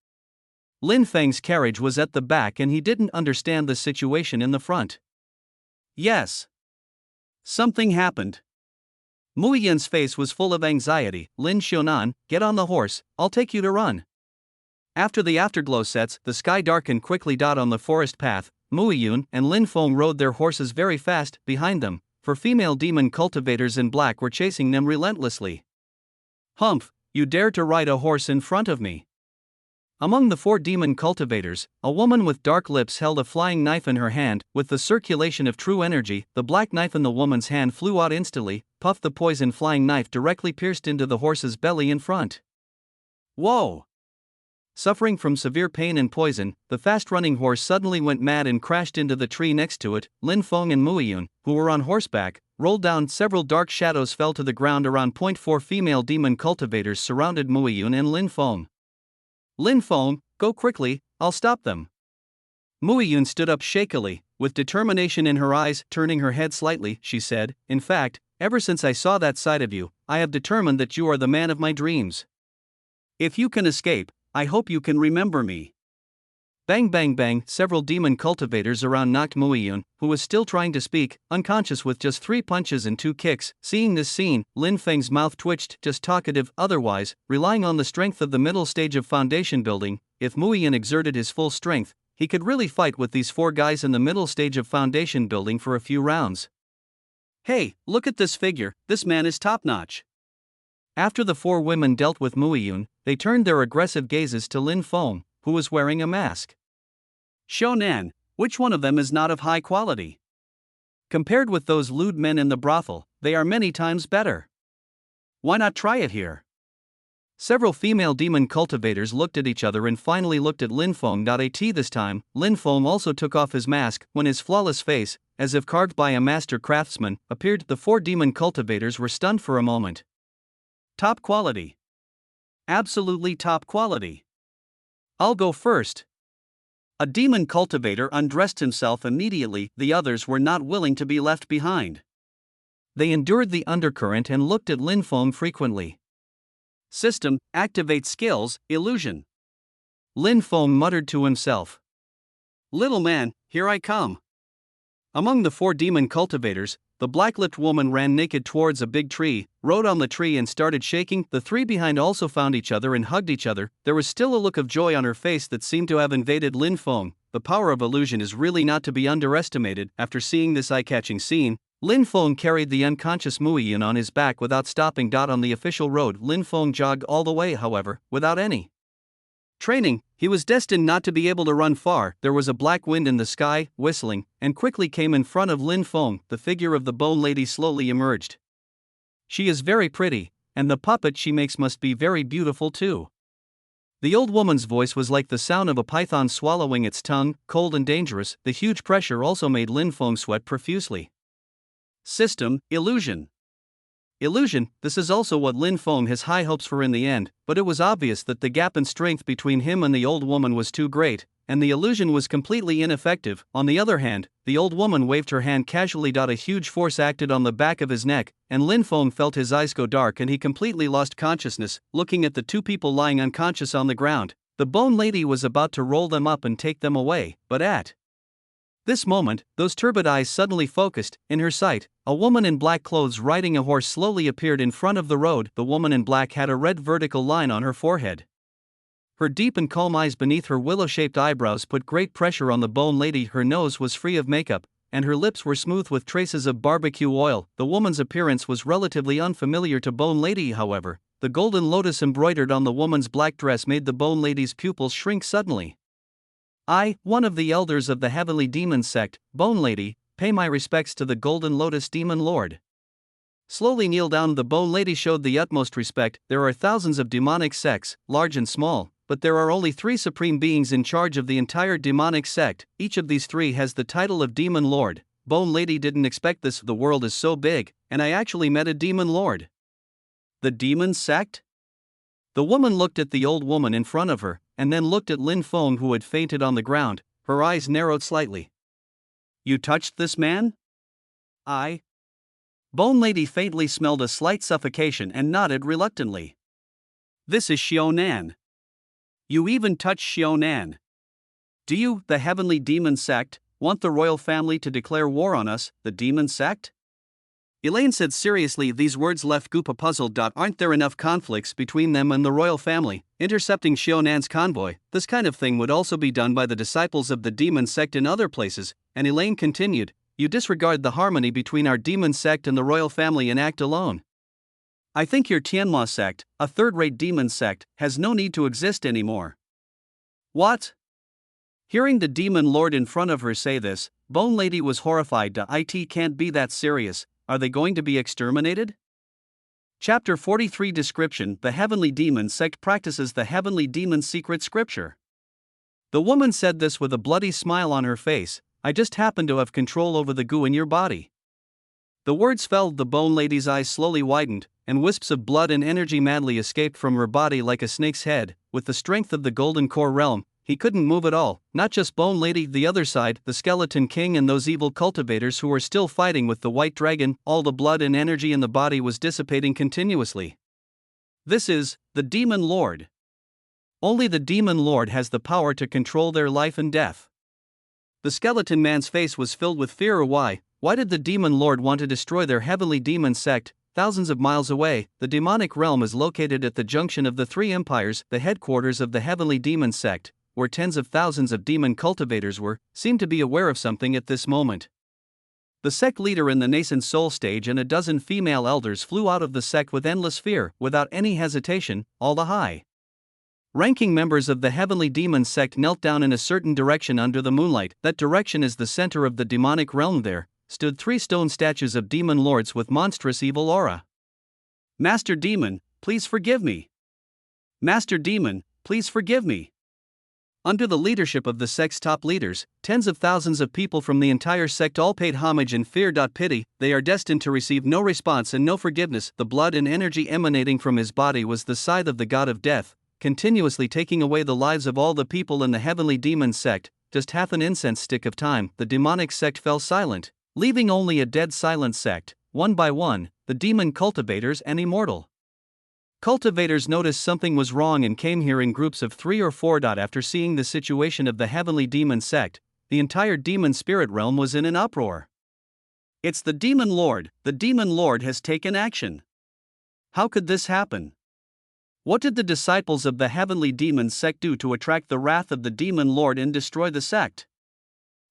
Lin Feng's carriage was at the back and he didn't understand the situation in the front. Yes. Something happened. Mu Yun's face was full of anxiety. Lin Xiaonan, get on the horse, I'll take you to run. After the afterglow sets, the sky darkened quickly. On the forest path, Muiyun and Lin Feng rode their horses very fast behind them, for female demon cultivators in black were chasing them relentlessly. Humph, you dare to ride a horse in front of me? Among the 4 demon cultivators, a woman with dark lips held a flying knife in her hand. With the circulation of true energy, the black knife in the woman's hand flew out instantly, puffed the poison flying knife directly pierced into the horse's belly in front. Whoa! Suffering from severe pain and poison, the fast-running horse suddenly went mad and crashed into the tree next to it. Lin Feng and Muiyun, who were on horseback, rolled down. Several dark shadows fell to the ground around. 4 female demon cultivators surrounded Muiyun and Lin Feng. Lin Feng, go quickly, I'll stop them. Muiyun stood up shakily, with determination in her eyes. Turning her head slightly, she said, in fact, ever since I saw that side of you, I have determined that you are the man of my dreams. If you can escape, I hope you can remember me. Bang bang bang, several demon cultivators around knocked Muiyun, who was still trying to speak, unconscious with just 3 punches and 2 kicks. Seeing this scene, Lin Feng's mouth twitched, just talkative. Otherwise, relying on the strength of the middle stage of foundation building, if Muiyun exerted his full strength, he could really fight with these 4 guys in the middle stage of foundation building for a few rounds. Hey, look at this figure, this man is top-notch. After the 4 women dealt with Muiyun, they turned their aggressive gazes to Lin Feng, who was wearing a mask. Shonan, which one of them is not of high quality? Compared with those lewd men in the brothel, they are many times better. Why not try it here? Several female demon cultivators looked at each other and finally looked at Lin Feng. This time, Lin Feng also took off his mask. When his flawless face, as if carved by a master craftsman, appeared, the 4 demon cultivators were stunned for a moment. Top quality. Absolutely top quality. I'll go first. A demon cultivator undressed himself immediately. The others were not willing to be left behind. They endured the undercurrent and looked at Lin Feng frequently. System, activate skills, illusion. Lin Feng muttered to himself. Little man, here I come. Among the 4 demon cultivators, the black-lipped woman ran naked towards a big tree, rode on the tree and started shaking. The 3 behind also found each other and hugged each other. There was still a look of joy on her face that seemed to have invaded Lin Feng. The power of illusion is really not to be underestimated. After seeing this eye-catching scene, Lin Feng carried the unconscious Muiyun on his back without stopping. On the official road, Lin Feng jogged all the way, however, without any training. He was destined not to be able to run far. There was a black wind in the sky, whistling, and quickly came in front of Lin Feng. The figure of the bone lady slowly emerged. She is very pretty, and the puppet she makes must be very beautiful too. The old woman's voice was like the sound of a python swallowing its tongue, cold and dangerous. The huge pressure also made Lin Feng sweat profusely. System, illusion. Illusion, this is also what Lin Feng has high hopes for in the end, but it was obvious that the gap in strength between him and the old woman was too great, and the illusion was completely ineffective. On the other hand, the old woman waved her hand casually. A huge force acted on the back of his neck, and Lin Feng felt his eyes go dark and he completely lost consciousness. Looking at the 2 people lying unconscious on the ground, the bone lady was about to roll them up and take them away, but at this moment, those turbid eyes suddenly focused. In her sight, a woman in black clothes riding a horse slowly appeared in front of the road. The woman in black had a red vertical line on her forehead. Her deep and calm eyes beneath her willow-shaped eyebrows put great pressure on the bone lady. Her nose was free of makeup, and her lips were smooth with traces of barbecue oil. The woman's appearance was relatively unfamiliar to bone lady, however. The golden lotus embroidered on the woman's black dress made the bone lady's pupils shrink suddenly. I, one of the elders of the heavenly demon sect, Bone Lady, pay my respects to the Golden Lotus Demon Lord. Slowly kneel down. The Bone Lady showed the utmost respect. There are thousands of demonic sects, large and small, but there are only 3 supreme beings in charge of the entire demonic sect. Each of these 3 has the title of Demon Lord. Bone Lady didn't expect this. The world is so big, and I actually met a demon lord. The demon sect? The woman looked at the old woman in front of her, and then looked at Lin Feng, who had fainted on the ground. Her eyes narrowed slightly. You touched this man? I. Bone Lady faintly smelled a slight suffocation and nodded reluctantly. This is Xiaonan. You even touched Xiaonan. Do you, the heavenly demon sect, want the royal family to declare war on us, the demon sect? Elaine said seriously. These words left Goopa puzzled. Aren't there enough conflicts between them and the royal family, intercepting Shionan's convoy? This kind of thing would also be done by the disciples of the demon sect in other places, and Elaine continued, you disregard the harmony between our demon sect and the royal family and act alone. I think your Tianma sect, a third-rate demon sect, has no need to exist anymore. What? Hearing the demon lord in front of her say this, Bone Lady was horrified. It can't be that serious. Are they going to be exterminated? Chapter 43 Description: The Heavenly Demon Sect practices the Heavenly Demon's secret scripture. The woman said this with a bloody smile on her face. I just happen to have control over the goo in your body. The words fell. The Bone Lady's eyes slowly widened, and wisps of blood and energy madly escaped from her body like a snake's head. With the strength of the Golden Core realm, he couldn't move at all. Not just Bone Lady, the other side, the Skeleton King and those evil cultivators who were still fighting with the White Dragon. All the blood and energy in the body was dissipating continuously. This is the Demon Lord. Only the Demon Lord has the power to control their life and death. The Skeleton Man's face was filled with fear. Why did the Demon Lord want to destroy their heavenly demon sect? Thousands of miles away, the demonic realm is located at the junction of the three empires. The headquarters of the heavenly demon sect, where tens of thousands of demon cultivators were, seemed to be aware of something at this moment. The sect leader in the nascent soul stage and a dozen female elders flew out of the sect with endless fear. Without any hesitation, all the high-ranking members of the heavenly demon sect knelt down in a certain direction under the moonlight. That direction is the center of the demonic realm. There stood 3 stone statues of demon lords with monstrous evil aura. Master Demon, please forgive me. Master Demon, please forgive me. Under the leadership of the sect's top leaders, tens of thousands of people from the entire sect all paid homage and fear. Pity, they are destined to receive no response and no forgiveness. The blood and energy emanating from his body was the scythe of the god of death, continuously taking away the lives of all the people in the heavenly demon sect. Just half an incense stick of time, the demonic sect fell silent, leaving only a dead silent sect. One by one, the demon cultivators and immortal cultivators noticed something was wrong and came here in groups of 3 or 4. After seeing the situation of the heavenly demon sect, the entire demon spirit realm was in an uproar. It's the Demon Lord. The Demon Lord has taken action. How could this happen? What did the disciples of the heavenly demon sect do to attract the wrath of the Demon Lord and destroy the sect?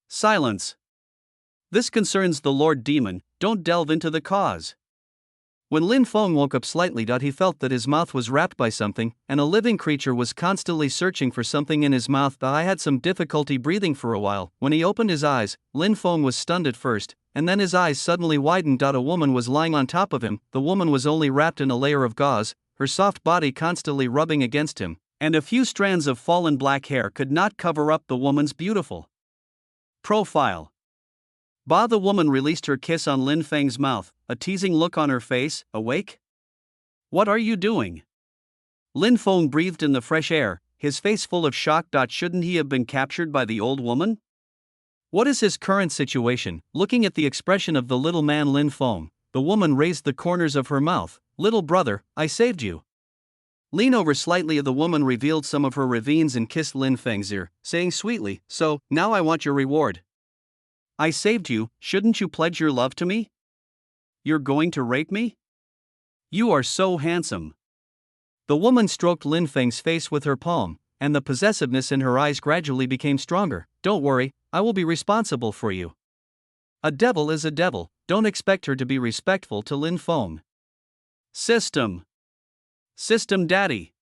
Silence. This concerns the Lord Demon. Don't delve into the cause. When Lin Feng woke up slightly, he felt that his mouth was wrapped by something, and a living creature was constantly searching for something in his mouth. I had some difficulty breathing for a while. When he opened his eyes, Lin Feng was stunned at first, and then his eyes suddenly widened. A woman was lying on top of him. The woman was only wrapped in a layer of gauze, her soft body constantly rubbing against him, and a few strands of fallen black hair could not cover up the woman's beautiful profile. The woman released her kiss on Lin Feng's mouth, a teasing look on her face. Awake? What are you doing? Lin Feng breathed in the fresh air, his face full of shock. Shouldn't he have been captured by the old woman? What is his current situation? Looking at the expression of the little man Lin Feng, the woman raised the corners of her mouth. Little brother, I saved you. Lean over slightly. The woman revealed some of her ravines and kissed Lin Feng's ear, saying sweetly, so, now I want your reward. I saved you, shouldn't you pledge your love to me? You're going to rape me? You are so handsome. The woman stroked Lin Feng's face with her palm, and the possessiveness in her eyes gradually became stronger. Don't worry, I will be responsible for you. A devil is a devil, don't expect her to be respectful to Lin Feng. System Daddy.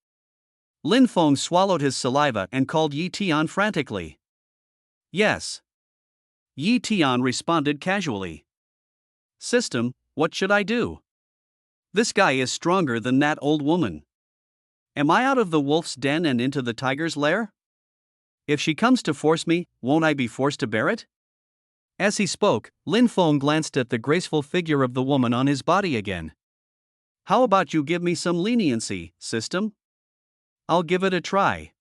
Lin Feng swallowed his saliva and called Yi Tian frantically. Yes. Yi Tian responded casually. System, what should I do? This guy is stronger than that old woman. Am I out of the wolf's den and into the tiger's lair? If she comes to force me, won't I be forced to bear it? As he spoke, Lin Feng glanced at the graceful figure of the woman on his body again. How about you give me some leniency, system? I'll give it a try.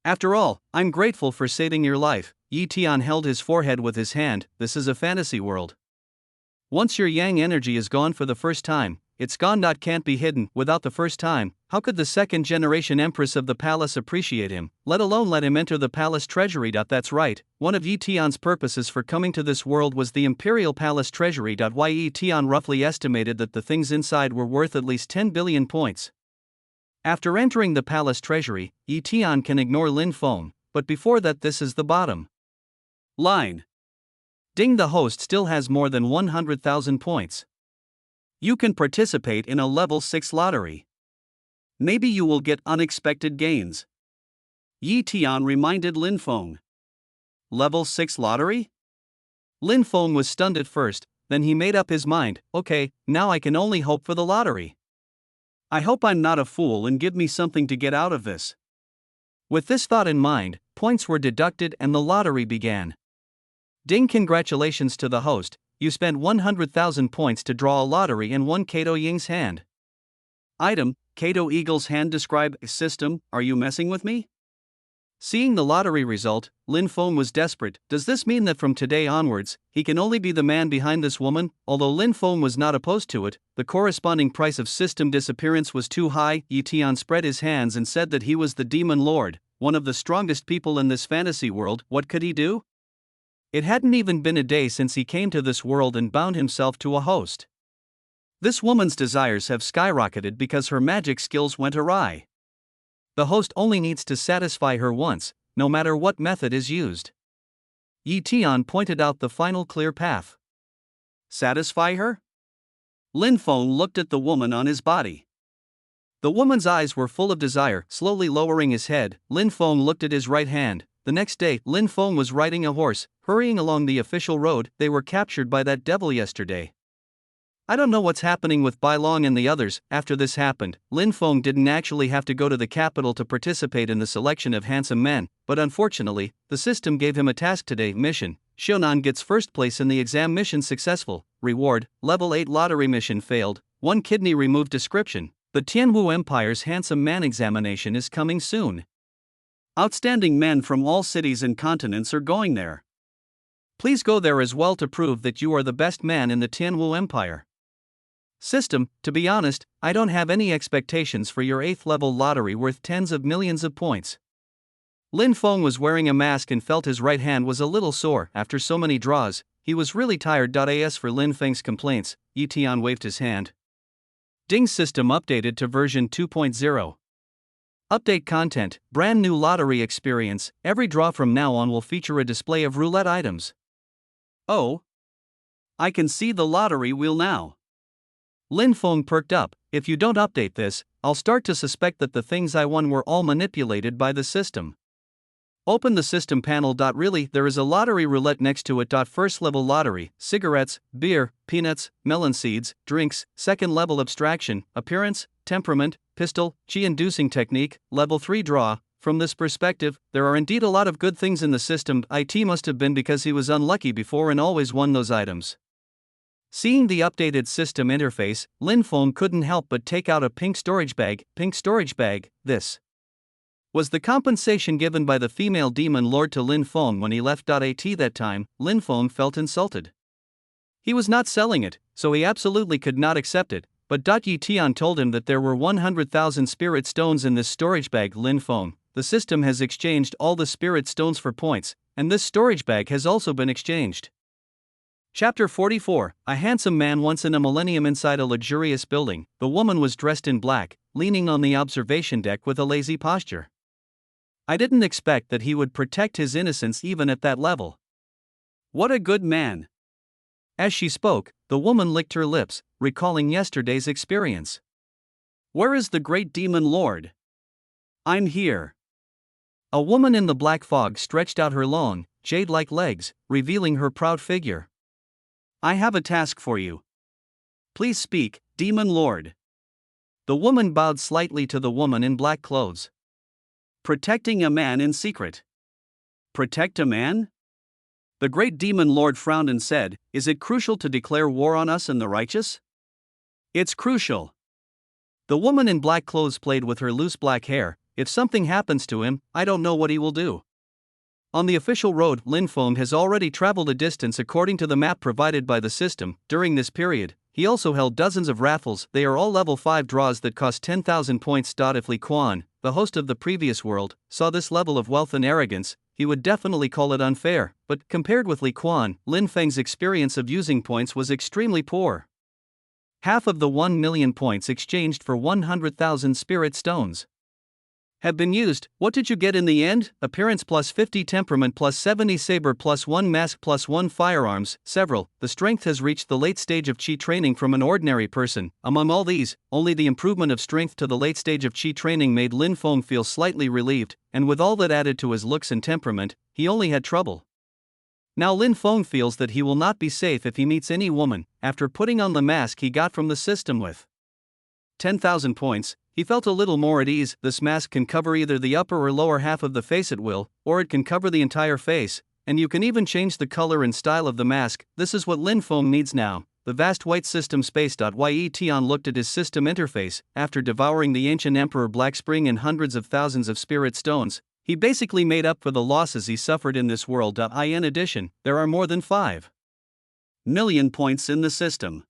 After all, I'm grateful for saving your life. Yi Tian held his forehead with his hand. This is a fantasy world. Once your yang energy is gone for the first time, it's gone. Can't be hidden. Without the first time, How could the second-generation empress of the palace appreciate him, let alone let him enter the palace treasury? That's right, one of Yi Tian's purposes for coming to this world was the imperial palace treasury. Yi Tian roughly estimated that the things inside were worth at least 10 billion points. After entering the palace treasury, Yi Tian can ignore Lin Feng, but before that, this is the bottom line. Ding, the host still has more than 100,000 points. You can participate in a level 6 lottery. Maybe you will get unexpected gains. Yi Tian reminded Lin Feng. Level 6 lottery? Lin Feng was stunned at first, then he made up his mind, okay, now I can only hope for the lottery. I hope I'm not a fool and give me something to get out of this. With this thought in mind, points were deducted and the lottery began. Ding, congratulations to the host, you spent 100,000 points to draw a lottery and won Kato Ying's hand. Item, Kato Eagle's hand. Describe system, are you messing with me? Seeing the lottery result, Lin Feng was desperate. Does this mean that from today onwards, he can only be the man behind this woman? Although Lin Feng was not opposed to it, the corresponding price of system disappearance was too high. Yi Tian spread his hands and said that he was the Demon Lord, one of the strongest people in this fantasy world. What could he do? It hadn't even been a day since he came to this world and bound himself to a host. This woman's desires have skyrocketed because her magic skills went awry. The host only needs to satisfy her once, no matter what method is used. Yi Tian pointed out the final clear path. Satisfy her? Lin Feng looked at the woman on his body. The woman's eyes were full of desire. Slowly lowering his head, Lin Feng looked at his right hand. The next day, Lin Feng was riding a horse, hurrying along the official road. They were captured by that devil yesterday. I don't know what's happening with Bai Long and the others. After this happened, Lin Feng didn't actually have to go to the capital to participate in the selection of handsome men, but unfortunately, the system gave him a task today. Mission: Shonan gets first place in the exam. Mission successful. Reward: level 8 lottery. Mission failed, 1 kidney removed. Description: the Tianwu Empire's handsome man examination is coming soon. Outstanding men from all cities and continents are going there. Please go there as well to prove that you are the best man in the Tianwu Empire. System: to be honest, I don't have any expectations for your 8th level lottery worth tens of millions of points. Lin Feng was wearing a mask and felt his right hand was a little sore after so many draws. He was really tired. As for Lin Feng's complaints, Yi Tian waved his hand. Ding, system updated to version 2.0. Update content: brand new lottery experience. Every draw from now on will feature a display of roulette items. Oh, I can see the lottery wheel now. Lin Feng perked up. If you don't update this, I'll start to suspect that the things I won were all manipulated by the system. Open the system panel. Really, there is a lottery roulette next to it. First level lottery: cigarettes, beer, peanuts, melon seeds, drinks. Second level abstraction: appearance, temperament, pistol, chi-inducing technique. Level 3 draw. From this perspective, there are indeed a lot of good things in the system. It must have been because he was unlucky before and always won those items. Seeing the updated system interface, Lin Feng couldn't help but take out a pink storage bag. Pink storage bag, this was the compensation given by the female demon lord to Lin Feng when he left. At that time, Lin Feng felt insulted. He was not selling it, so he absolutely could not accept it, but Yi Tian told him that there were 100,000 spirit stones in this storage bag. Lin Feng, the system has exchanged all the spirit stones for points, and this storage bag has also been exchanged. Chapter 44, a handsome man once in a millennium. Inside a luxurious building, the woman was dressed in black, leaning on the observation deck with a lazy posture. I didn't expect that he would protect his innocence even at that level. What a good man. As she spoke, the woman licked her lips, recalling yesterday's experience. Where is the great demon lord? I'm here. A woman in the black fog stretched out her long, jade-like legs, revealing her proud figure. I have a task for you. Please speak, Demon Lord. The woman bowed slightly to the woman in black clothes. Protecting a man in secret. Protect a man? The great Demon Lord frowned and said, is it crucial to declare war on us and the righteous? It's crucial. The woman in black clothes played with her loose black hair. If something happens to him, I don't know what he will do. On the official road, Lin Feng has already traveled a distance according to the map provided by the system. During this period, He also held dozens of raffles. They are all level 5 draws that cost 10,000 points. If Li Quan, the host of the previous world, saw this level of wealth and arrogance, he would definitely call it unfair, but compared with Li Quan, Lin Feng's experience of using points was extremely poor. Half of the 1 million points exchanged for 100,000 spirit stones have been used. What did you get in the end? Appearance plus 50, temperament plus 70, saber plus 1, mask plus 1, firearms, several. The strength has reached the late stage of chi training from an ordinary person. Among all these, only the improvement of strength to the late stage of chi training made Lin Feng feel slightly relieved, and with all that added to his looks and temperament, he only had trouble. Now Lin Feng feels that he will not be safe if he meets any woman, after putting on the mask he got from the system with 10,000 points. He felt a little more at ease. This mask can cover either the upper or lower half of the face at will, or it can cover the entire face, and you can even change the color and style of the mask. This is what Lin Feng needs now. The vast white system space. Ye Tian looked at his system interface. After devouring the ancient Emperor Black Spring and hundreds of thousands of spirit stones, he basically made up for the losses he suffered in this world. In addition, there are more than 5 million points in the system.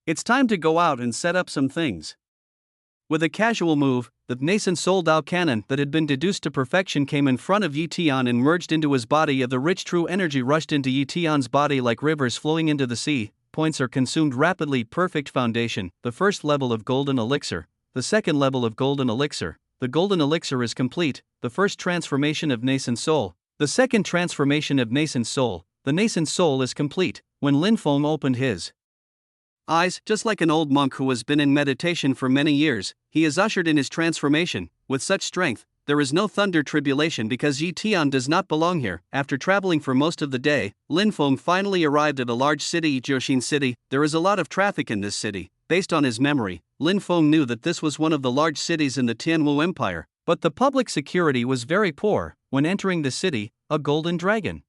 It's time to go out and set up some things. With a casual move, the nascent soul Dao cannon that had been deduced to perfection came in front of Yi Tian and merged into his body. Of the rich true energy rushed into Yi Tian's body like rivers flowing into the sea. Points are consumed rapidly. Perfect foundation. The first level of golden elixir. The second level of golden elixir. The golden elixir is complete. The first transformation of nascent soul. The second transformation of nascent soul. The nascent soul is complete. When Lin Feng opened his eyes, just like an old monk who has been in meditation for many years, he is ushered in his transformation. With such strength, there is no thunder tribulation because Yi Tian does not belong here. After traveling for most of the day, Lin Feng finally arrived at a large city, Jiuxin City. There is a lot of traffic in this city. Based on his memory, Lin Feng knew that this was one of the large cities in the Tianwu Empire, but the public security was very poor. When entering the city, a golden dragon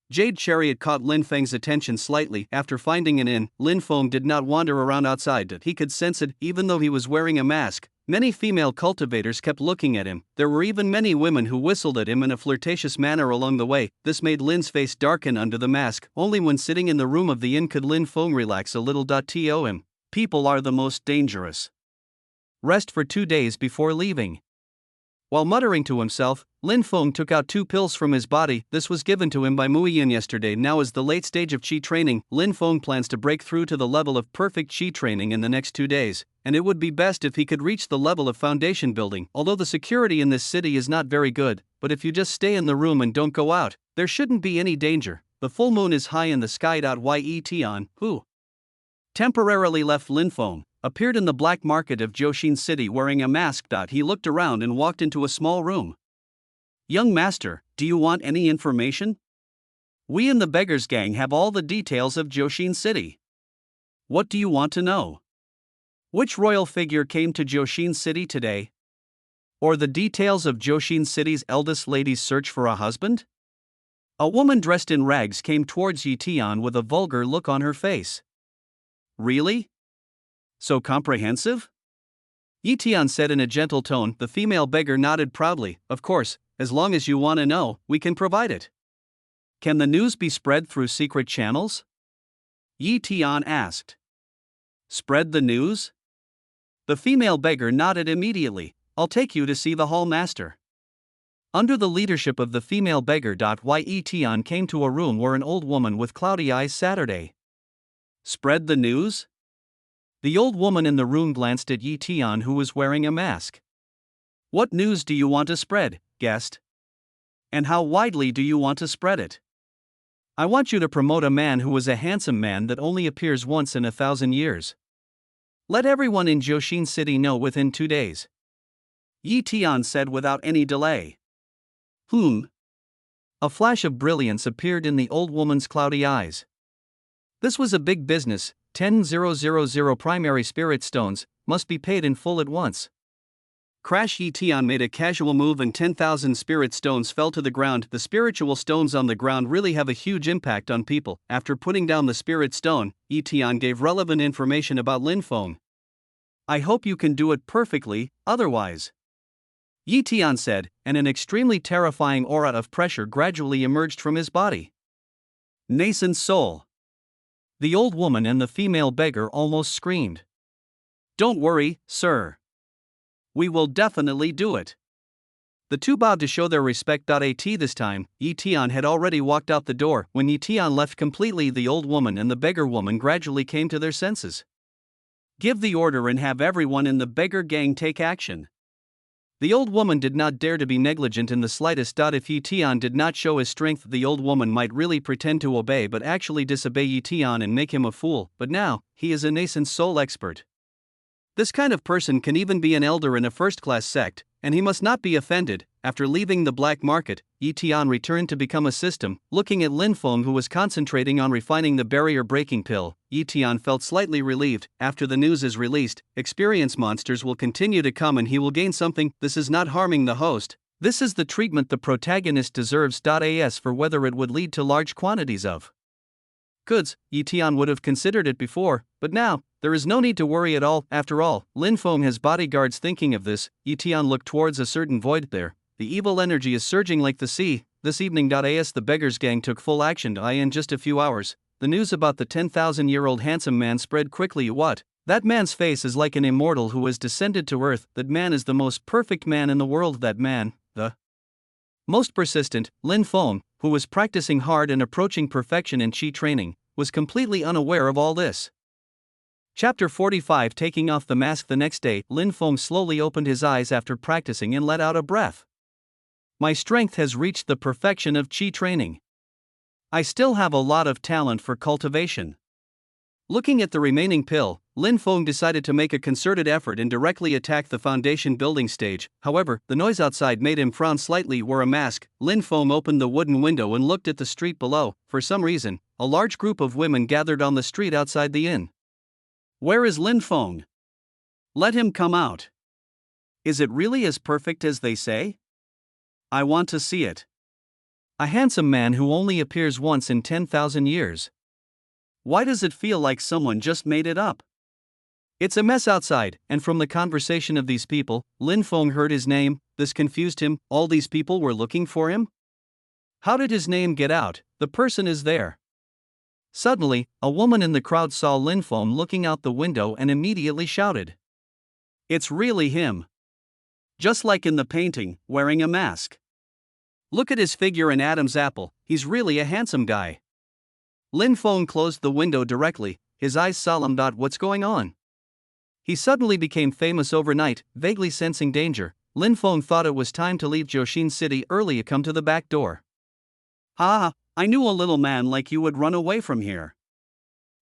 Jade chariot caught Lin Feng's attention slightly. After finding an inn, Lin Feng did not wander around outside. He could sense it, even though he was wearing a mask. Many female cultivators kept looking at him. There were even many women who whistled at him in a flirtatious manner along the way. This made Lin's face darken under the mask. Only when sitting in the room of the inn could Lin Feng relax a little. To him, people are the most dangerous. Rest for 2 days before leaving. While muttering to himself, Lin Feng took out 2 pills from his body. This was given to him by Muyin yesterday. Now is the late stage of Qi training. Lin Feng plans to break through to the level of perfect Qi training in the next 2 days, and it would be best if he could reach the level of foundation building. Although the security in this city is not very good, but if you just stay in the room and don't go out, there shouldn't be any danger. The full moon is high in the sky. Ye Tian, who temporarily left Lin Feng, appeared in the black market of Jiuxin City wearing a mask. He looked around and walked into a small room. Young master, do you want any information? We in the Beggars Gang have all the details of Jiuxin City. What do you want to know? Which royal figure came to Jiuxin City today? Or the details of Jiuxin City's eldest lady's search for a husband? A woman dressed in rags came towards Yi Tian with a vulgar look on her face. Really? So comprehensive? Yi Tian said in a gentle tone. The female beggar nodded proudly. Of course, as long as you want to know, we can provide it. Can the news be spread through secret channels? Yi Tian asked. Spread the news? The female beggar nodded immediately. I'll take you to see the hall master. Under the leadership of the female beggar. Yi Tian came to a room where an old woman with cloudy eyes sat. Spread the news? The old woman in the room glanced at Yi Tian, who was wearing a mask. What news do you want to spread, guest? And how widely do you want to spread it? I want you to promote a man who is a handsome man that only appears once in 1,000 years. Let everyone in Jiuxin City know within 2 days. Yi Tian said without any delay. A flash of brilliance appeared in the old woman's cloudy eyes. This was a big business. 10,000 primary spirit stones must be paid in full at once. Crash. Yi Tian made a casual move and 10,000 spirit stones fell to the ground. The spiritual stones on the ground really have a huge impact on people. After putting down the spirit stone, Yi Tian gave relevant information about Lin Feng. I hope you can do it perfectly, otherwise. Yi Tian said, and an extremely terrifying aura of pressure gradually emerged from his body. Nascent soul. The old woman and the female beggar almost screamed. "Don't worry, sir. We will definitely do it." The two bowed to show their respect. At this time, Yi Tian had already walked out the door. When Yi Tian left completely, the old woman and the beggar woman gradually came to their senses. "Give the order and have everyone in the beggar gang take action." The old woman did not dare to be negligent in the slightest. If Yi Tian did not show his strength, the old woman might really pretend to obey but actually disobey Yi Tian and make him a fool. But now, he is a nascent soul expert. This kind of person can even be an elder in a first-class sect, and he must not be offended. After leaving the black market, Yi Tian returned to become a system. Looking at Lin Feng, who was concentrating on refining the barrier-breaking pill, Yi Tian felt slightly relieved. After the news is released, experience monsters will continue to come and he will gain something. This is not harming the host. This is the treatment the protagonist deserves. As for whether it would lead to large quantities of goods, Yi Tian would have considered it before, but now, there is no need to worry at all. After all, Lin Feng has bodyguards. Thinking of this, Yi Tian looked towards a certain void there. The evil energy is surging like the sea. This evening. The beggars gang took full action. In just a few hours, the news about the 10,000-year-old handsome man spread quickly. What? That man's face is like an immortal who has descended to earth. That man is the most perfect man in the world. That man, the most persistent. Lin Feng, who was practicing hard and approaching perfection in Qi training, was completely unaware of all this. Chapter 45. Taking off the mask. The next day, Lin Feng slowly opened his eyes after practicing and let out a breath. My strength has reached the perfection of Qi training. I still have a lot of talent for cultivation. Looking at the remaining pill, Lin Feng decided to make a concerted effort and directly attack the foundation building stage. However, the noise outside made him frown slightly. Wear a mask. Lin Feng opened the wooden window and looked at the street below. For some reason, a large group of women gathered on the street outside the inn. Where is Lin Feng? Let him come out. Is it really as perfect as they say? I want to see it. A handsome man who only appears once in 10,000 years. Why does it feel like someone just made it up? It's a mess outside, and from the conversation of these people, Lin Feng heard his name. This confused him. All these people were looking for him? How did his name get out? The person is there. Suddenly, a woman in the crowd saw Lin Feng looking out the window and immediately shouted. It's really him. Just like in the painting, wearing a mask. Look at his figure in Adam's apple, he's really a handsome guy. Lin Feng closed the window directly, his eyes solemn. What's going on? He suddenly became famous overnight. Vaguely sensing danger, Lin Feng thought it was time to leave Jiuxin City early. Come to the back door. Ha! I knew a little man like you would run away from here.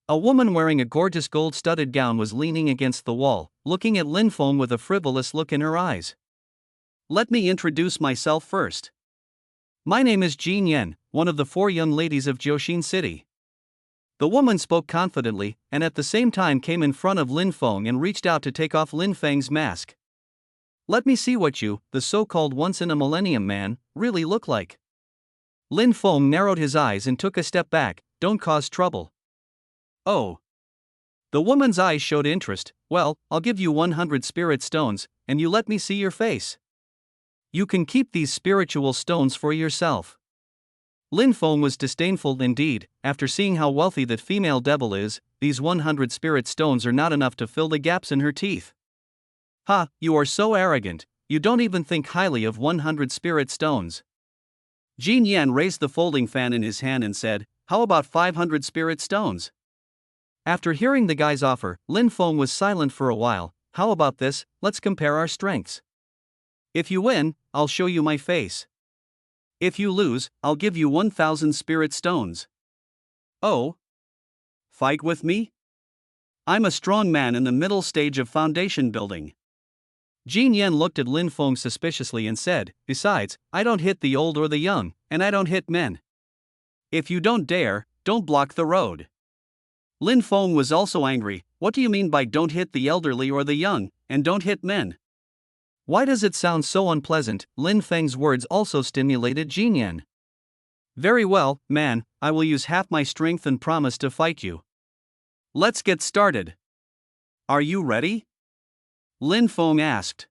A woman wearing a gorgeous gold-studded gown was leaning against the wall, looking at Lin Feng with a frivolous look in her eyes. Let me introduce myself first. My name is Jin Yan, one of the 4 young ladies of Jiuxin City. The woman spoke confidently, and at the same time came in front of Lin Feng and reached out to take off Lin Feng's mask. Let me see what you, the so-called once-in-a-millennium man, really look like. Lin Feng narrowed his eyes and took a step back. Don't cause trouble. Oh. The woman's eyes showed interest. Well, I'll give you 100 spirit stones, and you let me see your face. You can keep these spiritual stones for yourself. Lin Feng was disdainful indeed. After seeing how wealthy that female devil is, these 100 spirit stones are not enough to fill the gaps in her teeth. Ha, you are so arrogant, you don't even think highly of 100 spirit stones. Jin Yan raised the folding fan in his hand and said, how about 500 spirit stones? After hearing the guy's offer, Lin Feng was silent for a while. How about this, let's compare our strengths. If you win, I'll show you my face. If you lose, I'll give you 1,000 spirit stones. Oh? Fight with me? I'm a strong man in the middle stage of foundation building. Jin Yan looked at Lin Feng suspiciously and said, besides, I don't hit the old or the young, and I don't hit men. If you don't dare, don't block the road. Lin Feng was also angry. What do you mean by don't hit the elderly or the young, and don't hit men? Why does it sound so unpleasant? Lin Feng's words also stimulated Jin Yan. Very well, man, I will use half my strength and promise to fight you. Let's get started. Are you ready? Lin Feng asked.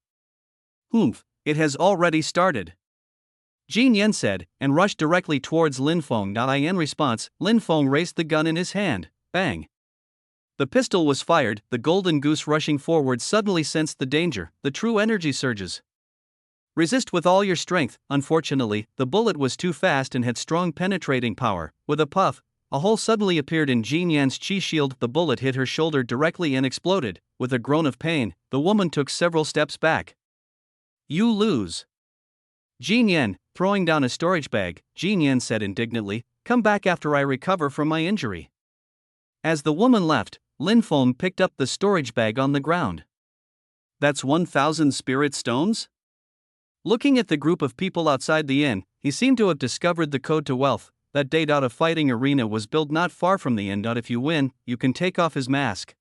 It has already started. Jin Yan said, and rushed directly towards Lin Feng. In response, Lin Feng raised the gun in his hand. Bang! The pistol was fired. The golden goose rushing forward suddenly sensed the danger, the true energy surges. Resist with all your strength. Unfortunately, the bullet was too fast and had strong penetrating power. With a puff, a hole suddenly appeared in Jean Yan's chi shield. The bullet hit her shoulder directly and exploded. With a groan of pain, the woman took several steps back. You lose. Jean Yan, throwing down a storage bag, Jean Yan said indignantly, come back after I recover from my injury. As the woman left, Lin Feng picked up the storage bag on the ground. That's 1,000 spirit stones? Looking at the group of people outside the inn, he seemed to have discovered the code to wealth. That day a fighting arena was built not far from the inn. If you win, you can take off his mask.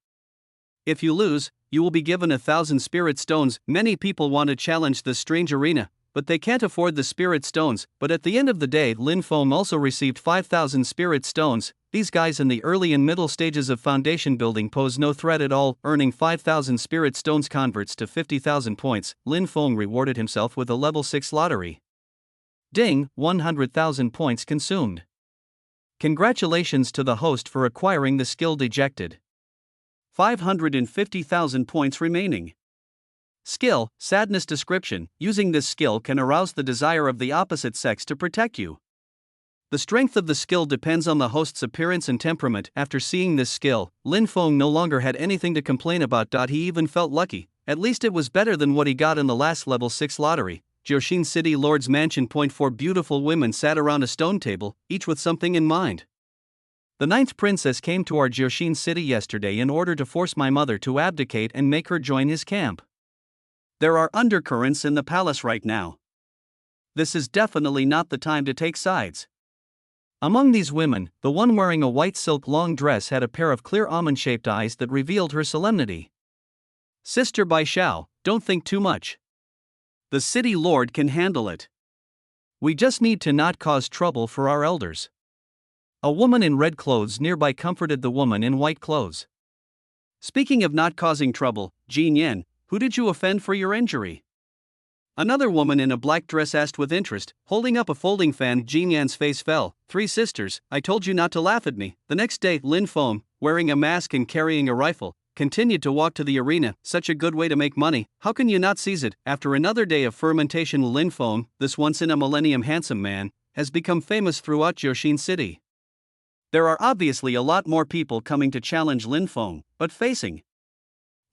If you lose, you will be given 1,000 spirit stones. Many people want to challenge this strange arena, but they can't afford the spirit stones. But at the end of the day, Lin Feng also received 5,000 spirit stones. These guys in the early and middle stages of foundation building pose no threat at all. Earning 5,000 spirit stones converts to 50,000 points. Lin Feng rewarded himself with a level 6 lottery. Ding, 100,000 points consumed. Congratulations to the host for acquiring the skill dejected. 550,000 points remaining. Skill, sadness description. Using this skill can arouse the desire of the opposite sex to protect you. The strength of the skill depends on the host's appearance and temperament. After seeing this skill, Lin Feng no longer had anything to complain about. He even felt lucky. At least it was better than what he got in the last level 6 lottery. Jiuxin City Lord's Mansion. 4 beautiful women sat around a stone table, each with something in mind. The 9th princess came to our Jiuxin City yesterday in order to force my mother to abdicate and make her join his camp. There are undercurrents in the palace right now. This is definitely not the time to take sides. Among these women, the one wearing a white silk long dress had a pair of clear almond-shaped eyes that revealed her solemnity. Sister Bai Xiao, don't think too much. The city lord can handle it. We just need to not cause trouble for our elders. A woman in red clothes nearby comforted the woman in white clothes. Speaking of not causing trouble, Jean Yan, who did you offend for your injury? Another woman in a black dress asked with interest, holding up a folding fan. Jean Yan's face fell. 3 sisters, I told you not to laugh at me. The next day, Lin Feng, wearing a mask and carrying a rifle, continued to walk to the arena. Such a good way to make money, how can you not seize it? After another day of fermentation, Lin Feng, this once-in-a-millennium handsome man, has become famous throughout Jiuxin City. There are obviously a lot more people coming to challenge Lin Feng, but facing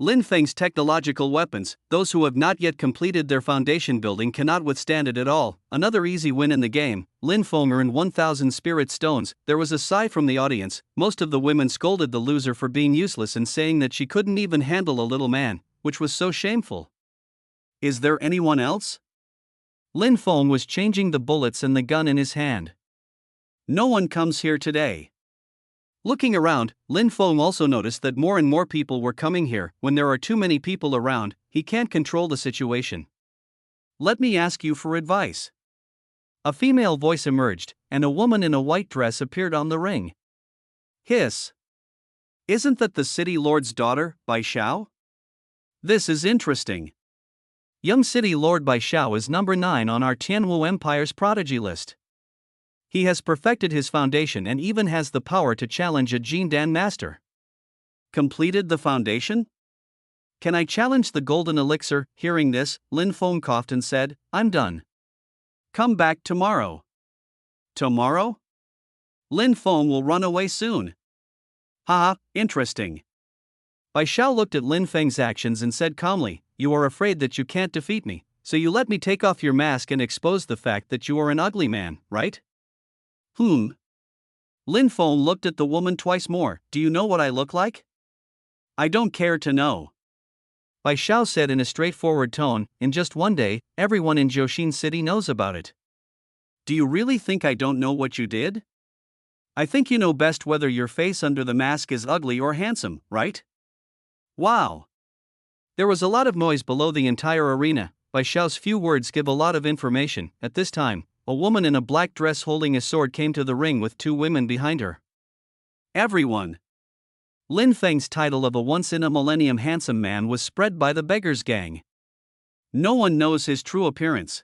Lin Feng's technological weapons, those who have not yet completed their foundation building cannot withstand it at all. Another easy win in the game. Lin Feng earned 1,000 spirit stones. There was a sigh from the audience. Most of the women scolded the loser for being useless and saying that she couldn't even handle a little man, which was so shameful. Is there anyone else? Lin Feng was changing the bullets and the gun in his hand. No one comes here today. Looking around, Lin Feng also noticed that more and more people were coming here. When there are too many people around, he can't control the situation. Let me ask you for advice. A female voice emerged, and a woman in a white dress appeared on the ring. Hiss. Isn't that the city lord's daughter, Bai Xiao? This is interesting. Young city lord Bai Xiao is number 9 on our Tianwu Empire's prodigy list. He has perfected his foundation and even has the power to challenge a Jindan master. Completed the foundation? Can I challenge the golden elixir? Hearing this, Lin Feng coughed and said, I'm done. Come back tomorrow. Tomorrow? Lin Feng will run away soon. Haha, interesting. Bai Xiao looked at Lin Feng's actions and said calmly, you are afraid that you can't defeat me, so you let me take off your mask and expose the fact that you are an ugly man, right? Lin Feng looked at the woman twice more. Do you know what I look like? I don't care to know. Bai Xiao said in a straightforward tone, in just one day, everyone in Jiuxin City knows about it. Do you really think I don't know what you did? I think you know best whether your face under the mask is ugly or handsome, right? Wow. There was a lot of noise below the entire arena. Bai Xiao's few words give a lot of information. At this time, a woman in a black dress holding a sword came to the ring with 2 women behind her. Everyone. Lin Feng's title of a once-in-a-millennium handsome man was spread by the beggars gang. No one knows his true appearance.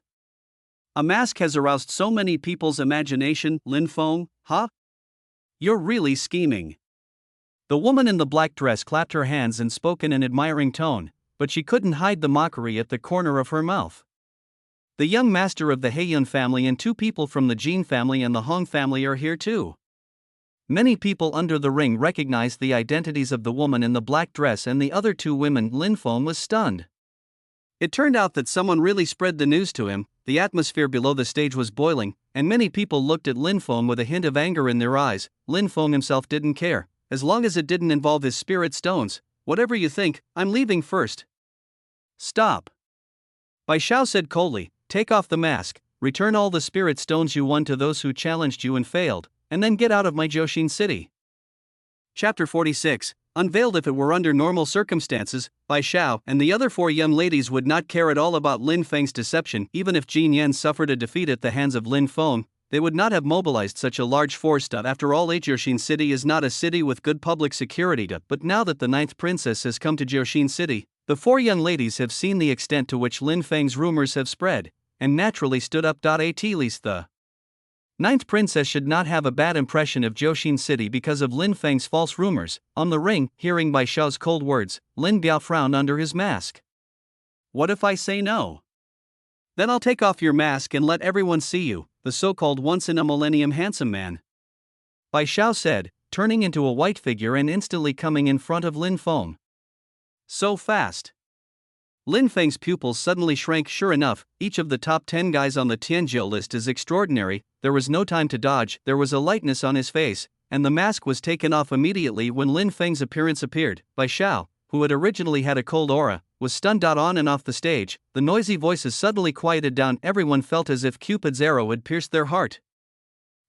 A mask has aroused so many people's imagination. Lin Feng, huh? You're really scheming. The woman in the black dress clapped her hands and spoke in an admiring tone, but she couldn't hide the mockery at the corner of her mouth. The young master of the Heiyun family and 2 people from the Jin family and the Hong family are here too. Many people under the ring recognized the identities of the woman in the black dress and the other 2 women. Lin Feng was stunned. It turned out that someone really spread the news to him. The atmosphere below the stage was boiling, and many people looked at Lin Feng with a hint of anger in their eyes. Lin Feng himself didn't care, as long as it didn't involve his spirit stones. Whatever you think, I'm leaving first. Stop. Bai Xiao said coldly, take off the mask, return all the spirit stones you won to those who challenged you and failed, and then get out of my Jiuxin city. Chapter 46. Unveiled. If it were under normal circumstances, Bai Xiao and the other 4 young ladies would not care at all about Lin Feng's deception. Even if Jin Yan suffered a defeat at the hands of Lin Feng, they would not have mobilized such a large force. After all, Jiuxin City is not a city with good public security. But now that the 9th princess has come to Jiuxin City, the 4 young ladies have seen the extent to which Lin Feng's rumors have spread, and naturally stood up. At least the 9th princess should not have a bad impression of Jiuxin City because of Lin Feng's false rumors. On the ring, hearing Bai Xiao's cold words, Lin Biao frowned under his mask. What if I say no? Then I'll take off your mask and let everyone see you, the so-called once-in-a-millennium handsome man. Bai Xiao said, turning into a white figure and instantly coming in front of Lin Feng. So fast. Lin Feng's pupils suddenly shrank. Sure enough, each of the top 10 guys on the Tianjiu list is extraordinary. There was no time to dodge, there was a lightness on his face, and the mask was taken off immediately when Lin Feng's appearance appeared. Bai Xiao, who had originally had a cold aura, was stunned. On and off the stage, the noisy voices suddenly quieted down. Everyone felt as if Cupid's arrow had pierced their heart.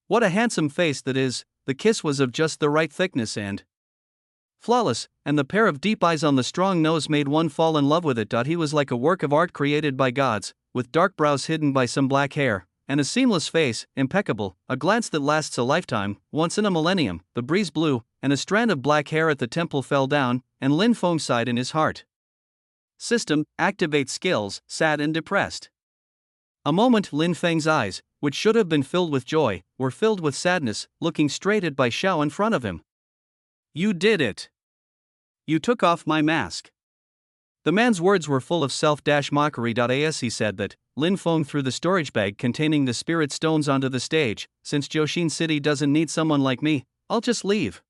What a handsome face that is! The kiss was of just the right thickness and flawless, and the pair of deep eyes on the strong nose made one fall in love with it. He was like a work of art created by gods, with dark brows hidden by some black hair, and a seamless face, impeccable, a glance that lasts a lifetime, once in a millennium. The breeze blew, and a strand of black hair at the temple fell down, and Lin Feng sighed in his heart. System, activate skills, sad and depressed. A moment. Lin Feng's eyes, which should have been filled with joy, were filled with sadness, looking straight at Bai Xiao in front of him. You did it. You took off my mask. The man's words were full of self-mockery. As he said that, Lin Feng threw the storage bag containing the spirit stones onto the stage. Since Jiuxin City doesn't need someone like me, I'll just leave.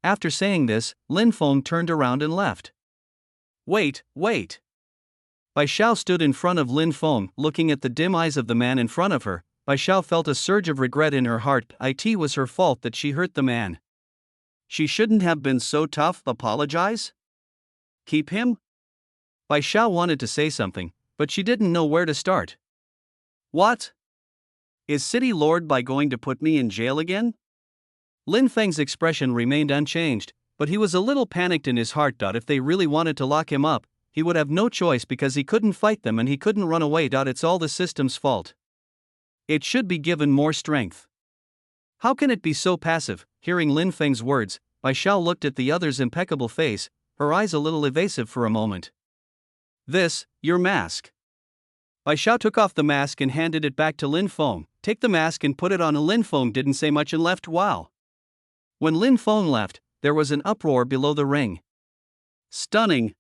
After saying this, Lin Feng turned around and left. Wait. Bai Xiao stood in front of Lin Feng, looking at the dim eyes of the man in front of her. Bai Xiao felt a surge of regret in her heart. It was her fault that she hurt the man. She shouldn't have been so tough. Apologize? Keep him? Bai Xiao wanted to say something, but she didn't know where to start. What? Is City Lord Bai going to put me in jail again? Lin Feng's expression remained unchanged, but he was a little panicked in his heart. If they really wanted to lock him up, he would have no choice because he couldn't fight them and he couldn't run away. It's all the system's fault. It should be given more strength. How can it be so passive? Hearing Lin Feng's words, Bai Xiao looked at the other's impeccable face, her eyes a little evasive for a moment. This, your mask. Bai Xiao took off the mask and handed it back to Lin Feng. Take the mask and put it on. Lin Feng didn't say much and left. Wow. When Lin Feng left, there was an uproar below the ring. Stunning.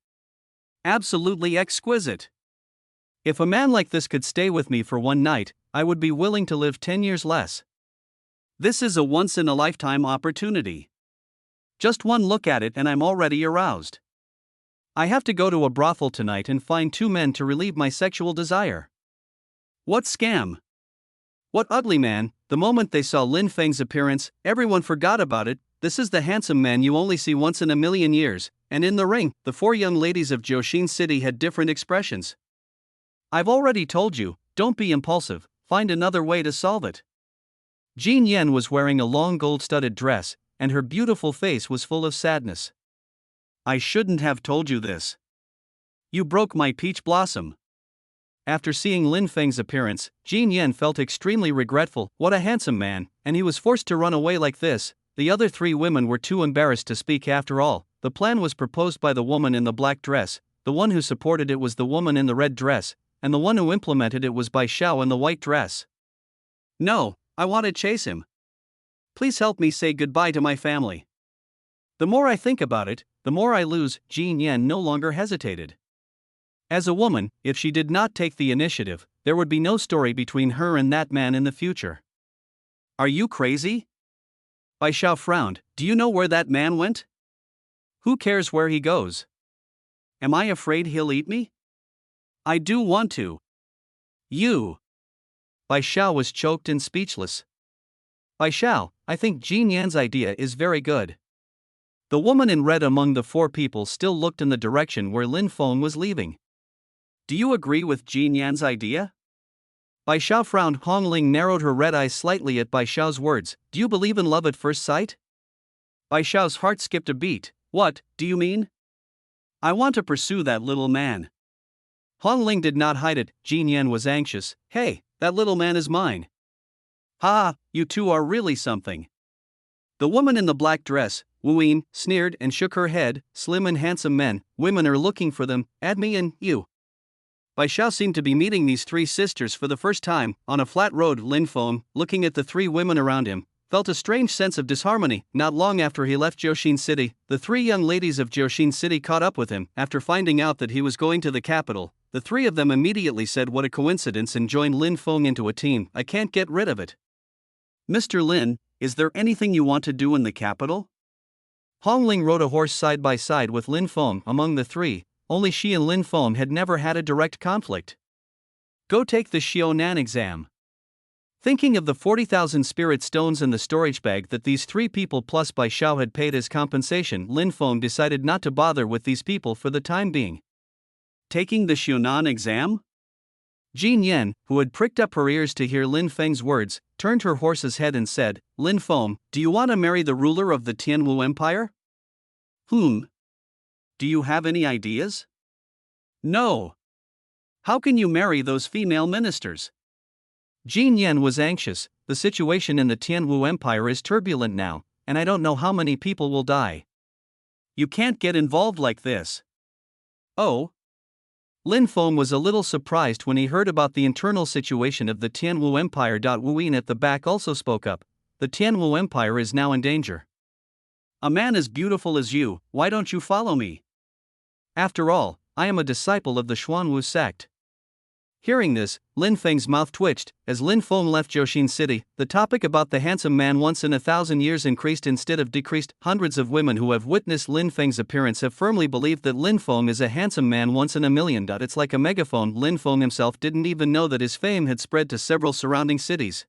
Absolutely exquisite. If a man like this could stay with me for one night, I would be willing to live 10 years less. This is a once-in-a-lifetime opportunity. Just one look at it and I'm already aroused. I have to go to a brothel tonight and find 2 men to relieve my sexual desire. What scam? What ugly man! The moment they saw Lin Feng's appearance, everyone forgot about it. This is the handsome man you only see once in a million years, and in the ring, the 4 young ladies of Jiuxin City had different expressions. I've already told you, don't be impulsive, find another way to solve it. Jin Yan was wearing a long gold-studded dress, and her beautiful face was full of sadness. I shouldn't have told you this. You broke my peach blossom. After seeing Lin Feng's appearance, Jin Yan felt extremely regretful. What a handsome man, and he was forced to run away like this. The other 3 women were too embarrassed to speak. After all, the plan was proposed by the woman in the black dress, the one who supported it was the woman in the red dress, and the one who implemented it was Bai Xiao in the white dress. No, I want to chase him. Please help me say goodbye to my family. The more I think about it, the more I lose. Jean Yen no longer hesitated. As a woman, if she did not take the initiative, there would be no story between her and that man in the future. Are you crazy? Bai Xiao frowned. Do you know where that man went? Who cares where he goes? Am I afraid he'll eat me? I do want to. You. Bai Xiao was choked and speechless. Bai Xiao, I think Jean Yan's idea is very good. The woman in red among the four people still looked in the direction where Lin Feng was leaving. Do you agree with Jean Yan's idea? Bai Xiao frowned. Hong Ling narrowed her red eyes slightly at Bai Xiao's words. Do you believe in love at first sight? Bai Xiao's heart skipped a beat. What do you mean? I want to pursue that little man. Hong Ling did not hide it. Jean Yan was anxious. Hey, that little man is mine. Ha, you two are really something. The woman in the black dress, Wu Yin, sneered and shook her head. Slim and handsome men, women are looking for them, add me and you. Bai Xiao seemed to be meeting these three sisters for the first time. On a flat road, Lin Feng, looking at the three women around him, felt a strange sense of disharmony. Not long after he left Jiuxin City, the three young ladies of Jiuxin City caught up with him. After finding out that he was going to the capital, the three of them immediately said what a coincidence and joined Lin Feng into a team. I can't get rid of it. Mr. Lin, is there anything you want to do in the capital? Hong Ling rode a horse side by side with Lin Feng. Among the three, only she and Lin Feng had never had a direct conflict. Go take the Xiaonan exam. Thinking of the 40,000 spirit stones in the storage bag that these three people plus Bai Xiao had paid as compensation, Lin Feng decided not to bother with these people for the time being. Taking the Xiaonan exam? Jean Yan, who had pricked up her ears to hear Lin Feng's words, turned her horse's head and said, Lin Feng, do you want to marry the ruler of the Tianwu Empire? Do you have any ideas? No. How can you marry those female ministers? Jean Yan was anxious. The situation in the Tianwu Empire is turbulent now, and I don't know how many people will die. You can't get involved like this. Oh? Lin Feng was a little surprised when he heard about the internal situation of the Tianwu Empire. Wu Yin at the back also spoke up. The Tianwu Empire is now in danger. A man as beautiful as you, why don't you follow me? After all, I am a disciple of the Xuanwu sect. Hearing this, Lin Feng's mouth twitched. As Lin Feng left Jiuxin City, the topic about the handsome man once in 1,000 years increased instead of decreased. Hundreds of women who have witnessed Lin Feng's appearance have firmly believed that Lin Feng is a handsome man once in a million. It's like a megaphone. Lin Feng himself didn't even know that his fame had spread to several surrounding cities.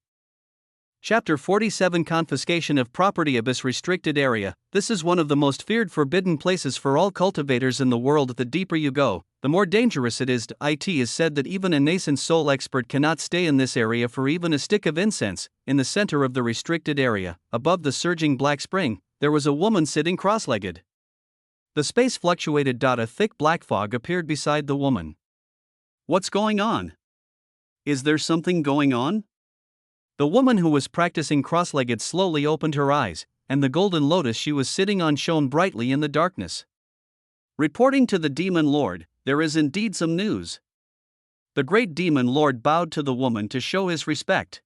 Chapter 47 Confiscation of Property. Abyss Restricted Area. This is one of the most feared forbidden places for all cultivators in the world. The deeper you go, the more dangerous it is. It is said that even a nascent soul expert cannot stay in this area for even a stick of incense. In the center of the restricted area, above the surging black spring, there was a woman sitting cross-legged. The space fluctuated. A thick black fog appeared beside the woman. What's going on? Is there something going on? The woman who was practicing cross-legged slowly opened her eyes, and the golden lotus she was sitting on shone brightly in the darkness. Reporting to the Demon Lord, there is indeed some news. The great Demon Lord bowed to the woman to show his respect.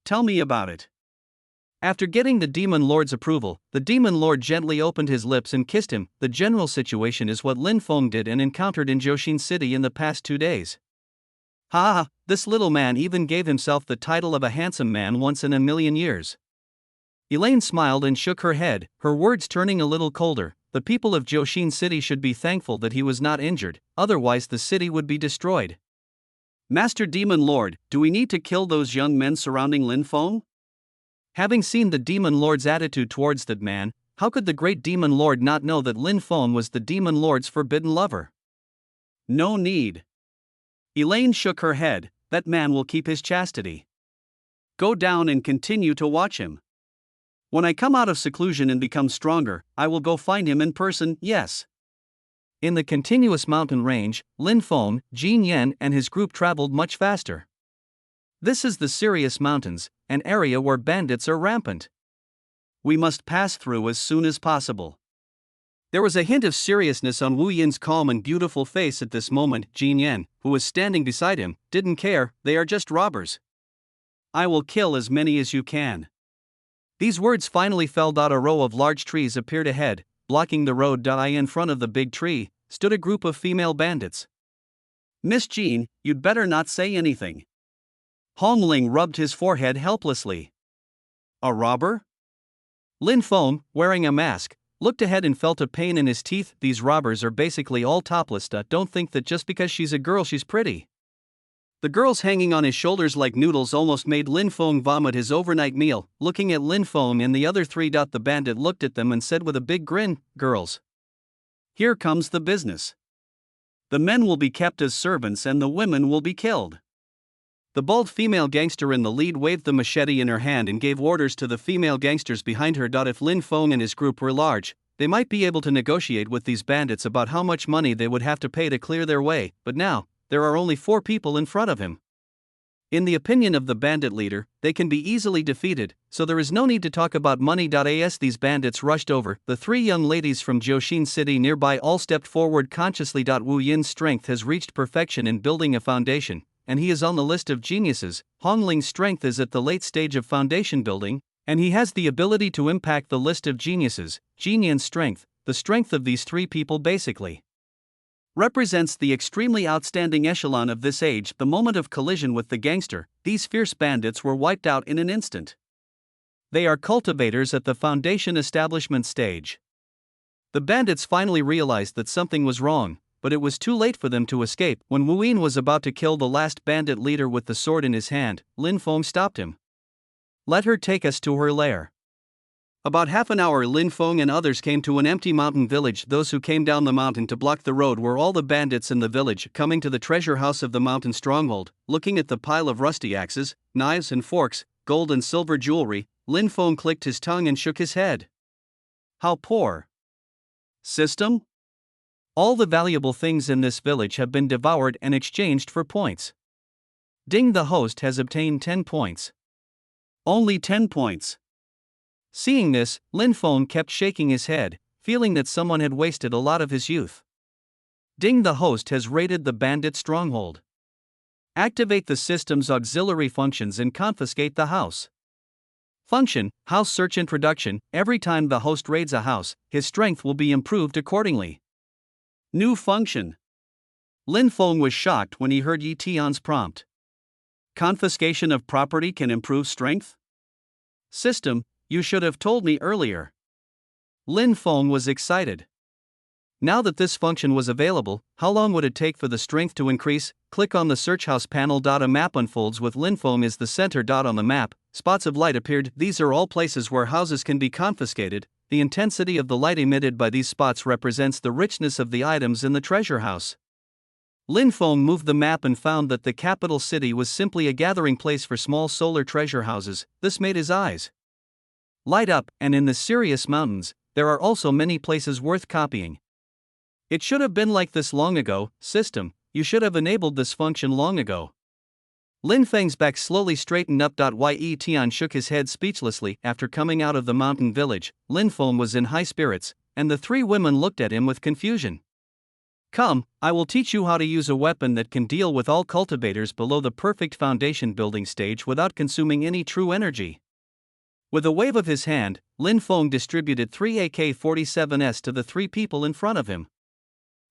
Tell me about it. After getting the Demon Lord's approval, the Demon Lord gently opened his lips and kissed him. The general situation is what Lin Feng did and encountered in Jiuxin City in the past 2 days. Ha! This little man even gave himself the title of a handsome man once in a million years. Elaine smiled and shook her head, her words turning a little colder. The people of Jiuxin City should be thankful that he was not injured, otherwise the city would be destroyed. Master Demon Lord, do we need to kill those young men surrounding Lin Feng? Having seen the Demon Lord's attitude towards that man, how could the great Demon Lord not know that Lin Feng was the Demon Lord's forbidden lover? No need. Elaine shook her head. That man will keep his chastity. Go down and continue to watch him. When I come out of seclusion and become stronger, I will go find him in person, yes. In the continuous mountain range, Lin Feng, Jean Yan and his group traveled much faster. This is the Sirius Mountains, an area where bandits are rampant. We must pass through as soon as possible. There was a hint of seriousness on Wu Yin's calm and beautiful face at this moment. Jean Yan, who was standing beside him, didn't care. They are just robbers. I will kill as many as you can. These words finally fell. A row of large trees appeared ahead, blocking the road. In front of the big tree stood a group of female bandits. Miss Jean, you'd better not say anything. Hong Ling rubbed his forehead helplessly. A robber? Lin Feng, wearing a mask, looked ahead and felt a pain in his teeth. These robbers are basically all topless. Don't think that just because she's a girl she's pretty. The girls hanging on his shoulders like noodles almost made Lin Feng vomit his overnight meal. Looking at Lin Feng and the other three. The bandit looked at them and said with a big grin, "Girls, here comes the business. The men will be kept as servants and the women will be killed." The bald female gangster in the lead waved the machete in her hand and gave orders to the female gangsters behind her. If Lin Feng and his group were large, they might be able to negotiate with these bandits about how much money they would have to pay to clear their way, but now, there are only 4 people in front of him. In the opinion of the bandit leader, they can be easily defeated, so there is no need to talk about money. As these bandits rushed over, the 3 young ladies from Jiuxin City nearby all stepped forward consciously. Wu Yin's strength has reached perfection in building a foundation, and he is on the list of geniuses. Hong Ling's strength is at the late stage of foundation building, and he has the ability to impact the list of geniuses. Jin Yan's strength, the strength of these 3 people basically represents the extremely outstanding echelon of this age. The moment of collision with the gangster, these fierce bandits were wiped out in an instant. They are cultivators at the foundation establishment stage. The bandits finally realized that something was wrong, but it was too late for them to escape. When Wu Yin was about to kill the last bandit leader with the sword in his hand, Lin Feng stopped him. "Let her take us to her lair." About half an hour Lin Feng and others came to an empty mountain village. Those who came down the mountain to block the road were all the bandits in the village. Coming to the treasure house of the mountain stronghold, looking at the pile of rusty axes, knives and forks, gold and silver jewelry, Lin Feng clicked his tongue and shook his head. How poor. System? All the valuable things in this village have been devoured and exchanged for points. Ding, the host has obtained 10 points. Only 10 points. Seeing this, Lin Feng kept shaking his head, feeling that someone had wasted a lot of his youth. Ding, the host has raided the bandit stronghold. Activate the system's auxiliary functions and confiscate the house. Function, house search introduction. Every time the host raids a house, his strength will be improved accordingly. New function. Lin Feng was shocked when he heard Yi Tian's prompt. Confiscation of property can improve strength? System, you should have told me earlier. Lin Feng was excited. Now that this function was available, how long would it take for the strength to increase? Click on the search house panel. A map unfolds with Lin Feng as the center. On the map, spots of light appeared. These are all places where houses can be confiscated. The intensity of the light emitted by these spots represents the richness of the items in the treasure house. Lin Feng moved the map and found that the capital city was simply a gathering place for small solar treasure houses. This made his eyes light up, and in the Sirius Mountains, there are also many places worth copying. It should have been like this long ago. System, you should have enabled this function long ago. Lin Feng's back slowly straightened up. Yi Tian shook his head speechlessly. After coming out of the mountain village, Lin Feng was in high spirits, and the 3 women looked at him with confusion. Come, I will teach you how to use a weapon that can deal with all cultivators below the perfect foundation building stage without consuming any true energy. With a wave of his hand, Lin Feng distributed 3 AK-47s to the 3 people in front of him.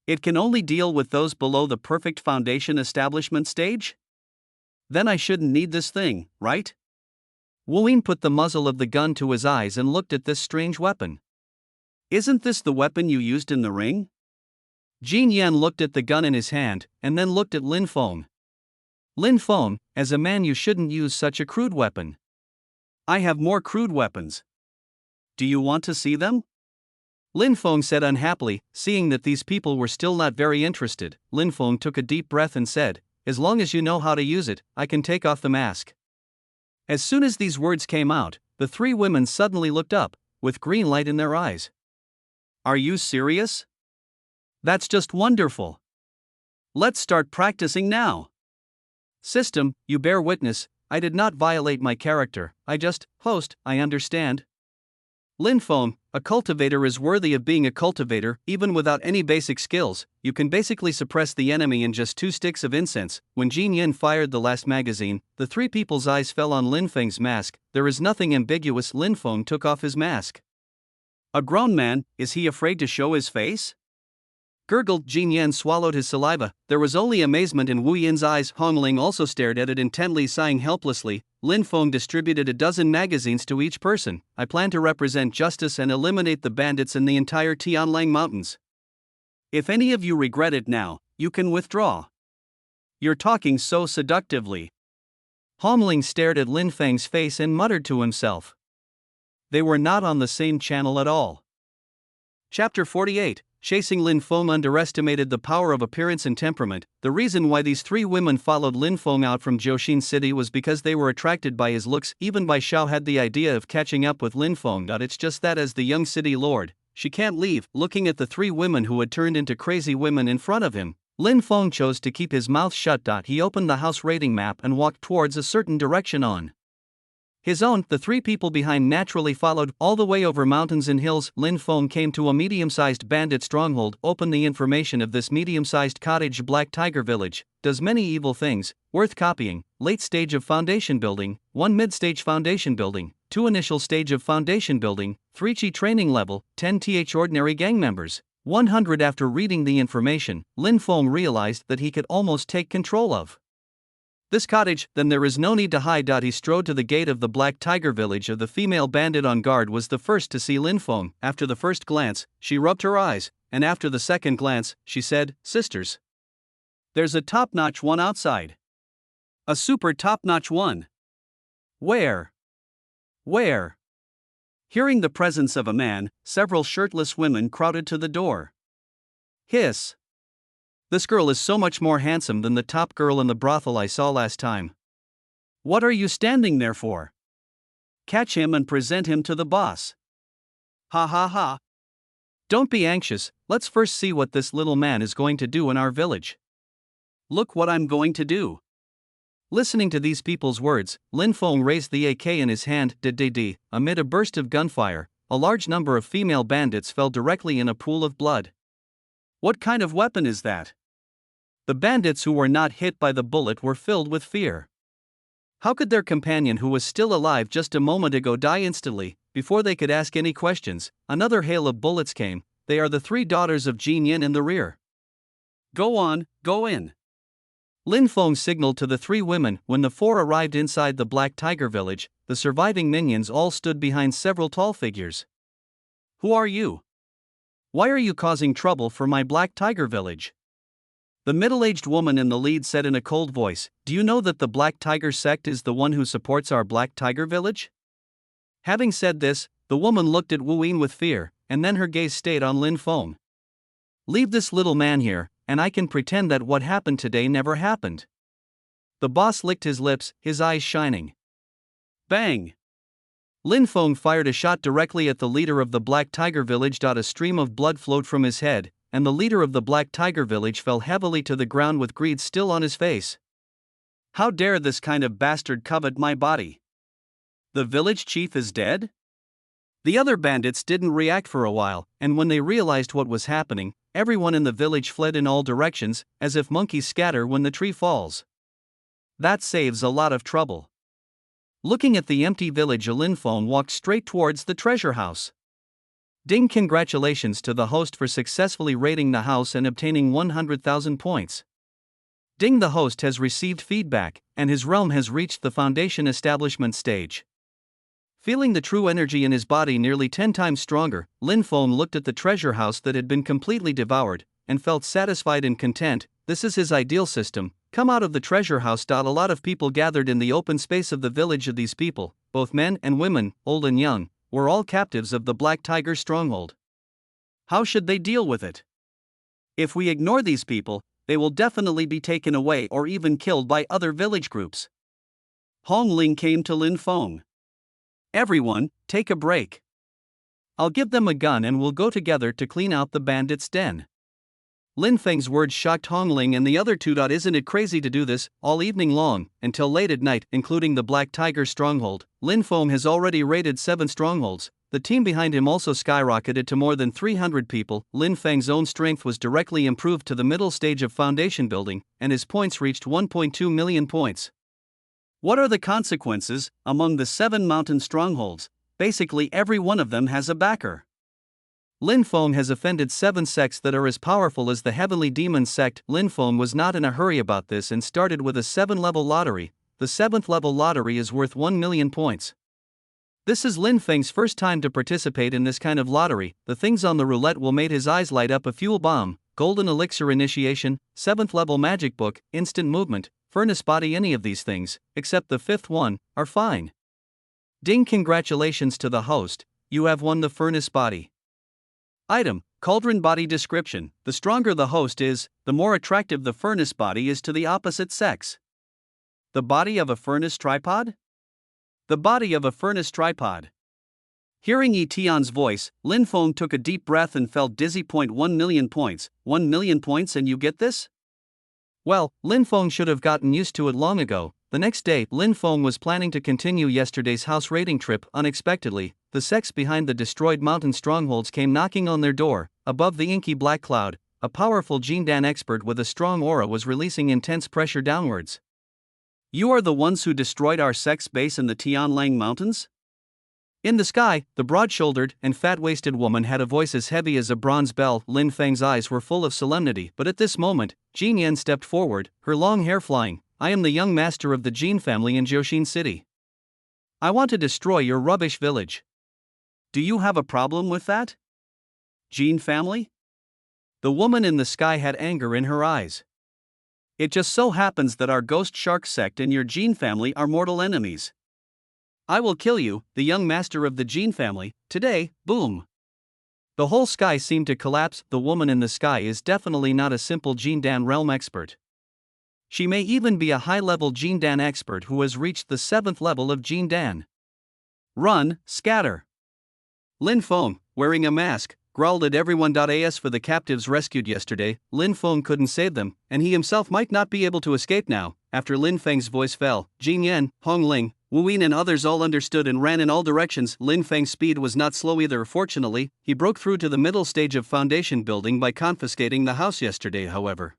It can only deal with those below the perfect foundation establishment stage? Then I shouldn't need this thing, right? Wu Yin put the muzzle of the gun to his eyes and looked at this strange weapon. Isn't this the weapon you used in the ring? Jin Yan looked at the gun in his hand, and then looked at Lin Feng. Lin Feng, as a man you shouldn't use such a crude weapon. I have more crude weapons. Do you want to see them? Lin Feng said unhappily, seeing that these people were still not very interested. Lin Feng took a deep breath and said, as long as you know how to use it, I can take off the mask. As soon as these words came out, the 3 women suddenly looked up, with green light in their eyes. Are you serious? That's just wonderful. Let's start practicing now. System, you bear witness, I did not violate my character, I just, host, I understand. Lin Feng, a cultivator is worthy of being a cultivator, even without any basic skills. You can basically suppress the enemy in just 2 sticks of incense. When Jin Yin fired the last magazine, the 3 people's eyes fell on Lin Feng's mask. There is nothing ambiguous. Lin Feng took off his mask. A grown man, is he afraid to show his face? Gurgled. Jin Yin swallowed his saliva. There was only amazement in Wu Yin's eyes. Hong Ling also stared at it intently, sighing helplessly. Lin Feng distributed a dozen magazines to each person. I plan to represent justice and eliminate the bandits in the entire Tianlang Mountains. If any of you regret it now, you can withdraw. You're talking so seductively. Hong Ling stared at Lin Feng's face and muttered to himself. They were not on the same channel at all. Chapter 48. Chasing. Lin Feng underestimated the power of appearance and temperament. The reason why these 3 women followed Lin Feng out from Jiuxin City was because they were attracted by his looks. Even Bai Xiao had the idea of catching up with Lin Feng. It's just that as the young city lord, she can't leave. Looking at the 3 women who had turned into crazy women in front of him, Lin Feng chose to keep his mouth shut. He opened the house rating map and walked towards a certain direction on his own. The 3 people behind naturally followed. All the way over mountains and hills, Lin Feng came to a medium-sized bandit stronghold. Open the information of this medium-sized cottage. Black Tiger Village does many evil things, worth copying. Late stage of foundation building, 1 mid-stage foundation building, 2 initial stage of foundation building, 3 Chi training level, 10 Th ordinary gang members, 100. After reading the information, Lin Feng realized that he could almost take control of this cottage. Then there is no need to hide. He strode to the gate of the Black Tiger Village. The female bandit on guard was the first to see Lin Feng. After the first glance, she rubbed her eyes, and after the second glance, she said, "Sisters, there's a top-notch one outside. A super top-notch one." Where? Where? Hearing the presence of a man, several shirtless women crowded to the door. Hiss. This girl is so much more handsome than the top girl in the brothel I saw last time. What are you standing there for? Catch him and present him to the boss. Ha ha ha. Don't be anxious, let's first see what this little man is going to do in our village. Look what I'm going to do. Listening to these people's words, Lin Feng raised the AK in his hand. Amid a burst of gunfire, a large number of female bandits fell directly in a pool of blood. What kind of weapon is that? The bandits who were not hit by the bullet were filled with fear. How could their companion who was still alive just a moment ago die instantly? Before they could ask any questions, another hail of bullets came. They are the 3 daughters of Jin Yin in the rear. Go on, go in. Lin Feng signaled to the 3 women. When the 4 arrived inside the Black Tiger Village, the surviving minions all stood behind several tall figures. Who are you? Why are you causing trouble for my Black Tiger Village? The middle-aged woman in the lead said in a cold voice, Do you know that the Black Tiger sect is the one who supports our Black Tiger Village? Having said this, the woman looked at Wu Yin with fear, and then her gaze stayed on Lin Feng. Leave this little man here, and I can pretend that what happened today never happened. The boss licked his lips, his eyes shining. Bang! Lin Feng fired a shot directly at the leader of the Black Tiger Village. A stream of blood flowed from his head, and the leader of the Black Tiger Village fell heavily to the ground with greed still on his face. How dare this kind of bastard covet my body? The village chief is dead? The other bandits didn't react for a while, and when they realized what was happening, everyone in the village fled in all directions, as if monkeys scatter when the tree falls. That saves a lot of trouble. Looking at the empty village, Lin Feng walked straight towards the treasure house. Ding! Congratulations to the host for successfully raiding the house and obtaining 100,000 points. Ding! The host has received feedback, and his realm has reached the foundation establishment stage. Feeling the true energy in his body nearly 10 times stronger, Lin Feng looked at the treasure house that had been completely devoured, and felt satisfied and content. This is his ideal system. Come out of the treasure house. A lot of people gathered in the open space of the village. Of these people, both men and women, old and young, were all captives of the Black Tiger stronghold. How should they deal with it? If we ignore these people, they will definitely be taken away or even killed by other village groups. Hong Ling came to Lin Feng. Everyone, take a break. I'll give them a gun and we'll go together to clean out the bandits' den. Lin Feng's words shocked Hong Ling and the other 2. Isn't it crazy to do this, all evening long, until late at night, including the Black Tiger stronghold? Lin Feng has already raided 7 strongholds. the team behind him also skyrocketed to more than 300 people. Lin Feng's own strength was directly improved to the middle stage of foundation building, and his points reached 1.2 million points. What are the consequences? Among the 7 mountain strongholds, basically every one of them has a backer. Lin Feng has offended 7 sects that are as powerful as the Heavenly Demon sect. Lin Feng was not in a hurry about this and started with a 7-level lottery. The 7th level lottery is worth 1 million points. This is Lin Feng's first time to participate in this kind of lottery. The things on the roulette will make his eyes light up. A fuel bomb, golden elixir initiation, 7th level magic book, instant movement, furnace body. Any of these things, except the 5th one, are fine. Ding! Congratulations to the host, you have won the furnace body. Item, cauldron body. Description: the stronger the host is, the more attractive the furnace body is to the opposite sex. The body of a furnace tripod? The body of a furnace tripod. Hearing Yi Tian's voice, Lin Feng took a deep breath and felt dizzy. 1 million points, 1 million points, and you get this? Well, Lin Feng should have gotten used to it long ago. The next day, Lin Feng was planning to continue yesterday's house raiding trip. Unexpectedly, the sects behind the destroyed mountain strongholds came knocking on their door. Above the inky black cloud, a powerful Jindan expert with a strong aura was releasing intense pressure downwards. You are the ones who destroyed our sect's base in the Tianlang Mountains? In the sky, the broad-shouldered and fat-waisted woman had a voice as heavy as a bronze bell. Lin Feng's eyes were full of solemnity, but at this moment, Jin Yan stepped forward, her long hair flying. I am the young master of the Jin family in Jiuxin City. I want to destroy your rubbish village. Do you have a problem with that? Jin family? The woman in the sky had anger in her eyes. It just so happens that our ghost shark sect and your Jin family are mortal enemies. I will kill you, the young master of the Jin family, today. Boom! The whole sky seemed to collapse. The woman in the sky is definitely not a simple Jindan realm expert. She may even be a high-level Jindan expert who has reached the 7th level of Jindan. Run, scatter! Lin Feng, wearing a mask, growled at everyone. As for the captives rescued yesterday, Lin Feng couldn't save them, and he himself might not be able to escape now. After Lin Feng's voice fell, Jin Yan, Hong Ling, Wu Yin and others all understood and ran in all directions. Lin Feng's speed was not slow either. Fortunately, he broke through to the middle stage of foundation building by confiscating the house yesterday. However,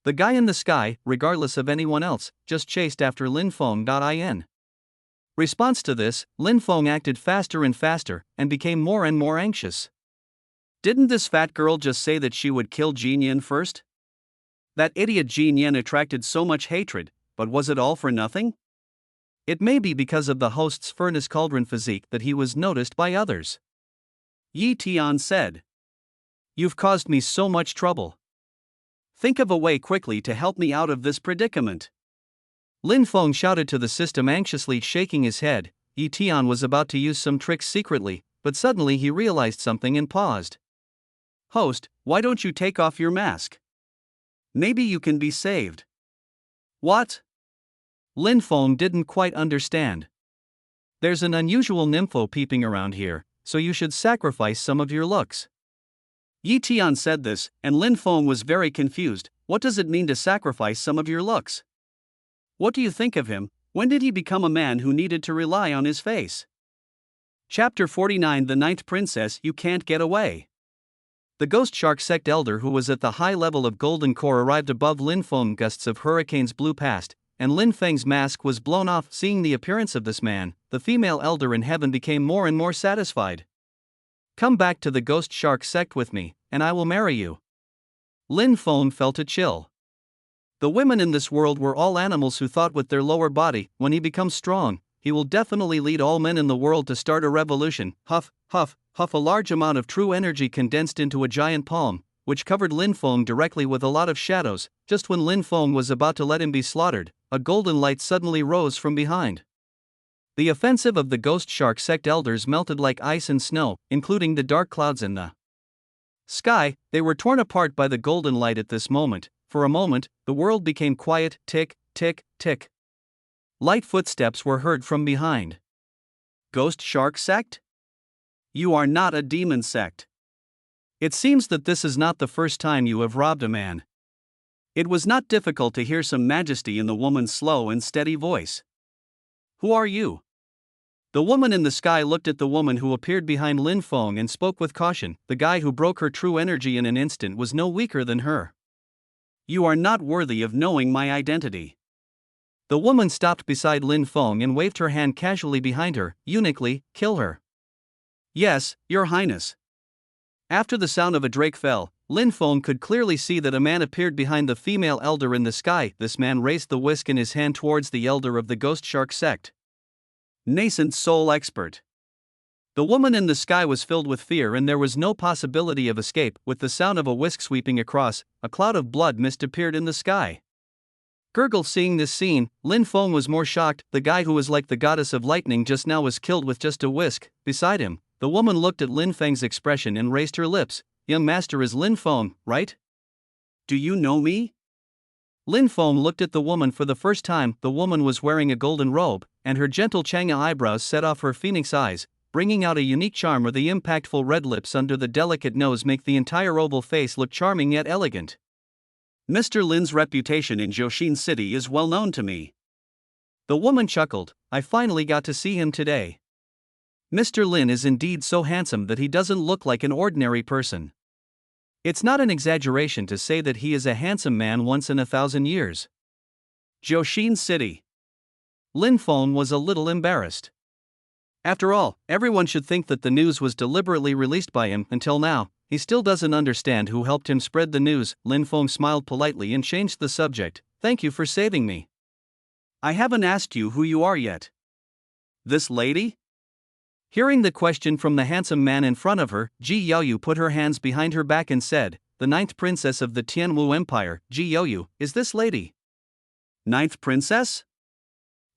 the guy in the sky, regardless of anyone else, just chased after Lin Feng. In response to this, Lin Feng acted faster and faster, and became more and more anxious. Didn't this fat girl just say that she would kill Jin Yan first? That idiot Jin Yan attracted so much hatred, but was it all for nothing? It may be because of the host's furnace cauldron physique that he was noticed by others. Yi Tian said. You've caused me so much trouble. Think of a way quickly to help me out of this predicament. Lin Feng shouted to the system, anxiously shaking his head. Yi Tian was about to use some tricks secretly, but suddenly he realized something and paused. Host, why don't you take off your mask? Maybe you can be saved. What? Lin Feng didn't quite understand. There's an unusual nympho peeping around here, so you should sacrifice some of your looks. Yi Tian said this, and Lin Feng was very confused. What does it mean to sacrifice some of your looks? What do you think of him? When did he become a man who needed to rely on his face? Chapter 49. The Ninth Princess. You can't get away. The ghost shark sect elder who was at the high level of Golden Core arrived above Lin Feng. Gusts of hurricanes blew past, and Lin Feng's mask was blown off. Seeing the appearance of this man, the female elder in heaven became more and more satisfied. Come back to the ghost shark sect with me, and I will marry you. Lin Feng felt a chill. The women in this world were all animals who thought with their lower body. When he becomes strong, he will definitely lead all men in the world to start a revolution. Huff, huff, huff. A large amount of true energy condensed into a giant palm, which covered Lin Feng directly with a lot of shadows. Just when Lin Feng was about to let him be slaughtered, a golden light suddenly rose from behind. The offensive of the ghost shark sect elders melted like ice and snow, including the dark clouds in the sky. They were torn apart by the golden light at this moment. For a moment, the world became quiet. Tick, tick, tick. Light footsteps were heard from behind. Ghost shark sect? You are not a demon sect. It seems that this is not the first time you have robbed a man. It was not difficult to hear some majesty in the woman's slow and steady voice. Who are you? The woman in the sky looked at the woman who appeared behind Lin Feng and spoke with caution. The guy who broke her true energy in an instant was no weaker than her. You are not worthy of knowing my identity. The woman stopped beside Lin Feng and waved her hand casually behind her. Uniquely, kill her. Yes, Your Highness. After the sound of a drake fell, Lin Feng could clearly see that a man appeared behind the female elder in the sky. This man raised the whisk in his hand towards the elder of the ghost shark sect. Nascent soul expert. The woman in the sky was filled with fear and there was no possibility of escape. With the sound of a whisk sweeping across, a cloud of blood mist appeared in the sky. Gurgle seeing this scene, Lin Feng was more shocked. The guy who was like the goddess of lightning just now was killed with just a whisk. Beside him, the woman looked at Lin Feng's expression and raised her lips. Young master is Lin Feng, right? Do you know me? Lin Feng looked at the woman for the first time. The woman was wearing a golden robe, and her gentle Chang'e eyebrows set off her phoenix eyes, bringing out a unique charm. The impactful red lips under the delicate nose make the entire oval face look charming yet elegant. Mr. Lin's reputation in Jiuxin City is well known to me. The woman chuckled. I finally got to see him today. Mr. Lin is indeed so handsome that he doesn't look like an ordinary person. It's not an exaggeration to say that he is a handsome man once in 1,000 years. Jiuxin City. Lin Feng was a little embarrassed. After all, everyone should think that the news was deliberately released by him. Until now, he still doesn't understand who helped him spread the news. Lin Feng smiled politely and changed the subject. Thank you for saving me. I haven't asked you who you are yet. This lady? Hearing the question from the handsome man in front of her, Ji Yaoyu put her hands behind her back and said, the 9th princess of the Tianwu Empire. Ji Yaoyu, is this lady? 9th princess?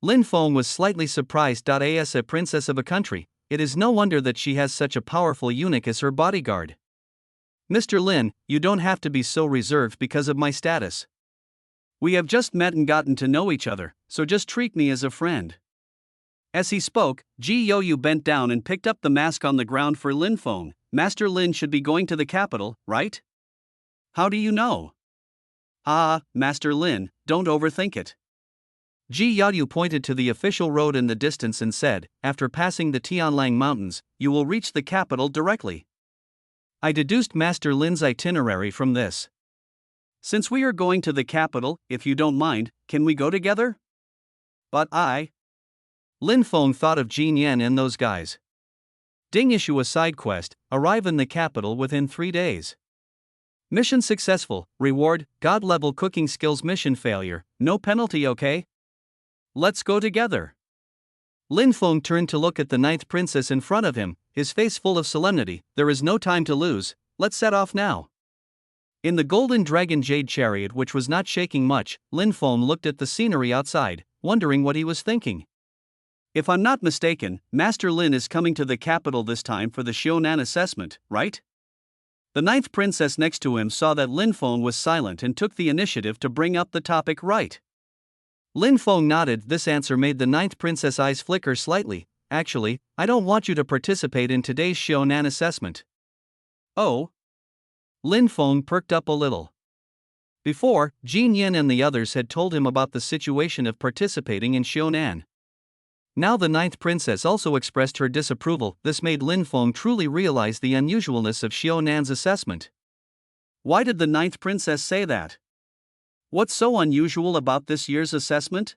Lin Feng was slightly surprised. As a princess of a country, it is no wonder that she has such a powerful eunuch as her bodyguard. Mr. Lin, you don't have to be so reserved because of my status. We have just met and gotten to know each other, so just treat me as a friend. As he spoke, Ji Yaoyu bent down and picked up the mask on the ground for Lin Feng. Master Lin should be going to the capital, right? How do you know? Master Lin, don't overthink it. Ji Yaoyu pointed to the official road in the distance and said, after passing the Tianlang Mountains, you will reach the capital directly. I deduced Master Lin's itinerary from this. Since we are going to the capital, if you don't mind, can we go together? But Lin Feng thought of Jin Yan and those guys. Ding, issue a side quest, arrive in the capital within 3 days. Mission successful, reward, God level cooking skills. Mission failure, no penalty. Okay? Let's go together. Lin Feng turned to look at the 9th princess in front of him, his face full of solemnity. There is no time to lose, let's set off now. In the golden dragon jade chariot, which was not shaking much, Lin Feng looked at the scenery outside, wondering what he was thinking. If I'm not mistaken, Master Lin is coming to the capital this time for the showdown assessment, right? The 9th princess next to him saw that Lin Feng was silent and took the initiative to bring up the topic. Right. Lin Feng nodded. This answer made the 9th princess' eyes flicker slightly. Actually, I don't want you to participate in today's showdown assessment. Oh? Lin Feng perked up a little. Before, Jin Yan and the others had told him about the situation of participating in showdown. Now the 9th princess also expressed her disapproval. This made Lin Feng truly realize the unusualness of Xiaonan's assessment. Why did the 9th princess say that? What's so unusual about this year's assessment?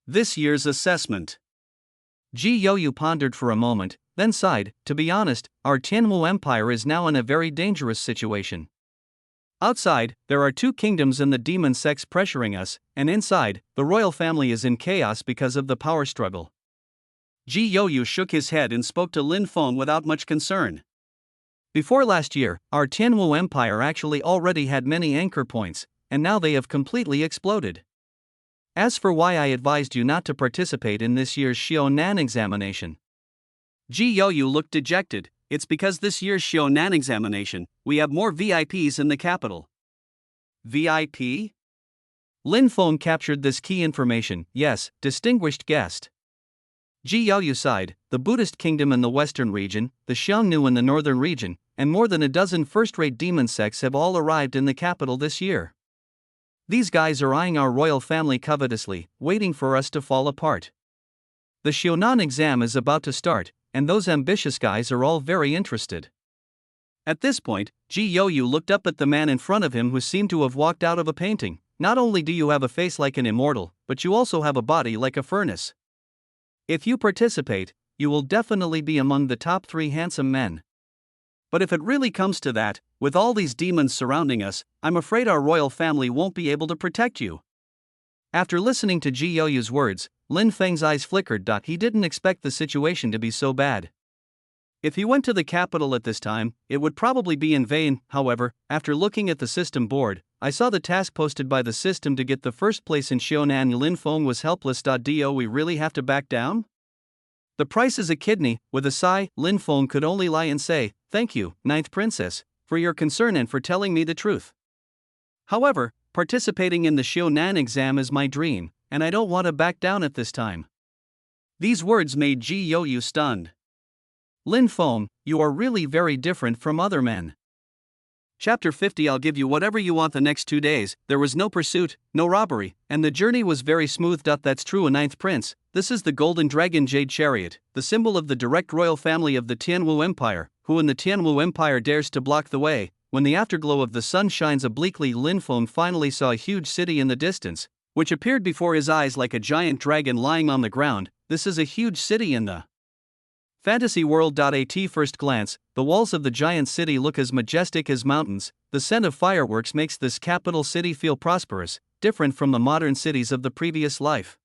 This year's assessment. Ji Yaoyu pondered for a moment, then sighed. To be honest, our Tianwu Empire is now in a very dangerous situation. Outside, there are 2 kingdoms and the demon sects pressuring us, and inside, the royal family is in chaos because of the power struggle. Ji Yaoyu shook his head and spoke to Lin Feng without much concern. Before last year, our Tianwu Empire actually already had many anchor points, and now they have completely exploded. As for why I advised you not to participate in this year's showdown examination. Ji Yaoyu looked dejected. It's because this year's showdown examination, we have more VIPs in the capital. VIP? Lin Feng captured this key information. Yes, distinguished guest. Ji Yaoyu sighed. The Buddhist kingdom in the western region, the Xiongnu in the northern region, and more than a dozen first-rate demon sects have all arrived in the capital this year. These guys are eyeing our royal family covetously, waiting for us to fall apart. The showdown exam is about to start, and those ambitious guys are all very interested. At this point, Ji Yo-yu looked up at the man in front of him who seemed to have walked out of a painting. Not only do you have a face like an immortal, but you also have a body like a furnace. If you participate, you will definitely be among the top 3 handsome men. But if it really comes to that, with all these demons surrounding us, I'm afraid our royal family won't be able to protect you. After listening to Ji Yo-yu's words, Lin Feng's eyes flickered. He didn't expect the situation to be so bad. If he went to the capital at this time, it would probably be in vain. However, after looking at the system board, I saw the task posted by the system to get the first place in Shonan. Lin Feng was helpless. Do we really have to back down? The price is a kidney. With a sigh, Lin Feng could only lie and say, "Thank you, Ninth Princess, for your concern and for telling me the truth. However, participating in the Shonan exam is my dream, and I don't want to back down at this time." These words made Ji Yo-yu stunned. Lin Feng, you are really very different from other men. Chapter 50. I'll give you whatever you want the next 2 days. There was no pursuit, no robbery, and the journey was very smooth. That's true, a ninth prince. This is the Golden Dragon Jade Chariot, the symbol of the direct royal family of the Tianwu Empire, who in the Tianwu Empire dares to block the way. When the afterglow of the sun shines obliquely, Lin Feng finally saw a huge city in the distance, which appeared before his eyes like a giant dragon lying on the ground. This is a huge city in the fantasy world. At first glance, the walls of the giant city look as majestic as mountains. The scent of fireworks makes this capital city feel prosperous, different from the modern cities of the previous life.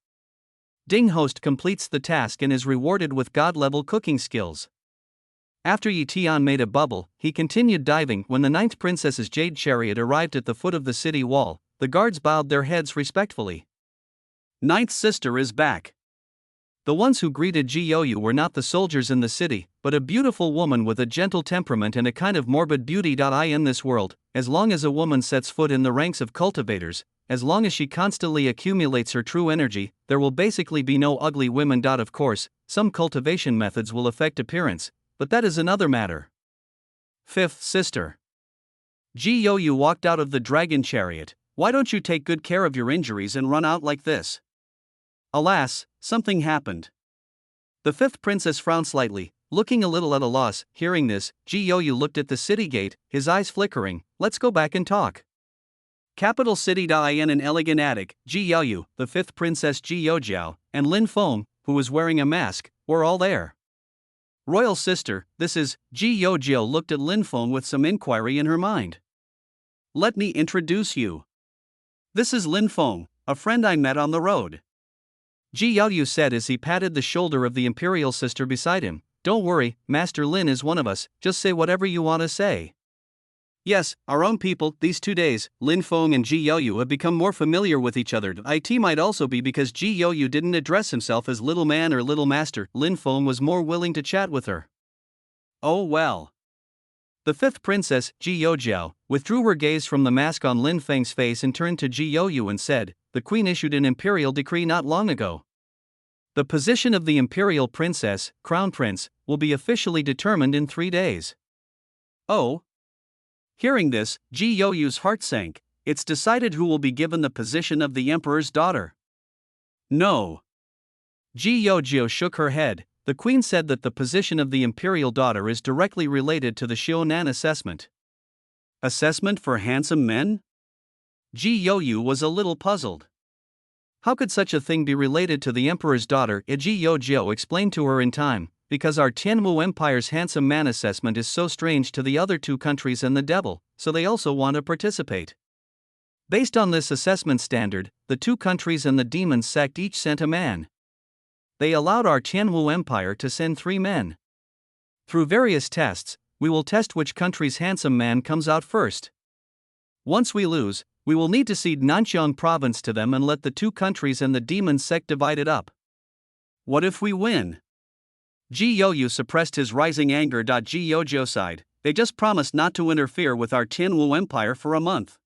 Ding Host completes the task and is rewarded with god-level cooking skills. After Yi Tian made a bubble, he continued diving. When the ninth princess's jade chariot arrived at the foot of the city wall, the guards bowed their heads respectfully. Ninth sister is back. The ones who greeted Ji Yo-yu were not the soldiers in the city, but a beautiful woman with a gentle temperament and a kind of morbid beauty. In this world, as long as a woman sets foot in the ranks of cultivators, as long as she constantly accumulates her true energy, there will basically be no ugly women. Of course, some cultivation methods will affect appearance, but that is another matter. Fifth sister. Ji Yo-yu walked out of the dragon chariot. Why don't you take good care of your injuries and run out like this? Alas, something happened. The fifth princess frowned slightly, looking a little at a loss. Hearing this, Ji Yo-yu looked at the city gate, his eyes flickering. Let's go back and talk. Capital city. In an elegant attic, Ji Yo-yu, the fifth princess Ji Yo-jiao, and Lin Feng, who was wearing a mask, were all there. Royal sister, this is. Ji Yo-jiao looked at Lin Feng with some inquiry in her mind. Let me introduce you. This is Lin Feng, a friend I met on the road. Ji Yo-yu said as he patted the shoulder of the imperial sister beside him. Don't worry, Master Lin is one of us, just say whatever you want to say. Yes, our own people. These 2 days, Lin Feng and Ji Yo-yu have become more familiar with each other. It might also be because Ji Yo-yu didn't address himself as little man or little master. Lin Feng was more willing to chat with her. Oh well. The fifth princess, Ji Yo-jiao, withdrew her gaze from the mask on Lin Feng's face and turned to Ji Yo-yu and said, the queen issued an imperial decree not long ago. The position of the imperial princess, crown prince, will be officially determined in 3 days. Oh? Hearing this, Ji Yo-yu's heart sank. It's decided who will be given the position of the emperor's daughter. No. Ji Yo-jiao shook her head. The queen said that the position of the imperial daughter is directly related to the Shonan assessment. Assessment for handsome men? Ji Yo-yu was a little puzzled. How could such a thing be related to the emperor's daughter? Ji Yo-jiao explained to her in time, because our Tianwu Empire's handsome man assessment is so strange to the other 2 countries and the devil, so they also want to participate. Based on this assessment standard, the 2 countries and the demon sect each sent a man. They allowed our Tianwu Empire to send 3 men. Through various tests, we will test which country's handsome man comes out first. Once we lose, we will need to cede Nanxiang province to them and let the 2 countries and the demon sect divide it up. What if we win? Ji Yo-yu suppressed his rising anger. Ji Yo-jiao sighed. They just promised not to interfere with our Tianwu Empire for a month.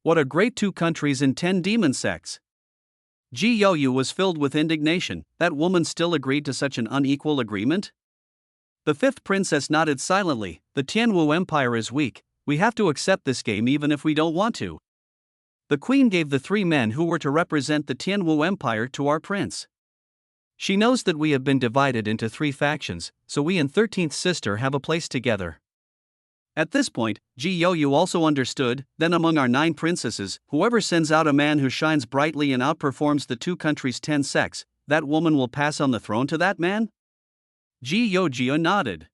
What a great 2 countries and 10 demon sects. Ji Yo-yu was filled with indignation. That woman still agreed to such an unequal agreement? The fifth princess nodded silently. The Tianwu Empire is weak. We have to accept this game even if we don't want to. The queen gave the 3 men who were to represent the Tianwu Empire to our prince. She knows that we have been divided into 3 factions, so we and 13th sister have a place together. At this point, Ji Yo-yu also understood, then among our 9 princesses, whoever sends out a man who shines brightly and outperforms the 2 countries' 10 sects, that woman will pass on the throne to that man? Ji Yo-ju nodded.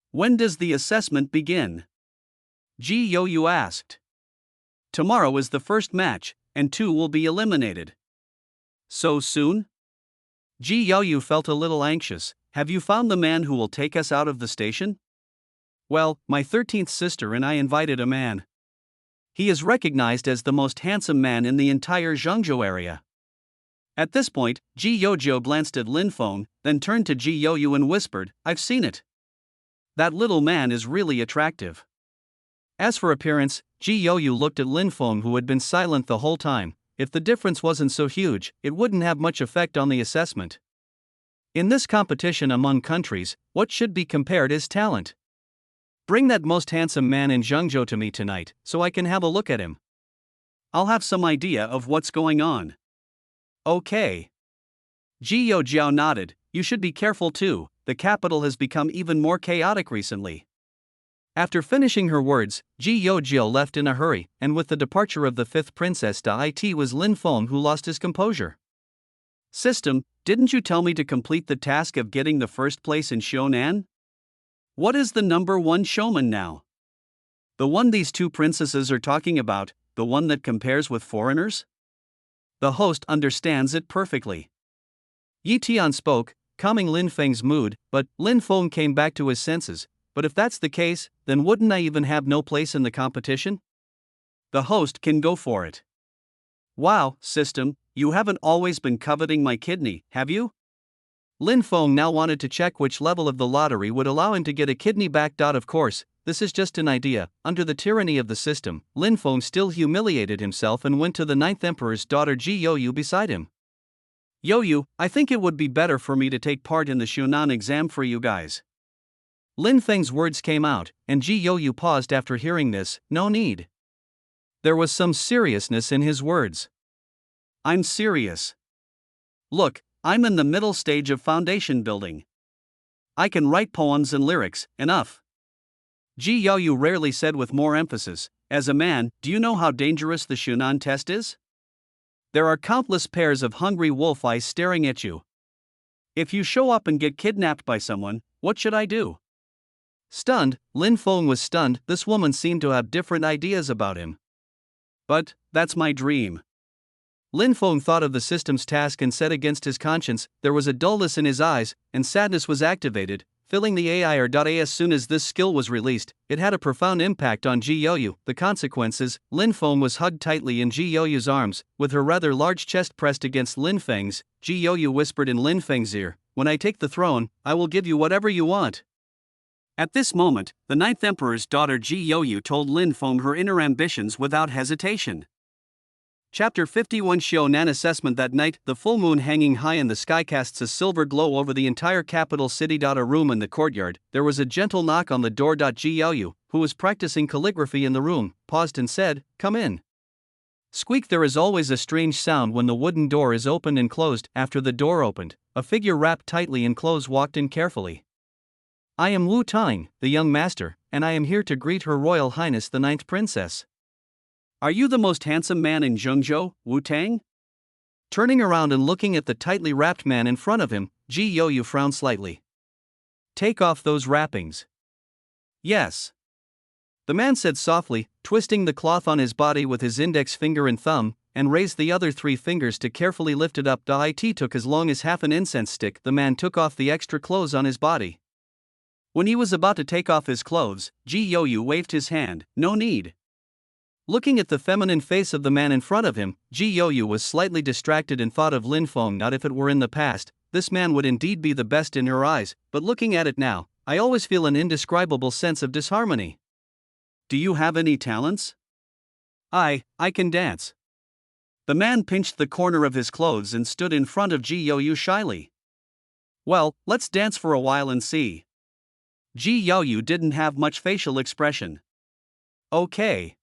When does the assessment begin? Ji Yo-yu asked. Tomorrow is the first match, and 2 will be eliminated. So soon? Ji Yo-yu felt a little anxious. Have you found the man who will take us out of the station? Well, my 13th sister and I invited a man. He is recognized as the most handsome man in the entire Zhengzhou area. At this point, Ji Yo-jo glanced at Lin Feng, then turned to Ji Yo-yu and whispered, I've seen it. That little man is really attractive. As for appearance, Ji Yo-yu looked at Lin Feng, who had been silent the whole time. If the difference wasn't so huge, it wouldn't have much effect on the assessment. In this competition among countries, what should be compared is talent. Bring that most handsome man in Zhengzhou to me tonight, so I can have a look at him. I'll have some idea of what's going on. Okay. Ji Yo-jiao nodded. You should be careful too, the capital has become even more chaotic recently. After finishing her words, Ji Yo-jiao left in a hurry, and with the departure of the 5th princess, it was Lin Feng who lost his composure. System, didn't you tell me to complete the task of getting the first place in Shonan? What is the number 1 showman now? The one these 2 princesses are talking about, the one that compares with foreigners? The host understands it perfectly. Yi Tian spoke, calming Lin Feng's mood, but Lin Feng came back to his senses. But if that's the case, then wouldn't I even have no place in the competition? The host can go for it. Wow, system, you haven't always been coveting my kidney, have you? Lin Feng now wanted to check which level of the lottery would allow him to get a kidney back. Of course, this is just an idea. Under the tyranny of the system, Lin Feng still humiliated himself and went to the 9th emperor's daughter Ji Yo-yu beside him. Yo-yu, I think it would be better for me to take part in the Shunan exam for you guys. Lin Feng's words came out, and Ji Yo-yu paused after hearing this. No need. There was some seriousness in his words. I'm serious. Look, I'm in the middle stage of foundation building. I can write poems and lyrics, enough. Ji Yo-yu rarely said with more emphasis, as a man, do you know how dangerous the Shunan test is? There are countless pairs of hungry wolf eyes staring at you. If you show up and get kidnapped by someone, what should I do? Stunned, Lin Feng was stunned. This woman seemed to have different ideas about him. But, that's my dream. Lin Feng thought of the system's task and set against his conscience. There was a dullness in his eyes, and sadness was activated, filling the AI. As soon as this skill was released, it had a profound impact on Ji Yo-yu. The consequences, Lin Feng was hugged tightly in Ji Yo-yu's arms, with her rather large chest pressed against Lin Feng's. Ji Yo-yu whispered in Lin Feng's ear, when I take the throne, I will give you whatever you want. At this moment, the 9th emperor's daughter Ji Yo-yu told Lin Feng her inner ambitions without hesitation. Chapter 51 Shonan Assessment. That night, the full moon hanging high in the sky casts a silver glow over the entire capital city. A room in the courtyard, there was a gentle knock on the door. Ji Yo-yu, who was practicing calligraphy in the room, paused and said, Come in. Squeak. There is always a strange sound when the wooden door is opened and closed. After the door opened, a figure wrapped tightly in clothes walked in carefully. I am Wu Tang, the young master, and I am here to greet Her Royal Highness the 9th Princess. Are you the most handsome man in Zhengzhou, Wu Tang? Turning around and looking at the tightly wrapped man in front of him, Ji Yo-yu frowned slightly. Take off those wrappings. Yes. The man said softly, twisting the cloth on his body with his index finger and thumb, and raised the other 3 fingers to carefully lift it up. It took as long as half an incense stick. The man took off the extra clothes on his body. When he was about to take off his clothes, Ji Yo-yu waved his hand, no need. Looking at the feminine face of the man in front of him, Ji Yo-yu was slightly distracted and thought of Lin Feng. Not if it were in the past, this man would indeed be the best in her eyes, but looking at it now, I always feel an indescribable sense of disharmony. Do you have any talents? I can dance. The man pinched the corner of his clothes and stood in front of Ji Yo-yu shyly. Well, let's dance for a while and see. Ji Yo-yu didn't have much facial expression. Okay.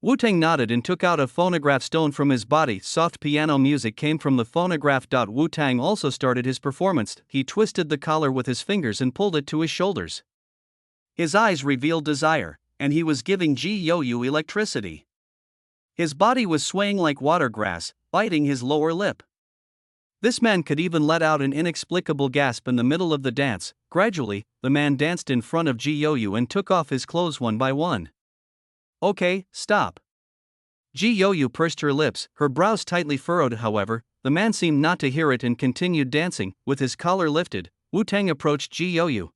Wu-Tang nodded and took out a phonograph stone from his body. Soft piano music came from the phonograph. Wu-Tang also started his performance. He twisted the collar with his fingers and pulled it to his shoulders. His eyes revealed desire, and he was giving Ji-Yo-Yu electricity. His body was swaying like watergrass, biting his lower lip. This man could even let out an inexplicable gasp in the middle of the dance. Gradually, the man danced in front of Ji-Yo-Yu and took off his clothes one by one. Okay, stop. Ji-Yo-Yu pursed her lips, her brows tightly furrowed. However, the man seemed not to hear it and continued dancing. With his collar lifted, Wu-Tang approached Ji-Yo-Yu.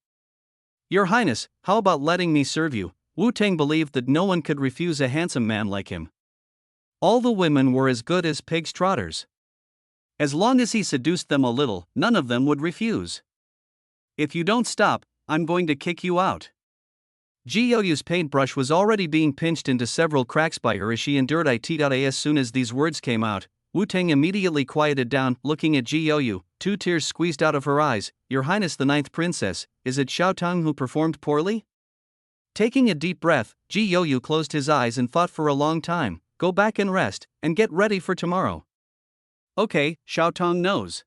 Your Highness, how about letting me serve you? Wu-Tang believed that no one could refuse a handsome man like him. All the women were as good as pig's trotters. As long as he seduced them a little, none of them would refuse. If you don't stop, I'm going to kick you out. Ji-Yo-Yu's paintbrush was already being pinched into several cracks by her as she endured it. As soon as these words came out, Wu-Tang immediately quieted down, looking at Ji-Yo-Yu. 2 tears squeezed out of her eyes. Your Highness the 9th Princess, is it Showdown who performed poorly? Taking a deep breath, Ji-Yo-Yu closed his eyes and thought for a long time. Go back and rest, and get ready for tomorrow. Okay, Showdown knows.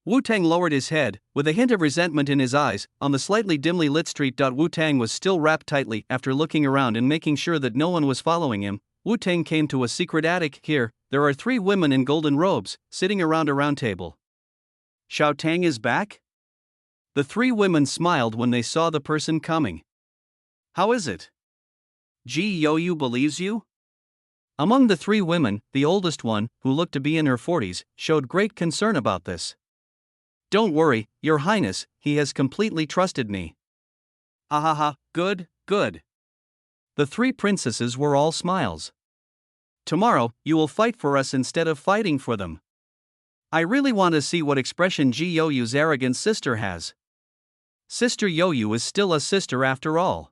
Wu-Tang lowered his head, with a hint of resentment in his eyes. On the slightly dimly lit street, Wu-Tang was still wrapped tightly. After looking around and making sure that no one was following him, Wu-Tang came to a secret attic. Here, there are 3 women in golden robes, sitting around a round table. Showdown is back? The 3 women smiled when they saw the person coming. How is it? Ji-Yo-Yu believes you? Among the 3 women, the oldest one, who looked to be in her 40s, showed great concern about this. Don't worry, Your Highness, he has completely trusted me. Ha, good, good. The 3 princesses were all smiles. Tomorrow, you will fight for us instead of fighting for them. I really want to see what expression Ji-Yo-Yu's arrogant sister has. Sister Yo-Yu is still a sister after all.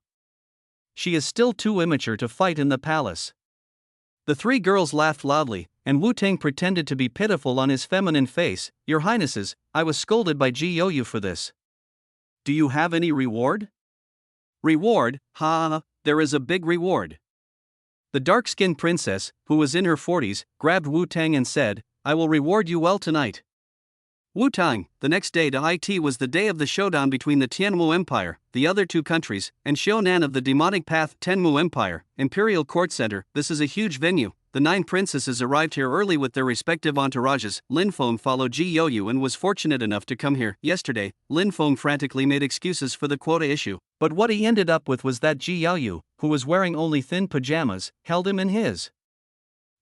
She is still too immature to fight in the palace. The 3 girls laughed loudly, and Wu-Tang pretended to be pitiful on his feminine face. Your Highnesses, I was scolded by Ji-Yo-Yu for this. Do you have any reward? Reward? Ha, there is a big reward. The dark-skinned princess, who was in her 40s, grabbed Wu-Tang and said, I will reward you well tonight. Wu-Tang, the next day it was the day of the showdown between the Tianmu Empire, the other 2 countries, and Xiaonan of the demonic path Tenmu Empire, Imperial Court Center. This is a huge venue. The 9 princesses arrived here early with their respective entourages. Lin Feng followed Ji-Yo-Yu and was fortunate enough to come here. Yesterday, Lin Feng frantically made excuses for the quota issue, but what he ended up with was that Ji-Yo-Yu, who was wearing only thin pajamas, held him in his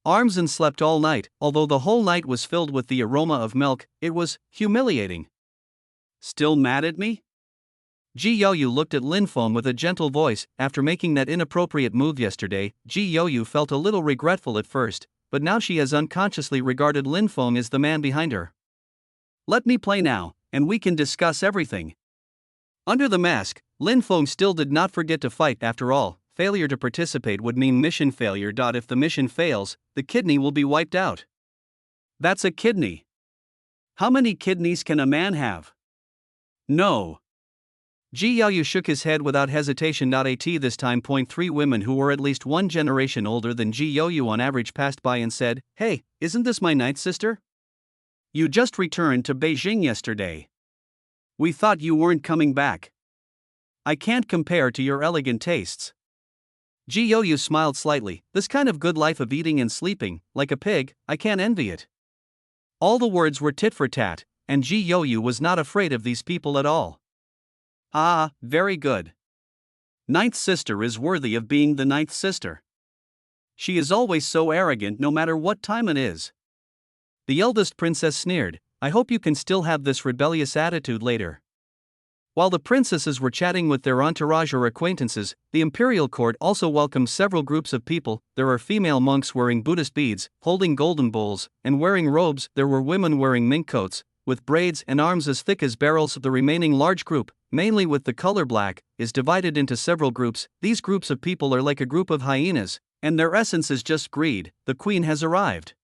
arms and slept all night. Although the whole night was filled with the aroma of milk, it was humiliating. Still mad at me? Ji-Yo-Yu looked at Lin Feng with a gentle voice. After making that inappropriate move yesterday, Ji-Yo-Yu felt a little regretful at first, but now she has unconsciously regarded Lin Feng as the man behind her. Let me play now, and we can discuss everything. Under the mask, Lin Feng still did not forget to fight. After all, failure to participate would mean mission failure. If the mission fails, the kidney will be wiped out. That's a kidney. How many kidneys can a man have? No. Ji-Yo-Yu shook his head without hesitation. This time, 3 women who were at least 1 generation older than Ji-Yo-Yu on average passed by and said, Hey, isn't this my 9th sister? You just returned to Beijing yesterday. We thought you weren't coming back. I can't compare to your elegant tastes. Ji-Yo-Yu smiled slightly. This kind of good life of eating and sleeping, like a pig, I can't envy it. All the words were tit for tat, and Ji-Yo-Yu was not afraid of these people at all. Ah, very good. 9th sister is worthy of being the 9th sister. She is always so arrogant no matter what time it is. The eldest princess sneered. I hope you can still have this rebellious attitude later. While the princesses were chatting with their entourage or acquaintances, the imperial court also welcomed several groups of people. There are female monks wearing Buddhist beads, holding golden bowls, and wearing robes. There were women wearing mink coats, with braids and arms as thick as barrels. The remaining large group, mainly with the color black, is divided into several groups. These groups of people are like a group of hyenas, and their essence is just greed. The queen has arrived.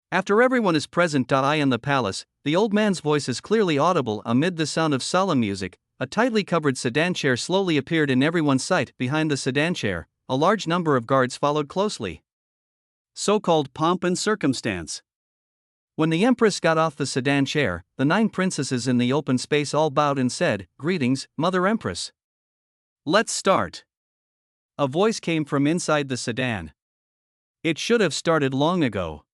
After everyone is present, in the palace, the old man's voice is clearly audible amid the sound of solemn music. A tightly covered sedan chair slowly appeared in everyone's sight. Behind the sedan chair, a large number of guards followed closely. So-called pomp and circumstance. When the Empress got off the sedan chair, the 9 princesses in the open space all bowed and said, "Greetings, Mother Empress." "Let's start." A voice came from inside the sedan. It should have started long ago.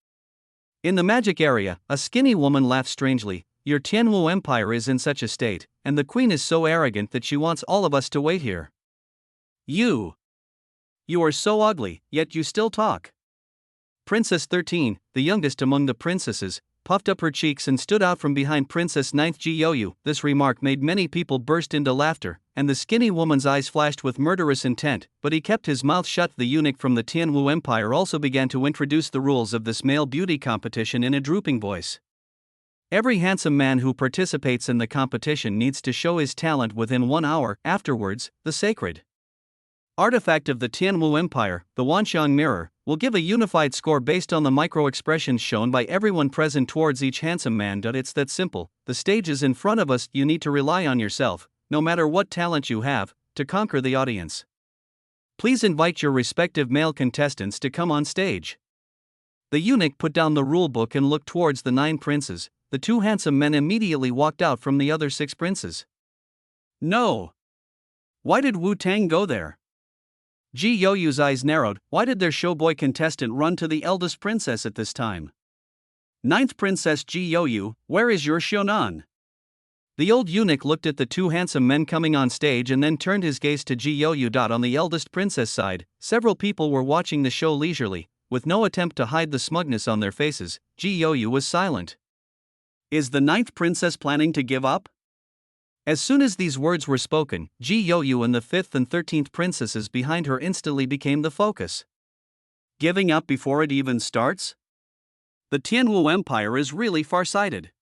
In the magic area, a skinny woman laughed strangely. "Your Tianwu Empire is in such a state, and the queen is so arrogant that she wants all of us to wait here. You are so ugly, yet you still talk." Princess 13, the youngest among the princesses, puffed up her cheeks and stood out from behind Princess 9th Jiyoyu. This remark made many people burst into laughter, and the skinny woman's eyes flashed with murderous intent, but he kept his mouth shut. The eunuch from the Tianwu Empire also began to introduce the rules of this male beauty competition in a drooping voice. Every handsome man who participates in the competition needs to show his talent within 1 hour. Afterwards, the sacred artifact of the Tianwu Empire, the Wanxiang mirror, will give a unified score based on the micro-expressions shown by everyone present towards each handsome man. It's that simple. The stage is in front of us. You need to rely on yourself, no matter what talent you have, to conquer the audience. Please invite your respective male contestants to come on stage. The eunuch put down the rulebook and looked towards the 9 princes. The 2 handsome men immediately walked out from the other 6 princes. No. Why did Wu Tang go there? Ji Yoyu's eyes narrowed. Why did their showboy contestant run to the eldest princess at this time? 9th Princess Ji Yoyu, where is your shonan? The old eunuch looked at the 2 handsome men coming on stage and then turned his gaze to Ji Yoyu. On the eldest princess side, several people were watching the show leisurely, with no attempt to hide the smugness on their faces. Ji Yoyu was silent. Is the 9th princess planning to give up? As soon as these words were spoken, Ji Yoyu and the 5th and 13th princesses behind her instantly became the focus. Giving up before it even starts? The Tianwu Empire is really far-sighted.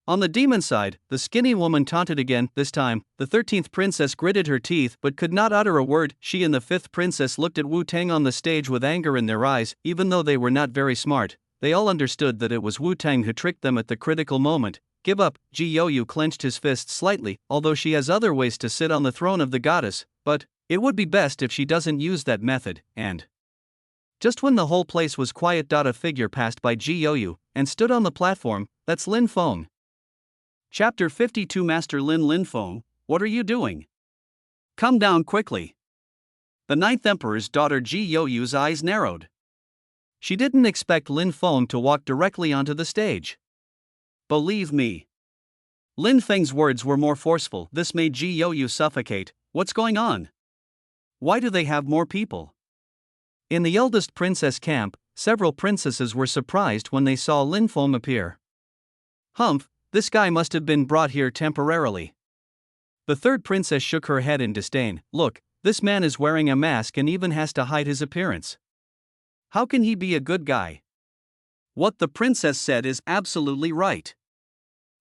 On the demon side, the skinny woman taunted again. This time, the 13th princess gritted her teeth but could not utter a word. She and the 5th princess looked at Wu Tang on the stage with anger in their eyes. Even though they were not very smart, they all understood that it was Wu Tang who tricked them at the critical moment. Give up. Ji Yoyu clenched his fists slightly. Although she has other ways to sit on the throne of the goddess, but it would be best if she doesn't use that method. And just when the whole place was quiet, a figure passed by Ji Yoyu and stood on the platform. That's Lin Feng. Chapter 52. Master Lin Feng, what are you doing? Come down quickly. The 9th Emperor's daughter Ji Yoyu's eyes narrowed. She didn't expect Lin Feng to walk directly onto the stage. Believe me. Lin Feng's words were more forceful. This made Ji Yoyu suffocate. What's going on? Why do they have more people? In the eldest princess camp, several princesses were surprised when they saw Lin Feng appear. Humph, this guy must have been brought here temporarily. The 3rd princess shook her head in disdain. Look, this man is wearing a mask and even has to hide his appearance. How can he be a good guy? What the princess said is absolutely right.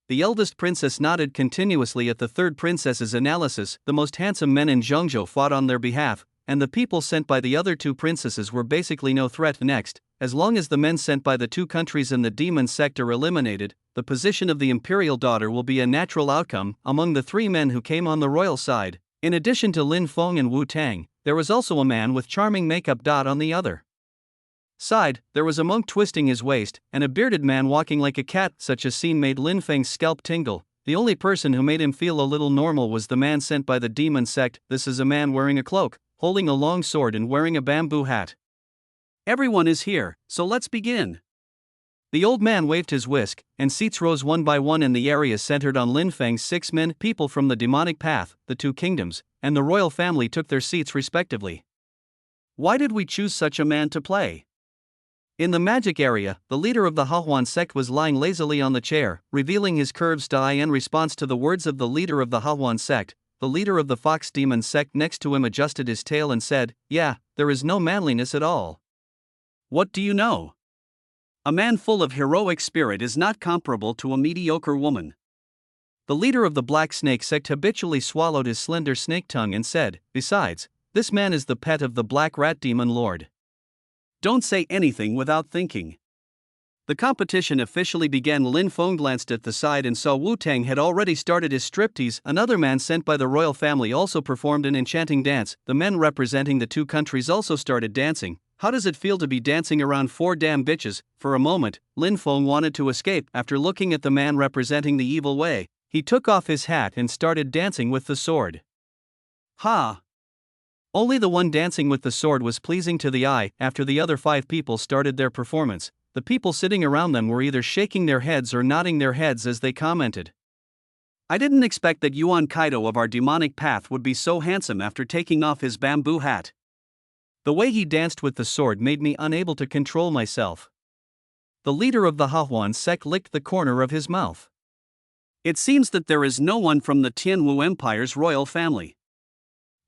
The eldest princess nodded continuously at the 3rd princess's analysis. The most handsome men in Zhengzhou fought on their behalf, and the people sent by the other 2 princesses were basically no threat. Next, as long as the men sent by the 2 countries in the demon sect are eliminated, the position of the imperial daughter will be a natural outcome. Among the 3 men who came on the royal side, in addition to Lin Feng and Wu Tang, there was also a man with charming makeup. On the other side, there was a monk twisting his waist, and a bearded man walking like a cat. Such a scene made Lin Feng's scalp tingle. The only person who made him feel a little normal was the man sent by the demon sect. This is a man wearing a cloak, holding a long sword and wearing a bamboo hat. Everyone is here, so let's begin. The old man waved his whisk, and seats rose one by one in the area centered on Lin Feng's 6 men. People from the demonic path, the 2 kingdoms, and the royal family took their seats respectively. Why did we choose such a man to play? In the magic area, the leader of the Hahuan sect was lying lazily on the chair, revealing his curved eye. In response to the words of the leader of the Hahuan sect, the leader of the fox demon sect next to him adjusted his tail and said, "Yeah, there is no manliness at all." What do you know? A man full of heroic spirit is not comparable to a mediocre woman. The leader of the black snake sect habitually swallowed his slender snake tongue and said, "Besides, this man is the pet of the black rat demon lord." Don't say anything without thinking. The competition officially began. Lin Feng glanced at the side and saw Wu Tang had already started his striptease. Another man sent by the royal family also performed an enchanting dance. The men representing the two countries also started dancing. How does it feel to be dancing around four damn bitches? For a moment, Lin Feng wanted to escape. After looking at the man representing the evil way, he took off his hat and started dancing with the sword. Ha! Only the one dancing with the sword was pleasing to the eye. After the other 5 people started their performance, the people sitting around them were either shaking their heads or nodding their heads as they commented. I didn't expect that Yuan Kaido of our demonic path would be so handsome after taking off his bamboo hat. The way he danced with the sword made me unable to control myself. The leader of the Hahuan sect licked the corner of his mouth. It seems that there is no one from the Tianwu Empire's royal family.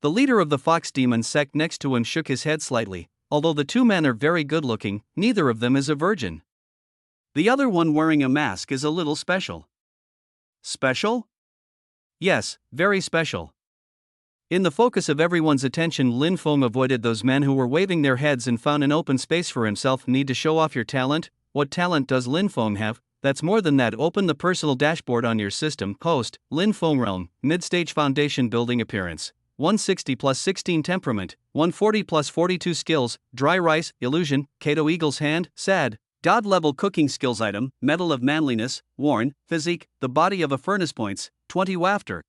The leader of the Fox Demon sect next to him shook his head slightly. Although the two men are very good looking, neither of them is a virgin. The other one wearing a mask is a little special. Special? Yes, very special. In the focus of everyone's attention, Lin Feng avoided those men who were waving their heads and found an open space for himself. Need to show off your talent? What talent does Lin Feng have? That's more than that. Open the personal dashboard on your system. Host, Lin Feng Realm, mid-stage foundation building appearance. 160 plus 16 temperament, 140 plus 42 skills, dry rice, illusion, Kato Eagle's hand, sad, God level cooking skills item, medal of manliness, worn, physique, the body of a furnace points, 20 wafter.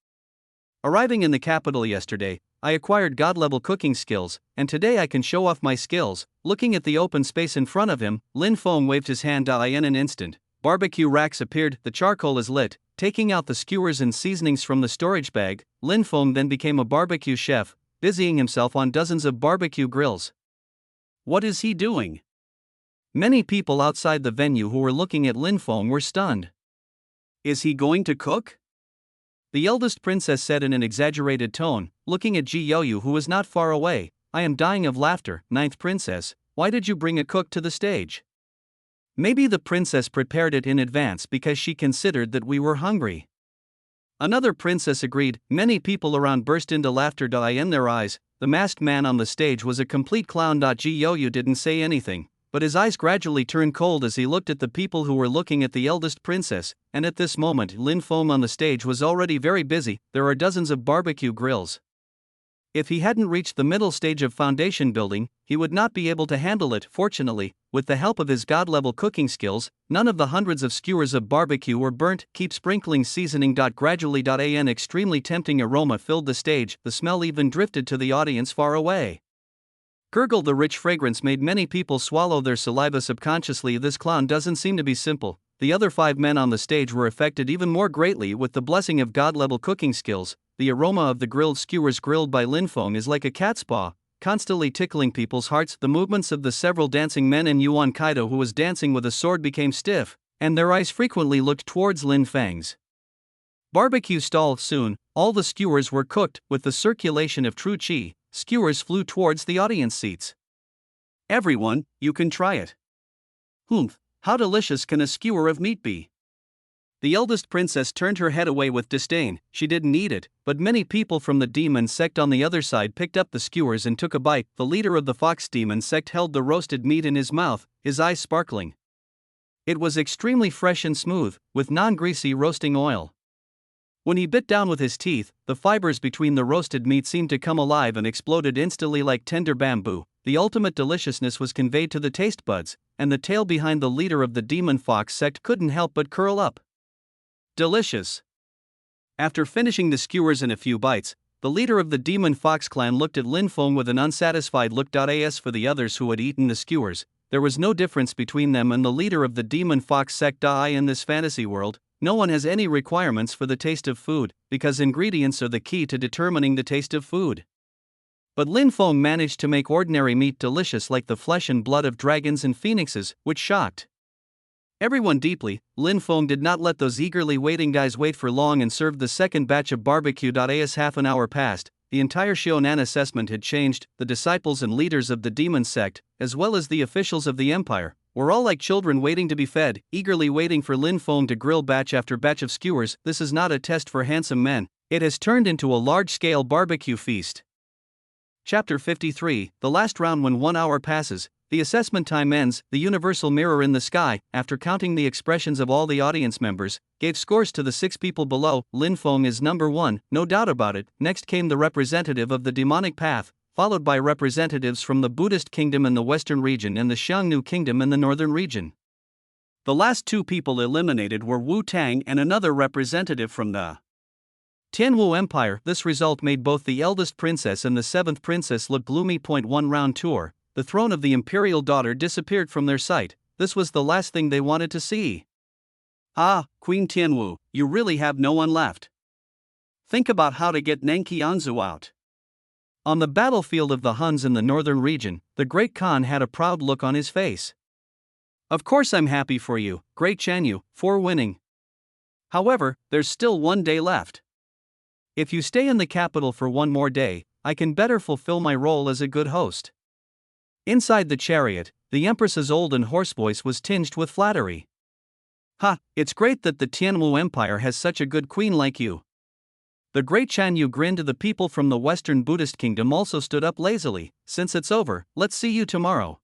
Arriving in the capital yesterday, I acquired God level cooking skills, and today I can show off my skills. Looking at the open space in front of him, Lin Feng waved his hand in an instant. Barbecue racks appeared, the charcoal is lit. Taking out the skewers and seasonings from the storage bag, Lin Feng then became a barbecue chef, busying himself on dozens of barbecue grills. What is he doing? Many people outside the venue who were looking at Lin Feng were stunned. Is he going to cook? The eldest princess said in an exaggerated tone, looking at Ji Youyu, who was not far away. I am dying of laughter. 9th princess, why did you bring a cook to the stage? Maybe the princess prepared it in advance because she considered that we were hungry. Another princess agreed. Many people around burst into laughter in their eyes. The masked man on the stage was a complete clown. Ji Youyu didn't say anything, but his eyes gradually turned cold as he looked at the people who were looking at the eldest princess, and at this moment Lin Feng on the stage was already very busy. There are dozens of barbecue grills. If he hadn't reached the middle stage of foundation building, he would not be able to handle it. Fortunately, with the help of his god-level cooking skills, none of the hundreds of skewers of barbecue were burnt. Keep sprinkling seasoning. Gradually, an extremely tempting aroma filled the stage. The smell even drifted to the audience far away. Gurgle. The rich fragrance made many people swallow their saliva subconsciously. This clown doesn't seem to be simple. The other 5 men on the stage were affected even more greatly with the blessing of god-level cooking skills. The aroma of the grilled skewers grilled by Lin Feng is like a cat's paw, constantly tickling people's hearts. The movements of the several dancing men and Yuan Kaido, who was dancing with a sword, became stiff, and their eyes frequently looked towards Lin Feng's barbecue stall. Soon, all the skewers were cooked. With the circulation of true qi, skewers flew towards the audience seats. Everyone, you can try it. Humph, how delicious can a skewer of meat be? The eldest princess turned her head away with disdain. She didn't eat it, but many people from the demon sect on the other side picked up the skewers and took a bite. The leader of the fox demon sect held the roasted meat in his mouth, his eyes sparkling. It was extremely fresh and smooth, with non-greasy roasting oil. When he bit down with his teeth, the fibers between the roasted meat seemed to come alive and exploded instantly like tender bamboo. The ultimate deliciousness was conveyed to the taste buds, and the tail behind the leader of the demon fox sect couldn't help but curl up. Delicious. After finishing the skewers in a few bites, the leader of the Demon Fox clan looked at Lin Feng with an unsatisfied look. As for the others who had eaten the skewers, there was no difference between them and the leader of the Demon Fox sect. In this fantasy world, no one has any requirements for the taste of food, because ingredients are the key to determining the taste of food. But Lin Feng managed to make ordinary meat delicious like the flesh and blood of dragons and phoenixes, which shocked everyone deeply. Lin Feng did not let those eagerly waiting guys wait for long and served the second batch of barbecue. As half an hour passed, the entire Shonan assessment had changed. The disciples and leaders of the demon sect, as well as the officials of the empire, were all like children waiting to be fed, eagerly waiting for Lin Feng to grill batch after batch of skewers. This is not a test for handsome men, it has turned into a large-scale barbecue feast. Chapter 53, the last round. When 1 hour passes, The assessment time ends. The universal mirror in the sky, after counting the expressions of all the audience members, gave scores to the 6 people below. Lin Feng is number 1, no doubt about it. Next came the representative of the demonic path, followed by representatives from the Buddhist kingdom in the western region and the Xiongnu kingdom in the northern region. The last 2 people eliminated were Wu Tang and another representative from the Tianwu Empire. This result made both the eldest princess and the 7th princess look gloomy. 1 round tour. The throne of the imperial daughter disappeared from their sight. This was the last thing they wanted to see. Ah, Queen Tianwu, you really have no one left. Think about how to get Nenki Anzu out. On the battlefield of the Huns in the northern region, the Great Khan had a proud look on his face. Of course I'm happy for you, Great Chanyu, for winning. However, there's still 1 day left. If you stay in the capital for 1 more day, I can better fulfill my role as a good host. Inside the chariot, the Empress's olden hoarse voice was tinged with flattery. Ha, it's great that the Tianwu Empire has such a good queen like you. The Great Chanyu grinned. The people from the Western Buddhist kingdom also stood up lazily. Since it's over, let's see you tomorrow.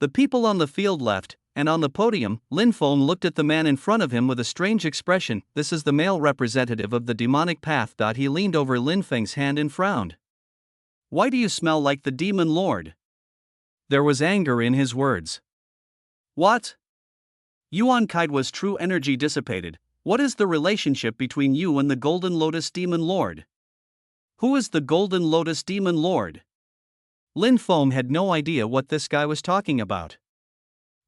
The people on the field left, and on the podium, Lin Feng looked at the man in front of him with a strange expression. This is the male representative of the demonic path. He leaned over Lin Feng's hand and frowned. Why do you smell like the demon lord? There was anger in his words. What? Yuan Kaidua's true energy dissipated. What is the relationship between you and the Golden Lotus Demon Lord? Who is the Golden Lotus Demon Lord? Lin Feng had no idea what this guy was talking about.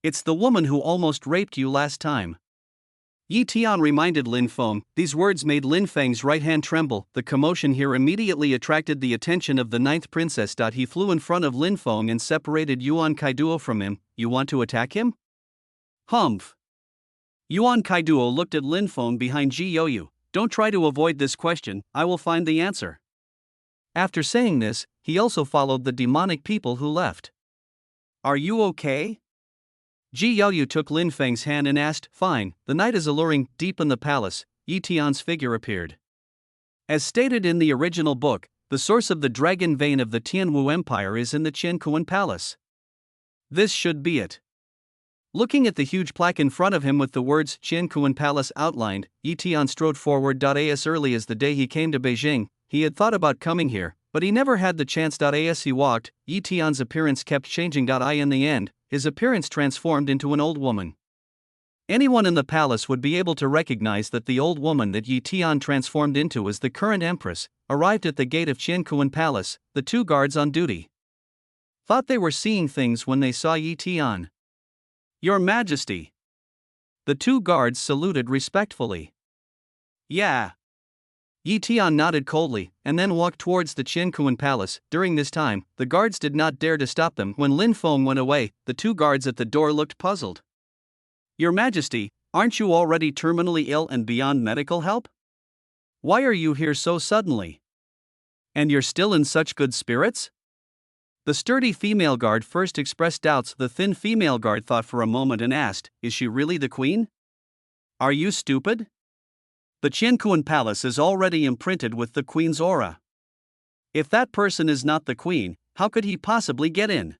It's the woman who almost raped you last time. Yi Tian reminded Lin Feng. These words made Lin Feng's right hand tremble. The commotion here immediately attracted the attention of the 9th princess. He flew in front of Lin Feng and separated Yuan Kaiduo from him. You want to attack him? Humph. Yuan Kaiduo looked at Lin Feng behind Ji Youyu. Don't try to avoid this question, I will find the answer. After saying this, he also followed the demonic people who left. Are you okay? Ji Youyu took Lin Feng's hand and asked, Fine. The night is alluring. Deep in the palace, Yi Tian's figure appeared. As stated in the original book, the source of the dragon vein of the Tianwu Empire is in the Qiankuan Palace. This should be it. Looking at the huge plaque in front of him with the words Qiankuan Palace outlined, Yi Tian strode forward. As early as the day he came to Beijing, he had thought about coming here, but he never had the chance. As he walked, Yi Tian's appearance kept changing. In the end, his appearance transformed into an old woman. Anyone in the palace would be able to recognize that the old woman that Yi Tian transformed into was the current empress. Arrived at the gate of Qiankuan Palace, the 2 guards on duty thought they were seeing things when they saw Yi Tian. Your Majesty. The 2 guards saluted respectfully. Yeah. Yi Tian nodded coldly, and then walked towards the Qiankuan Palace. During this time, the guards did not dare to stop them. When Lin Feng went away, the 2 guards at the door looked puzzled. Your Majesty, aren't you already terminally ill and beyond medical help? Why are you here so suddenly? And you're still in such good spirits? The sturdy female guard first expressed doubts. The thin female guard thought for a moment and asked, Is she really the queen? Are you stupid? The Qiankuan Palace is already imprinted with the queen's aura. If that person is not the queen, how could he possibly get in?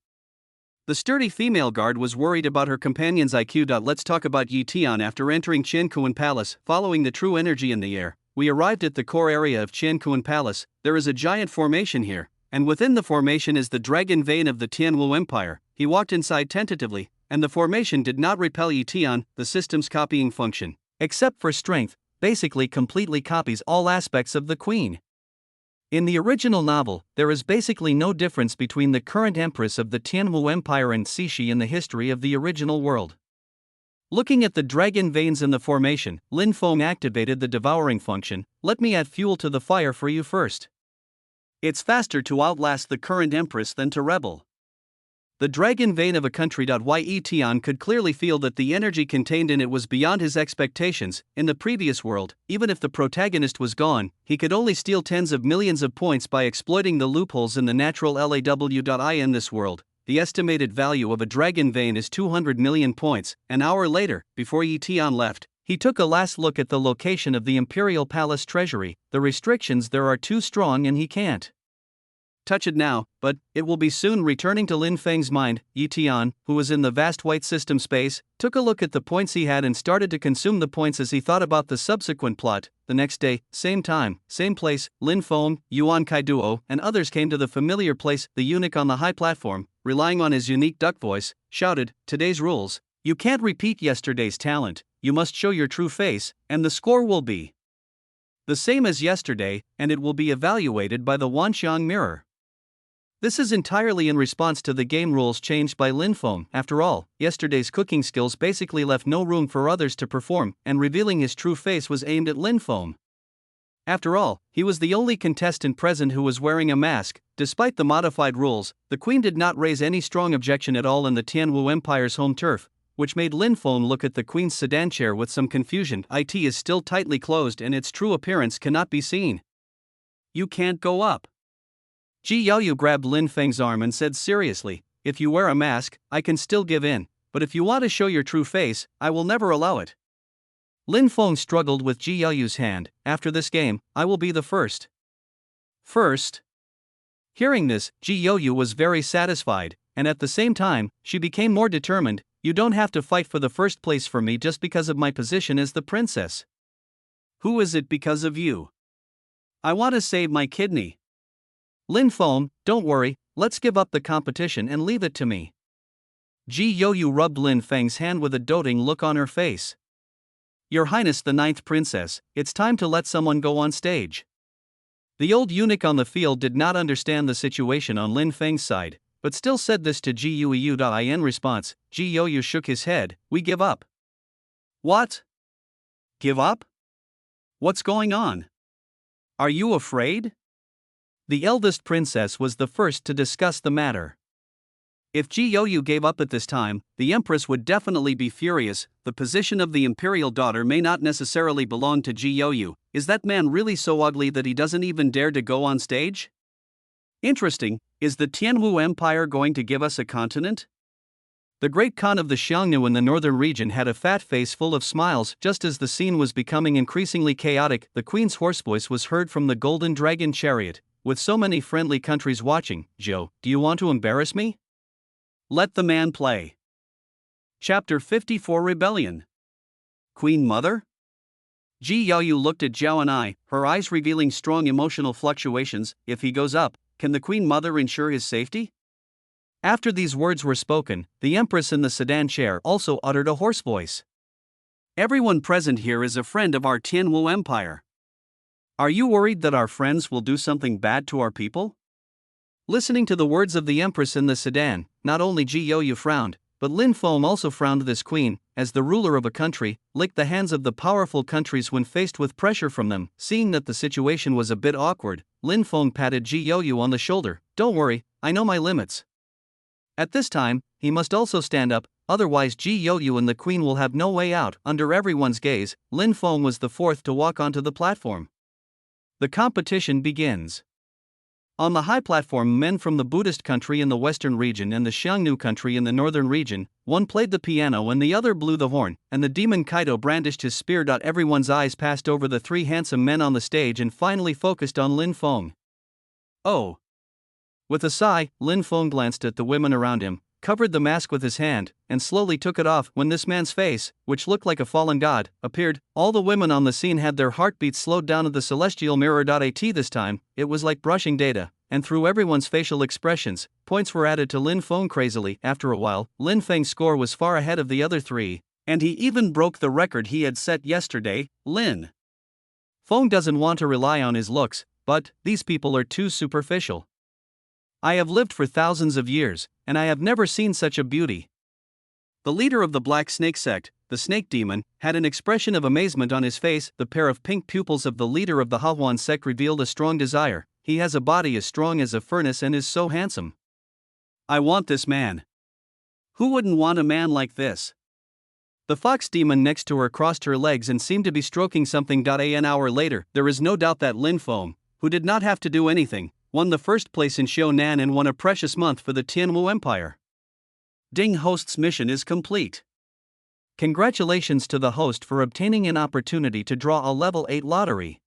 The sturdy female guard was worried about her companion's IQ. Let's talk about Yi Tian. After entering Qiankuan Palace, following the true energy in the air, we arrived at the core area of Qiankuan Palace. There is a giant formation here, and within the formation is the dragon vein of the Tianwu Empire. He walked inside tentatively, and the formation did not repel Yi Tian. The system's copying function, except for strength, basically completely copies all aspects of the queen. In the original novel, there is basically no difference between the current empress of the Tianwu Empire and Cixi in the history of the original world. Looking at the dragon veins in the formation, Lin Feng activated the devouring function. Let me add fuel to the fire for you first. It's faster to outlast the current empress than to rebel. The dragon vein of a country. Yi Tian could clearly feel that the energy contained in it was beyond his expectations. In the previous world, even if the protagonist was gone, he could only steal tens of millions of points by exploiting the loopholes in the natural law. In this world, the estimated value of a dragon vein is 200 million points. An hour later, before Yi Tian left, he took a last look at the location of the Imperial Palace treasury. The restrictions there are too strong and he can't touch it now, but it will be soon. Returning to Lin Feng's mind, Yi Tian, who was in the vast white system space, took a look at the points he had and started to consume the points as he thought about the subsequent plot. The next day, same time, same place, Lin Feng, Yuan Kaiduo, and others came to the familiar place. The eunuch on the high platform, relying on his unique duck voice, shouted, "Today's rules. You can't repeat yesterday's talent, you must show your true face, and the score will be the same as yesterday, and it will be evaluated by the Wanxiang mirror." This is entirely in response to the game rules changed by Lin Feng. After all, yesterday's cooking skills basically left no room for others to perform, and revealing his true face was aimed at Lin Feng. After all, he was the only contestant present who was wearing a mask. Despite the modified rules, the queen did not raise any strong objection at all in the Tianwu Empire's home turf, which made Lin Feng look at the queen's sedan chair with some confusion. It is still tightly closed and its true appearance cannot be seen. "You can't go up." Ji Yaoyu grabbed Lin Feng's arm and said seriously, "If you wear a mask, I can still give in, but if you want to show your true face, I will never allow it." Lin Feng struggled with Ji Yaoyu's hand. "After this game, I will be the first." First? Hearing this, Ji Yaoyu was very satisfied, and at the same time, she became more determined. "You don't have to fight for the first place for me just because of my position as the princess. Who is it because of you? I want to save my kidney." "Lin Feng, don't worry, let's give up the competition and leave it to me." Ji Yaoyu rubbed Lin Feng's hand with a doting look on her face. "Your Highness the Ninth Princess, it's time to let someone go on stage." The old eunuch on the field did not understand the situation on Lin Feng's side, but still said this to Ji Yuyu. In response, Ji Yaoyu shook his head. "We give up." "What? Give up? What's going on? Are you afraid?" The eldest princess was the first to discuss the matter. If Ji Yaoyu gave up at this time, the empress would definitely be furious. The position of the imperial daughter may not necessarily belong to Ji Yaoyu. Is that man really so ugly that he doesn't even dare to go on stage? Interesting, is the Tianwu Empire going to give us a continent? The great Khan of the Xiongnu in the northern region had a fat face full of smiles. Just as the scene was becoming increasingly chaotic, the queen's hoarse voice was heard from the golden dragon chariot. "With so many friendly countries watching, Zhou, do you want to embarrass me? Let the man play." Chapter 54 Rebellion. Queen Mother? Ji Yaoyu looked at Zhao and I, her eyes revealing strong emotional fluctuations. "If he goes up, can the Queen Mother ensure his safety?" After these words were spoken, the empress in the sedan chair also uttered a hoarse voice. "Everyone present here is a friend of our Tianwu Empire. Are you worried that our friends will do something bad to our people?" Listening to the words of the empress in the sedan, not only Ji Yaoyu frowned, but Lin Feng also frowned. This queen, as the ruler of a country, licked the hands of the powerful countries when faced with pressure from them. Seeing that the situation was a bit awkward, Lin Feng patted Ji Yaoyu on the shoulder. "Don't worry, I know my limits." At this time, he must also stand up, otherwise Ji Yaoyu and the queen will have no way out. Under everyone's gaze, Lin Feng was the fourth to walk onto the platform. The competition begins. On the high platform, men from the Buddhist country in the western region and the Xiongnu country in the northern region, one played the piano and the other blew the horn, and the demon Kaido brandished his spear. Everyone's eyes passed over the three handsome men on the stage and finally focused on Lin Feng. "Oh." With a sigh, Lin Feng glanced at the women around him, covered the mask with his hand, and slowly took it off. When this man's face, which looked like a fallen god, appeared, all the women on the scene had their heartbeats slowed down at the celestial mirror. This time, it was like brushing data, and through everyone's facial expressions, points were added to Lin Feng crazily. After a while, Lin Feng's score was far ahead of the other three, and he even broke the record he had set yesterday. Lin Feng doesn't want to rely on his looks, but these people are too superficial. "I have lived for thousands of years, and I have never seen such a beauty." The leader of the Black Snake sect, the Snake Demon, had an expression of amazement on his face. The pair of pink pupils of the leader of the Hahuan sect revealed a strong desire. "He has a body as strong as a furnace and is so handsome. I want this man." "Who wouldn't want a man like this?" The Fox Demon next to her crossed her legs and seemed to be stroking something. An hour later, there is no doubt that Lin Feng, who did not have to do anything, won the first place in Showdown and won a precious month for the Tianwu Empire. Ding host's mission is complete. Congratulations to the host for obtaining an opportunity to draw a level 8 lottery.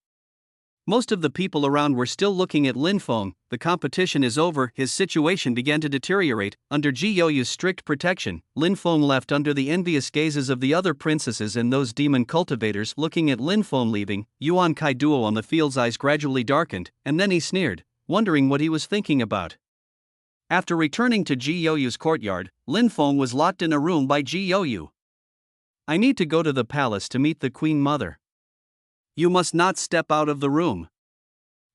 Most of the people around were still looking at Lin Feng. The competition is over. His situation began to deteriorate. Under Ji Youyu's strict protection, Lin Feng left under the envious gazes of the other princesses and those demon cultivators looking at Lin Feng leaving. Yuan Kai Duo on the field's eyes gradually darkened, and then he sneered, wondering what he was thinking about. After returning to Ji Youyu's courtyard, Lin Feng was locked in a room by Ji Youyu. I need to go to the palace to meet the Queen Mother. You must not step out of the room.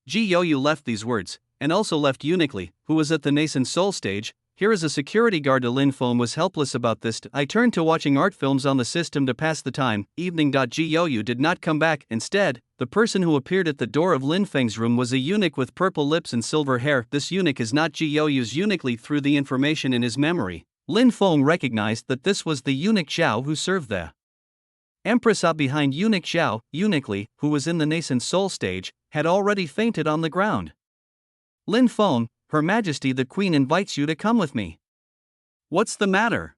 Ji Youyu left these words, and also left Eunuch Li, who was at the nascent soul stage. Here is a security guard. Lin Feng was helpless about this. I turned to watching art films on the system to pass the time. Evening. Ji Youyu did not come back. Instead, the person who appeared at the door of Lin Feng's room was a eunuch with purple lips and silver hair. This eunuch is not Ji Youyu's eunuch. Li threw the information in his memory. Lin Feng recognized that this was the eunuch Xiao who served the Empress. Behind eunuch Xiao, Eunuch Li, who was in the nascent soul stage, had already fainted on the ground. Lin Feng, Her Majesty the Queen invites you to come with me. What's the matter?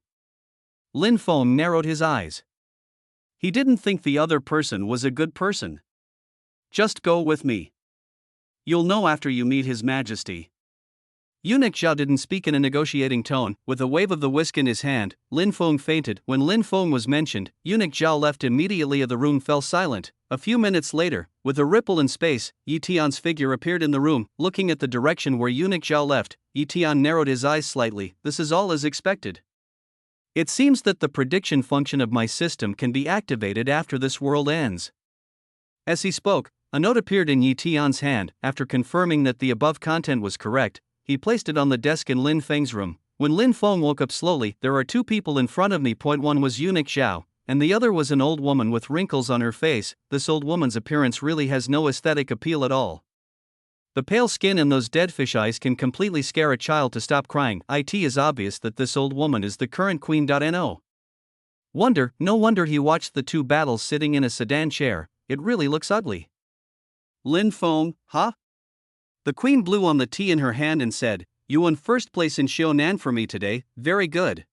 Lin Feng narrowed his eyes. He didn't think the other person was a good person. Just go with me. You'll know after you meet His Majesty. Eunuch Xiao didn't speak in a negotiating tone. With a wave of the whisk in his hand, Lin Feng fainted. When Lin Feng was mentioned, Eunuch Xiao left immediately. The room fell silent. A few minutes later, with a ripple in space, Yi Tian's figure appeared in the room. Looking at the direction where Eunuch Xiao left, Yi Tian narrowed his eyes slightly. This is all as expected. It seems that the prediction function of my system can be activated after this world ends. As he spoke, a note appeared in Yi Tian's hand. After confirming that the above content was correct, he placed it on the desk in Lin Feng's room. When Lin Feng woke up slowly, there are two people in front of me. One was Eunuch Xiao, and the other was an old woman with wrinkles on her face. This old woman's appearance really has no aesthetic appeal at all. The pale skin and those dead fish eyes can completely scare a child to stop crying. It is obvious that this old woman is the current queen. No wonder he watched the two battles sitting in a sedan chair. It really looks ugly. Lin Feng, huh? The queen blew on the tea in her hand and said, You won first place in showdown for me today, very good.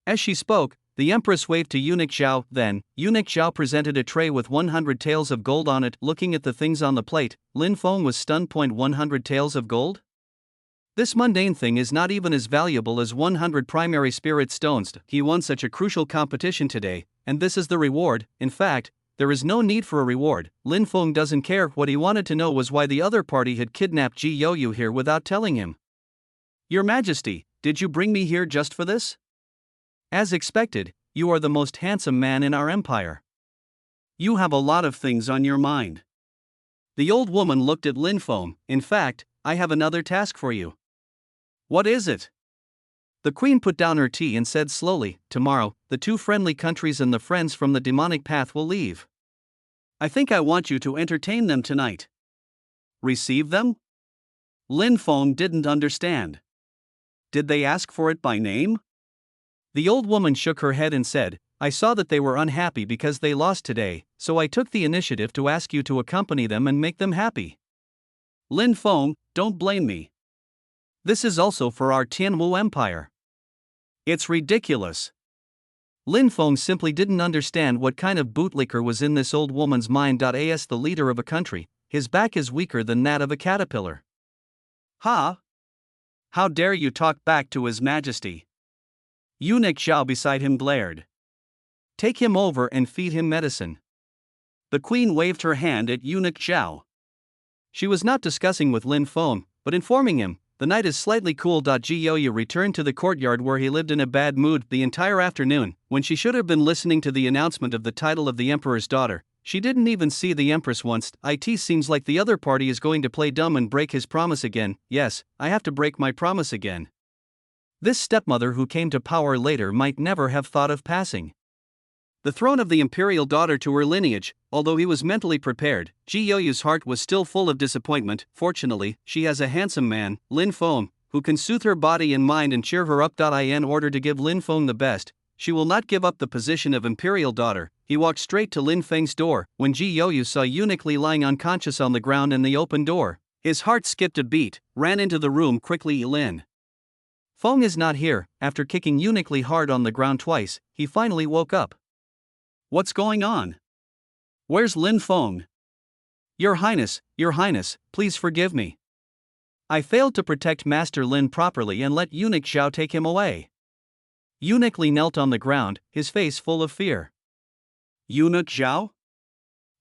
As she spoke, the empress waved to Eunuch Xiao. Then, Eunuch Xiao presented a tray with 100 taels of gold on it. Looking at the things on the plate, Lin Feng was stunned. 100 taels of gold? This mundane thing is not even as valuable as 100 primary spirit stones. He won such a crucial competition today, and this is the reward. In fact, there is no need for a reward. Lin Feng doesn't care. What he wanted to know was why the other party had kidnapped Ji Youyu here without telling him. Your Majesty, did you bring me here just for this? As expected, you are the most handsome man in our empire. You have a lot of things on your mind. The old woman looked at Lin Feng. In fact, I have another task for you. What is it? The queen put down her tea and said slowly, Tomorrow, the two friendly countries and the friends from the demonic path will leave. I think I want you to entertain them tonight. Receive them? Lin Feng didn't understand. Did they ask for it by name? The old woman shook her head and said, I saw that they were unhappy because they lost today, so I took the initiative to ask you to accompany them and make them happy. Lin Feng, don't blame me. This is also for our Tianwu Empire. It's ridiculous. Lin Feng simply didn't understand what kind of bootlicker was in this old woman's mind. As the leader of a country, his back is weaker than that of a caterpillar. Ha! How dare you talk back to His Majesty? Eunuch Xiao beside him glared. Take him over and feed him medicine. The queen waved her hand at Eunuch Xiao. She was not discussing with Lin Feng, but informing him, the night is slightly cool. Ji Youyu returned to the courtyard where he lived in a bad mood the entire afternoon. When she should have been listening to the announcement of the title of the emperor's daughter, she didn't even see the empress once. It seems like the other party is going to play dumb and break his promise again. Yes, I have to break my promise again. This stepmother who came to power later might never have thought of passing the throne of the imperial daughter to her lineage. Although he was mentally prepared, Ji Youyu's heart was still full of disappointment. Fortunately, she has a handsome man, Lin Feng, who can soothe her body and mind and cheer her up. In order to give Lin Feng the best, she will not give up the position of imperial daughter. He walked straight to Lin Feng's door. When Ji Youyu saw Eunuch Li lying unconscious on the ground in the open door, his heart skipped a beat, ran into the room quickly. Lin Feng is not here. After kicking Eunuch Li hard on the ground twice, he finally woke up. What's going on? Where's Lin Feng? Your Highness, please forgive me. I failed to protect Master Lin properly and let Eunuch Zhao take him away. Eunuch Li knelt on the ground, his face full of fear. Eunuch Zhao?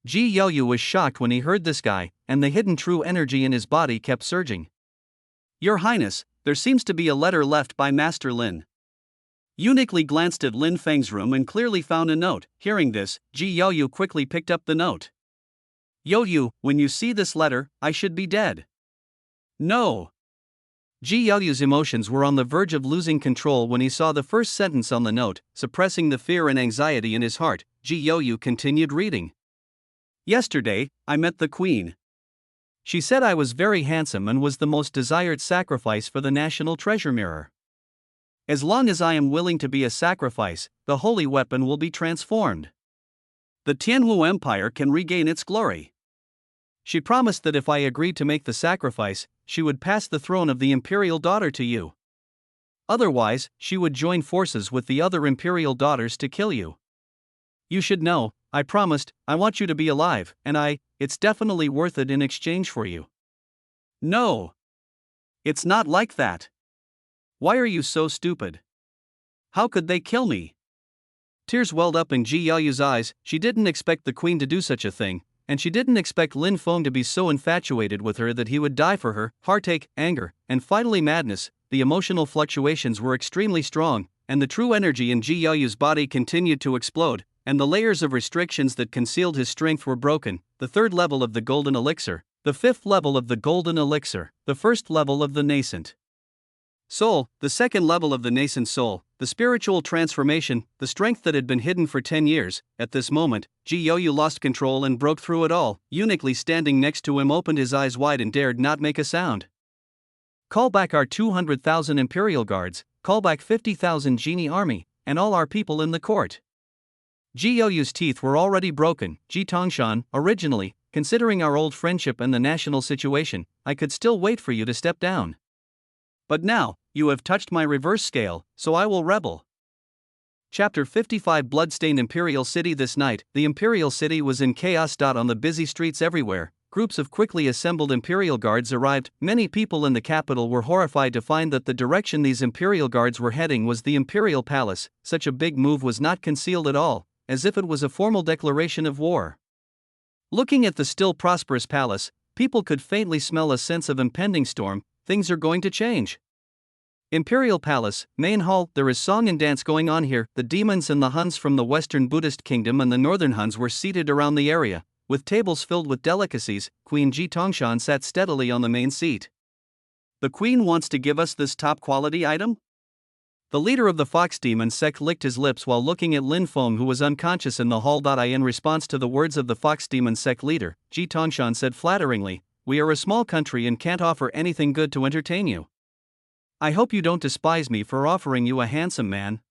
Ji Yaoyu was shocked when he heard this guy, and the hidden true energy in his body kept surging. Your Highness, there seems to be a letter left by Master Lin. Eunuch Li glanced at Lin Feng's room and clearly found a note. Hearing this, Ji Yaoyu quickly picked up the note. Yaoyu, when you see this letter, I should be dead. No. Ji Yaoyu's emotions were on the verge of losing control when he saw the first sentence on the note. Suppressing the fear and anxiety in his heart, Ji Yaoyu continued reading. Yesterday, I met the Queen. She said I was very handsome and was the most desired sacrifice for the national treasure mirror. As long as I am willing to be a sacrifice, the holy weapon will be transformed. The Tianwu Empire can regain its glory. She promised that if I agreed to make the sacrifice, she would pass the throne of the imperial daughter to you. Otherwise, she would join forces with the other imperial daughters to kill you. You should know, I promised, I want you to be alive, and it's definitely worth it in exchange for you. No. It's not like that. Why are you so stupid? How could they kill me? Tears welled up in Ji Yaoyu's eyes. She didn't expect the Queen to do such a thing, and she didn't expect Lin Feng to be so infatuated with her that he would die for her. Heartache, anger, and finally madness. The emotional fluctuations were extremely strong, and the true energy in Ji Yaoyu's body continued to explode, and the layers of restrictions that concealed his strength were broken. The third level of the golden elixir, the fifth level of the golden elixir, the first level of the nascent soul, the second level of the nascent soul, the spiritual transformation, the strength that had been hidden for 10 years. At this moment, Ji Yaoyu lost control and broke through it all. Eunuch Li standing next to him opened his eyes wide and dared not make a sound. Call back our 200,000 imperial guards, call back 50,000 genie army, and all our people in the court. Ji Yaoyu's teeth were already broken. Ji Tongshan, originally, considering our old friendship and the national situation, I could still wait for you to step down. But now, you have touched my reverse scale, so I will rebel. Chapter 55 Bloodstained Imperial City. This night, the Imperial City was in chaos. On the busy streets everywhere, groups of quickly assembled Imperial Guards arrived. Many people in the capital were horrified to find that the direction these Imperial Guards were heading was the Imperial Palace. Such a big move was not concealed at all, as if it was a formal declaration of war. Looking at the still prosperous palace, people could faintly smell a sense of impending storm. Things are going to change. Imperial Palace, Main Hall. There is song and dance going on here. The demons and the Huns from the Western Buddhist Kingdom and the Northern Huns were seated around the area, with tables filled with delicacies. Queen Ji Tongshan sat steadily on the main seat. The Queen wants to give us this top-quality item? The leader of the Fox Demon sect licked his lips while looking at Lin Feng, who was unconscious in the hall. In response to the words of the Fox Demon sect leader, Ji Tongshan said flatteringly, "We are a small country and can't offer anything good to entertain you. I hope you don't despise me for offering you a handsome man."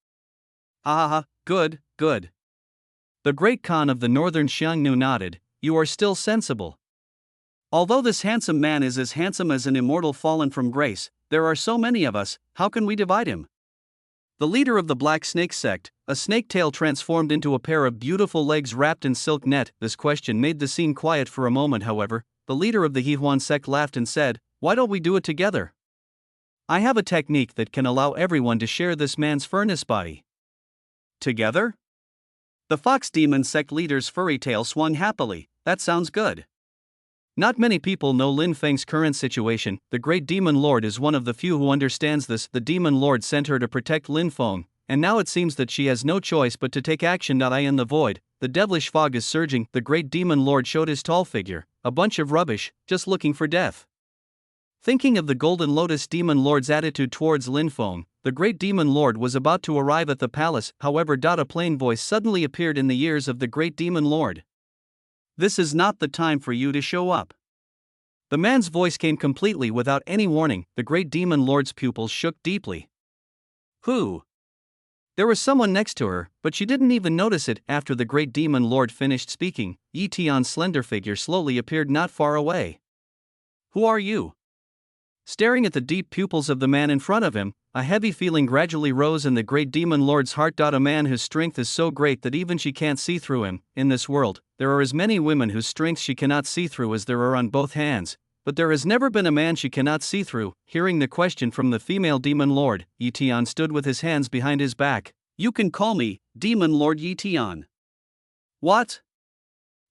Ah, good. The great Khan of the Northern Xiangnu nodded. You are still sensible. Although this handsome man is as handsome as an immortal fallen from grace, there are so many of us, how can we divide him? The leader of the Black Snake sect, a snake tail transformed into a pair of beautiful legs wrapped in silk net. This question made the scene quiet for a moment. However, the leader of the Hehuan sect laughed and said, "Why don't we do it together? I have a technique that can allow everyone to share this man's furnace body." Together? The Fox Demon sect leader's furry tail swung happily. That sounds good. Not many people know Lin Feng's current situation. The Great Demon Lord is one of the few who understands this. The Demon Lord sent her to protect Lin Feng, and now it seems that she has no choice but to take action. In the void, the devilish fog is surging. The Great Demon Lord showed his tall figure, a bunch of rubbish, just looking for death. Thinking of the Golden Lotus Demon Lord's attitude towards Lin Feng, the Great Demon Lord was about to arrive at the palace. However, a plain voice suddenly appeared in the ears of the Great Demon Lord. "This is not the time for you to show up." The man's voice came completely without any warning. The Great Demon Lord's pupils shook deeply. Who? There was someone next to her, but she didn't even notice it. After the Great Demon Lord finished speaking, Yi Tian's slender figure slowly appeared not far away. "Who are you?" Staring at the deep pupils of the man in front of him, a heavy feeling gradually rose in the Great Demon Lord's heart. A man whose strength is so great that even she can't see through him. In this world, there are as many women whose strength she cannot see through as there are on both hands, but there has never been a man she cannot see through. Hearing the question from the female demon lord, Yi stood with his hands behind his back. You can call me Demon Lord Yi. What?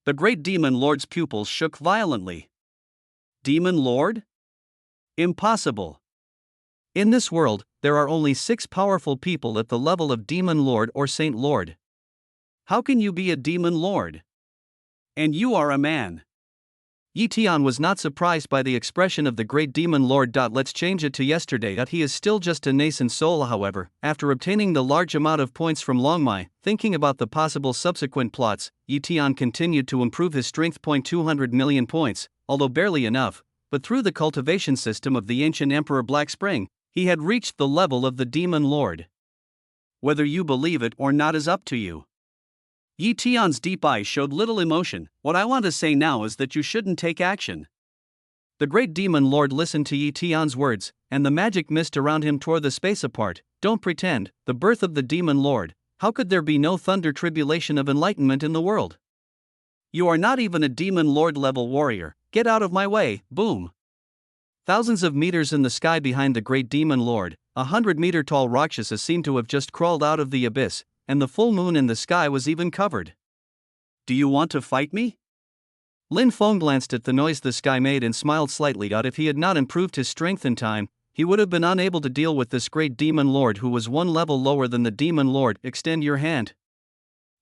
The great demon lord's pupils shook violently. Demon Lord? Impossible. In this world, there are only 6 powerful people at the level of Demon Lord or Saint Lord. How can you be a Demon Lord? And you are a man. Yi was not surprised by the expression of the great Demon Lord. Let's change it to yesterday. He is still just a nascent soul, however. After obtaining the large amount of points from Longmai, thinking about the possible subsequent plots, Yi continued to improve his strength. 200 million points, although barely enough, but through the cultivation system of the ancient Emperor Black Spring, he had reached the level of the Demon Lord. Whether you believe it or not is up to you. Yi Tian's deep eyes showed little emotion. What I want to say now is that you shouldn't take action. The great demon lord listened to Yi Tian's words, and the magic mist around him tore the space apart. Don't pretend, the birth of the demon lord. How could there be no thunder tribulation of enlightenment in the world? You are not even a demon lord level warrior. Get out of my way, boom. Thousands of meters in the sky behind the great demon lord, 100-meter tall Rakshasa seemed to have just crawled out of the abyss, and the full moon in the sky was even covered. Do you want to fight me? Lin Feng glanced at the noise the sky made and smiled slightly. If he had not improved his strength in time, he would have been unable to deal with this great demon lord who was 1 level lower than the demon lord. Extend your hand.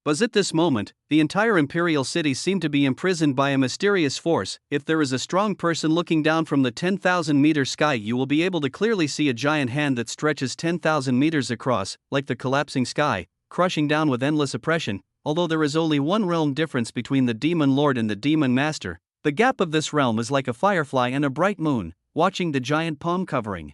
But at this moment, the entire imperial city seemed to be imprisoned by a mysterious force. If there is a strong person looking down from the 10,000-meter sky, you will be able to clearly see a giant hand that stretches 10,000 meters across, like the collapsing sky, crushing down with endless oppression. Although there is only 1 realm difference between the demon lord and the demon master, the gap of this realm is like a firefly and a bright moon, watching the giant palm covering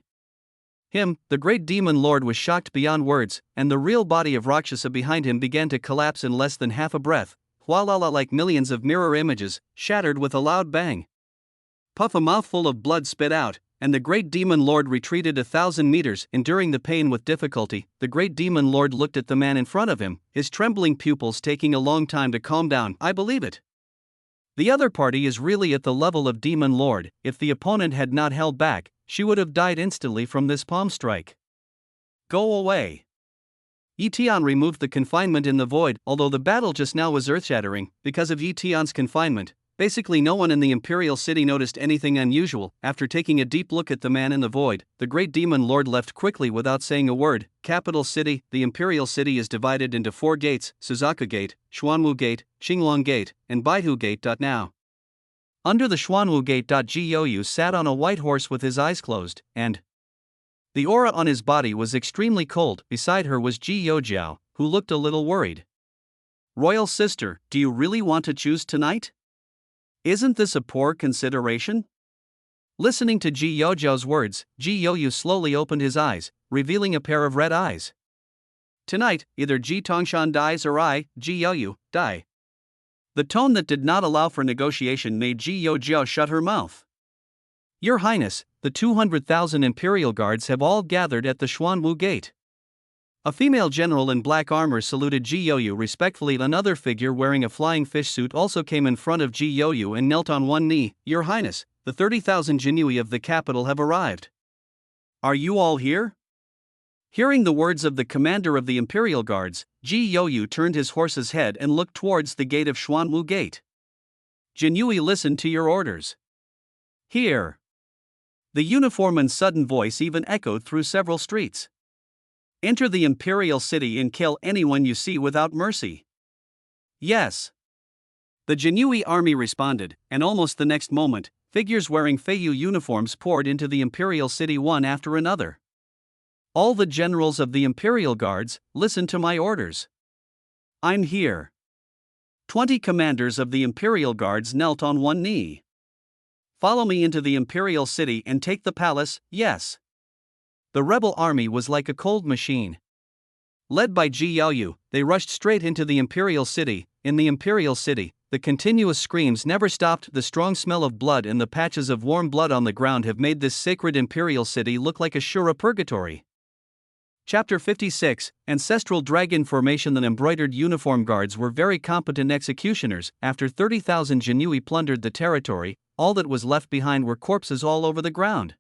him. The great demon lord was shocked beyond words, and the real body of Rakshasa behind him began to collapse in less than half a breath, while like millions of mirror images, shattered with a loud bang. Puff, a mouthful of blood spit out, and the great demon lord retreated 1,000 meters, enduring the pain with difficulty. The great demon lord looked at the man in front of him, his trembling pupils taking a long time to calm down. I believe it. The other party is really at the level of demon lord. If the opponent had not held back, she would have died instantly from this palm strike. Go away. Yi Tian removed the confinement in the void. Although the battle just now was earth-shattering, because of Yi Tian's confinement, basically no one in the imperial city noticed anything unusual. After taking a deep look at the man in the void, the great demon lord left quickly without saying a word. Capital city. The imperial city is divided into 4 gates: Suzaku Gate, Xuanwu Gate, Qinglong Gate, and Baihu Gate. Now, under the Xuanwu Gate, Jiu sat on a white horse with his eyes closed, and the aura on his body was extremely cold. Beside her was Jiu, who looked a little worried. Royal sister, do you really want to choose tonight? Isn't this a poor consideration? Listening to Jiu's words, Jiu slowly opened his eyes, revealing a pair of red eyes. Tonight, either Ji Tongshan dies or I, Jiu, die. The tone that did not allow for negotiation made Jiu shut her mouth. Your Highness, the 200,000 imperial guards have all gathered at the Xuanwu Gate. A female general in black armor saluted Jiu respectfully. Another figure wearing a flying fish suit also came in front of Jiu and knelt on one knee. Your Highness, the 30,000 Jinui of the capital have arrived. Are you all here? Hearing the words of the commander of the imperial guards, Jiu turned his horse's head and looked towards the gate of Xuanwu Gate. Jinui listened to your orders. Here. The uniformman's sudden voice even echoed through several streets. Enter the imperial city and kill anyone you see without mercy. Yes. The Jinui army responded, and almost the next moment, figures wearing Feiyu uniforms poured into the imperial city one after another. All the generals of the imperial guards, listen to my orders. I'm here. 20 commanders of the imperial guards knelt on one knee. Follow me into the imperial city and take the palace, yes. The rebel army was like a cold machine. Led by Jiu, they rushed straight into the imperial city. In the imperial city, the continuous screams never stopped. The strong smell of blood and the patches of warm blood on the ground have made this sacred imperial city look like a Shura purgatory. Chapter 56, Ancestral Dragon Formation. The embroidered uniform guards were very competent executioners. After 30,000 Genui plundered the territory, all that was left behind were corpses all over the ground.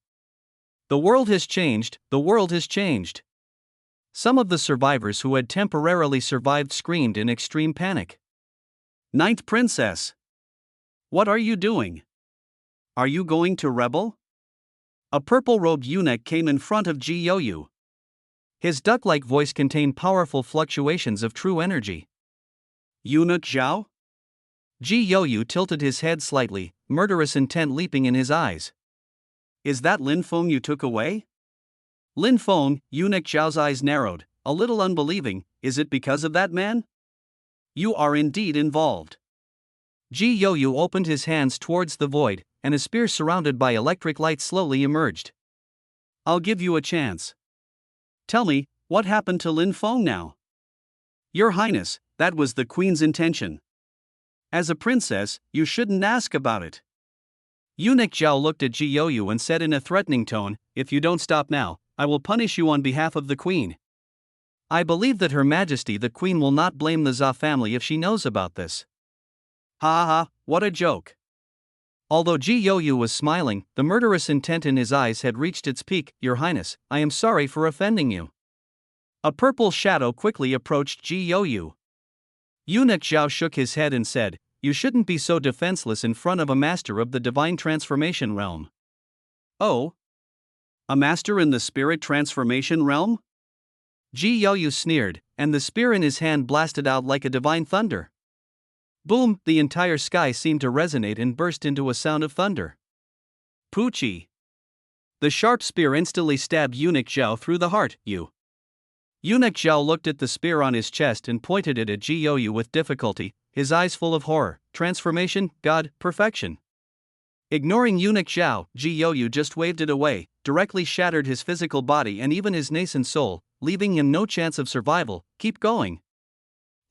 The world has changed, the world has changed. Some of the survivors who had temporarily survived screamed in extreme panic. Ninth Princess! What are you doing? Are you going to rebel? A purple-robed eunuch came in front of Ji Youyu. His duck-like voice contained powerful fluctuations of true energy. Eunuch Zhao? Ji Youyu tilted his head slightly, murderous intent leaping in his eyes. Is that Lin Feng you took away? Lin Feng, Eunuch Zhao's eyes narrowed, a little unbelieving. Is it because of that man? You are indeed involved. Ji Youyu opened his hands towards the void, and a spear surrounded by electric light slowly emerged. I'll give you a chance. Tell me, what happened to Lin Feng now? Your Highness, that was the Queen's intention. As a princess, you shouldn't ask about it. Eunuch Zhao looked at Ji Youyu and said in a threatening tone, if you don't stop now, I will punish you on behalf of the Queen. I believe that Her Majesty the Queen will not blame the Zha family if she knows about this. Ha ha ha, what a joke. Although Ji Youyu was smiling, the murderous intent in his eyes had reached its peak. Your Highness, I am sorry for offending you. A purple shadow quickly approached Ji Youyu. Eunuch Zhao shook his head and said, you shouldn't be so defenseless in front of a master of the divine transformation realm. Oh? A master in the spirit transformation realm? Ji Youyu sneered, and the spear in his hand blasted out like a divine thunder. Boom! The entire sky seemed to resonate and burst into a sound of thunder. Poochie! The sharp spear instantly stabbed Eunuch Zhao through the heart. Eunuch Zhao looked at the spear on his chest and pointed it at Ji Youyu with difficulty, his eyes full of horror. Transformation, God, perfection. Ignoring Eunuch Zhao, Ji Youyu just waved it away, directly shattered his physical body and even his nascent soul, leaving him no chance of survival. Keep going.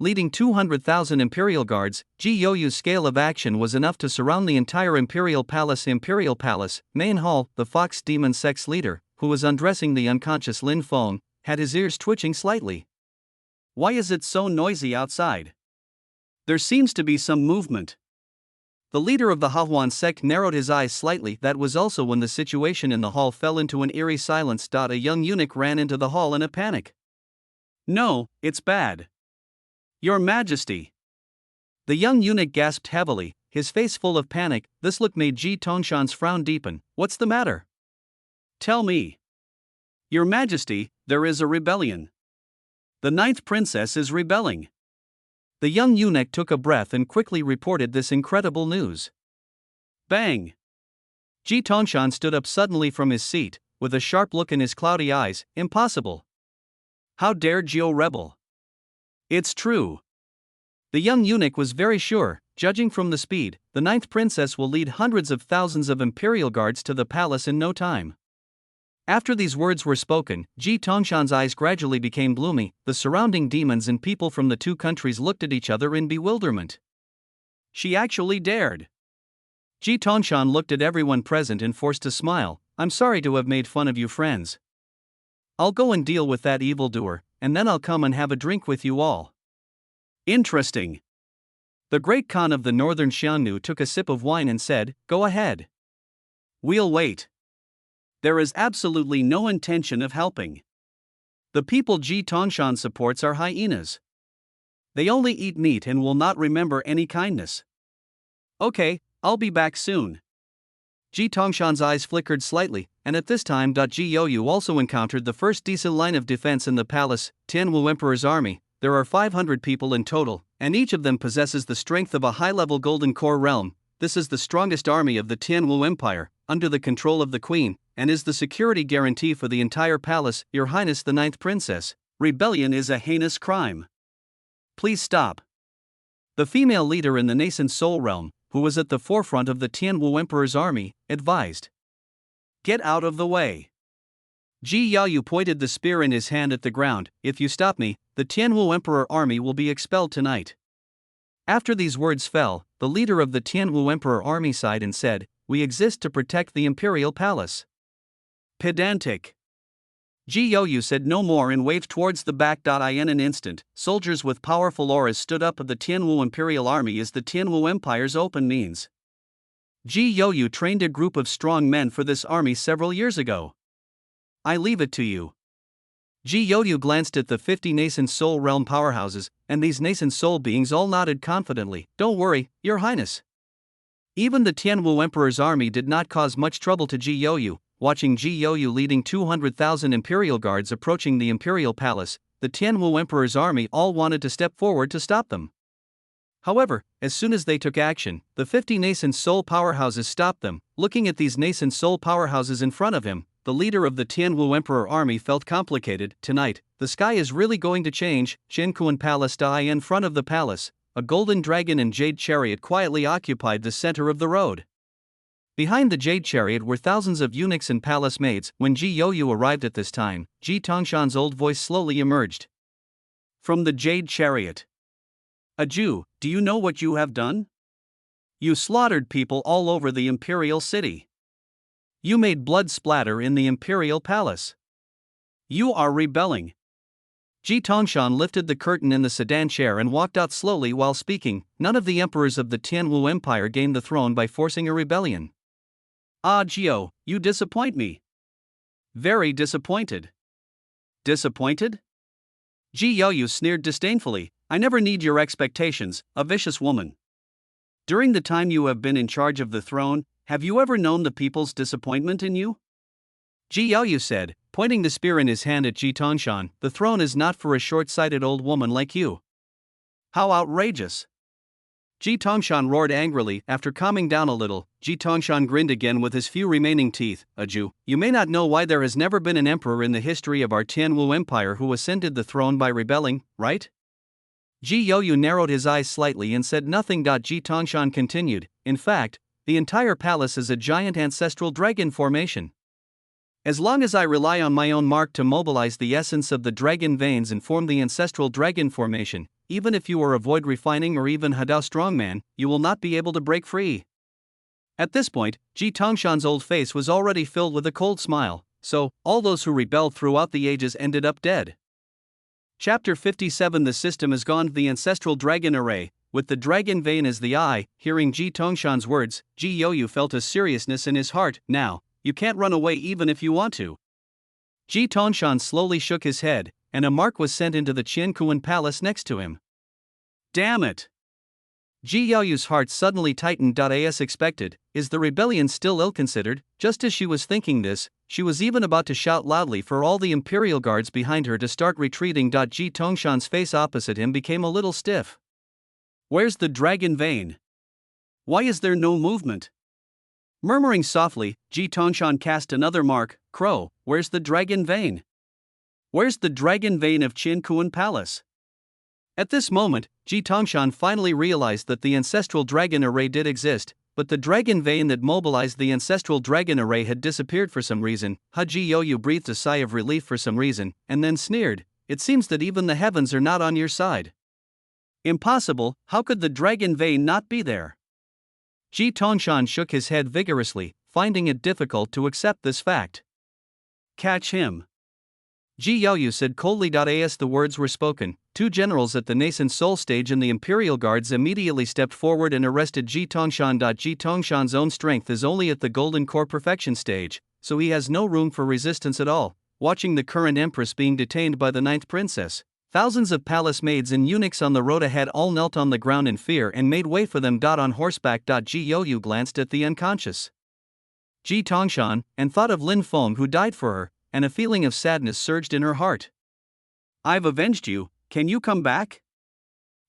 Leading 200,000 Imperial Guards, Ji Youyu's scale of action was enough to surround the entire Imperial Palace. Imperial Palace, main hall. The Fox Demon Sex leader, who was undressing the unconscious Lin Feng, had his ears twitching slightly. Why is it so noisy outside? There seems to be some movement. The leader of the Hahuan sect narrowed his eyes slightly. That was also when the situation in the hall fell into an eerie silence. A young eunuch ran into the hall in a panic. No, it's bad. Your Majesty. The young eunuch gasped heavily, his face full of panic. This look made Ji Tongshan's frown deepen. What's the matter? Tell me. Your Majesty, there is a rebellion. The ninth princess is rebelling. The young eunuch took a breath and quickly reported this incredible news. Bang! Ji Tongshan stood up suddenly from his seat, with a sharp look in his cloudy eyes. Impossible. How dare Jiu rebel? It's true. The young eunuch was very sure. Judging from the speed, the ninth princess will lead hundreds of thousands of Imperial Guards to the palace in no time. After these words were spoken, Ji Tongshan's eyes gradually became gloomy. The surrounding demons and people from the two countries looked at each other in bewilderment. She actually dared. Ji Tongshan looked at everyone present and forced a smile. I'm sorry to have made fun of you, friends. I'll go and deal with that evildoer, and then I'll come and have a drink with you all. Interesting. The great Khan of the northern Xiannu took a sip of wine and said, go ahead. We'll wait. There is absolutely no intention of helping. The people Ji Tongshan supports are hyenas. They only eat meat and will not remember any kindness. Okay, I'll be back soon. Ji Tongshan's eyes flickered slightly, and at this time Ji Youyu also encountered the first decent line of defense in the palace. Tianwu Emperor's army. There are 500 people in total, and each of them possesses the strength of a high-level Golden Core realm. This is the strongest army of the Tianwu Empire, under the control of the Queen, and is the security guarantee for the entire palace. Your Highness the Ninth Princess, rebellion is a heinous crime. Please stop. The female leader in the nascent Soul realm, who was at the forefront of the Tianwu Emperor's army, advised. Get out of the way. Ji Youyu pointed the spear in his hand at the ground. If you stop me, the Tianwu Emperor army will be expelled tonight. After these words fell, the leader of the Tianwu Emperor army sighed and said, we exist to protect the imperial palace. Pedantic. Ji Youyu said no more and waved towards the back. In an instant, soldiers with powerful auras stood up of the Tianwu Imperial Army as the Tianwu Empire's open means. Ji Youyu trained a group of strong men for this army several years ago. I leave it to you. Ji Youyu glanced at the 50 nascent soul realm powerhouses, and these nascent soul beings all nodded confidently. Don't worry, Your Highness. Even the Tianwu Emperor's army did not cause much trouble to Ji Youyu. Watching Ji Youyu leading 200,000 Imperial Guards approaching the Imperial Palace, the Tianwu Emperor's army all wanted to step forward to stop them. However, as soon as they took action, the 50 nascent soul powerhouses stopped them. Looking at these nascent soul powerhouses in front of him, the leader of the Tianwu Emperor army felt complicated. Tonight, the sky is really going to change. Shenkuan Palace. In front of the palace, a golden dragon and jade chariot quietly occupied the center of the road. Behind the jade chariot were thousands of eunuchs and palace maids. When Ji Youyu arrived at this time, Ji Tongshan's old voice slowly emerged from the jade chariot. A Jew, do you know what you have done? You slaughtered people all over the imperial city. You made blood splatter in the imperial palace. You are rebelling. Ji Tongshan lifted the curtain in the sedan chair and walked out slowly while speaking. None of the emperors of the Tianwu Empire gained the throne by forcing a rebellion. Ah, Jiao, you disappoint me. Very disappointed. Disappointed? Ji Youyu sneered disdainfully. I never need your expectations, a vicious woman. During the time you have been in charge of the throne, have you ever known the people's disappointment in you? Ji Youyu said, pointing the spear in his hand at Ji Tongshan, the throne is not for a short-sighted old woman like you. How outrageous! Ji Tongshan roared angrily. After calming down a little, Ji Tongshan grinned again with his few remaining teeth. A Jew, you may not know why there has never been an emperor in the history of our Tianwu Empire who ascended the throne by rebelling, right? Ji Youyu narrowed his eyes slightly and said nothing. Ji Tongshan continued, in fact, the entire palace is a giant ancestral dragon formation. As long as I rely on my own mark to mobilize the essence of the dragon veins and form the ancestral dragon formation, even if you are a void refining or even Hadao strongman, you will not be able to break free. At this point, Ji Tongshan's old face was already filled with a cold smile. So, all those who rebelled throughout the ages ended up dead. Chapter 57. The system is gone. The ancestral dragon array, with the dragon vein as the eye. Hearing Ji Tongshan's words, Ji Youyu felt a seriousness in his heart. Now, you can't run away even if you want to. Ji Tongshan slowly shook his head, and a mark was sent into the Qiankuan palace next to him. Damn it! Ji Youyu's heart suddenly tightened. As expected, is the rebellion still ill-considered? Just as she was thinking this, she was even about to shout loudly for all the imperial guards behind her to start retreating. Ji Tongshan's face opposite him became a little stiff. Where's the dragon vein? Why is there no movement? Murmuring softly, Ji Tongshan cast another mark. Crow, where's the dragon vein? Where's the dragon vein of Qiankuan Palace? At this moment, Ji Tongshan finally realized that the ancestral dragon array did exist, but the dragon vein that mobilized the ancestral dragon array had disappeared for some reason. Ji Youyu breathed a sigh of relief for some reason, and then sneered, it seems that even the heavens are not on your side. Impossible, how could the dragon vein not be there? Ji Tongshan shook his head vigorously, finding it difficult to accept this fact. Catch him. Ji Youyu said coldly. As the words were spoken, two generals at the nascent soul stage in the Imperial Guards immediately stepped forward and arrested Ji Tongshan. Ji Tongshan's own strength is only at the Golden Core Perfection stage, so he has no room for resistance at all. Watching the current Empress being detained by the 9th Princess, thousands of palace maids and eunuchs on the road ahead all knelt on the ground in fear and made way for them. On horseback. Ji Youyu glanced at the unconscious Ji Tongshan and thought of Lin Feng who died for her, and a feeling of sadness surged in her heart. I've avenged you, can you come back?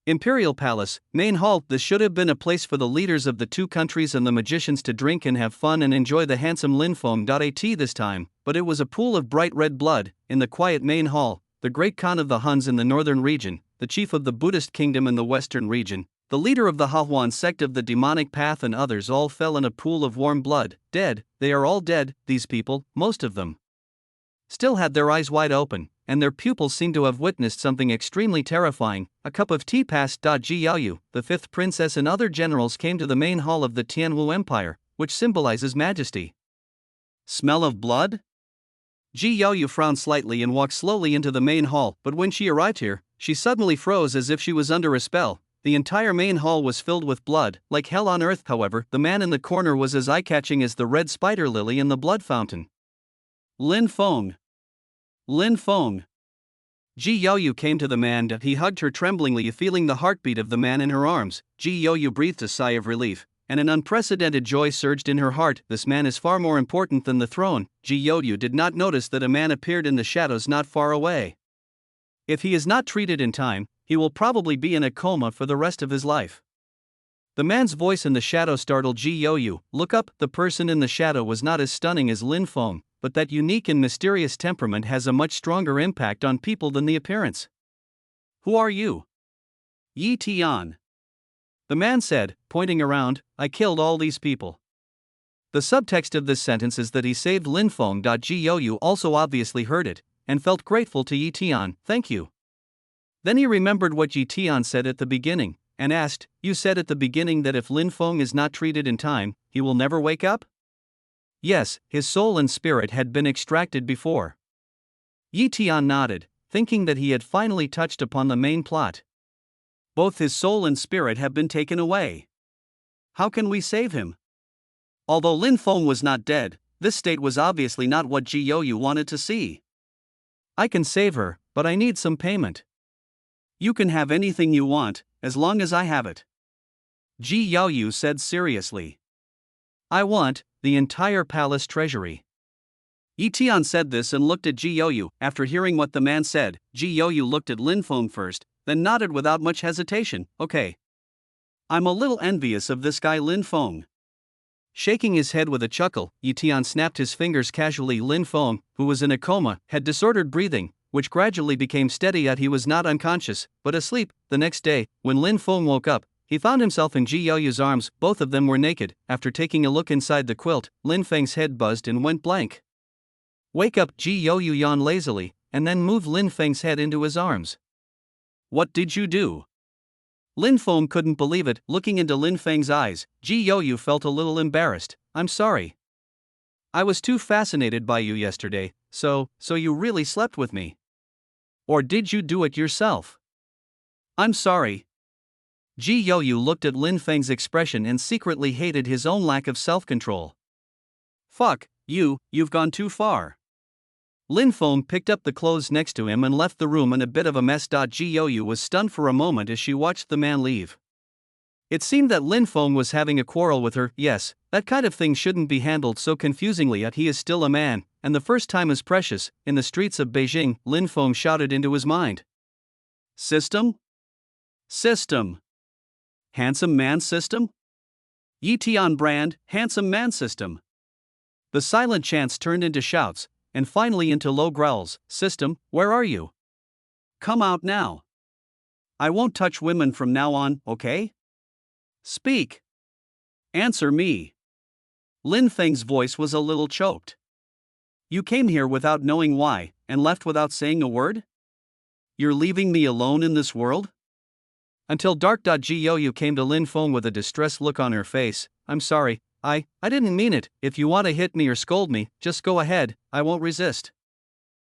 Imperial Palace, main hall. This should have been a place for the leaders of the two countries and the magicians to drink and have fun and enjoy the handsome Lin Feng. This time, but it was a pool of bright red blood. In the quiet main hall, the great Khan of the Huns in the northern region, the chief of the Buddhist kingdom in the western region, the leader of the Hahuan sect of the demonic path and others all fell in a pool of warm blood. Dead, they are all dead. These people, most of them, still had their eyes wide open, and their pupils seemed to have witnessed something extremely terrifying. A cup of tea passed. Ji Youyu, the 5th princess and other generals came to the main hall of the Tianwu Empire, which symbolizes majesty. Smell of blood? Ji Yaoyu frowned slightly and walked slowly into the main hall, but when she arrived here, she suddenly froze as if she was under a spell. The entire main hall was filled with blood, like hell on earth. However, the man in the corner was as eye-catching as the red spider lily in the blood fountain. Lin Feng. Lin Feng. Ji Yaoyu came to the man and he hugged her tremblingly, feeling the heartbeat of the man in her arms. Ji Yaoyu breathed a sigh of relief, and an unprecedented joy surged in her heart. This man is far more important than the throne. Ji Yaoyu did not notice that a man appeared in the shadows not far away. If he is not treated in time, he will probably be in a coma for the rest of his life. The man's voice in the shadow startled Ji Yaoyu. Look up. The person in the shadow was not as stunning as Lin Feng, but that unique and mysterious temperament has a much stronger impact on people than the appearance. Who are you? Yi Tian. The man said, pointing around. I killed all these people. The subtext of this sentence is that he saved Lin Feng. Ji Yaoyu also obviously heard it, and felt grateful to Yi Tian. Thank you. Then he remembered what Yi Tian said at the beginning, and asked, you said at the beginning that if Lin Feng is not treated in time, he will never wake up? Yes, his soul and spirit had been extracted before. Yi Tian nodded, thinking that he had finally touched upon the main plot. Both his soul and spirit have been taken away. How can we save him? Although Lin Feng was not dead, this state was obviously not what Ji Yaoyu wanted to see. I can save her, but I need some payment. You can have anything you want, as long as I have it. Ji Yaoyu said seriously. I want the entire palace treasury. Yi Tian said this and looked at Ji Yaoyu. After hearing what the man said, Ji Yaoyu looked at Lin Feng first, then nodded without much hesitation. Okay. I'm a little envious of this guy Lin Feng. Shaking his head with a chuckle, Yi Tian snapped his fingers casually. Lin Feng, who was in a coma, had disordered breathing, which gradually became steady. Yet he was not unconscious, but asleep. The next day, when Lin Feng woke up, he found himself in Ji Yaoyu's arms. Both of them were naked. After taking a look inside the quilt, Lin Feng's head buzzed and went blank. Wake up, Ji Yaoyu yawned lazily, and then moved Lin Feng's head into his arms. What did you do? Lin Feng couldn't believe it. Looking into Lin Feng's eyes, Ji Yaoyu felt a little embarrassed. I'm sorry. I was too fascinated by you yesterday, so you really slept with me. Or did you do it yourself? I'm sorry. Ji Yaoyu looked at Lin Feng's expression and secretly hated his own lack of self-control. Fuck, you've gone too far. Lin Feng picked up the clothes next to him and left the room in a bit of a mess. Ji Yaoyu was stunned for a moment as she watched the man leave. It seemed that Lin Feng was having a quarrel with her. Yes, that kind of thing shouldn't be handled so confusingly, yet he is still a man, and the first time is precious. In the streets of Beijing, Lin Feng shouted into his mind. System? System. Handsome man system? Yi Tian brand, handsome man system. The silent chants turned into shouts, and finally into low growls. System, where are you? Come out now. I won't touch women from now on, okay? Speak. Answer me. Lin Feng's voice was a little choked. You came here without knowing why, and left without saying a word? You're leaving me alone in this world? Until dark. Ji Yaoyu came to Lin Feng with a distressed look on her face. I'm sorry, I didn't mean it. If you want to hit me or scold me, just go ahead, I won't resist.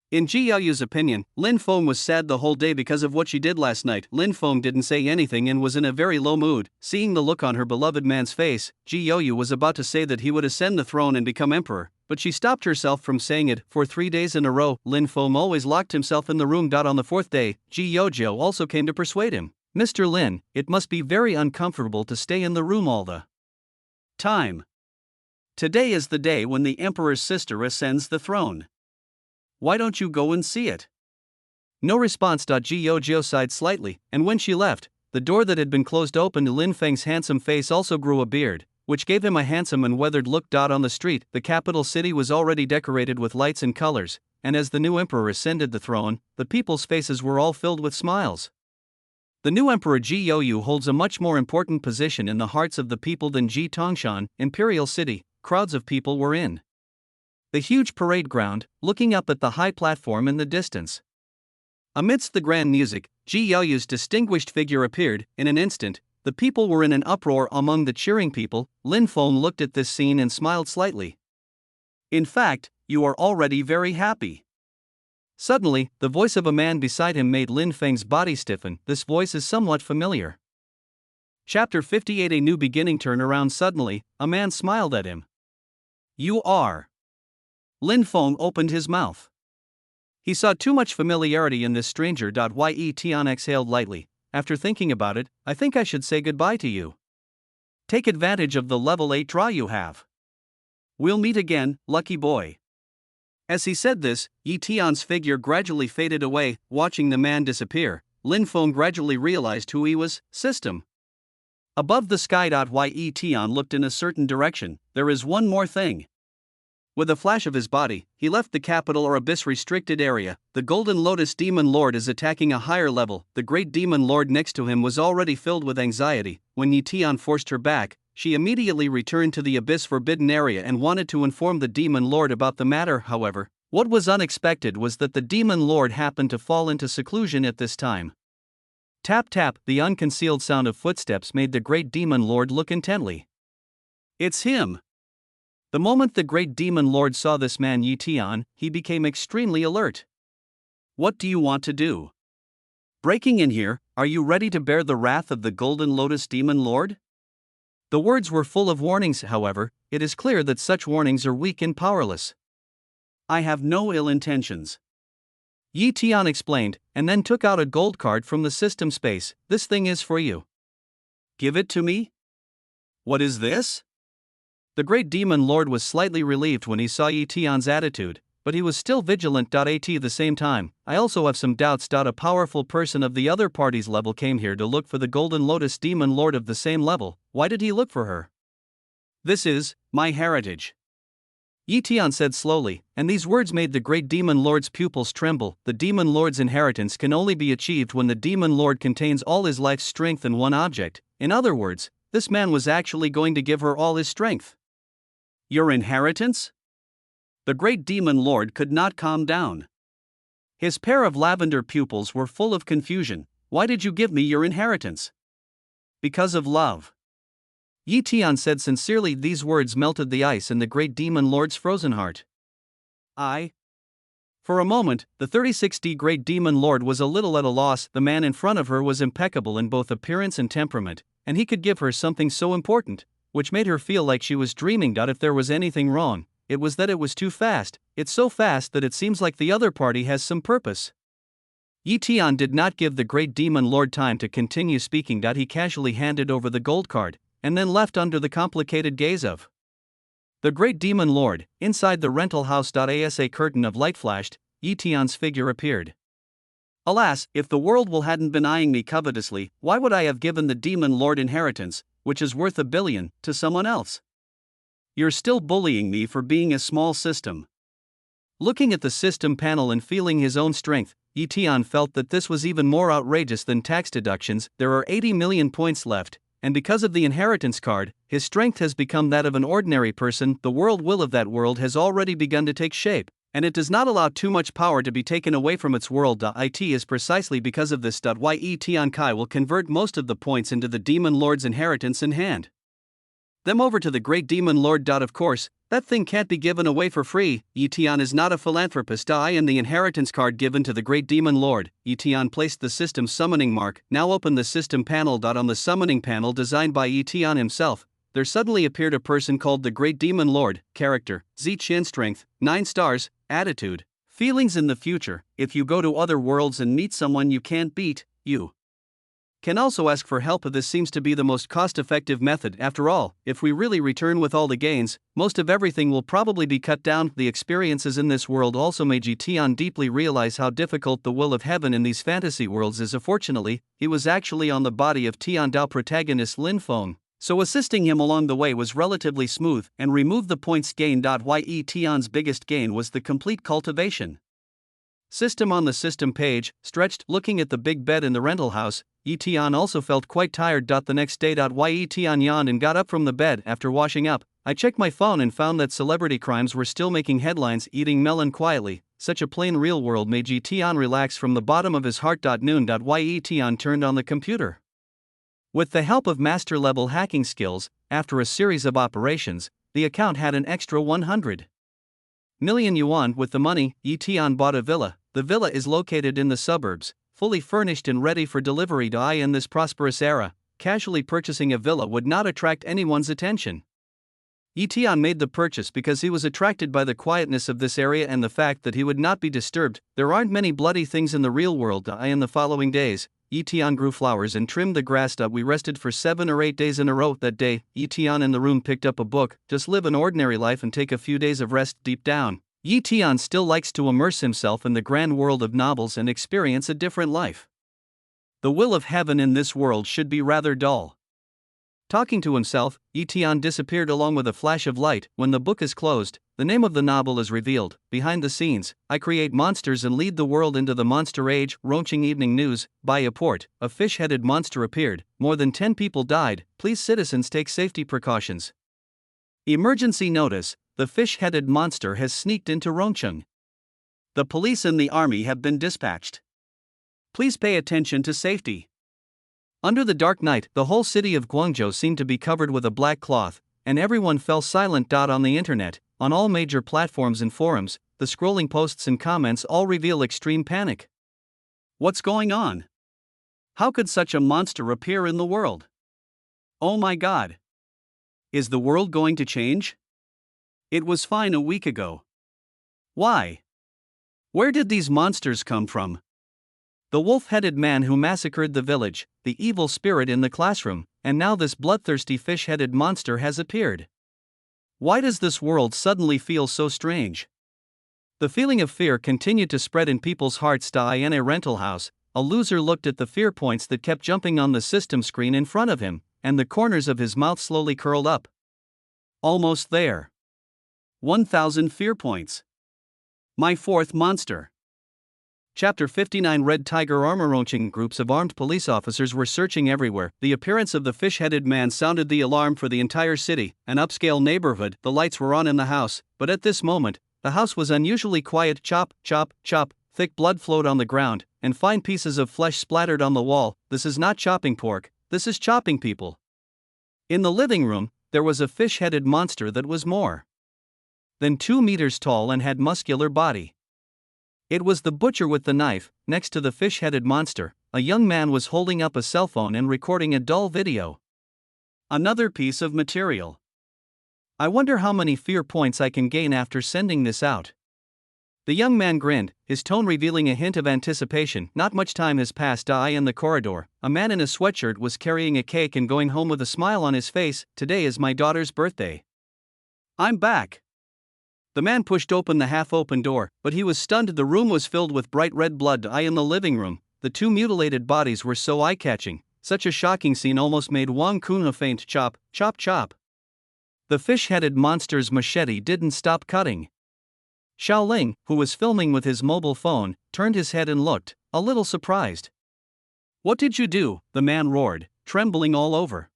In Ji Yaoyu's opinion, Lin Feng was sad the whole day because of what she did last night. Lin Feng didn't say anything and was in a very low mood. Seeing the look on her beloved man's face, Ji Yaoyu was about to say that he would ascend the throne and become emperor, but she stopped herself from saying it. For 3 days in a row, Lin Feng always locked himself in the room. On the 4th day, Ji Yaoju also came to persuade him. Mr. Lin, it must be very uncomfortable to stay in the room all the time. Today is the day when the emperor's sister ascends the throne. Why don't you go and see it? No response. Ji Yaoju sighed slightly, and when she left, the door that had been closed opened. Lin Feng's handsome face also grew a beard, which gave him a handsome and weathered look. On the street, the capital city was already decorated with lights and colors, and as the new emperor ascended the throne, the people's faces were all filled with smiles. The new emperor Ji Yaoyu holds a much more important position in the hearts of the people than Ji Tongshan, imperial city. Crowds of people were in the huge parade ground, looking up at the high platform in the distance. Amidst the grand music, Ji Yaoyu's distinguished figure appeared. In an instant, the people were in an uproar among the cheering people. Lin Feng looked at this scene and smiled slightly. In fact, You are already very happy. Suddenly, the voice of a man beside him made Lin Feng's body stiffen. This voice is somewhat familiar. Chapter 58. A new beginning. Turn around. Suddenly, a man smiled at him. You are. Lin Feng opened his mouth. He saw too much familiarity in this stranger. Ye Tian exhaled lightly. After thinking about it, I think I should say goodbye to you. Take advantage of the level 8 draw you have. We'll meet again, lucky boy. As he said this, Yi Tian's figure gradually faded away. Watching the man disappear, Lin Feng gradually realized who he was. System. Above the sky. Ye Tian looked in a certain direction. There is one more thing. With a flash of his body, he left the capital or abyss restricted area. The Golden Lotus Demon Lord is attacking a higher level. The great demon lord next to him was already filled with anxiety. When Yi Tian forced her back, she immediately returned to the abyss forbidden area and wanted to inform the demon lord about the matter. However, what was unexpected was that the demon lord happened to fall into seclusion at this time. Tap tap, the unconcealed sound of footsteps made the great demon lord look intently. It's him. The moment the great demon lord saw this man Yi Tian, he became extremely alert. What do you want to do? Breaking in here, are you ready to bear the wrath of the Golden Lotus Demon Lord? The words were full of warnings. However, it is clear that such warnings are weak and powerless. I have no ill intentions. Yi Tian explained, and then took out a gold card from the system space. This thing is for you. Give it to me? What is this? The great demon lord was slightly relieved when he saw Yi Tian's attitude, but he was still vigilant. At the same time, I also have some doubts. A powerful person of the other party's level came here to look for the Golden Lotus Demon Lord of the same level. Why did he look for her? This is my heritage. Yi Tian said slowly, and these words made the great demon lord's pupils tremble. The demon lord's inheritance can only be achieved when the demon lord contains all his life's strength in one object. In other words, this man was actually going to give her all his strength. Your inheritance? The great demon lord could not calm down. His pair of lavender pupils were full of confusion. Why did you give me your inheritance? Because of love. Yi Tian said sincerely. These words melted the ice in the great demon lord's frozen heart. For a moment, the 36D great demon lord was a little at a loss. The man in front of her was impeccable in both appearance and temperament, and he could give her something so important, which made her feel like she was dreaming. If there was anything wrong, it was that it was too fast. It's so fast that it seems like the other party has some purpose. Yi Tian did not give the great demon lord time to continue speaking. He casually handed over the gold card, and then left under the complicated gaze of the great demon lord. Inside the rental house. As a curtain of light flashed, Yi Tian's figure appeared. Alas, if the world hadn't been eyeing me covetously, why would I have given the demon lord inheritance, which is worth $1 billion, to someone else? You're still bullying me for being a small system. Looking at the system panel and feeling his own strength, Yi Tian felt that this was even more outrageous than tax deductions. There are 80 million points left, and because of the inheritance card, his strength has become that of an ordinary person. The world will of that world has already begun to take shape, and it does not allow too much power to be taken away from its world. It is precisely because of this. Yi Tian Kai will convert most of the points into the demon lord's inheritance and hand them over to the great demon lord. Of course, that thing can't be given away for free. Yi Tian is not a philanthropist. I am the inheritance card given to the great demon lord. Yi Tian placed the system summoning mark. Now open the system panel. On the summoning panel designed by Yi Tian himself, there suddenly appeared a person called the great demon lord. Character: Z Chin. Strength 9 stars. Attitude: feelings in the future. If you go to other worlds and meet someone you can't beat, you can also ask for help. This seems to be the most cost-effective method. After all, if we really return with all the gains, most of everything will probably be cut down. The experiences in this world also made Yi Tian deeply realize how difficult the will of heaven in these fantasy worlds is. Fortunately, he was actually on the body of Tian Dao protagonist Lin Feng, so assisting him along the way was relatively smooth and removed the points gained. Yi Tian's biggest gain was the complete cultivation system. On the system page, stretched, looking at the big bed in the rental house, Yi Tian also felt quite tired. The next day, Yi Tian yawned and got up from the bed. After washing up, I checked my phone and found that celebrity crimes were still making headlines. Eating melon quietly, such a plain real world made Yi Tian relax from the bottom of his heart. Noon. Yi Tian turned on the computer. With the help of master level hacking skills, after a series of operations, the account had an extra 100 million yuan. With the money, Yi Tian bought a villa. The villa is located in the suburbs, fully furnished and ready for delivery. In this prosperous era, casually purchasing a villa would not attract anyone's attention. Yi Tian made the purchase because he was attracted by the quietness of this area and the fact that he would not be disturbed. There aren't many bloody things in the real world. In the following days, Yi Tian grew flowers and trimmed the grass. We rested for 7 or 8 days in a row. That day, Yi Tian in the room picked up a book. Just live an ordinary life and take a few days of rest. Deep down, Yi Tian still likes to immerse himself in the grand world of novels and experience a different life. The will of heaven in this world should be rather dull. Talking to himself, Yi Tian disappeared along with a flash of light. When the book is closed, the name of the novel is revealed. Behind the scenes, I create monsters and lead the world into the monster age. Roaching evening news. By a port, a fish-headed monster appeared. More than 10 people died. Please citizens take safety precautions. Emergency notice, the fish-headed monster has sneaked into Rongcheng. The police and the army have been dispatched. Please pay attention to safety. Under the dark night, the whole city of Guangzhou seemed to be covered with a black cloth, and everyone fell silent. On the internet, on all major platforms and forums, the scrolling posts and comments all reveal extreme panic. What's going on? How could such a monster appear in the world? Oh my God! Is the world going to change? It was fine a week ago. Why? Where did these monsters come from? The wolf-headed man who massacred the village, the evil spirit in the classroom, and now this bloodthirsty fish-headed monster has appeared. Why does this world suddenly feel so strange? The feeling of fear continued to spread in people's hearts. In a rental house, a loser looked at the fear points that kept jumping on the system screen in front of him, and the corners of his mouth slowly curled up. Almost there. 1,000 fear points. My fourth monster. Chapter 59. Red Tiger Armor. Rongcheng. Groups of armed police officers were searching everywhere. The appearance of the fish-headed man sounded the alarm for the entire city, an upscale neighborhood. The lights were on in the house, but at this moment, the house was unusually quiet. Chop, chop, chop. Thick blood flowed on the ground, and fine pieces of flesh splattered on the wall. This is not chopping pork, this is chopping people. In the living room, there was a fish-headed monster that was more than 2 meters tall and had muscular body. It was the butcher with the knife. Next to the fish-headed monster, a young man was holding up a cell phone and recording a dull video. Another piece of material. I wonder how many fear points I can gain after sending this out. The young man grinned, his tone revealing a hint of anticipation. Not much time has passed. In the corridor, a man in a sweatshirt was carrying a cake and going home with a smile on his face. Today is my daughter's birthday. I'm back. The man pushed open the half-open door, but he was stunned. The room was filled with bright red blood. In the living room, the 2 mutilated bodies were so eye-catching. Such a shocking scene almost made Wang Kunhe faint. Chop, chop, chop. The fish-headed monster's machete didn't stop cutting. Xiaoling, who was filming with his mobile phone, turned his head and looked, a little surprised. What did you do? The man roared, trembling all over.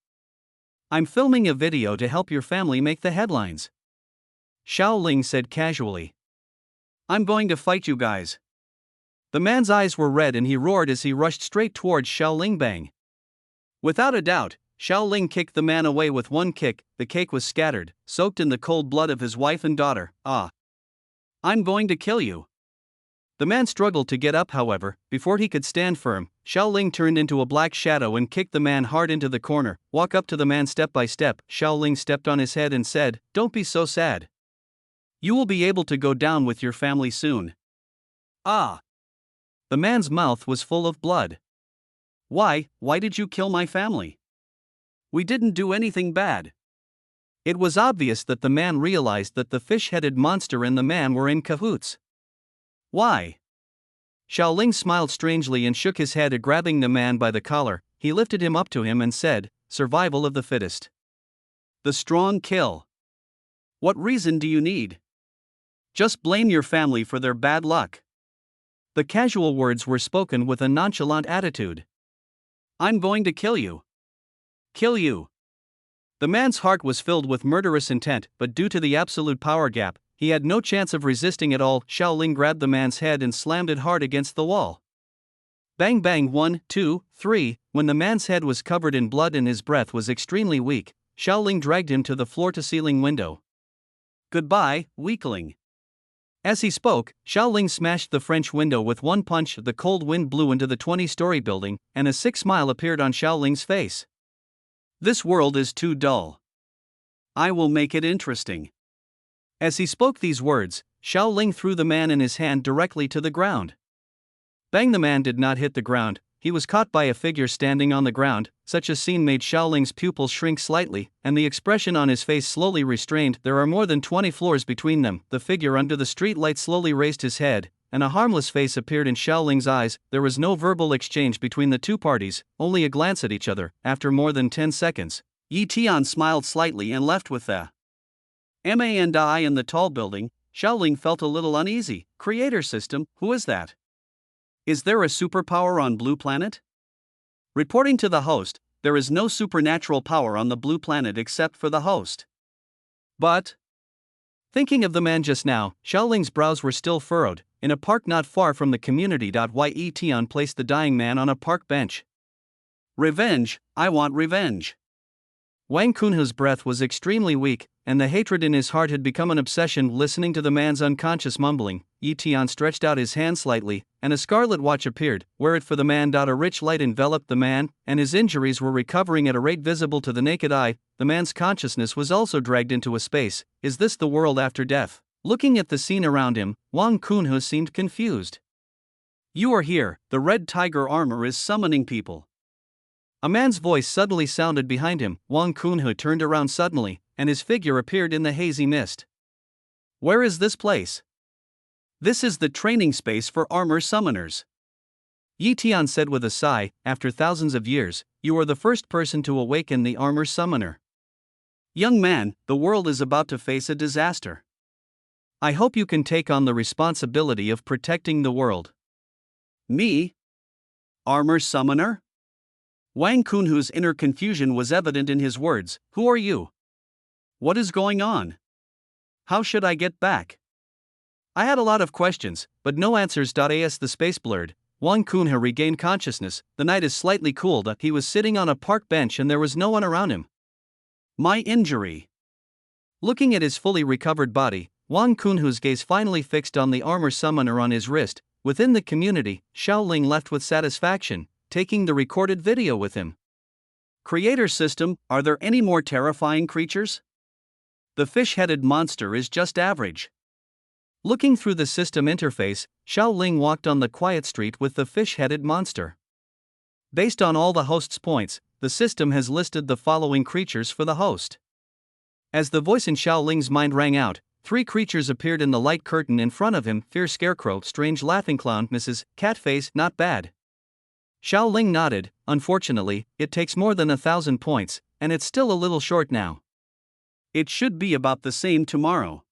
I'm filming a video to help your family make the headlines. Xiaoling said casually. I'm going to fight you guys. The man's eyes were red and he roared as he rushed straight towards Xiaoling. Bang. Without a doubt, Xiaoling kicked the man away with one kick. The cake was scattered, soaked in the cold blood of his wife and daughter. I'm going to kill you. The man struggled to get up. However, before he could stand firm, Xiaoling turned into a black shadow and kicked the man hard into the corner. Walk up to the man step by step. Xiaoling stepped on his head and said, Don't be so sad. You will be able to go down with your family soon. The man's mouth was full of blood. Why did you kill my family? We didn't do anything bad. It was obvious that the man realized that the fish-headed monster and the man were in cahoots. Why? Xiaoling smiled strangely and shook his head. Grabbing the man by the collar, he lifted him up to him and said, Survival of the fittest. The strong kill. What reason do you need? Just blame your family for their bad luck. The casual words were spoken with a nonchalant attitude. I'm going to kill you. Kill you. The man's heart was filled with murderous intent, but due to the absolute power gap, he had no chance of resisting at all. Xiaoling grabbed the man's head and slammed it hard against the wall. Bang bang. 1, 2, 3. When the man's head was covered in blood and his breath was extremely weak, Xiaoling dragged him to the floor-to-ceiling window. Goodbye, weakling. As he spoke, Xiaoling smashed the French window with one punch. The cold wind blew into the 20-story building, and a sick smile appeared on Xiaoling's face. This world is too dull. I will make it interesting. As he spoke these words, Xiaoling threw the man in his hand directly to the ground. Bang! The man did not hit the ground. He was caught by a figure standing on the ground. Such a scene made Xiaoling's pupils shrink slightly, and the expression on his face slowly restrained. There are more than 20 floors between them. The figure under the street light slowly raised his head, and a harmless face appeared in Xiaoling's eyes. There was no verbal exchange between the two parties, only a glance at each other. After more than 10 seconds, Yi Tian smiled slightly and left with the M&I in the tall building. Xiaoling felt a little uneasy. Creator system, who is that? Is there a superpower on Blue Planet? Reporting to the host, there is no supernatural power on the Blue Planet except for the host. But, thinking of the man just now, Xiaoling's brows were still furrowed. In a park not far from the community. Yi Tian placed the dying man on a park bench. Revenge, I want revenge. Wang Kunhu's breath was extremely weak, and the hatred in his heart had become an obsession. Listening to the man's unconscious mumbling, Yi Tian stretched out his hand slightly, and a scarlet watch appeared. Wear it for the man. A rich light enveloped the man, and his injuries were recovering at a rate visible to the naked eye. The man's consciousness was also dragged into a space. Is this the world after death? Looking at the scene around him, Wang Kunhu seemed confused. You are here. The red tiger armor is summoning people. A man's voice suddenly sounded behind him. Wang Kunhu turned around suddenly, and his figure appeared in the hazy mist. Where is this place? This is the training space for armor summoners. Yi Tian said with a sigh. After thousands of years, you are the first person to awaken the armor summoner. Young man, the world is about to face a disaster. I hope you can take on the responsibility of protecting the world. Me? Armor summoner? Wang Kunhu's inner confusion was evident in his words. Who are you? What is going on? How should I get back? I had a lot of questions, but no answers. As the space blurred, Wang Kunhu regained consciousness. The night is slightly cooled. He was sitting on a park bench and there was no one around him. My injury. Looking at his fully recovered body, Wang Kunhu's gaze finally fixed on the armor summoner on his wrist. Within the community, Xiaoling left with satisfaction, taking the recorded video with him. Creator system, are there any more terrifying creatures? The fish-headed monster is just average. Looking through the system interface, Xiaoling walked on the quiet street with the fish-headed monster. Based on all the host's points, the system has listed the following creatures for the host. As the voice in Xiaoling's mind rang out, 3 creatures appeared in the light curtain in front of him. Fierce scarecrow, strange laughing clown, Mrs. Catface, not bad. Xiaoling nodded. Unfortunately, it takes more than 1,000 points, and it's still a little short now. It should be about the same tomorrow.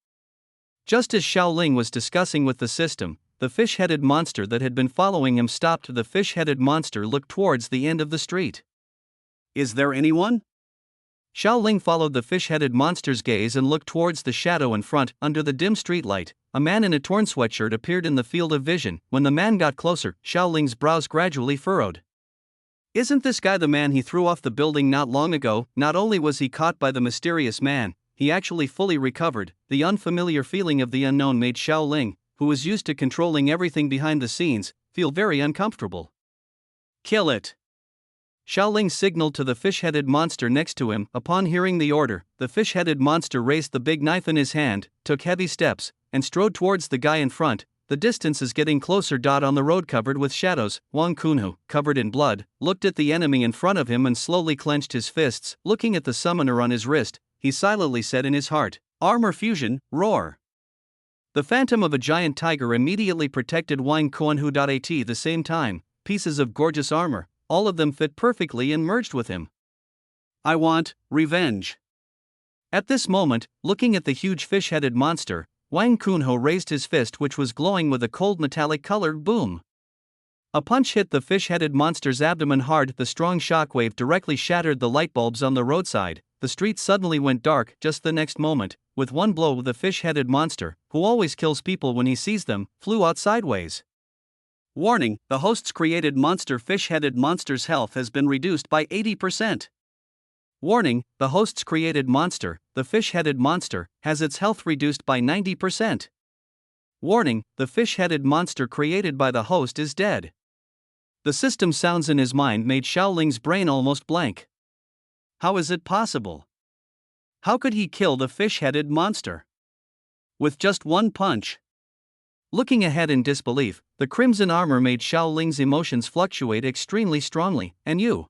Just as Xiaoling was discussing with the system, the fish-headed monster that had been following him stopped. The fish-headed monster looked towards the end of the street. Is there anyone? Xiaoling followed the fish-headed monster's gaze and looked towards the shadow in front. Under the dim streetlight, a man in a torn sweatshirt appeared in the field of vision. When the man got closer, Xiaoling's brows gradually furrowed. Isn't this guy the man he threw off the building not long ago? Not only was he caught by the mysterious man, he actually fully recovered. The unfamiliar feeling of the unknown made Xiaoling, who was used to controlling everything behind the scenes, feel very uncomfortable. Kill it! Xiaoling signaled to the fish-headed monster next to him. Upon hearing the order, the fish-headed monster raised the big knife in his hand, took heavy steps, and strode towards the guy in front. The distance is getting closer. On the road covered with shadows, Wang Kunhu, covered in blood, looked at the enemy in front of him and slowly clenched his fists. Looking at the summoner on his wrist, he silently said in his heart, Armor fusion, roar! The phantom of a giant tiger immediately protected Wang Kunhu. At the same time, pieces of gorgeous armor, all of them fit perfectly and merged with him. I want revenge. At this moment, looking at the huge fish-headed monster, Wang Kunhu raised his fist, which was glowing with a cold metallic color. Boom! A punch hit the fish-headed monster's abdomen hard. The strong shockwave directly shattered the light bulbs on the roadside. The street suddenly went dark. Just the next moment, with one blow, the fish-headed monster, who always kills people when he sees them, flew out sideways. Warning, the host's created monster fish-headed monster's health has been reduced by 80%. Warning, the host's created monster, the fish-headed monster, has its health reduced by 90%. Warning, the fish-headed monster created by the host is dead. The system sounds in his mind made Xiaoling's brain almost blank. How is it possible? How could he kill the fish-headed monster? With just one punch. Looking ahead in disbelief, the crimson armor made Xiaoling's emotions fluctuate extremely strongly. And you?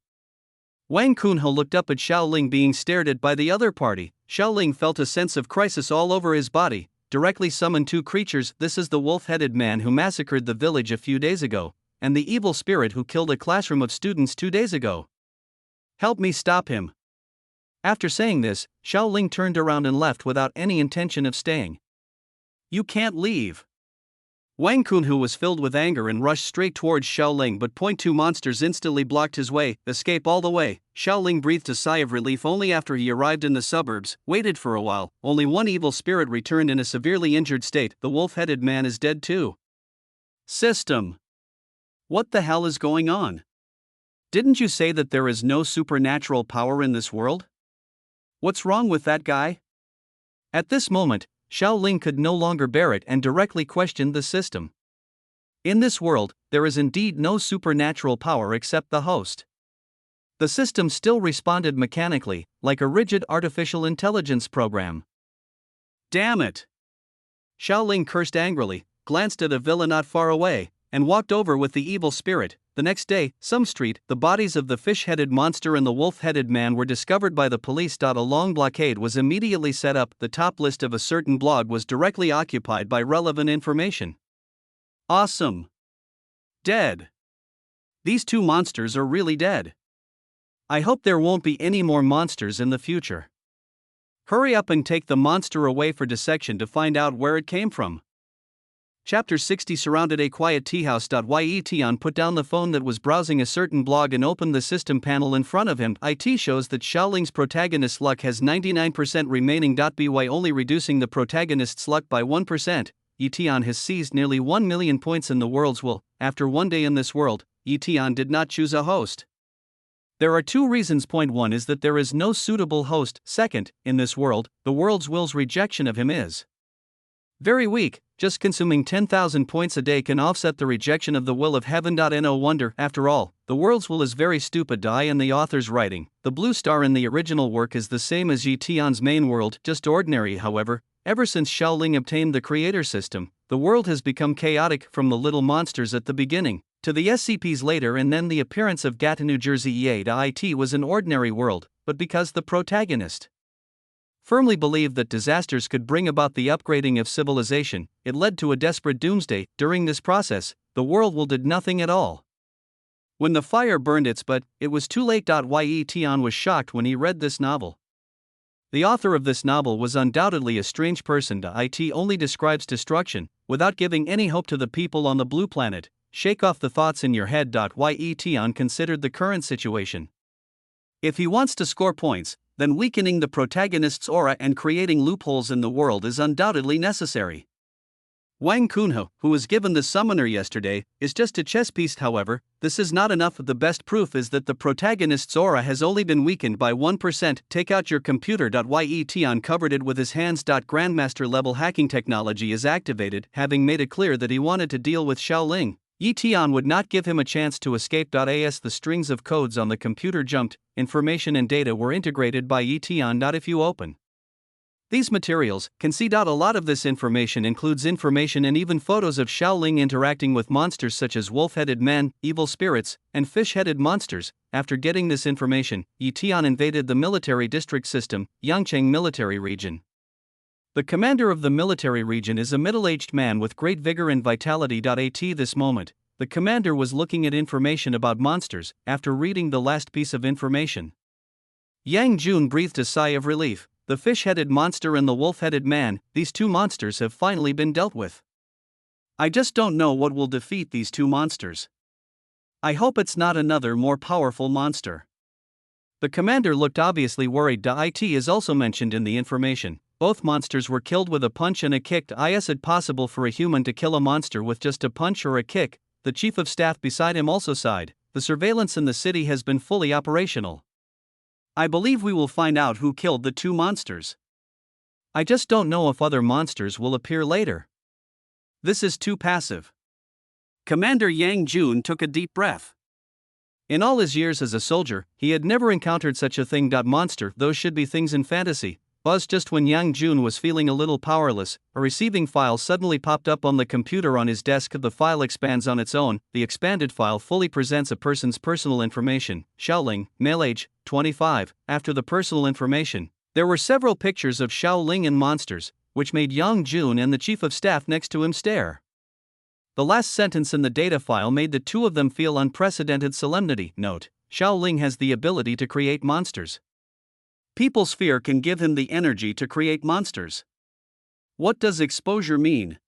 Wang Kunhe looked up at Xiaoling being stared at by the other party. Xiaoling felt a sense of crisis all over his body. Directly summoned two creatures. This is the wolf-headed man who massacred the village a few days ago, and the evil spirit who killed a classroom of students 2 days ago. Help me stop him. After saying this, Xiaoling turned around and left without any intention of staying. You can't leave. Wang Kunhe was filled with anger and rushed straight towards Xiaoling, but two monsters instantly blocked his way. Escape all the way. Xiaoling breathed a sigh of relief only after he arrived in the suburbs, waited for a while. Only one evil spirit returned in a severely injured state. The wolf-headed man is dead too. System. What the hell is going on? Didn't you say that there is no supernatural power in this world? What's wrong with that guy? At this moment, Xiaoling could no longer bear it and directly questioned the system. In this world, there is indeed no supernatural power except the host. The system still responded mechanically, like a rigid artificial intelligence program. Damn it! Xiaoling cursed angrily, glanced at a villa not far away, and walked over with the evil spirit. The next day, some street, the bodies of the fish-headed monster and the wolf-headed man were discovered by the police. A long blockade was immediately set up. The top list of a certain blog was directly occupied by relevant information. Awesome. Dead. These two monsters are really dead. I hope there won't be any more monsters in the future. Hurry up and take the monster away for dissection to find out where it came from. Chapter 60 Surrounded a quiet teahouse. Tian put down the phone that was browsing a certain blog and opened the system panel in front of him. It shows that Xiaoling's protagonist's luck has 99% remaining. By only reducing the protagonist's luck by 1%, Tian has seized nearly 1 million points in the world's will. After 1 day in this world, Tian did not choose a host. There are 2 reasons. Point 1 is that there is no suitable host. Second, in this world, the world's will's rejection of him is very weak. Just consuming 10,000 points a day can offset the rejection of the will of heaven. No wonder, after all, the world's will is very stupid. In the author's writing, the blue star in the original work is the same as Yi Tian's main world, just ordinary. However, ever since Xiaoling obtained the creator system, the world has become chaotic, from the little monsters at the beginning to the SCPs later, and then the appearance of Gata New Jersey. It was an ordinary world, but because the protagonist firmly believed that disasters could bring about the upgrading of civilization, it led to a desperate doomsday. During this process, the world will did nothing at all. When the fire burned its butt, it was too late. Yi Tian was shocked when he read this novel. The author of this novel was undoubtedly a strange person. It only describes destruction, without giving any hope to the people on the blue planet. Shake off the thoughts in your head. Yi Tian considered the current situation. If he wants to score points, then weakening the protagonist's aura and creating loopholes in the world is undoubtedly necessary. Wang Kunhe, who was given the summoner yesterday, is just a chess piece. However, this is not enough. The best proof is that the protagonist's aura has only been weakened by 1%. Take out your computer. Yi Tian covered it with his hands. Grandmaster level hacking technology is activated, having made it clear that he wanted to deal with Xiaoling. Yi Tian would not give him a chance to escape. As the strings of codes on the computer jumped, information and data were integrated by Yi Tian. If you open these materials, can see. A lot of this information includes information and even photos of Xiaoling interacting with monsters such as wolf-headed men, evil spirits, and fish-headed monsters. After getting this information, Yi Tian invaded the military district system, Yangcheng Military Region. The commander of the military region is a middle-aged man with great vigor and vitality. At this moment, the commander was looking at information about monsters. After reading the last piece of information, Yang Jun breathed a sigh of relief. The fish-headed monster and the wolf-headed man, these 2 monsters have finally been dealt with. I just don't know what will defeat these 2 monsters. I hope it's not another more powerful monster. The commander looked obviously worried. It is also mentioned in the information. Both monsters were killed with a punch and a kick. Is it possible for a human to kill a monster with just a punch or a kick? The chief of staff beside him also sighed. The surveillance in the city has been fully operational. I believe we will find out who killed the 2 monsters. I just don't know if other monsters will appear later. This is too passive. Commander Yang Jun took a deep breath. In all his years as a soldier, he had never encountered such a thing. Monster, those should be things in fantasy. Buzzed just when Yang Jun was feeling a little powerless, a receiving file suddenly popped up on the computer on his desk. The file expands on its own. The expanded file fully presents a person's personal information. Xiaoling, male age, 25. After the personal information, there were several pictures of Xiaoling and monsters, which made Yang Jun and the chief of staff next to him stare. The last sentence in the data file made the two of them feel unprecedented solemnity. Note: Xiaoling has the ability to create monsters. People's fear can give him the energy to create monsters. What does exposure mean?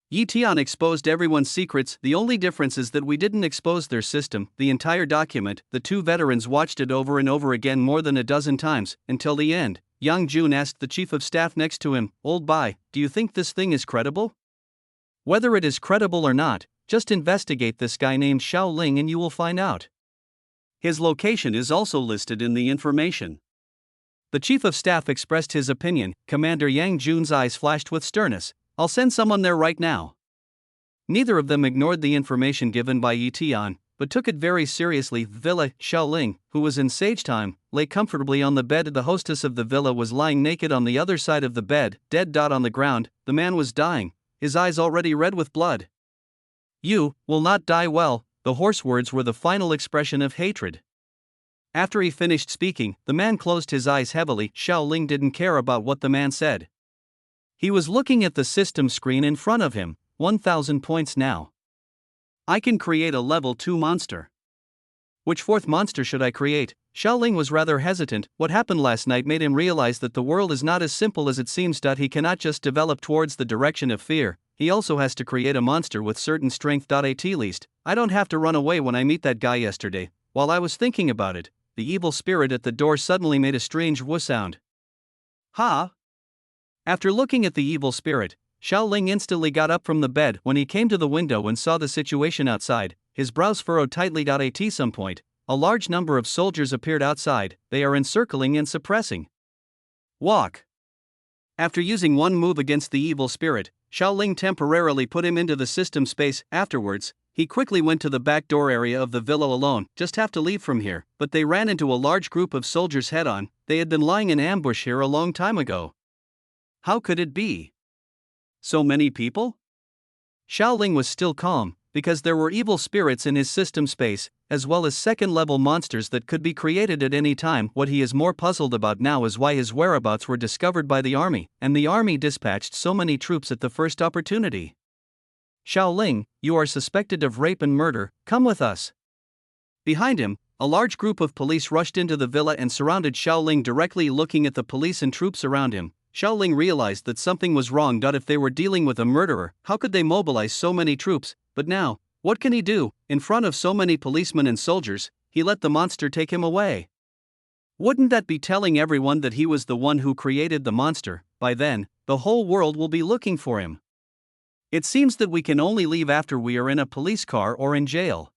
Yi Tian exposed everyone's secrets. The only difference is that we didn't expose their system. The entire document, the two veterans watched it over and over again more than a dozen times, until the end. Yang Jun asked the chief of staff next to him, "Old Bai, do you think this thing is credible?" "Whether it is credible or not, just investigate this guy named Xiaoling and you will find out. His location is also listed in the information." The chief of staff expressed his opinion. Commander Yang Jun's eyes flashed with sternness. "I'll send someone there right now." Neither of them ignored the information given by Yi Tian, but took it very seriously. Villa. Xiaoling, who was in sage time, lay comfortably on the bed. The hostess of the villa was lying naked on the other side of the bed, dead. On the ground, the man was dying, his eyes already red with blood. "You will not die well." The hoarse words were the final expression of hatred. After he finished speaking, the man closed his eyes heavily. Xiaoling didn't care about what the man said. He was looking at the system screen in front of him. 1,000 points now. I can create a level 2 monster. Which fourth monster should I create? Xiaoling was rather hesitant. What happened last night made him realize that the world is not as simple as it seems. He cannot just develop towards the direction of fear, he also has to create a monster with certain strength. At least, I don't have to run away when I meet that guy yesterday. While I was thinking about it, the evil spirit at the door suddenly made a strange whoo sound. Ha! After looking at the evil spirit, Xiaoling instantly got up from the bed. When he came to the window and saw the situation outside, his brows furrowed tightly. At some point, a large number of soldiers appeared outside. They are encircling and suppressing. Walk. After using one move against the evil spirit, Xiaoling temporarily put him into the system space. Afterwards, he quickly went to the back door area of the villa alone. Just have to leave from here. But they ran into a large group of soldiers head on. They had been lying in ambush here a long time ago. How could it be? So many people? Xiaoling was still calm, because there were evil spirits in his system space, as well as second-level monsters that could be created at any time. What he is more puzzled about now is why his whereabouts were discovered by the army, and the army dispatched so many troops at the first opportunity. Xiaoling, you are suspected of rape and murder, come with us. Behind him, a large group of police rushed into the villa and surrounded Xiaoling. Directly looking at the police and troops around him, Xiaoling realized that something was wrong. If they were dealing with a murderer, how could they mobilize so many troops? But now, what can he do? In front of so many policemen and soldiers, he let the monster take him away. Wouldn't that be telling everyone that he was the one who created the monster? By then, the whole world will be looking for him. It seems that we can only leave after we are in a police car or in jail.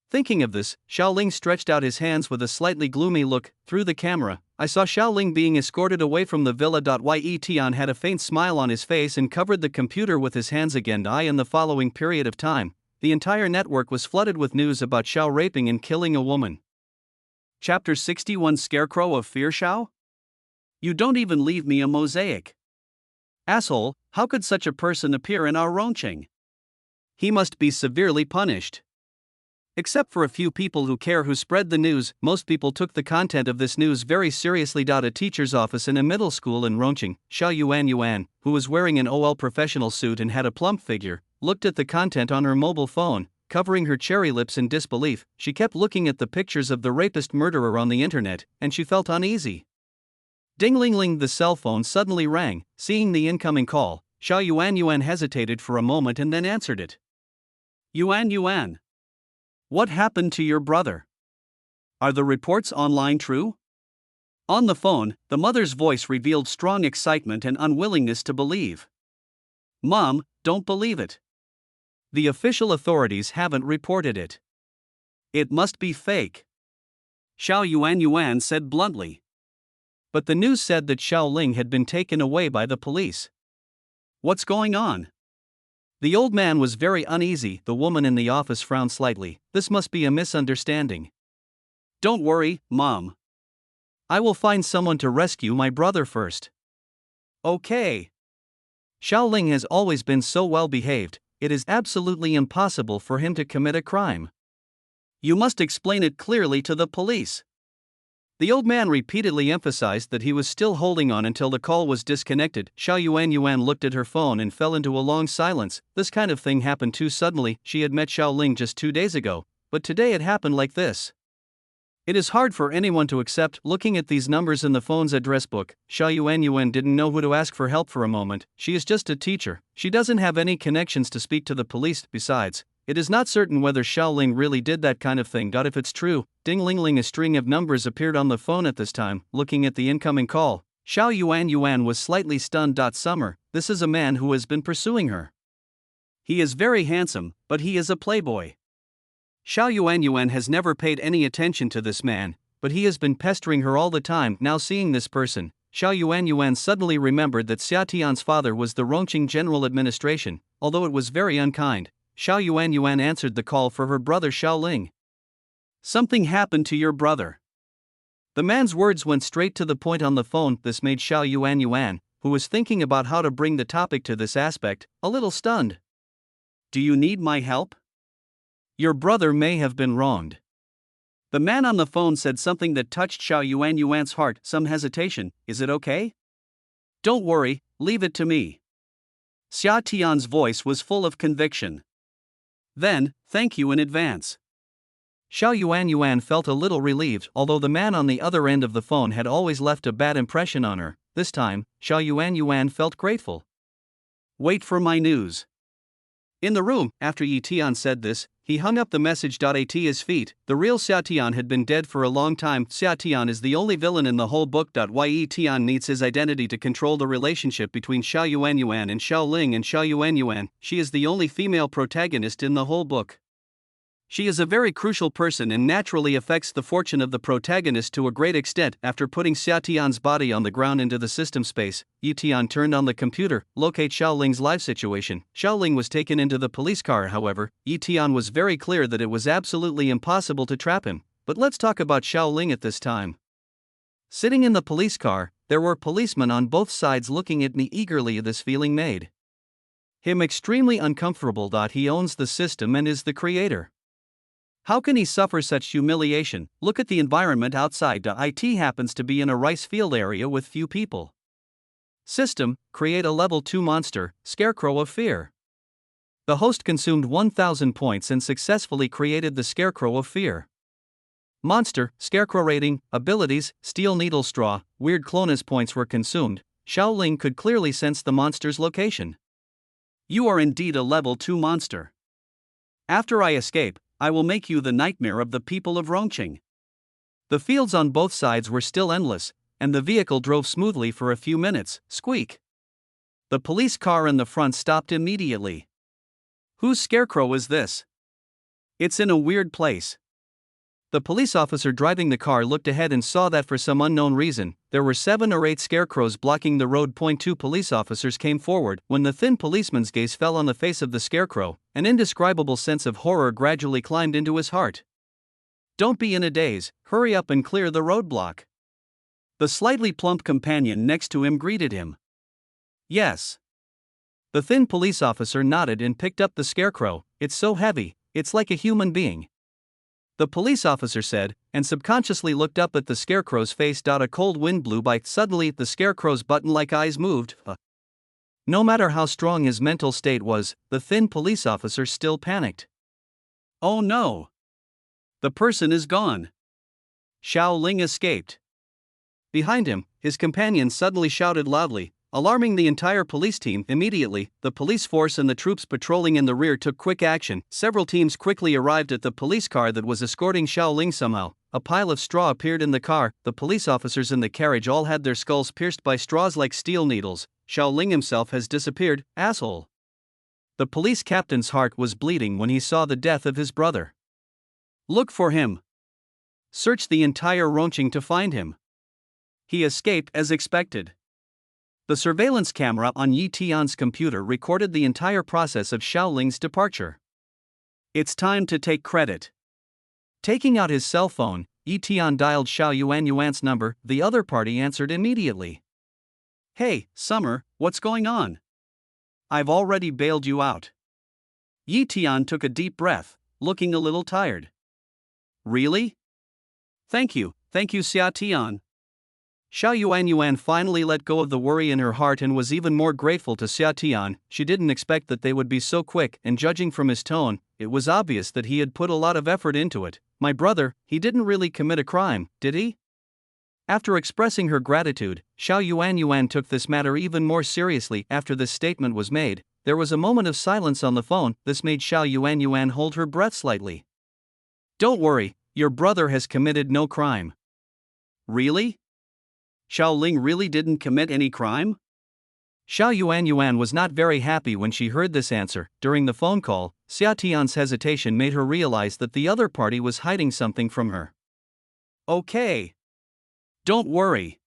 Thinking of this, Xiaoling stretched out his hands with a slightly gloomy look. Through the camera, I saw Xiaoling being escorted away from the villa. Yi Tian had a faint smile on his face and covered the computer with his hands again. In the following period of time, the entire network was flooded with news about Xiao raping and killing a woman. Chapter 61 Scarecrow of Fear. Xiao? You don't even leave me a mosaic. Asshole, how could such a person appear in our Rongqing? He must be severely punished. Except for a few people who care who spread the news, most people took the content of this news very seriously. A teacher's office in a middle school in Rongqing, Xiao Yuan, who was wearing an OL professional suit and had a plump figure, looked at the content on her mobile phone, covering her cherry lips in disbelief. She kept looking at the pictures of the rapist murderer on the internet, and she felt uneasy. Ding-ling-ling, the cell phone suddenly rang. Seeing the incoming call, Xiao Yuan hesitated for a moment and then answered it. Yuan. What happened to your brother? Are the reports online true? On the phone, the mother's voice revealed strong excitement and unwillingness to believe. Mom, don't believe it. The official authorities haven't reported it. It must be fake. Xiao Yuan said bluntly. But the news said that Xiaoling had been taken away by the police. What's going on? The old man was very uneasy. The woman in the office frowned slightly. This must be a misunderstanding. Don't worry, Mom. I will find someone to rescue my brother first. Okay. Xiaoling has always been so well behaved, it is absolutely impossible for him to commit a crime. You must explain it clearly to the police. The old man repeatedly emphasized that he was still holding on until the call was disconnected. Xiao Yuan looked at her phone and fell into a long silence. This kind of thing happened too suddenly. She had met Xiaoling just 2 days ago, but today it happened like this. It is hard for anyone to accept. Looking at these numbers in the phone's address book, Xiao Yuan didn't know who to ask for help for a moment. She is just a teacher. She doesn't have any connections to speak to the police. Besides, it is not certain whether Xiaoling really did that kind of thing. If it's true, ding-ling-ling, a string of numbers appeared on the phone at this time. Looking at the incoming call, Xiao Yuan was slightly stunned. Summer, this is a man who has been pursuing her. He is very handsome, but he is a playboy. Xiao Yuan has never paid any attention to this man, but he has been pestering her all the time. Now seeing this person, Xiao Yuan suddenly remembered that Xia Tian's father was the Rongqing General Administration. Although it was very unkind, Xiao Yuan answered the call for her brother Xiaoling. Something happened to your brother. The man's words went straight to the point on the phone. This made Xiao Yuan, who was thinking about how to bring the topic to this aspect, a little stunned. Do you need my help? Your brother may have been wronged. The man on the phone said something that touched Xiao Yuan's heart. Some hesitation. Is it okay? Don't worry, leave it to me. Xia Tian's voice was full of conviction. Then, thank you in advance. Xiao Yuan felt a little relieved. Although the man on the other end of the phone had always left a bad impression on her, this time, Xiao Yuan felt grateful. Wait for my news. In the room, after Yi Tian said this, he hung up the message. At his feet, the real Xia Tian had been dead for a long time. Xia Tian is the only villain in the whole book. Yi Tian needs his identity to control the relationship between Xiao Yuan and Xiaoling and Xiao Yuan. She is the only female protagonist in the whole book. She is a very crucial person and naturally affects the fortune of the protagonist to a great extent. After putting Xia Tian's body on the ground into the system space, Yi Tian turned on the computer, locate Xiaoling's live situation. Xiaoling was taken into the police car. However, Yi Tian was very clear that it was absolutely impossible to trap him. But let's talk about Xiaoling at this time. Sitting in the police car, there were policemen on both sides looking at me eagerly. This feeling made him extremely uncomfortable. He owns the system and is the creator. How can he suffer such humiliation? Look at the environment outside. It happens to be in a rice field area with few people. System, create a level 2 monster, Scarecrow of Fear. The host consumed 1000 points and successfully created the Scarecrow of Fear. Monster, Scarecrow rating, abilities, Steel Needle Straw, Weird Clonus points were consumed. Xiaoling could clearly sense the monster's location. You are indeed a level 2 monster. After I escape, I will make you the nightmare of the people of Rongqing. The fields on both sides were still endless, and the vehicle drove smoothly for a few minutes. Squeak. The police car in the front stopped immediately. Whose scarecrow is this? It's in a weird place. The police officer driving the car looked ahead and saw that for some unknown reason, there were 7 or 8 scarecrows blocking the road. 2 police officers came forward. When the thin policeman's gaze fell on the face of the scarecrow, an indescribable sense of horror gradually climbed into his heart. Don't be in a daze, hurry up and clear the roadblock. The slightly plump companion next to him greeted him. Yes. The thin police officer nodded and picked up the scarecrow. It's so heavy, it's like a human being. The police officer said, and subconsciously looked up at the scarecrow's face. A cold wind blew by. Suddenly, the scarecrow's button-like eyes moved. No matter how strong his mental state was, the thin police officer still panicked. Oh no! The person is gone. Xiaoling escaped. Behind him, his companion suddenly shouted loudly, alarming the entire police team. Immediately, the police force and the troops patrolling in the rear took quick action. Several teams quickly arrived at the police car that was escorting Xiaoling. Somehow, a pile of straw appeared in the car. The police officers in the carriage all had their skulls pierced by straws like steel needles. Xiaoling himself has disappeared, asshole. The police captain's heart was bleeding when he saw the death of his brother. Look for him. Search the entire Rongqing to find him. He escaped as expected. The surveillance camera on Yi Tian's computer recorded the entire process of Xiaoling's departure. It's time to take credit. Taking out his cell phone, Yi Tian dialed Xiao Yuan's number. The other party answered immediately. Hey, Summer, what's going on? I've already bailed you out. Yi Tian took a deep breath, looking a little tired. Really? Thank you, Xia Tian. Xiao Yuan finally let go of the worry in her heart and was even more grateful to Xia Tian. She didn't expect that they would be so quick, and judging from his tone, it was obvious that he had put a lot of effort into it. My brother, he didn't really commit a crime, did he? After expressing her gratitude, Xiao Yuan took this matter even more seriously. After this statement was made, there was a moment of silence on the phone. This made Xiao Yuan hold her breath slightly. Don't worry, your brother has committed no crime. Really? Xiaoling really didn't commit any crime? Xiao Yuan was not very happy when she heard this answer. During the phone call, Xia Tian's hesitation made her realize that the other party was hiding something from her. Okay. Don't worry.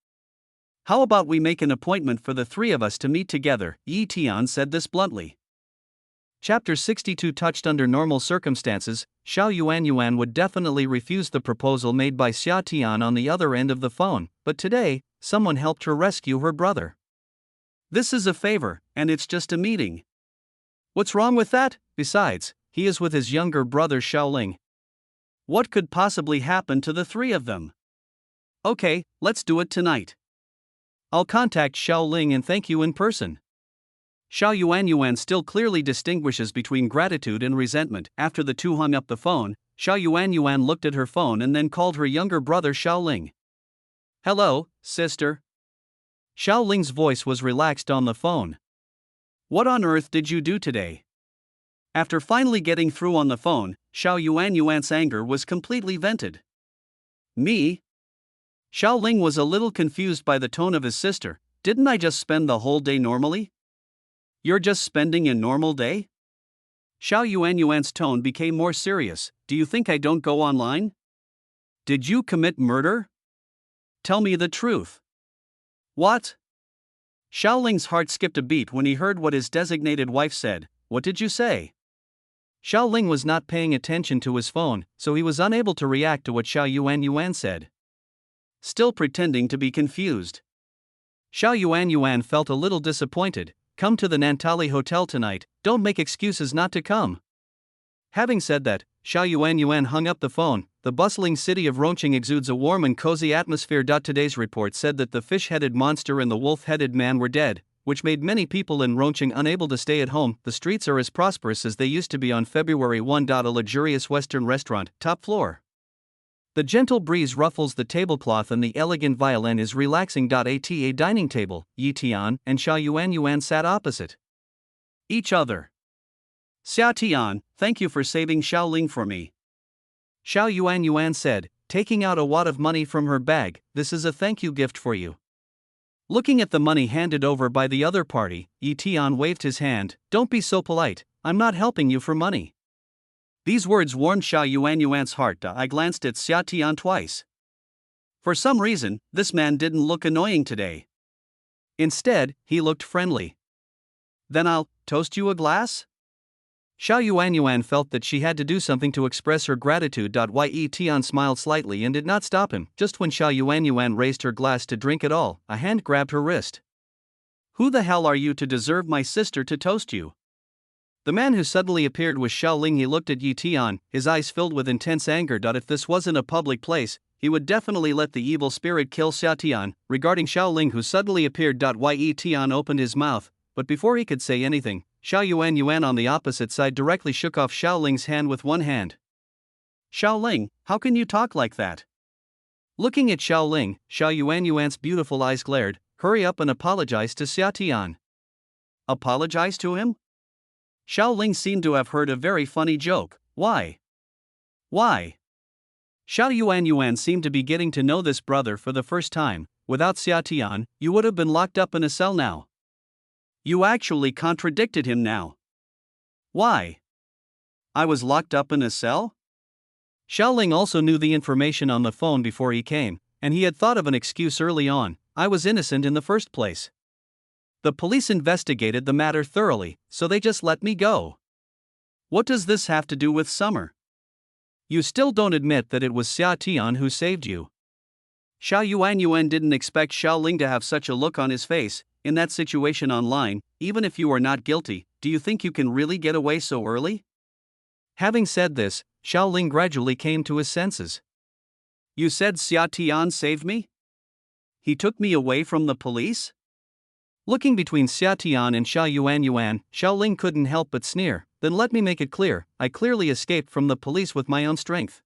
How about we make an appointment for the three of us to meet together? Yi Tian said this bluntly. Chapter 62. Touched under normal circumstances, Xiao Yuan would definitely refuse the proposal made by Xia Tian on the other end of the phone, but today, someone helped her rescue her brother. This is a favor, and it's just a meeting. What's wrong with that? Besides, he is with his younger brother Xiaoling. What could possibly happen to the three of them? Okay, let's do it tonight. I'll contact Xiaoling and thank you in person. Xiao Yuan still clearly distinguishes between gratitude and resentment. After the two hung up the phone, Xiao Yuan looked at her phone and then called her younger brother Xiaoling. Hello, sister. Xiaoling's voice was relaxed on the phone. What on earth did you do today? After finally getting through on the phone, Xiao Yuan's anger was completely vented. Me? Xiaoling was a little confused by the tone of his sister. Didn't I just spend the whole day normally? You're just spending a normal day? Xiao Yuan's tone became more serious. Do you think I don't go online? Did you commit murder? Tell me the truth. What? Xiaoling's heart skipped a beat when he heard what his designated wife said. What did you say? Xiaoling was not paying attention to his phone, so he was unable to react to what Xiao Yuan said. Still pretending to be confused, Xiao Yuan felt a little disappointed. Come to the Nantali Hotel tonight, don't make excuses not to come. Having said that, Xiao Yuan hung up the phone. The bustling city of Rongqing exudes a warm and cozy atmosphere. Today's report said that the fish-headed monster and the wolf-headed man were dead, which made many people in Rongqing unable to stay at home. The streets are as prosperous as they used to be on February 1. A luxurious Western restaurant, top floor. The gentle breeze ruffles the tablecloth and the elegant violin is relaxing. At a dining table, Yi Tian and Xiao Yuan sat opposite each other. Xia Tian, thank you for saving Xiaoling for me. Xiao Yuan said, taking out a wad of money from her bag. This is a thank you gift for you. Looking at the money handed over by the other party, Yi Tian waved his hand. Don't be so polite, I'm not helping you for money. These words warmed Xiao Yuan's heart. I glanced at Xia Tian twice. For some reason, this man didn't look annoying today. Instead, he looked friendly. Then I'll toast you a glass? Xiao Yuan felt that she had to do something to express her gratitude. Yi Tian smiled slightly and did not stop him. Just when Xiao Yuan raised her glass to drink it all, a hand grabbed her wrist. Who the hell are you to deserve my sister to toast you? The man who suddenly appeared was Xiaoling. He looked at Yi Tian, his eyes filled with intense anger. If this wasn't a public place, he would definitely let the evil spirit kill Xia Tian. Regarding Xiaoling who suddenly appeared, Yi Tian opened his mouth, but before he could say anything, Xiao Yuan on the opposite side directly shook off Xiaoling's hand with one hand. Xiaoling, how can you talk like that? Looking at Xiaoling, Xiao Yuan's beautiful eyes glared. Hurry up and apologize to Xia Tian. Apologize to him? Xiaoling seemed to have heard a very funny joke. Why? Why? Xiao Yuan seemed to be getting to know this brother for the first time. Without Xia Tian, you would have been locked up in a cell now. You actually contradicted him now. Why? I was locked up in a cell? Xiaoling also knew the information on the phone before he came, and he had thought of an excuse early on. I was innocent in the first place. The police investigated the matter thoroughly, so they just let me go. What does this have to do with Summer? You still don't admit that it was Xia Tian who saved you. Xiao Yuanyuan didn't expect Xiao Ling to have such a look on his face. In that situation online, even if you are not guilty, do you think you can really get away so early? Having said this, Xiao Ling gradually came to his senses. You said Xia Tian saved me? He took me away from the police? Looking between Xia Tian and Xiao Yuanyuan, Xiao Ling couldn't help but sneer. Then let me make it clear, I clearly escaped from the police with my own strength.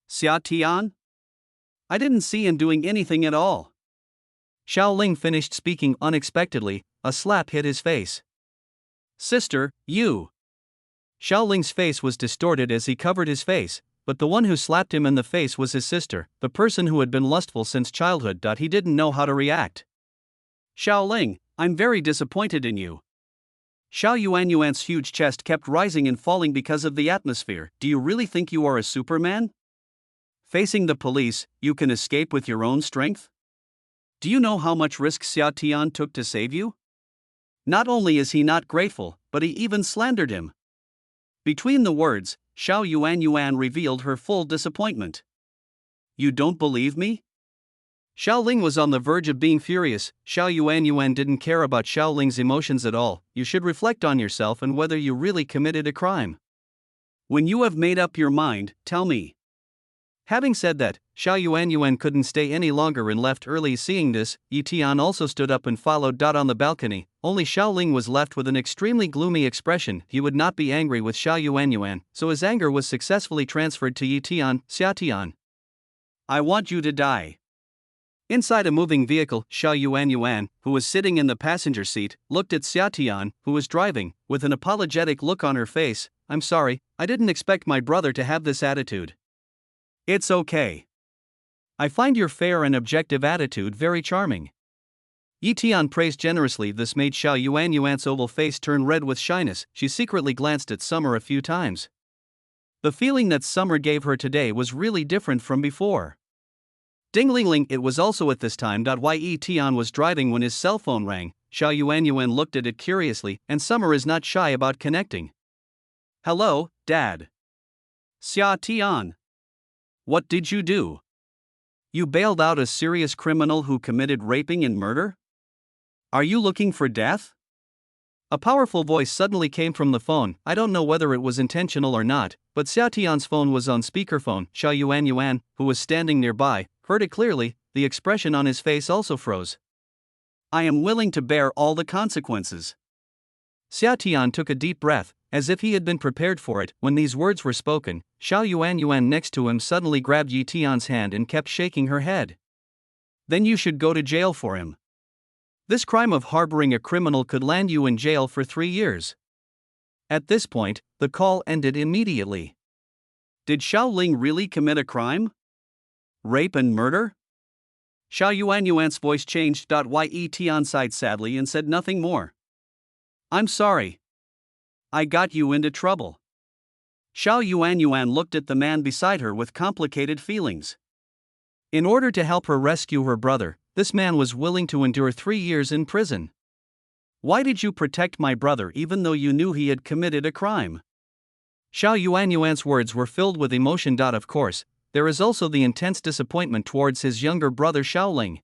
Xia Tian? I didn't see him doing anything at all. Xiao Ling finished speaking unexpectedly. A slap hit his face. Sister, you. Xiao Ling's face was distorted as he covered his face, but the one who slapped him in the face was his sister, the person who had been lustful since childhood. He didn't know how to react. Xiao Ling, I'm very disappointed in you. Xiao Yuanyuan's huge chest kept rising and falling because of the atmosphere. Do you really think you are a Superman? Facing the police, you can escape with your own strength? Do you know how much risk Xia Tian took to save you? Not only is he not grateful, but he even slandered him. Between the words, Xiao Yuanyuan revealed her full disappointment. You don't believe me? Xiao Ling was on the verge of being furious. Xiao Yuanyuan didn't care about Xiao Ling's emotions at all. You should reflect on yourself and whether you really committed a crime. When you have made up your mind, tell me. Having said that, Xiao Yuanyuan couldn't stay any longer and left early. Seeing this, Yi Tian also stood up and followed. On the balcony, only Xiao Ling was left with an extremely gloomy expression. He would not be angry with Xiao Yuanyuan, so his anger was successfully transferred to Yi Tian. Xia Tian, I want you to die. Inside a moving vehicle, Xiao Yuanyuan, who was sitting in the passenger seat, looked at Xia Tian, who was driving, with an apologetic look on her face. I'm sorry, I didn't expect my brother to have this attitude. It's okay. I find your fair and objective attitude very charming. Yi Tian praised generously. This made Xiao Yuanyuan's oval face turn red with shyness. She secretly glanced at Summer a few times. The feeling that Summer gave her today was really different from before. Ding-ling-ling, it was also at this time. Yi Tian was driving when his cell phone rang. Xiao Yuanyuan looked at it curiously, and Summer is not shy about connecting. Hello, Dad. Xia Tian. What did you do? You bailed out a serious criminal who committed raping and murder? Are you looking for death? A powerful voice suddenly came from the phone. I don't know whether it was intentional or not, but Xia Tian's phone was on speakerphone. Xiao Yuanyuan, who was standing nearby, heard it clearly. The expression on his face also froze. I am willing to bear all the consequences. Xia Tian took a deep breath, as if he had been prepared for it. When these words were spoken, Xiao Yuanyuan next to him suddenly grabbed Yi Tian's hand and kept shaking her head. Then you should go to jail for him. This crime of harboring a criminal could land you in jail for 3 years. At this point, the call ended immediately. Did Xiao Ling really commit a crime? Rape and murder? Xiao Yuanyuan's voice changed. Yi Tian sighed sadly and said nothing more. I'm sorry. I got you into trouble. Xiao Yuanyuan looked at the man beside her with complicated feelings. In order to help her rescue her brother, this man was willing to endure 3 years in prison. Why did you protect my brother even though you knew he had committed a crime? Xiao Yuanyuan's words were filled with emotion. Of course, there is also the intense disappointment towards his younger brother Xiao Ling.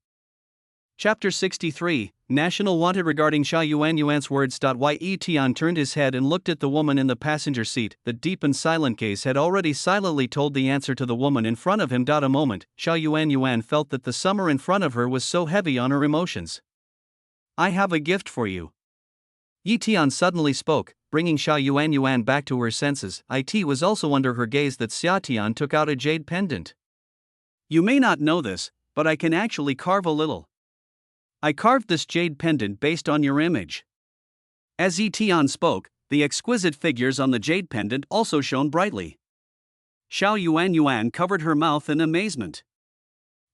Chapter 63, National Wanted. Regarding Xiao Yuanyuan's words, Yi Tian turned his head and looked at the woman in the passenger seat. The deep and silent gaze had already silently told the answer to the woman in front of him. A moment, Xiao Yuanyuan felt that the Summer in front of her was so heavy on her emotions. I have a gift for you. Yi Tian suddenly spoke, bringing Xiao Yuanyuan back to her senses. It was also under her gaze that Xia Tian took out a jade pendant. You may not know this, but I can actually carve a little. I carved this jade pendant based on your image. As Yi Tian spoke, the exquisite figures on the jade pendant also shone brightly. Xiao Yuanyuan covered her mouth in amazement.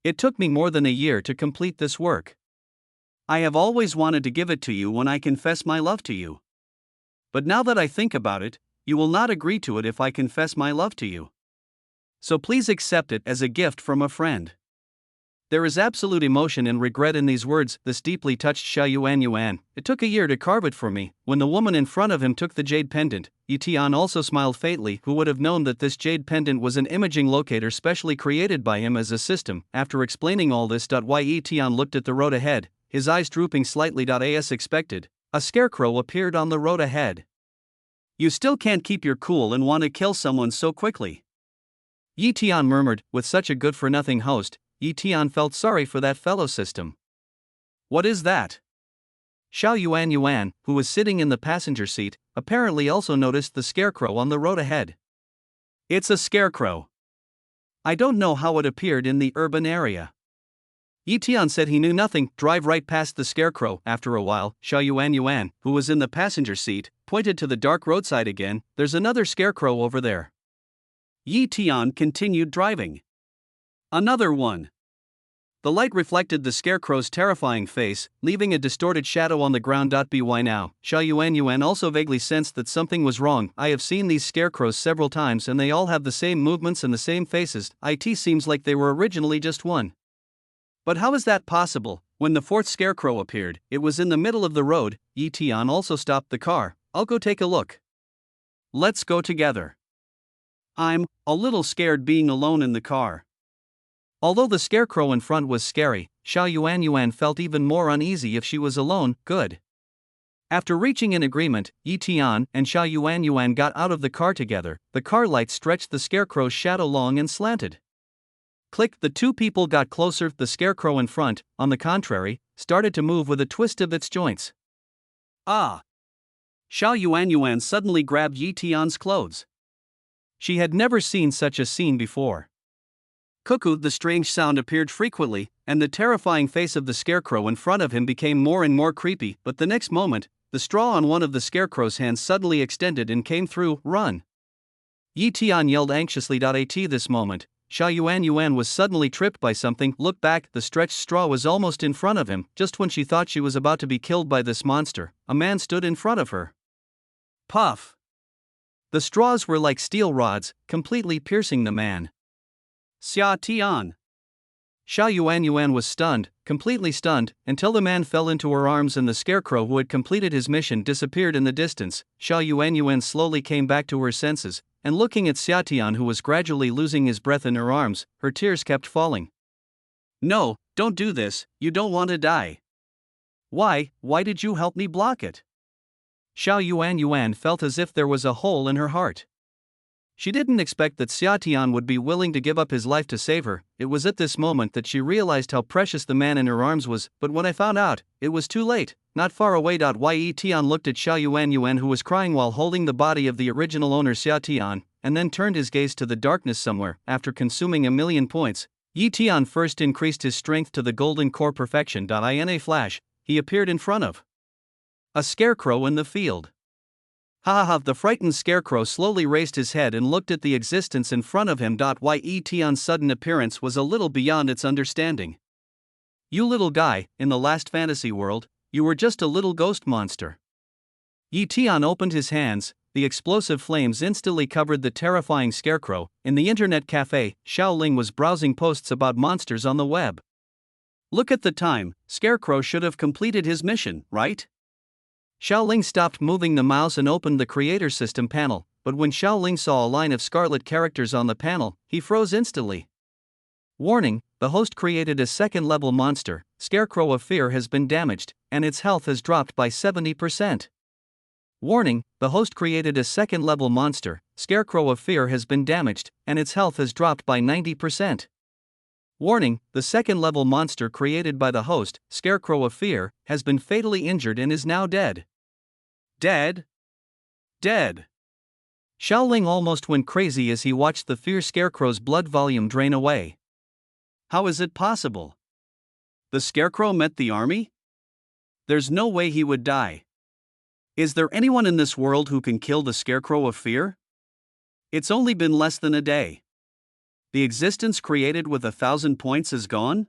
It took me more than a year to complete this work. I have always wanted to give it to you when I confess my love to you. But now that I think about it, you will not agree to it if I confess my love to you. So please accept it as a gift from a friend. There is absolute emotion and regret in these words. This deeply touched Xiao Yuan. It took a year to carve it for me. When the woman in front of him took the jade pendant, Yi Tian also smiled faintly. Who would have known that this jade pendant was an imaging locator specially created by him as a system? After explaining all this, Yi Tian looked at the road ahead, his eyes drooping slightly. As expected, a scarecrow appeared on the road ahead. You still can't keep your cool and want to kill someone so quickly, Yi Tian murmured. With such a good-for-nothing host, Yi Tian felt sorry for that fellow system. What is that? Xiao Yuan, who was sitting in the passenger seat, apparently also noticed the scarecrow on the road ahead. It's a scarecrow. I don't know how it appeared in the urban area. Yi Tian said he knew nothing. Drive right past the scarecrow. After a while, Xiao Yuan, who was in the passenger seat, pointed to the dark roadside again. There's another scarecrow over there. Yi Tian continued driving. Another one. The light reflected the scarecrow's terrifying face, leaving a distorted shadow on the ground. By now, Xiao Yuan also vaguely sensed that something was wrong. I have seen these scarecrows several times and they all have the same movements and the same faces. It seems like they were originally just one. But how is that possible? When the fourth scarecrow appeared, it was in the middle of the road. Yi Tian also stopped the car. I'll go take a look. Let's go together. I'm a little scared being alone in the car. Although the scarecrow in front was scary, Xiao Yuan felt even more uneasy if she was alone. Good. After reaching an agreement, Yi Tian and Xiao Yuan got out of the car together. The car light stretched the scarecrow's shadow long and slanted. Click. The two people got closer. The scarecrow in front, on the contrary, started to move with a twist of its joints. Ah! Xiao Yuan suddenly grabbed Yi Tian's clothes. She had never seen such a scene before. Cuckoo! The strange sound appeared frequently, and the terrifying face of the scarecrow in front of him became more and more creepy. But the next moment, the straw on one of the scarecrow's hands suddenly extended and came through. Run! Yi Tian yelled anxiously. At this moment, Xiao Yuan was suddenly tripped by something. Look back. The stretched straw was almost in front of him. Just when she thought she was about to be killed by this monster, a man stood in front of her. Puff! The straws were like steel rods, completely piercing the man. Xia Tian. Xiao Yuan was stunned, completely stunned, until the man fell into her arms and the scarecrow who had completed his mission disappeared in the distance. Xiao Yuan slowly came back to her senses, and looking at Xia Tian, who was gradually losing his breath in her arms, her tears kept falling. No, don't do this, you don't want to die. Why did you help me block it? Xiao Yuan felt as if there was a hole in her heart. She didn't expect that Xia Tian would be willing to give up his life to save her. It was at this moment that she realized how precious the man in her arms was, but when I found out, it was too late. Not far away. Yi Tian looked at Xiao Yuan, who was crying while holding the body of the original owner Xia Tian, and then turned his gaze to the darkness somewhere. After consuming 1,000,000 points, Yi Tian first increased his strength to the golden core perfection. In a flash, he appeared in front of a scarecrow in the field. The frightened scarecrow slowly raised his head and looked at the existence in front of him. Yi Tian's sudden appearance was a little beyond its understanding. You little guy, in the last fantasy world, you were just a little ghost monster. Yi Tian opened his hands, the explosive flames instantly covered the terrifying scarecrow. In the internet cafe, Xiaoling was browsing posts about monsters on the web. Look at the time, Scarecrow should have completed his mission, right? Xiaoling stopped moving the mouse and opened the Creator System panel, but when Xiaoling saw a line of scarlet characters on the panel, he froze instantly. Warning, the host created a second-level monster, Scarecrow of Fear has been damaged, and its health has dropped by 70%. Warning, the host created a second-level monster, Scarecrow of Fear has been damaged, and its health has dropped by 90%. Warning, the second-level monster created by the host, Scarecrow of Fear, has been fatally injured and is now dead. Dead? Dead. Xiaoling almost went crazy as he watched the Fear Scarecrow's blood volume drain away. How is it possible? The Scarecrow met the army? There's no way he would die. Is there anyone in this world who can kill the Scarecrow of Fear? It's only been less than a day. The existence created with 1,000 points is gone?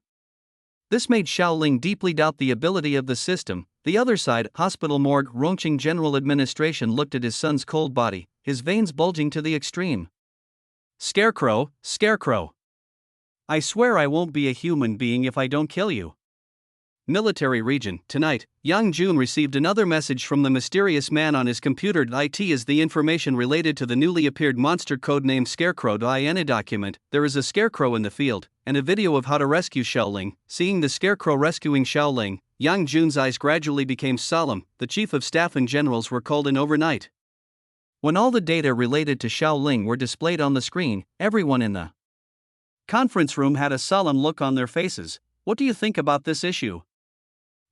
This made Xiaoling deeply doubt the ability of the system. The other side, hospital morgue, Rongqing General Administration looked at his son's cold body, his veins bulging to the extreme. Scarecrow, Scarecrow. I swear I won't be a human being if I don't kill you. Military region. Tonight, Yang Jun received another message from the mysterious man on his computer. It is the information related to the newly appeared monster codenamed Scarecrow. In a document, there is a scarecrow in the field, and a video of how to rescue Xiaoling. Seeing the scarecrow rescuing Xiaoling, Yang Jun's eyes gradually became solemn. The chief of staff and generals were called in overnight. When all the data related to Xiaoling were displayed on the screen, everyone in the conference room had a solemn look on their faces. What do you think about this issue?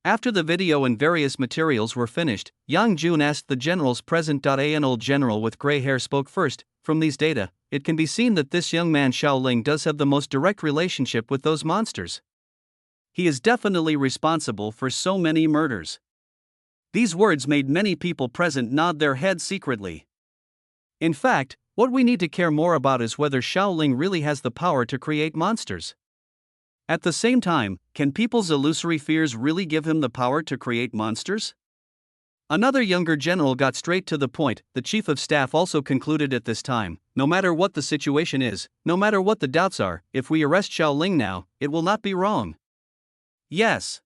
After the video and various materials were finished, Yang Jun asked the generals present. An old general with gray hair spoke first. From these data, it can be seen that this young man Xiaoling does have the most direct relationship with those monsters. He is definitely responsible for so many murders. These words made many people present nod their heads secretly. In fact, what we need to care more about is whether Xiaoling really has the power to create monsters. At the same time, can people's illusory fears really give him the power to create monsters? Another younger general got straight to the point. The chief of staff also concluded at this time, no matter what the situation is, no matter what the doubts are, if we arrest Xiaoling now, it will not be wrong. Yes.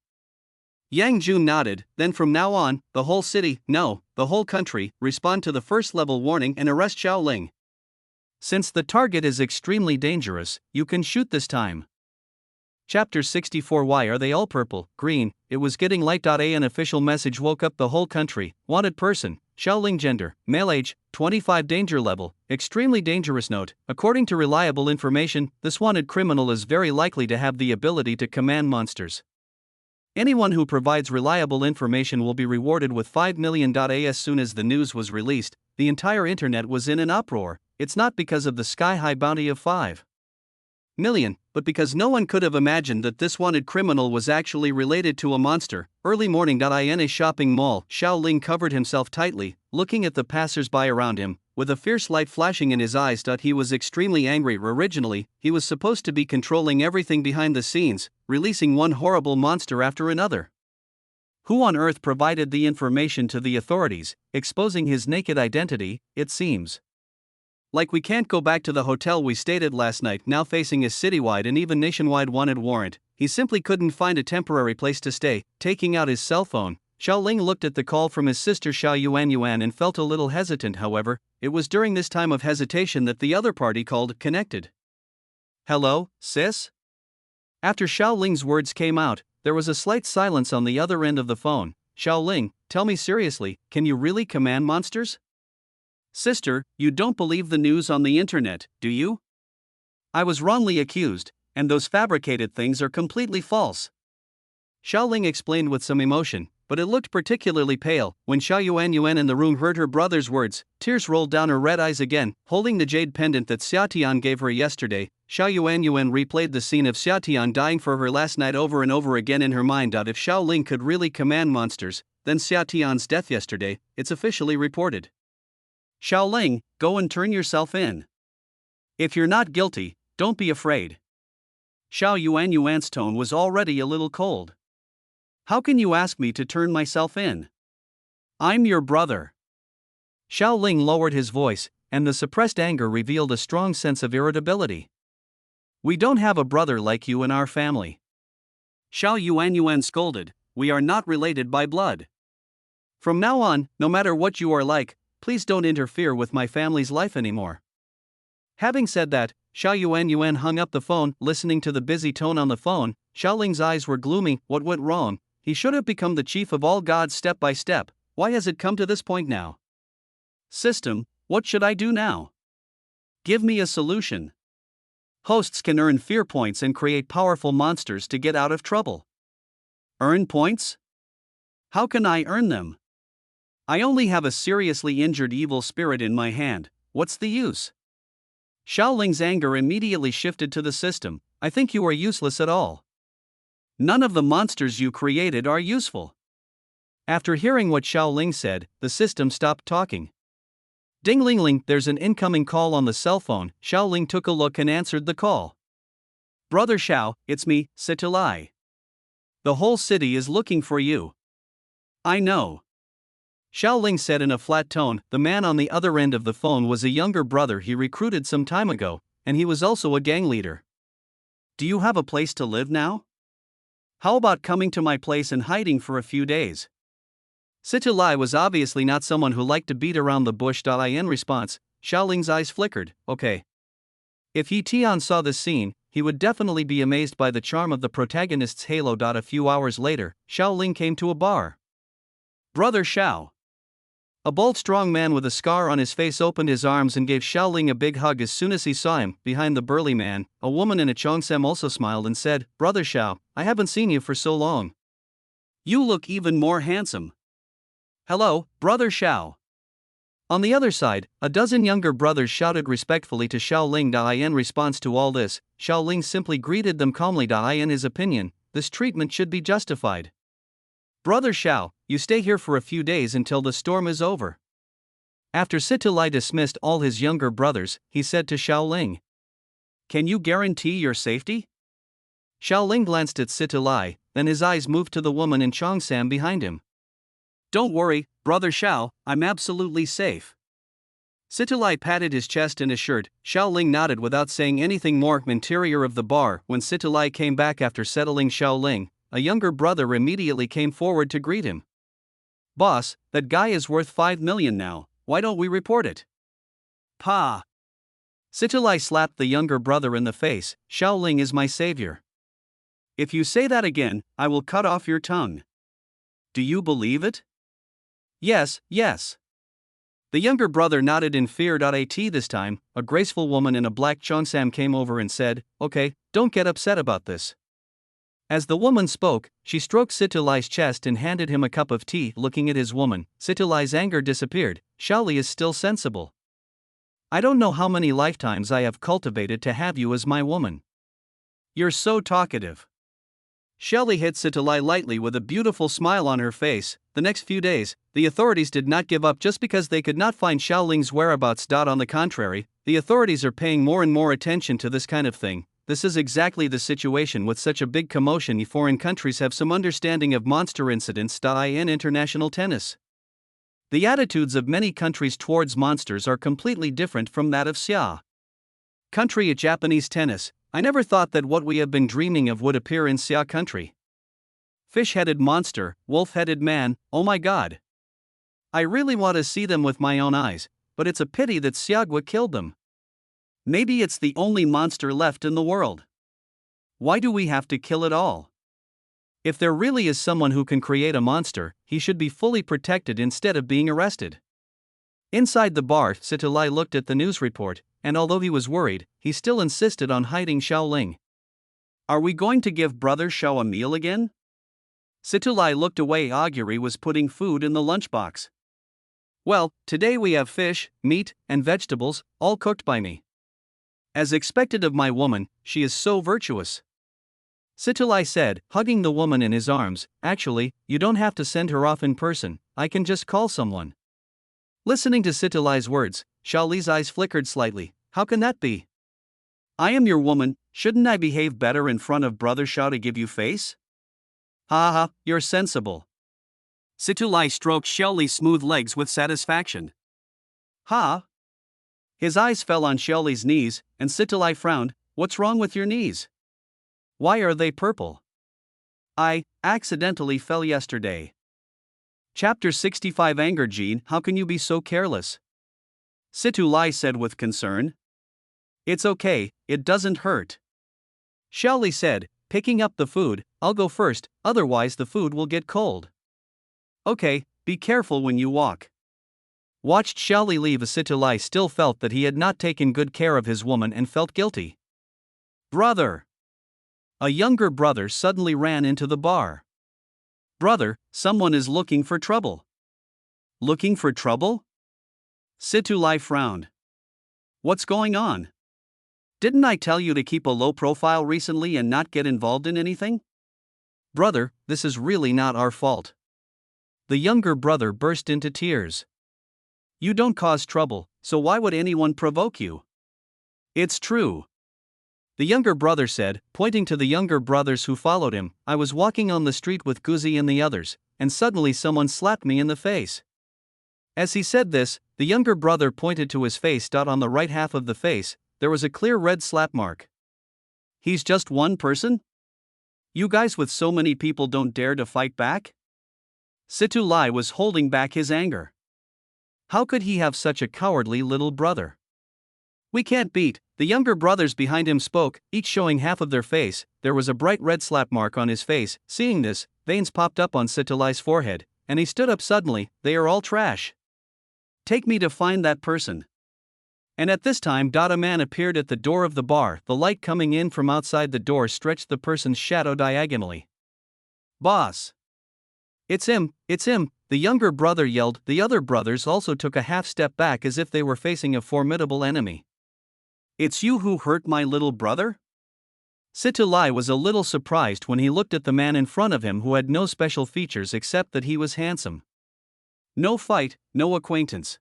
Yang Jun nodded. Then from now on, the whole city, no, the whole country, respond to the first level warning and arrest Xiaoling. Since the target is extremely dangerous, you can shoot this time. Chapter 64. Why are they all purple, green? It was getting light. An official message woke up the whole country. Wanted person, Xiaoling, gender, male, age, 25, danger level, extremely dangerous. Note, according to reliable information, this wanted criminal is very likely to have the ability to command monsters. Anyone who provides reliable information will be rewarded with $5 million. As soon as the news was released, the entire internet was in an uproar. It's not because of the sky-high bounty of $5 million, but because no one could have imagined that this wanted criminal was actually related to a monster. Early morning. In a shopping mall, Xiaoling covered himself tightly, looking at the passers-by around him, with a fierce light flashing in his eyes. He was extremely angry. Originally, he was supposed to be controlling everything behind the scenes, releasing one horrible monster after another. Who on earth provided the information to the authorities, exposing his naked identity? It seems like we can't go back to the hotel we stayed at last night. Now facing a citywide and even nationwide wanted warrant, he simply couldn't find a temporary place to stay. Taking out his cell phone, Xiaoling looked at the call from his sister Xiao Yuan and felt a little hesitant. However, it was during this time of hesitation that the other party called, connected. Hello, sis? After Xiaoling's words came out, there was a slight silence on the other end of the phone. Xiaoling, tell me seriously, can you really command monsters? Sister, you don't believe the news on the internet, do you? I was wrongly accused, and those fabricated things are completely false. Xiaoling explained with some emotion, but it looked particularly pale. When Xiao Yuan in the room heard her brother's words, tears rolled down her red eyes again. Holding the jade pendant that Xiatian gave her yesterday, Xiao Yuan replayed the scene of Xiatian dying for her last night over and over again in her mind. If Xiaoling could really command monsters, then Xiatian's death yesterday, it's officially reported. Xiaoling, go and turn yourself in. If you're not guilty, don't be afraid. Xiao Yuan's tone was already a little cold. How can you ask me to turn myself in? I'm your brother. Xiaoling lowered his voice, and the suppressed anger revealed a strong sense of irritability. We don't have a brother like you in our family. Xiao Yuan scolded, we are not related by blood. From now on, no matter what you are like, please don't interfere with my family's life anymore. Having said that, Xiao Yuan hung up the phone. Listening to the busy tone on the phone, Xiaoling's eyes were gloomy. What went wrong? He should have become the chief of all gods step by step. Why has it come to this point now? System, what should I do now? Give me a solution. Hosts can earn fear points and create powerful monsters to get out of trouble. Earn points? How can I earn them? I only have a seriously injured evil spirit in my hand. What's the use? Xiaoling's anger immediately shifted to the system. I think you are useless at all. None of the monsters you created are useful. After hearing what Xiaoling said, the system stopped talking. Ding-ling-ling, there's an incoming call on the cell phone. Xiaoling took a look and answered the call. Brother Xiao, it's me, Sitilai. The whole city is looking for you. I know. Xiaoling said in a flat tone. The man on the other end of the phone was a younger brother he recruited some time ago, and he was also a gang leader. Do you have a place to live now? How about coming to my place and hiding for a few days? Situlai was obviously not someone who liked to beat around the bush. In response, Xiaoling's eyes flickered. Okay. If Yi Tian saw this scene, he would definitely be amazed by the charm of the protagonist's halo. A few hours later, Xiaoling came to a bar. Brother Xiao. A bold strong man with a scar on his face opened his arms and gave Xiaoling a big hug as soon as he saw him. Behind the burly man, a woman in a cheongsam also smiled and said, Brother Xiao, I haven't seen you for so long. You look even more handsome. Hello, Brother Xiao. On the other side, a dozen younger brothers shouted respectfully to Xiaoling. In response to all this, Xiaoling simply greeted them calmly. In his opinion, this treatment should be justified. Brother Xiao, you stay here for a few days until the storm is over. After Situlai dismissed all his younger brothers, he said to Xiaoling, Can you guarantee your safety? Xiaoling glanced at Situlai, then his eyes moved to the woman in cheongsam behind him. Don't worry, Brother Xiao, I'm absolutely safe. Situlai patted his chest and his shirt. Xiaoling nodded without saying anything more. Interior of the bar. When Situlai came back after settling Xiaoling, a younger brother immediately came forward to greet him. Boss, that guy is worth 5 million now, why don't we report it? Pa! Situlai slapped the younger brother in the face. Xiaoling is my savior. If you say that again, I will cut off your tongue. Do you believe it? Yes, yes. The younger brother nodded in fear. At this time, a graceful woman in a black cheongsam came over and said, Okay, don't get upset about this. As the woman spoke, she stroked Situlai's chest and handed him a cup of tea. Looking at his woman, Situlai's anger disappeared. Xiaoli is still sensible. I don't know how many lifetimes I have cultivated to have you as my woman. You're so talkative. Xiaoli hit Situlai lightly with a beautiful smile on her face. The next few days, the authorities did not give up just because they could not find Xiaoling's whereabouts. On the contrary, the authorities are paying more and more attention to this kind of thing. This is exactly the situation with such a big commotion. Foreign countries have some understanding of monster incidents. In international tennis, the attitudes of many countries towards monsters are completely different from that of Xia. Country at Japanese tennis. I never thought that what we have been dreaming of would appear in Xia country. Fish-headed monster, wolf-headed man, oh my god. I really want to see them with my own eyes, but it's a pity that Xiagua killed them. Maybe it's the only monster left in the world. Why do we have to kill it all? If there really is someone who can create a monster, he should be fully protected instead of being arrested. Inside the bar, Situlai looked at the news report, and although he was worried, he still insisted on hiding Xiaoling. Are we going to give Brother Xiao a meal again? Situlai looked away. Augury was putting food in the lunchbox. Well, today we have fish, meat, and vegetables, all cooked by me. As expected of my woman, she is so virtuous. Situlai said, hugging the woman in his arms. Actually, you don't have to send her off in person, I can just call someone. Listening to Situlai's words, Xiaoli's eyes flickered slightly. How can that be? I am your woman, shouldn't I behave better in front of Brother Xiao to give you face? Ha ha, you're sensible. Situlai stroked Xiaoli's smooth legs with satisfaction. Ha! His eyes fell on Xiaoli's knees, and Situlai frowned. What's wrong with your knees? Why are they purple? I accidentally fell yesterday. Chapter 65. Anger. Jean, how can you be so careless? Situlai said with concern. It's okay, it doesn't hurt. Xiaoli said, picking up the food. I'll go first, otherwise the food will get cold. Okay, be careful when you walk. Watched Xiaoli leave. Situlai still felt that he had not taken good care of his woman and felt guilty. Brother! A younger brother suddenly ran into the bar. Brother, someone is looking for trouble. Looking for trouble? Situlai frowned. What's going on? Didn't I tell you to keep a low profile recently and not get involved in anything? Brother, this is really not our fault. The younger brother burst into tears. You don't cause trouble, so why would anyone provoke you? It's true. The younger brother said, pointing to the younger brothers who followed him. I was walking on the street with Guzi and the others, and suddenly someone slapped me in the face. As he said this, the younger brother pointed to his face. On the right half of the face, there was a clear red slap mark. He's just one person? You guys with so many people don't dare to fight back? Situlai was holding back his anger. How could he have such a cowardly little brother? We can't beat. The younger brothers behind him spoke, each showing half of their face. There was a bright red slap mark on his face. Seeing this, veins popped up on Situlai's forehead, and he stood up suddenly. They are all trash. Take me to find that person. And at this time, a man appeared at the door of the bar. The light coming in from outside the door stretched the person's shadow diagonally. Boss! It's him, the younger brother yelled. The other brothers also took a half step back as if they were facing a formidable enemy. It's you who hurt my little brother? Situlai was a little surprised when he looked at the man in front of him who had no special features except that he was handsome. No fight, no acquaintance.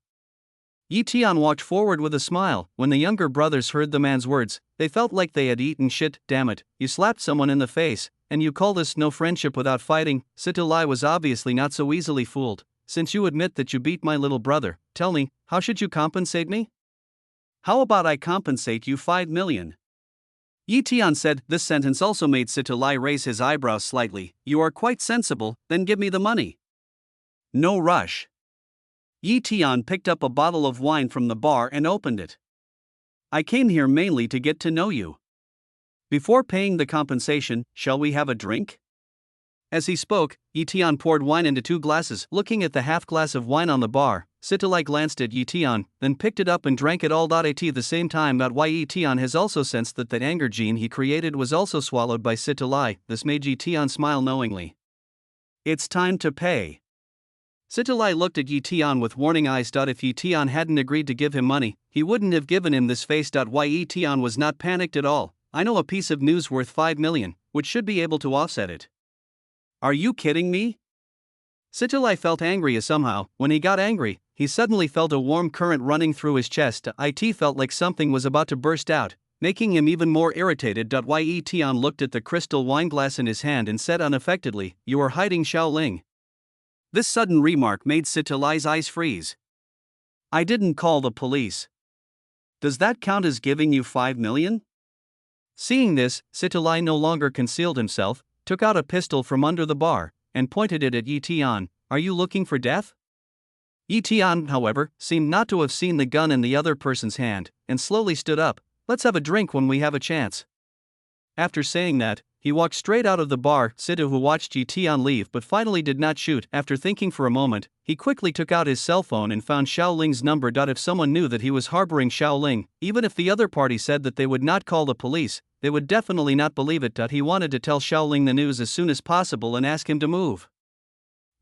Yi Tian walked forward with a smile. When the younger brothers heard the man's words, they felt like they had eaten shit. Damn it, you slapped someone in the face, and you call this no friendship without fighting? Situlai was obviously not so easily fooled. Since you admit that you beat my little brother, tell me, how should you compensate me? How about I compensate you 5 million? Yi Tian said. This sentence also made Situlai raise his eyebrows slightly. You are quite sensible, then give me the money. No rush. Yi Tian picked up a bottle of wine from the bar and opened it. I came here mainly to get to know you. Before paying the compensation, shall we have a drink? As he spoke, Yi Tian poured wine into 2 glasses. Looking at the half glass of wine on the bar, Situlai glanced at Yi Tian, then picked it up and drank it all. At the same time, Yi Tian has also sensed that anger gene he created was also swallowed by Situlai. This made Yi Tian smile knowingly. It's time to pay. Situlai looked at Yi Tian with warning eyes. If Yi Tian hadn't agreed to give him money, he wouldn't have given him this face. Yi Tian was not panicked at all. I know a piece of news worth 5 million, which should be able to offset it. Are you kidding me? Situlai felt angry somehow. When he got angry, he suddenly felt a warm current running through his chest. It felt like something was about to burst out, making him even more irritated. Yi Tian looked at the crystal wine glass in his hand and said unaffectedly, You are hiding Xiaoling. This sudden remark made Situlai's eyes freeze. I didn't call the police. Does that count as giving you 5 million? Seeing this, Situlai no longer concealed himself, took out a pistol from under the bar, and pointed it at Yi Tian. Are you looking for death? Yi Tian, however, seemed not to have seen the gun in the other person's hand, and slowly stood up. Let's have a drink when we have a chance. After saying that, he walked straight out of the bar. Situ, who watched Yi Tian leave but finally did not shoot. After thinking for a moment, he quickly took out his cell phone and found Xiaoling's number. If someone knew that he was harboring Xiaoling, even if the other party said that they would not call the police, they would definitely not believe it. He wanted to tell Xiaoling the news as soon as possible and ask him to move.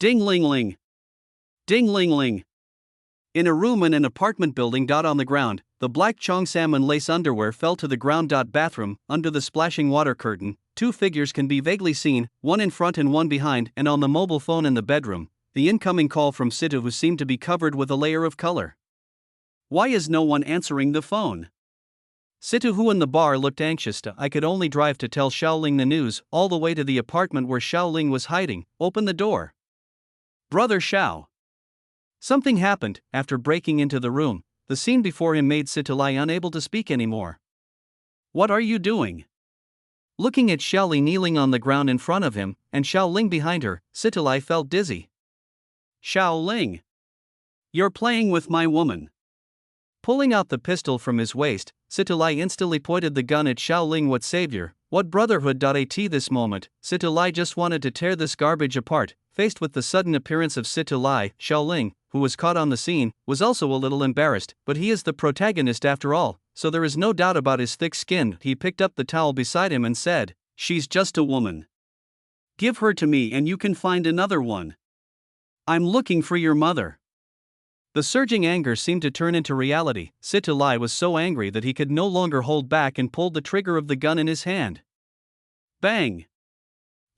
Ding ling ling. Ding ling ling. In a room in an apartment building. On the ground, the black Chong salmon lace underwear fell to the ground. Bathroom, under the splashing water curtain, 2 figures can be vaguely seen, one in front and one behind, and on the mobile phone in the bedroom, the incoming call from Situ, who seemed to be covered with a layer of color. Why is no one answering the phone? Situ, who in the bar looked anxious. I could only drive to tell Xiaoling the news, all the way to the apartment where Xiaoling was hiding. Open the door. Brother Xiao. Something happened. After breaking into the room, the scene before him made Situlai unable to speak anymore. What are you doing? Looking at Xiaoli kneeling on the ground in front of him, and Xiaoling behind her, Situlai felt dizzy. Xiaoling. You're playing with my woman. Pulling out the pistol from his waist, Situlai instantly pointed the gun at Xiaoling. What savior, what brotherhood. At this moment, Situlai just wanted to tear this garbage apart. Faced with the sudden appearance of Situlai, Xiaoling, who was caught on the scene, was also a little embarrassed, but he is the protagonist after all, so there is no doubt about his thick skin. He picked up the towel beside him and said, She's just a woman. Give her to me and you can find another one. I'm looking for your mother. The surging anger seemed to turn into reality. Situlai was so angry that he could no longer hold back and pulled the trigger of the gun in his hand. Bang!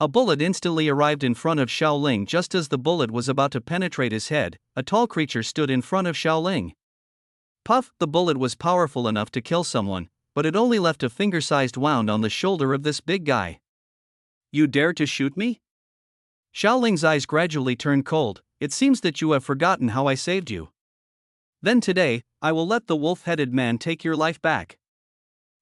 A bullet instantly arrived in front of Xiaoling. Just as the bullet was about to penetrate his head, a tall creature stood in front of Xiaoling. Puff! The bullet was powerful enough to kill someone, but it only left a finger-sized wound on the shoulder of this big guy. You dare to shoot me? Xiaoling's eyes gradually turned cold. It seems that you have forgotten how I saved you. Then today, I will let the wolf-headed man take your life back.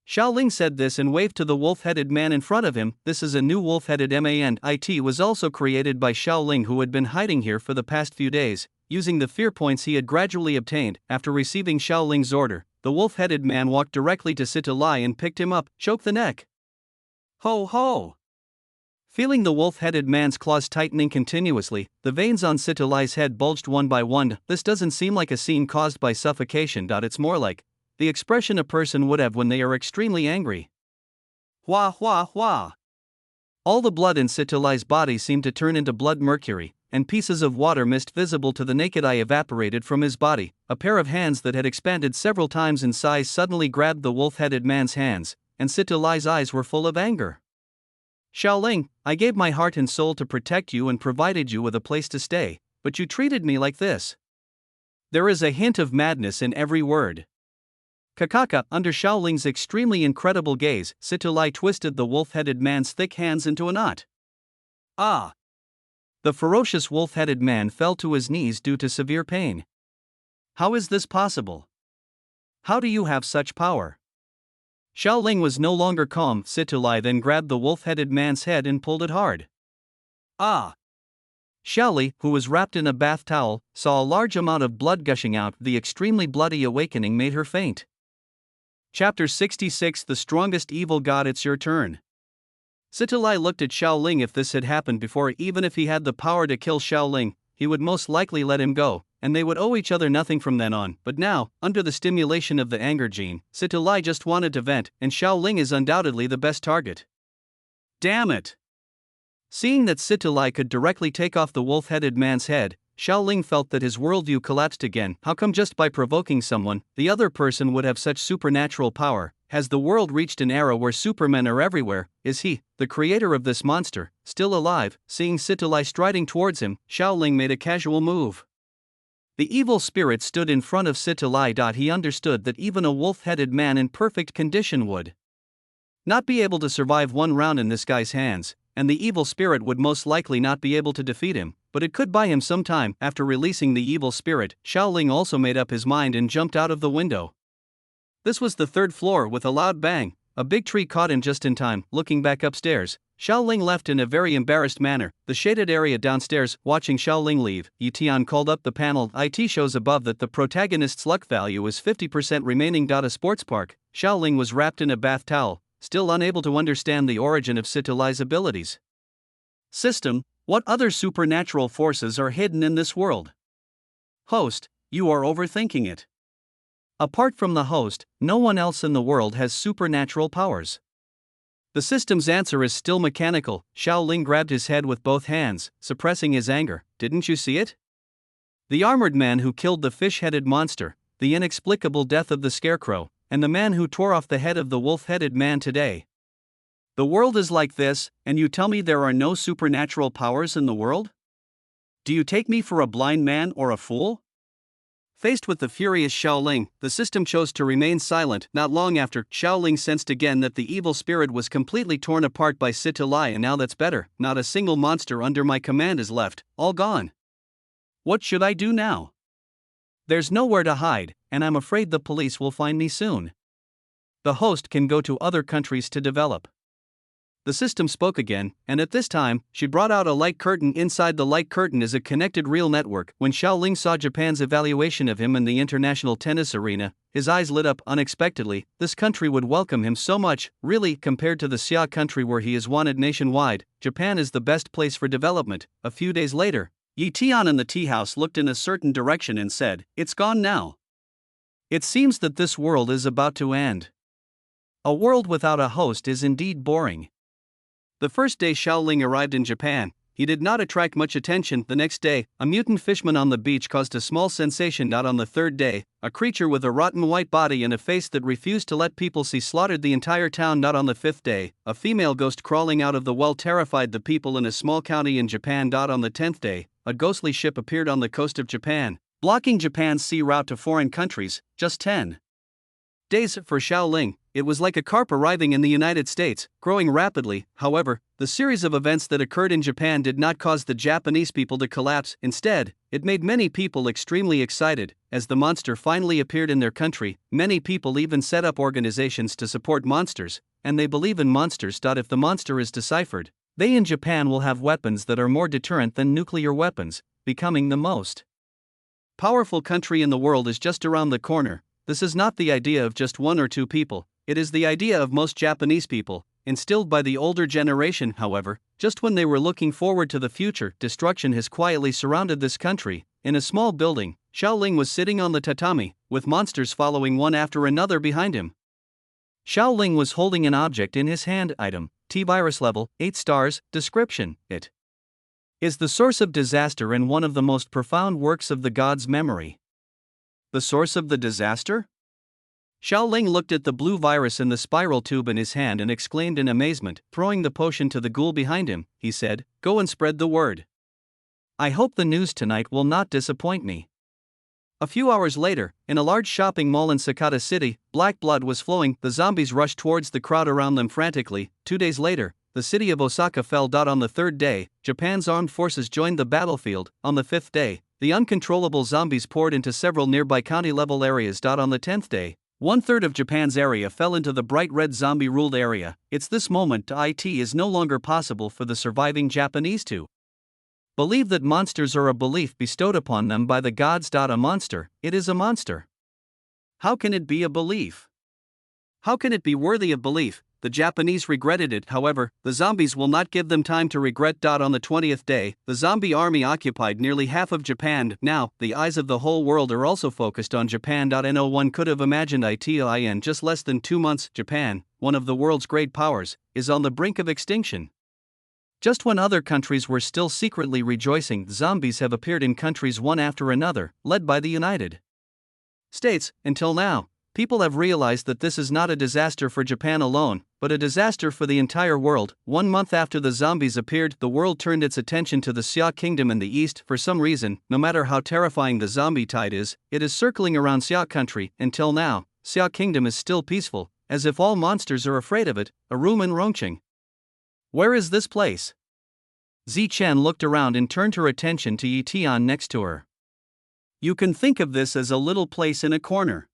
Xiaoling said this and waved to the wolf-headed man in front of him. This is a new wolf-headed man. It was also created by Xiaoling, who had been hiding here for the past few days, using the fear points he had gradually obtained. After receiving Xiaoling's order, the wolf-headed man walked directly to Sitalai and picked him up, choked the neck. Ho ho! Feeling the wolf-headed man's claws tightening continuously, the veins on Sitalai's head bulged one by one. This doesn't seem like a scene caused by suffocation. It's more like the expression a person would have when they are extremely angry. Hua hua hua! All the blood in Sitalai's body seemed to turn into blood mercury, and pieces of water mist visible to the naked eye evaporated from his body. A pair of hands that had expanded several times in size suddenly grabbed the wolf-headed man's hands, and Sitalai's eyes were full of anger. Xiaoling, I gave my heart and soul to protect you and provided you with a place to stay, but you treated me like this. There is a hint of madness in every word. Kakaka, under Xiaoling's extremely incredible gaze, Sitalai twisted the wolf-headed man's thick hands into a knot. Ah! The ferocious wolf-headed man fell to his knees due to severe pain. How is this possible? How do you have such power? Xiaoling was no longer calm. Sitalai then grabbed the wolf-headed man's head and pulled it hard. Ah! Xiaoli, who was wrapped in a bath towel, saw a large amount of blood gushing out. The extremely bloody awakening made her faint. Chapter 66, The Strongest Evil God. It's your turn. Sitalai looked at Xiaoling. If this had happened before, even if he had the power to kill Xiaoling, he would most likely let him go, and they would owe each other nothing from then on. But now, under the stimulation of the anger gene, Sitalai just wanted to vent, and Xiaoling is undoubtedly the best target. Damn it! Seeing that Sitalai could directly take off the wolf-headed man's head, Xiaoling felt that his worldview collapsed again. How come just by provoking someone, the other person would have such supernatural power? Has the world reached an era where supermen are everywhere? Is he, the creator of this monster, still alive? Seeing Sitalai striding towards him, Xiaoling made a casual move. The evil spirit stood in front of Sitalai. He understood that even a wolf-headed man in perfect condition would not be able to survive one round in this guy's hands, and the evil spirit would most likely not be able to defeat him, but it could buy him some time. After releasing the evil spirit, Xiaoling also made up his mind and jumped out of the window. This was the third floor. With a loud bang, a big tree caught him just in time. Looking back upstairs, Xiaoling left in a very embarrassed manner. The shaded area downstairs. Watching Xiaoling leave, Yitian called up the panel. It shows above that the protagonist's luck value is 50% remaining. A sports park. Xiaoling was wrapped in a bath towel, still unable to understand the origin of Sitalai's abilities. System, what other supernatural forces are hidden in this world? Host, you are overthinking it. Apart from the host, no one else in the world has supernatural powers. The system's answer is still mechanical. Xiaoling grabbed his head with both hands, suppressing his anger. Didn't you see it? The armored man who killed the fish-headed monster, the inexplicable death of the scarecrow, and the man who tore off the head of the wolf-headed man today. The world is like this, and you tell me there are no supernatural powers in the world? Do you take me for a blind man or a fool? Faced with the furious Xiaoling, the system chose to remain silent. Not long after, Xiaoling sensed again that the evil spirit was completely torn apart by Sitalai, and now that's better. Not a single monster under my command is left, all gone. What should I do now? There's nowhere to hide, and I'm afraid the police will find me soon. The host can go to other countries to develop. The system spoke again, and at this time, she brought out a light curtain. Inside the light curtain is a connected real network. When Xiaoling saw Japan's evaluation of him in the international tennis arena, his eyes lit up unexpectedly. This country would welcome him so much. Really, compared to the Xia country where he is wanted nationwide, Japan is the best place for development. A few days later, Yi Tian in the tea house looked in a certain direction and said, "It's gone now. It seems that this world is about to end. A world without a host is indeed boring." The first day Xiaoling arrived in Japan, he did not attract much attention. The next day, a mutant fishman on the beach caused a small sensation. Not on the third day, a creature with a rotten white body and a face that refused to let people see slaughtered the entire town. Not on the fifth day, a female ghost crawling out of the well terrified the people in a small county in Japan. On the 10th day, a ghostly ship appeared on the coast of Japan, blocking Japan's sea route to foreign countries. Just 10 Days for Xiaoling. It was like a carp arriving in the United States, growing rapidly. However, the series of events that occurred in Japan did not cause the Japanese people to collapse. Instead, it made many people extremely excited. As the monster finally appeared in their country, many people even set up organizations to support monsters, and they believe in monsters. If the monster is deciphered, they in Japan will have weapons that are more deterrent than nuclear weapons, becoming the most powerful country in the world is just around the corner. This is not the idea of just one or two people, it is the idea of most Japanese people, instilled by the older generation. However, just when they were looking forward to the future, destruction has quietly surrounded this country. In a small building, Xiaoling was sitting on the tatami, with monsters following one after another behind him. Xiaoling was holding an object in his hand. Item, T-virus level, 8 stars, description, it is the source of disaster and one of the most profound works of the god's memory. The source of the disaster? Xiaoling looked at the blue virus in the spiral tube in his hand and exclaimed in amazement. Throwing the potion to the ghoul behind him, he said, "Go and spread the word. I hope the news tonight will not disappoint me." A few hours later, in a large shopping mall in Sakata City, black blood was flowing. The zombies rushed towards the crowd around them frantically. 2 days later, the city of Osaka fell. On the third day, Japan's armed forces joined the battlefield. On the fifth day, the uncontrollable zombies poured into several nearby county-level areas. On the 10th day, 1/3 of Japan's area fell into the bright red zombie-ruled area. It's this moment it is no longer possible for the surviving Japanese to believe that monsters are a belief bestowed upon them by the gods. A monster, it is a monster. How can it be a belief? How can it be worthy of belief? The Japanese regretted it. However, the zombies will not give them time to regret. On the 20th day, the zombie army occupied nearly half of Japan. Now, the eyes of the whole world are also focused on Japan. No one could have imagined it in just less than 2 months. Japan, one of the world's great powers, is on the brink of extinction. Just when other countries were still secretly rejoicing, zombies have appeared in countries one after another, led by the United States. Until now, people have realized that this is not a disaster for Japan alone, but a disaster for the entire world. 1 month after the zombies appeared, the world turned its attention to the Xia Kingdom in the east. For some reason, no matter how terrifying the zombie tide is, it is circling around Xia country. Until now, Xia Kingdom is still peaceful, as if all monsters are afraid of it. A room in Rongqing. Where is this place? Zi Chen looked around and turned her attention to Yi Tian next to her. You can think of this as a little place in a corner.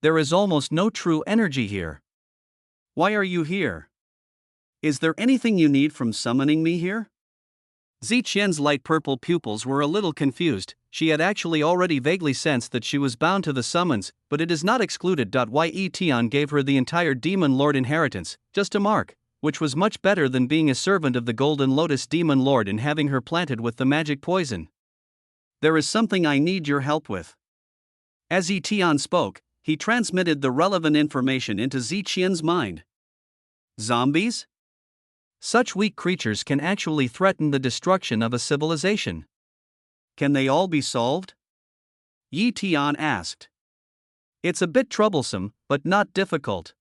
There is almost no true energy here. Why are you here? Is there anything you need from summoning me here? Zi Qian's light purple pupils were a little confused. She had actually already vaguely sensed that she was bound to the summons, but it is not excluded. Yi Tian gave her the entire Demon Lord inheritance, just a mark, which was much better than being a servant of the Golden Lotus Demon Lord and having her planted with the magic poison. There is something I need your help with. As Yi Tian spoke, he transmitted the relevant information into Zi Qian's mind. Zombies? Such weak creatures can actually threaten the destruction of a civilization. Can they all be solved? Yi Tian asked. It's a bit troublesome, but not difficult.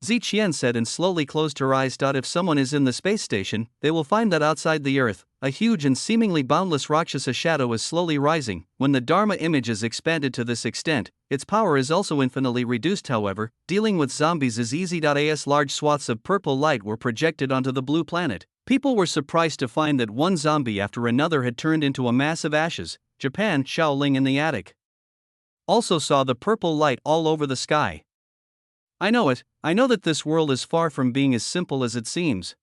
Zi Qian said and slowly closed her eyes. If someone is in the space station, they will find that outside the Earth, a huge and seemingly boundless Rakshasa shadow is slowly rising. When the Dharma image is expanded to this extent, its power is also infinitely reduced. However, dealing with zombies is easy. As large swaths of purple light were projected onto the blue planet, people were surprised to find that one zombie after another had turned into a mass of ashes. Japan, Xiaoling in the attic also saw the purple light all over the sky. I know it, I know that this world is far from being as simple as it seems.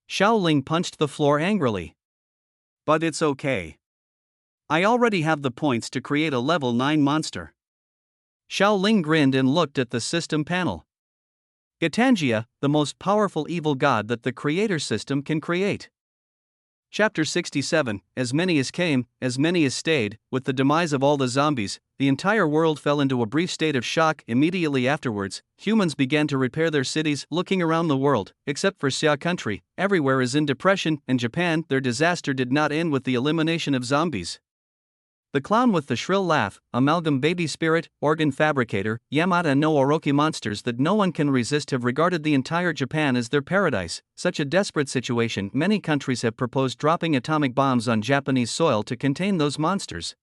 Xiaoling punched the floor angrily. But it's okay. I already have the points to create a level 9 monster. Xiaoling grinned and looked at the system panel. Gatangia, the most powerful evil god that the creator system can create. Chapter 67, As many as came, as many as stayed. With the demise of all the zombies, the entire world fell into a brief state of shock. Immediately afterwards, humans began to repair their cities. Looking around the world, except for Xia country, everywhere is in depression. In Japan, their disaster did not end with the elimination of zombies. The clown with the shrill laugh, amalgam baby spirit, organ fabricator, Yamata no Orochi monsters that no one can resist have regarded the entire Japan as their paradise. Such a desperate situation, many countries have proposed dropping atomic bombs on Japanese soil to contain those monsters.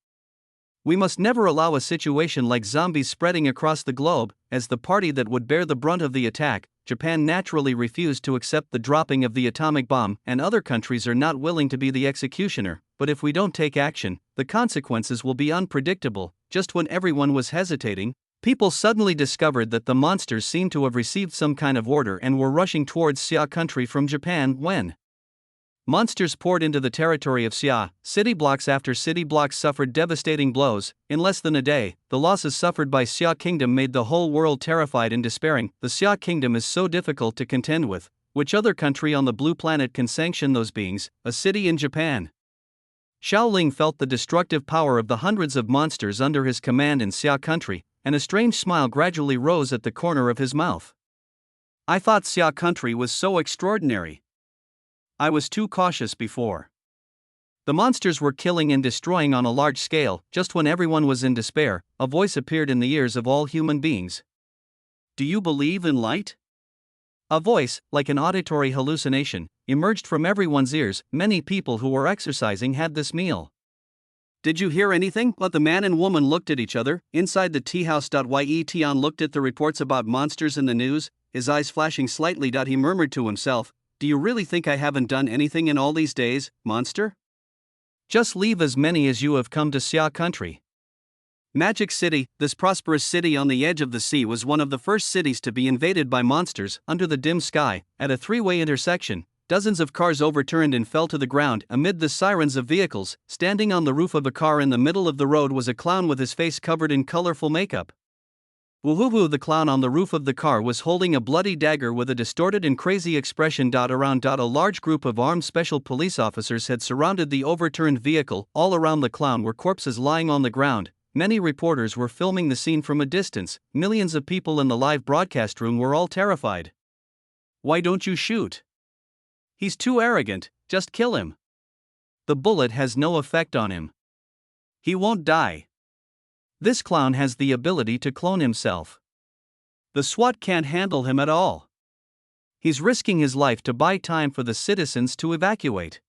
We must never allow a situation like zombies spreading across the globe. As the party that would bear the brunt of the attack, Japan naturally refused to accept the dropping of the atomic bomb, and other countries are not willing to be the executioner. But if we don't take action, the consequences will be unpredictable. Just when everyone was hesitating, people suddenly discovered that the monsters seemed to have received some kind of order and were rushing towards Xia country from Japan. When monsters poured into the territory of Xia, city blocks after city blocks suffered devastating blows. In less than a day, the losses suffered by Xia Kingdom made the whole world terrified and despairing. The Xia Kingdom is so difficult to contend with. Which other country on the blue planet can sanction those beings? A city in Japan. Xiaoling felt the destructive power of the hundreds of monsters under his command in Xia country, and a strange smile gradually rose at the corner of his mouth. I thought Xia country was so extraordinary. I was too cautious before. The monsters were killing and destroying on a large scale. Just when everyone was in despair, a voice appeared in the ears of all human beings. Do you believe in light? A voice, like an auditory hallucination, emerged from everyone's ears. Many people who were exercising had this meal. Did you hear anything? But the man and woman looked at each other. Inside the tea house. Tian looked at the reports about monsters in the news, his eyes flashing slightly. He murmured to himself, do you really think I haven't done anything in all these days, monster? Just leave as many as you have come to Xia country. Magic City, this prosperous city on the edge of the sea, was one of the first cities to be invaded by monsters. Under the dim sky, at a three-way intersection, dozens of cars overturned and fell to the ground amid the sirens of vehicles. Standing on the roof of a car in the middle of the road was a clown with his face covered in colorful makeup. Woohoo! The clown on the roof of the car was holding a bloody dagger with a distorted and crazy expression. Around a large group of armed special police officers had surrounded the overturned vehicle. All around the clown were corpses lying on the ground. Many reporters were filming the scene from a distance. Millions of people in the live broadcast room were all terrified. Why don't you shoot? He's too arrogant, just kill him. The bullet has no effect on him. He won't die. This clown has the ability to clone himself. The SWAT can't handle him at all. He's risking his life to buy time for the citizens to evacuate.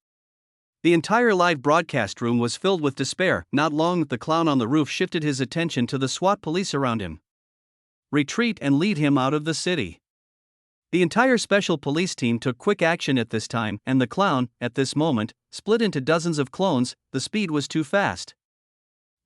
The entire live broadcast room was filled with despair. Not long, the clown on the roof shifted his attention to the SWAT police around him. Retreat and lead him out of the city. The entire special police team took quick action at this time, and the clown, at this moment, split into dozens of clones. The speed was too fast.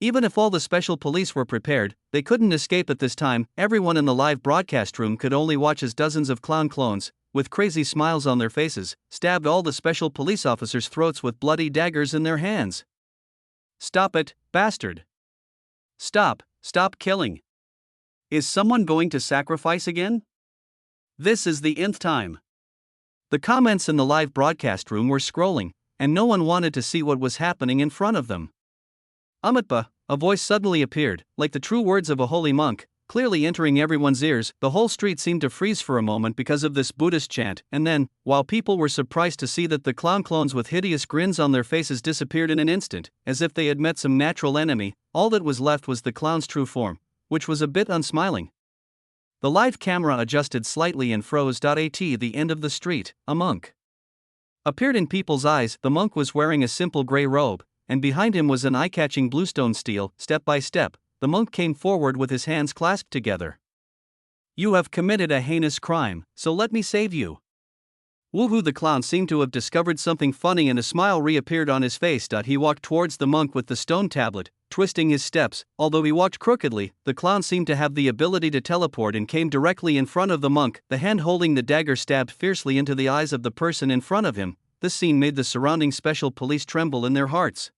Even if all the special police were prepared, they couldn't escape at this time. Everyone in the live broadcast room could only watch as dozens of clown clones, with crazy smiles on their faces, stabbed all the special police officers' throats with bloody daggers in their hands. Stop it, bastard! Stop killing! Is someone going to sacrifice again? This is the nth time. The comments in the live broadcast room were scrolling, and no one wanted to see what was happening in front of them. Amitba, a voice suddenly appeared, like the true words of a holy monk, clearly entering everyone's ears. The whole street seemed to freeze for a moment because of this Buddhist chant, and then, while people were surprised to see that the clown clones with hideous grins on their faces disappeared in an instant, as if they had met some natural enemy, all that was left was the clown's true form, which was a bit unsmiling. The live camera adjusted slightly and froze. At the end of the street, a monk appeared in people's eyes. The monk was wearing a simple gray robe, and behind him was an eye-catching bluestone stele. Step by step, the monk came forward with his hands clasped together. You have committed a heinous crime, so let me save you. Woohoo! The clown seemed to have discovered something funny and a smile reappeared on his face. He walked towards the monk with the stone tablet, twisting his steps. Although he walked crookedly, the clown seemed to have the ability to teleport and came directly in front of the monk. The hand holding the dagger stabbed fiercely into the eyes of the person in front of him. This scene made the surrounding special police tremble in their hearts.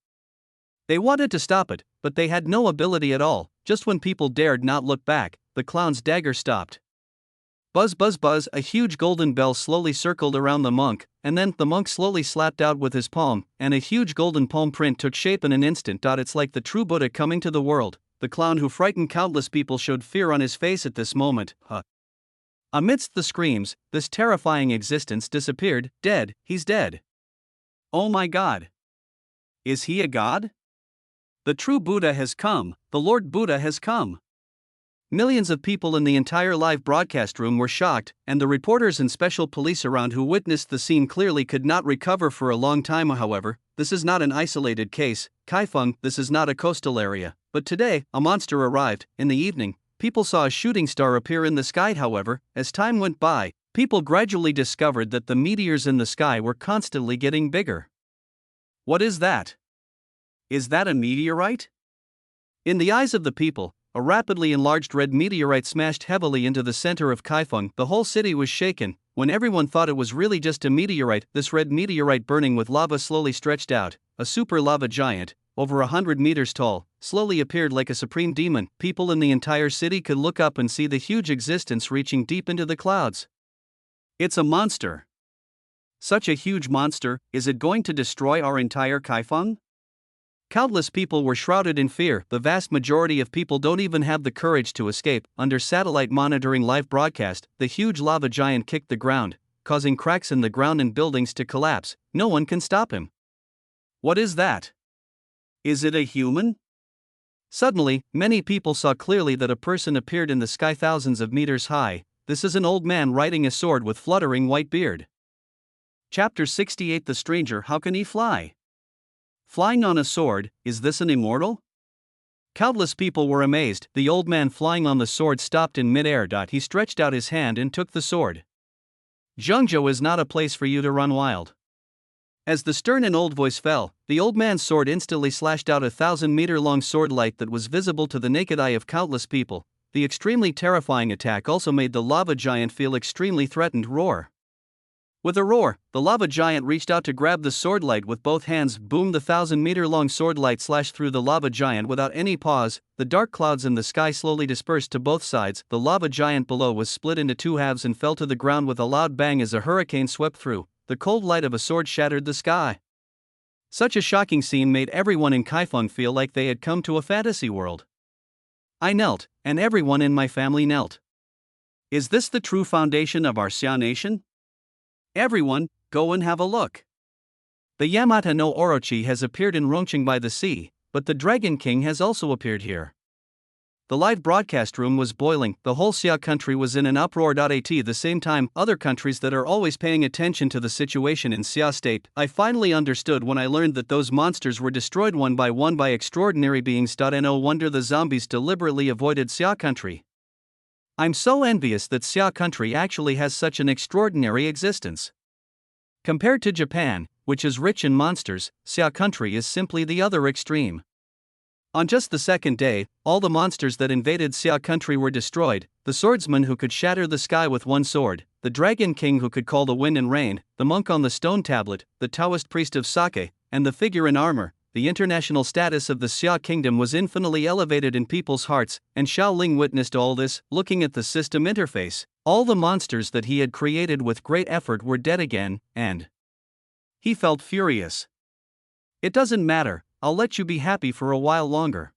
They wanted to stop it, but they had no ability at all. Just when people dared not look back, the clown's dagger stopped. Buzz buzz buzz, a huge golden bell slowly circled around the monk, and then the monk slowly slapped out with his palm, and a huge golden palm print took shape in an instant. It's like the true Buddha coming to the world. The clown who frightened countless people showed fear on his face at this moment. Amidst the screams, this terrifying existence disappeared. Dead, he's dead. Oh my God. Is he a god? The true Buddha has come, the Lord Buddha has come. Millions of people in the entire live broadcast room were shocked, and the reporters and special police around who witnessed the scene clearly could not recover for a long time. However, this is not an isolated case, Kaifeng, this is not a coastal area. But today, a monster arrived. In the evening, people saw a shooting star appear in the sky. However, as time went by, people gradually discovered that the meteors in the sky were constantly getting bigger. What is that? Is that a meteorite? In the eyes of the people, a rapidly enlarged red meteorite smashed heavily into the center of Kaifeng. The whole city was shaken. When everyone thought it was really just a meteorite, this red meteorite burning with lava slowly stretched out. A super lava giant, over 100 meters tall, slowly appeared like a supreme demon. People in the entire city could look up and see the huge existence reaching deep into the clouds. It's a monster. Such a huge monster, is it going to destroy our entire Kaifeng? Countless people were shrouded in fear. The vast majority of people don't even have the courage to escape. Under satellite monitoring live broadcast, the huge lava giant kicked the ground, causing cracks in the ground and buildings to collapse. No one can stop him. What is that? Is it a human? Suddenly, many people saw clearly that a person appeared in the sky thousands of meters high. This is an old man riding a sword with fluttering white beard. Chapter 68. The Stranger. How can he fly? Flying on a sword, is this an immortal? Countless people were amazed. The old man flying on the sword stopped in mid-air. He stretched out his hand and took the sword. Zhengzhou is not a place for you to run wild. As the stern and old voice fell, the old man's sword instantly slashed out a 1,000-meter-long sword light that was visible to the naked eye of countless people. The extremely terrifying attack also made the lava giant feel extremely threatened. Roar. With a roar, the lava giant reached out to grab the sword light with both hands. Boom! The 1,000-meter-long sword light slashed through the lava giant without any pause. The dark clouds in the sky slowly dispersed to both sides. The lava giant below was split into two halves and fell to the ground with a loud bang as a hurricane swept through. The cold light of a sword shattered the sky. Such a shocking scene made everyone in Kaifeng feel like they had come to a fantasy world. I knelt, and everyone in my family knelt. Is this the true foundation of our Xia nation? Everyone, go and have a look. The Yamata no Orochi has appeared in Rongqing by the sea, but the Dragon King has also appeared here. The live broadcast room was boiling. The whole Xia country was in an uproar. At the same time, other countries that are always paying attention to the situation in Xia state, I finally understood when I learned that those monsters were destroyed one by extraordinary beings. No wonder the zombies deliberately avoided Xia country. I'm so envious that Xia country actually has such an extraordinary existence. Compared to Japan, which is rich in monsters, Xia country is simply the other extreme. On just the second day, all the monsters that invaded Xia country were destroyed. The swordsman who could shatter the sky with one sword, the Dragon King who could call the wind and rain, the monk on the stone tablet, the Taoist priest of sake, and the figure in armor. The international status of the Xia kingdom was infinitely elevated in people's hearts, and Xiaoling witnessed all this. Looking at the system interface, all the monsters that he had created with great effort were dead again, and he felt furious. It doesn't matter, I'll let you be happy for a while longer.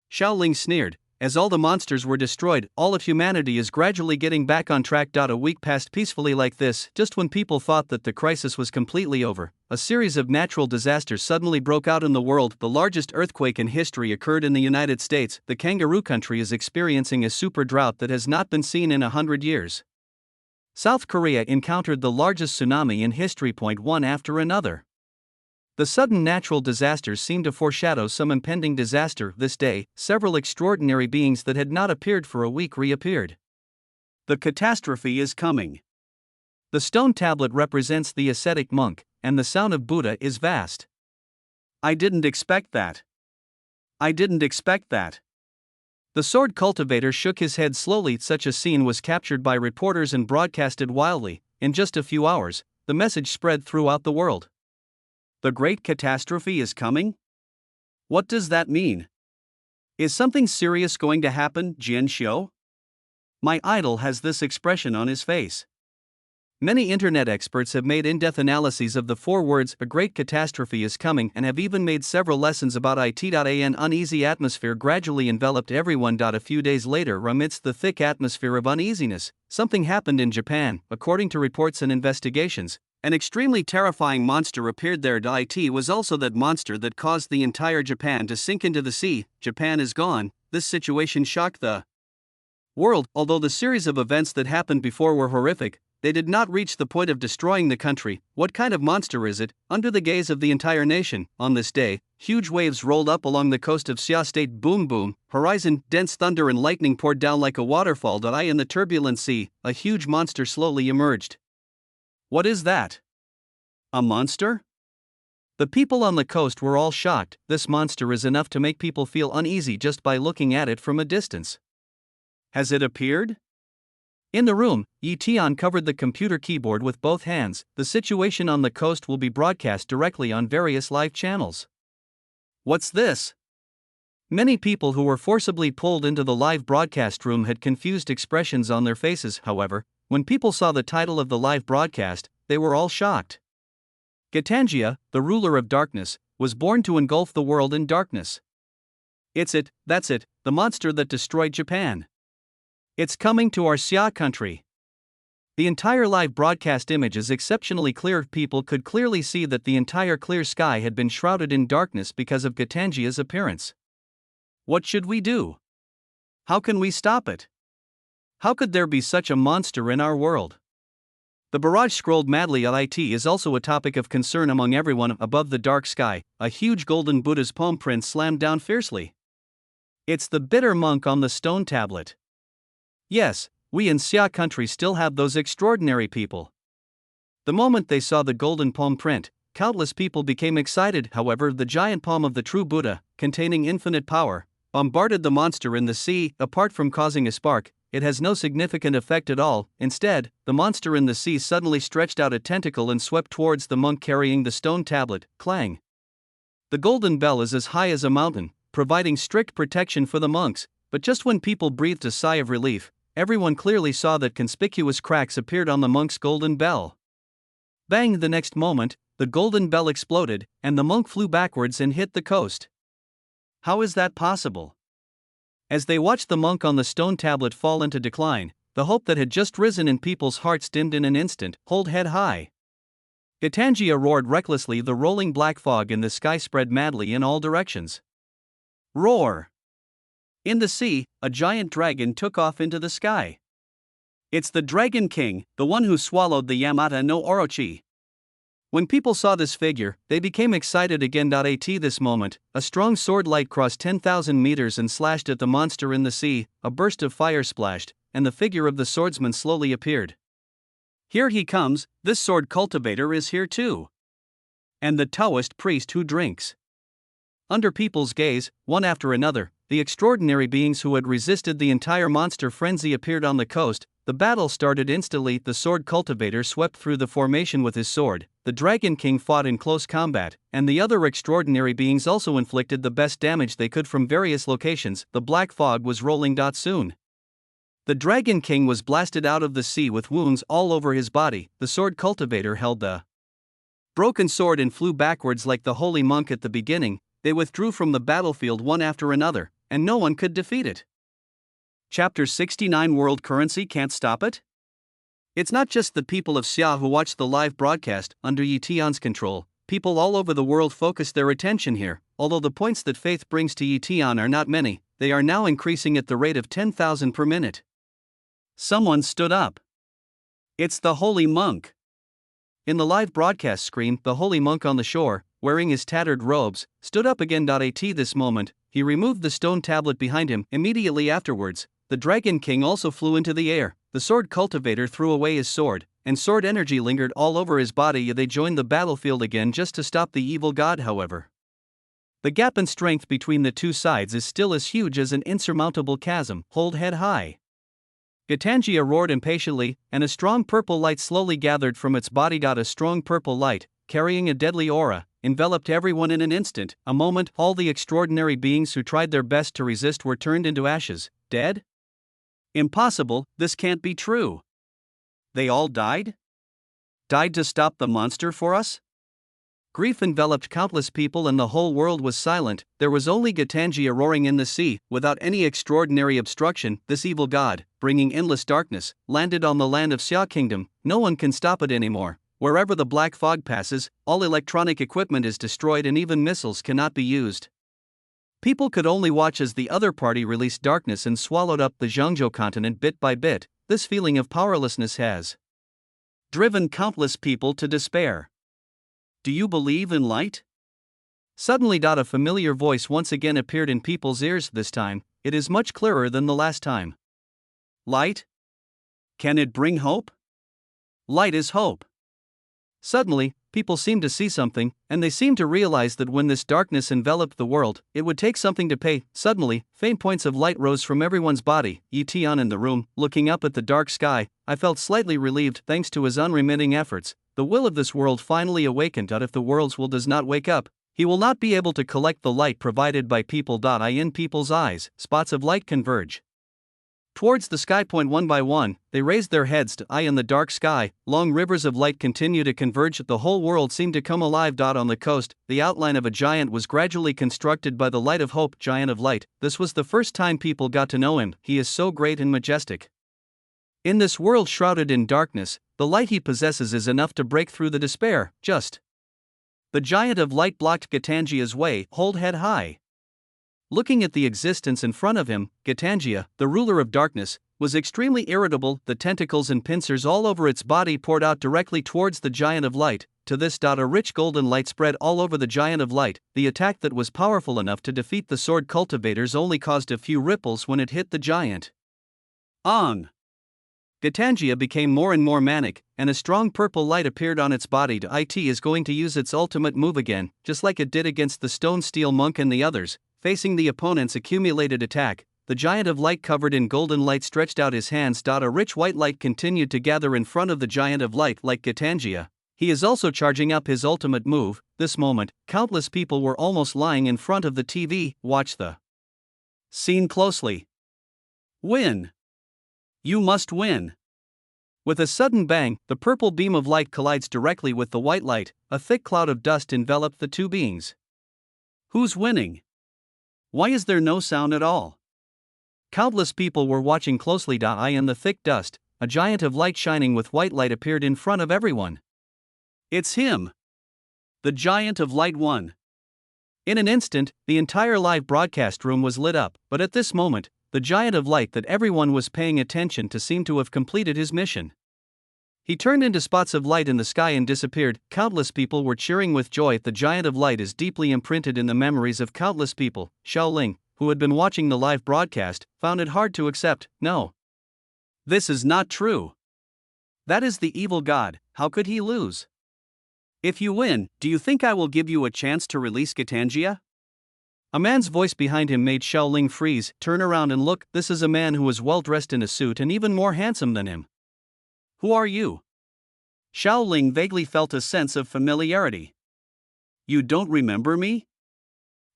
Xiaoling sneered. As all the monsters were destroyed, all of humanity is gradually getting back on track. A week passed peacefully like this. Just when people thought that the crisis was completely over, a series of natural disasters suddenly broke out in the world. The largest earthquake in history occurred in the United States. The kangaroo country is experiencing a super drought that has not been seen in 100 years. South Korea encountered the largest tsunami in history. One after another. The sudden natural disasters seemed to foreshadow some impending disaster. This day, several extraordinary beings that had not appeared for a week reappeared. The catastrophe is coming. The stone tablet represents the ascetic monk, and the sound of Buddha is vast. I didn't expect that. I didn't expect that. The sword cultivator shook his head slowly. Such a scene was captured by reporters and broadcasted wildly. In just a few hours, the message spread throughout the world. The great catastrophe is coming? What does that mean? Is something serious going to happen, Jian Xiu? My idol has this expression on his face. Many internet experts have made in-depth analyses of the 4 words, a great catastrophe is coming, and have even made several lessons about it. An uneasy atmosphere gradually enveloped everyone. A few days later, amidst the thick atmosphere of uneasiness, something happened in Japan. According to reports and investigations, an extremely terrifying monster appeared there. It was also that monster that caused the entire Japan to sink into the sea. Japan is gone. This situation shocked the world. Although the series of events that happened before were horrific, they did not reach the point of destroying the country. What kind of monster is it? Under the gaze of the entire nation, on this day, huge waves rolled up along the coast of Xia State. Boom boom, horizon, dense thunder and lightning poured down like a waterfall. In the turbulent sea, a huge monster slowly emerged. What is that? A monster? The people on the coast were all shocked. This monster is enough to make people feel uneasy just by looking at it from a distance. Has it appeared? In the room, Yi Tian covered the computer keyboard with both hands. The situation on the coast will be broadcast directly on various live channels. What's this? Many people who were forcibly pulled into the live broadcast room had confused expressions on their faces. However, when people saw the title of the live broadcast, they were all shocked. Gitanjia, the ruler of darkness, was born to engulf the world in darkness. That's it, the monster that destroyed Japan. It's coming to our Xia country. The entire live broadcast image is exceptionally clear. People could clearly see that the entire clear sky had been shrouded in darkness because of Gitanjia's appearance. What should we do? How can we stop it? How could there be such a monster in our world? The barrage scrolled madly. It is also a topic of concern among everyone. Above the dark sky, a huge golden Buddha's palm print slammed down fiercely. It's the bitter monk on the stone tablet. Yes, we in Xia country still have those extraordinary people. The moment they saw the golden palm print, countless people became excited. However, the giant palm of the true Buddha, containing infinite power, bombarded the monster in the sea. Apart from causing a spark, it has no significant effect at all. Instead, the monster in the sea suddenly stretched out a tentacle and swept towards the monk carrying the stone tablet. Clang! The golden bell is as high as a mountain, providing strict protection for the monks, but just when people breathed a sigh of relief, everyone clearly saw that conspicuous cracks appeared on the monk's golden bell. Bang! The next moment, the golden bell exploded, and the monk flew backwards and hit the coast. How is that possible? As they watched the monk on the stone tablet fall into decline, the hope that had just risen in people's hearts dimmed in an instant. Hold head high. Gitanjia roared recklessly. The rolling black fog in the sky spread madly in all directions. Roar! In the sea, a giant dragon took off into the sky. It's the Dragon King, the one who swallowed the Yamata no Orochi. When people saw this figure, they became excited again. At this moment, a strong sword light crossed 10,000 meters and slashed at the monster in the sea. A burst of fire splashed, and the figure of the swordsman slowly appeared. Here he comes. This sword cultivator is here too. And the Taoist priest who drinks. Under people's gaze, one after another, the extraordinary beings who had resisted the entire monster frenzy appeared on the coast. The battle started instantly. The sword cultivator swept through the formation with his sword. The Dragon King fought in close combat, and the other extraordinary beings also inflicted the best damage they could from various locations. The black fog was rolling. Soon, the Dragon King was blasted out of the sea with wounds all over his body. The sword cultivator held the broken sword and flew backwards like the holy monk at the beginning. They withdrew from the battlefield one after another, and no one could defeat it. Chapter 69. World currency can't stop it? It's not just the people of Xia who watched the live broadcast. Under Yi Tian's control, people all over the world focused their attention here. Although the points that faith brings to Yi Tian are not many, they are now increasing at the rate of 10,000 per minute. Someone stood up. It's the holy monk. In the live broadcast screen, the holy monk on the shore, wearing his tattered robes, stood up again. At this moment, he removed the stone tablet behind him. Immediately afterwards, the Dragon King also flew into the air. The sword cultivator threw away his sword, and sword energy lingered all over his body. They joined the battlefield again just to stop the evil god. However, the gap in strength between the two sides is still as huge as an insurmountable chasm. Hold head high. Gitanjia roared impatiently, and a strong purple light slowly gathered from its body. A strong purple light, carrying a deadly aura, enveloped everyone in an instant. A moment, all the extraordinary beings who tried their best to resist were turned into ashes. Dead? Impossible, this can't be true. They all died? Died to stop the monster for us? Grief enveloped countless people and the whole world was silent. There was only Gitanjia roaring in the sea, without any extraordinary obstruction. This evil god, bringing endless darkness, landed on the land of Xia Kingdom. No one can stop it anymore. Wherever the black fog passes, all electronic equipment is destroyed and even missiles cannot be used. People could only watch as the other party released darkness and swallowed up the Zhengzhou continent bit by bit. This feeling of powerlessness has driven countless people to despair. Do you believe in light? Suddenly, a familiar voice once again appeared in people's ears. This time, it is much clearer than the last time. Light? Can it bring hope? Light is hope. Suddenly, people seemed to see something, and they seemed to realize that when this darkness enveloped the world, it would take something to pay. Suddenly, faint points of light rose from everyone's body. Etion in the room, looking up at the dark sky, I felt slightly relieved thanks to his unremitting efforts. The will of this world finally awakened. If the world's will does not wake up, he will not be able to collect the light provided by people. In people's eyes, spots of light converge towards the sky. One by one, they raised their heads to eye in the dark sky. Long rivers of light continue to converge. The whole world seemed to come alive. On the coast, the outline of a giant was gradually constructed by the light of hope. Giant of light. This was the first time people got to know him. He is so great and majestic. In this world shrouded in darkness, the light he possesses is enough to break through the despair. The giant of light blocked Gitangia's way. Hold head high. Looking at the existence in front of him, Gitangia, the ruler of darkness, was extremely irritable. The tentacles and pincers all over its body poured out directly towards the giant of light. To this, a rich golden light spread all over the giant of light. The attack that was powerful enough to defeat the sword cultivators only caused a few ripples when it hit the giant. Gitangia became more and more manic, and a strong purple light appeared on its body. It is going to use its ultimate move again, just like it did against the stone steel monk and the others. Facing the opponent's accumulated attack, the giant of light covered in golden light stretched out his hands. A rich white light continued to gather in front of the giant of light. Like Gitangia, he is also charging up his ultimate move. This moment, countless people were almost lying in front of the TV. Watch the scene closely. Win! You must win! With a sudden bang, the purple beam of light collides directly with the white light. A thick cloud of dust enveloped the two beings. Who's winning? Why is there no sound at all? Countless people were watching closely. In the thick dust, a giant of light shining with white light appeared in front of everyone. It's him! The giant of light won! In an instant, the entire live broadcast room was lit up, but at this moment, the giant of light that everyone was paying attention to seemed to have completed his mission. He turned into spots of light in the sky and disappeared. Countless people were cheering with joy. The giant of light is deeply imprinted in the memories of countless people. Xiaoling, who had been watching the live broadcast, found it hard to accept. No. This is not true. That is the evil god. How could he lose? If you win, do you think I will give you a chance to release Gitangia? A man's voice behind him made Xiaoling freeze, turn around and look. This is a man who was well dressed in a suit and even more handsome than him. Who are you? Xiaoling vaguely felt a sense of familiarity. You don't remember me?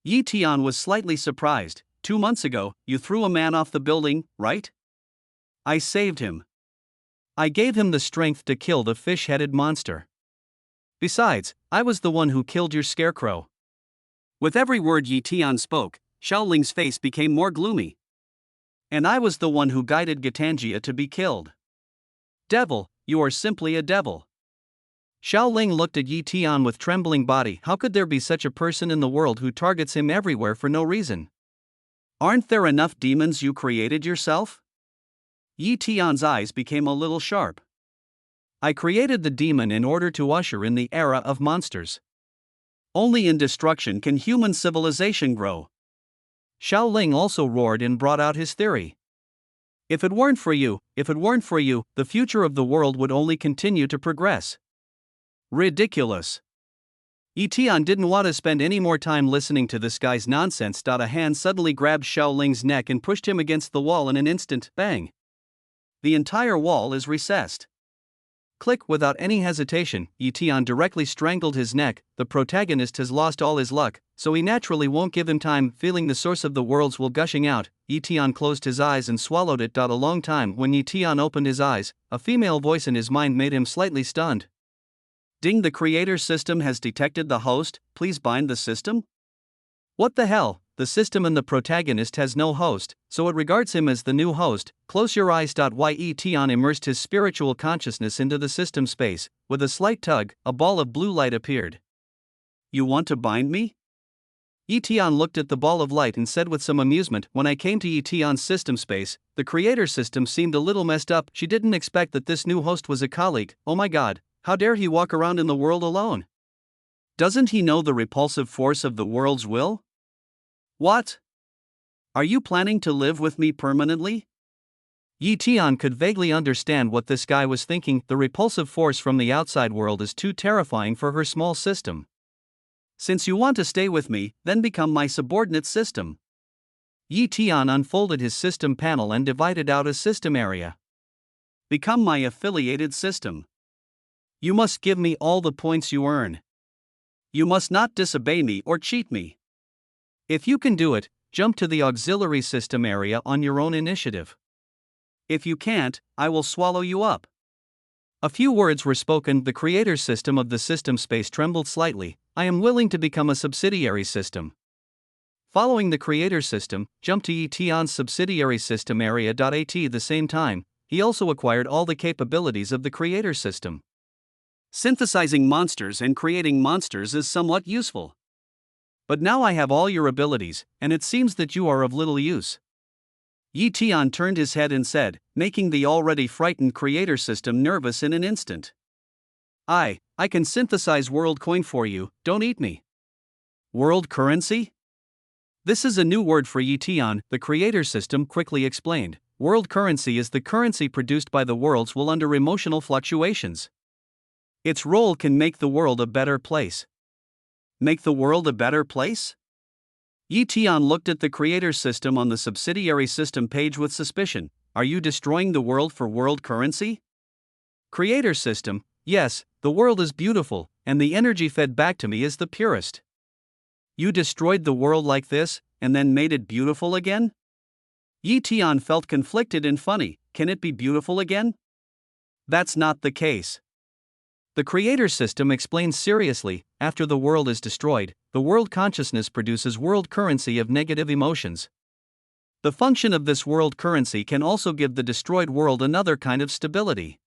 Yi Tian was slightly surprised. 2 months ago, you threw a man off the building, right? I saved him. I gave him the strength to kill the fish-headed monster. Besides, I was the one who killed your scarecrow. With every word Yi Tian spoke, Xiaoling's face became more gloomy. And I was the one who guided Gitangia to be killed. Devil, you are simply a devil. Xiaoling looked at Yi Tian with trembling body. How could there be such a person in the world who targets him everywhere for no reason? Aren't there enough demons you created yourself? Yi Tian's eyes became a little sharp. I created the demon in order to usher in the era of monsters. Only in destruction can human civilization grow. Xiaoling also roared and brought out his theory. If it weren't for you, the future of the world would only continue to progress. Ridiculous. Yi Tian didn't want to spend any more time listening to this guy's nonsense. A hand suddenly grabbed Xiaoling's neck and pushed him against the wall in an instant. Bang! The entire wall is recessed. Click! Without any hesitation, Yi Tian directly strangled his neck. The protagonist has lost all his luck, so he naturally won't give him time. Feeling the source of the world's will gushing out, Yi Tian closed his eyes and swallowed it. A long time. When Yi Tian opened his eyes, a female voice in his mind made him slightly stunned. Ding! The creator system has detected the host, please bind the system? What the hell? The system and the protagonist has no host, so it regards him as the new host. Close your eyes. Yi Tian immersed his spiritual consciousness into the system space. With a slight tug, a ball of blue light appeared. You want to bind me? Etion looked at the ball of light and said with some amusement, "When I came to Etion's system space, the creator system seemed a little messed up. She didn't expect that this new host was a colleague. Oh my god, how dare he walk around in the world alone? Doesn't he know the repulsive force of the world's will? What? Are you planning to live with me permanently?" Etion could vaguely understand what this guy was thinking. The repulsive force from the outside world is too terrifying for her small system. "Since you want to stay with me, then become my subordinate system." Etion unfolded his system panel and divided out a system area. "Become my affiliated system. You must give me all the points you earn. You must not disobey me or cheat me. If you can do it, jump to the auxiliary system area on your own initiative. If you can't, I will swallow you up." A few words were spoken. The creator system of the system space trembled slightly. "I am willing to become a subsidiary system." Following the creator system, jump to Etion's subsidiary system area. At the same time, he also acquired all the capabilities of the creator system. Synthesizing monsters and creating monsters is somewhat useful. But now I have all your abilities, and it seems that you are of little use. Etion turned his head and said, making the already frightened creator system nervous in an instant. I can synthesize world coin for you, don't eat me." "World currency?" "This is a new word for Etion," the creator system quickly explained. "World currency is the currency produced by the world's will under emotional fluctuations. Its role can make the world a better place." "Make the world a better place?" Etion looked at the creator system on the subsidiary system page with suspicion. "Are you destroying the world for world currency?" Creator system: "Yes, the world is beautiful, and the energy fed back to me is the purest." "You destroyed the world like this, and then made it beautiful again?" Etion felt conflicted and funny. Can it be beautiful again? That's not the case. The creator system explains seriously, after the world is destroyed, the world consciousness produces world currency of negative emotions. The function of this world currency can also give the destroyed world another kind of stability.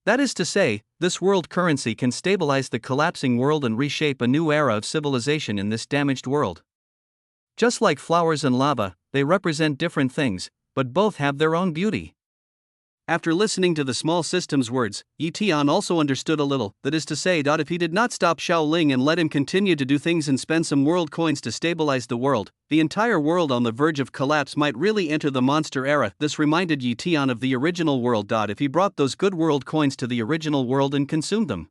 That is to say, this world currency can stabilize the collapsing world and reshape a new era of civilization in this damaged world. Just like flowers and lava, they represent different things, but both have their own beauty. After listening to the small system's words, Etion also understood a little, that is to say, if he did not stop Shaoling and let him continue to do things and spend some world coins to stabilize the world, the entire world on the verge of collapse might really enter the monster era. This reminded Etion of the original world. If he brought those good world coins to the original world and consumed them,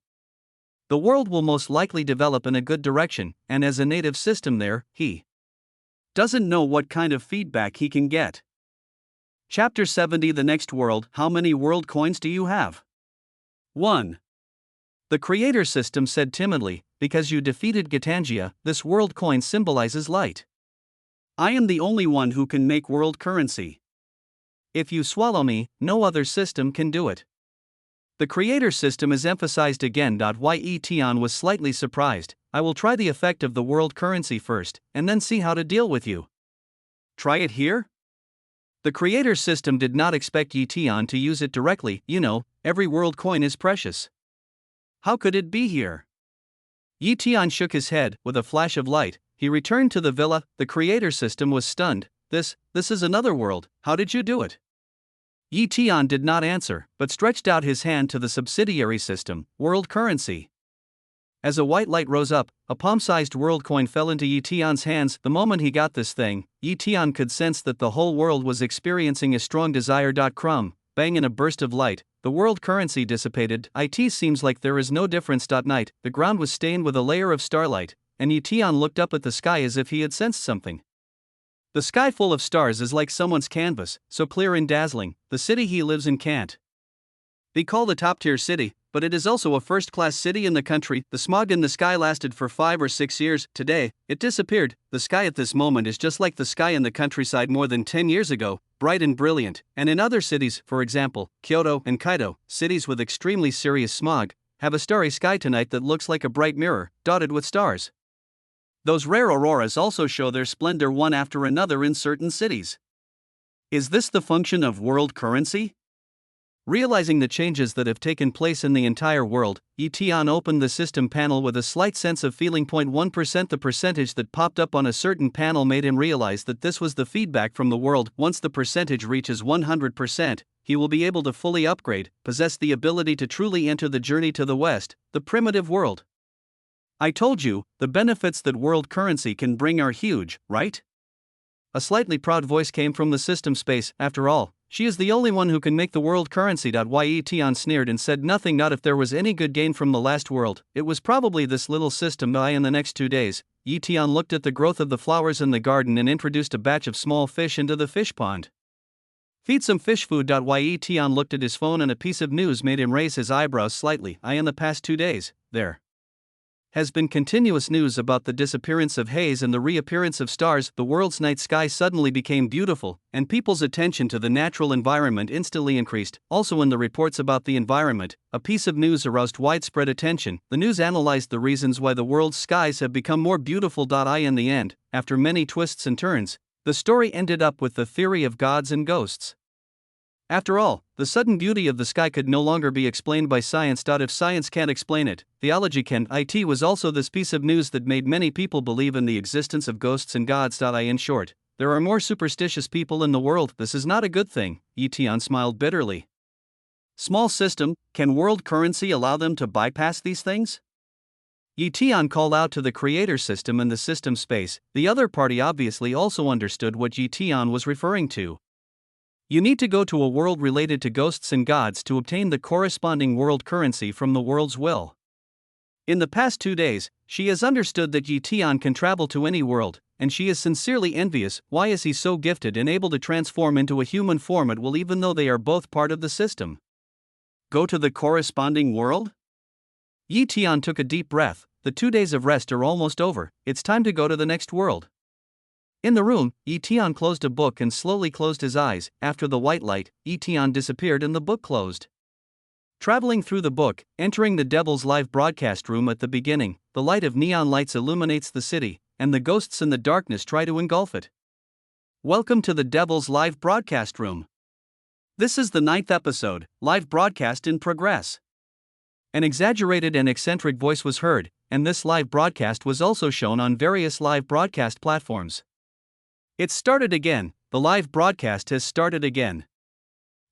the world will most likely develop in a good direction, and as a native system there, he doesn't know what kind of feedback he can get. Chapter 70: The Next World. How many world coins do you have? 1. The creator system said timidly, "Because you defeated Gitangia, this world coin symbolizes light. I am the only one who can make world currency. If you swallow me, no other system can do it." The creator system is emphasized again. Why Etion was slightly surprised. "I will try the effect of the world currency first, and then see how to deal with you." "Try it here?" The creator system did not expect Etion to use it directly. Every world coin is precious. How could it be here? Etion shook his head. With a flash of light, he returned to the villa. The creator system was stunned. This is another world. How did you do it?" Etion did not answer, but stretched out his hand to the subsidiary system, world currency. As a white light rose up, a palm-sized world coin fell into Etion's hands. The moment he got this thing, Etion could sense that the whole world was experiencing a strong desire. Crumb, bang, in a burst of light, the world currency dissipated. It seems like there is no difference. Night, the ground was stained with a layer of starlight, and Etion looked up at the sky as if he had sensed something. The sky full of stars is like someone's canvas, so clear and dazzling, the city he lives in can't be called a top-tier city, but it is also a first-class city in the country. The smog in the sky lasted for 5 or 6 years. Today, it disappeared. The sky at this moment is just like the sky in the countryside more than 10 years ago, bright and brilliant. And in other cities, for example, Kyoto and Kaido, cities with extremely serious smog, have a starry sky tonight that looks like a bright mirror, dotted with stars. Those rare auroras also show their splendor one after another in certain cities. Is this the function of world currency? Realizing the changes that have taken place in the entire world, Etion opened the system panel with a slight sense of feeling. 0.1%. The percentage that popped up on a certain panel made him realize that this was the feedback from the world. Once the percentage reaches 100%, he will be able to fully upgrade, possess the ability to truly enter the journey to the West, the primitive world. I told you, the benefits that world currency can bring are huge, right? A slightly proud voice came from the system space. After all, she is the only one who can make the world currency. Etion sneered and said nothing. Not if there was any good gain from the last world, it was probably this little system. In the next 2 days, Etion looked at the growth of the flowers in the garden and introduced a batch of small fish into the fish pond. Feed some fish food. Etion looked at his phone and a piece of news made him raise his eyebrows slightly. In the past 2 days, there has been continuous news about the disappearance of haze and the reappearance of stars. The world's night sky suddenly became beautiful, and people's attention to the natural environment instantly increased. Also, in the reports about the environment, a piece of news aroused widespread attention. The news analyzed the reasons why the world's skies have become more beautiful. In the end, after many twists and turns, the story ended up with the theory of gods and ghosts. After all, the sudden beauty of the sky could no longer be explained by science. If science can't explain it, theology can. It was also this piece of news that made many people believe in the existence of ghosts and gods. In short, there are more superstitious people in the world. This is not a good thing. Etion smiled bitterly. Small system, can world currency allow them to bypass these things? Etion called out to the creator system and the system space. The other party obviously also understood what Etion was referring to. You need to go to a world related to ghosts and gods to obtain the corresponding world currency from the world's will. In the past 2 days, she has understood that Etion can travel to any world, and she is sincerely envious. Why is he so gifted and able to transform into a human form at will, even though they are both part of the system? Go to the corresponding world? Etion took a deep breath. The 2 days of rest are almost over. It's time to go to the next world. In the room, Etion closed a book and slowly closed his eyes. After the white light, Etion disappeared and the book closed. Traveling through the book, entering the Devil's live broadcast room at the beginning, the light of neon lights illuminates the city, and the ghosts in the darkness try to engulf it. Welcome to the Devil's live broadcast room. This is the 9th episode, live broadcast in progress. An exaggerated and eccentric voice was heard, and this live broadcast was also shown on various live broadcast platforms. It's started again, the live broadcast has started again.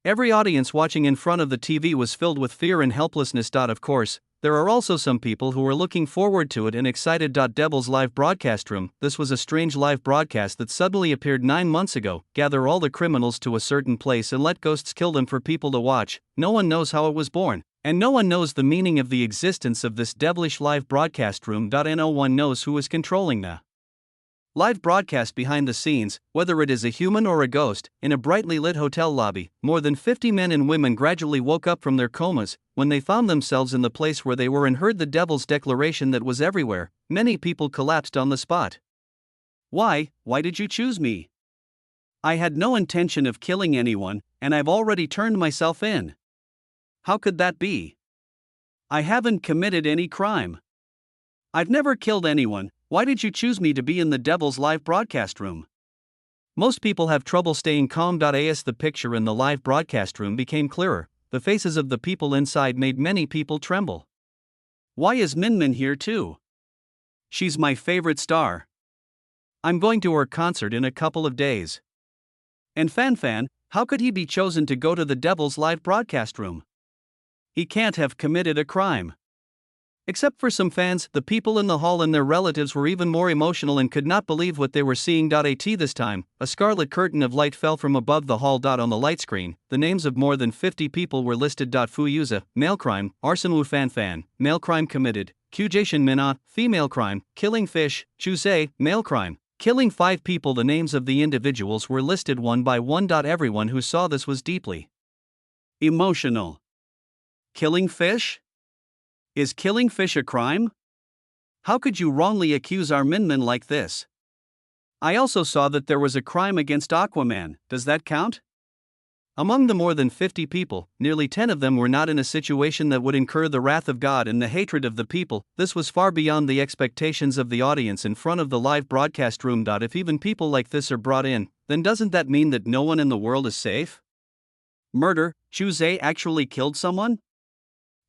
Every audience watching in front of the TV was filled with fear and helplessness. Of course, there are also some people who were looking forward to it and excited. Devil's live broadcast room. This was a strange live broadcast that suddenly appeared 9 months ago. Gather all the criminals to a certain place and let ghosts kill them for people to watch. No one knows how it was born, and no one knows the meaning of the existence of this devilish live broadcast room. No one knows who is controlling the live broadcast behind the scenes, whether it is a human or a ghost. In a brightly lit hotel lobby, more than 50 men and women gradually woke up from their comas. When they found themselves in the place where they were and heard the devil's declaration that was everywhere, many people collapsed on the spot. Why did you choose me? I had no intention of killing anyone, and I've already turned myself in. How could that be? I haven't committed any crime. I've never killed anyone. Why did you choose me to be in the Devil's live broadcast room? Most people have trouble staying calm. As the picture in the live broadcast room became clearer, the faces of the people inside made many people tremble. Why is Minmin here too? She's my favorite star. I'm going to her concert in a couple of days. And Fan, how could he be chosen to go to the Devil's live broadcast room? He can't have committed a crime. Except for some fans, the people in the hall and their relatives were even more emotional and could not believe what they were seeing. This time, a scarlet curtain of light fell from above the hall. On the light screen, the names of more than 50 people were listed. Fuyuza, male crime; Arsenwu Fan, male crime committed; Kujation Mina, female crime; Killing Fish, Chuse, male crime; killing 5 people. The names of the individuals were listed one by one. Everyone who saw this was deeply emotional. Killing fish? Is killing fish a crime? How could you wrongly accuse our Minmin like this? I also saw that there was a crime against Aquaman. Does that count? Among the more than 50 people, nearly 10 of them were not in a situation that would incur the wrath of God and the hatred of the people. This was far beyond the expectations of the audience in front of the live broadcast room. If even people like this are brought in, then doesn't that mean that no one in the world is safe? Murder, Chu actually killed someone?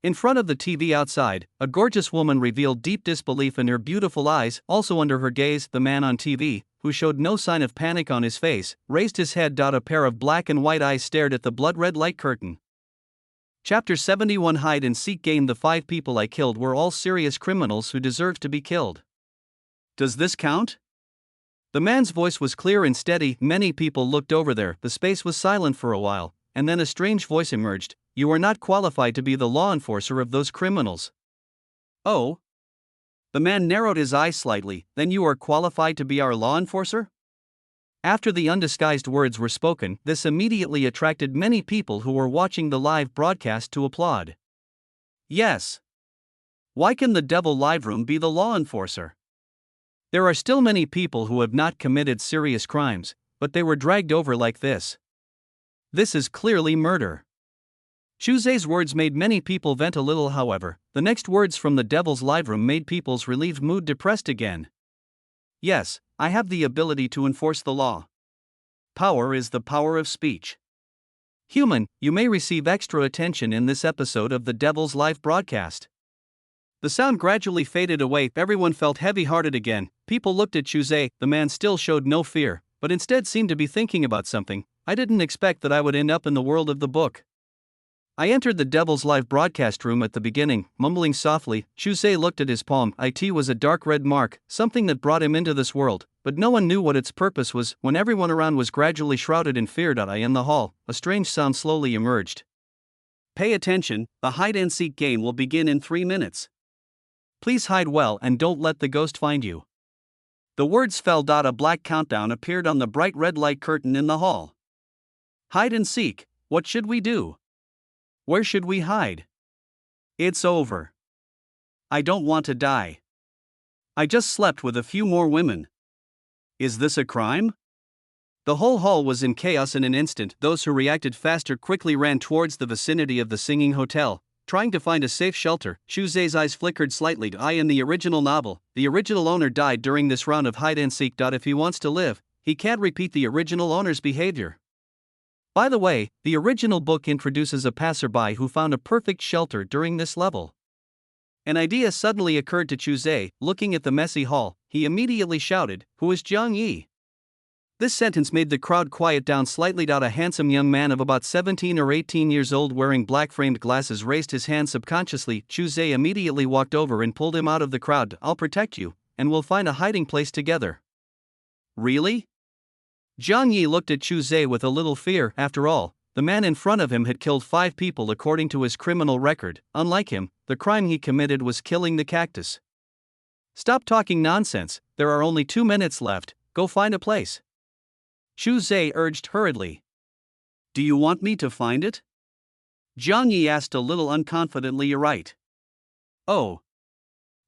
In front of the TV outside, a gorgeous woman revealed deep disbelief in her beautiful eyes. Also under her gaze, the man on TV, who showed no sign of panic on his face, raised his head. A pair of black and white eyes stared at the blood-red light curtain. Chapter 71 Hide and Seek Game. The 5 people I killed were all serious criminals who deserved to be killed. Does this count? The man's voice was clear and steady. Many people looked over there. The space was silent for a while, and then a strange voice emerged. You are not qualified to be the law enforcer of those criminals. Oh? The man narrowed his eyes slightly. Then you are qualified to be our law enforcer? After the undisguised words were spoken, this immediately attracted many people who were watching the live broadcast to applaud. Yes. Why can the Devil Live Room be the law enforcer? There are still many people who have not committed serious crimes, but they were dragged over like this. This is clearly murder. Chuse's words made many people vent a little. However, the next words from the Devil's Live Room made people's relieved mood depressed again. Yes, I have the ability to enforce the law. Power is the power of speech. Human, you may receive extra attention in this episode of the Devil's Live broadcast. The sound gradually faded away. Everyone felt heavy-hearted again. People looked at Chuse. The man still showed no fear, but instead seemed to be thinking about something. I didn't expect that I would end up in the world of the book. I entered the Devil's Live broadcast room at the beginning, mumbling softly. Chuse looked at his palm. It was a dark red mark, something that brought him into this world, but no one knew what its purpose was. When everyone around was gradually shrouded in fear. In the hall, a strange sound slowly emerged. Pay attention, the hide-and-seek game will begin in 3 minutes. Please hide well and don't let the ghost find you. The words fell. A black countdown appeared on the bright red light curtain in the hall. Hide and seek, what should we do? Where should we hide? It's over. I don't want to die. I just slept with a few more women. Is this a crime? The whole hall was in chaos in an instant. Those who reacted faster quickly ran towards the vicinity of the singing hotel, trying to find a safe shelter. Chuse's eyes flickered slightly. In the original novel, the original owner died during this round of hide-and-seek. If he wants to live, he can't repeat the original owner's behavior. By the way, the original book introduces a passerby who found a perfect shelter during this level. An idea suddenly occurred to Chuse. Looking at the messy hall, he immediately shouted, "Who is Jiang Yi?" This sentence made the crowd quiet down slightly. A handsome young man of about 17 or 18 years old wearing black-framed glasses raised his hand subconsciously. Chuse immediately walked over and pulled him out of the crowd. I'll protect you, and we'll find a hiding place together. Really? Jiang Yi looked at Chuse with a little fear. After all, the man in front of him had killed 5 people according to his criminal record. Unlike him, the crime he committed was killing the cactus. Stop talking nonsense, there are only 2 minutes left, go find a place. Chuse urged hurriedly. Do you want me to find it? Jiang Yi asked a little unconfidently. You're right. Oh.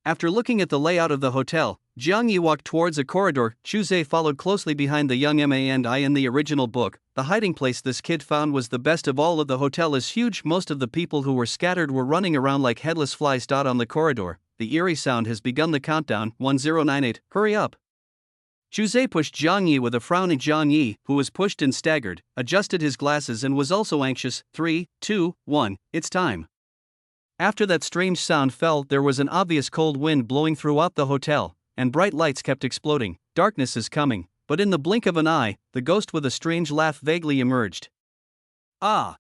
After looking at the layout of the hotel, Jiang Yi walked towards a corridor. Chuse followed closely behind the young man. In the original book, the hiding place this kid found was the best of all. The hotel is huge. Most of the people who were scattered were running around like headless flies. On the corridor, the eerie sound has begun. The countdown, 1098, hurry up. Chuse pushed Jiang Yi with a frown. Jiang Yi, who was pushed and staggered, adjusted his glasses and was also anxious. 3, 2, 1, it's time. After that strange sound fell, there was an obvious cold wind blowing throughout the hotel, and bright lights kept exploding. Darkness is coming, but in the blink of an eye, the ghost with a strange laugh vaguely emerged. Ah!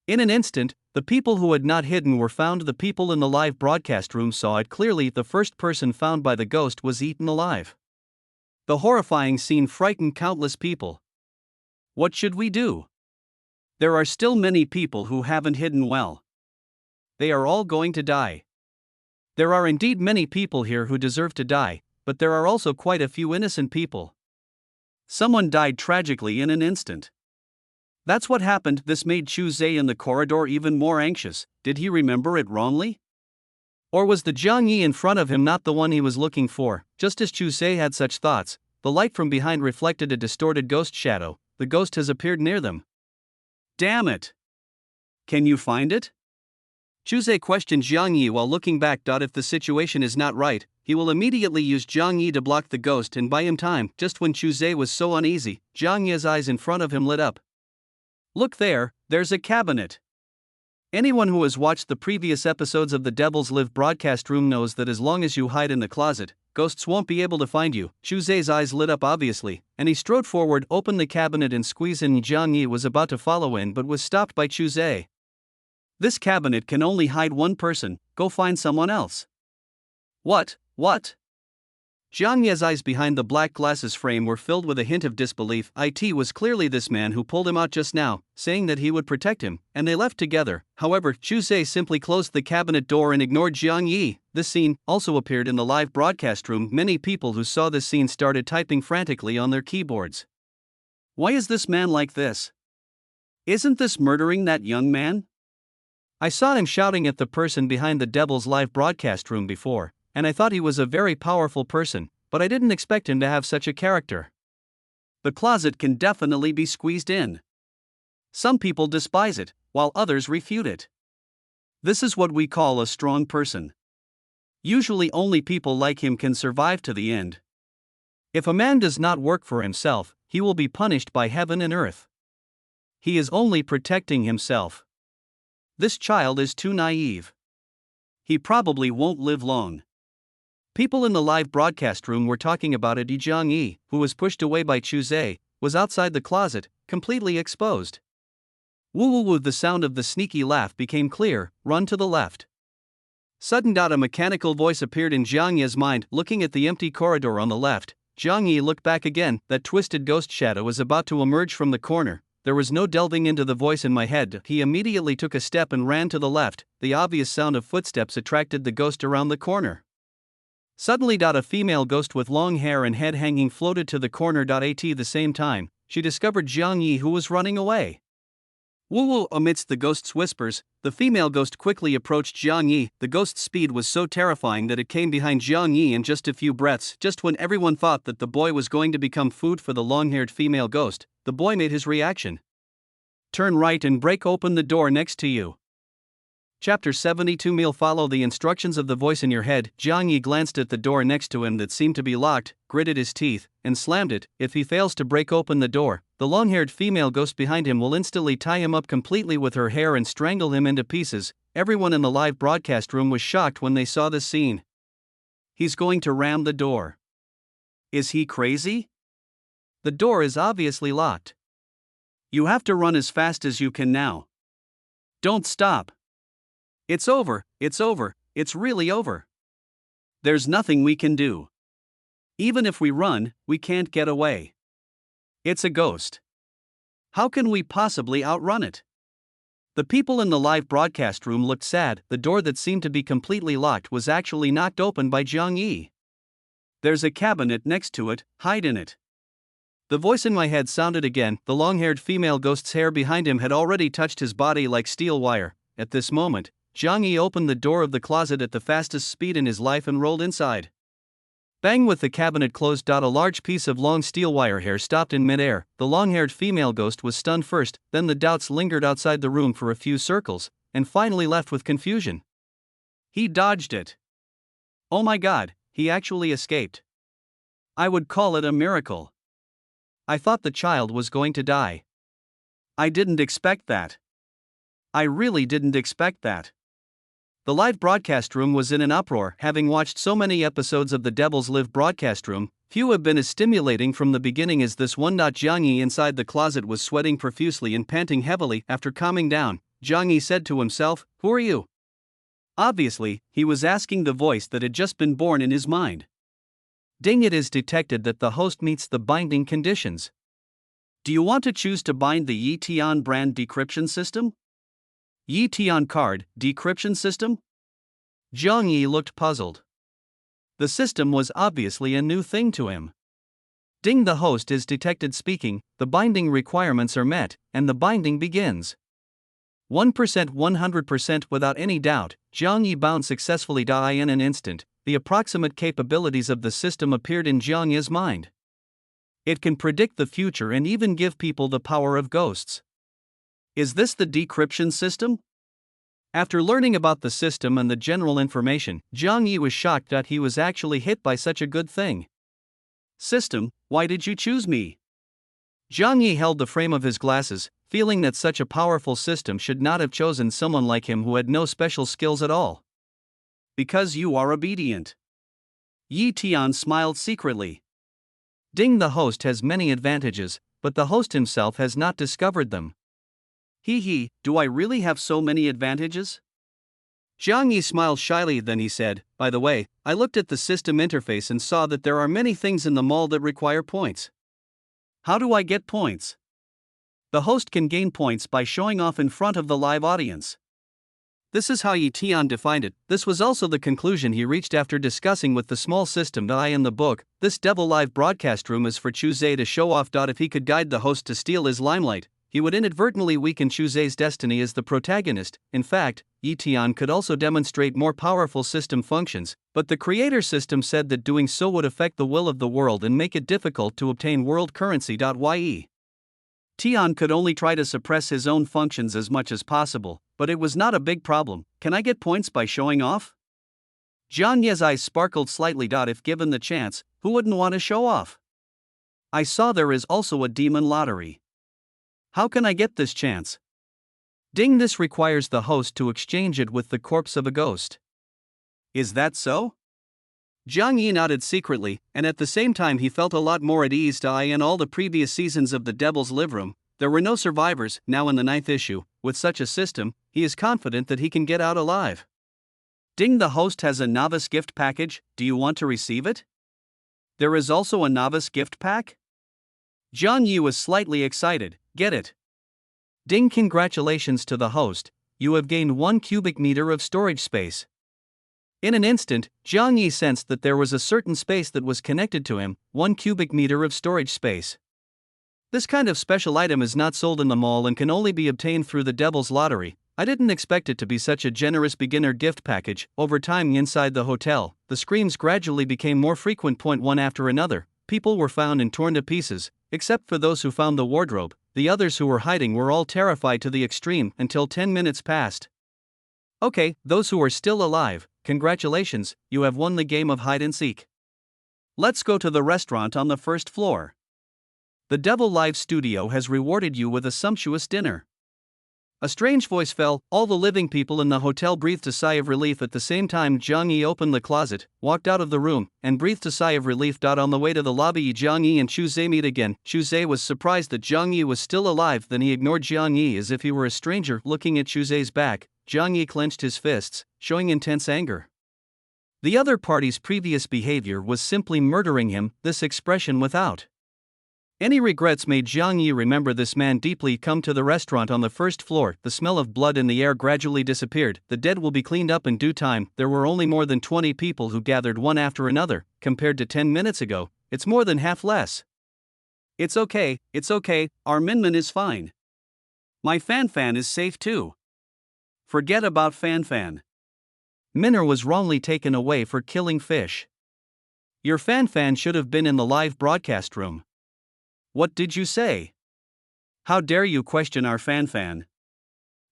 In an instant, the people who had not hidden were found. The people in the live broadcast room saw it clearly. The first person found by the ghost was eaten alive. The horrifying scene frightened countless people. What should we do? There are still many people who haven't hidden well. They are all going to die. There are indeed many people here who deserve to die, but there are also quite a few innocent people. Someone died tragically in an instant. That's what happened. This made Chuse in the corridor even more anxious. Did he remember it wrongly? Or was the Jiang Yi in front of him not the one he was looking for? Just as Chuse had such thoughts, the light from behind reflected a distorted ghost shadow. The ghost has appeared near them. Damn it! Can you find it? Chuse questioned Jiang Yi while looking back. If the situation is not right, he will immediately use Jiang Yi to block the ghost and buy him time. Just when Chuse was so uneasy, Jiang Yi's eyes in front of him lit up. Look there, there's a cabinet. Anyone who has watched the previous episodes of the Devil's Live broadcast room knows that as long as you hide in the closet, ghosts won't be able to find you. Chuse's eyes lit up obviously, and he strode forward, opened the cabinet and squeezed in. Jiang Yi was about to follow in but was stopped by Chuse. This cabinet can only hide one person, go find someone else. What? Jiang Yi's eyes behind the black glasses frame were filled with a hint of disbelief. It was clearly this man who pulled him out just now, saying that he would protect him, and they left together. However, Chuse simply closed the cabinet door and ignored Jiang Yi. This scene also appeared in the live broadcast room. Many people who saw this scene started typing frantically on their keyboards. Why is this man like this? Isn't this murdering that young man? I saw him shouting at the person behind the Devil's live broadcast room before, and I thought he was a very powerful person, but I didn't expect him to have such a character. The closet can definitely be squeezed in. Some people despise it, while others refute it. This is what we call a strong person. Usually only people like him can survive to the end. If a man does not work for himself, he will be punished by heaven and earth. He is only protecting himself. This child is too naive. He probably won't live long. People in the live broadcast room were talking about it. Jiang Yi, who was pushed away by Chuse, was outside the closet, completely exposed. Woo woo woo, the sound of the sneaky laugh became clear. Run to the left. Sudden a mechanical voice appeared in Jiang Yi's mind. Looking at the empty corridor on the left, Jiang Yi looked back again. That twisted ghost shadow was about to emerge from the corner. There was no delving into the voice in my head. He immediately took a step and ran to the left. The obvious sound of footsteps attracted the ghost around the corner. Suddenly, a female ghost with long hair and head hanging floated to the corner. At the same time, she discovered Jiang Yi, who was running away. Woo woo! Amidst the ghost's whispers, the female ghost quickly approached Jiang Yi. The ghost's speed was so terrifying that it came behind Jiang Yi in just a few breaths. Just when everyone thought that the boy was going to become food for the long-haired female ghost, the boy made his reaction. Turn right and break open the door next to you. Chapter 72. Follow the instructions of the voice in your head. Jiang Yi glanced at the door next to him that seemed to be locked, gritted his teeth, and slammed it. If he fails to break open the door, the long-haired female ghost behind him will instantly tie him up completely with her hair and strangle him into pieces. Everyone in the live broadcast room was shocked when they saw this scene. He's going to ram the door. Is he crazy? The door is obviously locked. You have to run as fast as you can now. Don't stop. It's over, it's really over. There's nothing we can do. Even if we run, we can't get away. It's a ghost. How can we possibly outrun it? The people in the live broadcast room looked sad. The door that seemed to be completely locked was actually knocked open by Jiang Yi. There's a cabinet next to it, hide in it. The voice in my head sounded again. The long-haired female ghost's hair behind him had already touched his body like steel wire. At this moment, Jiang Yi opened the door of the closet at the fastest speed in his life and rolled inside. Bang! With the cabinet closed, a large piece of long steel wire hair stopped in midair. The long-haired female ghost was stunned first, then the doubts lingered outside the room for a few circles, and finally left with confusion. He dodged it. Oh my god, he actually escaped. I would call it a miracle. I thought the child was going to die. I didn't expect that. I really didn't expect that. The live broadcast room was in an uproar. Having watched so many episodes of the Devil's Live broadcast room, few have been as stimulating from the beginning as this one. Jiang Yi inside the closet was sweating profusely and panting heavily. After calming down, Jiang Yi said to himself, "Who are you?" Obviously, he was asking the voice that had just been born in his mind. Ding! It is detected that the host meets the binding conditions. Do you want to choose to bind the Yi Tian brand decryption system? Yi Tian card decryption system? Jiang Yi looked puzzled. The system was obviously a new thing to him. Ding! The host is detected speaking, the binding requirements are met, and the binding begins. 1% 100% without any doubt, Jiang Yi bound successfully. In an instant, the approximate capabilities of the system appeared in Jiang Yi's mind. It can predict the future and even give people the power of ghosts. Is this the decryption system? After learning about the system and the general information, Jiang Yi was shocked that he was actually hit by such a good thing. System, why did you choose me? Jiang Yi held the frame of his glasses, feeling that such a powerful system should not have chosen someone like him who had no special skills at all. Because you are obedient. Yi Tian smiled secretly. Ding, the host has many advantages, but the host himself has not discovered them. Hee, do I really have so many advantages? Zhang Yi smiled shyly, then he said, by the way, I looked at the system interface and saw that there are many things in the mall that require points. How do I get points? The host can gain points by showing off in front of the live audience. This is how Yi Tian defined it. This was also the conclusion he reached after discussing with the small system that I in the book. This devil live broadcast room is for Chuzhe to show off. If he could guide the host to steal his limelight, he would inadvertently weaken Chuzhe's destiny as the protagonist. In fact, Yi Tian could also demonstrate more powerful system functions, but the creator system said that doing so would affect the will of the world and make it difficult to obtain world currency. Ye Tian could only try to suppress his own functions as much as possible, but it was not a big problem. Can I get points by showing off? Zhang Ye's eyes sparkled slightly. If given the chance, who wouldn't want to show off? I saw there is also a demon lottery. How can I get this chance? Ding, this requires the host to exchange it with the corpse of a ghost. Is that so? Zhang Yi nodded secretly, and at the same time he felt a lot more at ease. In all the previous seasons of The Devil's Live Room, there were no survivors. Now in the 9th issue, with such a system, he is confident that he can get out alive. Ding, the host has a novice gift package. Do you want to receive it? There is also a novice gift pack? Zhang Yi was slightly excited. Get it. Ding, congratulations to the host, you have gained 1 cubic meter of storage space. In an instant, Zhang Yi sensed that there was a certain space that was connected to him, 1 cubic meter of storage space. This kind of special item is not sold in the mall and can only be obtained through the Devil's Lottery. I didn't expect it to be such a generous beginner gift package. Over time inside the hotel, the screams gradually became more frequent. One after another, people were found and torn to pieces, except for those who found the wardrobe. The others who were hiding were all terrified to the extreme until 10 minutes passed. Okay, those who are still alive, congratulations, you have won the game of hide and seek. Let's go to the restaurant on the 1st floor. The Devil Live Studio has rewarded you with a sumptuous dinner. A strange voice fell. All the living people in the hotel breathed a sigh of relief. At the same time, Zhang Yi opened the closet, walked out of the room, and breathed a sigh of relief. On the way to the lobby, Zhang Yi and Chuzhe meet again. Chuzhe was surprised that Zhang Yi was still alive, then he ignored Zhang Yi as if he were a stranger. Looking at Chuzhe's back, Zhang Yi clenched his fists, showing intense anger. The other party's previous behavior was simply murdering him. This expression without any regrets made Zhang Yi remember this man deeply. Come to the restaurant on the 1st floor. The smell of blood in the air gradually disappeared. The dead will be cleaned up in due time. There were only more than 20 people who gathered one after another. Compared to 10 minutes ago, it's more than half less. It's okay, our Minmin is fine. My Fan is safe too. Forget about Fan. Minner was wrongly taken away for killing fish. Your Fan should have been in the live broadcast room. What did you say? How dare you question our Fan?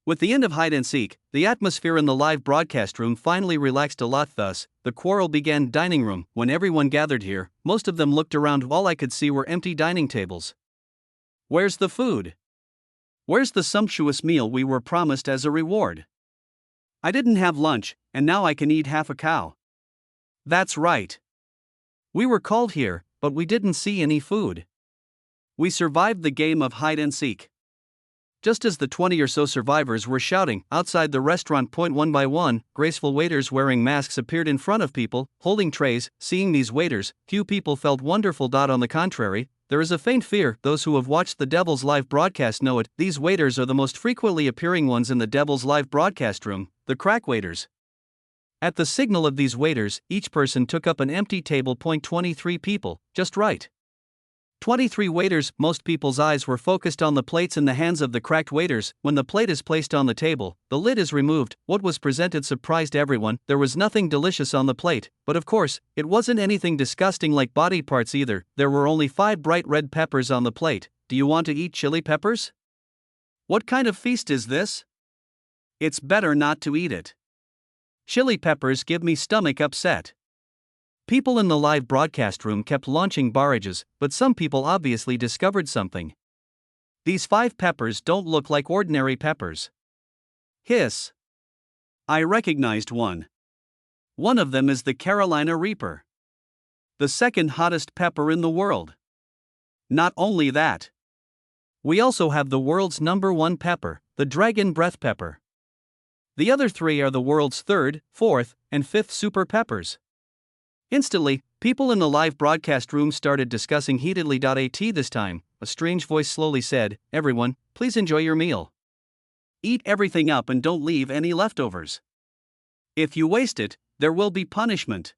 With the end of hide and seek, the atmosphere in the live broadcast room finally relaxed a lot. Thus, the quarrel began. Dining room. When everyone gathered here, most of them looked around. All I could see were empty dining tables. Where's the food? Where's the sumptuous meal we were promised as a reward? I didn't have lunch, and now I can eat half a cow. That's right. We were called here, but we didn't see any food. We survived the game of hide and seek. Just as the 20 or so survivors were shouting outside the restaurant, one by one, graceful waiters wearing masks appeared in front of people, holding trays. Seeing these waiters, few people felt wonderful. On the contrary, there is a faint fear. Those who have watched the Devil's Live broadcast know it. These waiters are the most frequently appearing ones in the Devil's Live broadcast room, the crack waiters. At the signal of these waiters, each person took up an empty table. 23 people, just right. 23 waiters. Most people's eyes were focused on the plates in the hands of the cracked waiters. When the plate is placed on the table, the lid is removed. What was presented surprised everyone. There was nothing delicious on the plate, but of course, it wasn't anything disgusting like body parts either. There were only 5 bright red peppers on the plate. Do you want to eat chili peppers? What kind of feast is this? It's better not to eat it. Chili peppers give me stomach upset. People in the live broadcast room kept launching barrages, but some people obviously discovered something. These 5 peppers don't look like ordinary peppers. Hiss. I recognized one. One of them is the Carolina Reaper. The second hottest pepper in the world. Not only that, we also have the world's #1 pepper, the Dragon Breath Pepper. The other 3 are the world's 3rd, 4th, and 5th super peppers. Instantly, people in the live broadcast room started discussing heatedly. At this time, a strange voice slowly said, "Everyone, please enjoy your meal. Eat everything up and don't leave any leftovers. If you waste it, there will be punishment."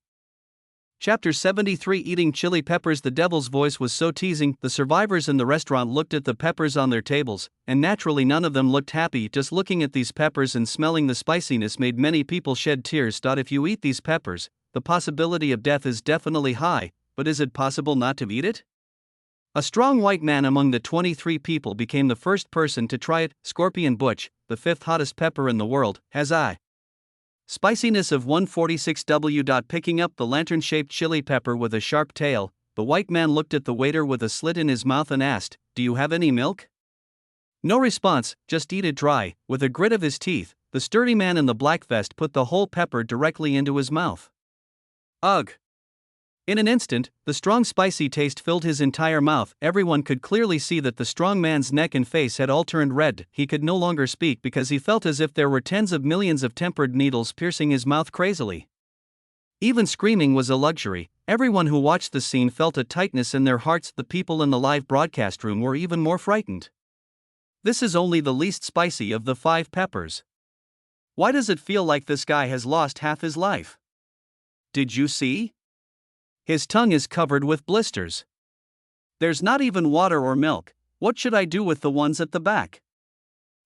Chapter 73 Eating Chili Peppers. The devil's voice was so teasing, the survivors in the restaurant looked at the peppers on their tables, and naturally none of them looked happy. Just looking at these peppers and smelling the spiciness made many people shed tears. If you eat these peppers, the possibility of death is definitely high, but is it possible not to eat it? A strong white man among the 23 people became the first person to try it. Scorpion Butch, the 5th hottest pepper in the world, has a spiciness of 146 W. Picking up the lantern-shaped chili pepper with a sharp tail, the white man looked at the waiter with a slit in his mouth and asked, "Do you have any milk?" No response, just eat it dry. With a grit of his teeth, the sturdy man in the black vest put the whole pepper directly into his mouth. Ugh! In an instant, the strong spicy taste filled his entire mouth. Everyone could clearly see that the strong man's neck and face had all turned red. He could no longer speak because he felt as if there were tens of millions of tempered needles piercing his mouth crazily. Even screaming was a luxury. Everyone who watched the scene felt a tightness in their hearts. The people in the live broadcast room were even more frightened. This is only the least spicy of the 5 peppers. Why does it feel like this guy has lost half his life? Did you see? His tongue is covered with blisters. There's not even water or milk. What should I do with the ones at the back?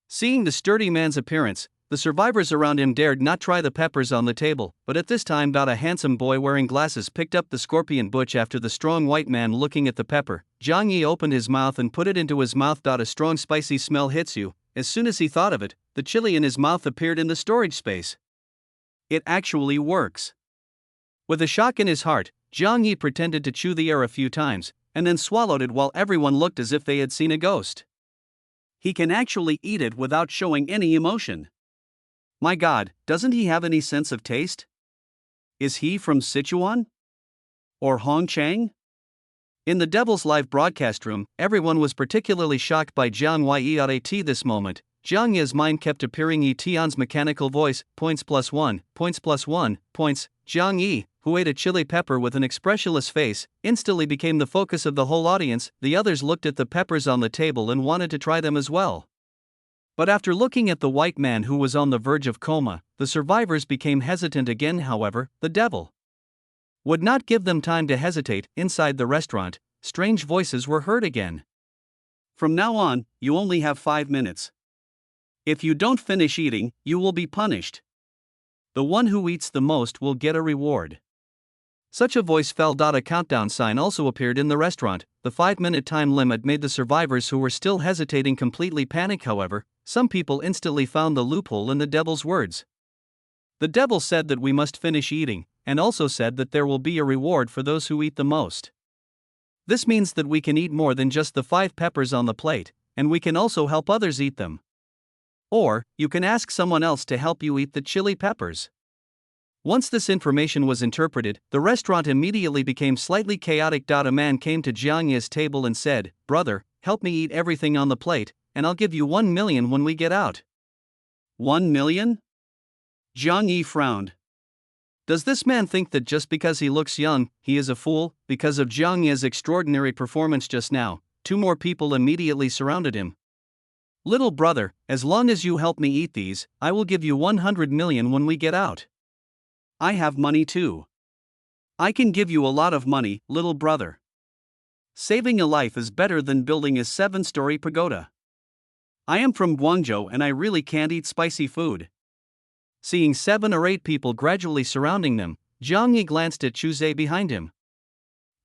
Seeing the sturdy man's appearance, the survivors around him dared not try the peppers on the table, but at this time a handsome boy wearing glasses picked up the Scorpion Butch after the strong white man looking at the pepper. Zhang Yi opened his mouth and put it into his mouth. A strong spicy smell hits you. As soon as he thought of it, the chili in his mouth appeared in the storage space. It actually works. With a shock in his heart, Zhang Yi pretended to chew the air a few times, and then swallowed it while everyone looked as if they had seen a ghost. He can actually eat it without showing any emotion. My God, doesn't he have any sense of taste? Is he from Sichuan? Or Hongchang? In the Devil's live broadcast room, everyone was particularly shocked by Zhang Yi. At this moment, Zhang Yi's mind kept appearing. Tian's mechanical voice, points +1, points +1, points. Zhang Yi, who ate a chili pepper with an expressionless face, instantly became the focus of the whole audience. The others looked at the peppers on the table and wanted to try them as well. But after looking at the white man who was on the verge of coma, the survivors became hesitant again. However, the devil would not give them time to hesitate. Inside the restaurant, strange voices were heard again. From now on, you only have 5 minutes. If you don't finish eating, you will be punished. The one who eats the most will get a reward. Such a voice fell. A countdown sign also appeared in the restaurant. The 5-minute time limit made the survivors who were still hesitating completely panic. However, some people instantly found the loophole in the devil's words. The devil said that we must finish eating, and also said that there will be a reward for those who eat the most. This means that we can eat more than just the 5 peppers on the plate, and we can also help others eat them. Or, you can ask someone else to help you eat the chili peppers. Once this information was interpreted, the restaurant immediately became slightly chaotic. A man came to Zhang Yi's table and said, "Brother, help me eat everything on the plate, and I'll give you 1 million when we get out." 1 million? Zhang Yi frowned. Does this man think that just because he looks young, he is a fool? Because of Zhang Yi's extraordinary performance just now, 2 more people immediately surrounded him. "Little brother, as long as you help me eat these, I will give you 100 million when we get out. I have money too. I can give you a lot of money, little brother. Saving a life is better than building a 7-story pagoda. I am from Guangzhou and I really can't eat spicy food." Seeing 7 or 8 people gradually surrounding them, Zhang Yi glanced at Chu Zhe behind him.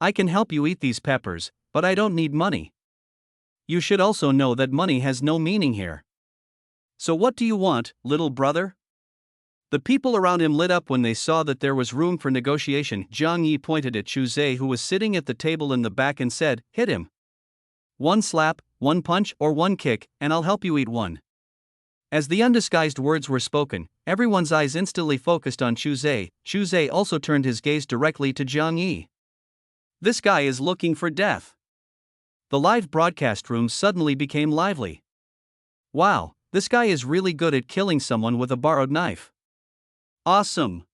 "I can help you eat these peppers, but I don't need money. You should also know that money has no meaning here. So what do you want, little brother?" The people around him lit up when they saw that there was room for negotiation. Zhang Yi pointed at Chu Zhe, who was sitting at the table in the back, and said, "Hit him. 1 slap, one punch or one kick, and I'll help you eat one. As the undisguised words were spoken, everyone's eyes instantly focused on Chu Zhe. Chu Zhe also turned his gaze directly to Jiang Yi. This guy is looking for death. The live broadcast room suddenly became lively. Wow, this guy is really good at killing someone with a borrowed knife. Awesome.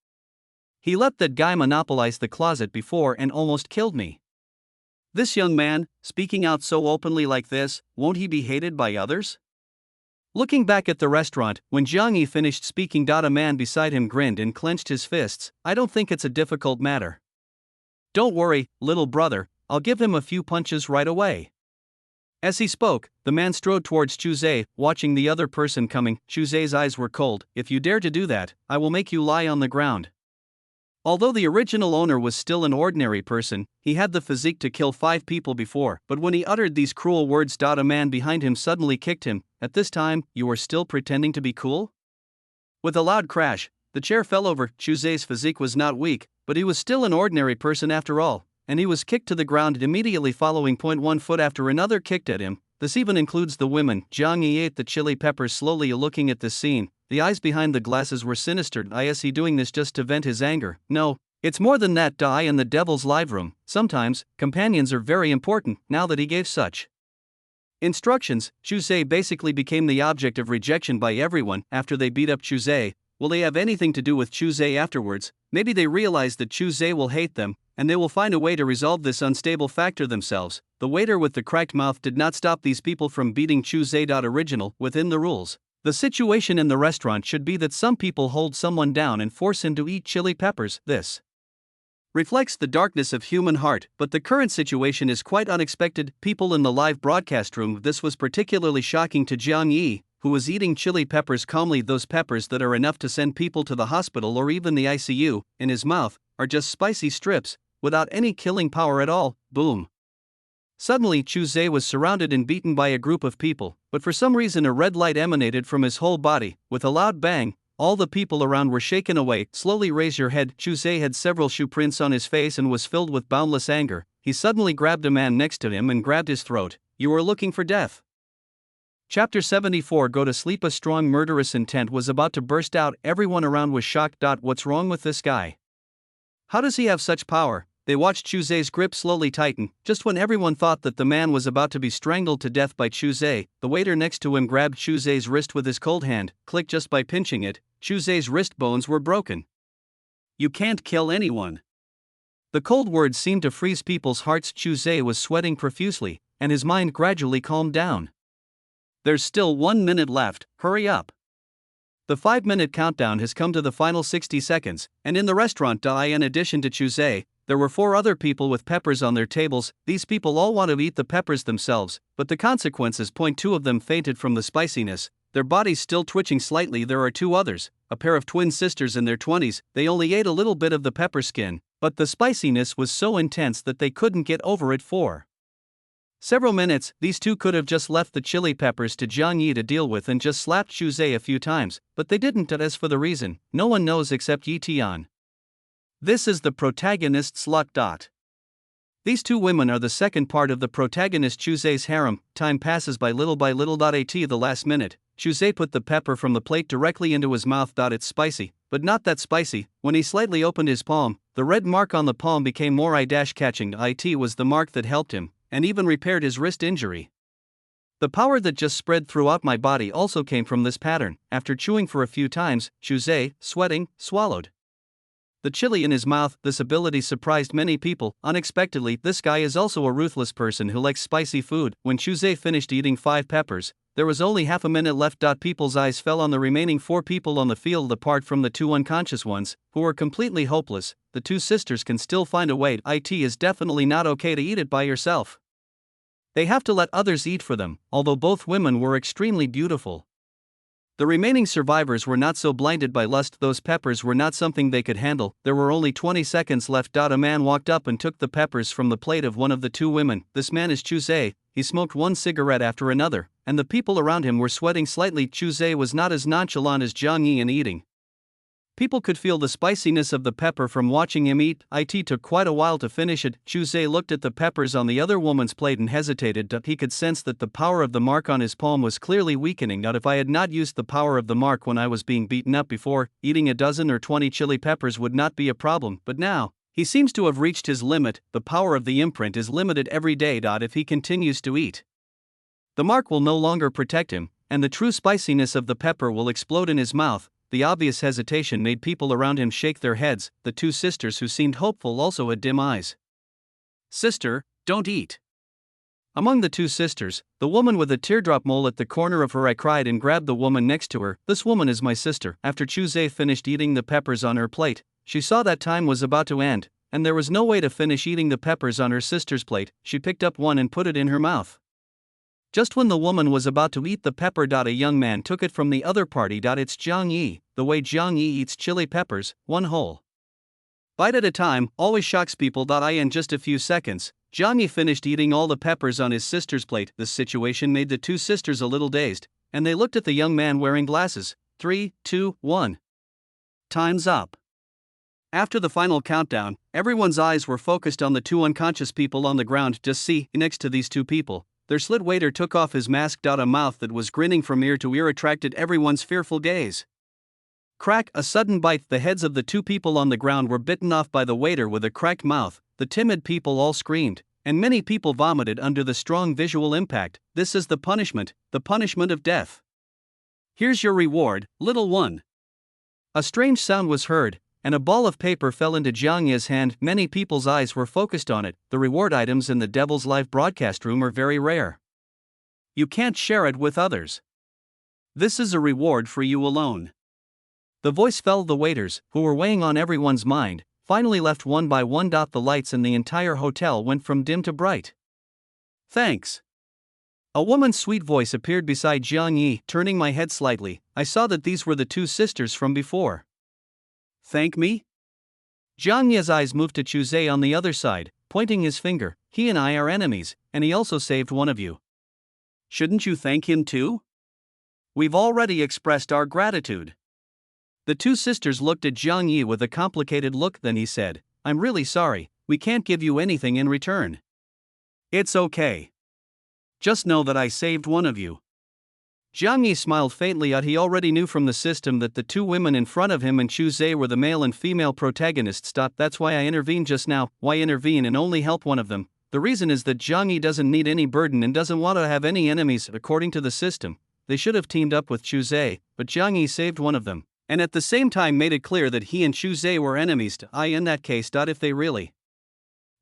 He let that guy monopolize the closet before and almost killed me. This young man, speaking out so openly like this, won't he be hated by others? Looking back at the restaurant, when Jiang Yi finished speaking, a man beside him grinned and clenched his fists. I don't think it's a difficult matter. Don't worry, little brother, I'll give him a few punches right away. As he spoke, the man strode towards Chu Zhe, watching the other person coming. Chu Zhe's eyes were cold. If you dare to do that, I will make you lie on the ground. Although the original owner was still an ordinary person, he had the physique to kill 5 people before, but when he uttered these cruel words, a man behind him suddenly kicked him. At this time, you are still pretending to be cool? With a loud crash, the chair fell over. Chu Zhe's physique was not weak, but he was still an ordinary person after all, and he was kicked to the ground immediately following. 1 foot after another kicked at him. This even includes the women. Jiang Yi ate the chili peppers slowly. Looking at this scene, the eyes behind the glasses were sinister. Is he doing this just to vent his anger? No, it's more than that. I in the devil's live room. Sometimes, companions are very important. Now that he gave such instructions, Chu Zhe basically became the object of rejection by everyone. After they beat up Chu Zhe, will they have anything to do with Chu Zhe afterwards? Maybe they realize that Chu Zhe will hate them, and they will find a way to resolve this unstable factor themselves. The waiter with the cracked mouth did not stop these people from beating Chu Zhe. Original, within the rules. The situation in the restaurant should be that some people hold someone down and force him to eat chili peppers. This reflects the darkness of human heart, but the current situation is quite unexpected. People in the live broadcast room, this was particularly shocking to Jiang Yi, who was eating chili peppers calmly. Those peppers that are enough to send people to the hospital or even the ICU, in his mouth, are just spicy strips, without any killing power at all. Boom. Suddenly Chu Zhe was surrounded and beaten by a group of people, but for some reason a red light emanated from his whole body. With a loud bang, all the people around were shaken away. Slowly raise your head. Chu Zhe had several shoe prints on his face and was filled with boundless anger. He suddenly grabbed a man next to him and grabbed his throat. You are looking for death. Chapter 74. Go to sleep. A strong murderous intent was about to burst out. Everyone around was shocked. What's wrong with this guy? How does he have such power? They watched Chu Zhe's grip slowly tighten. Just when everyone thought that the man was about to be strangled to death by Chu Zhe, the waiter next to him grabbed Chu Zhe's wrist with his cold hand. Click. Just by pinching it, Chu Zhe's wrist bones were broken. You can't kill anyone. The cold words seemed to freeze people's hearts. Chu Zhe was sweating profusely, and his mind gradually calmed down. There's still 1 minute left, hurry up. The 5-minute countdown has come to the final 60 seconds, and in the restaurant, in addition to Chu Zhe, there were 4 other people with peppers on their tables. These people all want to eat the peppers themselves, but the consequences. 2 of them fainted from the spiciness, their bodies still twitching slightly. There are 2 others, a pair of twin sisters in their 20s, they only ate a little bit of the pepper skin, but the spiciness was so intense that they couldn't get over it for several minutes. These 2 could have just left the chili peppers to Jiang Yi to deal with and just slapped Chu Zhe a few times, but they didn't. As for the reason, no one knows except Yi Tian. This is the protagonist's luck. These 2 women are the second part of the protagonist Chu Zhe's harem. Time passes by little. At the last minute, Chu Zhe put the pepper from the plate directly into his mouth. It's spicy, but not that spicy. When he slightly opened his palm, the red mark on the palm became more eye-catching. It was the mark that helped him, and even repaired his wrist injury. The power that just spread throughout my body also came from this pattern. After chewing for a few times, Chu Zhe, sweating, swallowed the chili in his mouth. This ability surprised many people. Unexpectedly, this guy is also a ruthless person who likes spicy food. When Chu Zhe finished eating 5 peppers, there was only half a minute left. People's eyes fell on the remaining 4 people on the field. Apart from the 2 unconscious ones, who were completely hopeless, the 2 sisters can still find a way. It is definitely not okay to eat it by yourself. They have to let others eat for them. Although both women were extremely beautiful, the remaining survivors were not so blinded by lust. Those peppers were not something they could handle. There were only 20 seconds left. A man walked up and took the peppers from the plate of one of the 2 women. This man is Chu Zhe. He smoked one cigarette after another, and the people around him were sweating slightly. Chu Zhe was not as nonchalant as Jiang Yi in eating People could feel the spiciness of the pepper from watching him eat. It took quite a while to finish it. Chuzé looked at the peppers on the other woman's plate and hesitated. He could sense that the power of the mark on his palm was clearly weakening. If I had not used the power of the mark when I was being beaten up before, eating a dozen or 20 chili peppers would not be a problem, but now, he seems to have reached his limit. The power of the imprint is limited every day. If he continues to eat, the mark will no longer protect him, and the true spiciness of the pepper will explode in his mouth. The obvious hesitation made people around him shake their heads. The two sisters who seemed hopeful also had dim eyes. "Sister, don't eat." Among the two sisters, the woman with a teardrop mole at the corner of her eye cried and grabbed the woman next to her. "This woman is my sister." After Chuzé finished eating the peppers on her plate, she saw that time was about to end, and there was no way to finish eating the peppers on her sister's plate. She picked up one and put it in her mouth. Just when the woman was about to eat the pepper, a young man took it from the other party. It's Zhang Yi. The way Zhang Yi eats chili peppers, one whole bite at a time, always shocks people. In just a few seconds, Zhang Yi finished eating all the peppers on his sister's plate. This situation made the two sisters a little dazed, and they looked at the young man wearing glasses. 3, 2, 1. Time's up. After the final countdown, everyone's eyes were focused on the two unconscious people on the ground. Just see, next to these two people, their slit waiter took off his mask. A mouth that was grinning from ear to ear attracted everyone's fearful gaze. Crack, a sudden bite. The heads of the two people on the ground were bitten off by the waiter with a cracked mouth. The timid people all screamed, and many people vomited under the strong visual impact. This is the punishment of death. Here's your reward, little one. A strange sound was heard, and a ball of paper fell into Zhang Yi's hand. Many people's eyes were focused on it. The reward items in the Devil's Life broadcast room are very rare. You can't share it with others. This is a reward for you alone. The voice fell. The waiters, who were weighing on everyone's mind, finally left one by one. The lights in the entire hotel went from dim to bright. Thanks. A woman's sweet voice appeared beside Zhang Yi. Turning my head slightly, I saw that these were the two sisters from before. Thank me? Zhang Yi's eyes moved to Chuzé on the other side, pointing his finger. He and I are enemies, and he also saved one of you. Shouldn't you thank him too? We've already expressed our gratitude. The two sisters looked at Zhang Yi with a complicated look. Then he said, "I'm really sorry, we can't give you anything in return." "It's okay. Just know that I saved one of you." Zhang Yi smiled faintly. He already knew from the system that the two women in front of him and Chuzé were the male and female protagonists. That's why I intervened just now. Why intervene and only help one of them? The reason is that Zhang Yi doesn't need any burden and doesn't want to have any enemies. According to the system, they should have teamed up with Chuzé, but Zhang Yi saved one of them, and at the same time made it clear that he and Chuzé were enemies. In that case, if they really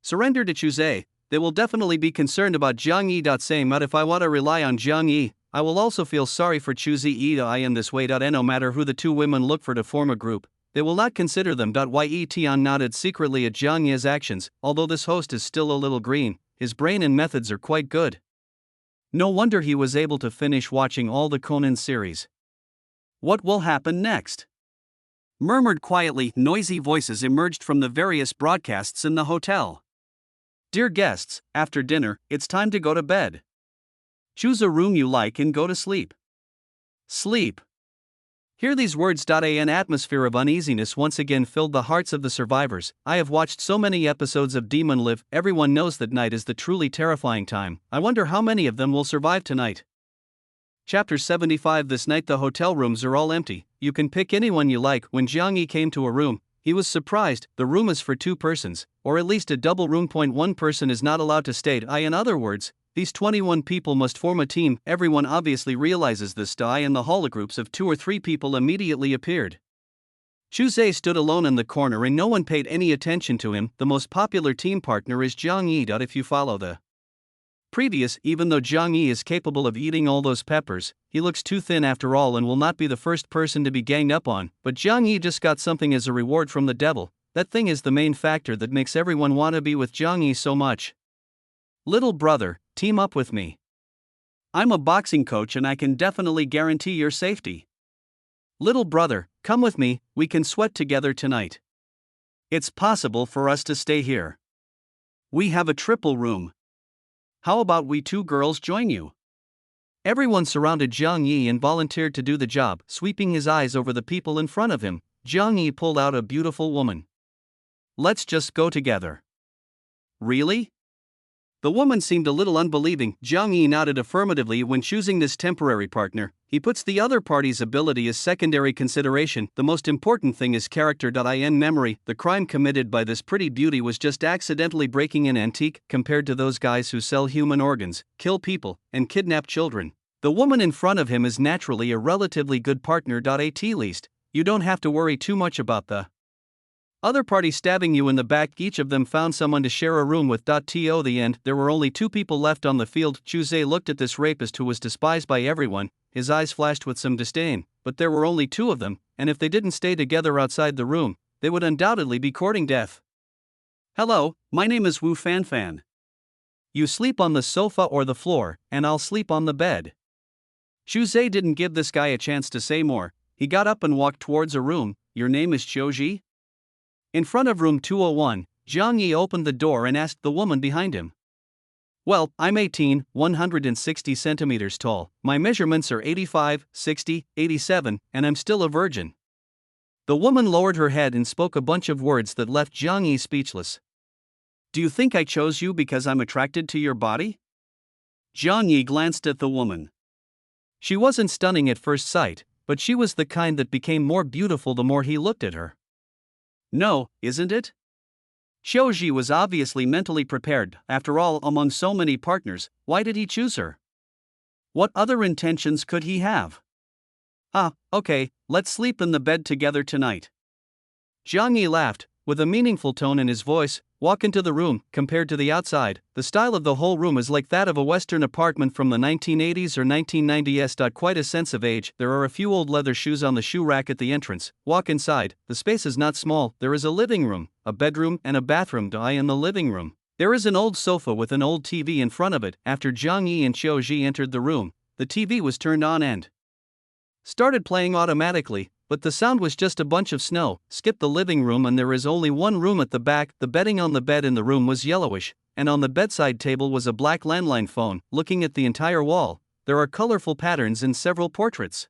surrender to Chuzé, they will definitely be concerned about Zhang Yi. Same. If I want to rely on Zhang Yi, I will also feel sorry for Chuzé. In this way. No matter who the two women look for to form a group, they will not consider them. Yeon nodded secretly at Zhang Yi's actions. Although this host is still a little green, his brain and methods are quite good. No wonder he was able to finish watching all the Conan series. What will happen next? Murmured quietly. Noisy voices emerged from the various broadcasts in the hotel. Dear guests, after dinner, it's time to go to bed. Choose a room you like and go to sleep. Sleep. Hear these words. An atmosphere of uneasiness once again filled the hearts of the survivors. I have watched so many episodes of Demon Live. Everyone knows that night is the truly terrifying time. I wonder how many of them will survive tonight. Chapter 75. This night the hotel rooms are all empty. You can pick anyone you like. When Zhang Yi came to a room, he was surprised. The room is for 2 persons, or at least a double room. One person is not allowed to stay. In other words, these 21 people must form a team. Everyone obviously realizes this. In the hall, groups of 2 or 3 people immediately appeared. Chuzé stood alone in the corner and no one paid any attention to him. The most popular team partner is Zhang Yi. If you follow the previous, even though Zhang Yi is capable of eating all those peppers, he looks too thin after all and will not be the first person to be ganged up on. But Zhang Yi just got something as a reward from the devil. That thing is the main factor that makes everyone want to be with Zhang Yi so much. Little brother, team up with me. I'm a boxing coach and I can definitely guarantee your safety. Little brother, come with me, we can sweat together tonight. It's possible for us to stay here. We have a triple room. How about we 2 girls join you? Everyone surrounded Zhang Yi and volunteered to do the job. Sweeping his eyes over the people in front of him, Jiang Yi pulled out a beautiful woman. Let's just go together. Really? The woman seemed a little unbelieving. Jiang Yi nodded affirmatively. When choosing this temporary partner, he puts the other party's ability as secondary consideration. The most important thing is character. In memory, the crime committed by this pretty beauty was just accidentally breaking an antique compared to those guys who sell human organs, kill people, and kidnap children. The woman in front of him is naturally a relatively good partner. At least, you don't have to worry too much about the other party stabbing you in the back. Each of them found someone to share a room with. To the end, there were only 2 people left on the field. Chuzé looked at this rapist who was despised by everyone, his eyes flashed with some disdain, but there were only 2 of them, and if they didn't stay together outside the room, they would undoubtedly be courting death. Hello, my name is Wu Fanfan. You sleep on the sofa or the floor, and I'll sleep on the bed. Chuzé didn't give this guy a chance to say more. He got up and walked towards a room. Your name is Chouji? In front of room 201, Jiang Yi opened the door and asked the woman behind him. Well, I'm 18, 160 centimeters tall, my measurements are 85, 60, 87, and I'm still a virgin. The woman lowered her head and spoke a bunch of words that left Jiang Yi speechless. Do you think I chose you because I'm attracted to your body? Jiang Yi glanced at the woman. She wasn't stunning at first sight, but she was the kind that became more beautiful the more he looked at her. No, isn't it? Xiaoji was obviously mentally prepared. After all, among so many partners, why did he choose her? What other intentions could he have? Okay, let's sleep in the bed together tonight. Jiang Yi laughed, with a meaningful tone in his voice. Walk into the room. Compared to the outside, the style of the whole room is like that of a Western apartment from the 1980s or 1990s. Quite a sense of age. There are a few old leather shoes on the shoe rack at the entrance. Walk inside. The space is not small. There is a living room, a bedroom, and a bathroom. In the living room, there is an old sofa with an old TV in front of it. After Jiang Yi and Xiaoji entered the room, the TV was turned on and started playing automatically. But the sound was just a bunch of snow. Skip the living room and there is only one room at the back. The bedding on the bed in the room was yellowish, and on the bedside table was a black landline phone. Looking at the entire wall, there are colorful patterns and several portraits.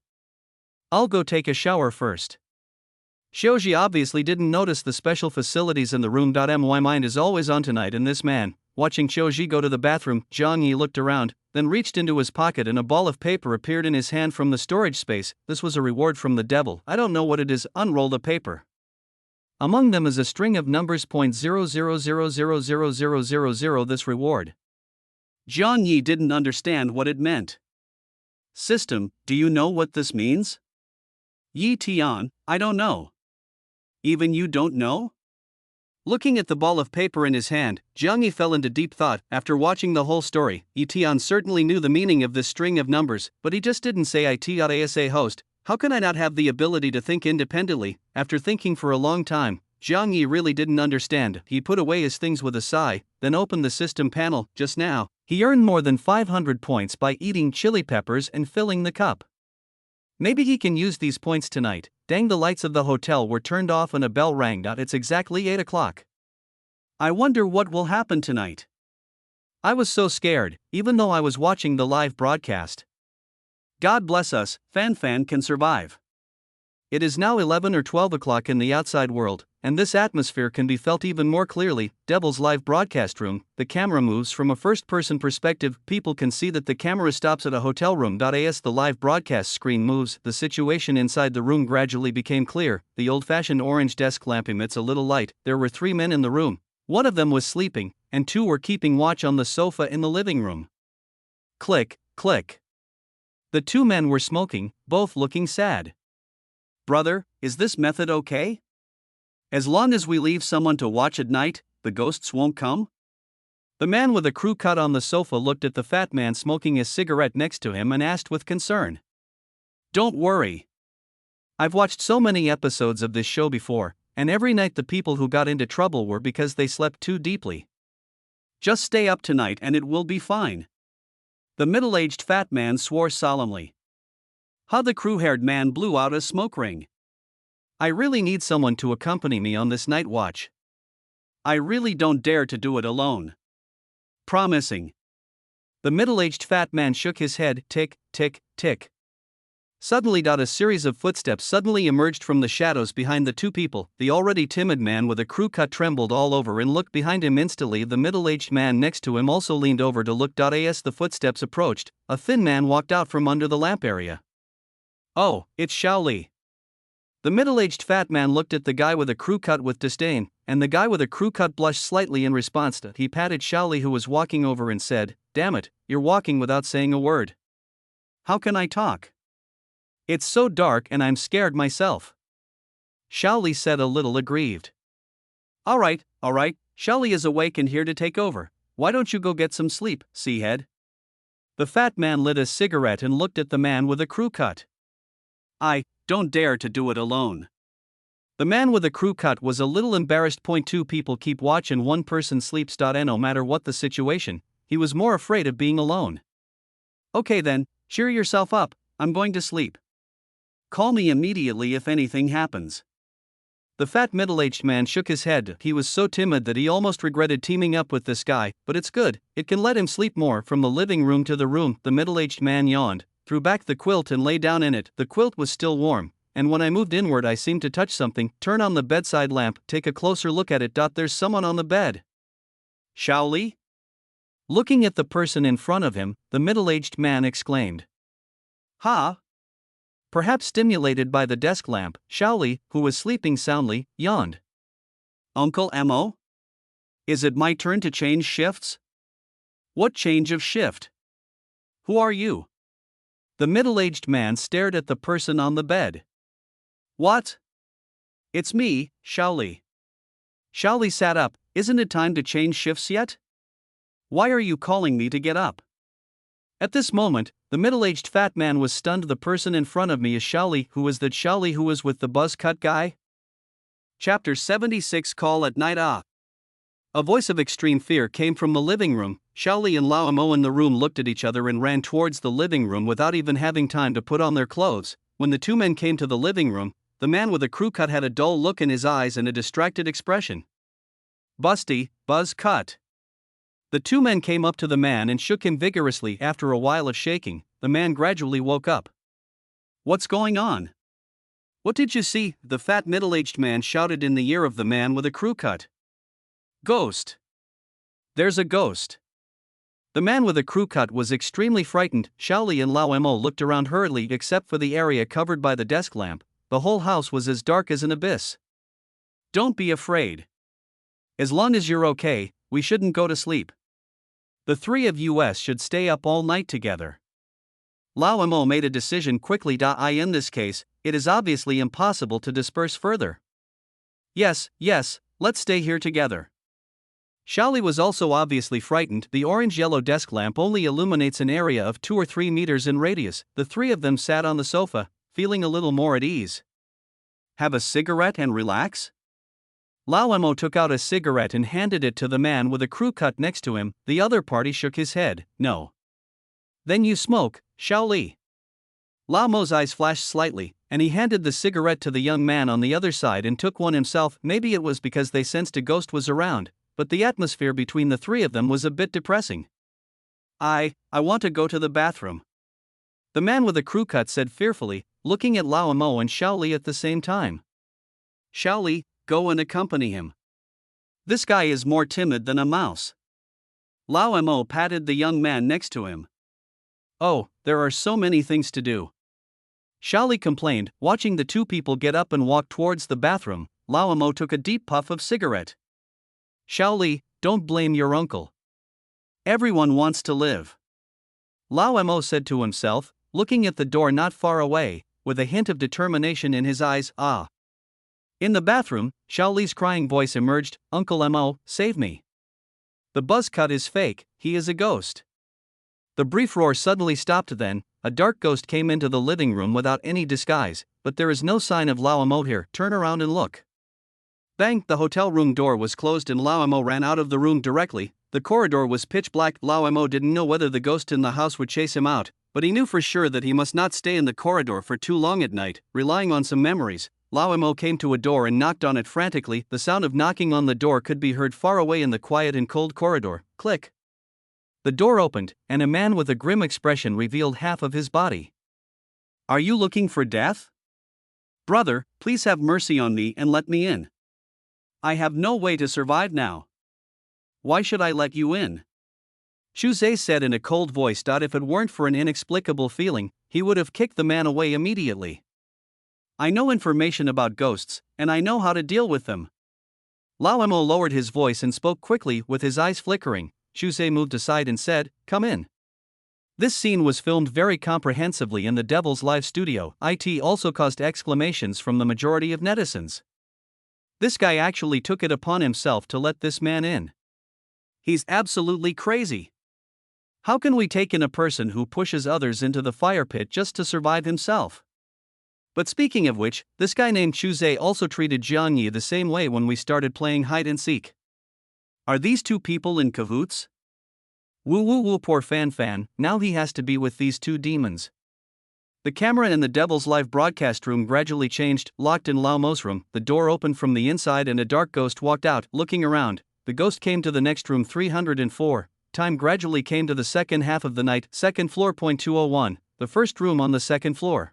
I'll go take a shower first. Xiaoji obviously didn't notice the special facilities in the room. My mind is always on tonight and this man. Watching Xiaoji go to the bathroom, Jiang Yi looked around, then reached into his pocket and a ball of paper appeared in his hand from the storage space. This was a reward from the devil. I don't know what it is. Unroll the paper. Among them is a string of numbers. 0.00000000. This reward. Jiang Yi didn't understand what it meant. System, do you know what this means? Yi Tian, I don't know. Even you don't know? Looking at the ball of paper in his hand, Jiang Yi fell into deep thought. After watching the whole story, Yi Tian certainly knew the meaning of this string of numbers, but he just didn't say it. As a host, how can I not have the ability to think independently? After thinking for a long time, Jiang Yi really didn't understand. He put away his things with a sigh, then opened the system panel. Just now, he earned more than 500 points by eating chili peppers and filling the cup. Maybe he can use these points tonight. Dang, the lights of the hotel were turned off and a bell rang. It's exactly 8 o'clock. I wonder what will happen tonight. I was so scared, even though I was watching the live broadcast. God bless us, Fan can survive. It is now 11 or 12 o'clock in the outside world, and this atmosphere can be felt even more clearly. Devil's live broadcast room. The camera moves from a first-person perspective. People can see that the camera stops at a hotel room. As the live broadcast screen moves, the situation inside the room gradually became clear. The old-fashioned orange desk lamp emits a little light. There were 3 men in the room. One of them was sleeping, and 2 were keeping watch on the sofa in the living room. Click, click. The 2 men were smoking, both looking sad. Brother, is this method okay? As long as we leave someone to watch at night, the ghosts won't come? The man with a crew cut on the sofa looked at the fat man smoking a cigarette next to him and asked with concern. Don't worry. I've watched so many episodes of this show before, and every night the people who got into trouble were because they slept too deeply. Just stay up tonight and it will be fine. The middle-aged fat man swore solemnly. How the crew-haired man blew out a smoke ring. I really need someone to accompany me on this night watch. I really don't dare to do it alone. Promising. The middle-aged fat man shook his head. Tick, tick, tick. Suddenly, a series of footsteps suddenly emerged from the shadows behind the two people. The already timid man with a crew cut trembled all over and looked behind him instantly. The middle-aged man next to him also leaned over to look. As the footsteps approached, a thin man walked out from under the lamp area. "Oh, it's Xiao Li." The middle-aged fat man looked at the guy with a crew cut with disdain, and the guy with a crew cut blushed slightly in response. He patted Xiao Li, who was walking over, and said, "Damn it, you're walking without saying a word. How can I talk? It's so dark and I'm scared myself." Xiao Li said, a little aggrieved. All right, Xiao Li is awake and here to take over. Why don't you go get some sleep, Seahead?" The fat man lit a cigarette and looked at the man with a crew cut. "I don't dare to do it alone." The man with a crew cut was a little embarrassed. Two people keep watch and one person sleeps. No matter what the situation, he was more afraid of being alone. "Okay then, cheer yourself up, I'm going to sleep. Call me immediately if anything happens." The fat middle-aged man shook his head. He was so timid that he almost regretted teaming up with this guy, but it's good, it can let him sleep more. From the living room to the room, the middle-aged man yawned, threw back the quilt and lay down in it. The quilt was still warm, and when I moved inward I seemed to touch something. Turn on the bedside lamp, take a closer look at it. There's someone on the bed. "Xiao Li?" Looking at the person in front of him, the middle-aged man exclaimed. "Ha!" Perhaps stimulated by the desk lamp, Xiao Li, who was sleeping soundly, yawned. "Uncle Mo? Is it my turn to change shifts?" "What change of shift? Who are you?" The middle-aged man stared at the person on the bed. "What? It's me, Xiao Li." Xiao Li sat up. "Isn't it time to change shifts yet? Why are you calling me to get up?" At this moment, the middle-aged fat man was stunned. The person in front of me is Xiao Li. Who was that Xiao Li who was with the buzz cut guy? Chapter 76, Call at Night. A voice of extreme fear came from the living room. Xiao Li and Lao Mo in the room looked at each other and ran towards the living room without even having time to put on their clothes. When the two men came to the living room, the man with a crew cut had a dull look in his eyes and a distracted expression. "Busty, buzz cut." The two men came up to the man and shook him vigorously. After a while of shaking, the man gradually woke up. "What's going on? What did you see?" the fat middle-aged man shouted in the ear of the man with a crew cut. "Ghost. There's a ghost." The man with a crew cut was extremely frightened. Xiao Li and Lao Mo looked around hurriedly. Except for the area covered by the desk lamp, the whole house was as dark as an abyss. "Don't be afraid. As long as you're okay, we shouldn't go to sleep. The three of us should stay up all night together." Lao Mo made a decision quickly. In this case, it is obviously impossible to disperse further. Yes, let's stay here together." Xiao Li was also obviously frightened. The orange-yellow desk lamp only illuminates an area of 2 or 3 meters in radius. The three of them sat on the sofa, feeling a little more at ease. "Have a cigarette and relax?" Lao Mo took out a cigarette and handed it to the man with a crew cut next to him. The other party shook his head. "No." "Then you smoke, Xiao Li?" Lao Mo's eyes flashed slightly, and he handed the cigarette to the young man on the other side and took one himself. Maybe it was because they sensed a ghost was around, but the atmosphere between the three of them was a bit depressing. I want to go to the bathroom," the man with the crew cut said fearfully, looking at Lao Mo and Xiao Li at the same time. "Xiao Li, go and accompany him. This guy is more timid than a mouse." Lao Mo patted the young man next to him. "Oh, there are so many things to do," Xiao Li complained. Watching the two people get up and walk towards the bathroom, Lao Mo took a deep puff of cigarette. "Xiao Li, don't blame your uncle. Everyone wants to live," Lao Mo said to himself, looking at the door not far away, with a hint of determination in his eyes. In the bathroom, Xiao Li's crying voice emerged. "Uncle Mo, save me. The buzz cut is fake, he is a ghost." The brief roar suddenly stopped. Then, a dark ghost came into the living room without any disguise. "But there is no sign of Lao Mo here, turn around and look." Bang! The hotel room door was closed and Lao Mo ran out of the room directly. The corridor was pitch black. Lao Mo didn't know whether the ghost in the house would chase him out, but he knew for sure that he must not stay in the corridor for too long at night. Relying on some memories, Lao Mo came to a door and knocked on it frantically. The sound of knocking on the door could be heard far away in the quiet and cold corridor. Click. The door opened, and a man with a grim expression revealed half of his body. Are you looking for death? Brother, please have mercy on me and let me in. I have no way to survive now. Why should I let you in? Shuzhe said in a cold voice. If it weren't for an inexplicable feeling, he would have kicked the man away immediately. I know information about ghosts, and I know how to deal with them. Lao Mo lowered his voice and spoke quickly with his eyes flickering. Shuzhe moved aside and said, "Come in." This scene was filmed very comprehensively in the Devil's Live studio. It also caused exclamations from the majority of netizens. This guy actually took it upon himself to let this man in. He's absolutely crazy. How can we take in a person who pushes others into the fire pit just to survive himself? But speaking of which, this guy named Shuzhe also treated Jiang Yi the same way when we started playing hide and seek. Are these two people in cahoots? Woo woo woo, poor Fan, now he has to be with these two demons. The camera in the Devil's Live broadcast room gradually changed. Locked in Lao Mo's room, the door opened from the inside and a dark ghost walked out. Looking around, the ghost came to the next room 304. Time gradually came to the second half of the night, second floor. 201, the first room on the second floor.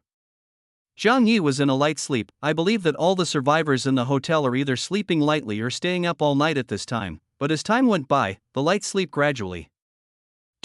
Jiang Yi was in a light sleep. I believe that all the survivors in the hotel are either sleeping lightly or staying up all night at this time, but as time went by, the light sleep gradually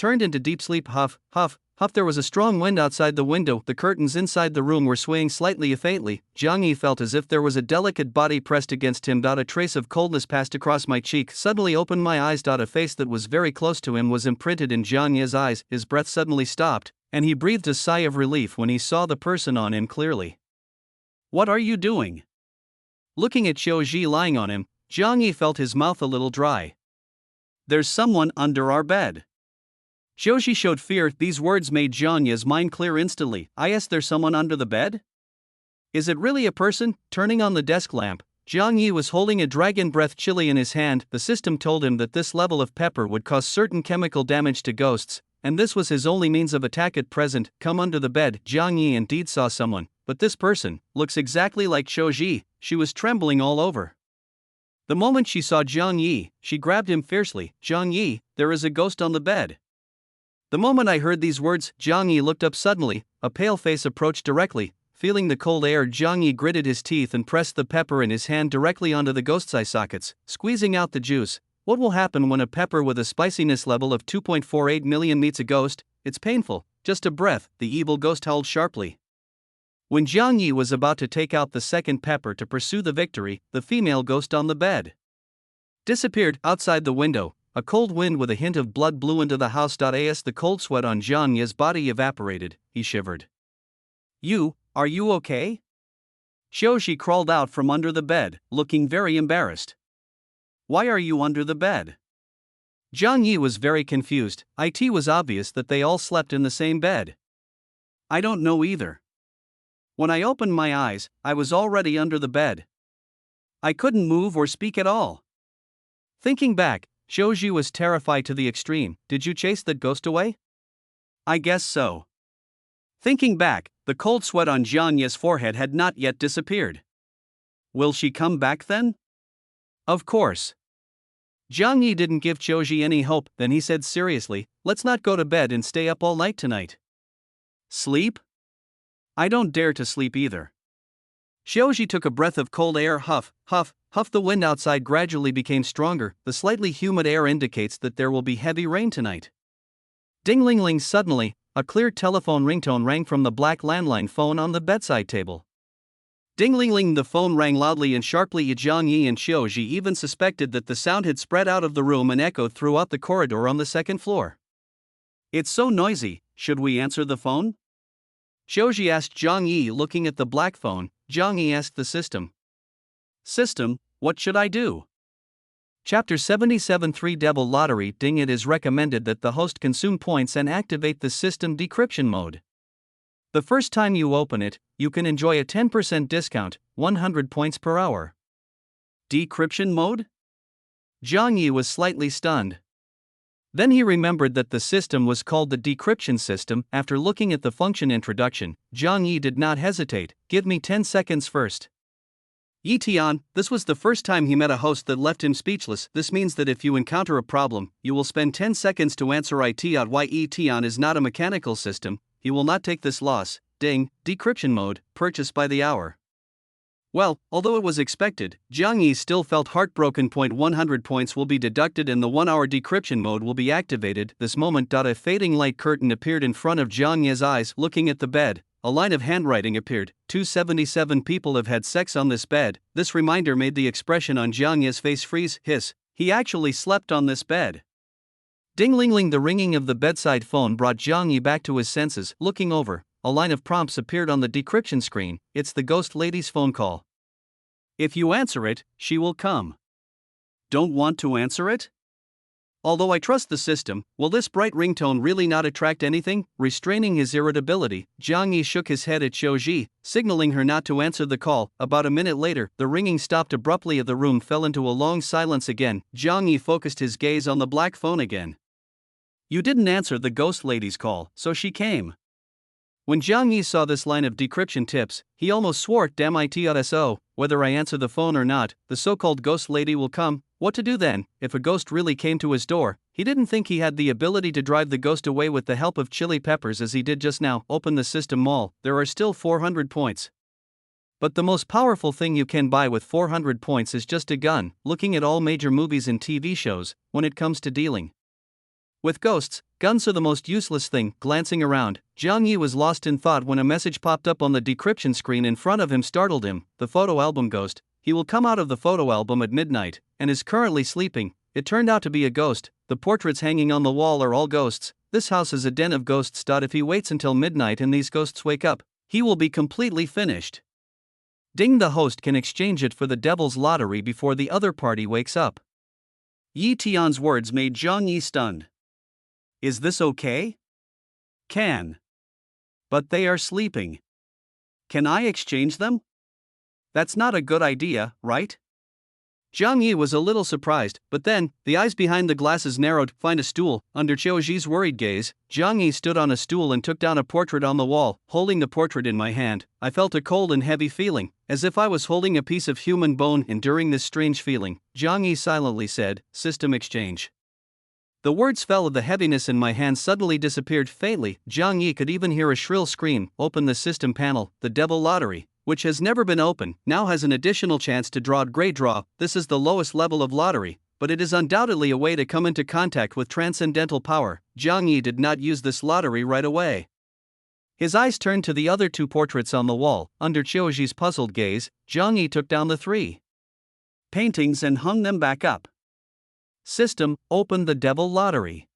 turned into deep sleep. Huff, huff, huff. There was a strong wind outside the window. The curtains inside the room were swaying slightly faintly. Jiang Yi felt as if there was a delicate body pressed against him. A trace of coldness passed across my cheek. Suddenly opened my eyes. A face that was very close to him was imprinted in Jiang Yi's eyes. His breath suddenly stopped, and he breathed a sigh of relief when he saw the person on him clearly. What are you doing? Looking at Xiu lying on him, Jiang Yi felt his mouth a little dry. There's someone under our bed. Xiu showed fear. These words made Jiang Yi's mind clear instantly. There's someone under the bed? Is it really a person? Turning on the desk lamp, Jiang Yi was holding a dragon breath chili in his hand. The system told him that this level of pepper would cause certain chemical damage to ghosts, and this was his only means of attack at present. Come under the bed. Jiang Yi indeed saw someone, but this person looks exactly like Xiu. She was trembling all over. The moment she saw Jiang Yi, she grabbed him fiercely. Jiang Yi, there is a ghost on the bed. The moment I heard these words, Jiang Yi looked up suddenly. A pale face approached directly. Feeling the cold air, Jiang Yi gritted his teeth and pressed the pepper in his hand directly onto the ghost's eye sockets, squeezing out the juice. What will happen when a pepper with a spiciness level of 2.48 million meets a ghost? It's painful. Just a breath, the evil ghost howled sharply. When Jiang Yi was about to take out the second pepper to pursue the victory, the female ghost on the bed disappeared. Outside the window, a cold wind with a hint of blood blew into the house. The cold sweat on Jiang Yi's body evaporated. He shivered. Are you okay? Xiu crawled out from under the bed, looking very embarrassed. Why are you under the bed? Jiang Yi was very confused. It was obvious that they all slept in the same bed. I don't know either. When I opened my eyes, I was already under the bed. I couldn't move or speak at all. Thinking back, Xiu was terrified to the extreme. Did you chase that ghost away? I guess so. Thinking back, the cold sweat on Jiang Yi's forehead had not yet disappeared. Will she come back then? Of course. Jiang Yi didn't give Xiu any hope. Then he said seriously, let's not go to bed and stay up all night tonight. Sleep? I don't dare to sleep either. Xiu took a breath of cold air. Huff, huff, huff. The wind outside gradually became stronger. The slightly humid air indicates that there will be heavy rain tonight. Ding-ling-ling. Suddenly, a clear telephone ringtone rang from the black landline phone on the bedside table. Ding-ling-ling. The phone rang loudly and sharply. Jiang Yi and Xiu even suspected that the sound had spread out of the room and echoed throughout the corridor on the second floor. It's so noisy, should we answer the phone? Xiu asked Jiang Yi. Looking at the black phone, Jiang Yi asked the system. System, what should I do? Chapter 77 3 Devil Lottery. Ding. It is recommended that the host consume points and activate the system decryption mode. The first time you open it, you can enjoy a 10% discount, 100 points per hour. Decryption mode? Jiang Yi was slightly stunned. Then he remembered that the system was called the decryption system. After looking at the function introduction, Jiang Yi did not hesitate. Give me 10 seconds first. Yi Tian, this was the first time he met a host that left him speechless. This means that if you encounter a problem, you will spend 10 seconds to answer it. Why Yi Tian is not a mechanical system, he will not take this loss. ding, decryption mode, purchase by the hour. Well, although it was expected, Jiang Yi still felt heartbroken. 100 points will be deducted and the 1-hour decryption mode will be activated. This moment. A fading light curtain appeared in front of Jiang Yi's eyes. Looking at the bed, a line of handwriting appeared. 277 people have had sex on this bed. This reminder made the expression on Jiang Yi's face freeze. Hiss, he actually slept on this bed. Ding-ling-ling, the ringing of the bedside phone brought Jiang Yi back to his senses. Looking over, a line of prompts appeared on the decryption screen. It's the ghost lady's phone call. If you answer it, she will come. Don't want to answer it? Although I trust the system, will this bright ringtone really not attract anything? Restraining his irritability, Jiang Yi shook his head at Xiu, signaling her not to answer the call. About a minute later, the ringing stopped abruptly. The room fell into a long silence again. Jiang Yi focused his gaze on the black phone again. You didn't answer the ghost lady's call, so she came. When Jiang Yi saw this line of decryption tips, he almost swore, damn it, so, whether I answer the phone or not, the so-called ghost lady will come. What to do then? If a ghost really came to his door, he didn't think he had the ability to drive the ghost away with the help of chili peppers as he did just now. Open the system mall, there are still 400 points. But the most powerful thing you can buy with 400 points is just a gun. Looking at all major movies and TV shows, when it comes to dealing with ghosts, guns are the most useless thing. Glancing around, Jiang Yi was lost in thought when a message popped up on the decryption screen in front of him. Startled him. The photo album ghost. He will come out of the photo album at midnight, and is currently sleeping. It turned out to be a ghost. The portraits hanging on the wall are all ghosts. This house is a den of ghosts. If he waits until midnight and these ghosts wake up, he will be completely finished. Ding, the host can exchange it for the devil's lottery before the other party wakes up. Yi Tian's words made Jiang Yi stunned. Is this okay? Can. But they are sleeping. Can I exchange them? That's not a good idea, right? Jiang Yi was a little surprised, but then, the eyes behind the glasses narrowed. Find a stool. Under Xiu's worried gaze, Jiang Yi stood on a stool and took down a portrait on the wall. Holding the portrait in my hand, I felt a cold and heavy feeling, as if I was holding a piece of human bone. Enduring this strange feeling, Jiang Yi silently said, System exchange. The words fell of the heaviness in my hand suddenly disappeared faintly. Jiang Yi could even hear a shrill scream. Open the system panel. The devil lottery, which has never been opened, now has an additional chance to draw Grey Draw. This is the lowest level of lottery, but it is undoubtedly a way to come into contact with transcendental power. Jiang Yi did not use this lottery right away. His eyes turned to the other two portraits on the wall. Under Xiu's puzzled gaze, Jiang Yi took down the 3 paintings and hung them back up. System, open the devil lottery.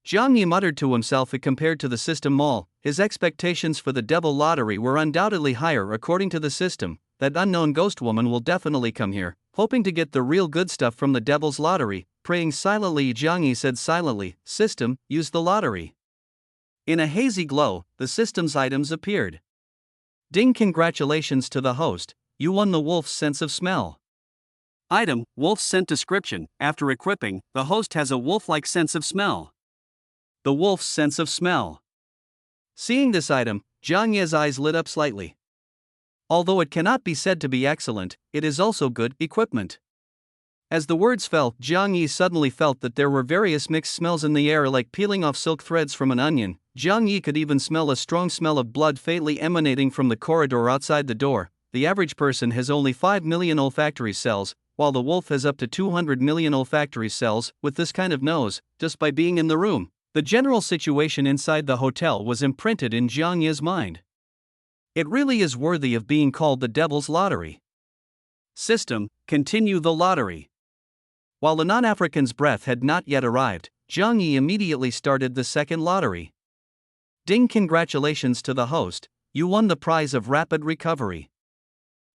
Jiang Yi muttered to himself. Compared to the system mall, his expectations for the devil lottery were undoubtedly higher. According to the system, that unknown ghost woman will definitely come here, hoping to get the real good stuff from the devil's lottery. Praying silently, Jiang Yi said silently, System, use the lottery. In a hazy glow, the system's items appeared. Ding, congratulations to the host, you won the wolf's sense of smell. Item, wolf's scent description. After equipping, the host has a wolf-like sense of smell. The wolf's sense of smell. Seeing this item, Jiang Yi's eyes lit up slightly. Although it cannot be said to be excellent, it is also good equipment. As the words fell, Jiang Yi suddenly felt that there were various mixed smells in the air, like peeling off silk threads from an onion. Jiang Yi could even smell a strong smell of blood faintly emanating from the corridor outside the door. The average person has only 5 million olfactory cells, while the wolf has up to 200 million olfactory cells. With this kind of nose, just by being in the room, the general situation inside the hotel was imprinted in Jiang Yi's mind. It really is worthy of being called the devil's lottery. System, continue the lottery. While the non-African's breath had not yet arrived, Jiang Yi immediately started the second lottery. Ding, congratulations to the host, you won the prize of rapid recovery.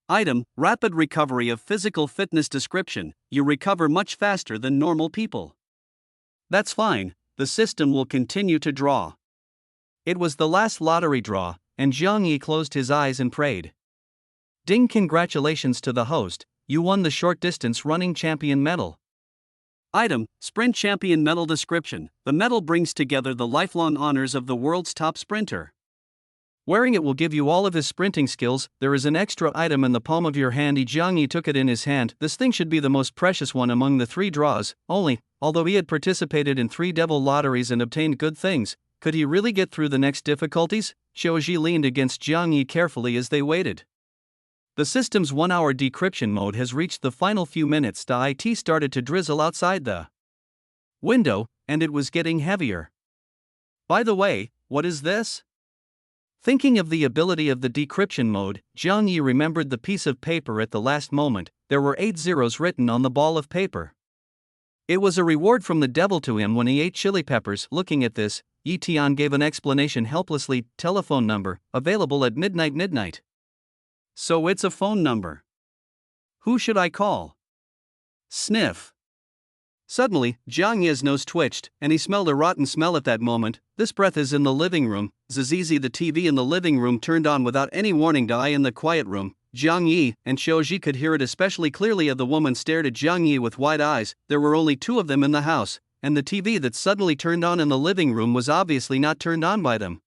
Item, rapid recovery of physical fitness description. You recover much faster than normal people. That's fine, the system will continue to draw. It was the last lottery draw, and Jiang Yi closed his eyes and prayed. Ding, congratulations to the host, you won the short distance running champion medal. Item, sprint champion medal description. The medal brings together the lifelong honors of the world's top sprinter. Wearing it will give you all of his sprinting skills. There is an extra item in the palm of your hand. Jiang Yi took it in his hand. This thing should be the most precious one among the 3 draws. Although he had participated in 3 devil lotteries and obtained good things, could he really get through the next difficulties? Xiaoji leaned against Jiang Yi carefully as they waited. The system's 1-hour decryption mode has reached the final few minutes. The IT started to drizzle outside the window, and it was getting heavier. By the way, what is this? Thinking of the ability of the decryption mode, Jiang Yi remembered the piece of paper at the last moment. There were 8 zeros written on the ball of paper. It was a reward from the devil to him when he ate chili peppers. Looking at this, Yi Tian gave an explanation helplessly. Telephone number, available at midnight. So it's a phone number. Who should I call? Sniff. Suddenly, Jiang Yi's nose twitched, and he smelled a rotten smell at that moment. This breath is in the living room. Zizizi, the TV in the living room turned on without any warning. In the quiet room, Jiang Yi and Xiaoji could hear it especially clearly. The woman stared at Jiang Yi with wide eyes. There were only 2 of them in the house, and the TV that suddenly turned on in the living room was obviously not turned on by them.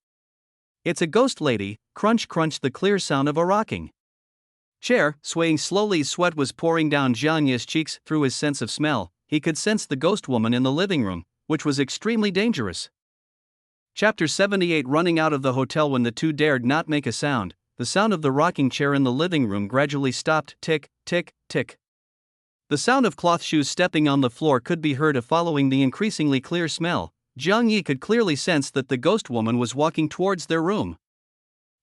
It's a ghost lady. Crunch crunch, the clear sound of a rocking chair, swaying slowly. Sweat was pouring down Jiang Yi's cheeks. Through his sense of smell, he could sense the ghost woman in the living room, which was extremely dangerous. Chapter 78. Running out of the hotel when the 2 dared not make a sound, the sound of the rocking chair in the living room gradually stopped. Tick, tick, tick. The sound of cloth shoes stepping on the floor could be heard. Following the increasingly clear smell, Jiang Yi could clearly sense that the ghost woman was walking towards their room.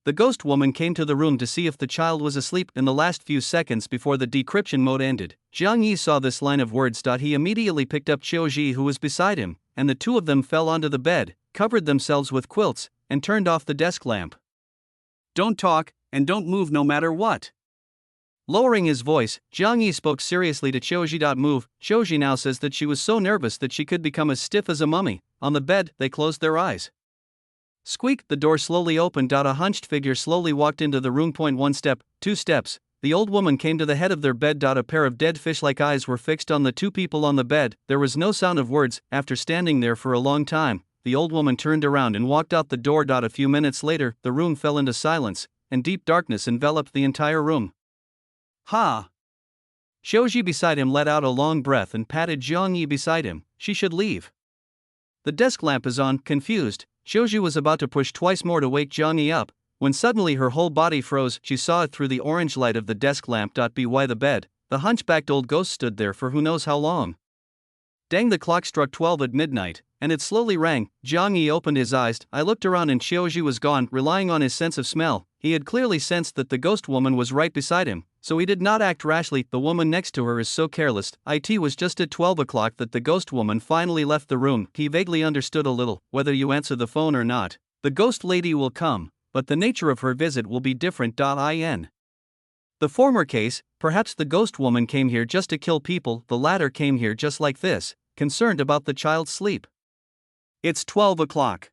The ghost woman came to the room to see if the child was asleep. In the last few seconds before the decryption mode ended, Jiang Yi saw this line of words. He immediately picked up Xiaoji, who was beside him, and the 2 of them fell onto the bed, covered themselves with quilts, and turned off the desk lamp. Don't talk, and don't move no matter what. Lowering his voice, Jiang Yi spoke seriously to Xiaoji. Move. Xiaoji now says that she was so nervous that she could become as stiff as a mummy. On the bed, they closed their eyes. Squeak, the door slowly opened. A hunched figure slowly walked into the room. 1 step, 2 steps. The old woman came to the head of their bed. A pair of dead fish-like eyes were fixed on the 2 people on the bed. There was no sound of words. After standing there for a long time, the old woman turned around and walked out the door. A few minutes later, the room fell into silence, and deep darkness enveloped the entire room. Ha! Xiaoji beside him let out a long breath and patted Jiang Yi beside him. She should leave. The desk lamp is on. Confused, Xiaoji was about to push twice more to wake Jiang Yi up, when suddenly her whole body froze. She saw it through the orange light of the desk lamp. By the bed, the hunchbacked old ghost stood there for who knows how long. Dang, the clock struck 12 at midnight, and it slowly rang. Jiang Yi opened his eyes. I looked around and Xiaoji was gone. Relying on his sense of smell, he had clearly sensed that the ghost woman was right beside him, so he did not act rashly. The woman next to her is so careless. It was just at 12 o'clock that the ghost woman finally left the room. He vaguely understood a little. Whether you answer the phone or not, the ghost lady will come, but the nature of her visit will be different. In the former case, perhaps the ghost woman came here just to kill people. The latter came here just like this, concerned about the child's sleep. It's 12 o'clock.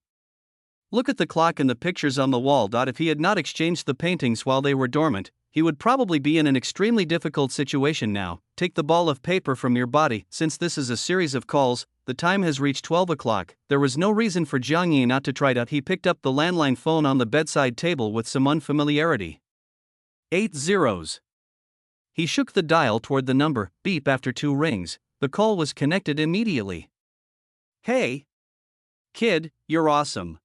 Look at the clock and the pictures on the wall. If he had not exchanged the paintings while they were dormant, he would probably be in an extremely difficult situation now. Take the ball of paper from your body. Since this is a series of calls, the time has reached 12 o'clock. There was no reason for Jiang Yi not to try it out. He picked up the landline phone on the bedside table with some unfamiliarity. 8 zeros. He shook the dial toward the number. Beep. After 2 rings, the call was connected immediately. Hey, kid, you're awesome.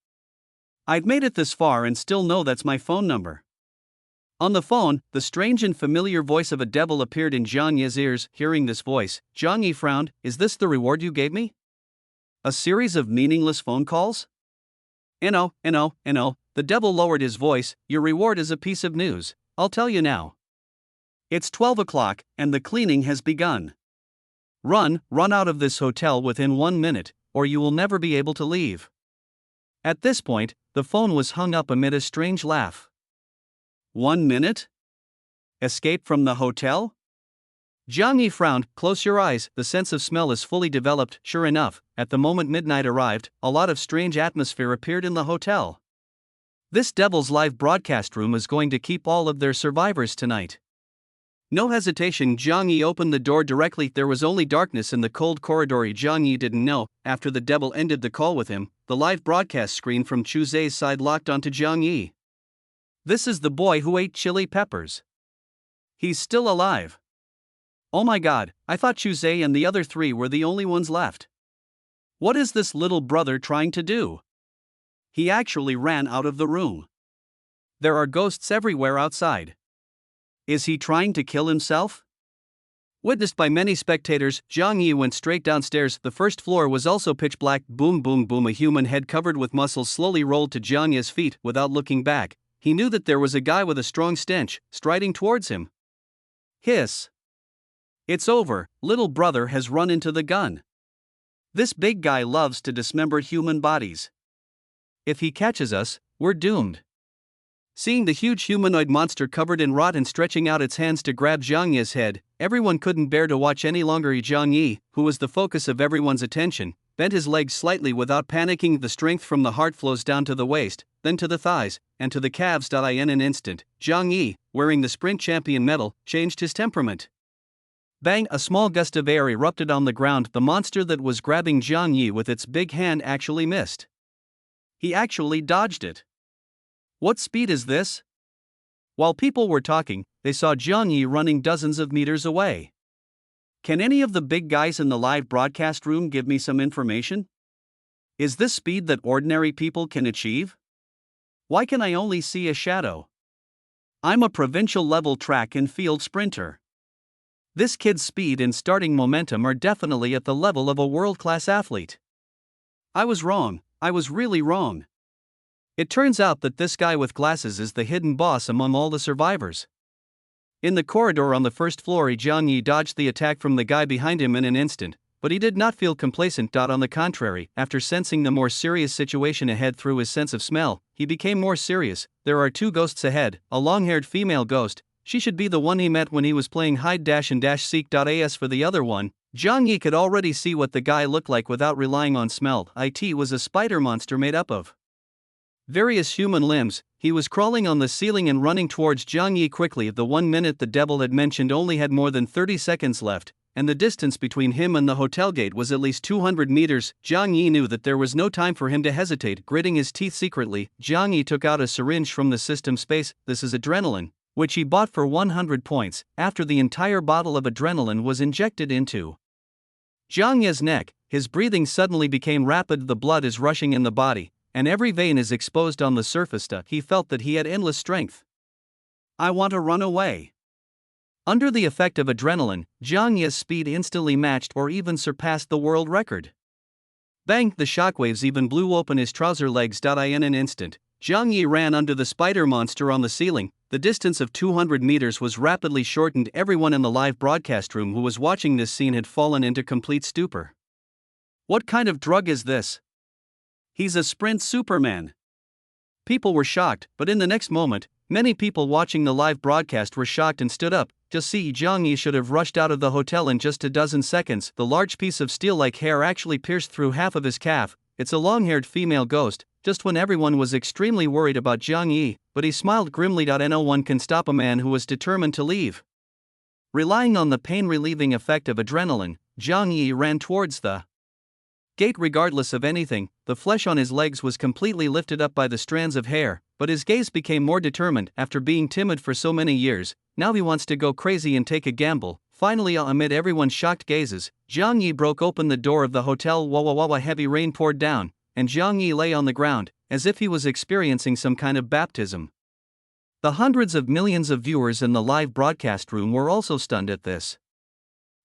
I've made it this far and still know that's my phone number. On the phone, the strange and familiar voice of a devil appeared in Jiang Yi's ears. Hearing this voice, Jiang Yi frowned. Is this the reward you gave me? A series of meaningless phone calls? No. The devil lowered his voice. Your reward is a piece of news. I'll tell you now. It's 12 o'clock, and the cleaning has begun. Run out of this hotel within 1 minute, or you will never be able to leave. At this point, the phone was hung up amid a strange laugh. 1 minute? Escape from the hotel? Jiang Yi frowned. Close your eyes, the sense of smell is fully developed. Sure enough, at the moment midnight arrived, a lot of strange atmosphere appeared in the hotel. This devil's live broadcast room is going to keep all of their survivors tonight. No hesitation, Jiang Yi opened the door directly. There was only darkness in the cold corridor. Jiang Yi didn't know, after the devil ended the call with him, the live broadcast screen from Chu Zhe's side locked onto Jiang Yi. This is the boy who ate chili peppers. He's still alive. Oh my god, I thought Chu Zhe and the other 3 were the only ones left. What is this little brother trying to do? He actually ran out of the room. There are ghosts everywhere outside. Is he trying to kill himself? Witnessed by many spectators, Zhang Yi went straight downstairs. The first floor was also pitch black. Boom, boom, boom. A human head covered with muscles slowly rolled to Zhang Yi's feet without looking back. He knew that there was a guy with a strong stench striding towards him. Hiss. It's over, little brother has run into the gun. This big guy loves to dismember human bodies. If he catches us, we're doomed. Seeing the huge humanoid monster covered in rot and stretching out its hands to grab Zhang Yi's head, everyone couldn't bear to watch any longer. Zhang Yi, who was the focus of everyone's attention, bent his legs slightly without panicking. The strength from the heart flows down to the waist, then to the thighs, and to the calves. In an instant, Zhang Yi, wearing the sprint champion medal, changed his temperament. Bang! A small gust of air erupted on the ground. The monster that was grabbing Zhang Yi with its big hand actually missed. He actually dodged it. What speed is this? While people were talking, they saw Zhang Yi running dozens of meters away. Can any of the big guys in the live broadcast room give me some information? Is this speed that ordinary people can achieve? Why can I only see a shadow? I'm a provincial level track and field sprinter. This kid's speed and starting momentum are definitely at the level of a world-class athlete. I was wrong, I was really wrong. It turns out that this guy with glasses is the hidden boss among all the survivors. In the corridor on the first floor, Zhang Yi dodged the attack from the guy behind him in an instant, but he did not feel complacent. On the contrary, after sensing the more serious situation ahead through his sense of smell, he became more serious. There are two ghosts ahead, a long-haired female ghost. She should be the one he met when he was playing hide-and-seek. As for the other one, Zhang Yi could already see what the guy looked like without relying on smell. It was a spider monster made up of various human limbs. He was crawling on the ceiling and running towards Zhang Yi quickly. The 1 minute the devil had mentioned only had more than 30 seconds left, and the distance between him and the hotel gate was at least 200 meters. Zhang Yi knew that there was no time for him to hesitate. Gritting his teeth secretly, Zhang Yi took out a syringe from the system space. This is adrenaline, which he bought for 100 points. After the entire bottle of adrenaline was injected into Zhang Yi's neck, his breathing suddenly became rapid. The blood is rushing in the body, and every vein is exposed on the surface. He felt that he had endless strength. I want to run away. Under the effect of adrenaline, Zhang Yi's speed instantly matched or even surpassed the world record. Bang! The shockwaves even blew open his trouser legs. In an instant, Zhang Yi ran under the spider monster on the ceiling. The distance of 200 meters was rapidly shortened. Everyone in the live broadcast room who was watching this scene had fallen into complete stupor. What kind of drug is this? He's a sprint Superman. People were shocked, but in the next moment, many people watching the live broadcast were shocked and stood up. Just see, Zhang Yi should have rushed out of the hotel in just a dozen seconds. The large piece of steel-like hair actually pierced through half of his calf. It's a long-haired female ghost. Just when everyone was extremely worried about Zhang Yi, but he smiled grimly. No one can stop a man who was determined to leave. Relying on the pain-relieving effect of adrenaline, Zhang Yi ran towards the gate regardless of anything. The flesh on his legs was completely lifted up by the strands of hair, but his gaze became more determined. After being timid for so many years, now he wants to go crazy and take a gamble. Finally, amid everyone's shocked gazes, Zhang Yi broke open the door of the hotel. Heavy rain poured down, and Zhang Yi lay on the ground, as if he was experiencing some kind of baptism. The hundreds of millions of viewers in the live broadcast room were also stunned at this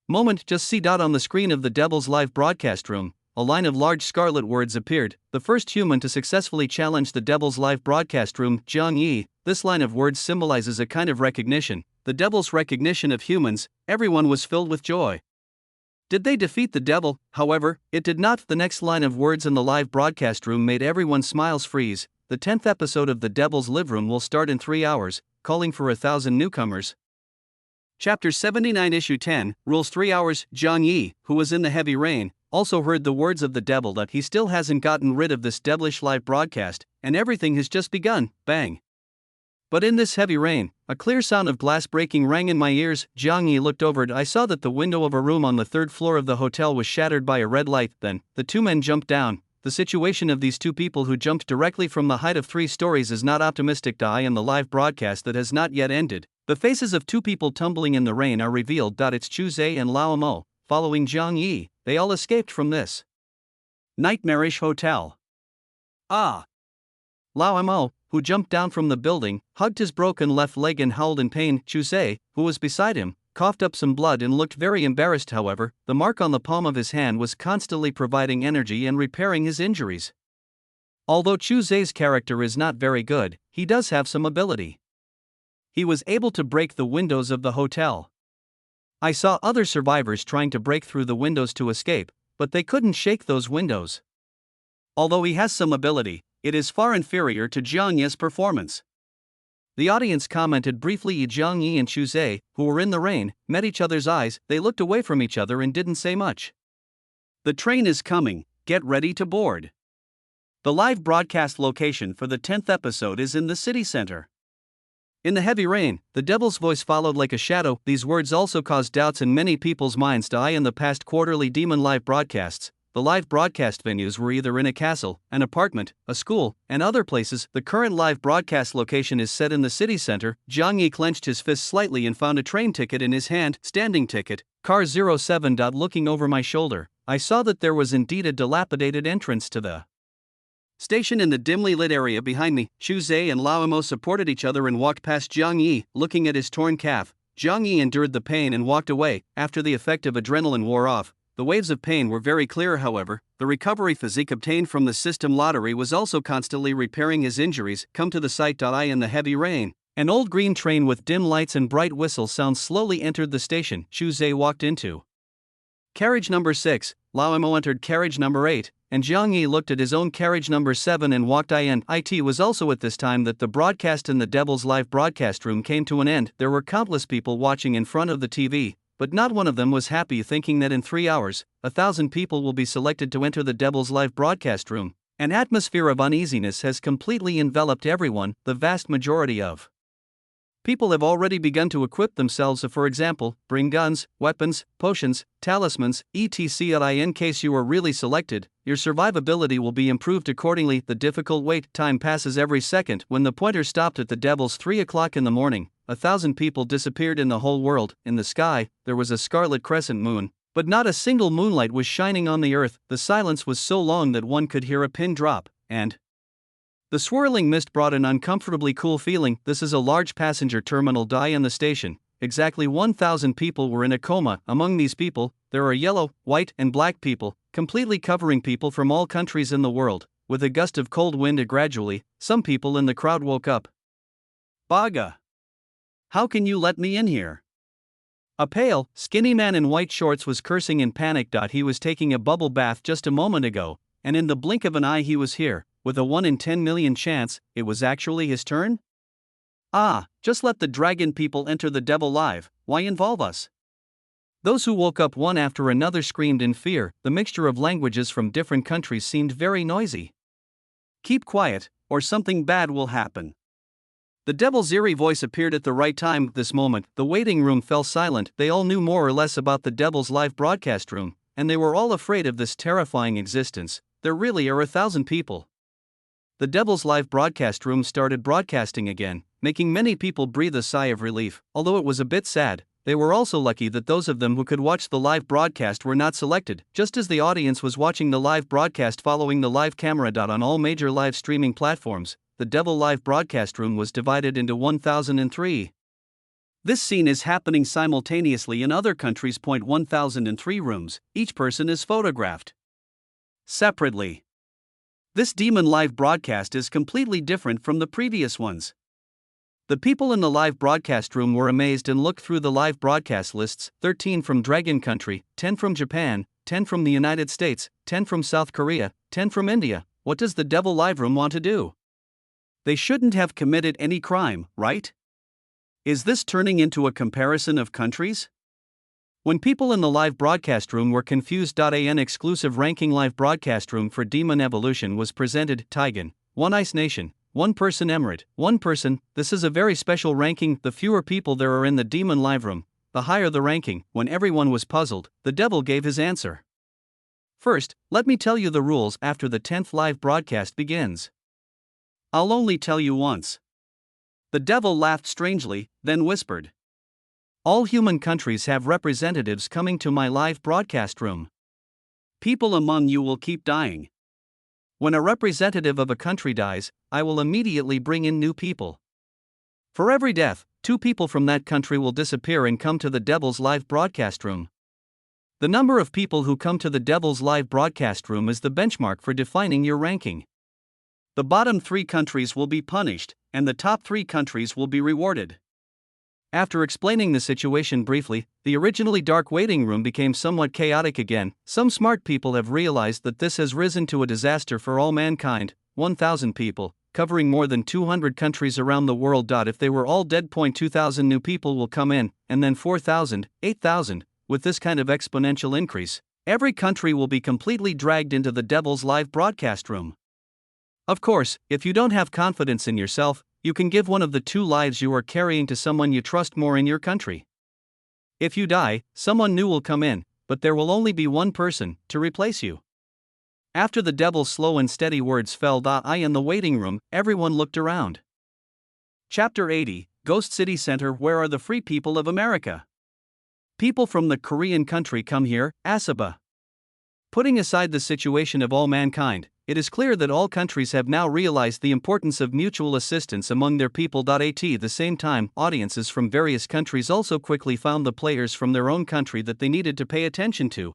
moment. Just see. On the screen of the Devil's live broadcast room, a line of large scarlet words appeared. The first human to successfully challenge the Devil's live broadcast room, Zhang Yi. This line of words symbolizes a kind of recognition, the Devil's recognition of humans. Everyone was filled with joy. Did they defeat the Devil? However, it did not. The next line of words in the live broadcast room made everyone's smiles freeze. The 10th episode of the Devil's Live Room will start in 3 hours, calling for 1,000 newcomers. Chapter 79 Issue 10, Rules 3 hours. Zhang Yi, who was in the heavy rain, also heard the words of the devil that he still hasn't gotten rid of this devilish live broadcast, and everything has just begun. Bang! But in this heavy rain, a clear sound of glass breaking rang in my ears. Zhang Yi looked over. I saw that the window of a room on the 3rd floor of the hotel was shattered by a red light. Then, the two men jumped down. The situation of these two people who jumped directly from the height of 3 stories is not optimistic. In the live broadcast that has not yet ended, the faces of two people tumbling in the rain are revealed. It's Chu Zhe and Lao Mo. Following Zhang Yi, they all escaped from this nightmarish hotel. Lao Mo, who jumped down from the building, hugged his broken left leg and howled in pain. Chuse, who was beside him, coughed up some blood and looked very embarrassed. However, the mark on the palm of his hand was constantly providing energy and repairing his injuries. Although Chuse's character is not very good, he does have some ability. He was able to break the windows of the hotel. I saw other survivors trying to break through the windows to escape, but they couldn't shake those windows. Although he has some ability, it is far inferior to Jiang Yi's performance. The audience commented briefly. Jiang Yi and Chuse, who were in the rain, met each other's eyes. They looked away from each other and didn't say much. The train is coming, get ready to board. The live broadcast location for the 10th episode is in the city center. In the heavy rain, the devil's voice followed like a shadow. These words also caused doubts in many people's minds. In the past quarterly Demon live broadcasts, the live broadcast venues were either in a castle, an apartment, a school, and other places. The current live broadcast location is set in the city center. Jiang Yi clenched his fist slightly and found a train ticket in his hand. Standing ticket, car 07. Looking over my shoulder, I saw that there was indeed a dilapidated entrance to the station in the dimly lit area behind me. Chuse and Laomo supported each other and walked past Jiang Yi, looking at his torn calf. Jiang Yi endured the pain and walked away. After the effect of adrenaline wore off, the waves of pain were very clear. However, the recovery physique obtained from the system lottery was also constantly repairing his injuries. Come to the site. In the heavy rain, an old green train with dim lights and bright whistle sounds slowly entered the station. Chuse walked into carriage number 6, Laomo entered carriage number 8, and Jiang Yi looked at his own carriage number 7 and walked in. It was also at this time that the broadcast in the Devil's live broadcast room came to an end. There were countless people watching in front of the TV, but not one of them was happy, thinking that in 3 hours, 1,000 people will be selected to enter the Devil's live broadcast room. An atmosphere of uneasiness has completely enveloped everyone. The vast majority of people have already begun to equip themselves, for example, bring guns, weapons, potions, talismans, etc. In case you are really selected, your survivability will be improved accordingly. The difficult wait time passes every second. When the pointer stopped at the Devil's 3 o'clock in the morning, 1,000 people disappeared in the whole world. In the sky, there was a scarlet crescent moon, but not a single moonlight was shining on the earth. The silence was so long that one could hear a pin drop, and the swirling mist brought an uncomfortably cool feeling. This is a large passenger terminal. In the station, exactly 1,000 people were in a coma. Among these people, there are yellow, white, and black people, completely covering people from all countries in the world. With a gust of cold wind gradually, some people in the crowd woke up. Baga! How can you let me in here? A pale, skinny man in white shorts was cursing in panic. He was taking a bubble bath just a moment ago, and in the blink of an eye he was here. With a 1 in 10 million chance, it was actually his turn? Just let the dragon people enter the Devil live, why involve us? Those who woke up one after another screamed in fear. The mixture of languages from different countries seemed very noisy. Keep quiet, or something bad will happen. The Devil's eerie voice appeared at the right time. This moment, the waiting room fell silent. They all knew more or less about the Devil's live broadcast room, and they were all afraid of this terrifying existence. There really are 1,000 people. The Devil's live broadcast room started broadcasting again, making many people breathe a sigh of relief. Although it was a bit sad, they were also lucky that those of them who could watch the live broadcast were not selected. Just as the audience was watching the live broadcast following the live camera. On all major live streaming platforms, the Devil live broadcast room was divided into 1,003. This scene is happening simultaneously in other countries. 1,003 rooms, each person is photographed separately. This Demon live broadcast is completely different from the previous ones. The people in the live broadcast room were amazed and looked through the live broadcast lists: 13 from Dragon Country, 10 from Japan, 10 from the United States, 10 from South Korea, 10 from India. What does the Devil live room want to do? They shouldn't have committed any crime, right? Is this turning into a comparison of countries? When people in the live broadcast room were confused. An exclusive ranking live broadcast room for Demon Evolution was presented. Taigan, 1 Ice Nation, 1 person Emirate, 1 person. This is a very special ranking. The fewer people there are in the Demon live room, the higher the ranking. When everyone was puzzled, the Devil gave his answer. First, let me tell you the rules after the 10th live broadcast begins. I'll only tell you once. The Devil laughed strangely, then whispered. All human countries have representatives coming to my live broadcast room. People among you will keep dying. When a representative of a country dies, I will immediately bring in new people. For every death, 2 people from that country will disappear and come to the Devil's live broadcast room. The number of people who come to the Devil's live broadcast room is the benchmark for defining your ranking. The bottom 3 countries will be punished, and the top 3 countries will be rewarded. After explaining the situation briefly, the originally dark waiting room became somewhat chaotic again. Some smart people have realized that this has risen to a disaster for all mankind. 1,000 people, covering more than 200 countries around the world. If they were all dead, 2,000 new people will come in, and then 4,000, 8,000. With this kind of exponential increase, every country will be completely dragged into the Devil's live broadcast room. Of course, if you don't have confidence in yourself, you can give one of the 2 lives you are carrying to someone you trust more in your country. If you die, someone new will come in, but there will only be one person to replace you. After the Devil's slow and steady words fell in the waiting room, everyone looked around. Chapter 80, Ghost City Center. Where are the free people of America? People from the Korean country come here, Asaba. Putting aside the situation of all mankind, it is clear that all countries have now realized the importance of mutual assistance among their people. At the same time, audiences from various countries also quickly found the players from their own country that they needed to pay attention to.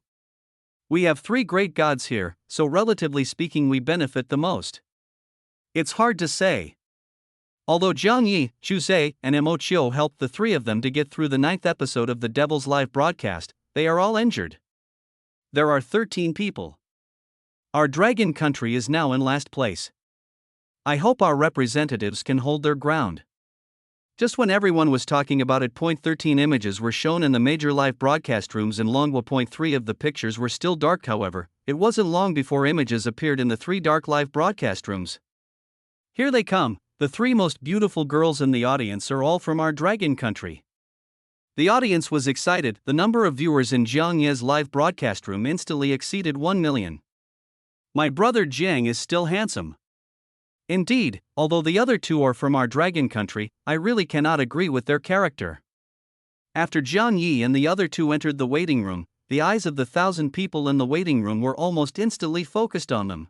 We have 3 great gods here, so relatively speaking we benefit the most. It's hard to say. Although Jiang Yi, Chu Zhe, and Mo Chiu helped the 3 of them to get through the 9th episode of the Devil's live broadcast, they are all injured. There are 13 people. Our dragon country is now in last place. I hope our representatives can hold their ground. Just when everyone was talking about it, 13 images were shown in the major live broadcast rooms in Longwa. 3 of the pictures were still dark. However, it wasn't long before images appeared in the 3 dark live broadcast rooms. Here they come. The 3 most beautiful girls in the audience are all from our dragon country. The audience was excited. The number of viewers in Jiang Ye's live broadcast room instantly exceeded 1 million. My brother Jiang is still handsome. Indeed, although the other 2 are from our dragon country, I really cannot agree with their character. After Jiang Yi and the other 2 entered the waiting room, the eyes of the 1,000 people in the waiting room were almost instantly focused on them.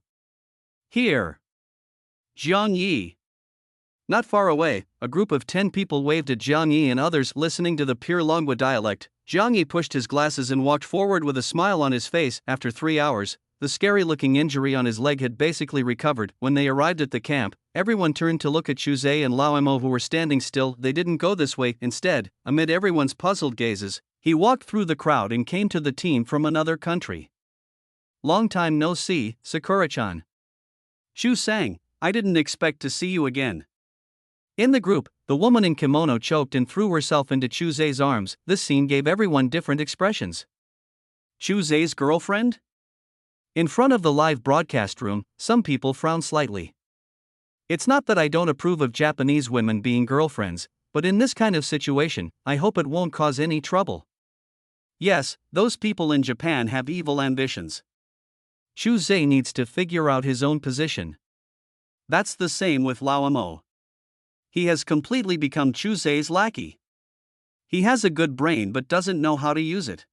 Here. Jiang Yi. Not far away, a group of 10 people waved at Jiang Yi and others listening to the pure Longwa dialect. Jiang Yi pushed his glasses and walked forward with a smile on his face. After 3 hours, the scary-looking injury on his leg had basically recovered. When they arrived at the camp, everyone turned to look at Chu Zhe and Lao Mo, who were standing still. They didn't go this way. Instead, amid everyone's puzzled gazes, he walked through the crowd and came to the team from another country. Long time no see, Sakura-chan. Shu sang, I didn't expect to see you again. In the group, the woman in kimono choked and threw herself into Chu Zhe's arms. This scene gave everyone different expressions. Chu Zhe's girlfriend? In front of the live broadcast room, some people frowned slightly. It's not that I don't approve of Japanese women being girlfriends, but in this kind of situation, I hope it won't cause any trouble. Yes, those people in Japan have evil ambitions. Chu Zhe needs to figure out his own position. That's the same with Lao Mo. He has completely become Chu Zhe's lackey. He has a good brain but doesn't know how to use it.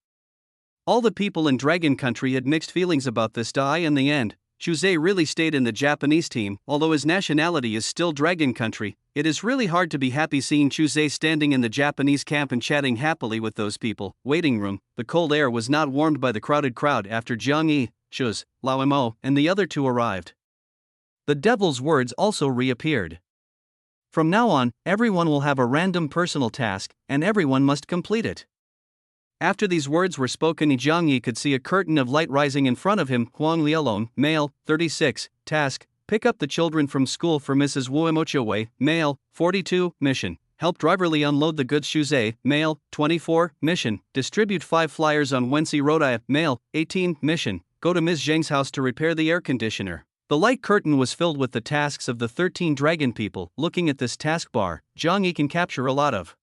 All the people in Dragon Country had mixed feelings about this. In the end, Chu Zhe really stayed in the Japanese team. Although his nationality is still Dragon Country, it is really hard to be happy seeing Chu Zhe standing in the Japanese camp and chatting happily with those people. Waiting room, the cold air was not warmed by the crowded crowd after Jiang Yi, Chuz, Lao Mo, and the other 2 arrived. The Devil's words also reappeared. From now on, everyone will have a random personal task, and everyone must complete it. After these words were spoken, Jiang Yi could see a curtain of light rising in front of him. Huang Lialong, male, 36, task, pick up the children from school for Mrs. Wu Mochowei, male, 42, mission, help driverly unload the goods. Chu Zhe, male, 24, mission, distribute 5 flyers on Wensi Road. Male, 18, mission, go to Ms. Zheng's house to repair the air conditioner. The light curtain was filled with the tasks of the 13 dragon people. Looking at this taskbar, Jiang Yi can capture a lot of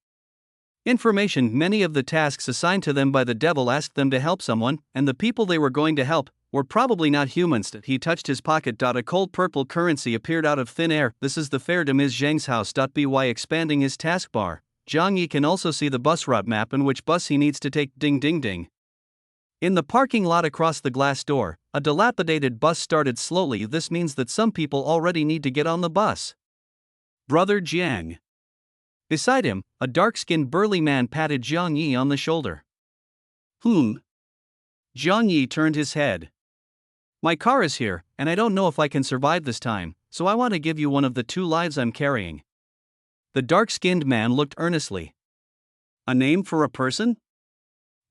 information. Many of the tasks assigned to them by the devil asked them to help someone, and the people they were going to help were probably not humans. He touched his pocket. A cold purple currency appeared out of thin air. This is the fare to Ms. Zheng's house. By expanding his taskbar, Jiang Yi can also see the bus route map and which bus he needs to take. Ding ding ding. In the parking lot across the glass door, a dilapidated bus started slowly. This means that some people already need to get on the bus. Brother Jiang. Beside him, a dark-skinned burly man patted Zhang Yi on the shoulder. Zhang Yi turned his head. My car is here, and I don't know if I can survive this time, so I want to give you one of the 2 lives I'm carrying. The dark-skinned man looked earnestly. A name for a person?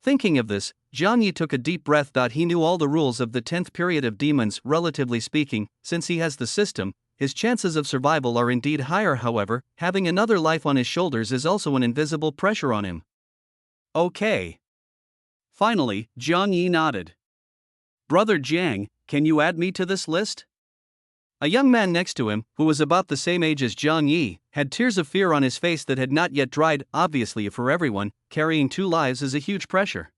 Thinking of this, Zhang Yi took a deep breath. He knew all the rules of the 10th period of demons. Relatively speaking, since he has the system, his chances of survival are indeed higher. However, having another life on his shoulders is also an invisible pressure on him. Okay. Finally, Zhang Yi nodded. Brother Jiang, can you add me to this list? A young man next to him, who was about the same age as Zhang Yi, had tears of fear on his face that had not yet dried. Obviously, for everyone, carrying 2 lives is a huge pressure.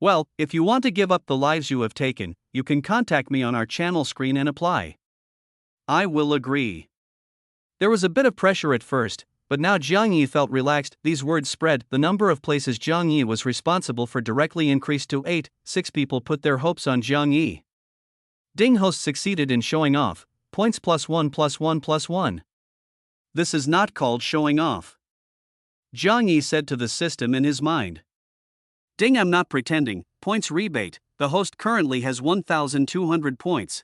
Well, if you want to give up the lives you have taken, you can contact me on our channel screen and apply. I will agree. There was a bit of pressure at first, but now Zhang Yi felt relaxed. These words spread. The number of places Zhang Yi was responsible for directly increased to 8. 6 people put their hopes on Zhang Yi. Ding host succeeded in showing off. Points +1+1+1. This is not called showing off. Zhang Yi said to the system in his mind. Ding, I'm not pretending. Points rebate. The host currently has 1,200 points.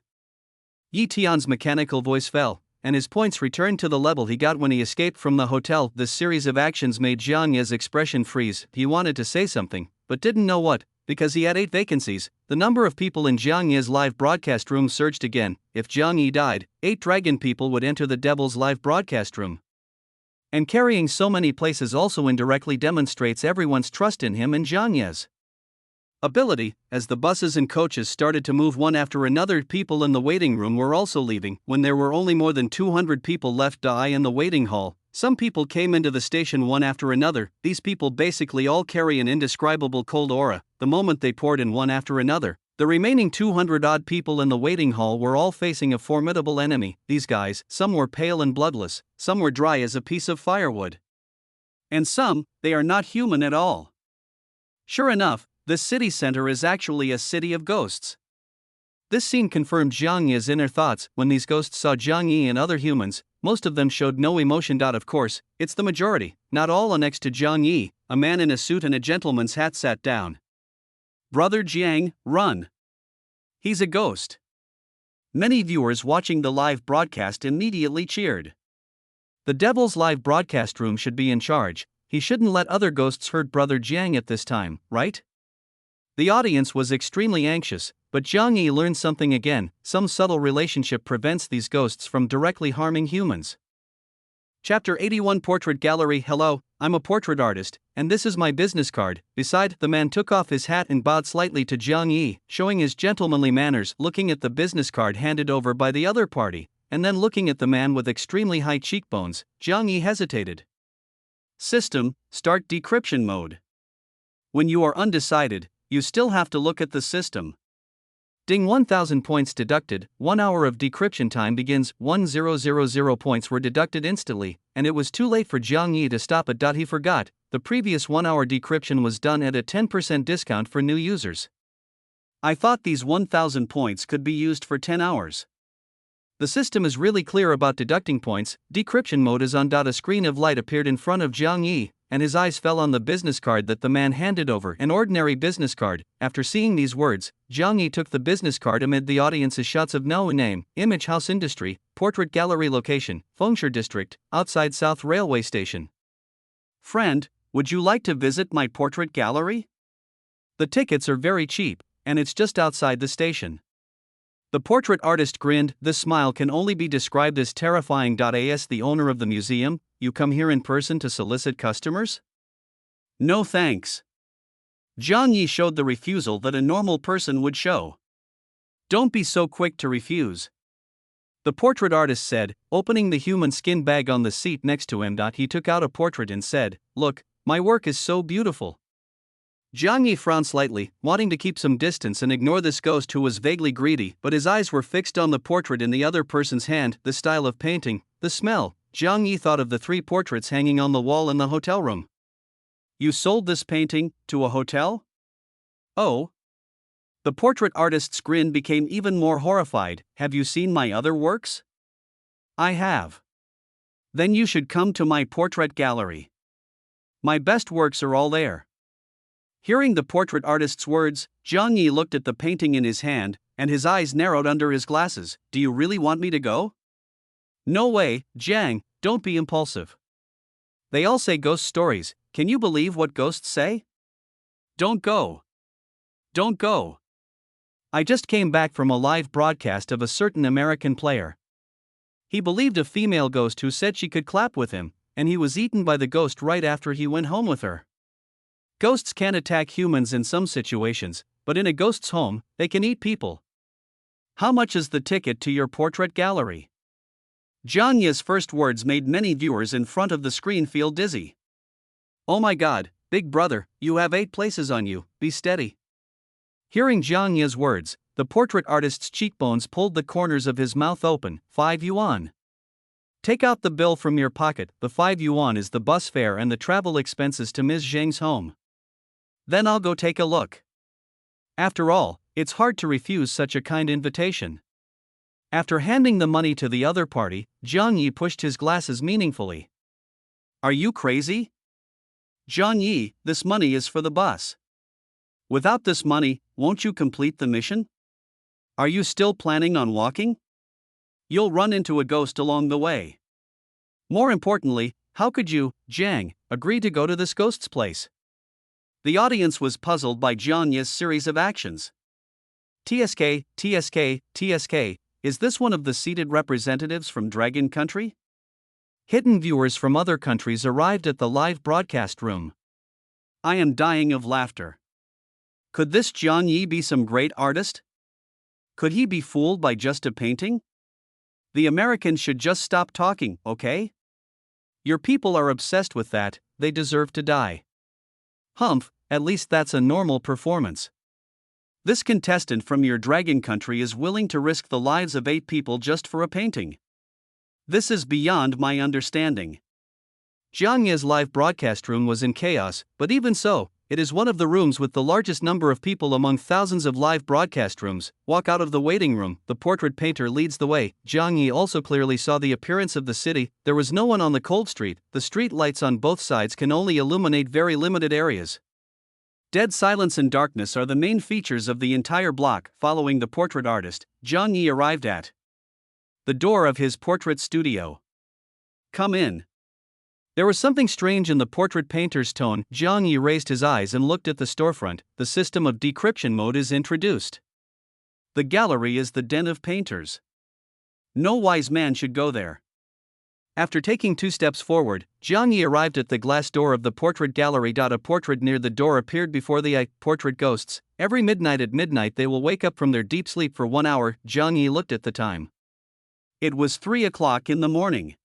Yi Tian's mechanical voice fell, and his points returned to the level he got when he escaped from the hotel. This series of actions made Zhang Yi's expression freeze. He wanted to say something, but didn't know what, because he had 8 vacancies. The number of people in Zhang Yi's live broadcast room surged again. If Zhang Yi died, 8 dragon people would enter the devil's live broadcast room. And carrying so many places also indirectly demonstrates everyone's trust in him and Zhang Yi's ability. As the buses and coaches started to move one after another, people in the waiting room were also leaving. When there were only more than 200 people left in the waiting hall, some people came into the station one after another. These people basically all carry an indescribable cold aura. The moment they poured in one after another, the remaining 200-odd people in the waiting hall were all facing a formidable enemy. These guys, some were pale and bloodless, some were dry as a piece of firewood. And some, they are not human at all. Sure enough, the city center is actually a city of ghosts. This scene confirmed Zhang Yi's inner thoughts. When these ghosts saw Zhang Yi and other humans, most of them showed no emotion. Of course, it's the majority, not all. Next to Zhang Yi, a man in a suit and a gentleman's hat sat down. Brother Jiang, run. He's a ghost. Many viewers watching the live broadcast immediately cheered. The devil's live broadcast room should be in charge. He shouldn't let other ghosts hurt Brother Jiang at this time, right? The audience was extremely anxious, but Zhang Yi learned something again. Some subtle relationship prevents these ghosts from directly harming humans. Chapter 81 Portrait Gallery. Hello, I'm a portrait artist, and this is my business card. Beside, the man took off his hat and bowed slightly to Zhang Yi, showing his gentlemanly manners. Looking at the business card handed over by the other party, and then looking at the man with extremely high cheekbones, Zhang Yi hesitated. System, start decryption mode. When you are undecided, you still have to look at the system. Ding, 1,000 points deducted. 1 hour of decryption time begins. 1,000 points were deducted instantly, and it was too late for Zhang Yi to stop it. He forgot, the previous 1 hour decryption was done at a 10% discount for new users. I thought these 1,000 points could be used for 10 hours. The system is really clear about deducting points. Decryption mode is on. A screen of light appeared in front of Zhang Yi, and his eyes fell on the business card that the man handed over. An ordinary business card. After seeing these words, Zhang Yi took the business card amid the audience's shots of no name, image, house, industry, portrait gallery, location, Fengshe district, outside South Railway Station. Friend, would you like to visit my portrait gallery? The tickets are very cheap, and it's just outside the station. The portrait artist grinned. This smile can only be described as terrifying. As the owner of the museum, you come here in person to solicit customers? No thanks. Zhang Yi showed the refusal that a normal person would show. Don't be so quick to refuse. The portrait artist said, opening the human skin bag on the seat next to him. He took out a portrait and said, look, my work is so beautiful. Zhang Yi frowned slightly, wanting to keep some distance and ignore this ghost who was vaguely greedy, but his eyes were fixed on the portrait in the other person's hand. The style of painting, the smell. Zhang Yi thought of the 3 portraits hanging on the wall in the hotel room. You sold this painting to a hotel? Oh, The portrait artist's grin became even more horrified. Have you seen my other works? I have. Then you should come to my portrait gallery. My best works are all there. Hearing the portrait artist's words, Zhang Yi looked at the painting in his hand, and his eyes narrowed under his glasses. Do you really want me to go? No way, Jiang, don't be impulsive. They all say ghost stories. Can you believe what ghosts say? Don't go. Don't go. I just came back from a live broadcast of a certain American player. He believed a female ghost who said she could clap with him, and he was eaten by the ghost right after he went home with her. Ghosts can attack humans in some situations, but in a ghost's home, they can eat people. How much is the ticket to your portrait gallery? Zhang Yi's first words made many viewers in front of the screen feel dizzy. Oh my god, big brother, you have 8 places on you, be steady. Hearing Zhang Yi's words, the portrait artist's cheekbones pulled the corners of his mouth open. 5 yuan. Take out the bill from your pocket. The 5 yuan is the bus fare and the travel expenses to Ms. Zhang's home. Then I'll go take a look. After all, it's hard to refuse such a kind invitation. After handing the money to the other party, Zhang Yi pushed his glasses meaningfully. Are you crazy? Zhang Yi, this money is for the bus. Without this money, won't you complete the mission? Are you still planning on walking? You'll run into a ghost along the way. More importantly, how could you, Jiang, agree to go to this ghost's place? The audience was puzzled by Zhang Yi's series of actions. TSK, is this one of the seated representatives from Dragon Country? Hidden viewers from other countries arrived at the live broadcast room. I am dying of laughter. Could this Zhang Yi be some great artist? Could he be fooled by just a painting? The Americans should just stop talking, okay? Your people are obsessed with that, they deserve to die. Humph, at least that's a normal performance. This contestant from your dragon country is willing to risk the lives of 8 people just for a painting. This is beyond my understanding. Zhang Yi's live broadcast room was in chaos, but even so, it is one of the rooms with the largest number of people among thousands of live broadcast rooms. Walk out of the waiting room, the portrait painter leads the way. Zhang Yi also clearly saw the appearance of the city. There was no one on the cold street, the street lights on both sides can only illuminate very limited areas. Dead silence and darkness are the main features of the entire block. Following the portrait artist, Zhang Yi arrived at the door of his portrait studio. Come in. There was something strange in the portrait painter's tone. Zhang Yi raised his eyes and looked at the storefront. The system of decryption mode is introduced. The gallery is the den of painters. No wise man should go there. After taking 2 steps forward, Zhang Yi arrived at the glass door of the portrait gallery. A portrait near the door appeared before the portrait ghosts. Every midnight at midnight they will wake up from their deep sleep for 1 hour. Zhang Yi looked at the time. It was 3 o'clock in the morning.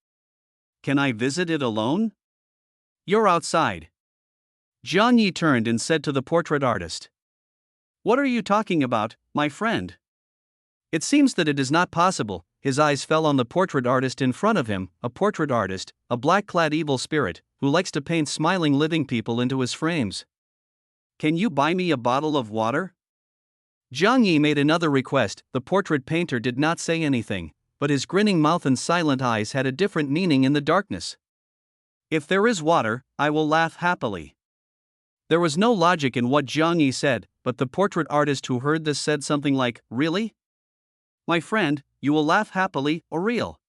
Can I visit it alone? You're outside. Zhang Yi turned and said to the portrait artist. What are you talking about, my friend? It seems that it is not possible. His eyes fell on the portrait artist in front of him, a portrait artist, a black-clad evil spirit, who likes to paint smiling living people into his frames. Can you buy me a bottle of water? Zhang Yi made another request. The portrait painter did not say anything, but his grinning mouth and silent eyes had a different meaning in the darkness. If there is water, I will laugh happily. There was no logic in what Zhang Yi said, but the portrait artist who heard this said something like, really? My friend, you will laugh happily, or real?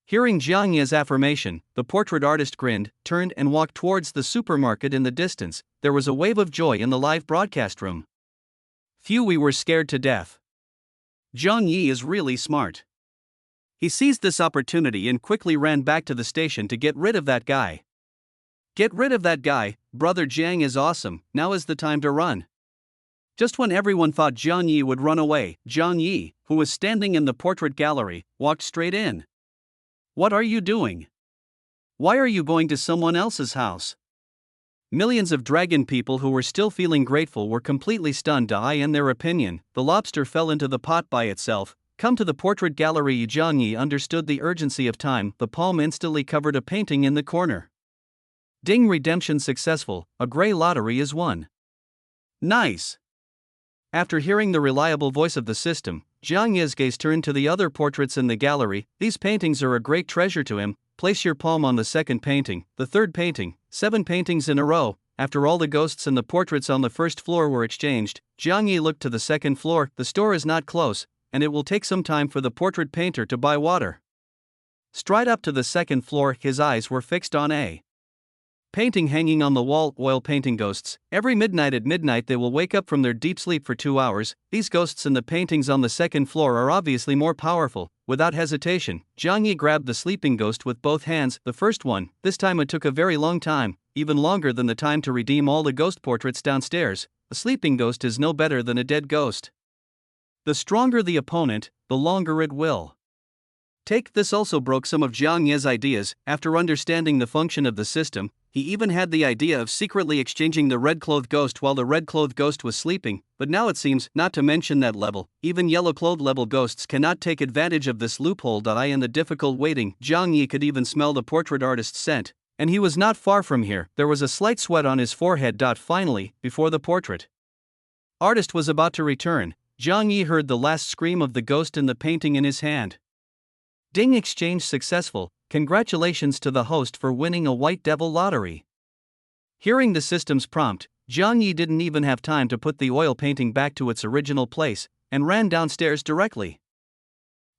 Hearing Zhang Yi's affirmation, the portrait artist grinned, turned and walked towards the supermarket in the distance. There was a wave of joy in the live broadcast room. Phew, we were scared to death. Zhang Yi is really smart. He seized this opportunity and quickly ran back to the station to get rid of that guy. Get rid of that guy, brother Jiang is awesome, now is the time to run. Just when everyone thought Zhang Yi would run away, Zhang Yi, who was standing in the portrait gallery, walked straight in. What are you doing? Why are you going to someone else's house? Millions of dragon people who were still feeling grateful were completely stunned. In their opinion, the lobster fell into the pot by itself. Come to the portrait gallery. Zhang Yi understood the urgency of time. The palm instantly covered a painting in the corner. Ding, redemption successful, a gray lottery is won. Nice. After hearing the reliable voice of the system, Zhang Yi's gaze turned to the other portraits in the gallery. These paintings are a great treasure to him. Place your palm on the second painting, the third painting, 7 paintings in a row. After all the ghosts and the portraits on the first floor were exchanged, Zhang Yi looked to the second floor. The store is not close, and it will take some time for the portrait painter to buy water. Stride up to the second floor. His eyes were fixed on a painting hanging on the wall. Oil painting ghosts. Every midnight at midnight they will wake up from their deep sleep for 2 hours. These ghosts and the paintings on the second floor are obviously more powerful. Without hesitation, Zhang Yi grabbed the sleeping ghost with both hands. The first one. This time it took a very long time, even longer than the time to redeem all the ghost portraits downstairs. A sleeping ghost is no better than a dead ghost. The stronger the opponent, the longer it will take. This also broke some of Zhang Yi's ideas. After understanding the function of the system, he even had the idea of secretly exchanging the red-clothed ghost while the red-clothed ghost was sleeping, but now it seems, not to mention that level, even yellow-clothed level ghosts cannot take advantage of this loophole. In the difficult waiting, Zhang Yi could even smell the portrait artist's scent, and he was not far from here. There was a slight sweat on his forehead. Finally, before the portrait artist was about to return, Zhang Yi heard the last scream of the ghost in the painting in his hand. Ding! Exchange successful. Congratulations to the host for winning a White Devil lottery. Hearing the system's prompt, Zhang Yi didn't even have time to put the oil painting back to its original place, and ran downstairs directly.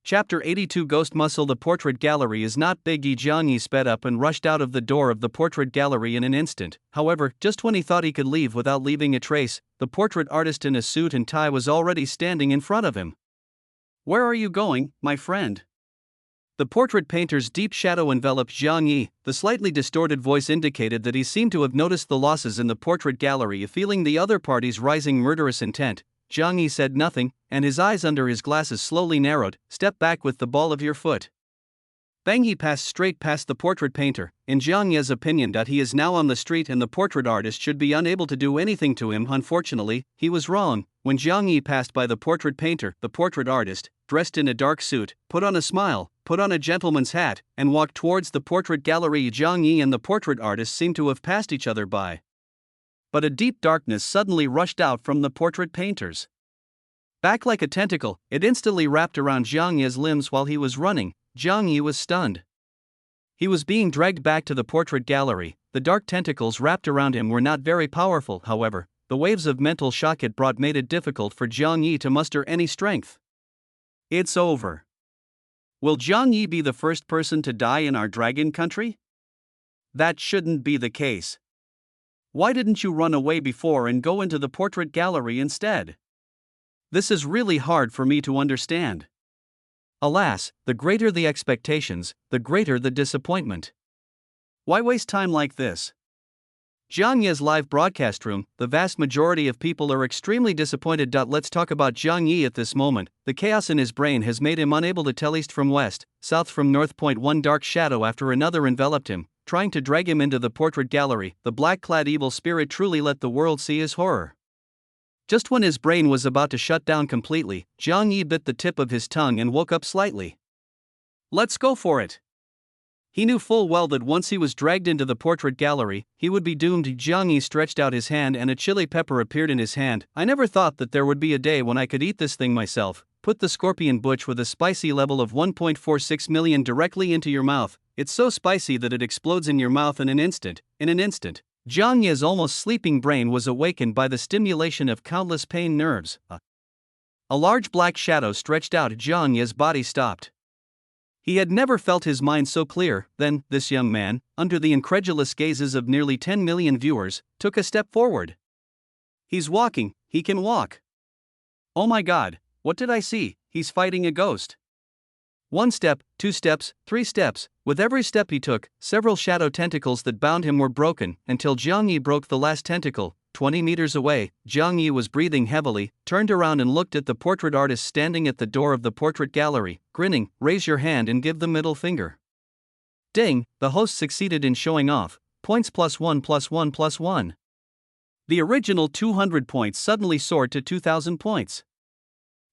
Chapter 82 Ghost Muscle. The portrait gallery is not big. Zhang Yi sped up and rushed out of the door of the portrait gallery in an instant. However, just when he thought he could leave without leaving a trace, the portrait artist in a suit and tie was already standing in front of him. Where are you going, my friend? The portrait painter's deep shadow enveloped Zhang Yi. The slightly distorted voice indicated that he seemed to have noticed the losses in the portrait gallery. Feeling the other party's rising murderous intent, Zhang Yi said nothing, and his eyes under his glasses slowly narrowed. Step back with the ball of your foot. Bang! He passed straight past the portrait painter. In Zhang Yi's opinion, he is now on the street and the portrait artist should be unable to do anything to him. Unfortunately, he was wrong. When Zhang Yi passed by the portrait painter, the portrait artist, dressed in a dark suit, put on a smile, put on a gentleman's hat, and walked towards the portrait gallery. Zhang Yi and the portrait artist seemed to have passed each other by. But a deep darkness suddenly rushed out from the portrait painter's back like a tentacle. It instantly wrapped around Zhang Yi's limbs while he was running. Zhang Yi was stunned. He was being dragged back to the portrait gallery. The dark tentacles wrapped around him were not very powerful, however. The waves of mental shock it brought made it difficult for Zhang Yi to muster any strength. It's over. Will Zhang Yi be the first person to die in our dragon country? That shouldn't be the case. Why didn't you run away before and go into the portrait gallery instead? This is really hard for me to understand. Alas, the greater the expectations, the greater the disappointment. Why waste time like this? Zhang Yi's live broadcast room. The vast majority of people are extremely disappointed. Let's talk about Zhang Yi at this moment. The chaos in his brain has made him unable to tell east from west, south from north. One dark shadow after another enveloped him, trying to drag him into the portrait gallery. The black-clad evil spirit truly let the world see his horror. Just when his brain was about to shut down completely, Zhang Yi bit the tip of his tongue and woke up slightly. Let's go for it. He knew full well that once he was dragged into the portrait gallery, he would be doomed. Zhang Yi stretched out his hand and a chili pepper appeared in his hand. I never thought that there would be a day when I could eat this thing myself. Put the scorpion butch with a spicy level of 1.46 million directly into your mouth. It's so spicy that it explodes in your mouth in an instant. Zhang Yi's almost sleeping brain was awakened by the stimulation of countless pain nerves. A large black shadow stretched out. Zhang Yi's body stopped. He had never felt his mind so clear. Then, this young man, under the incredulous gazes of nearly 10 million viewers, took a step forward. He's walking, he can walk. Oh my god, what did I see? He's fighting a ghost. 1 step, 2 steps, 3 steps. With every step he took, several shadow tentacles that bound him were broken, until Zhang Yi broke the last tentacle. 20 meters away, Zhang Yi was breathing heavily, turned around and looked at the portrait artist standing at the door of the portrait gallery, grinning. Raise your hand and give the middle finger. Ding, the host succeeded in showing off. Points +1+1+1. The original 200 points suddenly soared to 2,000 points.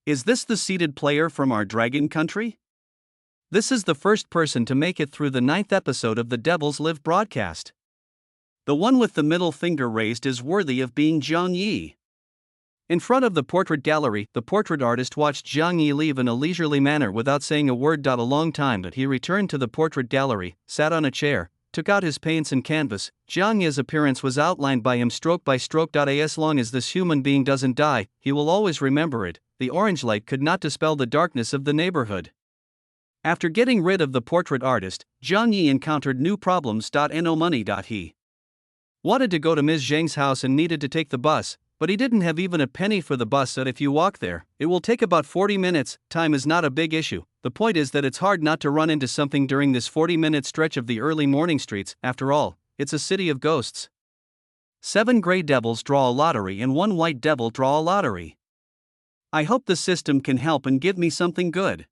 Is this the seeded player from our dragon country? This is the first person to make it through the 9th episode of the Devil's Live broadcast. The one with the middle finger raised is worthy of being Zhang Yi. In front of the portrait gallery, the portrait artist watched Zhang Yi leave in a leisurely manner without saying a word. A long time that he returned to the portrait gallery, sat on a chair, took out his paints and canvas. Zhang Yi's appearance was outlined by him stroke by stroke. As long as this human being doesn't die, he will always remember it. The orange light could not dispel the darkness of the neighborhood. After getting rid of the portrait artist, Zhang Yi encountered new problems. No money. He wanted to go to Ms. Zhang's house and needed to take the bus, but he didn't have even a penny for the bus. If you walk there, it will take about 40 minutes. Time is not a big issue. The point is that it's hard not to run into something during this 40-minute stretch of the early morning streets. After all, it's a city of ghosts. 7 gray devils draw a lottery and 1 white devil draw a lottery. I hope the system can help and give me something good.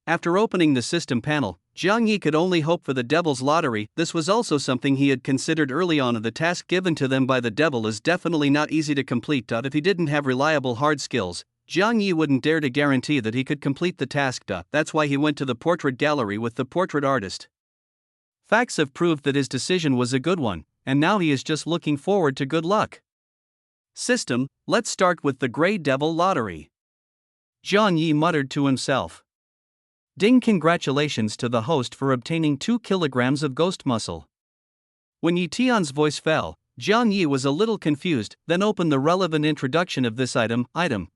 After opening the system panel, Zhang Yi could only hope for the devil's lottery. This was also something he had considered early on. The task given to them by the devil is definitely not easy to complete. If he didn't have reliable hard skills, Zhang Yi wouldn't dare to guarantee that he could complete the task. That's why he went to the portrait gallery with the portrait artist. Facts have proved that his decision was a good one, and now he is just looking forward to good luck. System, let's start with the Gray Devil lottery. Zhang Yi muttered to himself. Ding! Congratulations to the host for obtaining 2 kilograms of ghost muscle. When Yi Tian's voice fell, Zhang Yi was a little confused, then opened the relevant introduction of this item,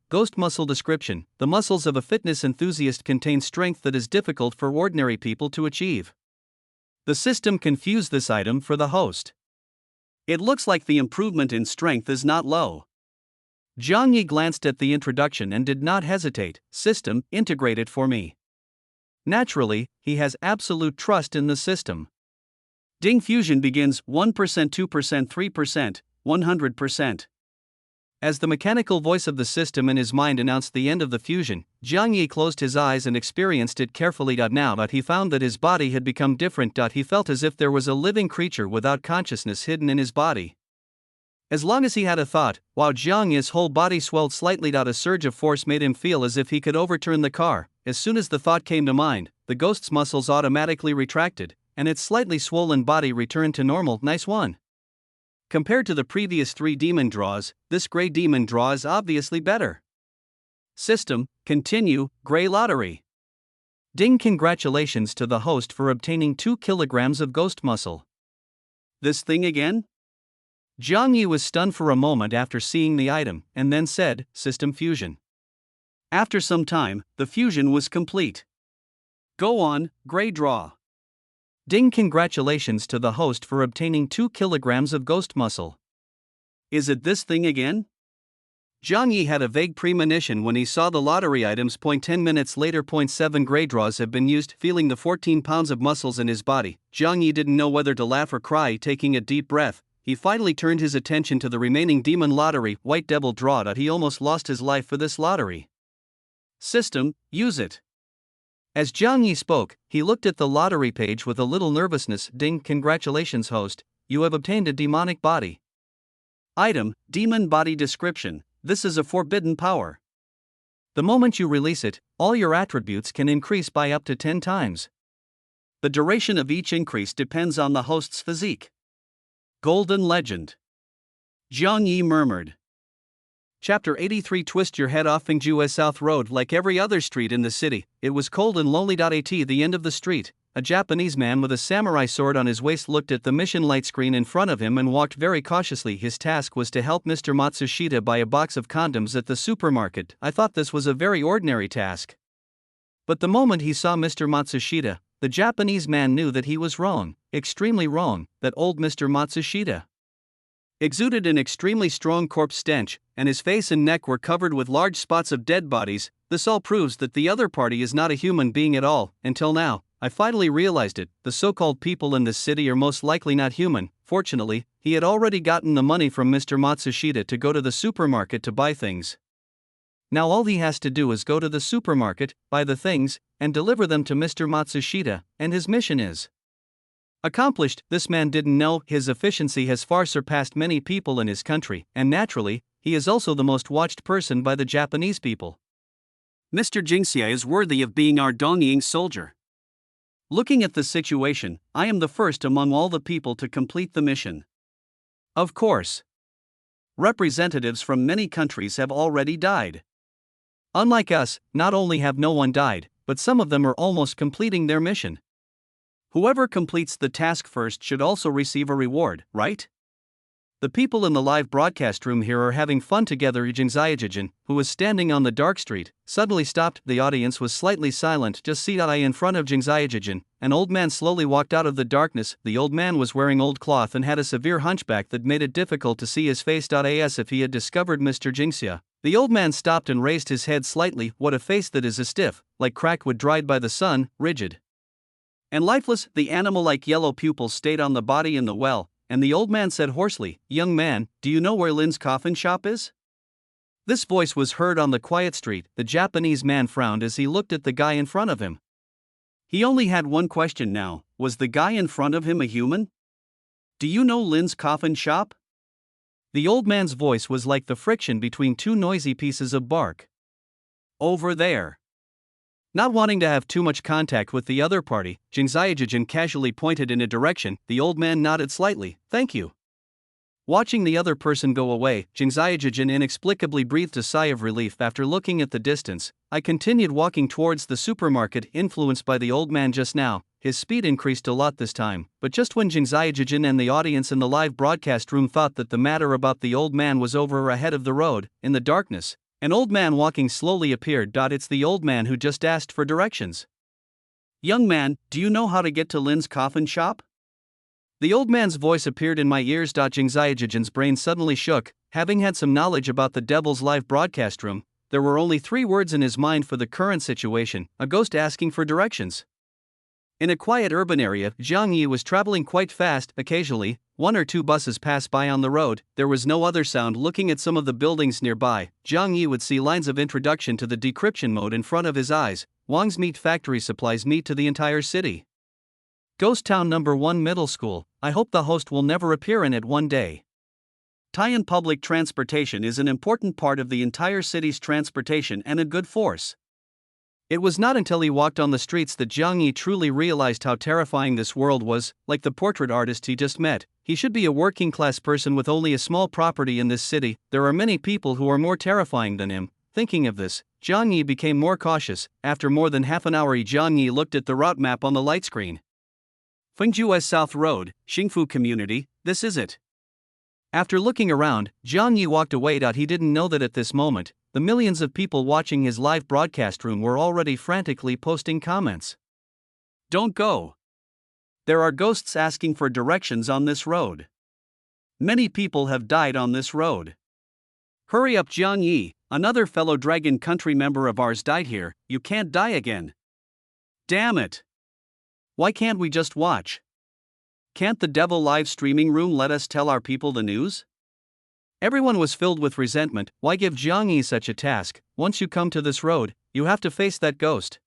ghost muscle description. The muscles of a fitness enthusiast contain strength that is difficult for ordinary people to achieve. The system confused this item for the host. It looks like the improvement in strength is not low. Zhang Yi glanced at the introduction and did not hesitate. System, integrate it for me. Naturally, he has absolute trust in the system. Ding! Fusion begins 1%, 2%, 3%, 100%. As the mechanical voice of the system in his mind announced the end of the fusion, Zhang Yi closed his eyes and experienced it carefully. Now he found that his body had become different. He felt as if there was a living creature without consciousness hidden in his body. As long as he had a thought, while Zhang Yi's whole body swelled slightly. A surge of force made him feel as if he could overturn the car. As soon as the thought came to mind, the ghost's muscles automatically retracted, and its slightly swollen body returned to normal. Nice one. Compared to the previous 3 demon draws, this gray demon draw is obviously better. System, continue, Gray Lottery. Ding! Congratulations to the host for obtaining 2 kilograms of ghost muscle. This thing again? Zhang Yi was stunned for a moment after seeing the item, and then said, System fusion. After some time, the fusion was complete. Go on, Gray Draw. Ding! Congratulations to the host for obtaining 2 kilograms of ghost muscle. Is it this thing again? Zhang Yi had a vague premonition when he saw the lottery items. 10 minutes later, 7 Gray Draws have been used. Feeling the 14 pounds of muscles in his body, Zhang Yi didn't know whether to laugh or cry. Taking a deep breath, he finally turned his attention to the remaining demon lottery, White Devil Draw. He almost lost his life for this lottery. System, use it. As Zhang Yi spoke, he looked at the lottery page with a little nervousness. Ding! Congratulations host, you have obtained a demonic body. Item, Demon Body Description. This is a forbidden power. The moment you release it, all your attributes can increase by up to 10 times. The duration of each increase depends on the host's physique. Golden Legend. Zhang Yi murmured. Chapter 83. Twist your head off Fengju South Road. Like every other street in the city, it was cold and lonely. At the end of the street, a Japanese man with a samurai sword on his waist looked at the mission light screen in front of him and walked very cautiously. His task was to help Mr. Matsushita buy a box of condoms at the supermarket. I thought this was a very ordinary task. But the moment he saw Mr. Matsushita, the Japanese man knew that he was wrong, extremely wrong. That old Mr. Matsushita exuded an extremely strong corpse stench, and his face and neck were covered with large spots of dead bodies. This all proves that the other party is not a human being at all. Until now, I finally realized it. The so-called people in this city are most likely not human. Fortunately, he had already gotten the money from Mr. Matsushita to go to the supermarket to buy things. Now all he has to do is go to the supermarket, buy the things, and deliver them to Mr. Matsushita, and his mission is accomplished. This man didn't know his efficiency has far surpassed many people in his country, and naturally, he is also the most watched person by the Japanese people. Mr. Jingxia is worthy of being our Dongying soldier. Looking at the situation, I am the first among all the people to complete the mission. Of course. Representatives from many countries have already died. Unlike us, not only have no one died, but some of them are almost completing their mission. Whoever completes the task first should also receive a reward, right? The people in the live broadcast room here are having fun together. Jingzayajijin, who was standing on the dark street, suddenly stopped. The audience was slightly silent. Just see in front of Jingzayajijin, an old man slowly walked out of the darkness. The old man was wearing old cloth and had a severe hunchback that made it difficult to see his face. As if he had discovered Mr. Jingxia. The old man stopped and raised his head slightly. What a face that is, a stiff, like crack wood dried by the sun, rigid and lifeless. The animal-like yellow pupils stayed on the body in the well, and the old man said hoarsely, "Young man, do you know where Lin's coffin shop is?" This voice was heard on the quiet street. The Japanese man frowned as he looked at the guy in front of him. He only had one question now: was the guy in front of him a human? "Do you know Lin's coffin shop?" The old man's voice was like the friction between two noisy pieces of bark. "Over there." Not wanting to have too much contact with the other party, Jingzayajijin casually pointed in a direction. The old man nodded slightly. "Thank you." Watching the other person go away, Jingzayajijin inexplicably breathed a sigh of relief after looking at the distance. I continued walking towards the supermarket. Influenced by the old man just now, his speed increased a lot this time, but just when Jingzayajijin and the audience in the live broadcast room thought that the matter about the old man was over, ahead of the road, in the darkness, an old man walking slowly appeared. It's the old man who just asked for directions. "Young man, do you know how to get to Lin's coffin shop?" The old man's voice appeared in my ears. Jingzayajijin's brain suddenly shook. Having had some knowledge about the devil's live broadcast room, there were only 3 words in his mind for the current situation: a ghost asking for directions. In a quiet urban area, Zhang Yi was traveling quite fast. Occasionally, 1 or 2 buses passed by on the road. There was no other sound. Looking at some of the buildings nearby, Zhang Yi would see lines of introduction to the decryption mode in front of his eyes. Wang's meat factory supplies meat to the entire city. Ghost Town Number 1 Middle School. I hope the host will never appear in it one day. Taiwan public transportation is an important part of the entire city's transportation and a good force. It was not until he walked on the streets that Zhang Yi truly realized how terrifying this world was. Like the portrait artist he just met, he should be a working-class person with only a small property in this city. There are many people who are more terrifying than him. Thinking of this, Zhang Yi became more cautious. After more than half an hour, Zhang Yi looked at the route map on the light screen. Fengju's South Road, Xingfu Community, this is it. After looking around, Zhang Yi walked away. He didn't know that at this moment, the millions of people watching his live broadcast room were already frantically posting comments. "Don't go. There are ghosts asking for directions on this road. Many people have died on this road. Hurry up, Zhang Yi, another fellow Dragon Country member of ours died here. You can't die again. Damn it. Why can't we just watch? Can't the devil live streaming room let us tell our people the news?" Everyone was filled with resentment. Why give Zhang Yi such a task? Once you come to this road, you have to face that ghost.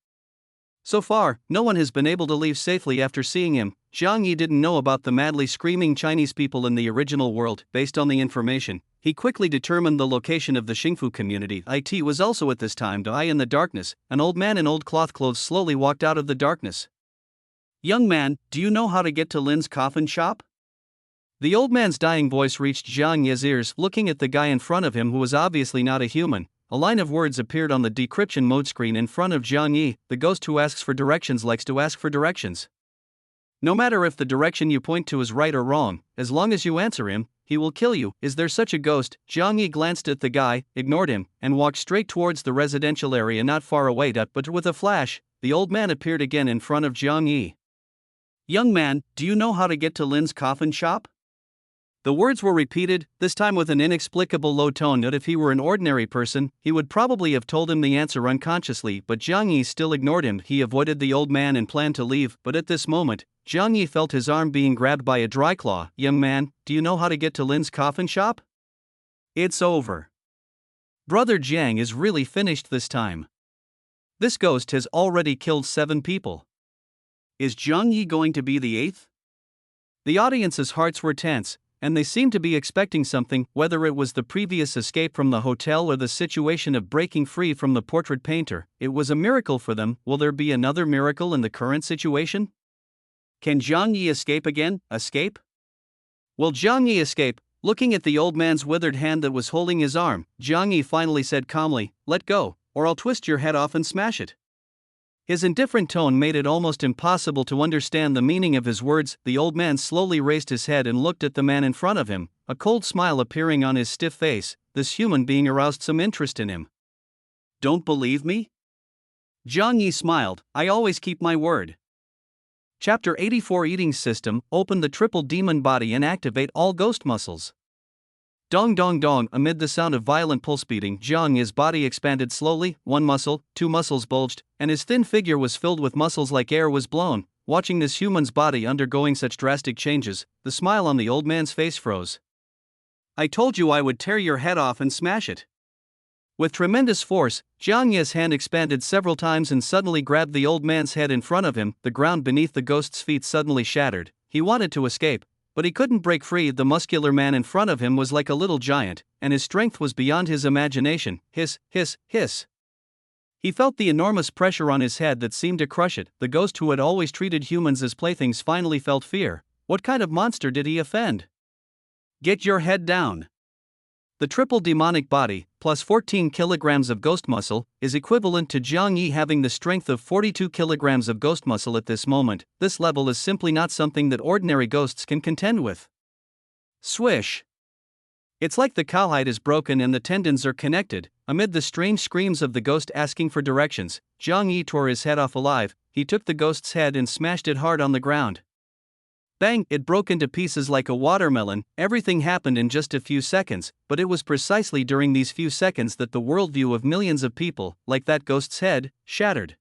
So far, no one has been able to leave safely after seeing him. Zhang Yi didn't know about the madly screaming Chinese people in the original world. Based on the information, he quickly determined the location of the Xingfu community. It was also at this time. In the darkness, an old man in old cloth clothes slowly walked out of the darkness. "Young man, do you know how to get to Lin's coffin shop?" The old man's dying voice reached Zhang Yi's ears. Looking at the guy in front of him, who was obviously not a human, a line of words appeared on the decryption mode screen in front of Zhang Yi. "The ghost who asks for directions likes to ask for directions. No matter if the direction you point to is right or wrong, as long as you answer him, he will kill you." Is there such a ghost? Zhang Yi glanced at the guy, ignored him, and walked straight towards the residential area not far away. But with a flash, the old man appeared again in front of Zhang Yi. "Young man, do you know how to get to Lin's coffin shop?" The words were repeated, this time with an inexplicable low tone. That if he were an ordinary person, he would probably have told him the answer unconsciously, but Zhang Yi still ignored him. He avoided the old man and planned to leave, but at this moment, Zhang Yi felt his arm being grabbed by a dry claw. "Young man, do you know how to get to Lin's coffin shop?" "It's over. Brother Jiang is really finished this time. This ghost has already killed 7 people. Is Zhang Yi going to be the 8th? The audience's hearts were tense, and they seemed to be expecting something, whether it was the previous escape from the hotel or the situation of breaking free from the portrait painter. It was a miracle for them. Will there be another miracle in the current situation? Can Zhang Yi escape again? Escape? Will Zhang Yi escape? Looking at the old man's withered hand that was holding his arm, Jiang Yi finally said calmly, "Let go, or I'll twist your head off and smash it." His indifferent tone made it almost impossible to understand the meaning of his words. The old man slowly raised his head and looked at the man in front of him, a cold smile appearing on his stiff face. This human being aroused some interest in him. "Don't believe me?" Jiang Yi smiled, "I always keep my word." Chapter 84 Eating System. Open the triple demon body and activate all ghost muscles. Dong dong dong. Amid the sound of violent pulse beating, Jiang Yi's body expanded slowly. One muscle, two muscles bulged, and his thin figure was filled with muscles like air was blown. Watching this human's body undergoing such drastic changes, the smile on the old man's face froze. "I told you I would tear your head off and smash it." With tremendous force, Jiang Yi's hand expanded several times and suddenly grabbed the old man's head in front of him. The ground beneath the ghost's feet suddenly shattered. He wanted to escape, but he couldn't break free. The muscular man in front of him was like a little giant, and his strength was beyond his imagination. Hiss, hiss, hiss. He felt the enormous pressure on his head that seemed to crush it. The ghost who had always treated humans as playthings finally felt fear. What kind of monster did he offend? "Get your head down." The triple demonic body, plus 14 kilograms of ghost muscle, is equivalent to Jiang Yi having the strength of 42 kilograms of ghost muscle at this moment. This level is simply not something that ordinary ghosts can contend with. Swish. It's like the cowhide is broken and the tendons are connected. Amid the strange screams of the ghost asking for directions, Jiang Yi tore his head off alive. He took the ghost's head and smashed it hard on the ground. Bang! It broke into pieces like a watermelon. Everything happened in just a few seconds, but it was precisely during these few seconds that the worldview of millions of people, like that ghost's head, shattered.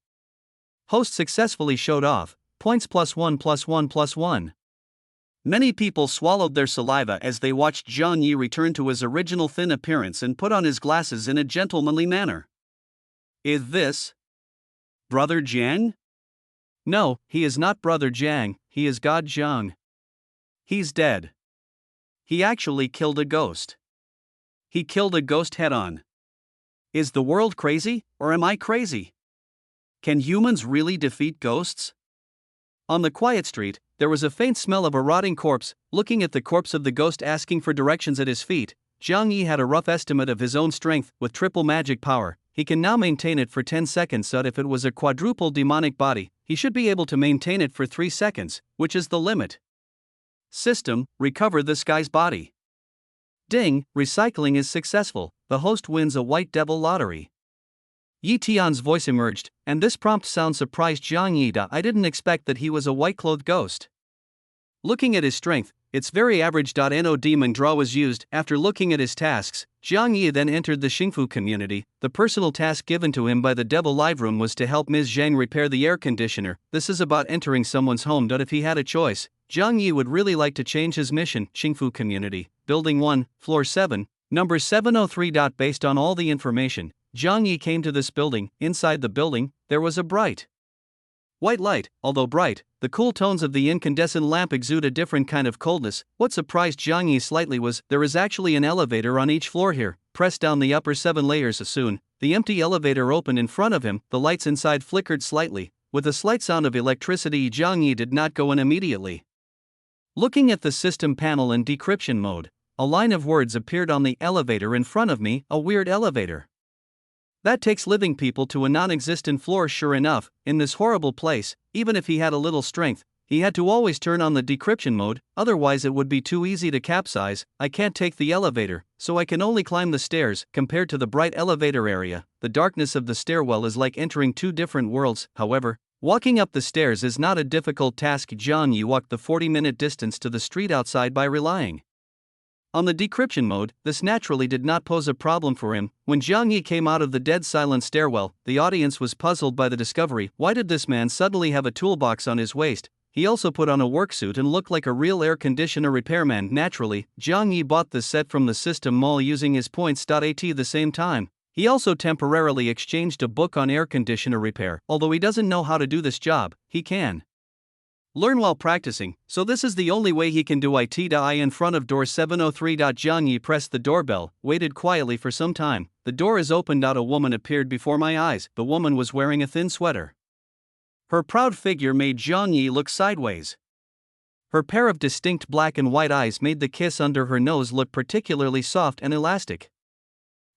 Host successfully showed off. Points +1 +1 +1. Many people swallowed their saliva as they watched Jiang Yi return to his original thin appearance and put on his glasses in a gentlemanly manner. Is this Brother Jiang? No, he is not Brother Jiang, he is God Jiang. He's dead. He actually killed a ghost. He killed a ghost head-on. Is the world crazy, or am I crazy? Can humans really defeat ghosts? On the quiet street, there was a faint smell of a rotting corpse. Looking at the corpse of the ghost asking for directions at his feet, Jiang Yi had a rough estimate of his own strength. With triple magic power, he can now maintain it for 10 seconds. So if it was a quadruple demonic body, he should be able to maintain it for 3 seconds, which is the limit. System, recover this guy's body. Ding, recycling is successful. The host wins a white devil lottery. Yi Tian's voice emerged, and this prompt sound surprised Jiang Yi. I didn't expect that he was a white-clothed ghost. Looking at his strength, it's very average. No demon draw was used. After looking at his tasks, Jiang Yi then entered the Xingfu community. The personal task given to him by the Devil Live Room was to help Ms. Zhang repair the air conditioner. This is about entering someone's home. If he had a choice, Jiang Yi would really like to change his mission. Xingfu community, Building 1, Floor 7, Number 703. Based on all the information, Jiang Yi came to this building. Inside the building, there was a bright white light. Although bright, the cool tones of the incandescent lamp exude a different kind of coldness. What surprised Jiang Yi slightly was, there is actually an elevator on each floor here. Press down the upper 7 layers. Soon, the empty elevator opened in front of him. The lights inside flickered slightly. With a slight sound of electricity, Jiang Yi did not go in immediately. Looking at the system panel in decryption mode, a line of words appeared on the elevator in front of me. A weird elevator. That takes living people to a non-existent floor. Sure enough, in this horrible place, even if he had a little strength, he had to always turn on the decryption mode, otherwise it would be too easy to capsize. I can't take the elevator, so I can only climb the stairs. Compared to the bright elevator area, the darkness of the stairwell is like entering 2 different worlds. However, walking up the stairs is not a difficult task. Jiang Yi walked the 40-minute distance to the street outside by relying on the decryption mode. This naturally did not pose a problem for him. When Jiang Yi came out of the dead silent stairwell, the audience was puzzled by the discovery. Why did this man suddenly have a toolbox on his waist? He also put on a worksuit and looked like a real air conditioner repairman. Naturally, Jiang Yi bought this set from the system mall using his points. At the same time, he also temporarily exchanged a book on air conditioner repair. Although he doesn't know how to do this job, he can learn while practicing, so this is the only way he can do it. In front of door 703. Jiang Yi pressed the doorbell, waited quietly for some time. The door is opened. A woman appeared before my eyes. The woman was wearing a thin sweater. Her proud figure made Jiang Yi look sideways. Her pair of distinct black and white eyes made the kiss under her nose look particularly soft and elastic.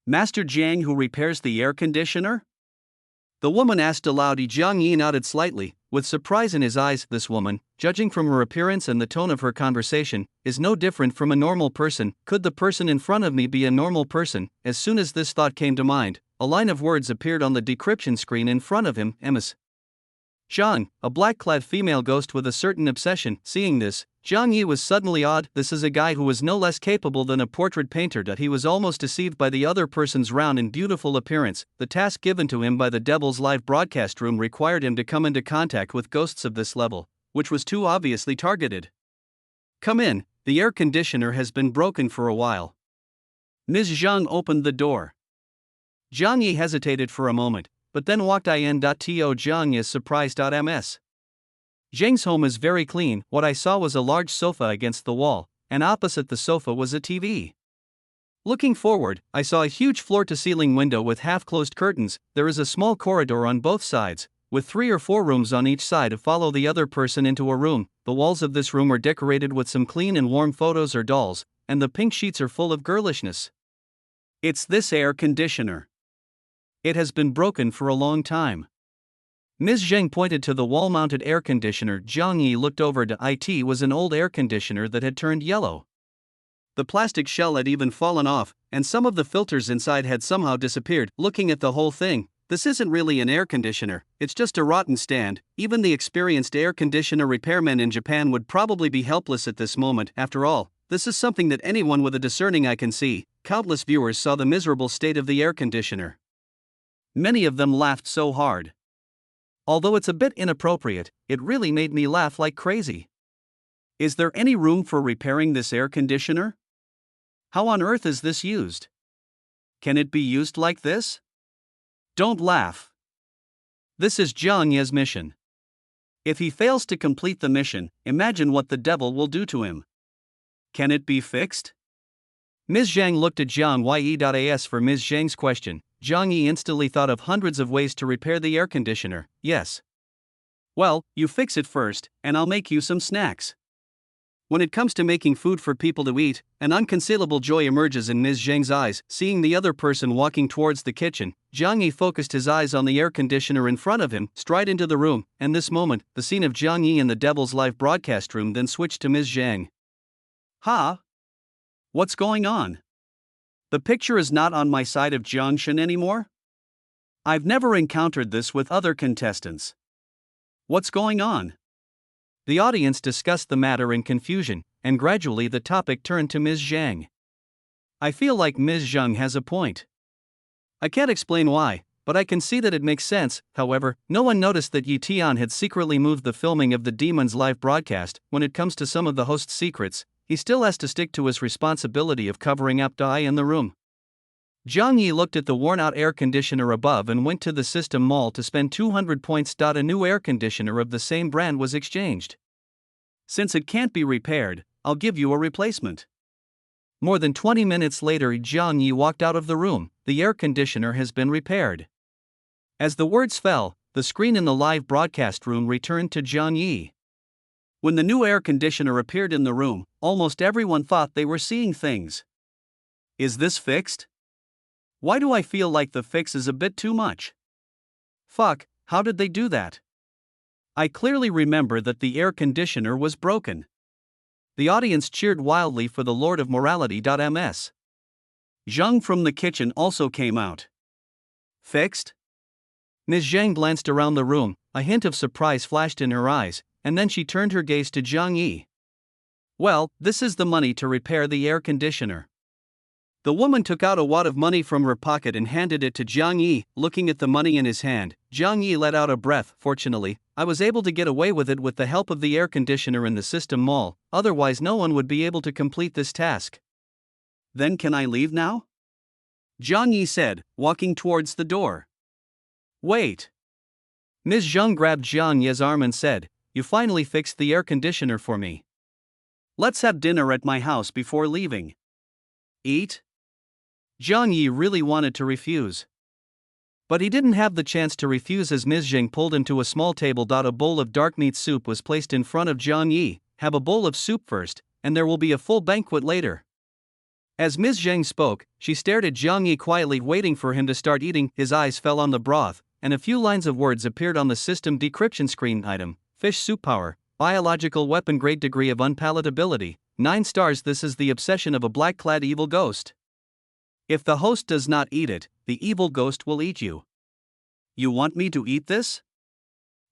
Master Jiang who repairs the air conditioner? The woman asked aloud. Jiang Yi nodded slightly, with surprise in his eyes. This woman, judging from her appearance and the tone of her conversation, is no different from a normal person. Could the person in front of me be a normal person? As soon as this thought came to mind, a line of words appeared on the decryption screen in front of him. Ms. Zhang, a black-clad female ghost with a certain obsession. Seeing this, Jiang Yi was suddenly awed. This is a guy who was no less capable than a portrait painter. He was almost deceived by the other person's round and beautiful appearance. The task given to him by the Devil's live broadcast room required him to come into contact with ghosts of this level, which was too obviously targeted. Come in, the air conditioner has been broken for a while. Ms. Zhang opened the door. Jiang Yi hesitated for a moment, but then walked in. Jiang is surprised. Ms. Zhang's home is very clean. What I saw was a large sofa against the wall, and opposite the sofa was a TV. Looking forward, I saw a huge floor-to-ceiling window with half-closed curtains. There is a small corridor on both sides, with 3 or 4 rooms on each side to follow the other person into a room. The walls of this room are decorated with some clean and warm photos or dolls, and the pink sheets are full of girlishness. It's this air conditioner. It has been broken for a long time. Ms. Zhang pointed to the wall-mounted air conditioner. Jiang Yi looked over to it. Was an old air conditioner that had turned yellow. The plastic shell had even fallen off, and some of the filters inside had somehow disappeared. Looking at the whole thing, this isn't really an air conditioner, it's just a rotten stand. Even the experienced air conditioner repairmen in Japan would probably be helpless at this moment. After all, this is something that anyone with a discerning eye can see. Countless viewers saw the miserable state of the air conditioner. Many of them laughed so hard. Although it's a bit inappropriate, it really made me laugh like crazy. Is there any room for repairing this air conditioner? How on earth is this used? Can it be used like this? Don't laugh. This is Jiang Ye's mission. If he fails to complete the mission, imagine what the devil will do to him. Can it be fixed? Ms. Zhang looked at Jiang Ye.as for Ms. Zhang's question. Jiang Yi instantly thought of hundreds of ways to repair the air conditioner. Yes. Well, you fix it first, and I'll make you some snacks. When it comes to making food for people to eat, an unconcealable joy emerges in Ms. Zhang's eyes. Seeing the other person walking towards the kitchen, Jiang Yi focused his eyes on the air conditioner in front of him, stride into the room, and this moment, the scene of Jiang Yi in the Devil's live broadcast room then switched to Ms. Zhang. Ha! What's going on? The picture is not on my side of Jiangshan anymore? I've never encountered this with other contestants. What's going on? The audience discussed the matter in confusion, and gradually the topic turned to Ms. Zhang. I feel like Ms. Zhang has a point. I can't explain why, but I can see that it makes sense. However, no one noticed that Yi Tian had secretly moved the filming of the Demon's live broadcast. When it comes to some of the host's secrets, he still has to stick to his responsibility of covering up the eye in the room. Jiang Yi looked at the worn-out air conditioner above and went to the system mall to spend 200 points. A new air conditioner of the same brand was exchanged. Since it can't be repaired, I'll give you a replacement. More than 20 minutes later, Jiang Yi walked out of the room. The air conditioner has been repaired. As the words fell, the screen in the live broadcast room returned to Jiang Yi. When the new air conditioner appeared in the room, almost everyone thought they were seeing things. Is this fixed? Why do I feel like the fix is a bit too much? Fuck, how did they do that? I clearly remember that the air conditioner was broken. The audience cheered wildly for the Lord of Morality. Ms. Zhang from the kitchen also came out. Fixed? Ms. Zhang glanced around the room, a hint of surprise flashed in her eyes, and then she turned her gaze to Jiang Yi. Well, this is the money to repair the air conditioner. The woman took out a wad of money from her pocket and handed it to Jiang Yi. Looking at the money in his hand, Jiang Yi let out a breath. Fortunately, I was able to get away with it with the help of the air conditioner in the system mall, otherwise no one would be able to complete this task. Then can I leave now? Jiang Yi said, walking towards the door. Wait. Ms. Zhang grabbed Jiang Yi's arm and said, You finally fixed the air conditioner for me. Let's have dinner at my house before leaving. Eat? Jiang Yi really wanted to refuse. But he didn't have the chance to refuse as Ms. Zhang pulled him to a small table. A bowl of dark meat soup was placed in front of Jiang Yi, have a bowl of soup first, and there will be a full banquet later. As Ms. Zhang spoke, she stared at Jiang Yi quietly, waiting for him to start eating. His eyes fell on the broth, and a few lines of words appeared on the system decryption screen. Item: fish soup power, biological weapon grade, degree of unpalatability, 9 stars. This is the obsession of a black-clad evil ghost. If the host does not eat it, the evil ghost will eat you. You want me to eat this?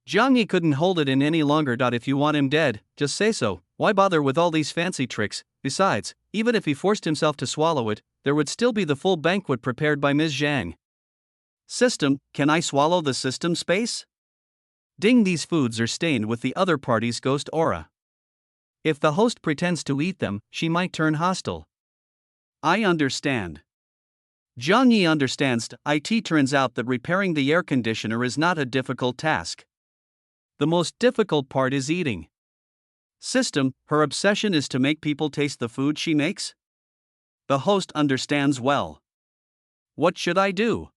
Jiang Yi couldn't hold it in any longer. If you want him dead, just say so. Why bother with all these fancy tricks? Besides, even if he forced himself to swallow it, there would still be the full banquet prepared by Ms. Zhang. System, can I swallow the system space? Ding, these foods are stained with the other party's ghost aura. If the host pretends to eat them, she might turn hostile. I understand. Jiang Yi understands. It turns out that repairing the air conditioner is not a difficult task. The most difficult part is eating. System, her obsession is to make people taste the food she makes? The host understands well. What should I do?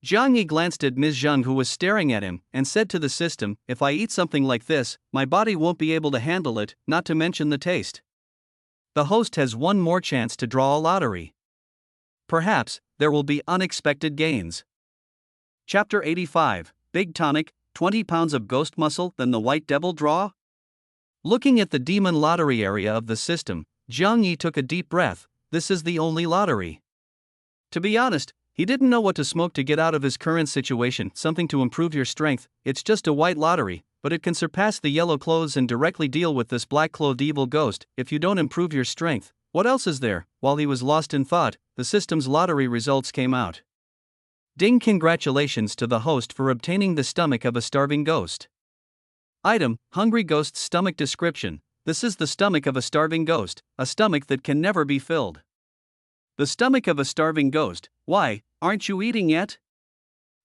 Jiang Yi glanced at Ms. Zhang, who was staring at him, and said to the system, if I eat something like this, my body won't be able to handle it, not to mention the taste. The host has one more chance to draw a lottery. Perhaps there will be unexpected gains. Chapter 85, Big Tonic, 20 pounds of ghost muscle, then the white devil draw? Looking at the demon lottery area of the system, Jiang Yi took a deep breath. This is the only lottery. To be honest, he didn't know what to smoke to get out of his current situation. Something to improve your strength. It's just a white lottery, but it can surpass the yellow clothes and directly deal with this black-clothed evil ghost. If you don't improve your strength, what else is there? While he was lost in thought, the system's lottery results came out. Ding, congratulations to the host for obtaining the stomach of a starving ghost. Item, hungry ghost stomach. Description: this is the stomach of a starving ghost, a stomach that can never be filled. The stomach of a starving ghost. Why, aren't you eating yet?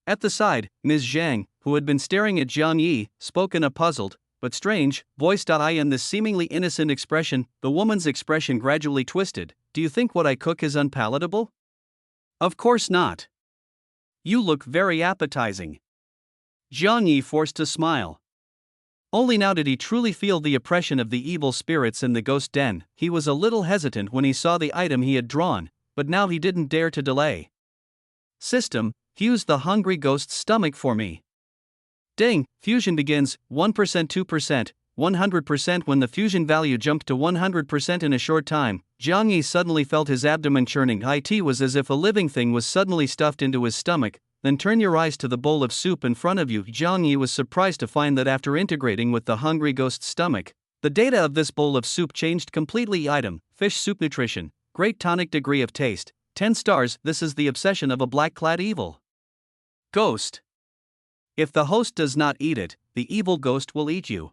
At the side, Ms. Zhang, who had been staring at Jiang Yi, spoke in a puzzled but strange voice. In this seemingly innocent expression, the woman's expression gradually twisted. Do you think what I cook is unpalatable? Of course not. You look very appetizing. Jiang Yi forced a smile. Only now did he truly feel the oppression of the evil spirits in the ghost den. He was a little hesitant when he saw the item he had drawn, but now he didn't dare to delay. System, fuse the hungry ghost's stomach for me. Ding, fusion begins, 1%, 2%, 100%. When the fusion value jumped to 100% in a short time, Jiang Yi suddenly felt his abdomen churning. It was as if a living thing was suddenly stuffed into his stomach. Then turn your eyes to the bowl of soup in front of you. Jiang Yi was surprised to find that after integrating with the hungry ghost's stomach, the data of this bowl of soup changed completely. Item, fish soup. Nutrition, great tonic, degree of taste, 10 stars. This is the obsession of a black-clad evil ghost. If the host does not eat it, the evil ghost will eat you.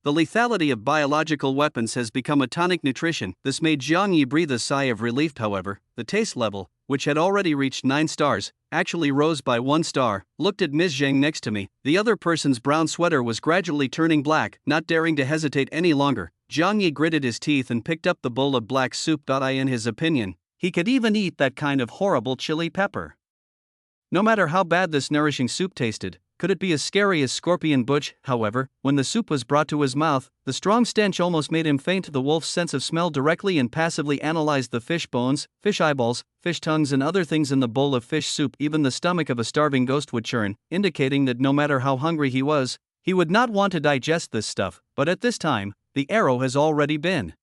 The lethality of biological weapons has become a tonic nutrition. This made Jiang Yi breathe a sigh of relief. However, the taste level, which had already reached 9 stars, actually rose by 1 star. Looked at Ms. Zhang next to me. The other person's brown sweater was gradually turning black. Not daring to hesitate any longer, Jiang Yi gritted his teeth and picked up the bowl of black soup. In his opinion, he could even eat that kind of horrible chili pepper. No matter how bad this nourishing soup tasted, could it be as scary as Scorpion Butch? However, when the soup was brought to his mouth, the strong stench almost made him faint. The wolf's sense of smell directly and passively analyzed the fish bones, fish eyeballs, fish tongues and other things in the bowl of fish soup. Even the stomach of a starving ghost would churn, indicating that no matter how hungry he was, he would not want to digest this stuff. But at this time, the arrow has already been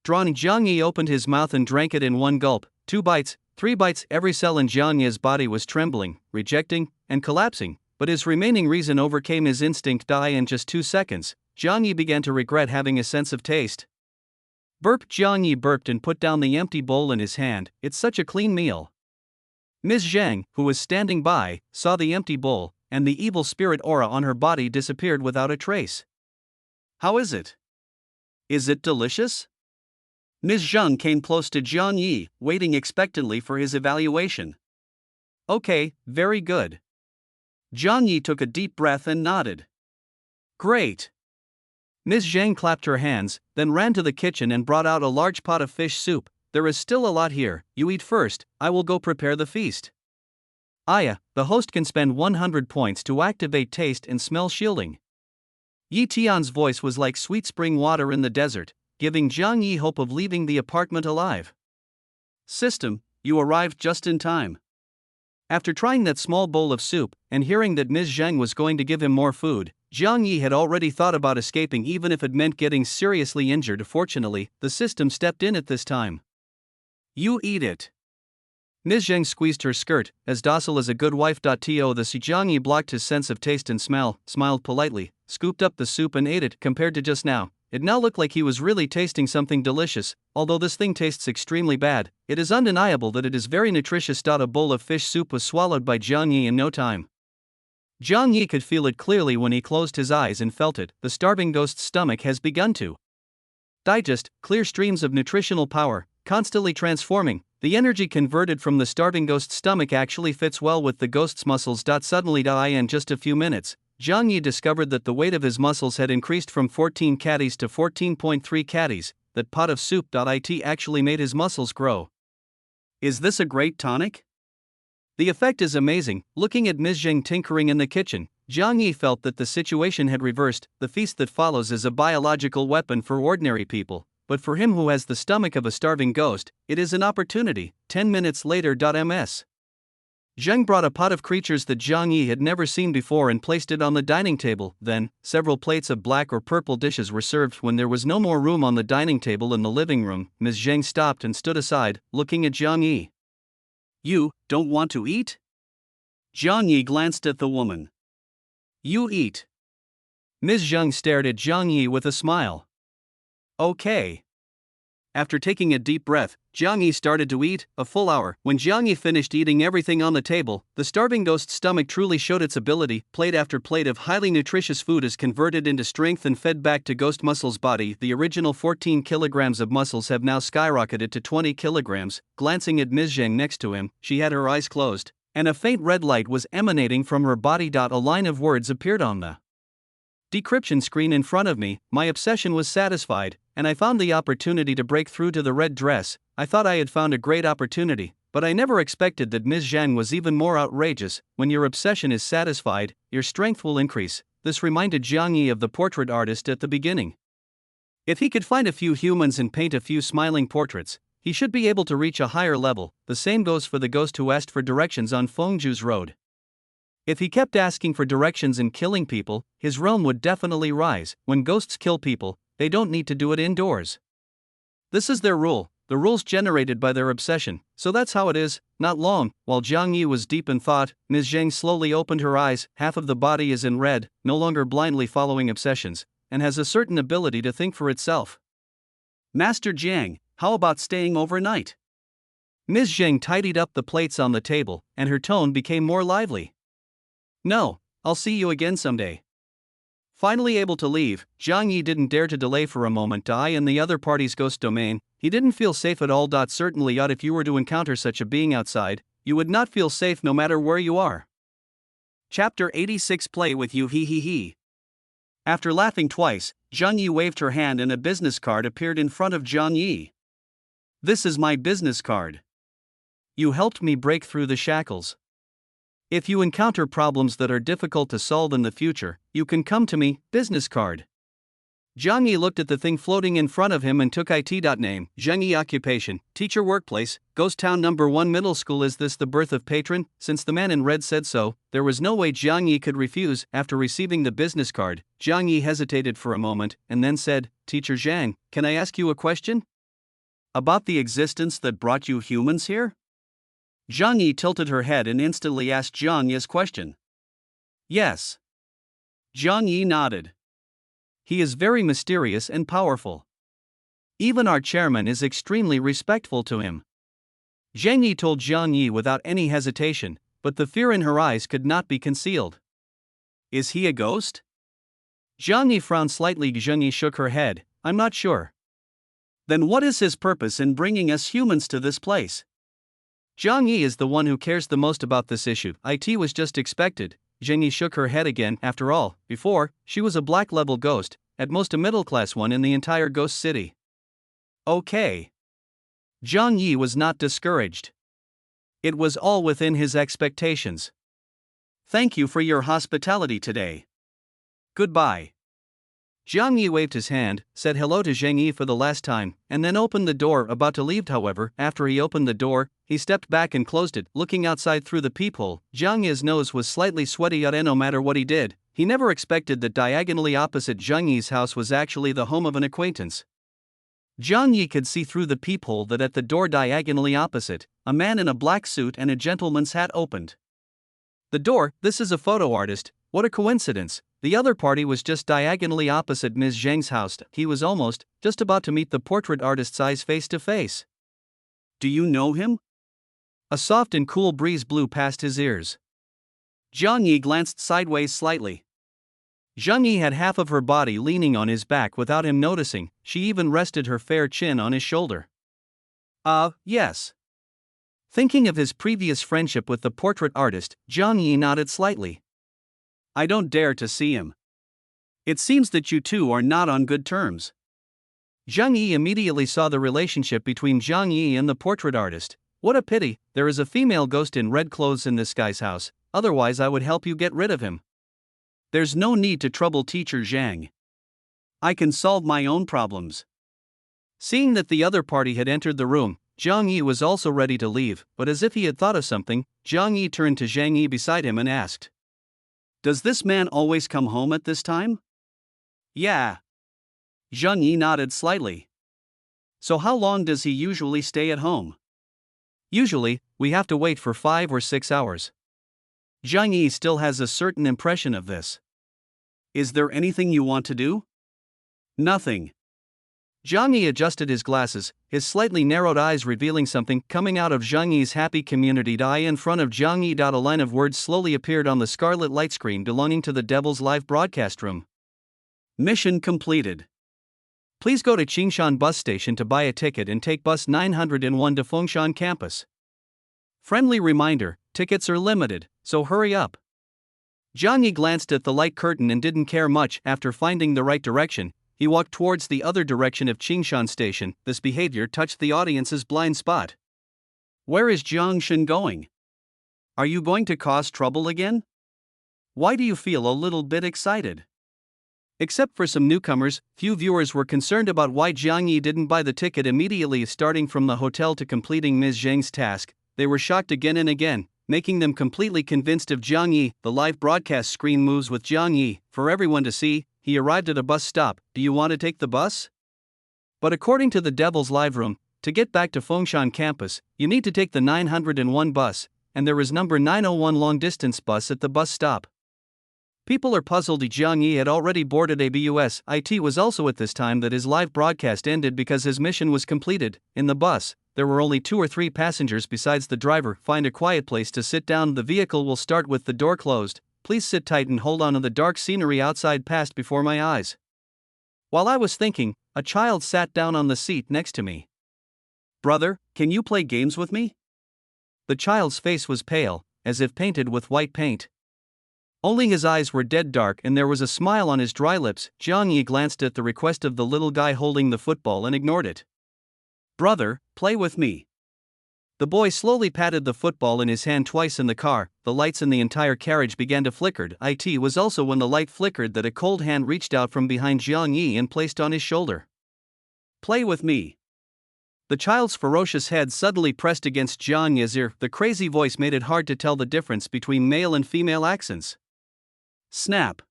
drawn. Jiang Yi opened his mouth and drank it in 1 gulp, 2 bites, 3 bites. Every cell in Jiang Yi's body was trembling, rejecting, and collapsing. But his remaining reason overcame his instinct. In just 2 seconds, Jiang Yi began to regret having a sense of taste. Burp. Jiang Yi burped and put down the empty bowl in his hand. It's such a clean meal. Ms. Zhang, who was standing by, saw the empty bowl, and the evil spirit aura on her body disappeared without a trace. How is it? Is it delicious? Ms. Zhang came close to Jiang Yi, waiting expectantly for his evaluation. Okay, very good. Jiang Yi took a deep breath and nodded. Great. Ms. Zhang clapped her hands, then ran to the kitchen and brought out a large pot of fish soup. There is still a lot here. You eat first, I will go prepare the feast. The host can spend 100 points to activate taste and smell shielding. Yi Tian's voice was like sweet spring water in the desert, giving Jiang Yi hope of leaving the apartment alive. System, you arrived just in time. After trying that small bowl of soup, and hearing that Ms. Zhang was going to give him more food, Jiang Yi had already thought about escaping even if it meant getting seriously injured. Fortunately, the system stepped in at this time. You eat it. Ms. Zhang squeezed her skirt, as docile as a good wife. The Jiang Yi blocked his sense of taste and smell, smiled politely, scooped up the soup and ate it. Compared to just now, it now looked like he was really tasting something delicious. Although this thing tastes extremely bad, it is undeniable that it is very nutritious. A bowl of fish soup was swallowed by Jiang Yi in no time. Jiang Yi could feel it clearly when he closed his eyes and felt it. The starving ghost's stomach has begun to digest clear streams of nutritional power, constantly transforming. The energy converted from the starving ghost's stomach actually fits well with the ghost's muscles. Suddenly, in just a few minutes, Jiang Yi discovered that the weight of his muscles had increased from 14 caddies to 14.3 caddies. That pot of soup. It actually made his muscles grow. Is this a great tonic? The effect is amazing. Looking at Ms. Zhang tinkering in the kitchen, Jiang Yi felt that the situation had reversed. The feast that follows is a biological weapon for ordinary people, but for him who has the stomach of a starving ghost, it is an opportunity. 10 minutes later. Ms. Zhang brought a pot of creatures that Jiang Yi had never seen before and placed it on the dining table. Then, several plates of black or purple dishes were served. When there was no more room on the dining table in the living room, Ms. Zhang stopped and stood aside, looking at Jiang Yi. You don't want to eat? Jiang Yi glanced at the woman. You eat. Ms. Zhang stared at Jiang Yi with a smile. Okay. After taking a deep breath, Jiang Yi started to eat. A full hour. When Jiang Yi finished eating everything on the table, the starving ghost's stomach truly showed its ability. Plate after plate of highly nutritious food is converted into strength and fed back to ghost muscles' body. The original 14 kilograms of muscles have now skyrocketed to 20 kilograms. Glancing at Ms. Zhang next to him, she had her eyes closed, and a faint red light was emanating from her body. A line of words appeared on the decryption screen in front of me. My obsession was satisfied, and I found the opportunity to break through to the red dress. I thought I had found a great opportunity, but I never expected that Ms. Zhang was even more outrageous. When your obsession is satisfied, your strength will increase. This reminded Jiang Yi of the portrait artist at the beginning. If he could find a few humans and paint a few smiling portraits, he should be able to reach a higher level. The same goes for the ghost who asked for directions on Fengju's road. If he kept asking for directions and killing people, his realm would definitely rise. When ghosts kill people, they don't need to do it indoors. This is their rule, the rules generated by their obsession, so that's how it is. Not long, while Jiang Yi was deep in thought, Ms. Zhang slowly opened her eyes. Half of the body is in red, no longer blindly following obsessions, and has a certain ability to think for itself. Master Jiang, how about staying overnight? Ms. Zhang tidied up the plates on the table, and her tone became more lively. No, I'll see you again someday. Finally able to leave, Jiang Yi didn't dare to delay for a moment. In the other party's ghost domain, he didn't feel safe at all. Certainly, if you were to encounter such a being outside, you would not feel safe no matter where you are. Chapter 86. Play with you. He. After laughing twice, Jiang Yi waved her hand and a business card appeared in front of Jiang Yi. This is my business card. You helped me break through the shackles. If you encounter problems that are difficult to solve in the future, you can come to me. Business card. Jiang Yi looked at the thing floating in front of him and took it. Name, Jiang Yi. Occupation, teacher. Workplace, Ghost Town No. 1 Middle School. Is this the birth of patron? Since the man in red said so, there was no way Jiang Yi could refuse. After receiving the business card, Jiang Yi hesitated for a moment, and then said, Teacher Zhang, can I ask you a question? About the existence that brought you humans here? Jiang Yi tilted her head and instantly asked Jiang Yi's question. Yes. Jiang Yi nodded. He is very mysterious and powerful. Even our chairman is extremely respectful to him. Zhang Yi told Jiang Yi without any hesitation, but the fear in her eyes could not be concealed. Is he a ghost? Jiang Yi frowned slightly. Jiang Yi shook her head. I'm not sure. Then what is his purpose in bringing us humans to this place? Jiang Yi is the one who cares the most about this issue. It was just expected. Zhang Yi shook her head again. After all, before, she was a black-level ghost, at most a middle-class one in the entire ghost city. Okay. Jiang Yi was not discouraged. It was all within his expectations. Thank you for your hospitality today. Goodbye. Jiang Yi waved his hand, said hello to Zhang Yi for the last time, and then opened the door, about to leave. However, after he opened the door, he stepped back and closed it, looking outside through the peephole. Jiang Yi's nose was slightly sweaty, yet no matter what he did, he never expected that diagonally opposite Zhang Yi's house was actually the home of an acquaintance. Jiang Yi could see through the peephole that at the door diagonally opposite, a man in a black suit and a gentleman's hat opened the door. This is a photo artist. What a coincidence. The other party was just diagonally opposite Ms. Zhang's house. He was just about to meet the portrait artist's eyes face to face. Do you know him? A soft and cool breeze blew past his ears. Jiang Yi glanced sideways slightly. Zhang Yi had half of her body leaning on his back without him noticing. She even rested her fair chin on his shoulder. Yes. Thinking of his previous friendship with the portrait artist, Jiang Yi nodded slightly. I don't dare to see him. It seems that you two are not on good terms. Zhang Yi immediately saw the relationship between Jiang Yi and the portrait artist. What a pity, there is a female ghost in red clothes in this guy's house, otherwise I would help you get rid of him. There's no need to trouble teacher Zhang. I can solve my own problems. Seeing that the other party had entered the room, Jiang Yi was also ready to leave, but as if he had thought of something, Jiang Yi turned to Zhang Yi beside him and asked, does this man always come home at this time? Yeah. Zhang Yi nodded slightly. So how long does he usually stay at home? Usually, we have to wait for 5 or 6 hours. Zhang Yi still has a certain impression of this. Is there anything you want to do? Nothing. Zhang Yi adjusted his glasses, his slightly narrowed eyes revealing something coming out of Zhang Yi's happy community eye. In front of Zhang Yi, a line of words slowly appeared on the scarlet light screen belonging to the Devil's live broadcast room. Mission completed. Please go to Qingshan bus station to buy a ticket and take bus 901 to Fengshan campus. Friendly reminder, tickets are limited, so hurry up. Zhang Yi glanced at the light curtain and didn't care much. After finding the right direction, he walked towards the other direction of Qingshan Station. This behavior touched the audience's blind spot. Where is Jiangshan going? Are you going to cause trouble again? Why do you feel a little bit excited? Except for some newcomers, few viewers were concerned about why Jiang Yi didn't buy the ticket immediately. Starting from the hotel to completing Ms. Zhang's task, they were shocked again and again, making them completely convinced of Jiang Yi. The live broadcast screen moves with Jiang Yi for everyone to see. He arrived at a bus stop. Do you want to take the bus? But according to the Devil's live room, to get back to Fengshan campus, you need to take the 901 bus, and there is number 901 long distance bus at the bus stop. People are puzzled. Jiang Yi had already boarded a bus. It was also at this time that his live broadcast ended because his mission was completed. In the bus, there were only 2 or 3 passengers besides the driver. Find a quiet place to sit down. The vehicle will start with the door closed. Please sit tight and hold on to the dark scenery outside passed before my eyes. While I was thinking, a child sat down on the seat next to me. Brother, can you play games with me? The child's face was pale, as if painted with white paint. Only his eyes were dead dark and there was a smile on his dry lips. Jiang Yi glanced at the request of the little guy holding the football and ignored it. Brother, play with me. The boy slowly patted the football in his hand twice in the car. The lights in the entire carriage began to flicker. It was also when the light flickered that a cold hand reached out from behind Jiang Yi and placed on his shoulder. Play with me. The child's ferocious head suddenly pressed against Jiang Yi's ear. The crazy voice made it hard to tell the difference between male and female accents. Snap.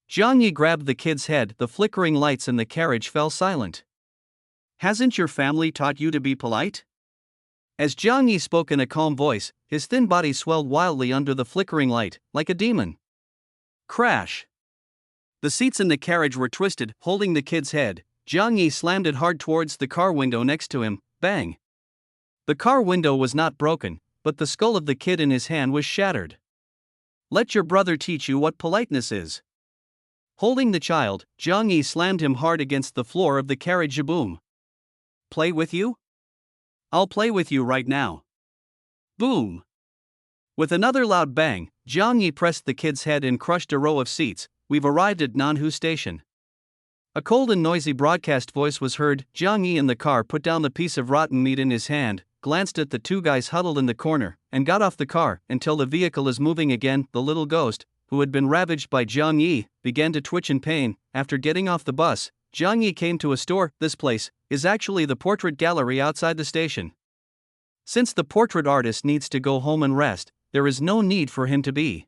Jiang Yi grabbed the kid's head. The flickering lights in the carriage fell silent. Hasn't your family taught you to be polite? As Jiang Yi spoke in a calm voice, his thin body swelled wildly under the flickering light, like a demon. Crash. The seats in the carriage were twisted, holding the kid's head. Jiang Yi slammed it hard towards the car window next to him. Bang. The car window was not broken, but the skull of the kid in his hand was shattered. Let your brother teach you what politeness is. Holding the child, Jiang Yi slammed him hard against the floor of the carriage. Boom. Play with you? I'll play with you right now. Boom. With another loud bang, Jiang Yi pressed the kid's head and crushed a row of seats. We've arrived at Nanhu Station. A cold and noisy broadcast voice was heard. Jiang Yi in the car put down the piece of rotten meat in his hand, glanced at the 2 guys huddled in the corner, and got off the car. Until the vehicle is moving again, the little ghost, who had been ravaged by Jiang Yi, began to twitch in pain. After getting off the bus, Jiang Yi came to a store. This place is actually the portrait gallery outside the station. Since the portrait artist needs to go home and rest, there is no need for him to be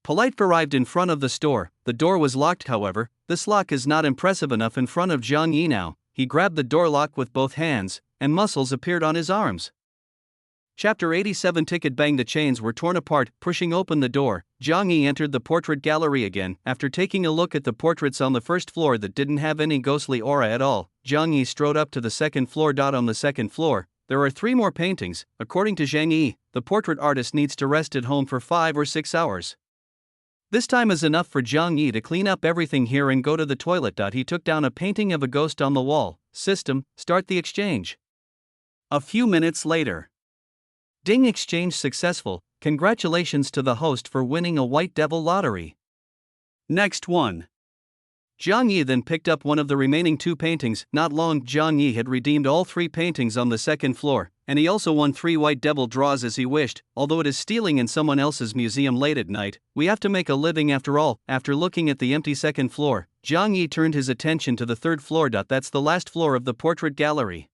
polite. Arrived in front of the store. The door was locked, however. This lock is not impressive enough in front of Jiang Yi now. He grabbed the door lock with both hands, and muscles appeared on his arms. Chapter 87. Ticket bang. The chains were torn apart. Pushing open the door, Jiang Yi entered the portrait gallery again. After taking a look at the portraits on the first floor that didn't have any ghostly aura at all, Jiang Yi strode up to the second floor. On the second floor, there are 3 more paintings. According to Jiang Yi, the portrait artist needs to rest at home for 5 or 6 hours. This time is enough for Jiang Yi to clean up everything here and go to the toilet. He took down a painting of a ghost on the wall. System, start the exchange. A few minutes later. Ding. Exchange successful. Congratulations to the host for winning a White Devil lottery. Next one. Jiang Yi then picked up one of the remaining 2 paintings. Not long, Jiang Yi had redeemed all 3 paintings on the second floor, and he also won 3 White Devil draws as he wished. Although it is stealing in someone else's museum late at night, we have to make a living after all. After looking at the empty second floor, Jiang Yi turned his attention to the third floor. That's the last floor of the portrait gallery.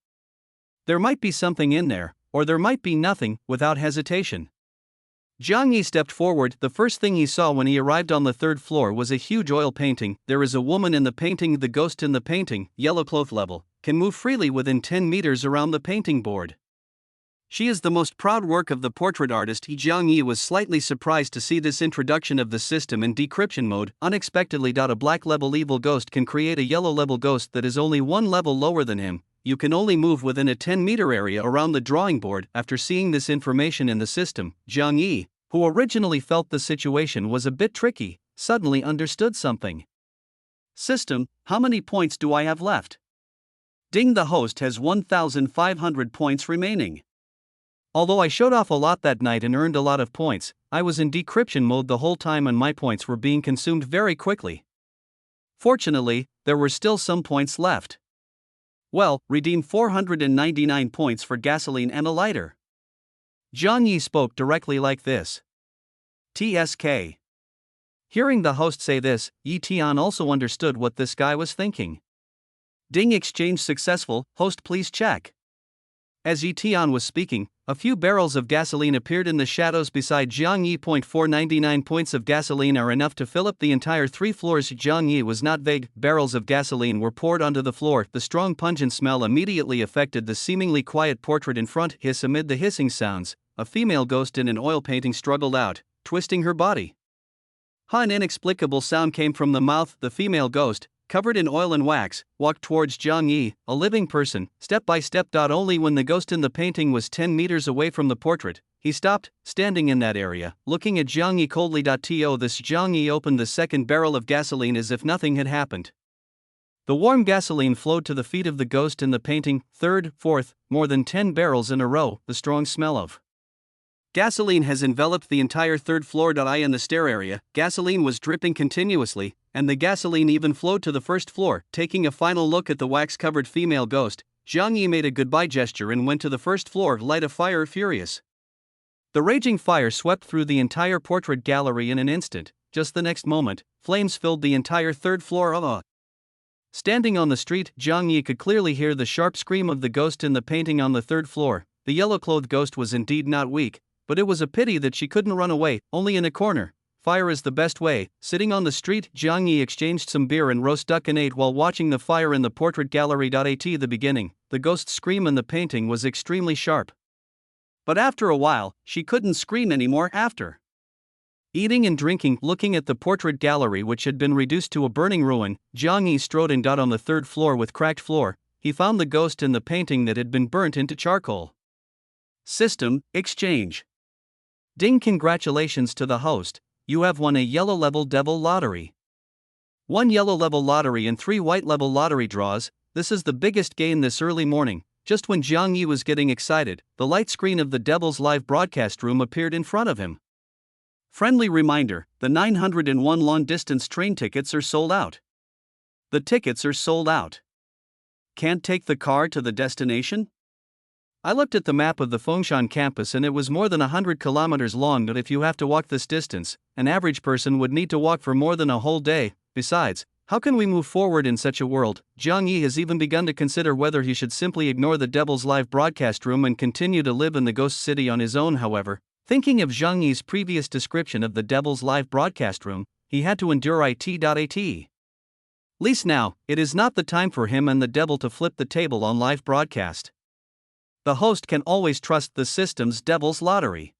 There might be something in there, or there might be nothing. Without hesitation, Jiang Yi stepped forward. The first thing he saw when he arrived on the third floor was a huge oil painting. There is a woman in the painting. The ghost in the painting, yellow cloth level, can move freely within 10 meters around the painting board. She is the most proud work of the portrait artist. Jiang Yi was slightly surprised to see this introduction of the system in decryption mode unexpectedly. A black level evil ghost can create a yellow level ghost that is only 1 level lower than him. You can only move within a 10-meter area around the drawing board. After seeing this information in the system, Jiang Yi, who originally felt the situation was a bit tricky, suddenly understood something. System, how many points do I have left? Ding. The host has 1,500 points remaining. Although I showed off a lot that night and earned a lot of points, I was in decryption mode the whole time and my points were being consumed very quickly. Fortunately, there were still some points left. Well, redeem 499 points for gasoline and a lighter. Jiang Yi spoke directly like this. TSK. Hearing the host say this, Yi Tian also understood what this guy was thinking. Ding. Exchange successful. Host, please check. As Yi Tian was speaking, a few barrels of gasoline appeared in the shadows beside Jiang Yi. 499 points of gasoline are enough to fill up the entire 3 floors. Jiang Yi was not vague. Barrels of gasoline were poured onto the floor. The strong pungent smell immediately affected the seemingly quiet portrait in front. Hiss. Amid the hissing sounds, a female ghost in an oil painting struggled out, twisting her body. An inexplicable sound came from the mouth. The female ghost, covered in oil and wax, walked towards Jiang Yi, a living person, step by step. Only when the ghost in the painting was 10 meters away from the portrait, he stopped, standing in that area, looking at Jiang Yi coldly. This Jiang Yi opened the second barrel of gasoline as if nothing had happened. The warm gasoline flowed to the feet of the ghost in the painting. Third, fourth, more than 10 barrels in a row. The strong smell of gasoline has enveloped the entire third floor. In the stair area, gasoline was dripping continuously, and the gasoline even flowed to the first floor. Taking a final look at the wax-covered female ghost, Jiang Yi made a goodbye gesture and went to the first floor. Light a fire. Furious. The raging fire swept through the entire portrait gallery in an instant. Just the next moment, flames filled the entire third floor. Standing on the street, Jiang Yi could clearly hear the sharp scream of the ghost in the painting on the third floor. The yellow-clothed ghost was indeed not weak, but it was a pity that she couldn't run away, only in a corner. Fire is the best way. Sitting on the street, Jiang Yi exchanged some beer and roast duck and ate while watching the fire in the portrait gallery. At the beginning, the ghost's scream in the painting was extremely sharp. But after a while, she couldn't scream anymore. After eating and drinking, looking at the portrait gallery which had been reduced to a burning ruin, Jiang Yi strode and on the third floor with cracked floor, he found the ghost in the painting that had been burnt into charcoal. System, exchange. Ding. Congratulations to the host, you have won a yellow level devil lottery. 1 yellow level lottery and 3 white level lottery draws. This is the biggest gain this early morning. Just when Jiang Yi was getting excited, the light screen of the devil's live broadcast room appeared in front of him. Friendly reminder, the 901 long-distance train tickets are sold out. The tickets are sold out. Can't take the car to the destination? I looked at the map of the Fengshan campus and it was more than 100 kilometers long, but if you have to walk this distance, an average person would need to walk for more than a whole day. Besides, how can we move forward in such a world? Zhang Yi has even begun to consider whether he should simply ignore the Devil's live broadcast room and continue to live in the Ghost City on his own. However, thinking of Zhang Yi's previous description of the Devil's live broadcast room, he had to endure it. Least now, it is not the time for him and the Devil to flip the table on live broadcast. The host can always trust the system's Devil's lottery.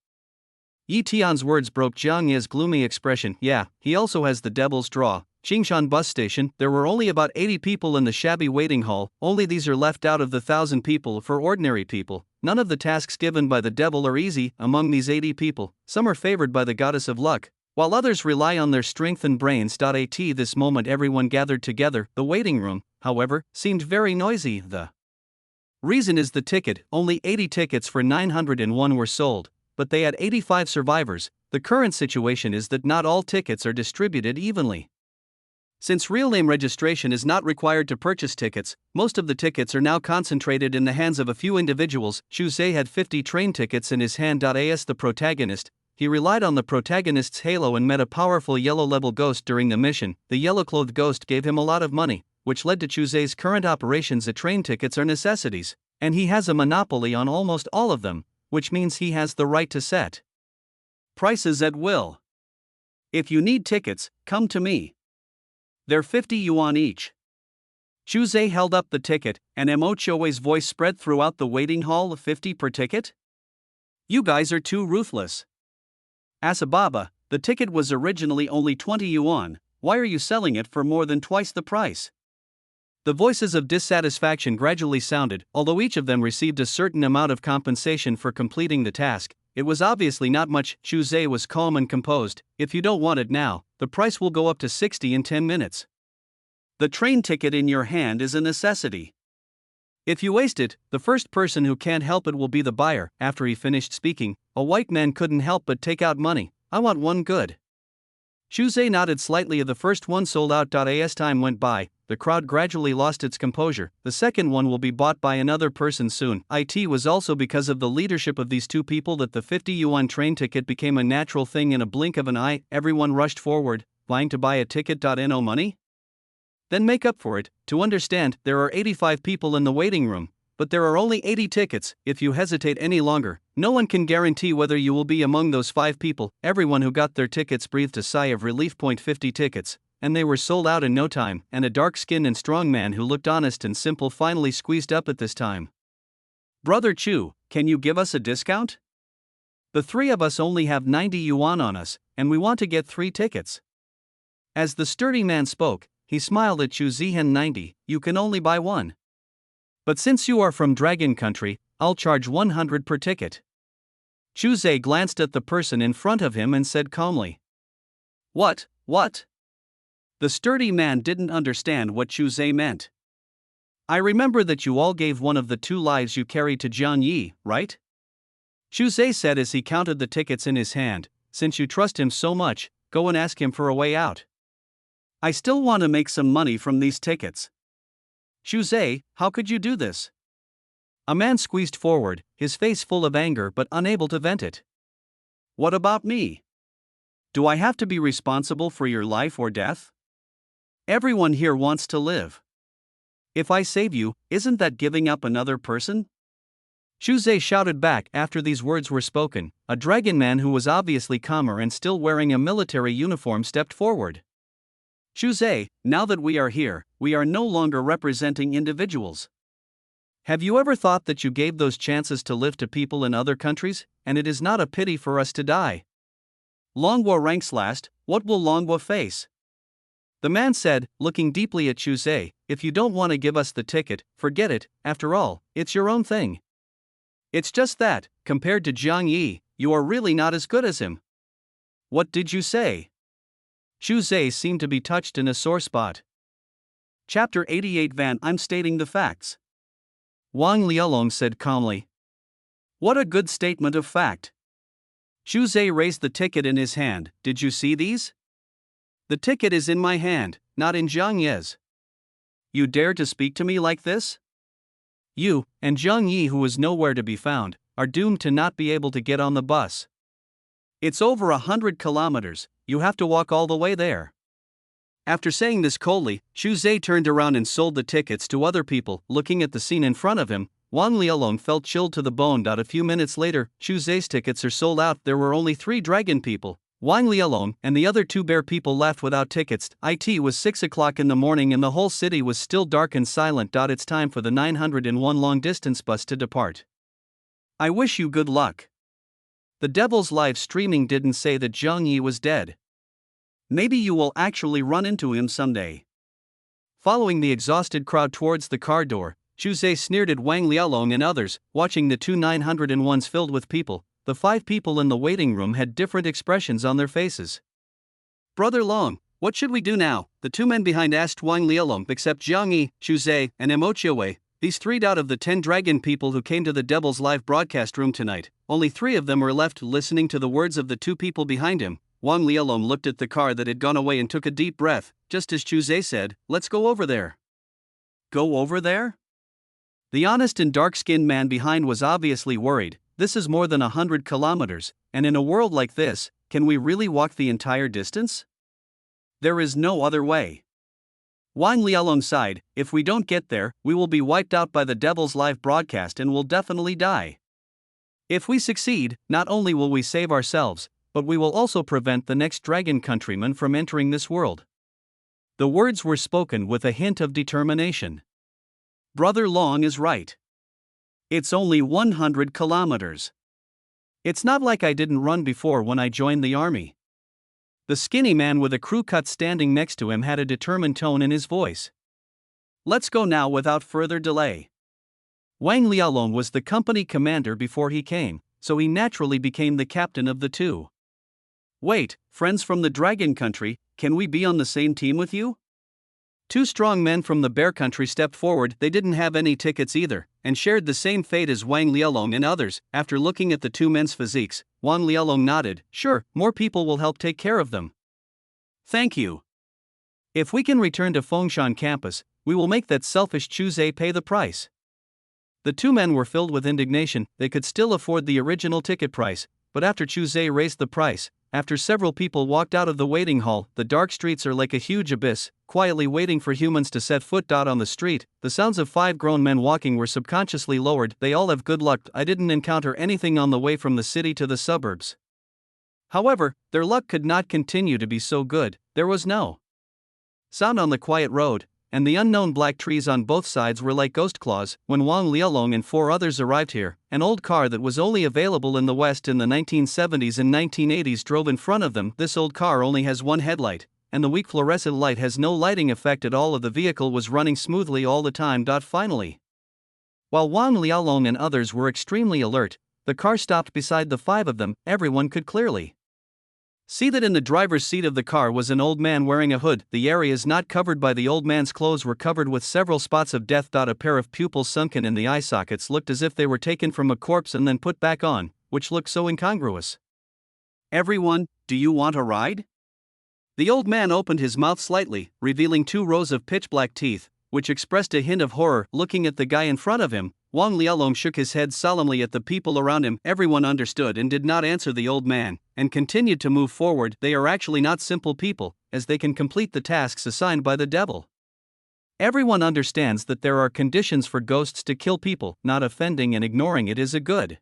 Yi Tian's words broke Zhang Yi's gloomy expression. Yeah, he also has the Devil's draw. Qingshan bus station, there were only about 80 people in the shabby waiting hall, only these are left out of the 1,000 people for ordinary people. None of the tasks given by the Devil are easy. Among these 80 people, some are favored by the goddess of luck, while others rely on their strength and brains. At this moment everyone gathered together. The waiting room, however, seemed very noisy. The reason is the ticket. Only 80 tickets for 901 were sold, but they had 85 survivors. The current situation is that not all tickets are distributed evenly. Since real name registration is not required to purchase tickets, most of the tickets are now concentrated in the hands of a few individuals. Xu Zhe had 50 train tickets in his hand. As the protagonist, he relied on the protagonist's halo and met a powerful yellow-level ghost during the mission. The yellow-clothed ghost gave him a lot of money, which led to Xu Zhe's current operations. Train tickets are necessities, and he has a monopoly on almost all of them, which means he has the right to set prices at will. If you need tickets, come to me. They're 50 yuan each. Xu Zhe held up the ticket, and Mo Chouei's voice spread throughout the waiting hall. 50 per ticket? You guys are too ruthless. Asababa, the ticket was originally only 20 yuan, why are you selling it for more than twice the price? The voices of dissatisfaction gradually sounded. Although each of them received a certain amount of compensation for completing the task, it was obviously not much. Xu Zhe was calm and composed. If you don't want it now, the price will go up to 60 in 10 minutes. The train ticket in your hand is a necessity. If you waste it, the first person who can't help it will be the buyer. After he finished speaking, a white man couldn't help but take out money. I want one. Good. Xu Zhe nodded slightly. The first one sold out. As time went by, the crowd gradually lost its composure. The second one will be bought by another person soon. It was also because of the leadership of these two people that the 50 yuan train ticket became a natural thing. In a blink of an eye, everyone rushed forward, vying to buy a ticket. No money? Then make up for it. To understand, there are 85 people in the waiting room, but there are only 80 tickets. If you hesitate any longer, no one can guarantee whether you will be among those 5 people. Everyone who got their tickets breathed a sigh of relief. 50 tickets, and they were sold out in no time, and a dark-skinned and strong man who looked honest and simple finally squeezed up at this time. Brother Chu, can you give us a discount? The 3 of us only have 90 yuan on us, and we want to get 3 tickets. As the sturdy man spoke, he smiled at Xu Zihen. 90, you can only buy 1. But since you are from Dragon Country, I'll charge 100 per ticket. Xu Zhe glanced at the person in front of him and said calmly. What? The sturdy man didn't understand what Xu Zhe meant. I remember that you all gave one of the 2 lives you carried to Zhang Yi, right? Xu Zhe said as he counted the tickets in his hand. Since you trust him so much, go and ask him for a way out. I still want to make some money from these tickets. Xu Zhe, how could you do this? A man squeezed forward, his face full of anger but unable to vent it. What about me? Do I have to be responsible for your life or death? Everyone here wants to live. If I save you, isn't that giving up another person? Xu Zhe shouted back. After these words were spoken, a dragon man who was obviously calmer and still wearing a military uniform stepped forward. Xu Zhe, now that we are here, we are no longer representing individuals. Have you ever thought that you gave those chances to live to people in other countries, and it is not a pity for us to die? Longwo ranks last, what will Longwo face? The man said, looking deeply at Xu Zhe, if you don't want to give us the ticket, forget it. After all, it's your own thing. It's just that, compared to Zhang Yi, you are really not as good as him. What did you say? Xu Zhe seemed to be touched in a sore spot. Chapter 88 I'm stating the facts. Wang Lialong said calmly. What a good statement of fact. Xu Zhe raised the ticket in his hand. Did you see these? The ticket is in my hand, not in Zhang Ye's. You dare to speak to me like this? You, and Zhang Yi, who is nowhere to be found, are doomed to not be able to get on the bus. It's over 100 kilometers, you have to walk all the way there. After saying this coldly, Xu Zhe turned around and sold the tickets to other people. Looking at the scene in front of him, Wang Lialong felt chilled to the bone. A few minutes later, Xu Zhe's tickets are sold out. There were only 3 dragon people. Wang Lialong and the other 2 bear people left without tickets. It was 6 o'clock in the morning and the whole city was still dark and silent. It's time for the 901 long-distance bus to depart. I wish you good luck. The Devil's live streaming didn't say that Zhang Yi was dead. Maybe you will actually run into him someday. Following the exhausted crowd towards the car door, Xu Zhe sneered at Wang Lialong and others. Watching the 2 901s filled with people, the 5 people in the waiting room had different expressions on their faces. Brother Long, what should we do now? The 2 men behind asked Wang Lialong. Except Zhang Yi, Xu Zhe, and Emochiwei, these 3 out of the 10 dragon people who came to the Devil's live broadcast room tonight, only 3 of them were left. Listening to the words of the 2 people behind him, Wang Lialong looked at the car that had gone away and took a deep breath, just as Xu Zhe said, "Let's go over there." Go over there? The honest and dark-skinned man behind was obviously worried. This is more than 100 kilometers, and in a world like this, can we really walk the entire distance? There is no other way. Wang Lialong sighed, if we don't get there, we will be wiped out by the Devil's live broadcast and will definitely die. If we succeed, not only will we save ourselves, but we will also prevent the next dragon countryman from entering this world. The words were spoken with a hint of determination. Brother Long is right. It's only 100 kilometers. It's not like I didn't run before when I joined the army. The skinny man with a crew cut standing next to him had a determined tone in his voice. Let's go now without further delay. Wang Lialong was the company commander before he came, so he naturally became the captain of the 2. Wait, friends from the dragon country, can we be on the same team with you? 2 strong men from the bear country stepped forward. They didn't have any tickets either, and shared the same fate as Wang Lialong and others. After looking at the 2 men's physiques, Wang Lialong nodded. Sure, more people will help take care of them. Thank you. If we can return to Fengshan campus, we will make that selfish Xu Zhe pay the price. The 2 men were filled with indignation. They could still afford the original ticket price, but after Xu Zhe raised the price, after several people walked out of the waiting hall, the dark streets are like a huge abyss, quietly waiting for humans to set foot. On the street, the sounds of 5 grown men walking were subconsciously lowered. They all have good luck. I didn't encounter anything on the way from the city to the suburbs. However, their luck could not continue to be so good. There was no sound on the quiet road, and the unknown black trees on both sides were like ghost claws. When Wang Lialong and 4 others arrived here, an old car that was only available in the West in the 1970s and 1980s drove in front of them. This old car only has 1 headlight, and the weak fluorescent light has no lighting effect at all. The vehicle was running smoothly all the time. Finally, while Wang Lialong and others were extremely alert, the car stopped beside the 5 of them. Everyone could clearly see that in the driver's seat of the car was an old man wearing a hood. The areas not covered by the old man's clothes were covered with several spots of death. A pair of pupils sunken in the eye sockets looked as if they were taken from a corpse and then put back on, which looked so incongruous. Everyone, do you want a ride? The old man opened his mouth slightly, revealing 2 rows of pitch-black teeth, which expressed a hint of horror. Looking at the guy in front of him, Wang Lialong shook his head solemnly at the people around him. Everyone understood and did not answer the old man, and continued to move forward. They are actually not simple people, as they can complete the tasks assigned by the devil. Everyone understands that there are conditions for ghosts to kill people. Not offending and ignoring it is a good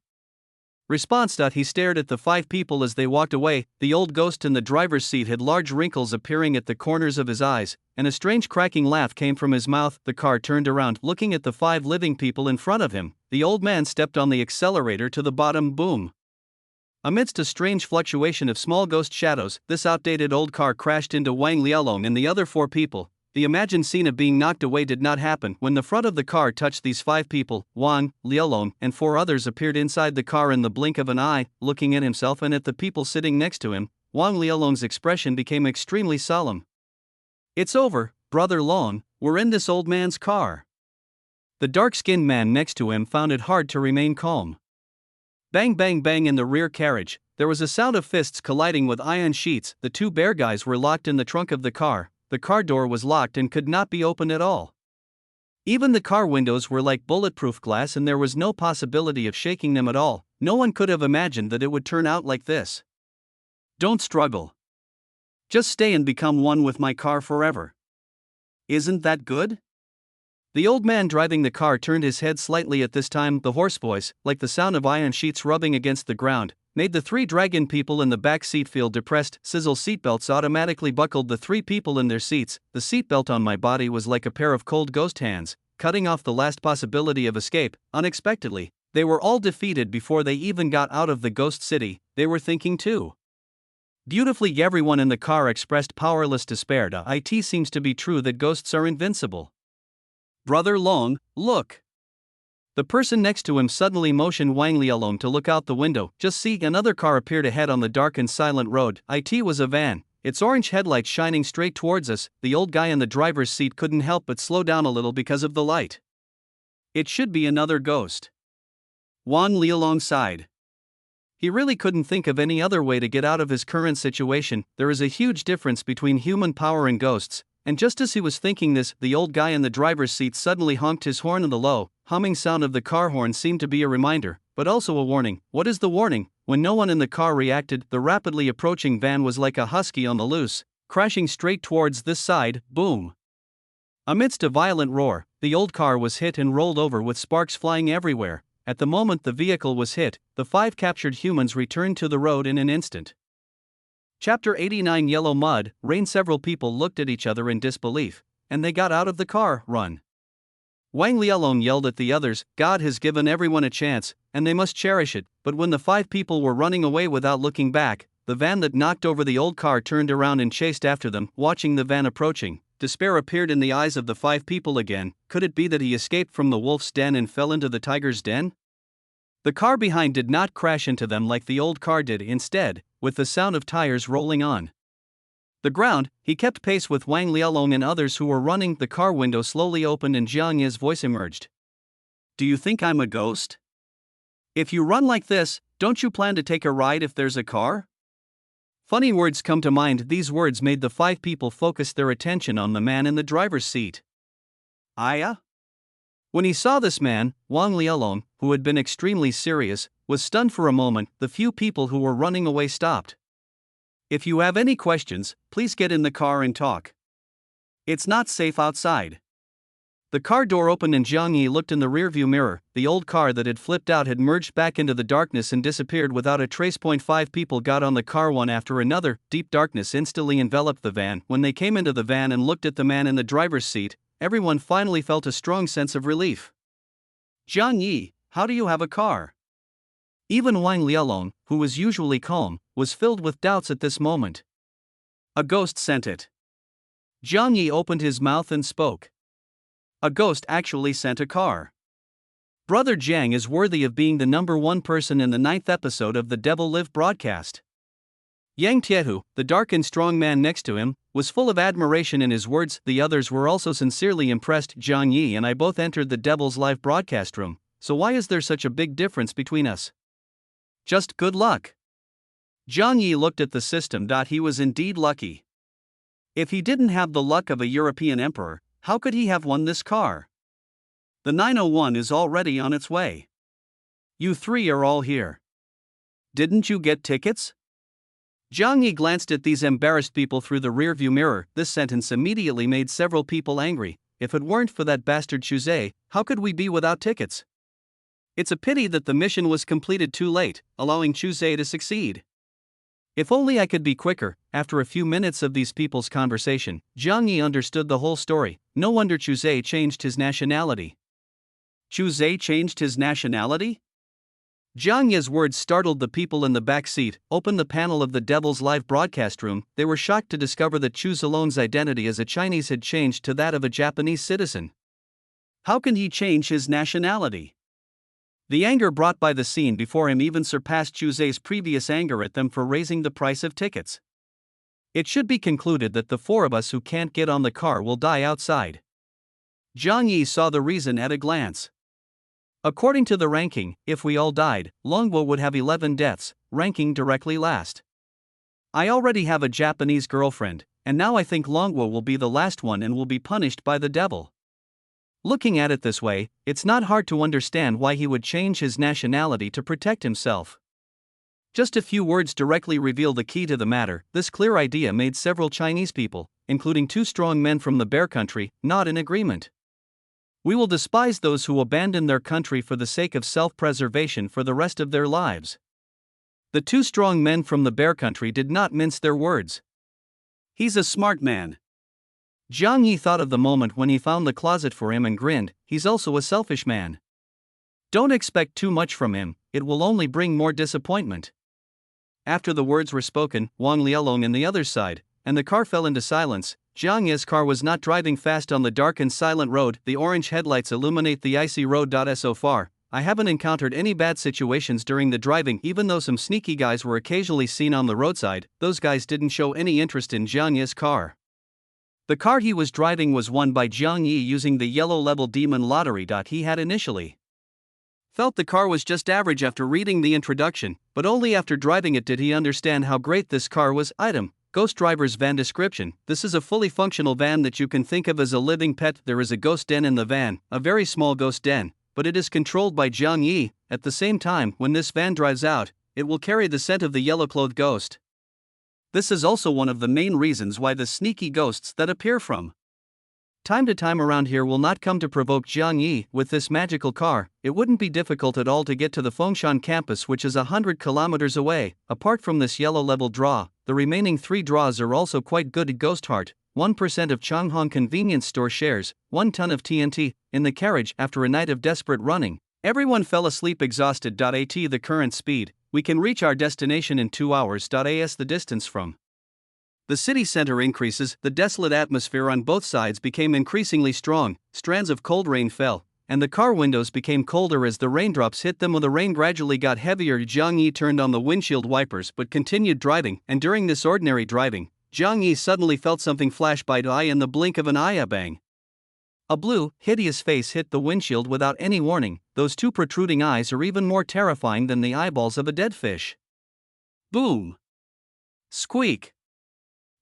response. He stared at the 5 people as they walked away. The old ghost in the driver's seat had large wrinkles appearing at the corners of his eyes, and a strange cracking laugh came from his mouth. The car turned around. Looking at the 5 living people in front of him, the old man stepped on the accelerator to the bottom. Boom. Amidst a strange fluctuation of small ghost shadows, this outdated old car crashed into Wang Lialong and the other 4 people. The imagined scene of being knocked away did not happen. When the front of the car touched these 5 people, Wang Lialong and 4 others appeared inside the car in the blink of an eye. Looking at himself and at the people sitting next to him, Wang Lialong's expression became extremely solemn. It's over, Brother Long, we're in this old man's car. The dark-skinned man next to him found it hard to remain calm. Bang bang bang in the rear carriage, there was a sound of fists colliding with iron sheets. The 2 bear guys were locked in the trunk of the car. The car door was locked and could not be opened at all. Even the car windows were like bulletproof glass and there was no possibility of shaking them at all. No one could have imagined that it would turn out like this. Don't struggle. Just stay and become one with my car forever. Isn't that good? The old man driving the car turned his head slightly at this time. The hoarse voice, like the sound of iron sheets rubbing against the ground, made the three dragon people in the back seat feel depressed. Sizzle seatbelts automatically buckled the three people in their seats. The seatbelt on my body was like a pair of cold ghost hands, cutting off the last possibility of escape. Unexpectedly, they were all defeated before they even got out of the ghost city. They were thinking too. Beautifully, everyone in the car expressed powerless despair. It seems to be true that ghosts are invincible. Brother Long, look. The person next to him suddenly motioned Wang Lialong to look out the window. Just see, another car appeared ahead on the dark and silent road. It was a van, its orange headlights shining straight towards us. The old guy in the driver's seat couldn't help but slow down a little because of the light. It should be another ghost. Wang Lialong sighed. He really couldn't think of any other way to get out of his current situation. There is a huge difference between human power and ghosts. And just as he was thinking this, the old guy in the driver's seat suddenly honked his horn, and the low, humming sound of the car horn seemed to be a reminder, but also a warning. What is the warning? When no one in the car reacted, the rapidly approaching van was like a husky on the loose, crashing straight towards this side. Boom! Amidst a violent roar, the old car was hit and rolled over with sparks flying everywhere. At the moment the vehicle was hit, the 5 captured humans returned to the road in an instant. Chapter 89 Yellow Mud, Rain. Several people looked at each other in disbelief, and they got out of the car. Run! Wang Lialong yelled at the others. God has given everyone a chance, and they must cherish it. But when the 5 people were running away without looking back, the van that knocked over the old car turned around and chased after them. Watching the van approaching, despair appeared in the eyes of the 5 people again. Could it be that he escaped from the wolf's den and fell into the tiger's den? The car behind did not crash into them like the old car did. Instead, with the sound of tires rolling on the ground, he kept pace with Wang Lialong and others who were running. The car window slowly opened and Jiang Ye's voice emerged. Do you think I'm a ghost? If you run like this, don't you plan to take a ride if there's a car? Funny words come to mind. These words made the 5 people focus their attention on the man in the driver's seat. Aya? When he saw this man, Wang Lialong, who had been extremely serious, was stunned for a moment. The few people who were running away stopped. If you have any questions, please get in the car and talk. It's not safe outside. The car door opened and Jiang Yi looked in the rearview mirror. The old car that had flipped out had merged back into the darkness and disappeared without a trace. 5 people got on the car one after another. Deep darkness instantly enveloped the van. When they came into the van and looked at the man in the driver's seat, everyone finally felt a strong sense of relief. Jiang Yi, how do you have a car? Even Wang Lialong, who was usually calm, was filled with doubts at this moment. A ghost sent it. Jiang Yi opened his mouth and spoke. A ghost actually sent a car. Brother Jiang is worthy of being the #1 person in the 9th episode of the Devil Live broadcast. Yang Tiehu, the dark and strong man next to him, was full of admiration in his words. The others were also sincerely impressed. Jiang Yi and I both entered the Devil's Live broadcast room, so why is there such a big difference between us? Just good luck. Jiang Yi looked at the system. He was indeed lucky. If he didn't have the luck of a European emperor, how could he have won this car? The 901 is already on its way. You 3 are all here. Didn't you get tickets? Jiang Yi glanced at these embarrassed people through the rearview mirror. This sentence immediately made several people angry. If it weren't for that bastard Chuzhe, how could we be without tickets? It's a pity that the mission was completed too late, allowing Chuzhe to succeed. If only I could be quicker. After a few minutes of these people's conversation, Jiang Yi understood the whole story. No wonder Chuzhe changed his nationality. Chuzhe changed his nationality? Jiang Yi's words startled the people in the back seat. Opened the panel of the Devil's Live broadcast room. They were shocked to discover that Chu Zilong's identity as a Chinese had changed to that of a Japanese citizen. How can he change his nationality? The anger brought by the scene before him even surpassed Chuzhe's previous anger at them for raising the price of tickets. It should be concluded that the 4 of us who can't get on the car will die outside. Jiang Yi saw the reason at a glance. According to the ranking, if we all died, Longwo would have 11 deaths, ranking directly last. I already have a Japanese girlfriend, and now I think Longwo will be the last one and will be punished by the devil. Looking at it this way, it's not hard to understand why he would change his nationality to protect himself. Just a few words directly reveal the key to the matter. This clear idea made several Chinese people, including 2 strong men from the Bear Country, nod in agreement. We will despise those who abandon their country for the sake of self-preservation for the rest of their lives. The 2 strong men from the Bear Country did not mince their words. He's a smart man. Jiang Yi thought of the moment when he found the closet for him and grinned. He's also a selfish man. Don't expect too much from him, it will only bring more disappointment. After the words were spoken, Wang Lialong and the other side, and the car fell into silence. Jiang Yi's car was not driving fast on the dark and silent road. The orange headlights illuminate the icy road. So far, I haven't encountered any bad situations during the driving, even though some sneaky guys were occasionally seen on the roadside. Those guys didn't show any interest in Jiang Yi's car. The car he was driving was won by Jiang Yi using the yellow level demon lottery. He had initially felt the car was just average after reading the introduction, but only after driving it did he understand how great this car was. Item: Ghost Driver's Van description. This is a fully functional van that you can think of as a living pet. There is a ghost den in the van, a very small ghost den, but it is controlled by Jiang Yi. At the same time, when this van drives out, it will carry the scent of the yellow-clothed ghost. This is also one of the main reasons why the sneaky ghosts that appear from time to time around here will not come to provoke Jiang Yi. With this magical car, it wouldn't be difficult at all to get to the Fengshan campus, which is 100 kilometers away. Apart from this yellow level draw, the remaining 3 draws are also quite good. Ghost Heart, 1% of Changhong convenience store shares, 1 ton of TNT, in the carriage. After a night of desperate running, everyone fell asleep exhausted. At the current speed, we can reach our destination in 2 hours. As the distance from the city center increases, the desolate atmosphere on both sides became increasingly strong. Strands of cold rain fell, and the car windows became colder as the raindrops hit them. The rain gradually got heavier. Jiang Yi turned on the windshield wipers but continued driving, and during this ordinary driving, Jiang Yi suddenly felt something flash by the eye in the blink of an eye. A bang! A blue, hideous face hit the windshield without any warning. Those 2 protruding eyes are even more terrifying than the eyeballs of a dead fish. Boom! Squeak!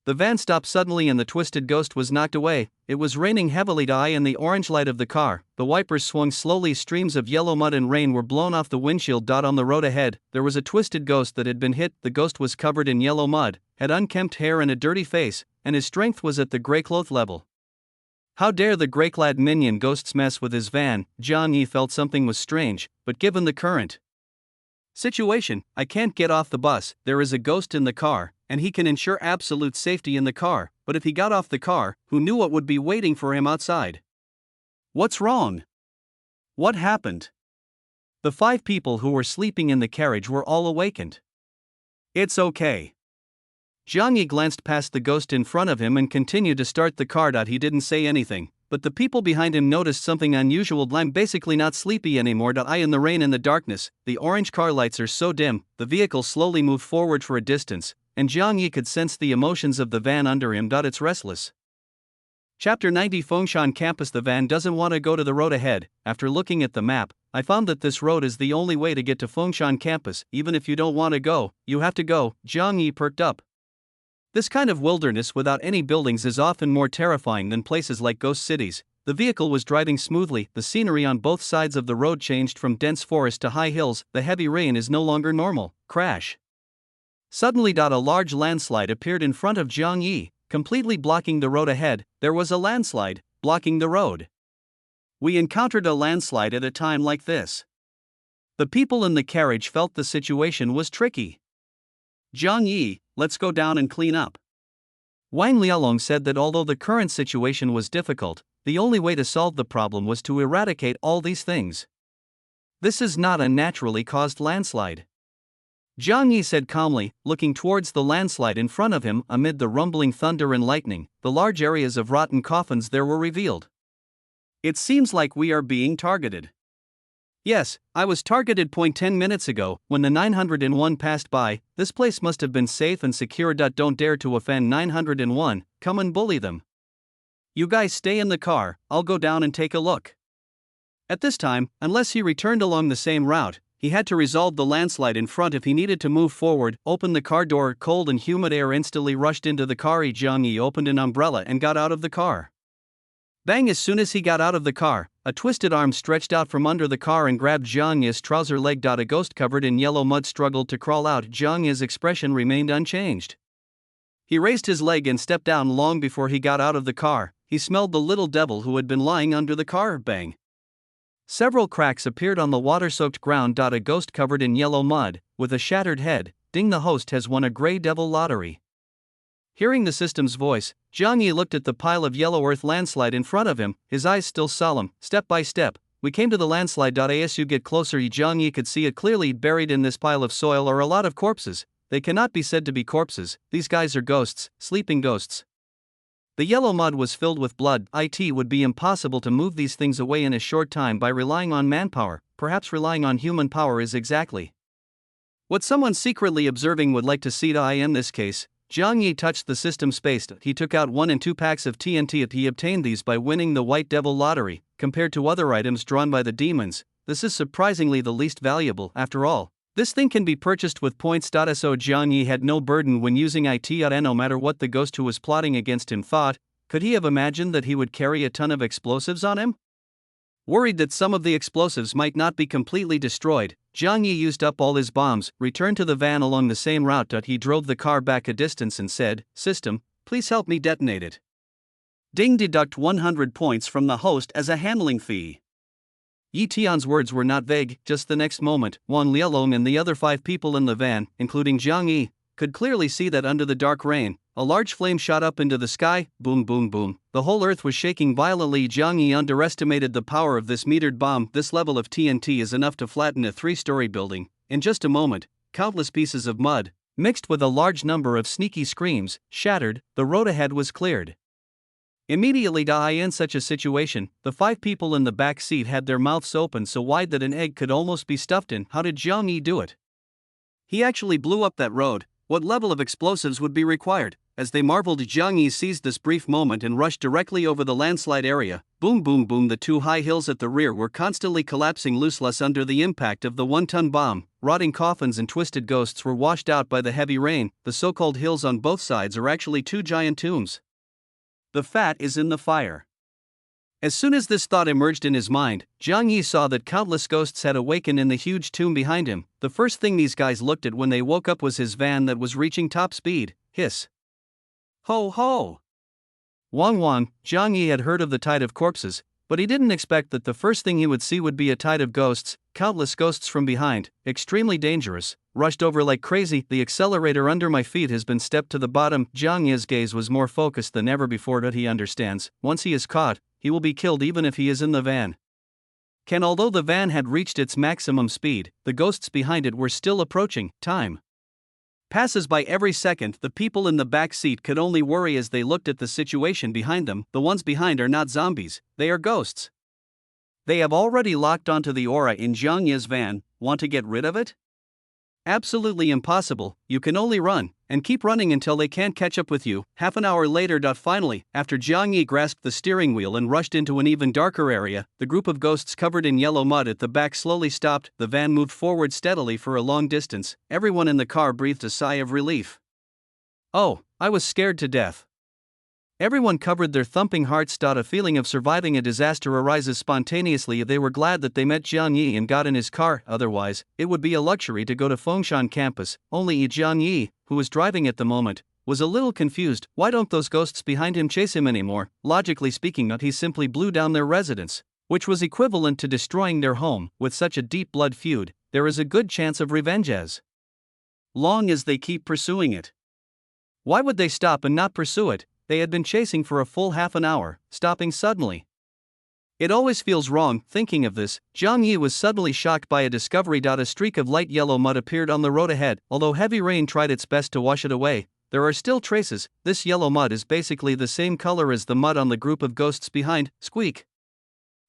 The van stopped suddenly and the twisted ghost was knocked away. It was raining heavily. In the orange light of the car, the wipers swung slowly. Streams of yellow mud and rain were blown off the windshield. On the road ahead, there was a twisted ghost that had been hit. The ghost was covered in yellow mud, had unkempt hair and a dirty face, and his strength was at the gray cloth level. How dare the gray-clad minion ghosts mess with his van? Jiang Yi felt something was strange, but given the current situation, I can't get off the bus. There is a ghost in the car, and he can ensure absolute safety in the car, but if he got off the car, who knew what would be waiting for him outside? What's wrong? What happened? The 5 people who were sleeping in the carriage were all awakened. It's okay. Jiang Yi glanced past the ghost in front of him and continued to start the car. He didn't say anything, but the people behind him noticed something unusual. I'm basically not sleepy anymore. In the rain and the darkness, the orange car lights are so dim, the vehicle slowly moved forward for a distance, and Jiang Yi could sense the emotions of the van under him. It's restless. Chapter 90 Fengshan Campus. The van doesn't want to go to the road ahead. After looking at the map, I found that this road is the only way to get to Fengshan Campus. Even if you don't want to go, you have to go. Jiang Yi perked up. This kind of wilderness without any buildings is often more terrifying than places like ghost cities. The vehicle was driving smoothly. The scenery on both sides of the road changed from dense forest to high hills. The heavy rain is no longer normal. Crash! Suddenly, a large landslide appeared in front of Jiang Yi, completely blocking the road ahead. There was a landslide, blocking the road. We encountered a landslide at a time like this. The people in the carriage felt the situation was tricky. Jiang Yi, let's go down and clean up. Wang Lialong said that although the current situation was difficult, the only way to solve the problem was to eradicate all these things. This is not a naturally caused landslide. Jiang Yi said calmly, looking towards the landslide in front of him. Amid the rumbling thunder and lightning, the large areas of rotten coffins there were revealed. It seems like we are being targeted. Yes, I was targeted. 10 minutes ago, when the 901 passed by. This place must have been safe and secure. Don't dare to offend 901, come and bully them. You guys stay in the car, I'll go down and take a look. At this time, unless he returned along the same route, he had to resolve the landslide in front if he needed to move forward. Open the car door. Cold and humid air instantly rushed into the car. Jiang Yi opened an umbrella and got out of the car. Bang! As soon as he got out of the car, a twisted arm stretched out from under the car and grabbed Zhang Yi's trouser leg. A ghost covered in yellow mud struggled to crawl out. Zhang Yi's expression remained unchanged. He raised his leg and stepped down. Long before he got out of the car, he smelled the little devil who had been lying under the car. Bang! Several cracks appeared on the water-soaked ground. A ghost covered in yellow mud, with a shattered head. Ding! The host has won a gray devil lottery. Hearing the system's voice, Zhang Yi looked at the pile of yellow earth landslide in front of him, his eyes still solemn. Step by step, we came to the landslide. As you get closer, Zhang Yi could see it clearly. Buried in this pile of soil are a lot of corpses. They cannot be said to be corpses, these guys are ghosts, sleeping ghosts. The yellow mud was filled with blood. It would be impossible to move these things away in a short time by relying on manpower. Perhaps relying on human power is exactly what someone secretly observing would like to see. In this case, Zhang Yi touched the system space. He took out 1 and 2 packs of TNT. He obtained these by winning the White Devil lottery. Compared to other items drawn by the demons, this is surprisingly the least valuable. After all, this thing can be purchased with points. So Zhang Yi had no burden when using it. No matter what the ghost who was plotting against him thought, could he have imagined that he would carry a ton of explosives on him? Worried that some of the explosives might not be completely destroyed, Zhang Yi used up all his bombs, returned to the van along the same route. He drove the car back a distance and said, "System, please help me detonate it." Ding! Deduct 100 points from the host as a handling fee. Yi Tian's words were not vague. Just the next moment, Wang Lialong and the other 5 people in the van, including Zhang Yi, could clearly see that under the dark rain, a large flame shot up into the sky. Boom, boom, boom. The whole earth was shaking violently. Zhang Yi underestimated the power of this metered bomb. This level of TNT is enough to flatten a 3-story building. In just a moment, countless pieces of mud, mixed with a large number of sneaky screams, shattered. The road ahead was cleared. Immediately. In such a situation, the 5 people in the back seat had their mouths open so wide that an egg could almost be stuffed in. How did Zhang Yi do it? He actually blew up that road. What level of explosives would be required? As they marveled, Zhang Yi seized this brief moment and rushed directly over the landslide area. Boom, boom, boom. The 2 high hills at the rear were constantly collapsing looseless under the impact of the 1-ton bomb. Rotting coffins and twisted ghosts were washed out by the heavy rain. The so-called hills on both sides are actually 2 giant tombs. The fat is in the fire. As soon as this thought emerged in his mind, Zhang Yi saw that countless ghosts had awakened in the huge tomb behind him. The first thing these guys looked at when they woke up was his van that was reaching top speed. Hiss. Ho ho! Wang, Zhang Yi had heard of the tide of corpses, but he didn't expect that the first thing he would see would be a tide of ghosts, countless ghosts from behind, extremely dangerous, rushed over like crazy. The accelerator under my feet has been stepped to the bottom. Zhang Yi's gaze was more focused than ever before, but he understands, once he is caught, he will be killed even if he is in the van. Although the van had reached its maximum speed, the ghosts behind it were still approaching. Time passes by every second. The people in the back seat could only worry as they looked at the situation behind them. The ones behind are not zombies, they are ghosts. They have already locked onto the aura in Zhang Yi's van. Want to get rid of it? Absolutely impossible. You can only run, and keep running until they can't catch up with you. Half an hour later. Finally, after Zhang Yi grasped the steering wheel and rushed into an even darker area, the group of ghosts covered in yellow mud at the back slowly stopped. The van moved forward steadily for a long distance. Everyone in the car breathed a sigh of relief. Oh, I was scared to death. Everyone covered their thumping hearts. A feeling of surviving a disaster arises spontaneously. They were glad that they met Zhang Yi and got in his car, otherwise, it would be a luxury to go to Fengshan campus. Only Zhang Yi, who was driving at the moment, was a little confused. Why don't those ghosts behind him chase him anymore? Logically speaking, he simply blew down their residence, which was equivalent to destroying their home. With such a deep blood feud, there is a good chance of revenge as long as they keep pursuing it. Why would they stop and not pursue it? They had been chasing for a full half an hour, stopping suddenly. It always feels wrong. Thinking of this, Zhang Yi was suddenly shocked by a discovery. A streak of light yellow mud appeared on the road ahead. Although heavy rain tried its best to wash it away, there are still traces. This yellow mud is basically the same color as the mud on the group of ghosts behind. Squeak.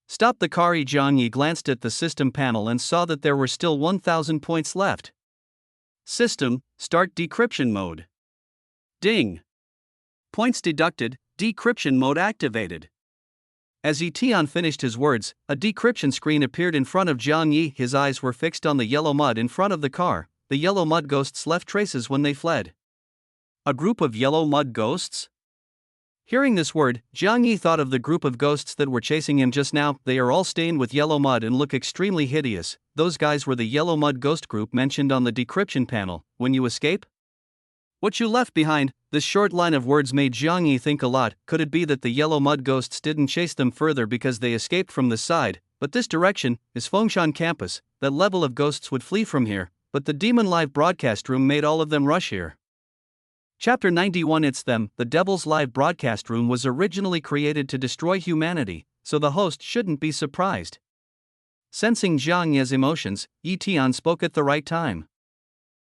Stop the car. Zhang Yi glanced at the system panel and saw that there were still 1,000 points left. System, start decryption mode. Ding. Points deducted, decryption mode activated. As Yi Tian finished his words, a decryption screen appeared in front of Zhang Yi. His eyes were fixed on the yellow mud in front of the car. The yellow mud ghosts left traces when they fled. A group of yellow mud ghosts? Hearing this word, Jiang Yi thought of the group of ghosts that were chasing him just now. They are all stained with yellow mud and look extremely hideous. Those guys were the yellow mud ghost group mentioned on the decryption panel. When you escape? What you left behind. This short line of words made Jiang Yi think a lot. Could it be that the yellow mud ghosts didn't chase them further because they escaped from this side? But this direction is Fengshan campus. That level of ghosts would flee from here, but the demon live broadcast room made all of them rush here. Chapter 91. It's them. The Devil's live broadcast room was originally created to destroy humanity, so the host shouldn't be surprised. Sensing Jiang Yi's emotions, Yi Tian spoke at the right time.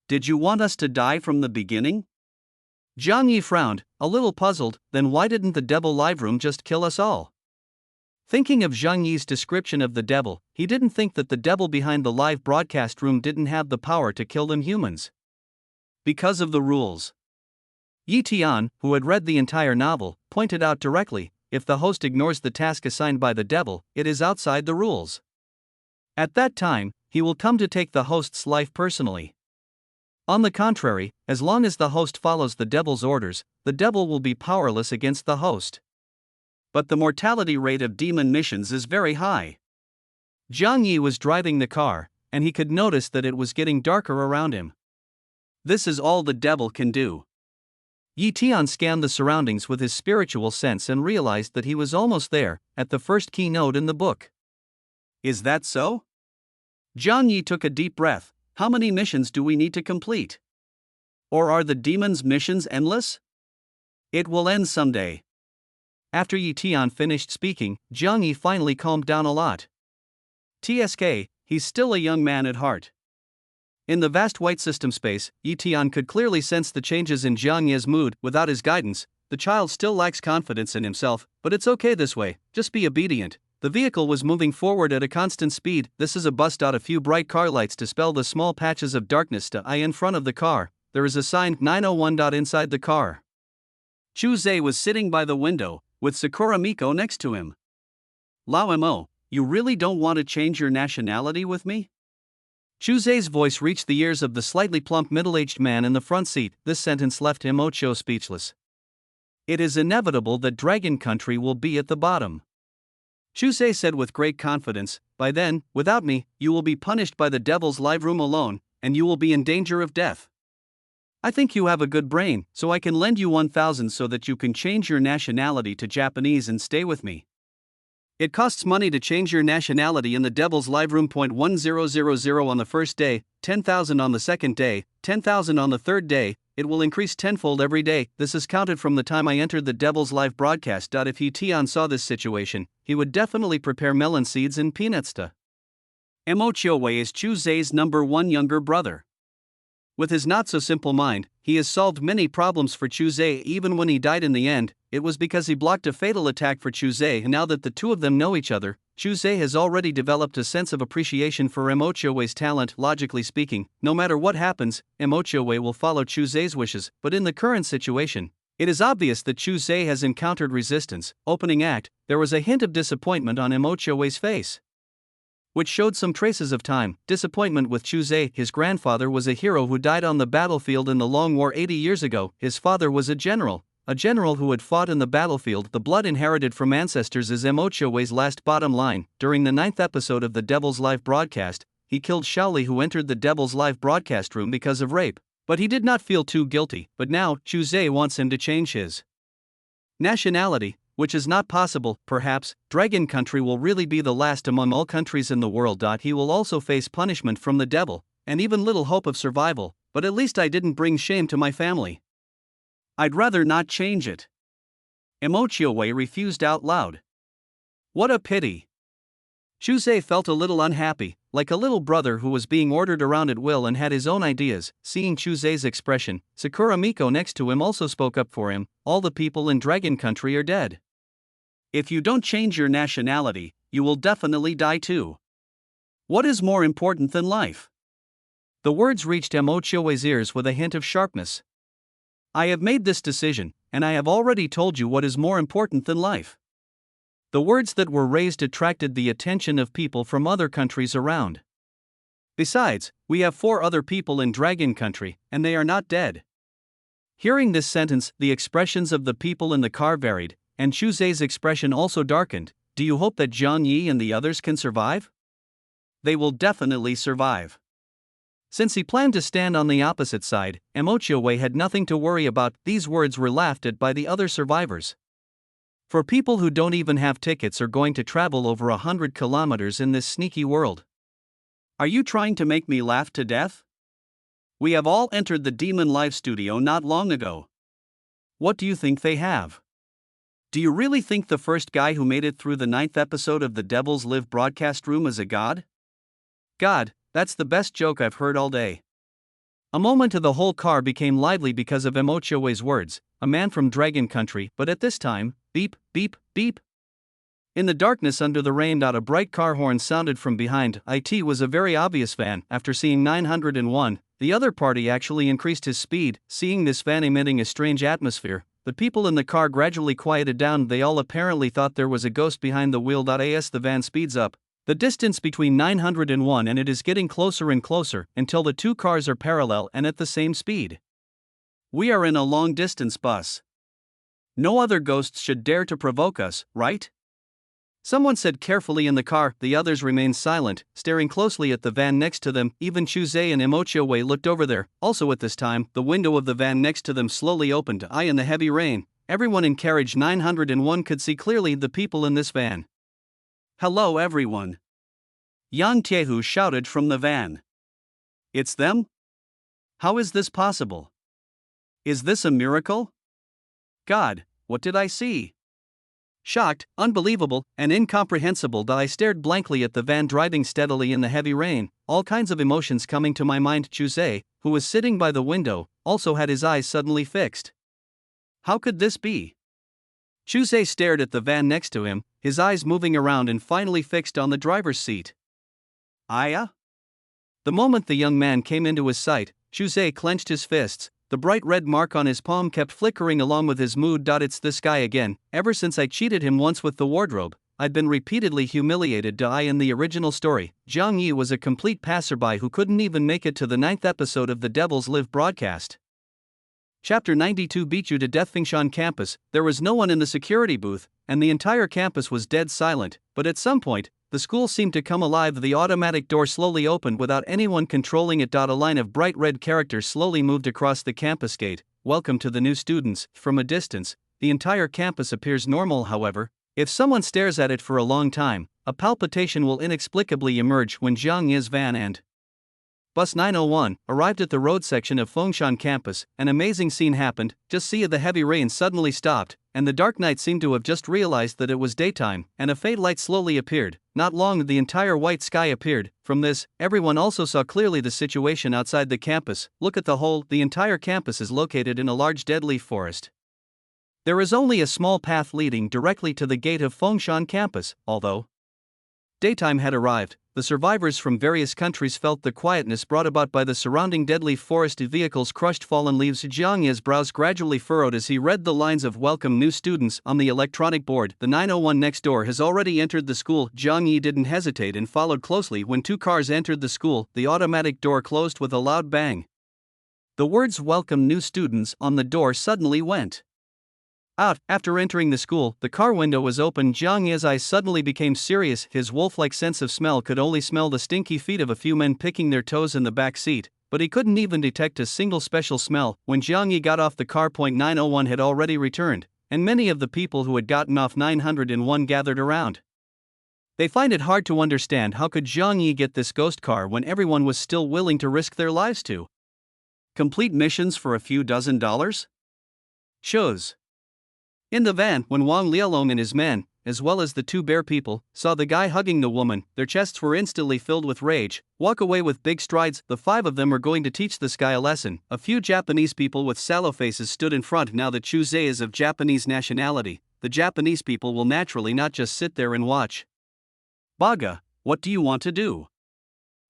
Did you want us to die from the beginning? Jiang Yi frowned, a little puzzled. Then why didn't the Devil live room just kill us all? Thinking of Jiang Yi's description of the devil, he didn't think that the devil behind the live broadcast room didn't have the power to kill them humans. Because of the rules. Yi Tian, who had read the entire novel, pointed out directly, if the host ignores the task assigned by the devil, it is outside the rules. At that time, he will come to take the host's life personally. On the contrary, as long as the host follows the devil's orders, the devil will be powerless against the host. But the mortality rate of demon missions is very high. Jiang Yi was driving the car, and he could notice that it was getting darker around him. This is all the devil can do. Yi Tian scanned the surroundings with his spiritual sense and realized that he was almost there, at the first keynote in the book. Is that so? Jiang Yi took a deep breath. How many missions do we need to complete? Or are the demons' missions endless? It will end someday. After Yi Tian finished speaking, Jiang Yi finally calmed down a lot. TSK, he's still a young man at heart. In the vast white system space, Yi Tian could clearly sense the changes in Jiang Yi's mood. Without his guidance, the child still lacks confidence in himself, but it's okay this way, just be obedient. The vehicle was moving forward at a constant speed. This is a bus. A few bright car lights dispel the small patches of darkness in front of the car. There is a sign 901. Inside the car. Chu Zhe was sitting by the window, with Sakura Miko next to him. Lao Mo, you really don't want to change your nationality with me? Chu Zhe's voice reached the ears of the slightly plump middle-aged man in the front seat. This sentence left Ocho speechless. It is inevitable that Dragon Country will be at the bottom. Chu Zhe said with great confidence, by then, without me, you will be punished by the Devil's live room alone, and you will be in danger of death. I think you have a good brain, so I can lend you 1,000 so that you can change your nationality to Japanese and stay with me. It costs money to change your nationality in the Devil's live room. 1000 on the first day, 10,000 on the second day, 10,000 on the third day. It will increase tenfold every day. This is counted from the time I entered the Devil's live broadcast. If Yi Tian saw this situation, he would definitely prepare melon seeds and peanuts. Mo Chiowei is Chu Zhe's number 1 younger brother. With his not-so-simple mind, he has solved many problems for Chu Zhe. Even when he died in the end, it was because he blocked a fatal attack for Chu Zhe. Now that the two of them know each other, Chu Zhe has already developed a sense of appreciation for Mo Chiowei's talent. Logically speaking, no matter what happens, Mo Chiowei will follow Chu Zhe's wishes. But in the current situation, it is obvious that Chu Zhe has encountered resistance. Opening act, there was a hint of disappointment on Mo Chiowei's face, which showed some traces of time. Disappointment with Chu Zhe. His grandfather was a hero who died on the battlefield in the Long War 80 years ago. His father was a general who had fought in the battlefield. The blood inherited from ancestors is Mo Chiowei's last bottom line. During the 9th episode of the Devil's live broadcast, he killed Shaoli, who entered the Devil's live broadcast room because of rape. But he did not feel too guilty. But now, Chu Zhe wants him to change his nationality, which is not possible. Perhaps Dragon Country will really be the last among all countries in the world. He will also face punishment from the devil, and even little hope of survival, but at least I didn't bring shame to my family. I'd rather not change it. Mo Chiowei refused out loud. What a pity. Chu Zhe felt a little unhappy, like a little brother who was being ordered around at will and had his own ideas. Seeing Chu Zhe's expression, Sakura Miko next to him also spoke up for him. All the people in Dragon Country are dead. If you don't change your nationality, you will definitely die too. What is more important than life? The words reached Mo Chiowei's ears with a hint of sharpness. I have made this decision, and I have already told you what is more important than life. The words that were raised attracted the attention of people from other countries around. Besides, we have 4 other people in Dragon Country, and they are not dead. Hearing this sentence, the expressions of the people in the car varied, and Chuse's expression also darkened. Do you hope that Zhang Yi and the others can survive? They will definitely survive. Since he planned to stand on the opposite side, Emochiowei had nothing to worry about. These words were laughed at by the other survivors. For people who don't even have tickets or going to travel over 100 kilometers in this sneaky world. Are you trying to make me laugh to death? We have all entered the Demon Live studio not long ago. What do you think they have? Do you really think the first guy who made it through the 9th episode of the Devil's Live broadcast room is a god? God, that's the best joke I've heard all day. A moment of the whole car became lively because of Emochiowei's words, a man from Dragon Country, but at this time, beep, beep, beep. In the darkness under the rain, a bright car horn sounded from behind. It was a very obvious van. After seeing 901, the other party actually increased his speed. Seeing this van emitting a strange atmosphere, the people in the car gradually quieted down. They all apparently thought there was a ghost behind the wheel. As the van speeds up, the distance between 901 and it is getting closer and closer until the two cars are parallel and at the same speed. We are in a long-distance bus. No other ghosts should dare to provoke us, right? Someone said carefully in the car. The others remained silent, staring closely at the van next to them. Even Chuse and Emochiowei looked over there. Also at this time, the window of the van next to them slowly opened. In the heavy rain, everyone in carriage 901 could see clearly the people in this van. Hello everyone. Yang Tiehu shouted from the van. It's them? How is this possible? Is this a miracle? God, what did I see? Shocked, unbelievable, and incomprehensible, I stared blankly at the van driving steadily in the heavy rain, all kinds of emotions coming to my mind. Chuse, who was sitting by the window, also had his eyes suddenly fixed. How could this be? Chuse stared at the van next to him, his eyes moving around and finally fixed on the driver's seat. Aya? The moment the young man came into his sight, Chuse clenched his fists. The bright red mark on his palm kept flickering along with his mood. It's this guy again. Ever since I cheated him once with the wardrobe, I'd been repeatedly humiliated. In the original story, Zhang Yi was a complete passerby who couldn't even make it to the 9th episode of the Devil's Live broadcast. Chapter 92 beat you to death. Fengshan campus, there was no one in the security booth, and the entire campus was dead silent, but at some point, the school seemed to come alive. The automatic door slowly opened without anyone controlling it. A line of bright red characters slowly moved across the campus gate. Welcome to the new students. From a distance, the entire campus appears normal. However, if someone stares at it for a long time, a palpitation will inexplicably emerge. When Zhang Yi's van and Bus 901 arrived at the road section of Fengshan campus, an amazing scene happened. Just see, the heavy rain suddenly stopped, and the dark night seemed to have just realized that it was daytime, and a faint light slowly appeared. Not long, the entire white sky appeared. From this, everyone also saw clearly the situation outside the campus. Look at the whole. The entire campus is located in a large dead leaf forest. There is only a small path leading directly to the gate of Fengshan campus. Although daytime had arrived, the survivors from various countries felt the quietness brought about by the surrounding deadly forest. Vehicles crushed fallen leaves. Zhang Yi's brows gradually furrowed as he read the lines of welcome new students on the electronic board. The 901 next door has already entered the school. Zhang Yi didn't hesitate and followed closely. When two cars entered the school, the automatic door closed with a loud bang. The words welcome new students on the door suddenly went out. After entering the school, the car window was open. Zhang Yi's eyes suddenly became serious. His wolf-like sense of smell could only smell the stinky feet of a few men picking their toes in the back seat, but he couldn't even detect a single special smell. When Zhang Yi got off the car, 901 had already returned, and many of the people who had gotten off 901 gathered around. They find it hard to understand how could Zhang Yi get this ghost car when everyone was still willing to risk their lives to complete missions for a few $dozen. Shows. In the van, when Wang Lialong and his men, as well as the two bear people, saw the guy hugging the woman, their chests were instantly filled with rage. Walk away with big strides. The five of them are going to teach this guy a lesson. A few Japanese people with sallow faces stood in front. Now that Chuse is of Japanese nationality, the Japanese people will naturally not just sit there and watch. Baga, what do you want to do?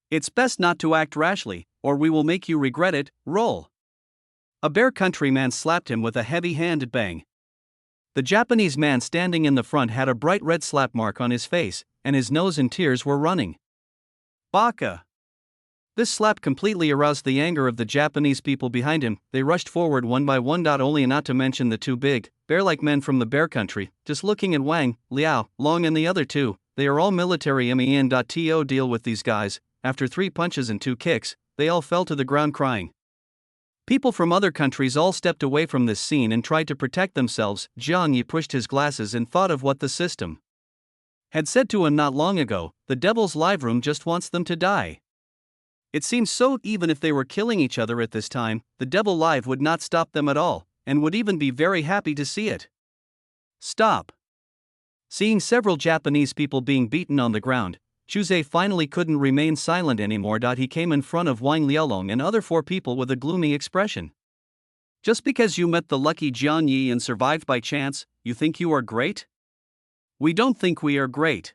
It's best not to act rashly, or we will make you regret it. Roll. A bear countryman slapped him with a heavy hand. Bang. The Japanese man standing in the front had a bright red slap mark on his face, and his nose and tears were running. Baka. This slap completely aroused the anger of the Japanese people behind him. They rushed forward one by one. Only not to mention the two big, bear-like men from the bear country, just looking at Wang, Liao, Long and the other two. They are all military men. To deal with these guys, after 3 punches and 2 kicks, they all fell to the ground crying. People from other countries all stepped away from this scene and tried to protect themselves. Jiang Yi pushed his glasses and thought of what the system had said to him not long ago. The Devil's Live Room just wants them to die. It seems so. Even if they were killing each other at this time, the Devil Live would not stop them at all, and would even be very happy to see it stop. Seeing several Japanese people being beaten on the ground, Chuzhe finally couldn't remain silent anymore. He came in front of Wang Liaolong and other 4 people with a gloomy expression. Just because you met the lucky Jiang Yi and survived by chance, you think you are great? We don't think we are great.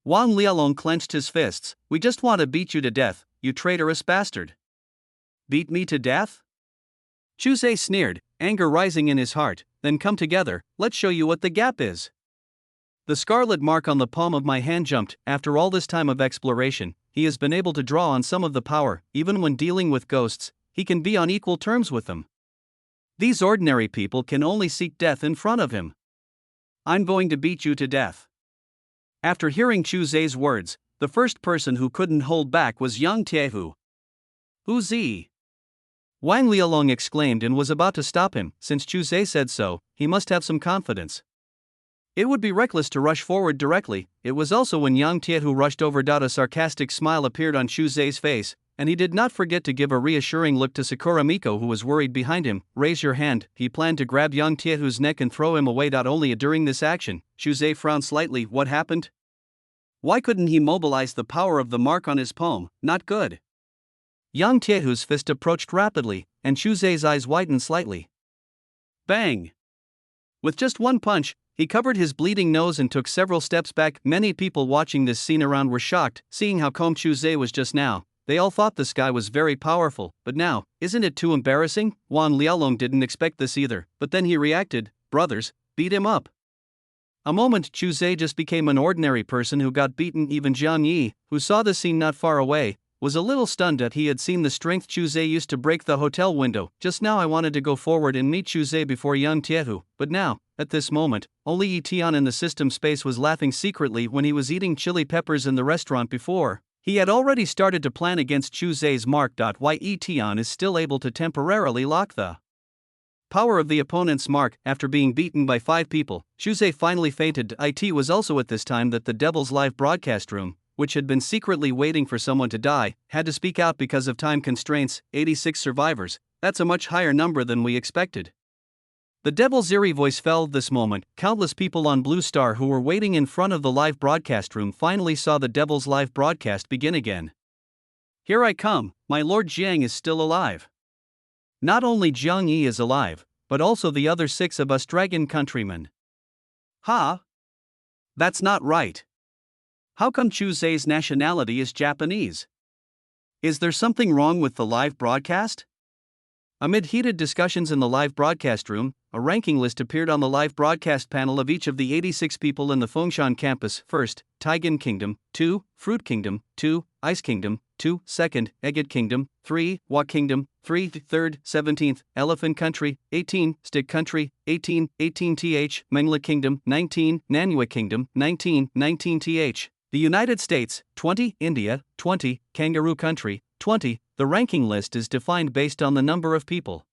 Wang Liaolong clenched his fists. We just want to beat you to death, you traitorous bastard. Beat me to death? Chuzhe sneered, anger rising in his heart. Then come together, let's show you what the gap is. The scarlet mark on the palm of my hand jumped. After all this time of exploration, he has been able to draw on some of the power. Even when dealing with ghosts, he can be on equal terms with them. These ordinary people can only seek death in front of him. I'm going to beat you to death. After hearing Chuzhe's words, the first person who couldn't hold back was Yang Tiehu. Who's he? Wang Liaolong exclaimed and was about to stop him. Since Chuzhe said so, he must have some confidence. It would be reckless to rush forward directly. It was also when Yang Tiehu rushed over. A sarcastic smile appeared on Chuzhe's face, and he did not forget to give a reassuring look to Sakura Miko, who was worried behind him. Raise your hand. He planned to grab Yang Tiehu's neck and throw him away. Only during this action, Chuzhe frowned slightly. What happened? Why couldn't he mobilize the power of the mark on his palm? Not good. Yang Tiehu's fist approached rapidly, and Chuzhe's eyes widened slightly. Bang! With just one punch, he covered his bleeding nose and took several steps back. Many people watching this scene around were shocked, seeing how calm Chuzhe was just now. They all thought this guy was very powerful, but now, isn't it too embarrassing? Wang Liaolong didn't expect this either, but then he reacted. Brothers, beat him up. A moment, Chuzhe just became an ordinary person who got beaten. Even Jiang Yi, who saw the scene not far away, was a little stunned that he had seen the strength Chuzhe used to break the hotel window. Just now I wanted to go forward and meet Chuzhe before Yang Tiehu, but now, at this moment, only Yi Tian in the system space was laughing secretly when he was eating chili peppers in the restaurant before. He had already started to plan against Chuzhe's mark. Why Yi Tian is still able to temporarily lock the power of the opponent's mark. After being beaten by 5 people, Chuzhe finally fainted. It was also at this time that the Devil's Live broadcast room, which had been secretly waiting for someone to die, had to speak out because of time constraints. 86 survivors, that's a much higher number than we expected. The Devil's eerie voice fell. This moment, countless people on Blue Star who were waiting in front of the live broadcast room finally saw the Devil's Live broadcast begin again. Here I come, my Lord Jiang is still alive. Not only Jiang Yi is alive, but also the other 6 of us dragon countrymen. Huh? That's not right. How come Chuzhe's nationality is Japanese? Is there something wrong with the live broadcast? Amid heated discussions in the live broadcast room, a ranking list appeared on the live broadcast panel of each of the 86 people in the Fengshan campus. First, Taigan Kingdom. 2, Fruit Kingdom. 2, Ice Kingdom. 2, Second, Agate Kingdom. 3, Wa Kingdom. 3, Third, 17th, Elephant Country. 18, Stick Country. 18, 18th, Mengla Kingdom. 19, Nanyue Kingdom. 19, 19th. The United States. 20, India. 20, Kangaroo Country. 20, the ranking list is defined based on the number of people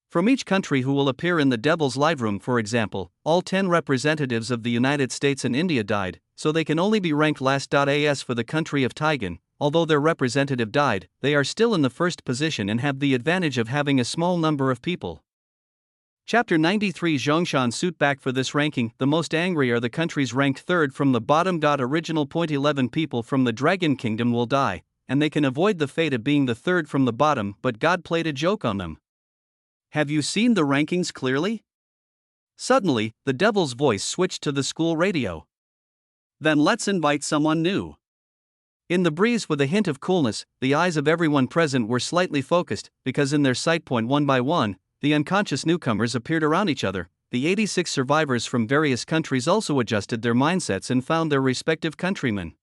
from each country who will appear in the Devil's Live Room. For example, all 10 representatives of the United States and India died, so they can only be ranked last. As for the country of Taigan, although their representative died, they are still in the first position and have the advantage of having a small number of people. Chapter 93 Zhongshan suit back for this ranking. The most angry are the countries ranked 3rd from the bottom. Original point 11 people from the Dragon Kingdom will die, and they can avoid the fate of being the 3rd from the bottom, but God played a joke on them. Have you seen the rankings clearly? Suddenly, the Devil's voice switched to the school radio. Then let's invite someone new. In the breeze with a hint of coolness, the eyes of everyone present were slightly focused, because in their sight point one by one, the unconscious newcomers appeared around each other. The 86 survivors from various countries also adjusted their mindsets and found their respective countrymen.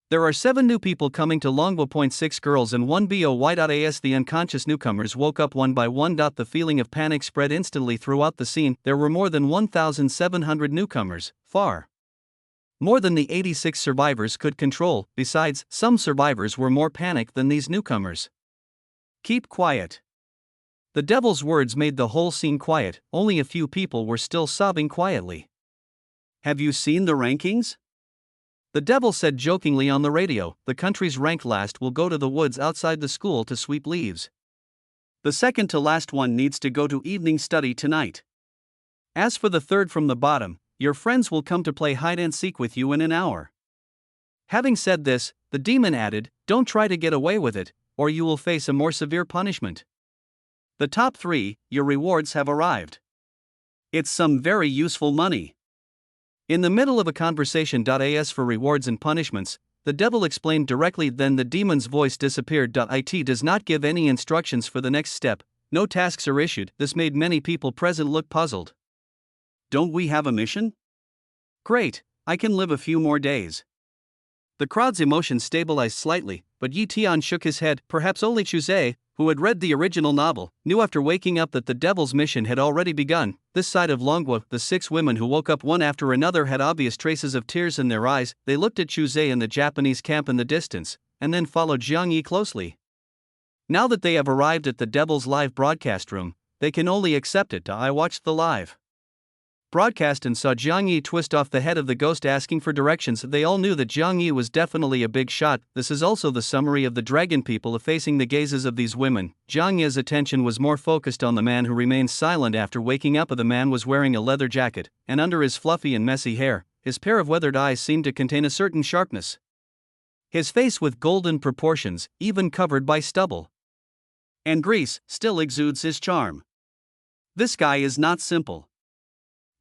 There are 7 new people coming to Longbow Point, 6 girls and 1 boy.as. The unconscious newcomers woke up one by one. The feeling of panic spread instantly throughout the scene. There were more than 1,700 newcomers, far more than the 86 survivors could control. Besides, some survivors were more panicked than these newcomers. Keep quiet. The devil's words made the whole scene quiet. Only a few people were still sobbing quietly. Have you seen the rankings? The devil said jokingly on the radio. The country's ranked last will go to the woods outside the school to sweep leaves. The second to last one needs to go to evening study tonight. As for the third from the bottom, your friends will come to play hide and seek with you in an hour. Having said this, the demon added, don't try to get away with it, or you will face a more severe punishment. The top 3, your rewards have arrived. It's some very useful money. In the middle of a conversation. As for rewards and punishments, the devil explained directly. Then the demon's voice disappeared. It does not give any instructions for the next step, no tasks are issued. This made many people present look puzzled. Don't we have a mission? Great, I can live a few more days. The crowd's emotions stabilized slightly, but Yi Tian shook his head. Perhaps only Chuzhe, who had read the original novel, knew after waking up that the devil's mission had already begun. This side of Longbow, the 6 women who woke up one after another had obvious traces of tears in their eyes. They looked at Chuzhe and the Japanese camp in the distance, and then followed Jiang Yi closely. Now that they have arrived at the devil's live broadcast room, they can only accept it. I watched the live broadcast and saw Jiang Yi twist off the head of the ghost asking for directions. They all knew that Jiang Yi was definitely a big shot. This is also the summary of the dragon people facing the gazes of these women. Jiang Yi's attention was more focused on the man who remained silent after waking up. The man was wearing a leather jacket, and under his fluffy and messy hair, his pair of weathered eyes seemed to contain a certain sharpness. His face with golden proportions, even covered by stubble and grease, still exudes his charm. This guy is not simple.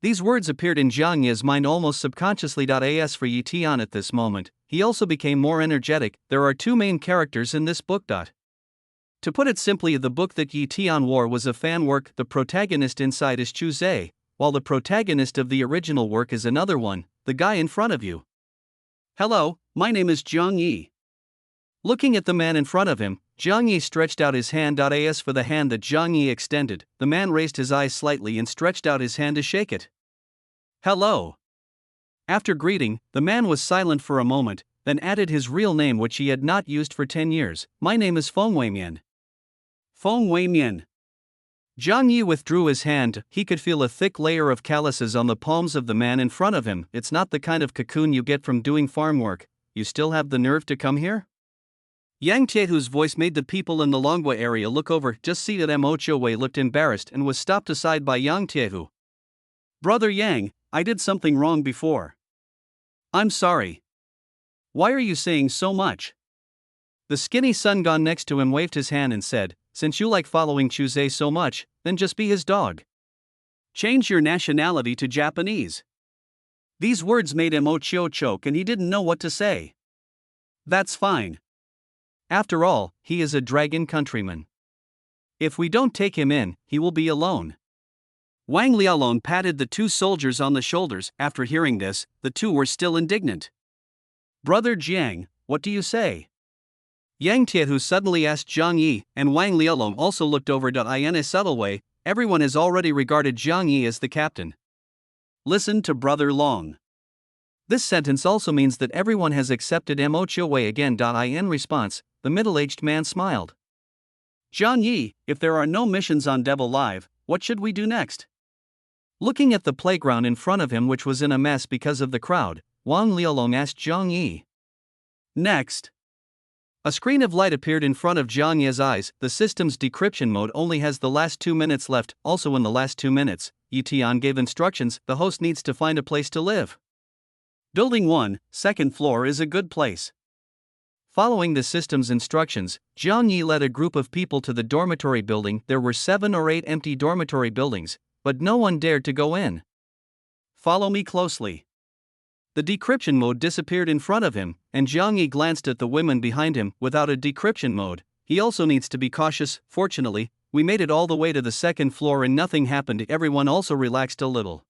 These words appeared in Jiang Yi's mind almost subconsciously. As for Yi Tian at this moment, he also became more energetic. There are 2 main characters in this book. To put it simply, the book that Yi Tian wore was a fan work. The protagonist inside is Chuzhe, while the protagonist of the original work is another one, the guy in front of you. Hello, my name is Jiang Yi. Looking at the man in front of him, Jiang Yi stretched out his hand. As for the hand that Jiang Yi extended, the man raised his eyes slightly and stretched out his hand to shake it. Hello. After greeting, the man was silent for a moment, then added his real name, which he had not used for 10 years. My name is Feng Weimian. Feng Weimian. Jiang Yi withdrew his hand. He could feel a thick layer of calluses on the palms of the man in front of him. It's not the kind of cocoon you get from doing farm work. You still have the nerve to come here? Yang Tiehu's voice made the people in the Longbow area look over. Just see that Mo Chouwei looked embarrassed and was stopped aside by Yang Tiehu. Brother Yang, I did something wrong before. I'm sorry. Why are you saying so much? The skinny Sun Gon next to him waved his hand and said, since you like following Chuzhe so much, then just be his dog. Change your nationality to Japanese. These words made Mo Chou choke and he didn't know what to say. That's fine. After all, he is a dragon countryman. If we don't take him in, he will be alone. Wang Liaolong patted the 2 soldiers on the shoulders. After hearing this, the 2 were still indignant. Brother Jiang, what do you say? Yang Tiehu suddenly asked Jiang Yi, and Wang Liaolong also looked over. In a subtle way, everyone has already regarded Jiang Yi as the captain. Listen to Brother Long. This sentence also means that everyone has accepted Mo Chouwei again. In response, the middle-aged man smiled. Jiang Yi, if there are no missions on Devil Live, what should we do next? Looking at the playground in front of him, which was in a mess because of the crowd, Wang Liaolong asked Jiang Yi. Next. A screen of light appeared in front of Jiang Yi's eyes. The system's decryption mode only has the last 2 minutes left. Also in the last 2 minutes, Yi Tian gave instructions. The host needs to find a place to live. Building 1, 2nd floor is a good place. Following the system's instructions, Jiang Yi led a group of people to the dormitory building. There were 7 or 8 empty dormitory buildings, but no one dared to go in. Follow me closely. The decryption mode disappeared in front of him, and Jiang Yi glanced at the women behind him. Without a decryption mode, he also needs to be cautious. Fortunately, we made it all the way to the 2nd floor and nothing happened. Everyone also relaxed a little.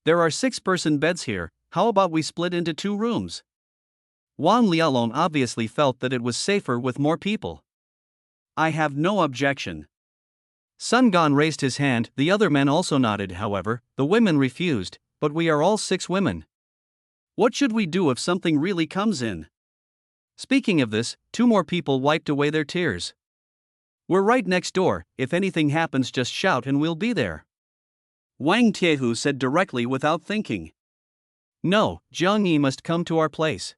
There are 6-person beds here. How about we split into 2 rooms? Wang Lialong obviously felt that it was safer with more people. I have no objection. Sun Gan raised his hand, the other men also nodded. However, the women refused. But we are all 6 women. What should we do if something really comes in? Speaking of this, 2 more people wiped away their tears. We're right next door, if anything happens just shout and we'll be there. Wang Tiehu said directly without thinking. No, Zhang Yi must come to our place.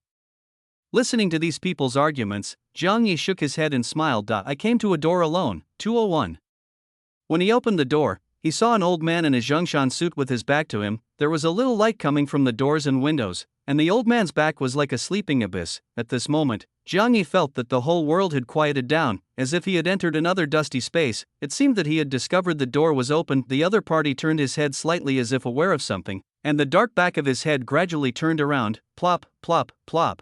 Listening to these people's arguments, Zhang Yi shook his head and smiled. I came to a door alone, 201. When he opened the door, he saw an old man in a Zhongshan suit with his back to him. There was a little light coming from the doors and windows, and the old man's back was like a sleeping abyss. At this moment, Zhang Yi felt that the whole world had quieted down, as if he had entered another dusty space. It seemed that he had discovered the door was open. The other party turned his head slightly as if aware of something, and the dark back of his head gradually turned around. Plop, plop, plop.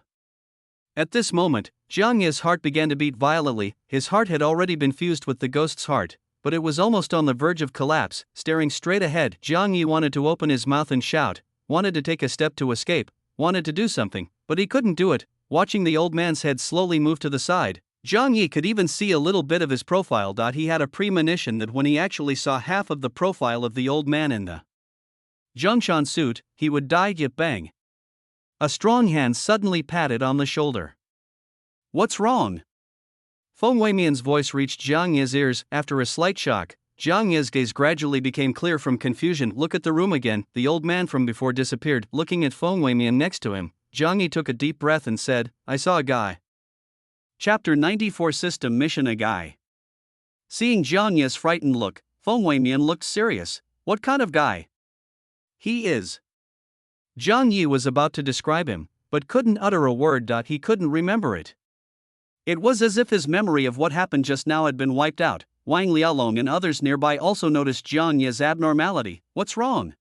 At this moment, Zhang Yi's heart began to beat violently. His heart had already been fused with the ghost's heart, but it was almost on the verge of collapse. Staring straight ahead, Zhang Yi wanted to open his mouth and shout, wanted to take a step to escape, wanted to do something, but he couldn't do it. Watching the old man's head slowly move to the side, Zhang Yi could even see a little bit of his profile. He had a premonition that when he actually saw half of the profile of the old man in the Zhongshan suit, he would die. Yet bang! A strong hand suddenly patted on the shoulder. What's wrong? Feng Weimian's voice reached Zhang Yi's ears. After a slight shock, Zhang Yi's gaze gradually became clear from confusion. Look at the room again. The old man from before disappeared. Looking at Feng Weimian next to him, Zhang Yi took a deep breath and said, I saw a guy. Chapter 94 System Mission. A guy. Seeing Zhang Yi's frightened look, Feng Weimian looked serious. What kind of guy? He is. Zhang Yi was about to describe him, but couldn't utter a word. He couldn't remember it. It was as if his memory of what happened just now had been wiped out. Wang Lialong and others nearby also noticed Zhang Yi's abnormality. What's wrong?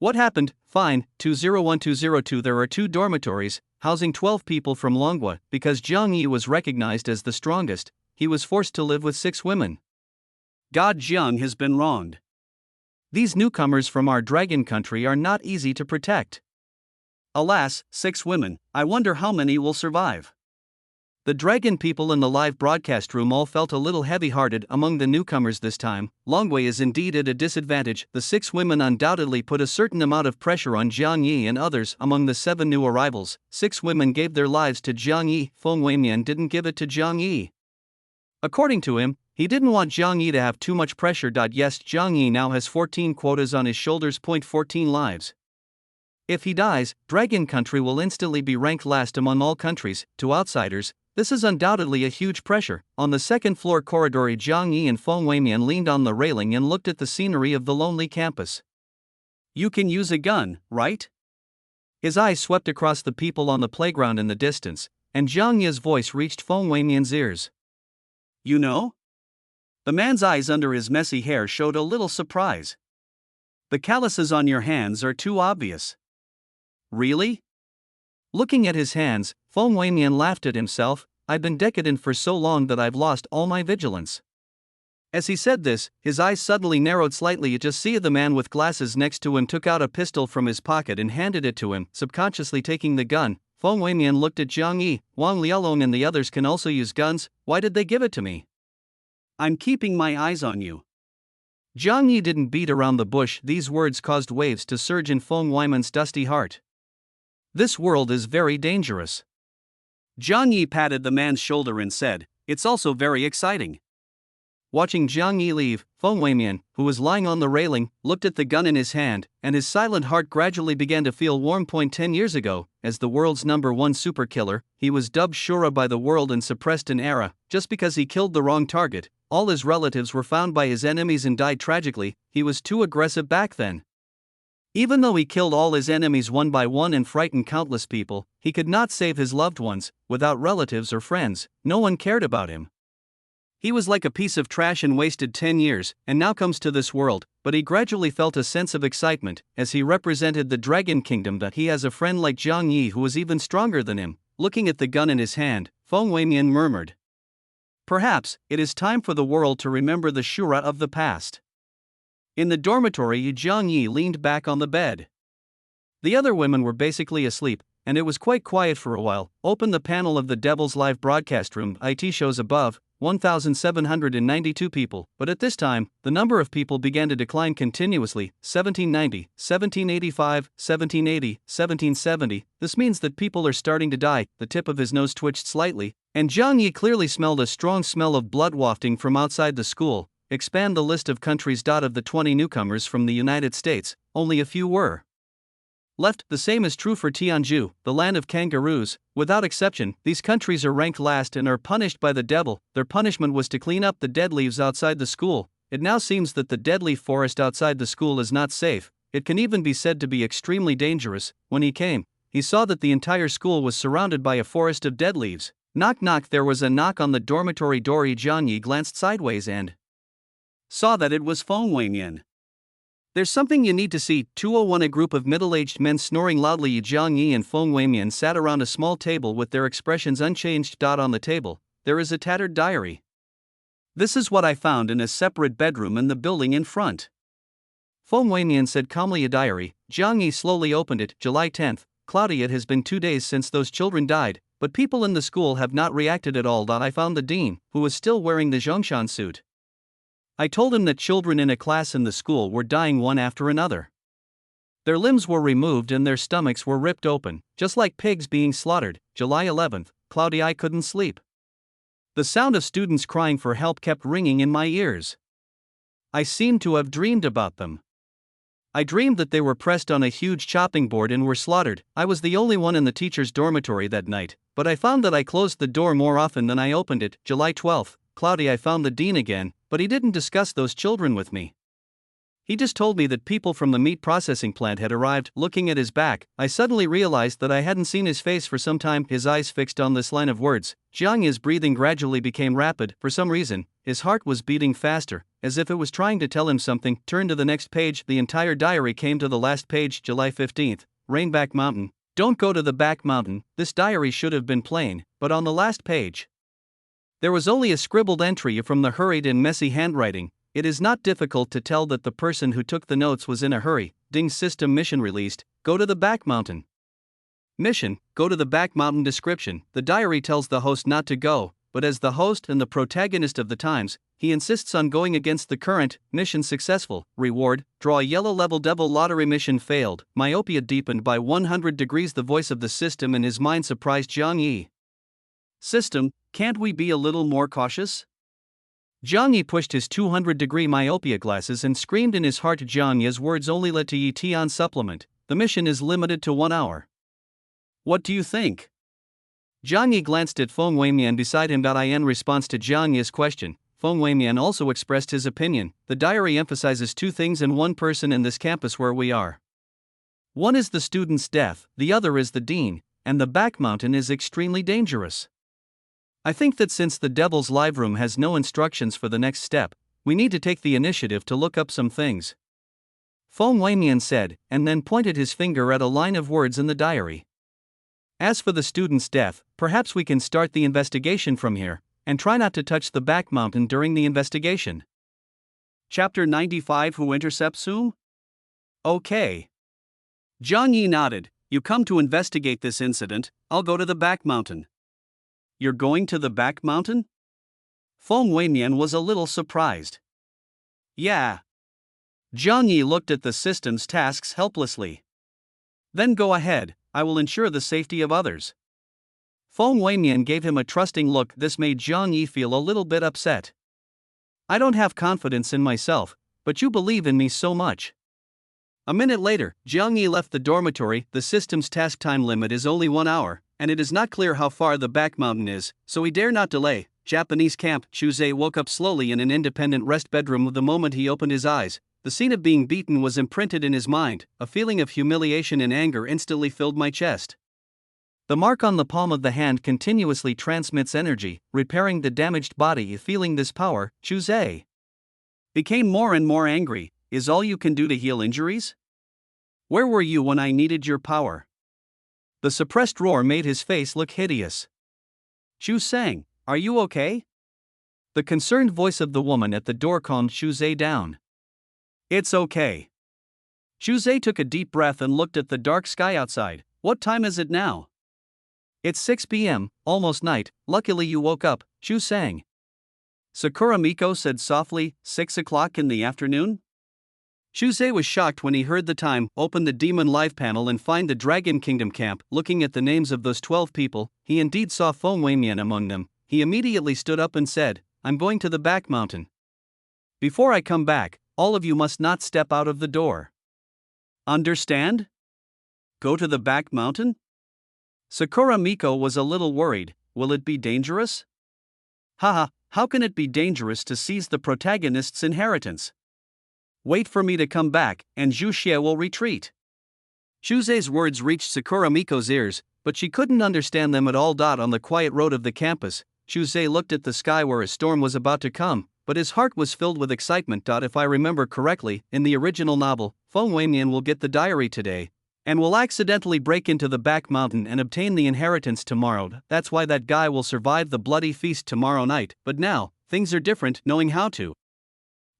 What happened? Fine, 201-202. There are 2 dormitories, housing 12 people from Longhua. Because Zhang Yi was recognized as the strongest, he was forced to live with 6 women. God, Jiang has been wronged. These newcomers from our dragon country are not easy to protect. Alas, 6 women, I wonder how many will survive. The dragon people in the live broadcast room all felt a little heavy-hearted. Among the newcomers this time, Longhua is indeed at a disadvantage. The 6 women undoubtedly put a certain amount of pressure on Zhang Yi and others. Among the 7 new arrivals, 6 women gave their lives to Zhang Yi. Feng Weimian didn't give it to Zhang Yi. According to him, he didn't want Zhang Yi to have too much pressure. Yes, Zhang Yi now has 14 quotas on his shoulders. 14 lives. If he dies, Dragon Country will instantly be ranked last among all countries. To outsiders, this is undoubtedly a huge pressure. On the second floor corridor, Zhang Yi and Feng Weimian leaned on the railing and looked at the scenery of the lonely campus. You can use a gun, right? His eyes swept across the people on the playground in the distance, and Zhang Yi's voice reached Feng Weimian's ears. You know? The man's eyes under his messy hair showed a little surprise. The calluses on your hands are too obvious. Really? Looking at his hands, Feng Weimian laughed at himself. I've been decadent for so long that I've lost all my vigilance. As he said this, his eyes suddenly narrowed slightly. You just see the man with glasses next to him took out a pistol from his pocket and handed it to him. Subconsciously taking the gun, Feng Weimian looked at Zhang Yi. Wang Lialong and the others can also use guns. Why did they give it to me? I'm keeping my eyes on you. Zhang Yi didn't beat around the bush. These words caused waves to surge in Feng Weiman's dusty heart. This world is very dangerous. Zhang Yi patted the man's shoulder and said, it's also very exciting. Watching Zhang Yi leave, Feng Weimian, who was lying on the railing, looked at the gun in his hand, and his silent heart gradually began to feel warm. 10 years ago, as the world's #1 super killer, he was dubbed Shura by the world and suppressed an era. Just because he killed the wrong target, all his relatives were found by his enemies and died tragically. He was too aggressive back then. Even though he killed all his enemies one by one and frightened countless people, he could not save his loved ones. Without relatives or friends, no one cared about him. He was like a piece of trash and wasted 10 years, and now comes to this world. But he gradually felt a sense of excitement, as he represented the Dragon Kingdom, that he has a friend like Zhang Yi who was even stronger than him. Looking at the gun in his hand, Feng Weimian murmured, perhaps, it is time for the world to remember the Shura of the past. In the dormitory, Zhang Yi leaned back on the bed. The other women were basically asleep, and it was quite quiet for a while. Open the panel of the Devil's live broadcast room. IT shows above, 1,792 people, but at this time, the number of people began to decline continuously. 1790, 1785, 1780, 1770. This means that people are starting to die. The tip of his nose twitched slightly, and Jiang Yi clearly smelled a strong smell of blood wafting from outside the school. Expand the list of countries. Of the 20 newcomers from the United States, only a few were left. The same is true for Tianzhu, the land of kangaroos. Without exception, these countries are ranked last and are punished by the devil. Their punishment was to clean up the dead leaves outside the school. It now seems that the dead leaf forest outside the school is not safe. It can even be said to be extremely dangerous. When he came, he saw that the entire school was surrounded by a forest of dead leaves. Knock knock. There was a knock on the dormitory door. Jiang Yi glanced sideways and saw that it was Feng Weimian. There's something you need to see. 201. A group of middle-aged men snoring loudly. Jiang Yi and Feng Weimian sat around a small table with their expressions unchanged. On the table, there is a tattered diary. This is what I found in a separate bedroom in the building in front. Feng Weimian said calmly. A diary. Jiang Yi slowly opened it. July 10th. Cloudy. It has been 2 days since those children died, but people in the school have not reacted at all. I found the dean, who was still wearing the Zhongshan suit. I told him that children in a class in the school were dying one after another. Their limbs were removed and their stomachs were ripped open, just like pigs being slaughtered. July 11th. Cloudy. I couldn't sleep. The sound of students crying for help kept ringing in my ears. I seemed to have dreamed about them. I dreamed that they were pressed on a huge chopping board and were slaughtered. I was the only one in the teacher's dormitory that night, but I found that I closed the door more often than I opened it. July 12th. Cloudy. I found the dean again, but he didn't discuss those children with me. He just told me that people from the meat processing plant had arrived. Looking at his back, I suddenly realized that I hadn't seen his face for some time. His eyes fixed on this line of words. Jiang Yi's breathing gradually became rapid. For some reason, his heart was beating faster, as if it was trying to tell him something. Turn to the next page. The entire diary came to the last page. July 15th. Rainback Mountain. Don't go to the back mountain. This diary should have been plain, but on the last page, there was only a scribbled entry from the hurried and messy handwriting. It is not difficult to tell that the person who took the notes was in a hurry. Ding. System mission released. Go to the back mountain. Mission. Go to the back mountain. Description. The diary tells the host not to go, but as the host and the protagonist of the times, he insists on going against the current. Mission successful. Reward. Draw a yellow level. Devil lottery. Mission failed. Myopia deepened by 100 degrees. The voice of the system in his mind surprised Jiang Yi. System, can't we be a little more cautious? Jiang Yi pushed his 200-degree myopia glasses and screamed in his heart. Jiang Yi's words only led to Yi Tian supplement. The mission is limited to 1 hour. What do you think? Jiang Yi glanced at Feng Weimian beside him. In response to Jiang Yi's question, Feng Weimian also expressed his opinion. The diary emphasizes 2 things in one person in this campus where we are. One is the student's death, the other is the dean, and the back mountain is extremely dangerous. I think that since the Devil's Live Room has no instructions for the next step, we need to take the initiative to look up some things. Feng Weimian said, and then pointed his finger at a line of words in the diary. As for the student's death, perhaps we can start the investigation from here, and try not to touch the back mountain during the investigation. Chapter 95. Who intercepts whom? Okay. Jiang Yi nodded. You come to investigate this incident. I'll go to the back mountain. You're going to the back mountain? Feng Weimian was a little surprised. Yeah. Jiang Yi looked at the system's tasks helplessly. Then go ahead, I will ensure the safety of others. Feng Weimian gave him a trusting look. This made Jiang Yi feel a little bit upset. I don't have confidence in myself, but you believe in me so much. A minute later, Jiang Yi left the dormitory. The system's task time limit is only 1 hour, and it is not clear how far the back mountain is, so he dare not delay. Japanese camp. Chuzhe woke up slowly in an independent rest bedroom. The moment he opened his eyes, the scene of being beaten was imprinted in his mind. A feeling of humiliation and anger instantly filled my chest. The mark on the palm of the hand continuously transmits energy, repairing the damaged body. Feeling this power, Chuzhe became more and more angry. Is all you can do to heal injuries? Where were you when I needed your power? The suppressed roar made his face look hideous. Chu Sang, are you okay? The concerned voice of the woman at the door calmed Chuzhe down. It's okay. Chuzhe took a deep breath and looked at the dark sky outside. What time is it now? It's 6 p.m., almost night. Luckily you woke up, Shu sang. Sakura Miko said softly, 6 o'clock in the afternoon? Shuzei was shocked when he heard the time, opened the Demon Live panel and find the Dragon Kingdom camp. Looking at the names of those 12 people, he indeed saw Feng Weimian among them. He immediately stood up and said, I'm going to the back mountain. Before I come back, all of you must not step out of the door. Understand? Go to the back mountain? Sakura Miko was a little worried. Will it be dangerous? Haha, how can it be dangerous to seize the protagonist's inheritance? Wait for me to come back, and Zhu Xie will retreat. Shuzei's words reached Sakura Miko's ears, but she couldn't understand them at all. On the quiet road of the campus, Shuzei looked at the sky where a storm was about to come, but his heart was filled with excitement. If I remember correctly, in the original novel, Feng Weimian will get the diary today, and will accidentally break into the back mountain and obtain the inheritance tomorrow. That's why that guy will survive the bloody feast tomorrow night. But now, things are different. Knowing how to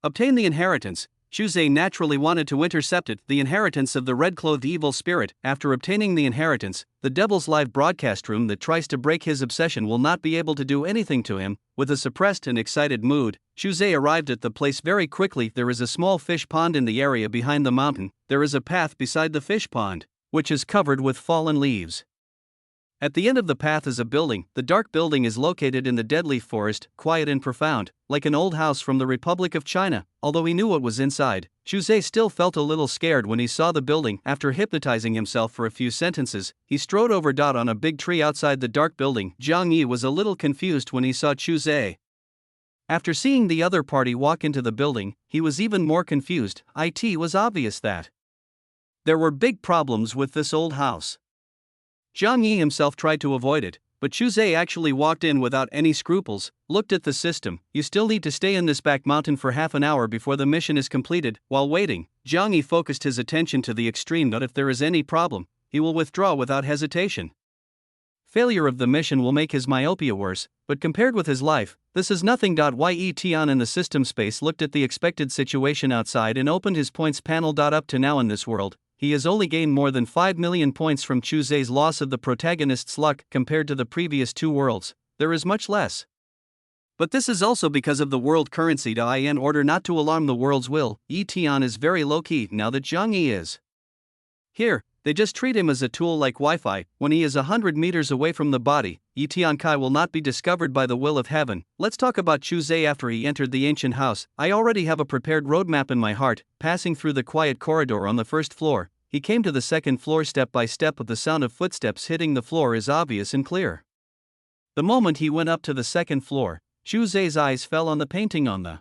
obtain the inheritance, Shuzei naturally wanted to intercept it, the inheritance of the red-clothed evil spirit. After obtaining the inheritance, the devil's live broadcast room that tries to break his obsession will not be able to do anything to him. With a suppressed and excited mood, Shuzei arrived at the place very quickly. There is a small fish pond in the area behind the mountain. There is a path beside the fish pond, which is covered with fallen leaves. At the end of the path is a building. The dark building is located in the deadleaf forest, quiet and profound, like an old house from the Republic of China. Although he knew what was inside, Shuzei still felt a little scared when he saw the building. After hypnotizing himself for a few sentences, he strode over. On a big tree outside the dark building, Zhang Yi was a little confused when he saw Shuzei. After seeing the other party walk into the building, he was even more confused. It was obvious that there were big problems with this old house. Zhang Yi himself tried to avoid it, but Shuzei actually walked in without any scruples, looked at the system. You still need to stay in this back mountain for half an hour before the mission is completed. While waiting, Zhang Yi focused his attention to the extreme. If there is any problem, he will withdraw without hesitation. Failure of the mission will make his myopia worse, but compared with his life, this is nothing. Ye Tian in the system space looked at the expected situation outside and opened his points panel. Up to now in this world, he has only gained more than 5 million points from Shuzei's loss of the protagonist's luck. Compared to the previous 2 worlds, there is much less. But this is also because of the world currency. In order not to alarm the world's will, Yi Tian is very low-key now that Zhang Yi is here. They just treat him as a tool like Wi-Fi. When he is 100 meters away from the body, Yi Tian Kai will not be discovered by the will of heaven. Let's talk about Shuzei after he entered the ancient house. I already have a prepared roadmap in my heart. Passing through the quiet corridor on the first floor, he came to the second floor step by step. The sound of footsteps hitting the floor is obvious and clear. The moment he went up to the second floor, Shuzei's eyes fell on the painting on the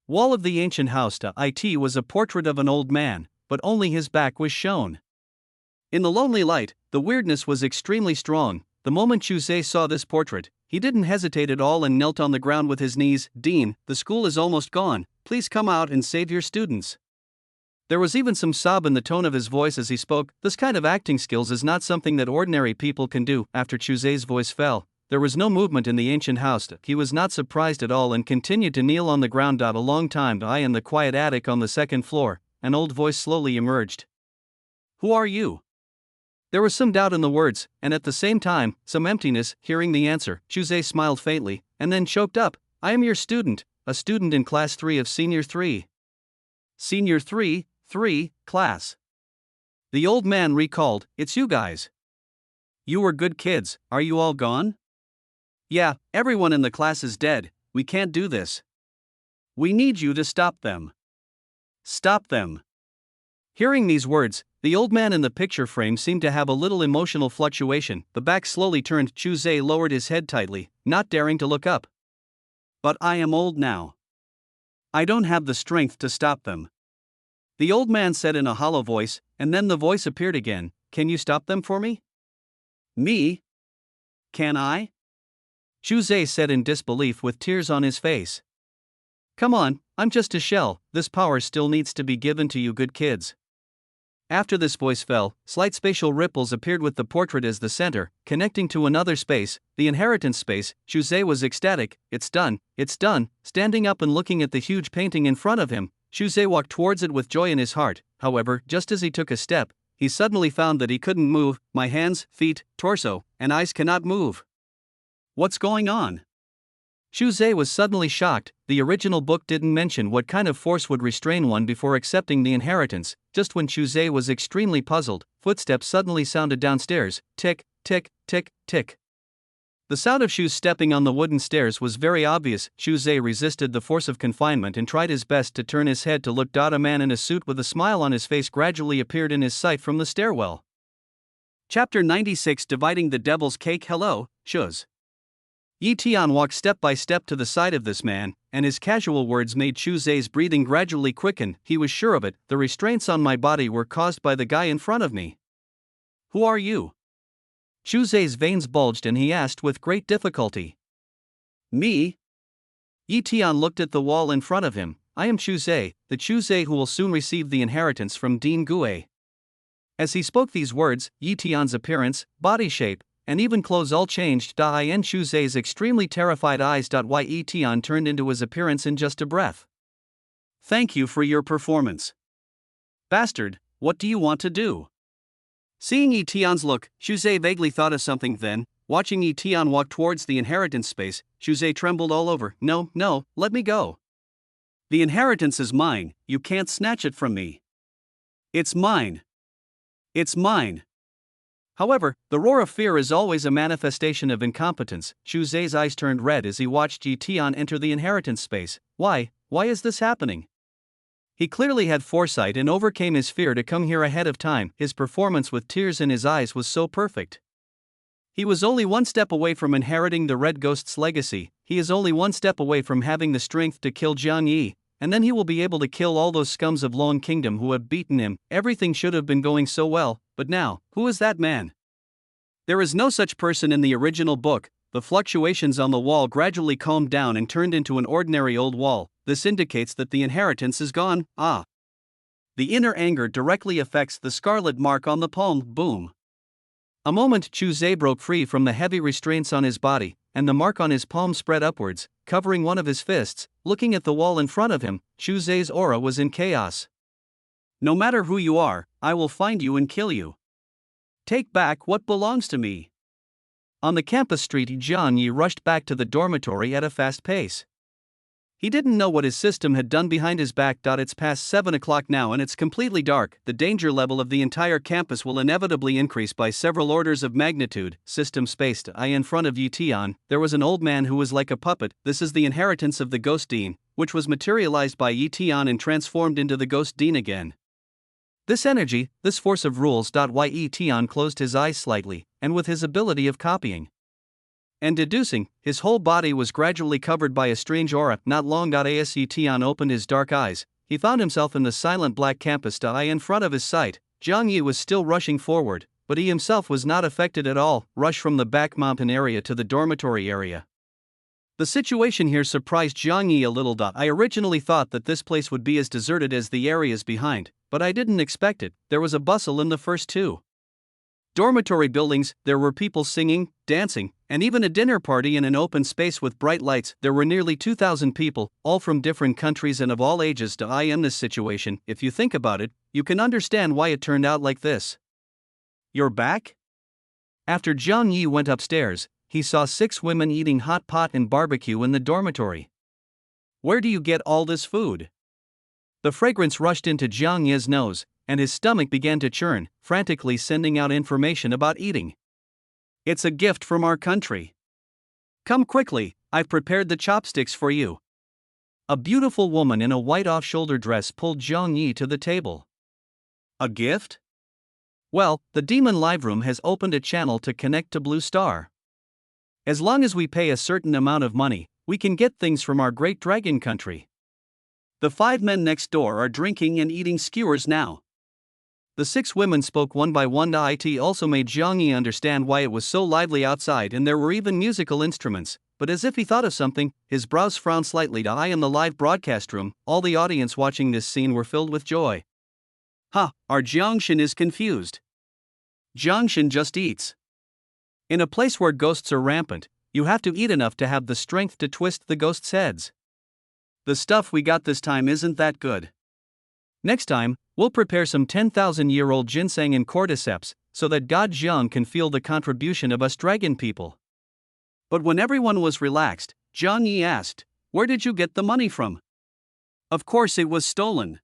wall of the ancient house. It was a portrait of an old man, but only his back was shown. In the lonely light, the weirdness was extremely strong. The moment Shuzei saw this portrait, he didn't hesitate at all and knelt on the ground with his knees. Dean, the school is almost gone. Please come out and save your students. There was even some sob in the tone of his voice as he spoke. This kind of acting skills is not something that ordinary people can do. After Shuzei's voice fell, there was no movement in the ancient house. He was not surprised at all and continued to kneel on the ground. A long time. In the quiet attic on the second floor, an old voice slowly emerged. Who are you? There was some doubt in the words, and at the same time, some emptiness. Hearing the answer, Shuzei smiled faintly, and then choked up. I am your student, a student in class 3 of Senior 3. Senior 3, class. The old man recalled, it's you guys. You were good kids, are you all gone? Yeah, everyone in the class is dead. We can't do this. We need you to stop them. Stop them. Hearing these words, the old man in the picture frame seemed to have a little emotional fluctuation. The back slowly turned. Shuzei lowered his head tightly, not daring to look up. But I am old now. I don't have the strength to stop them. The old man said in a hollow voice, and then the voice appeared again. Can you stop them for me? Me? Can I? Shuzei said in disbelief with tears on his face. Come on, I'm just a shell. This power still needs to be given to you good kids. After this voice fell, slight spatial ripples appeared with the portrait as the center, connecting to another space, the inheritance space. Shuzei was ecstatic. It's done, it's done. Standing up and looking at the huge painting in front of him, Shuzei walked towards it with joy in his heart. However, just as he took a step, he suddenly found that he couldn't move. My hands, feet, torso, and eyes cannot move. What's going on? Shuze was suddenly shocked. The original book didn't mention what kind of force would restrain one before accepting the inheritance. Just when Shuze was extremely puzzled, footsteps suddenly sounded downstairs. Tick, tick, tick, tick. The sound of shoes stepping on the wooden stairs was very obvious. Shuze resisted the force of confinement and tried his best to turn his head to look. A man in a suit with a smile on his face gradually appeared in his sight from the stairwell. Chapter 96, Dividing the Devil's Cake. Hello, Shuz. Yi Tian walked step by step to the side of this man, and his casual words made Shuze's breathing gradually quicken. He was sure of it, the restraints on my body were caused by the guy in front of me. Who are you? Shuze's veins bulged and he asked with great difficulty. Me? Yi Tian looked at the wall in front of him. I am Shuze, the Shuze who will soon receive the inheritance from Dean Gue. As he spoke these words, Yi Tian's appearance, body shape, and even clothes all changed. In Shuze's extremely terrified eyes. Yi Tian turned into his appearance in just a breath. Thank you for your performance. Bastard, what do you want to do? Seeing Yi Tian's look, Shuze vaguely thought of something. Then, watching Yi Tian walk towards the inheritance space, Shuze trembled all over. No, let me go. The inheritance is mine, you can't snatch it from me. It's mine. It's mine. However, the roar of fear is always a manifestation of incompetence. Shuze's eyes turned red as he watched Yi Tian enter the inheritance space. Why is this happening? He clearly had foresight and overcame his fear to come here ahead of time. His performance with tears in his eyes was so perfect. He was only one step away from inheriting the Red Ghost's legacy. He is only one step away from having the strength to kill Jiang Yi, and then he will be able to kill all those scums of Long Kingdom who have beaten him. Everything should have been going so well, but now, who is that man? There is no such person in the original book. The fluctuations on the wall gradually calmed down and turned into an ordinary old wall. This indicates that the inheritance is gone. The inner anger directly affects the scarlet mark on the palm. Boom. A moment, Shuze broke free from the heavy restraints on his body, and the mark on his palm spread upwards, covering one of his fists. Looking at the wall in front of him, Shuze's aura was in chaos. No matter who you are, I will find you and kill you. Take back what belongs to me. On the campus street, Jiang Yi rushed back to the dormitory at a fast pace. He didn't know what his system had done behind his back. It's past 7 o'clock now and it's completely dark. The danger level of the entire campus will inevitably increase by several orders of magnitude. System spaced. In front of Yi Tian, there was an old man who was like a puppet. This is the inheritance of the Ghost Dean, which was materialized by Yi Tian and transformed into the Ghost Dean again. This energy, this force of rules. Yi Tian closed his eyes slightly, and with his ability of copying and deducing, his whole body was gradually covered by a strange aura. Not long. As Yi Tian opened his dark eyes, he found himself in the silent black campus. In front of his sight, Jiang Yi was still rushing forward, but he himself was not affected at all. Rush from the back mountain area to the dormitory area. The situation here surprised Jiang Yi a little. I originally thought that this place would be as deserted as the areas behind, but I didn't expect it. There was a bustle in the first two dormitory buildings. There were people singing, dancing, and even a dinner party in an open space with bright lights. There were nearly 2,000 people, all from different countries and of all ages. In this situation, if you think about it, you can understand why it turned out like this. You're back? After Jiang Yi went upstairs, he saw 6 women eating hot pot and barbecue in the dormitory. Where do you get all this food? The fragrance rushed into Jiang Yi's nose, and his stomach began to churn, frantically sending out information about eating. It's a gift from our country. Come quickly, I've prepared the chopsticks for you. A beautiful woman in a white off-shoulder dress pulled Jiang Yi to the table. A gift? Well, the Demon Live Room has opened a channel to connect to Blue Star. As long as we pay a certain amount of money, we can get things from our great dragon country. The 5 men next door are drinking and eating skewers now. The 6 women spoke one by one. It also made Jiang Yi understand why it was so lively outside, and there were even musical instruments. But as if he thought of something, his brows frowned slightly. In the live broadcast room, all the audience watching this scene were filled with joy. Our Jiangshan is confused. Jiangshan just eats. In a place where ghosts are rampant, you have to eat enough to have the strength to twist the ghosts' heads. The stuff we got this time isn't that good. Next time, We'll prepare some 10,000-year-old ginseng and cordyceps, so that God Jiang can feel the contribution of us dragon people. But when everyone was relaxed, Zhang Yi asked, "Where did you get the money from?" Of course it was stolen.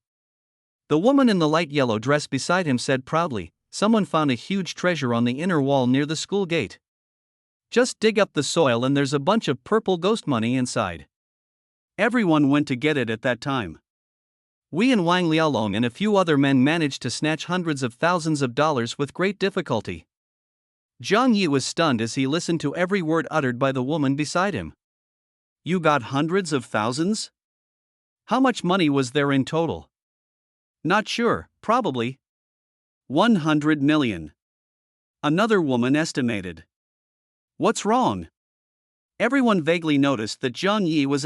The woman in the light yellow dress beside him said proudly, "Someone found a huge treasure on the inner wall near the school gate. Just dig up the soil and there's a bunch of purple ghost money inside." Everyone went to get it at that time. We and Wang Liaolong and a few other men managed to snatch hundreds of thousands of dollars with great difficulty. Zhang Yi was stunned as he listened to every word uttered by the woman beside him. "You got hundreds of thousands? How much money was there in total?" "Not sure, probably 100 million. Another woman estimated. "What's wrong?" Everyone vaguely noticed that Zhang Yi was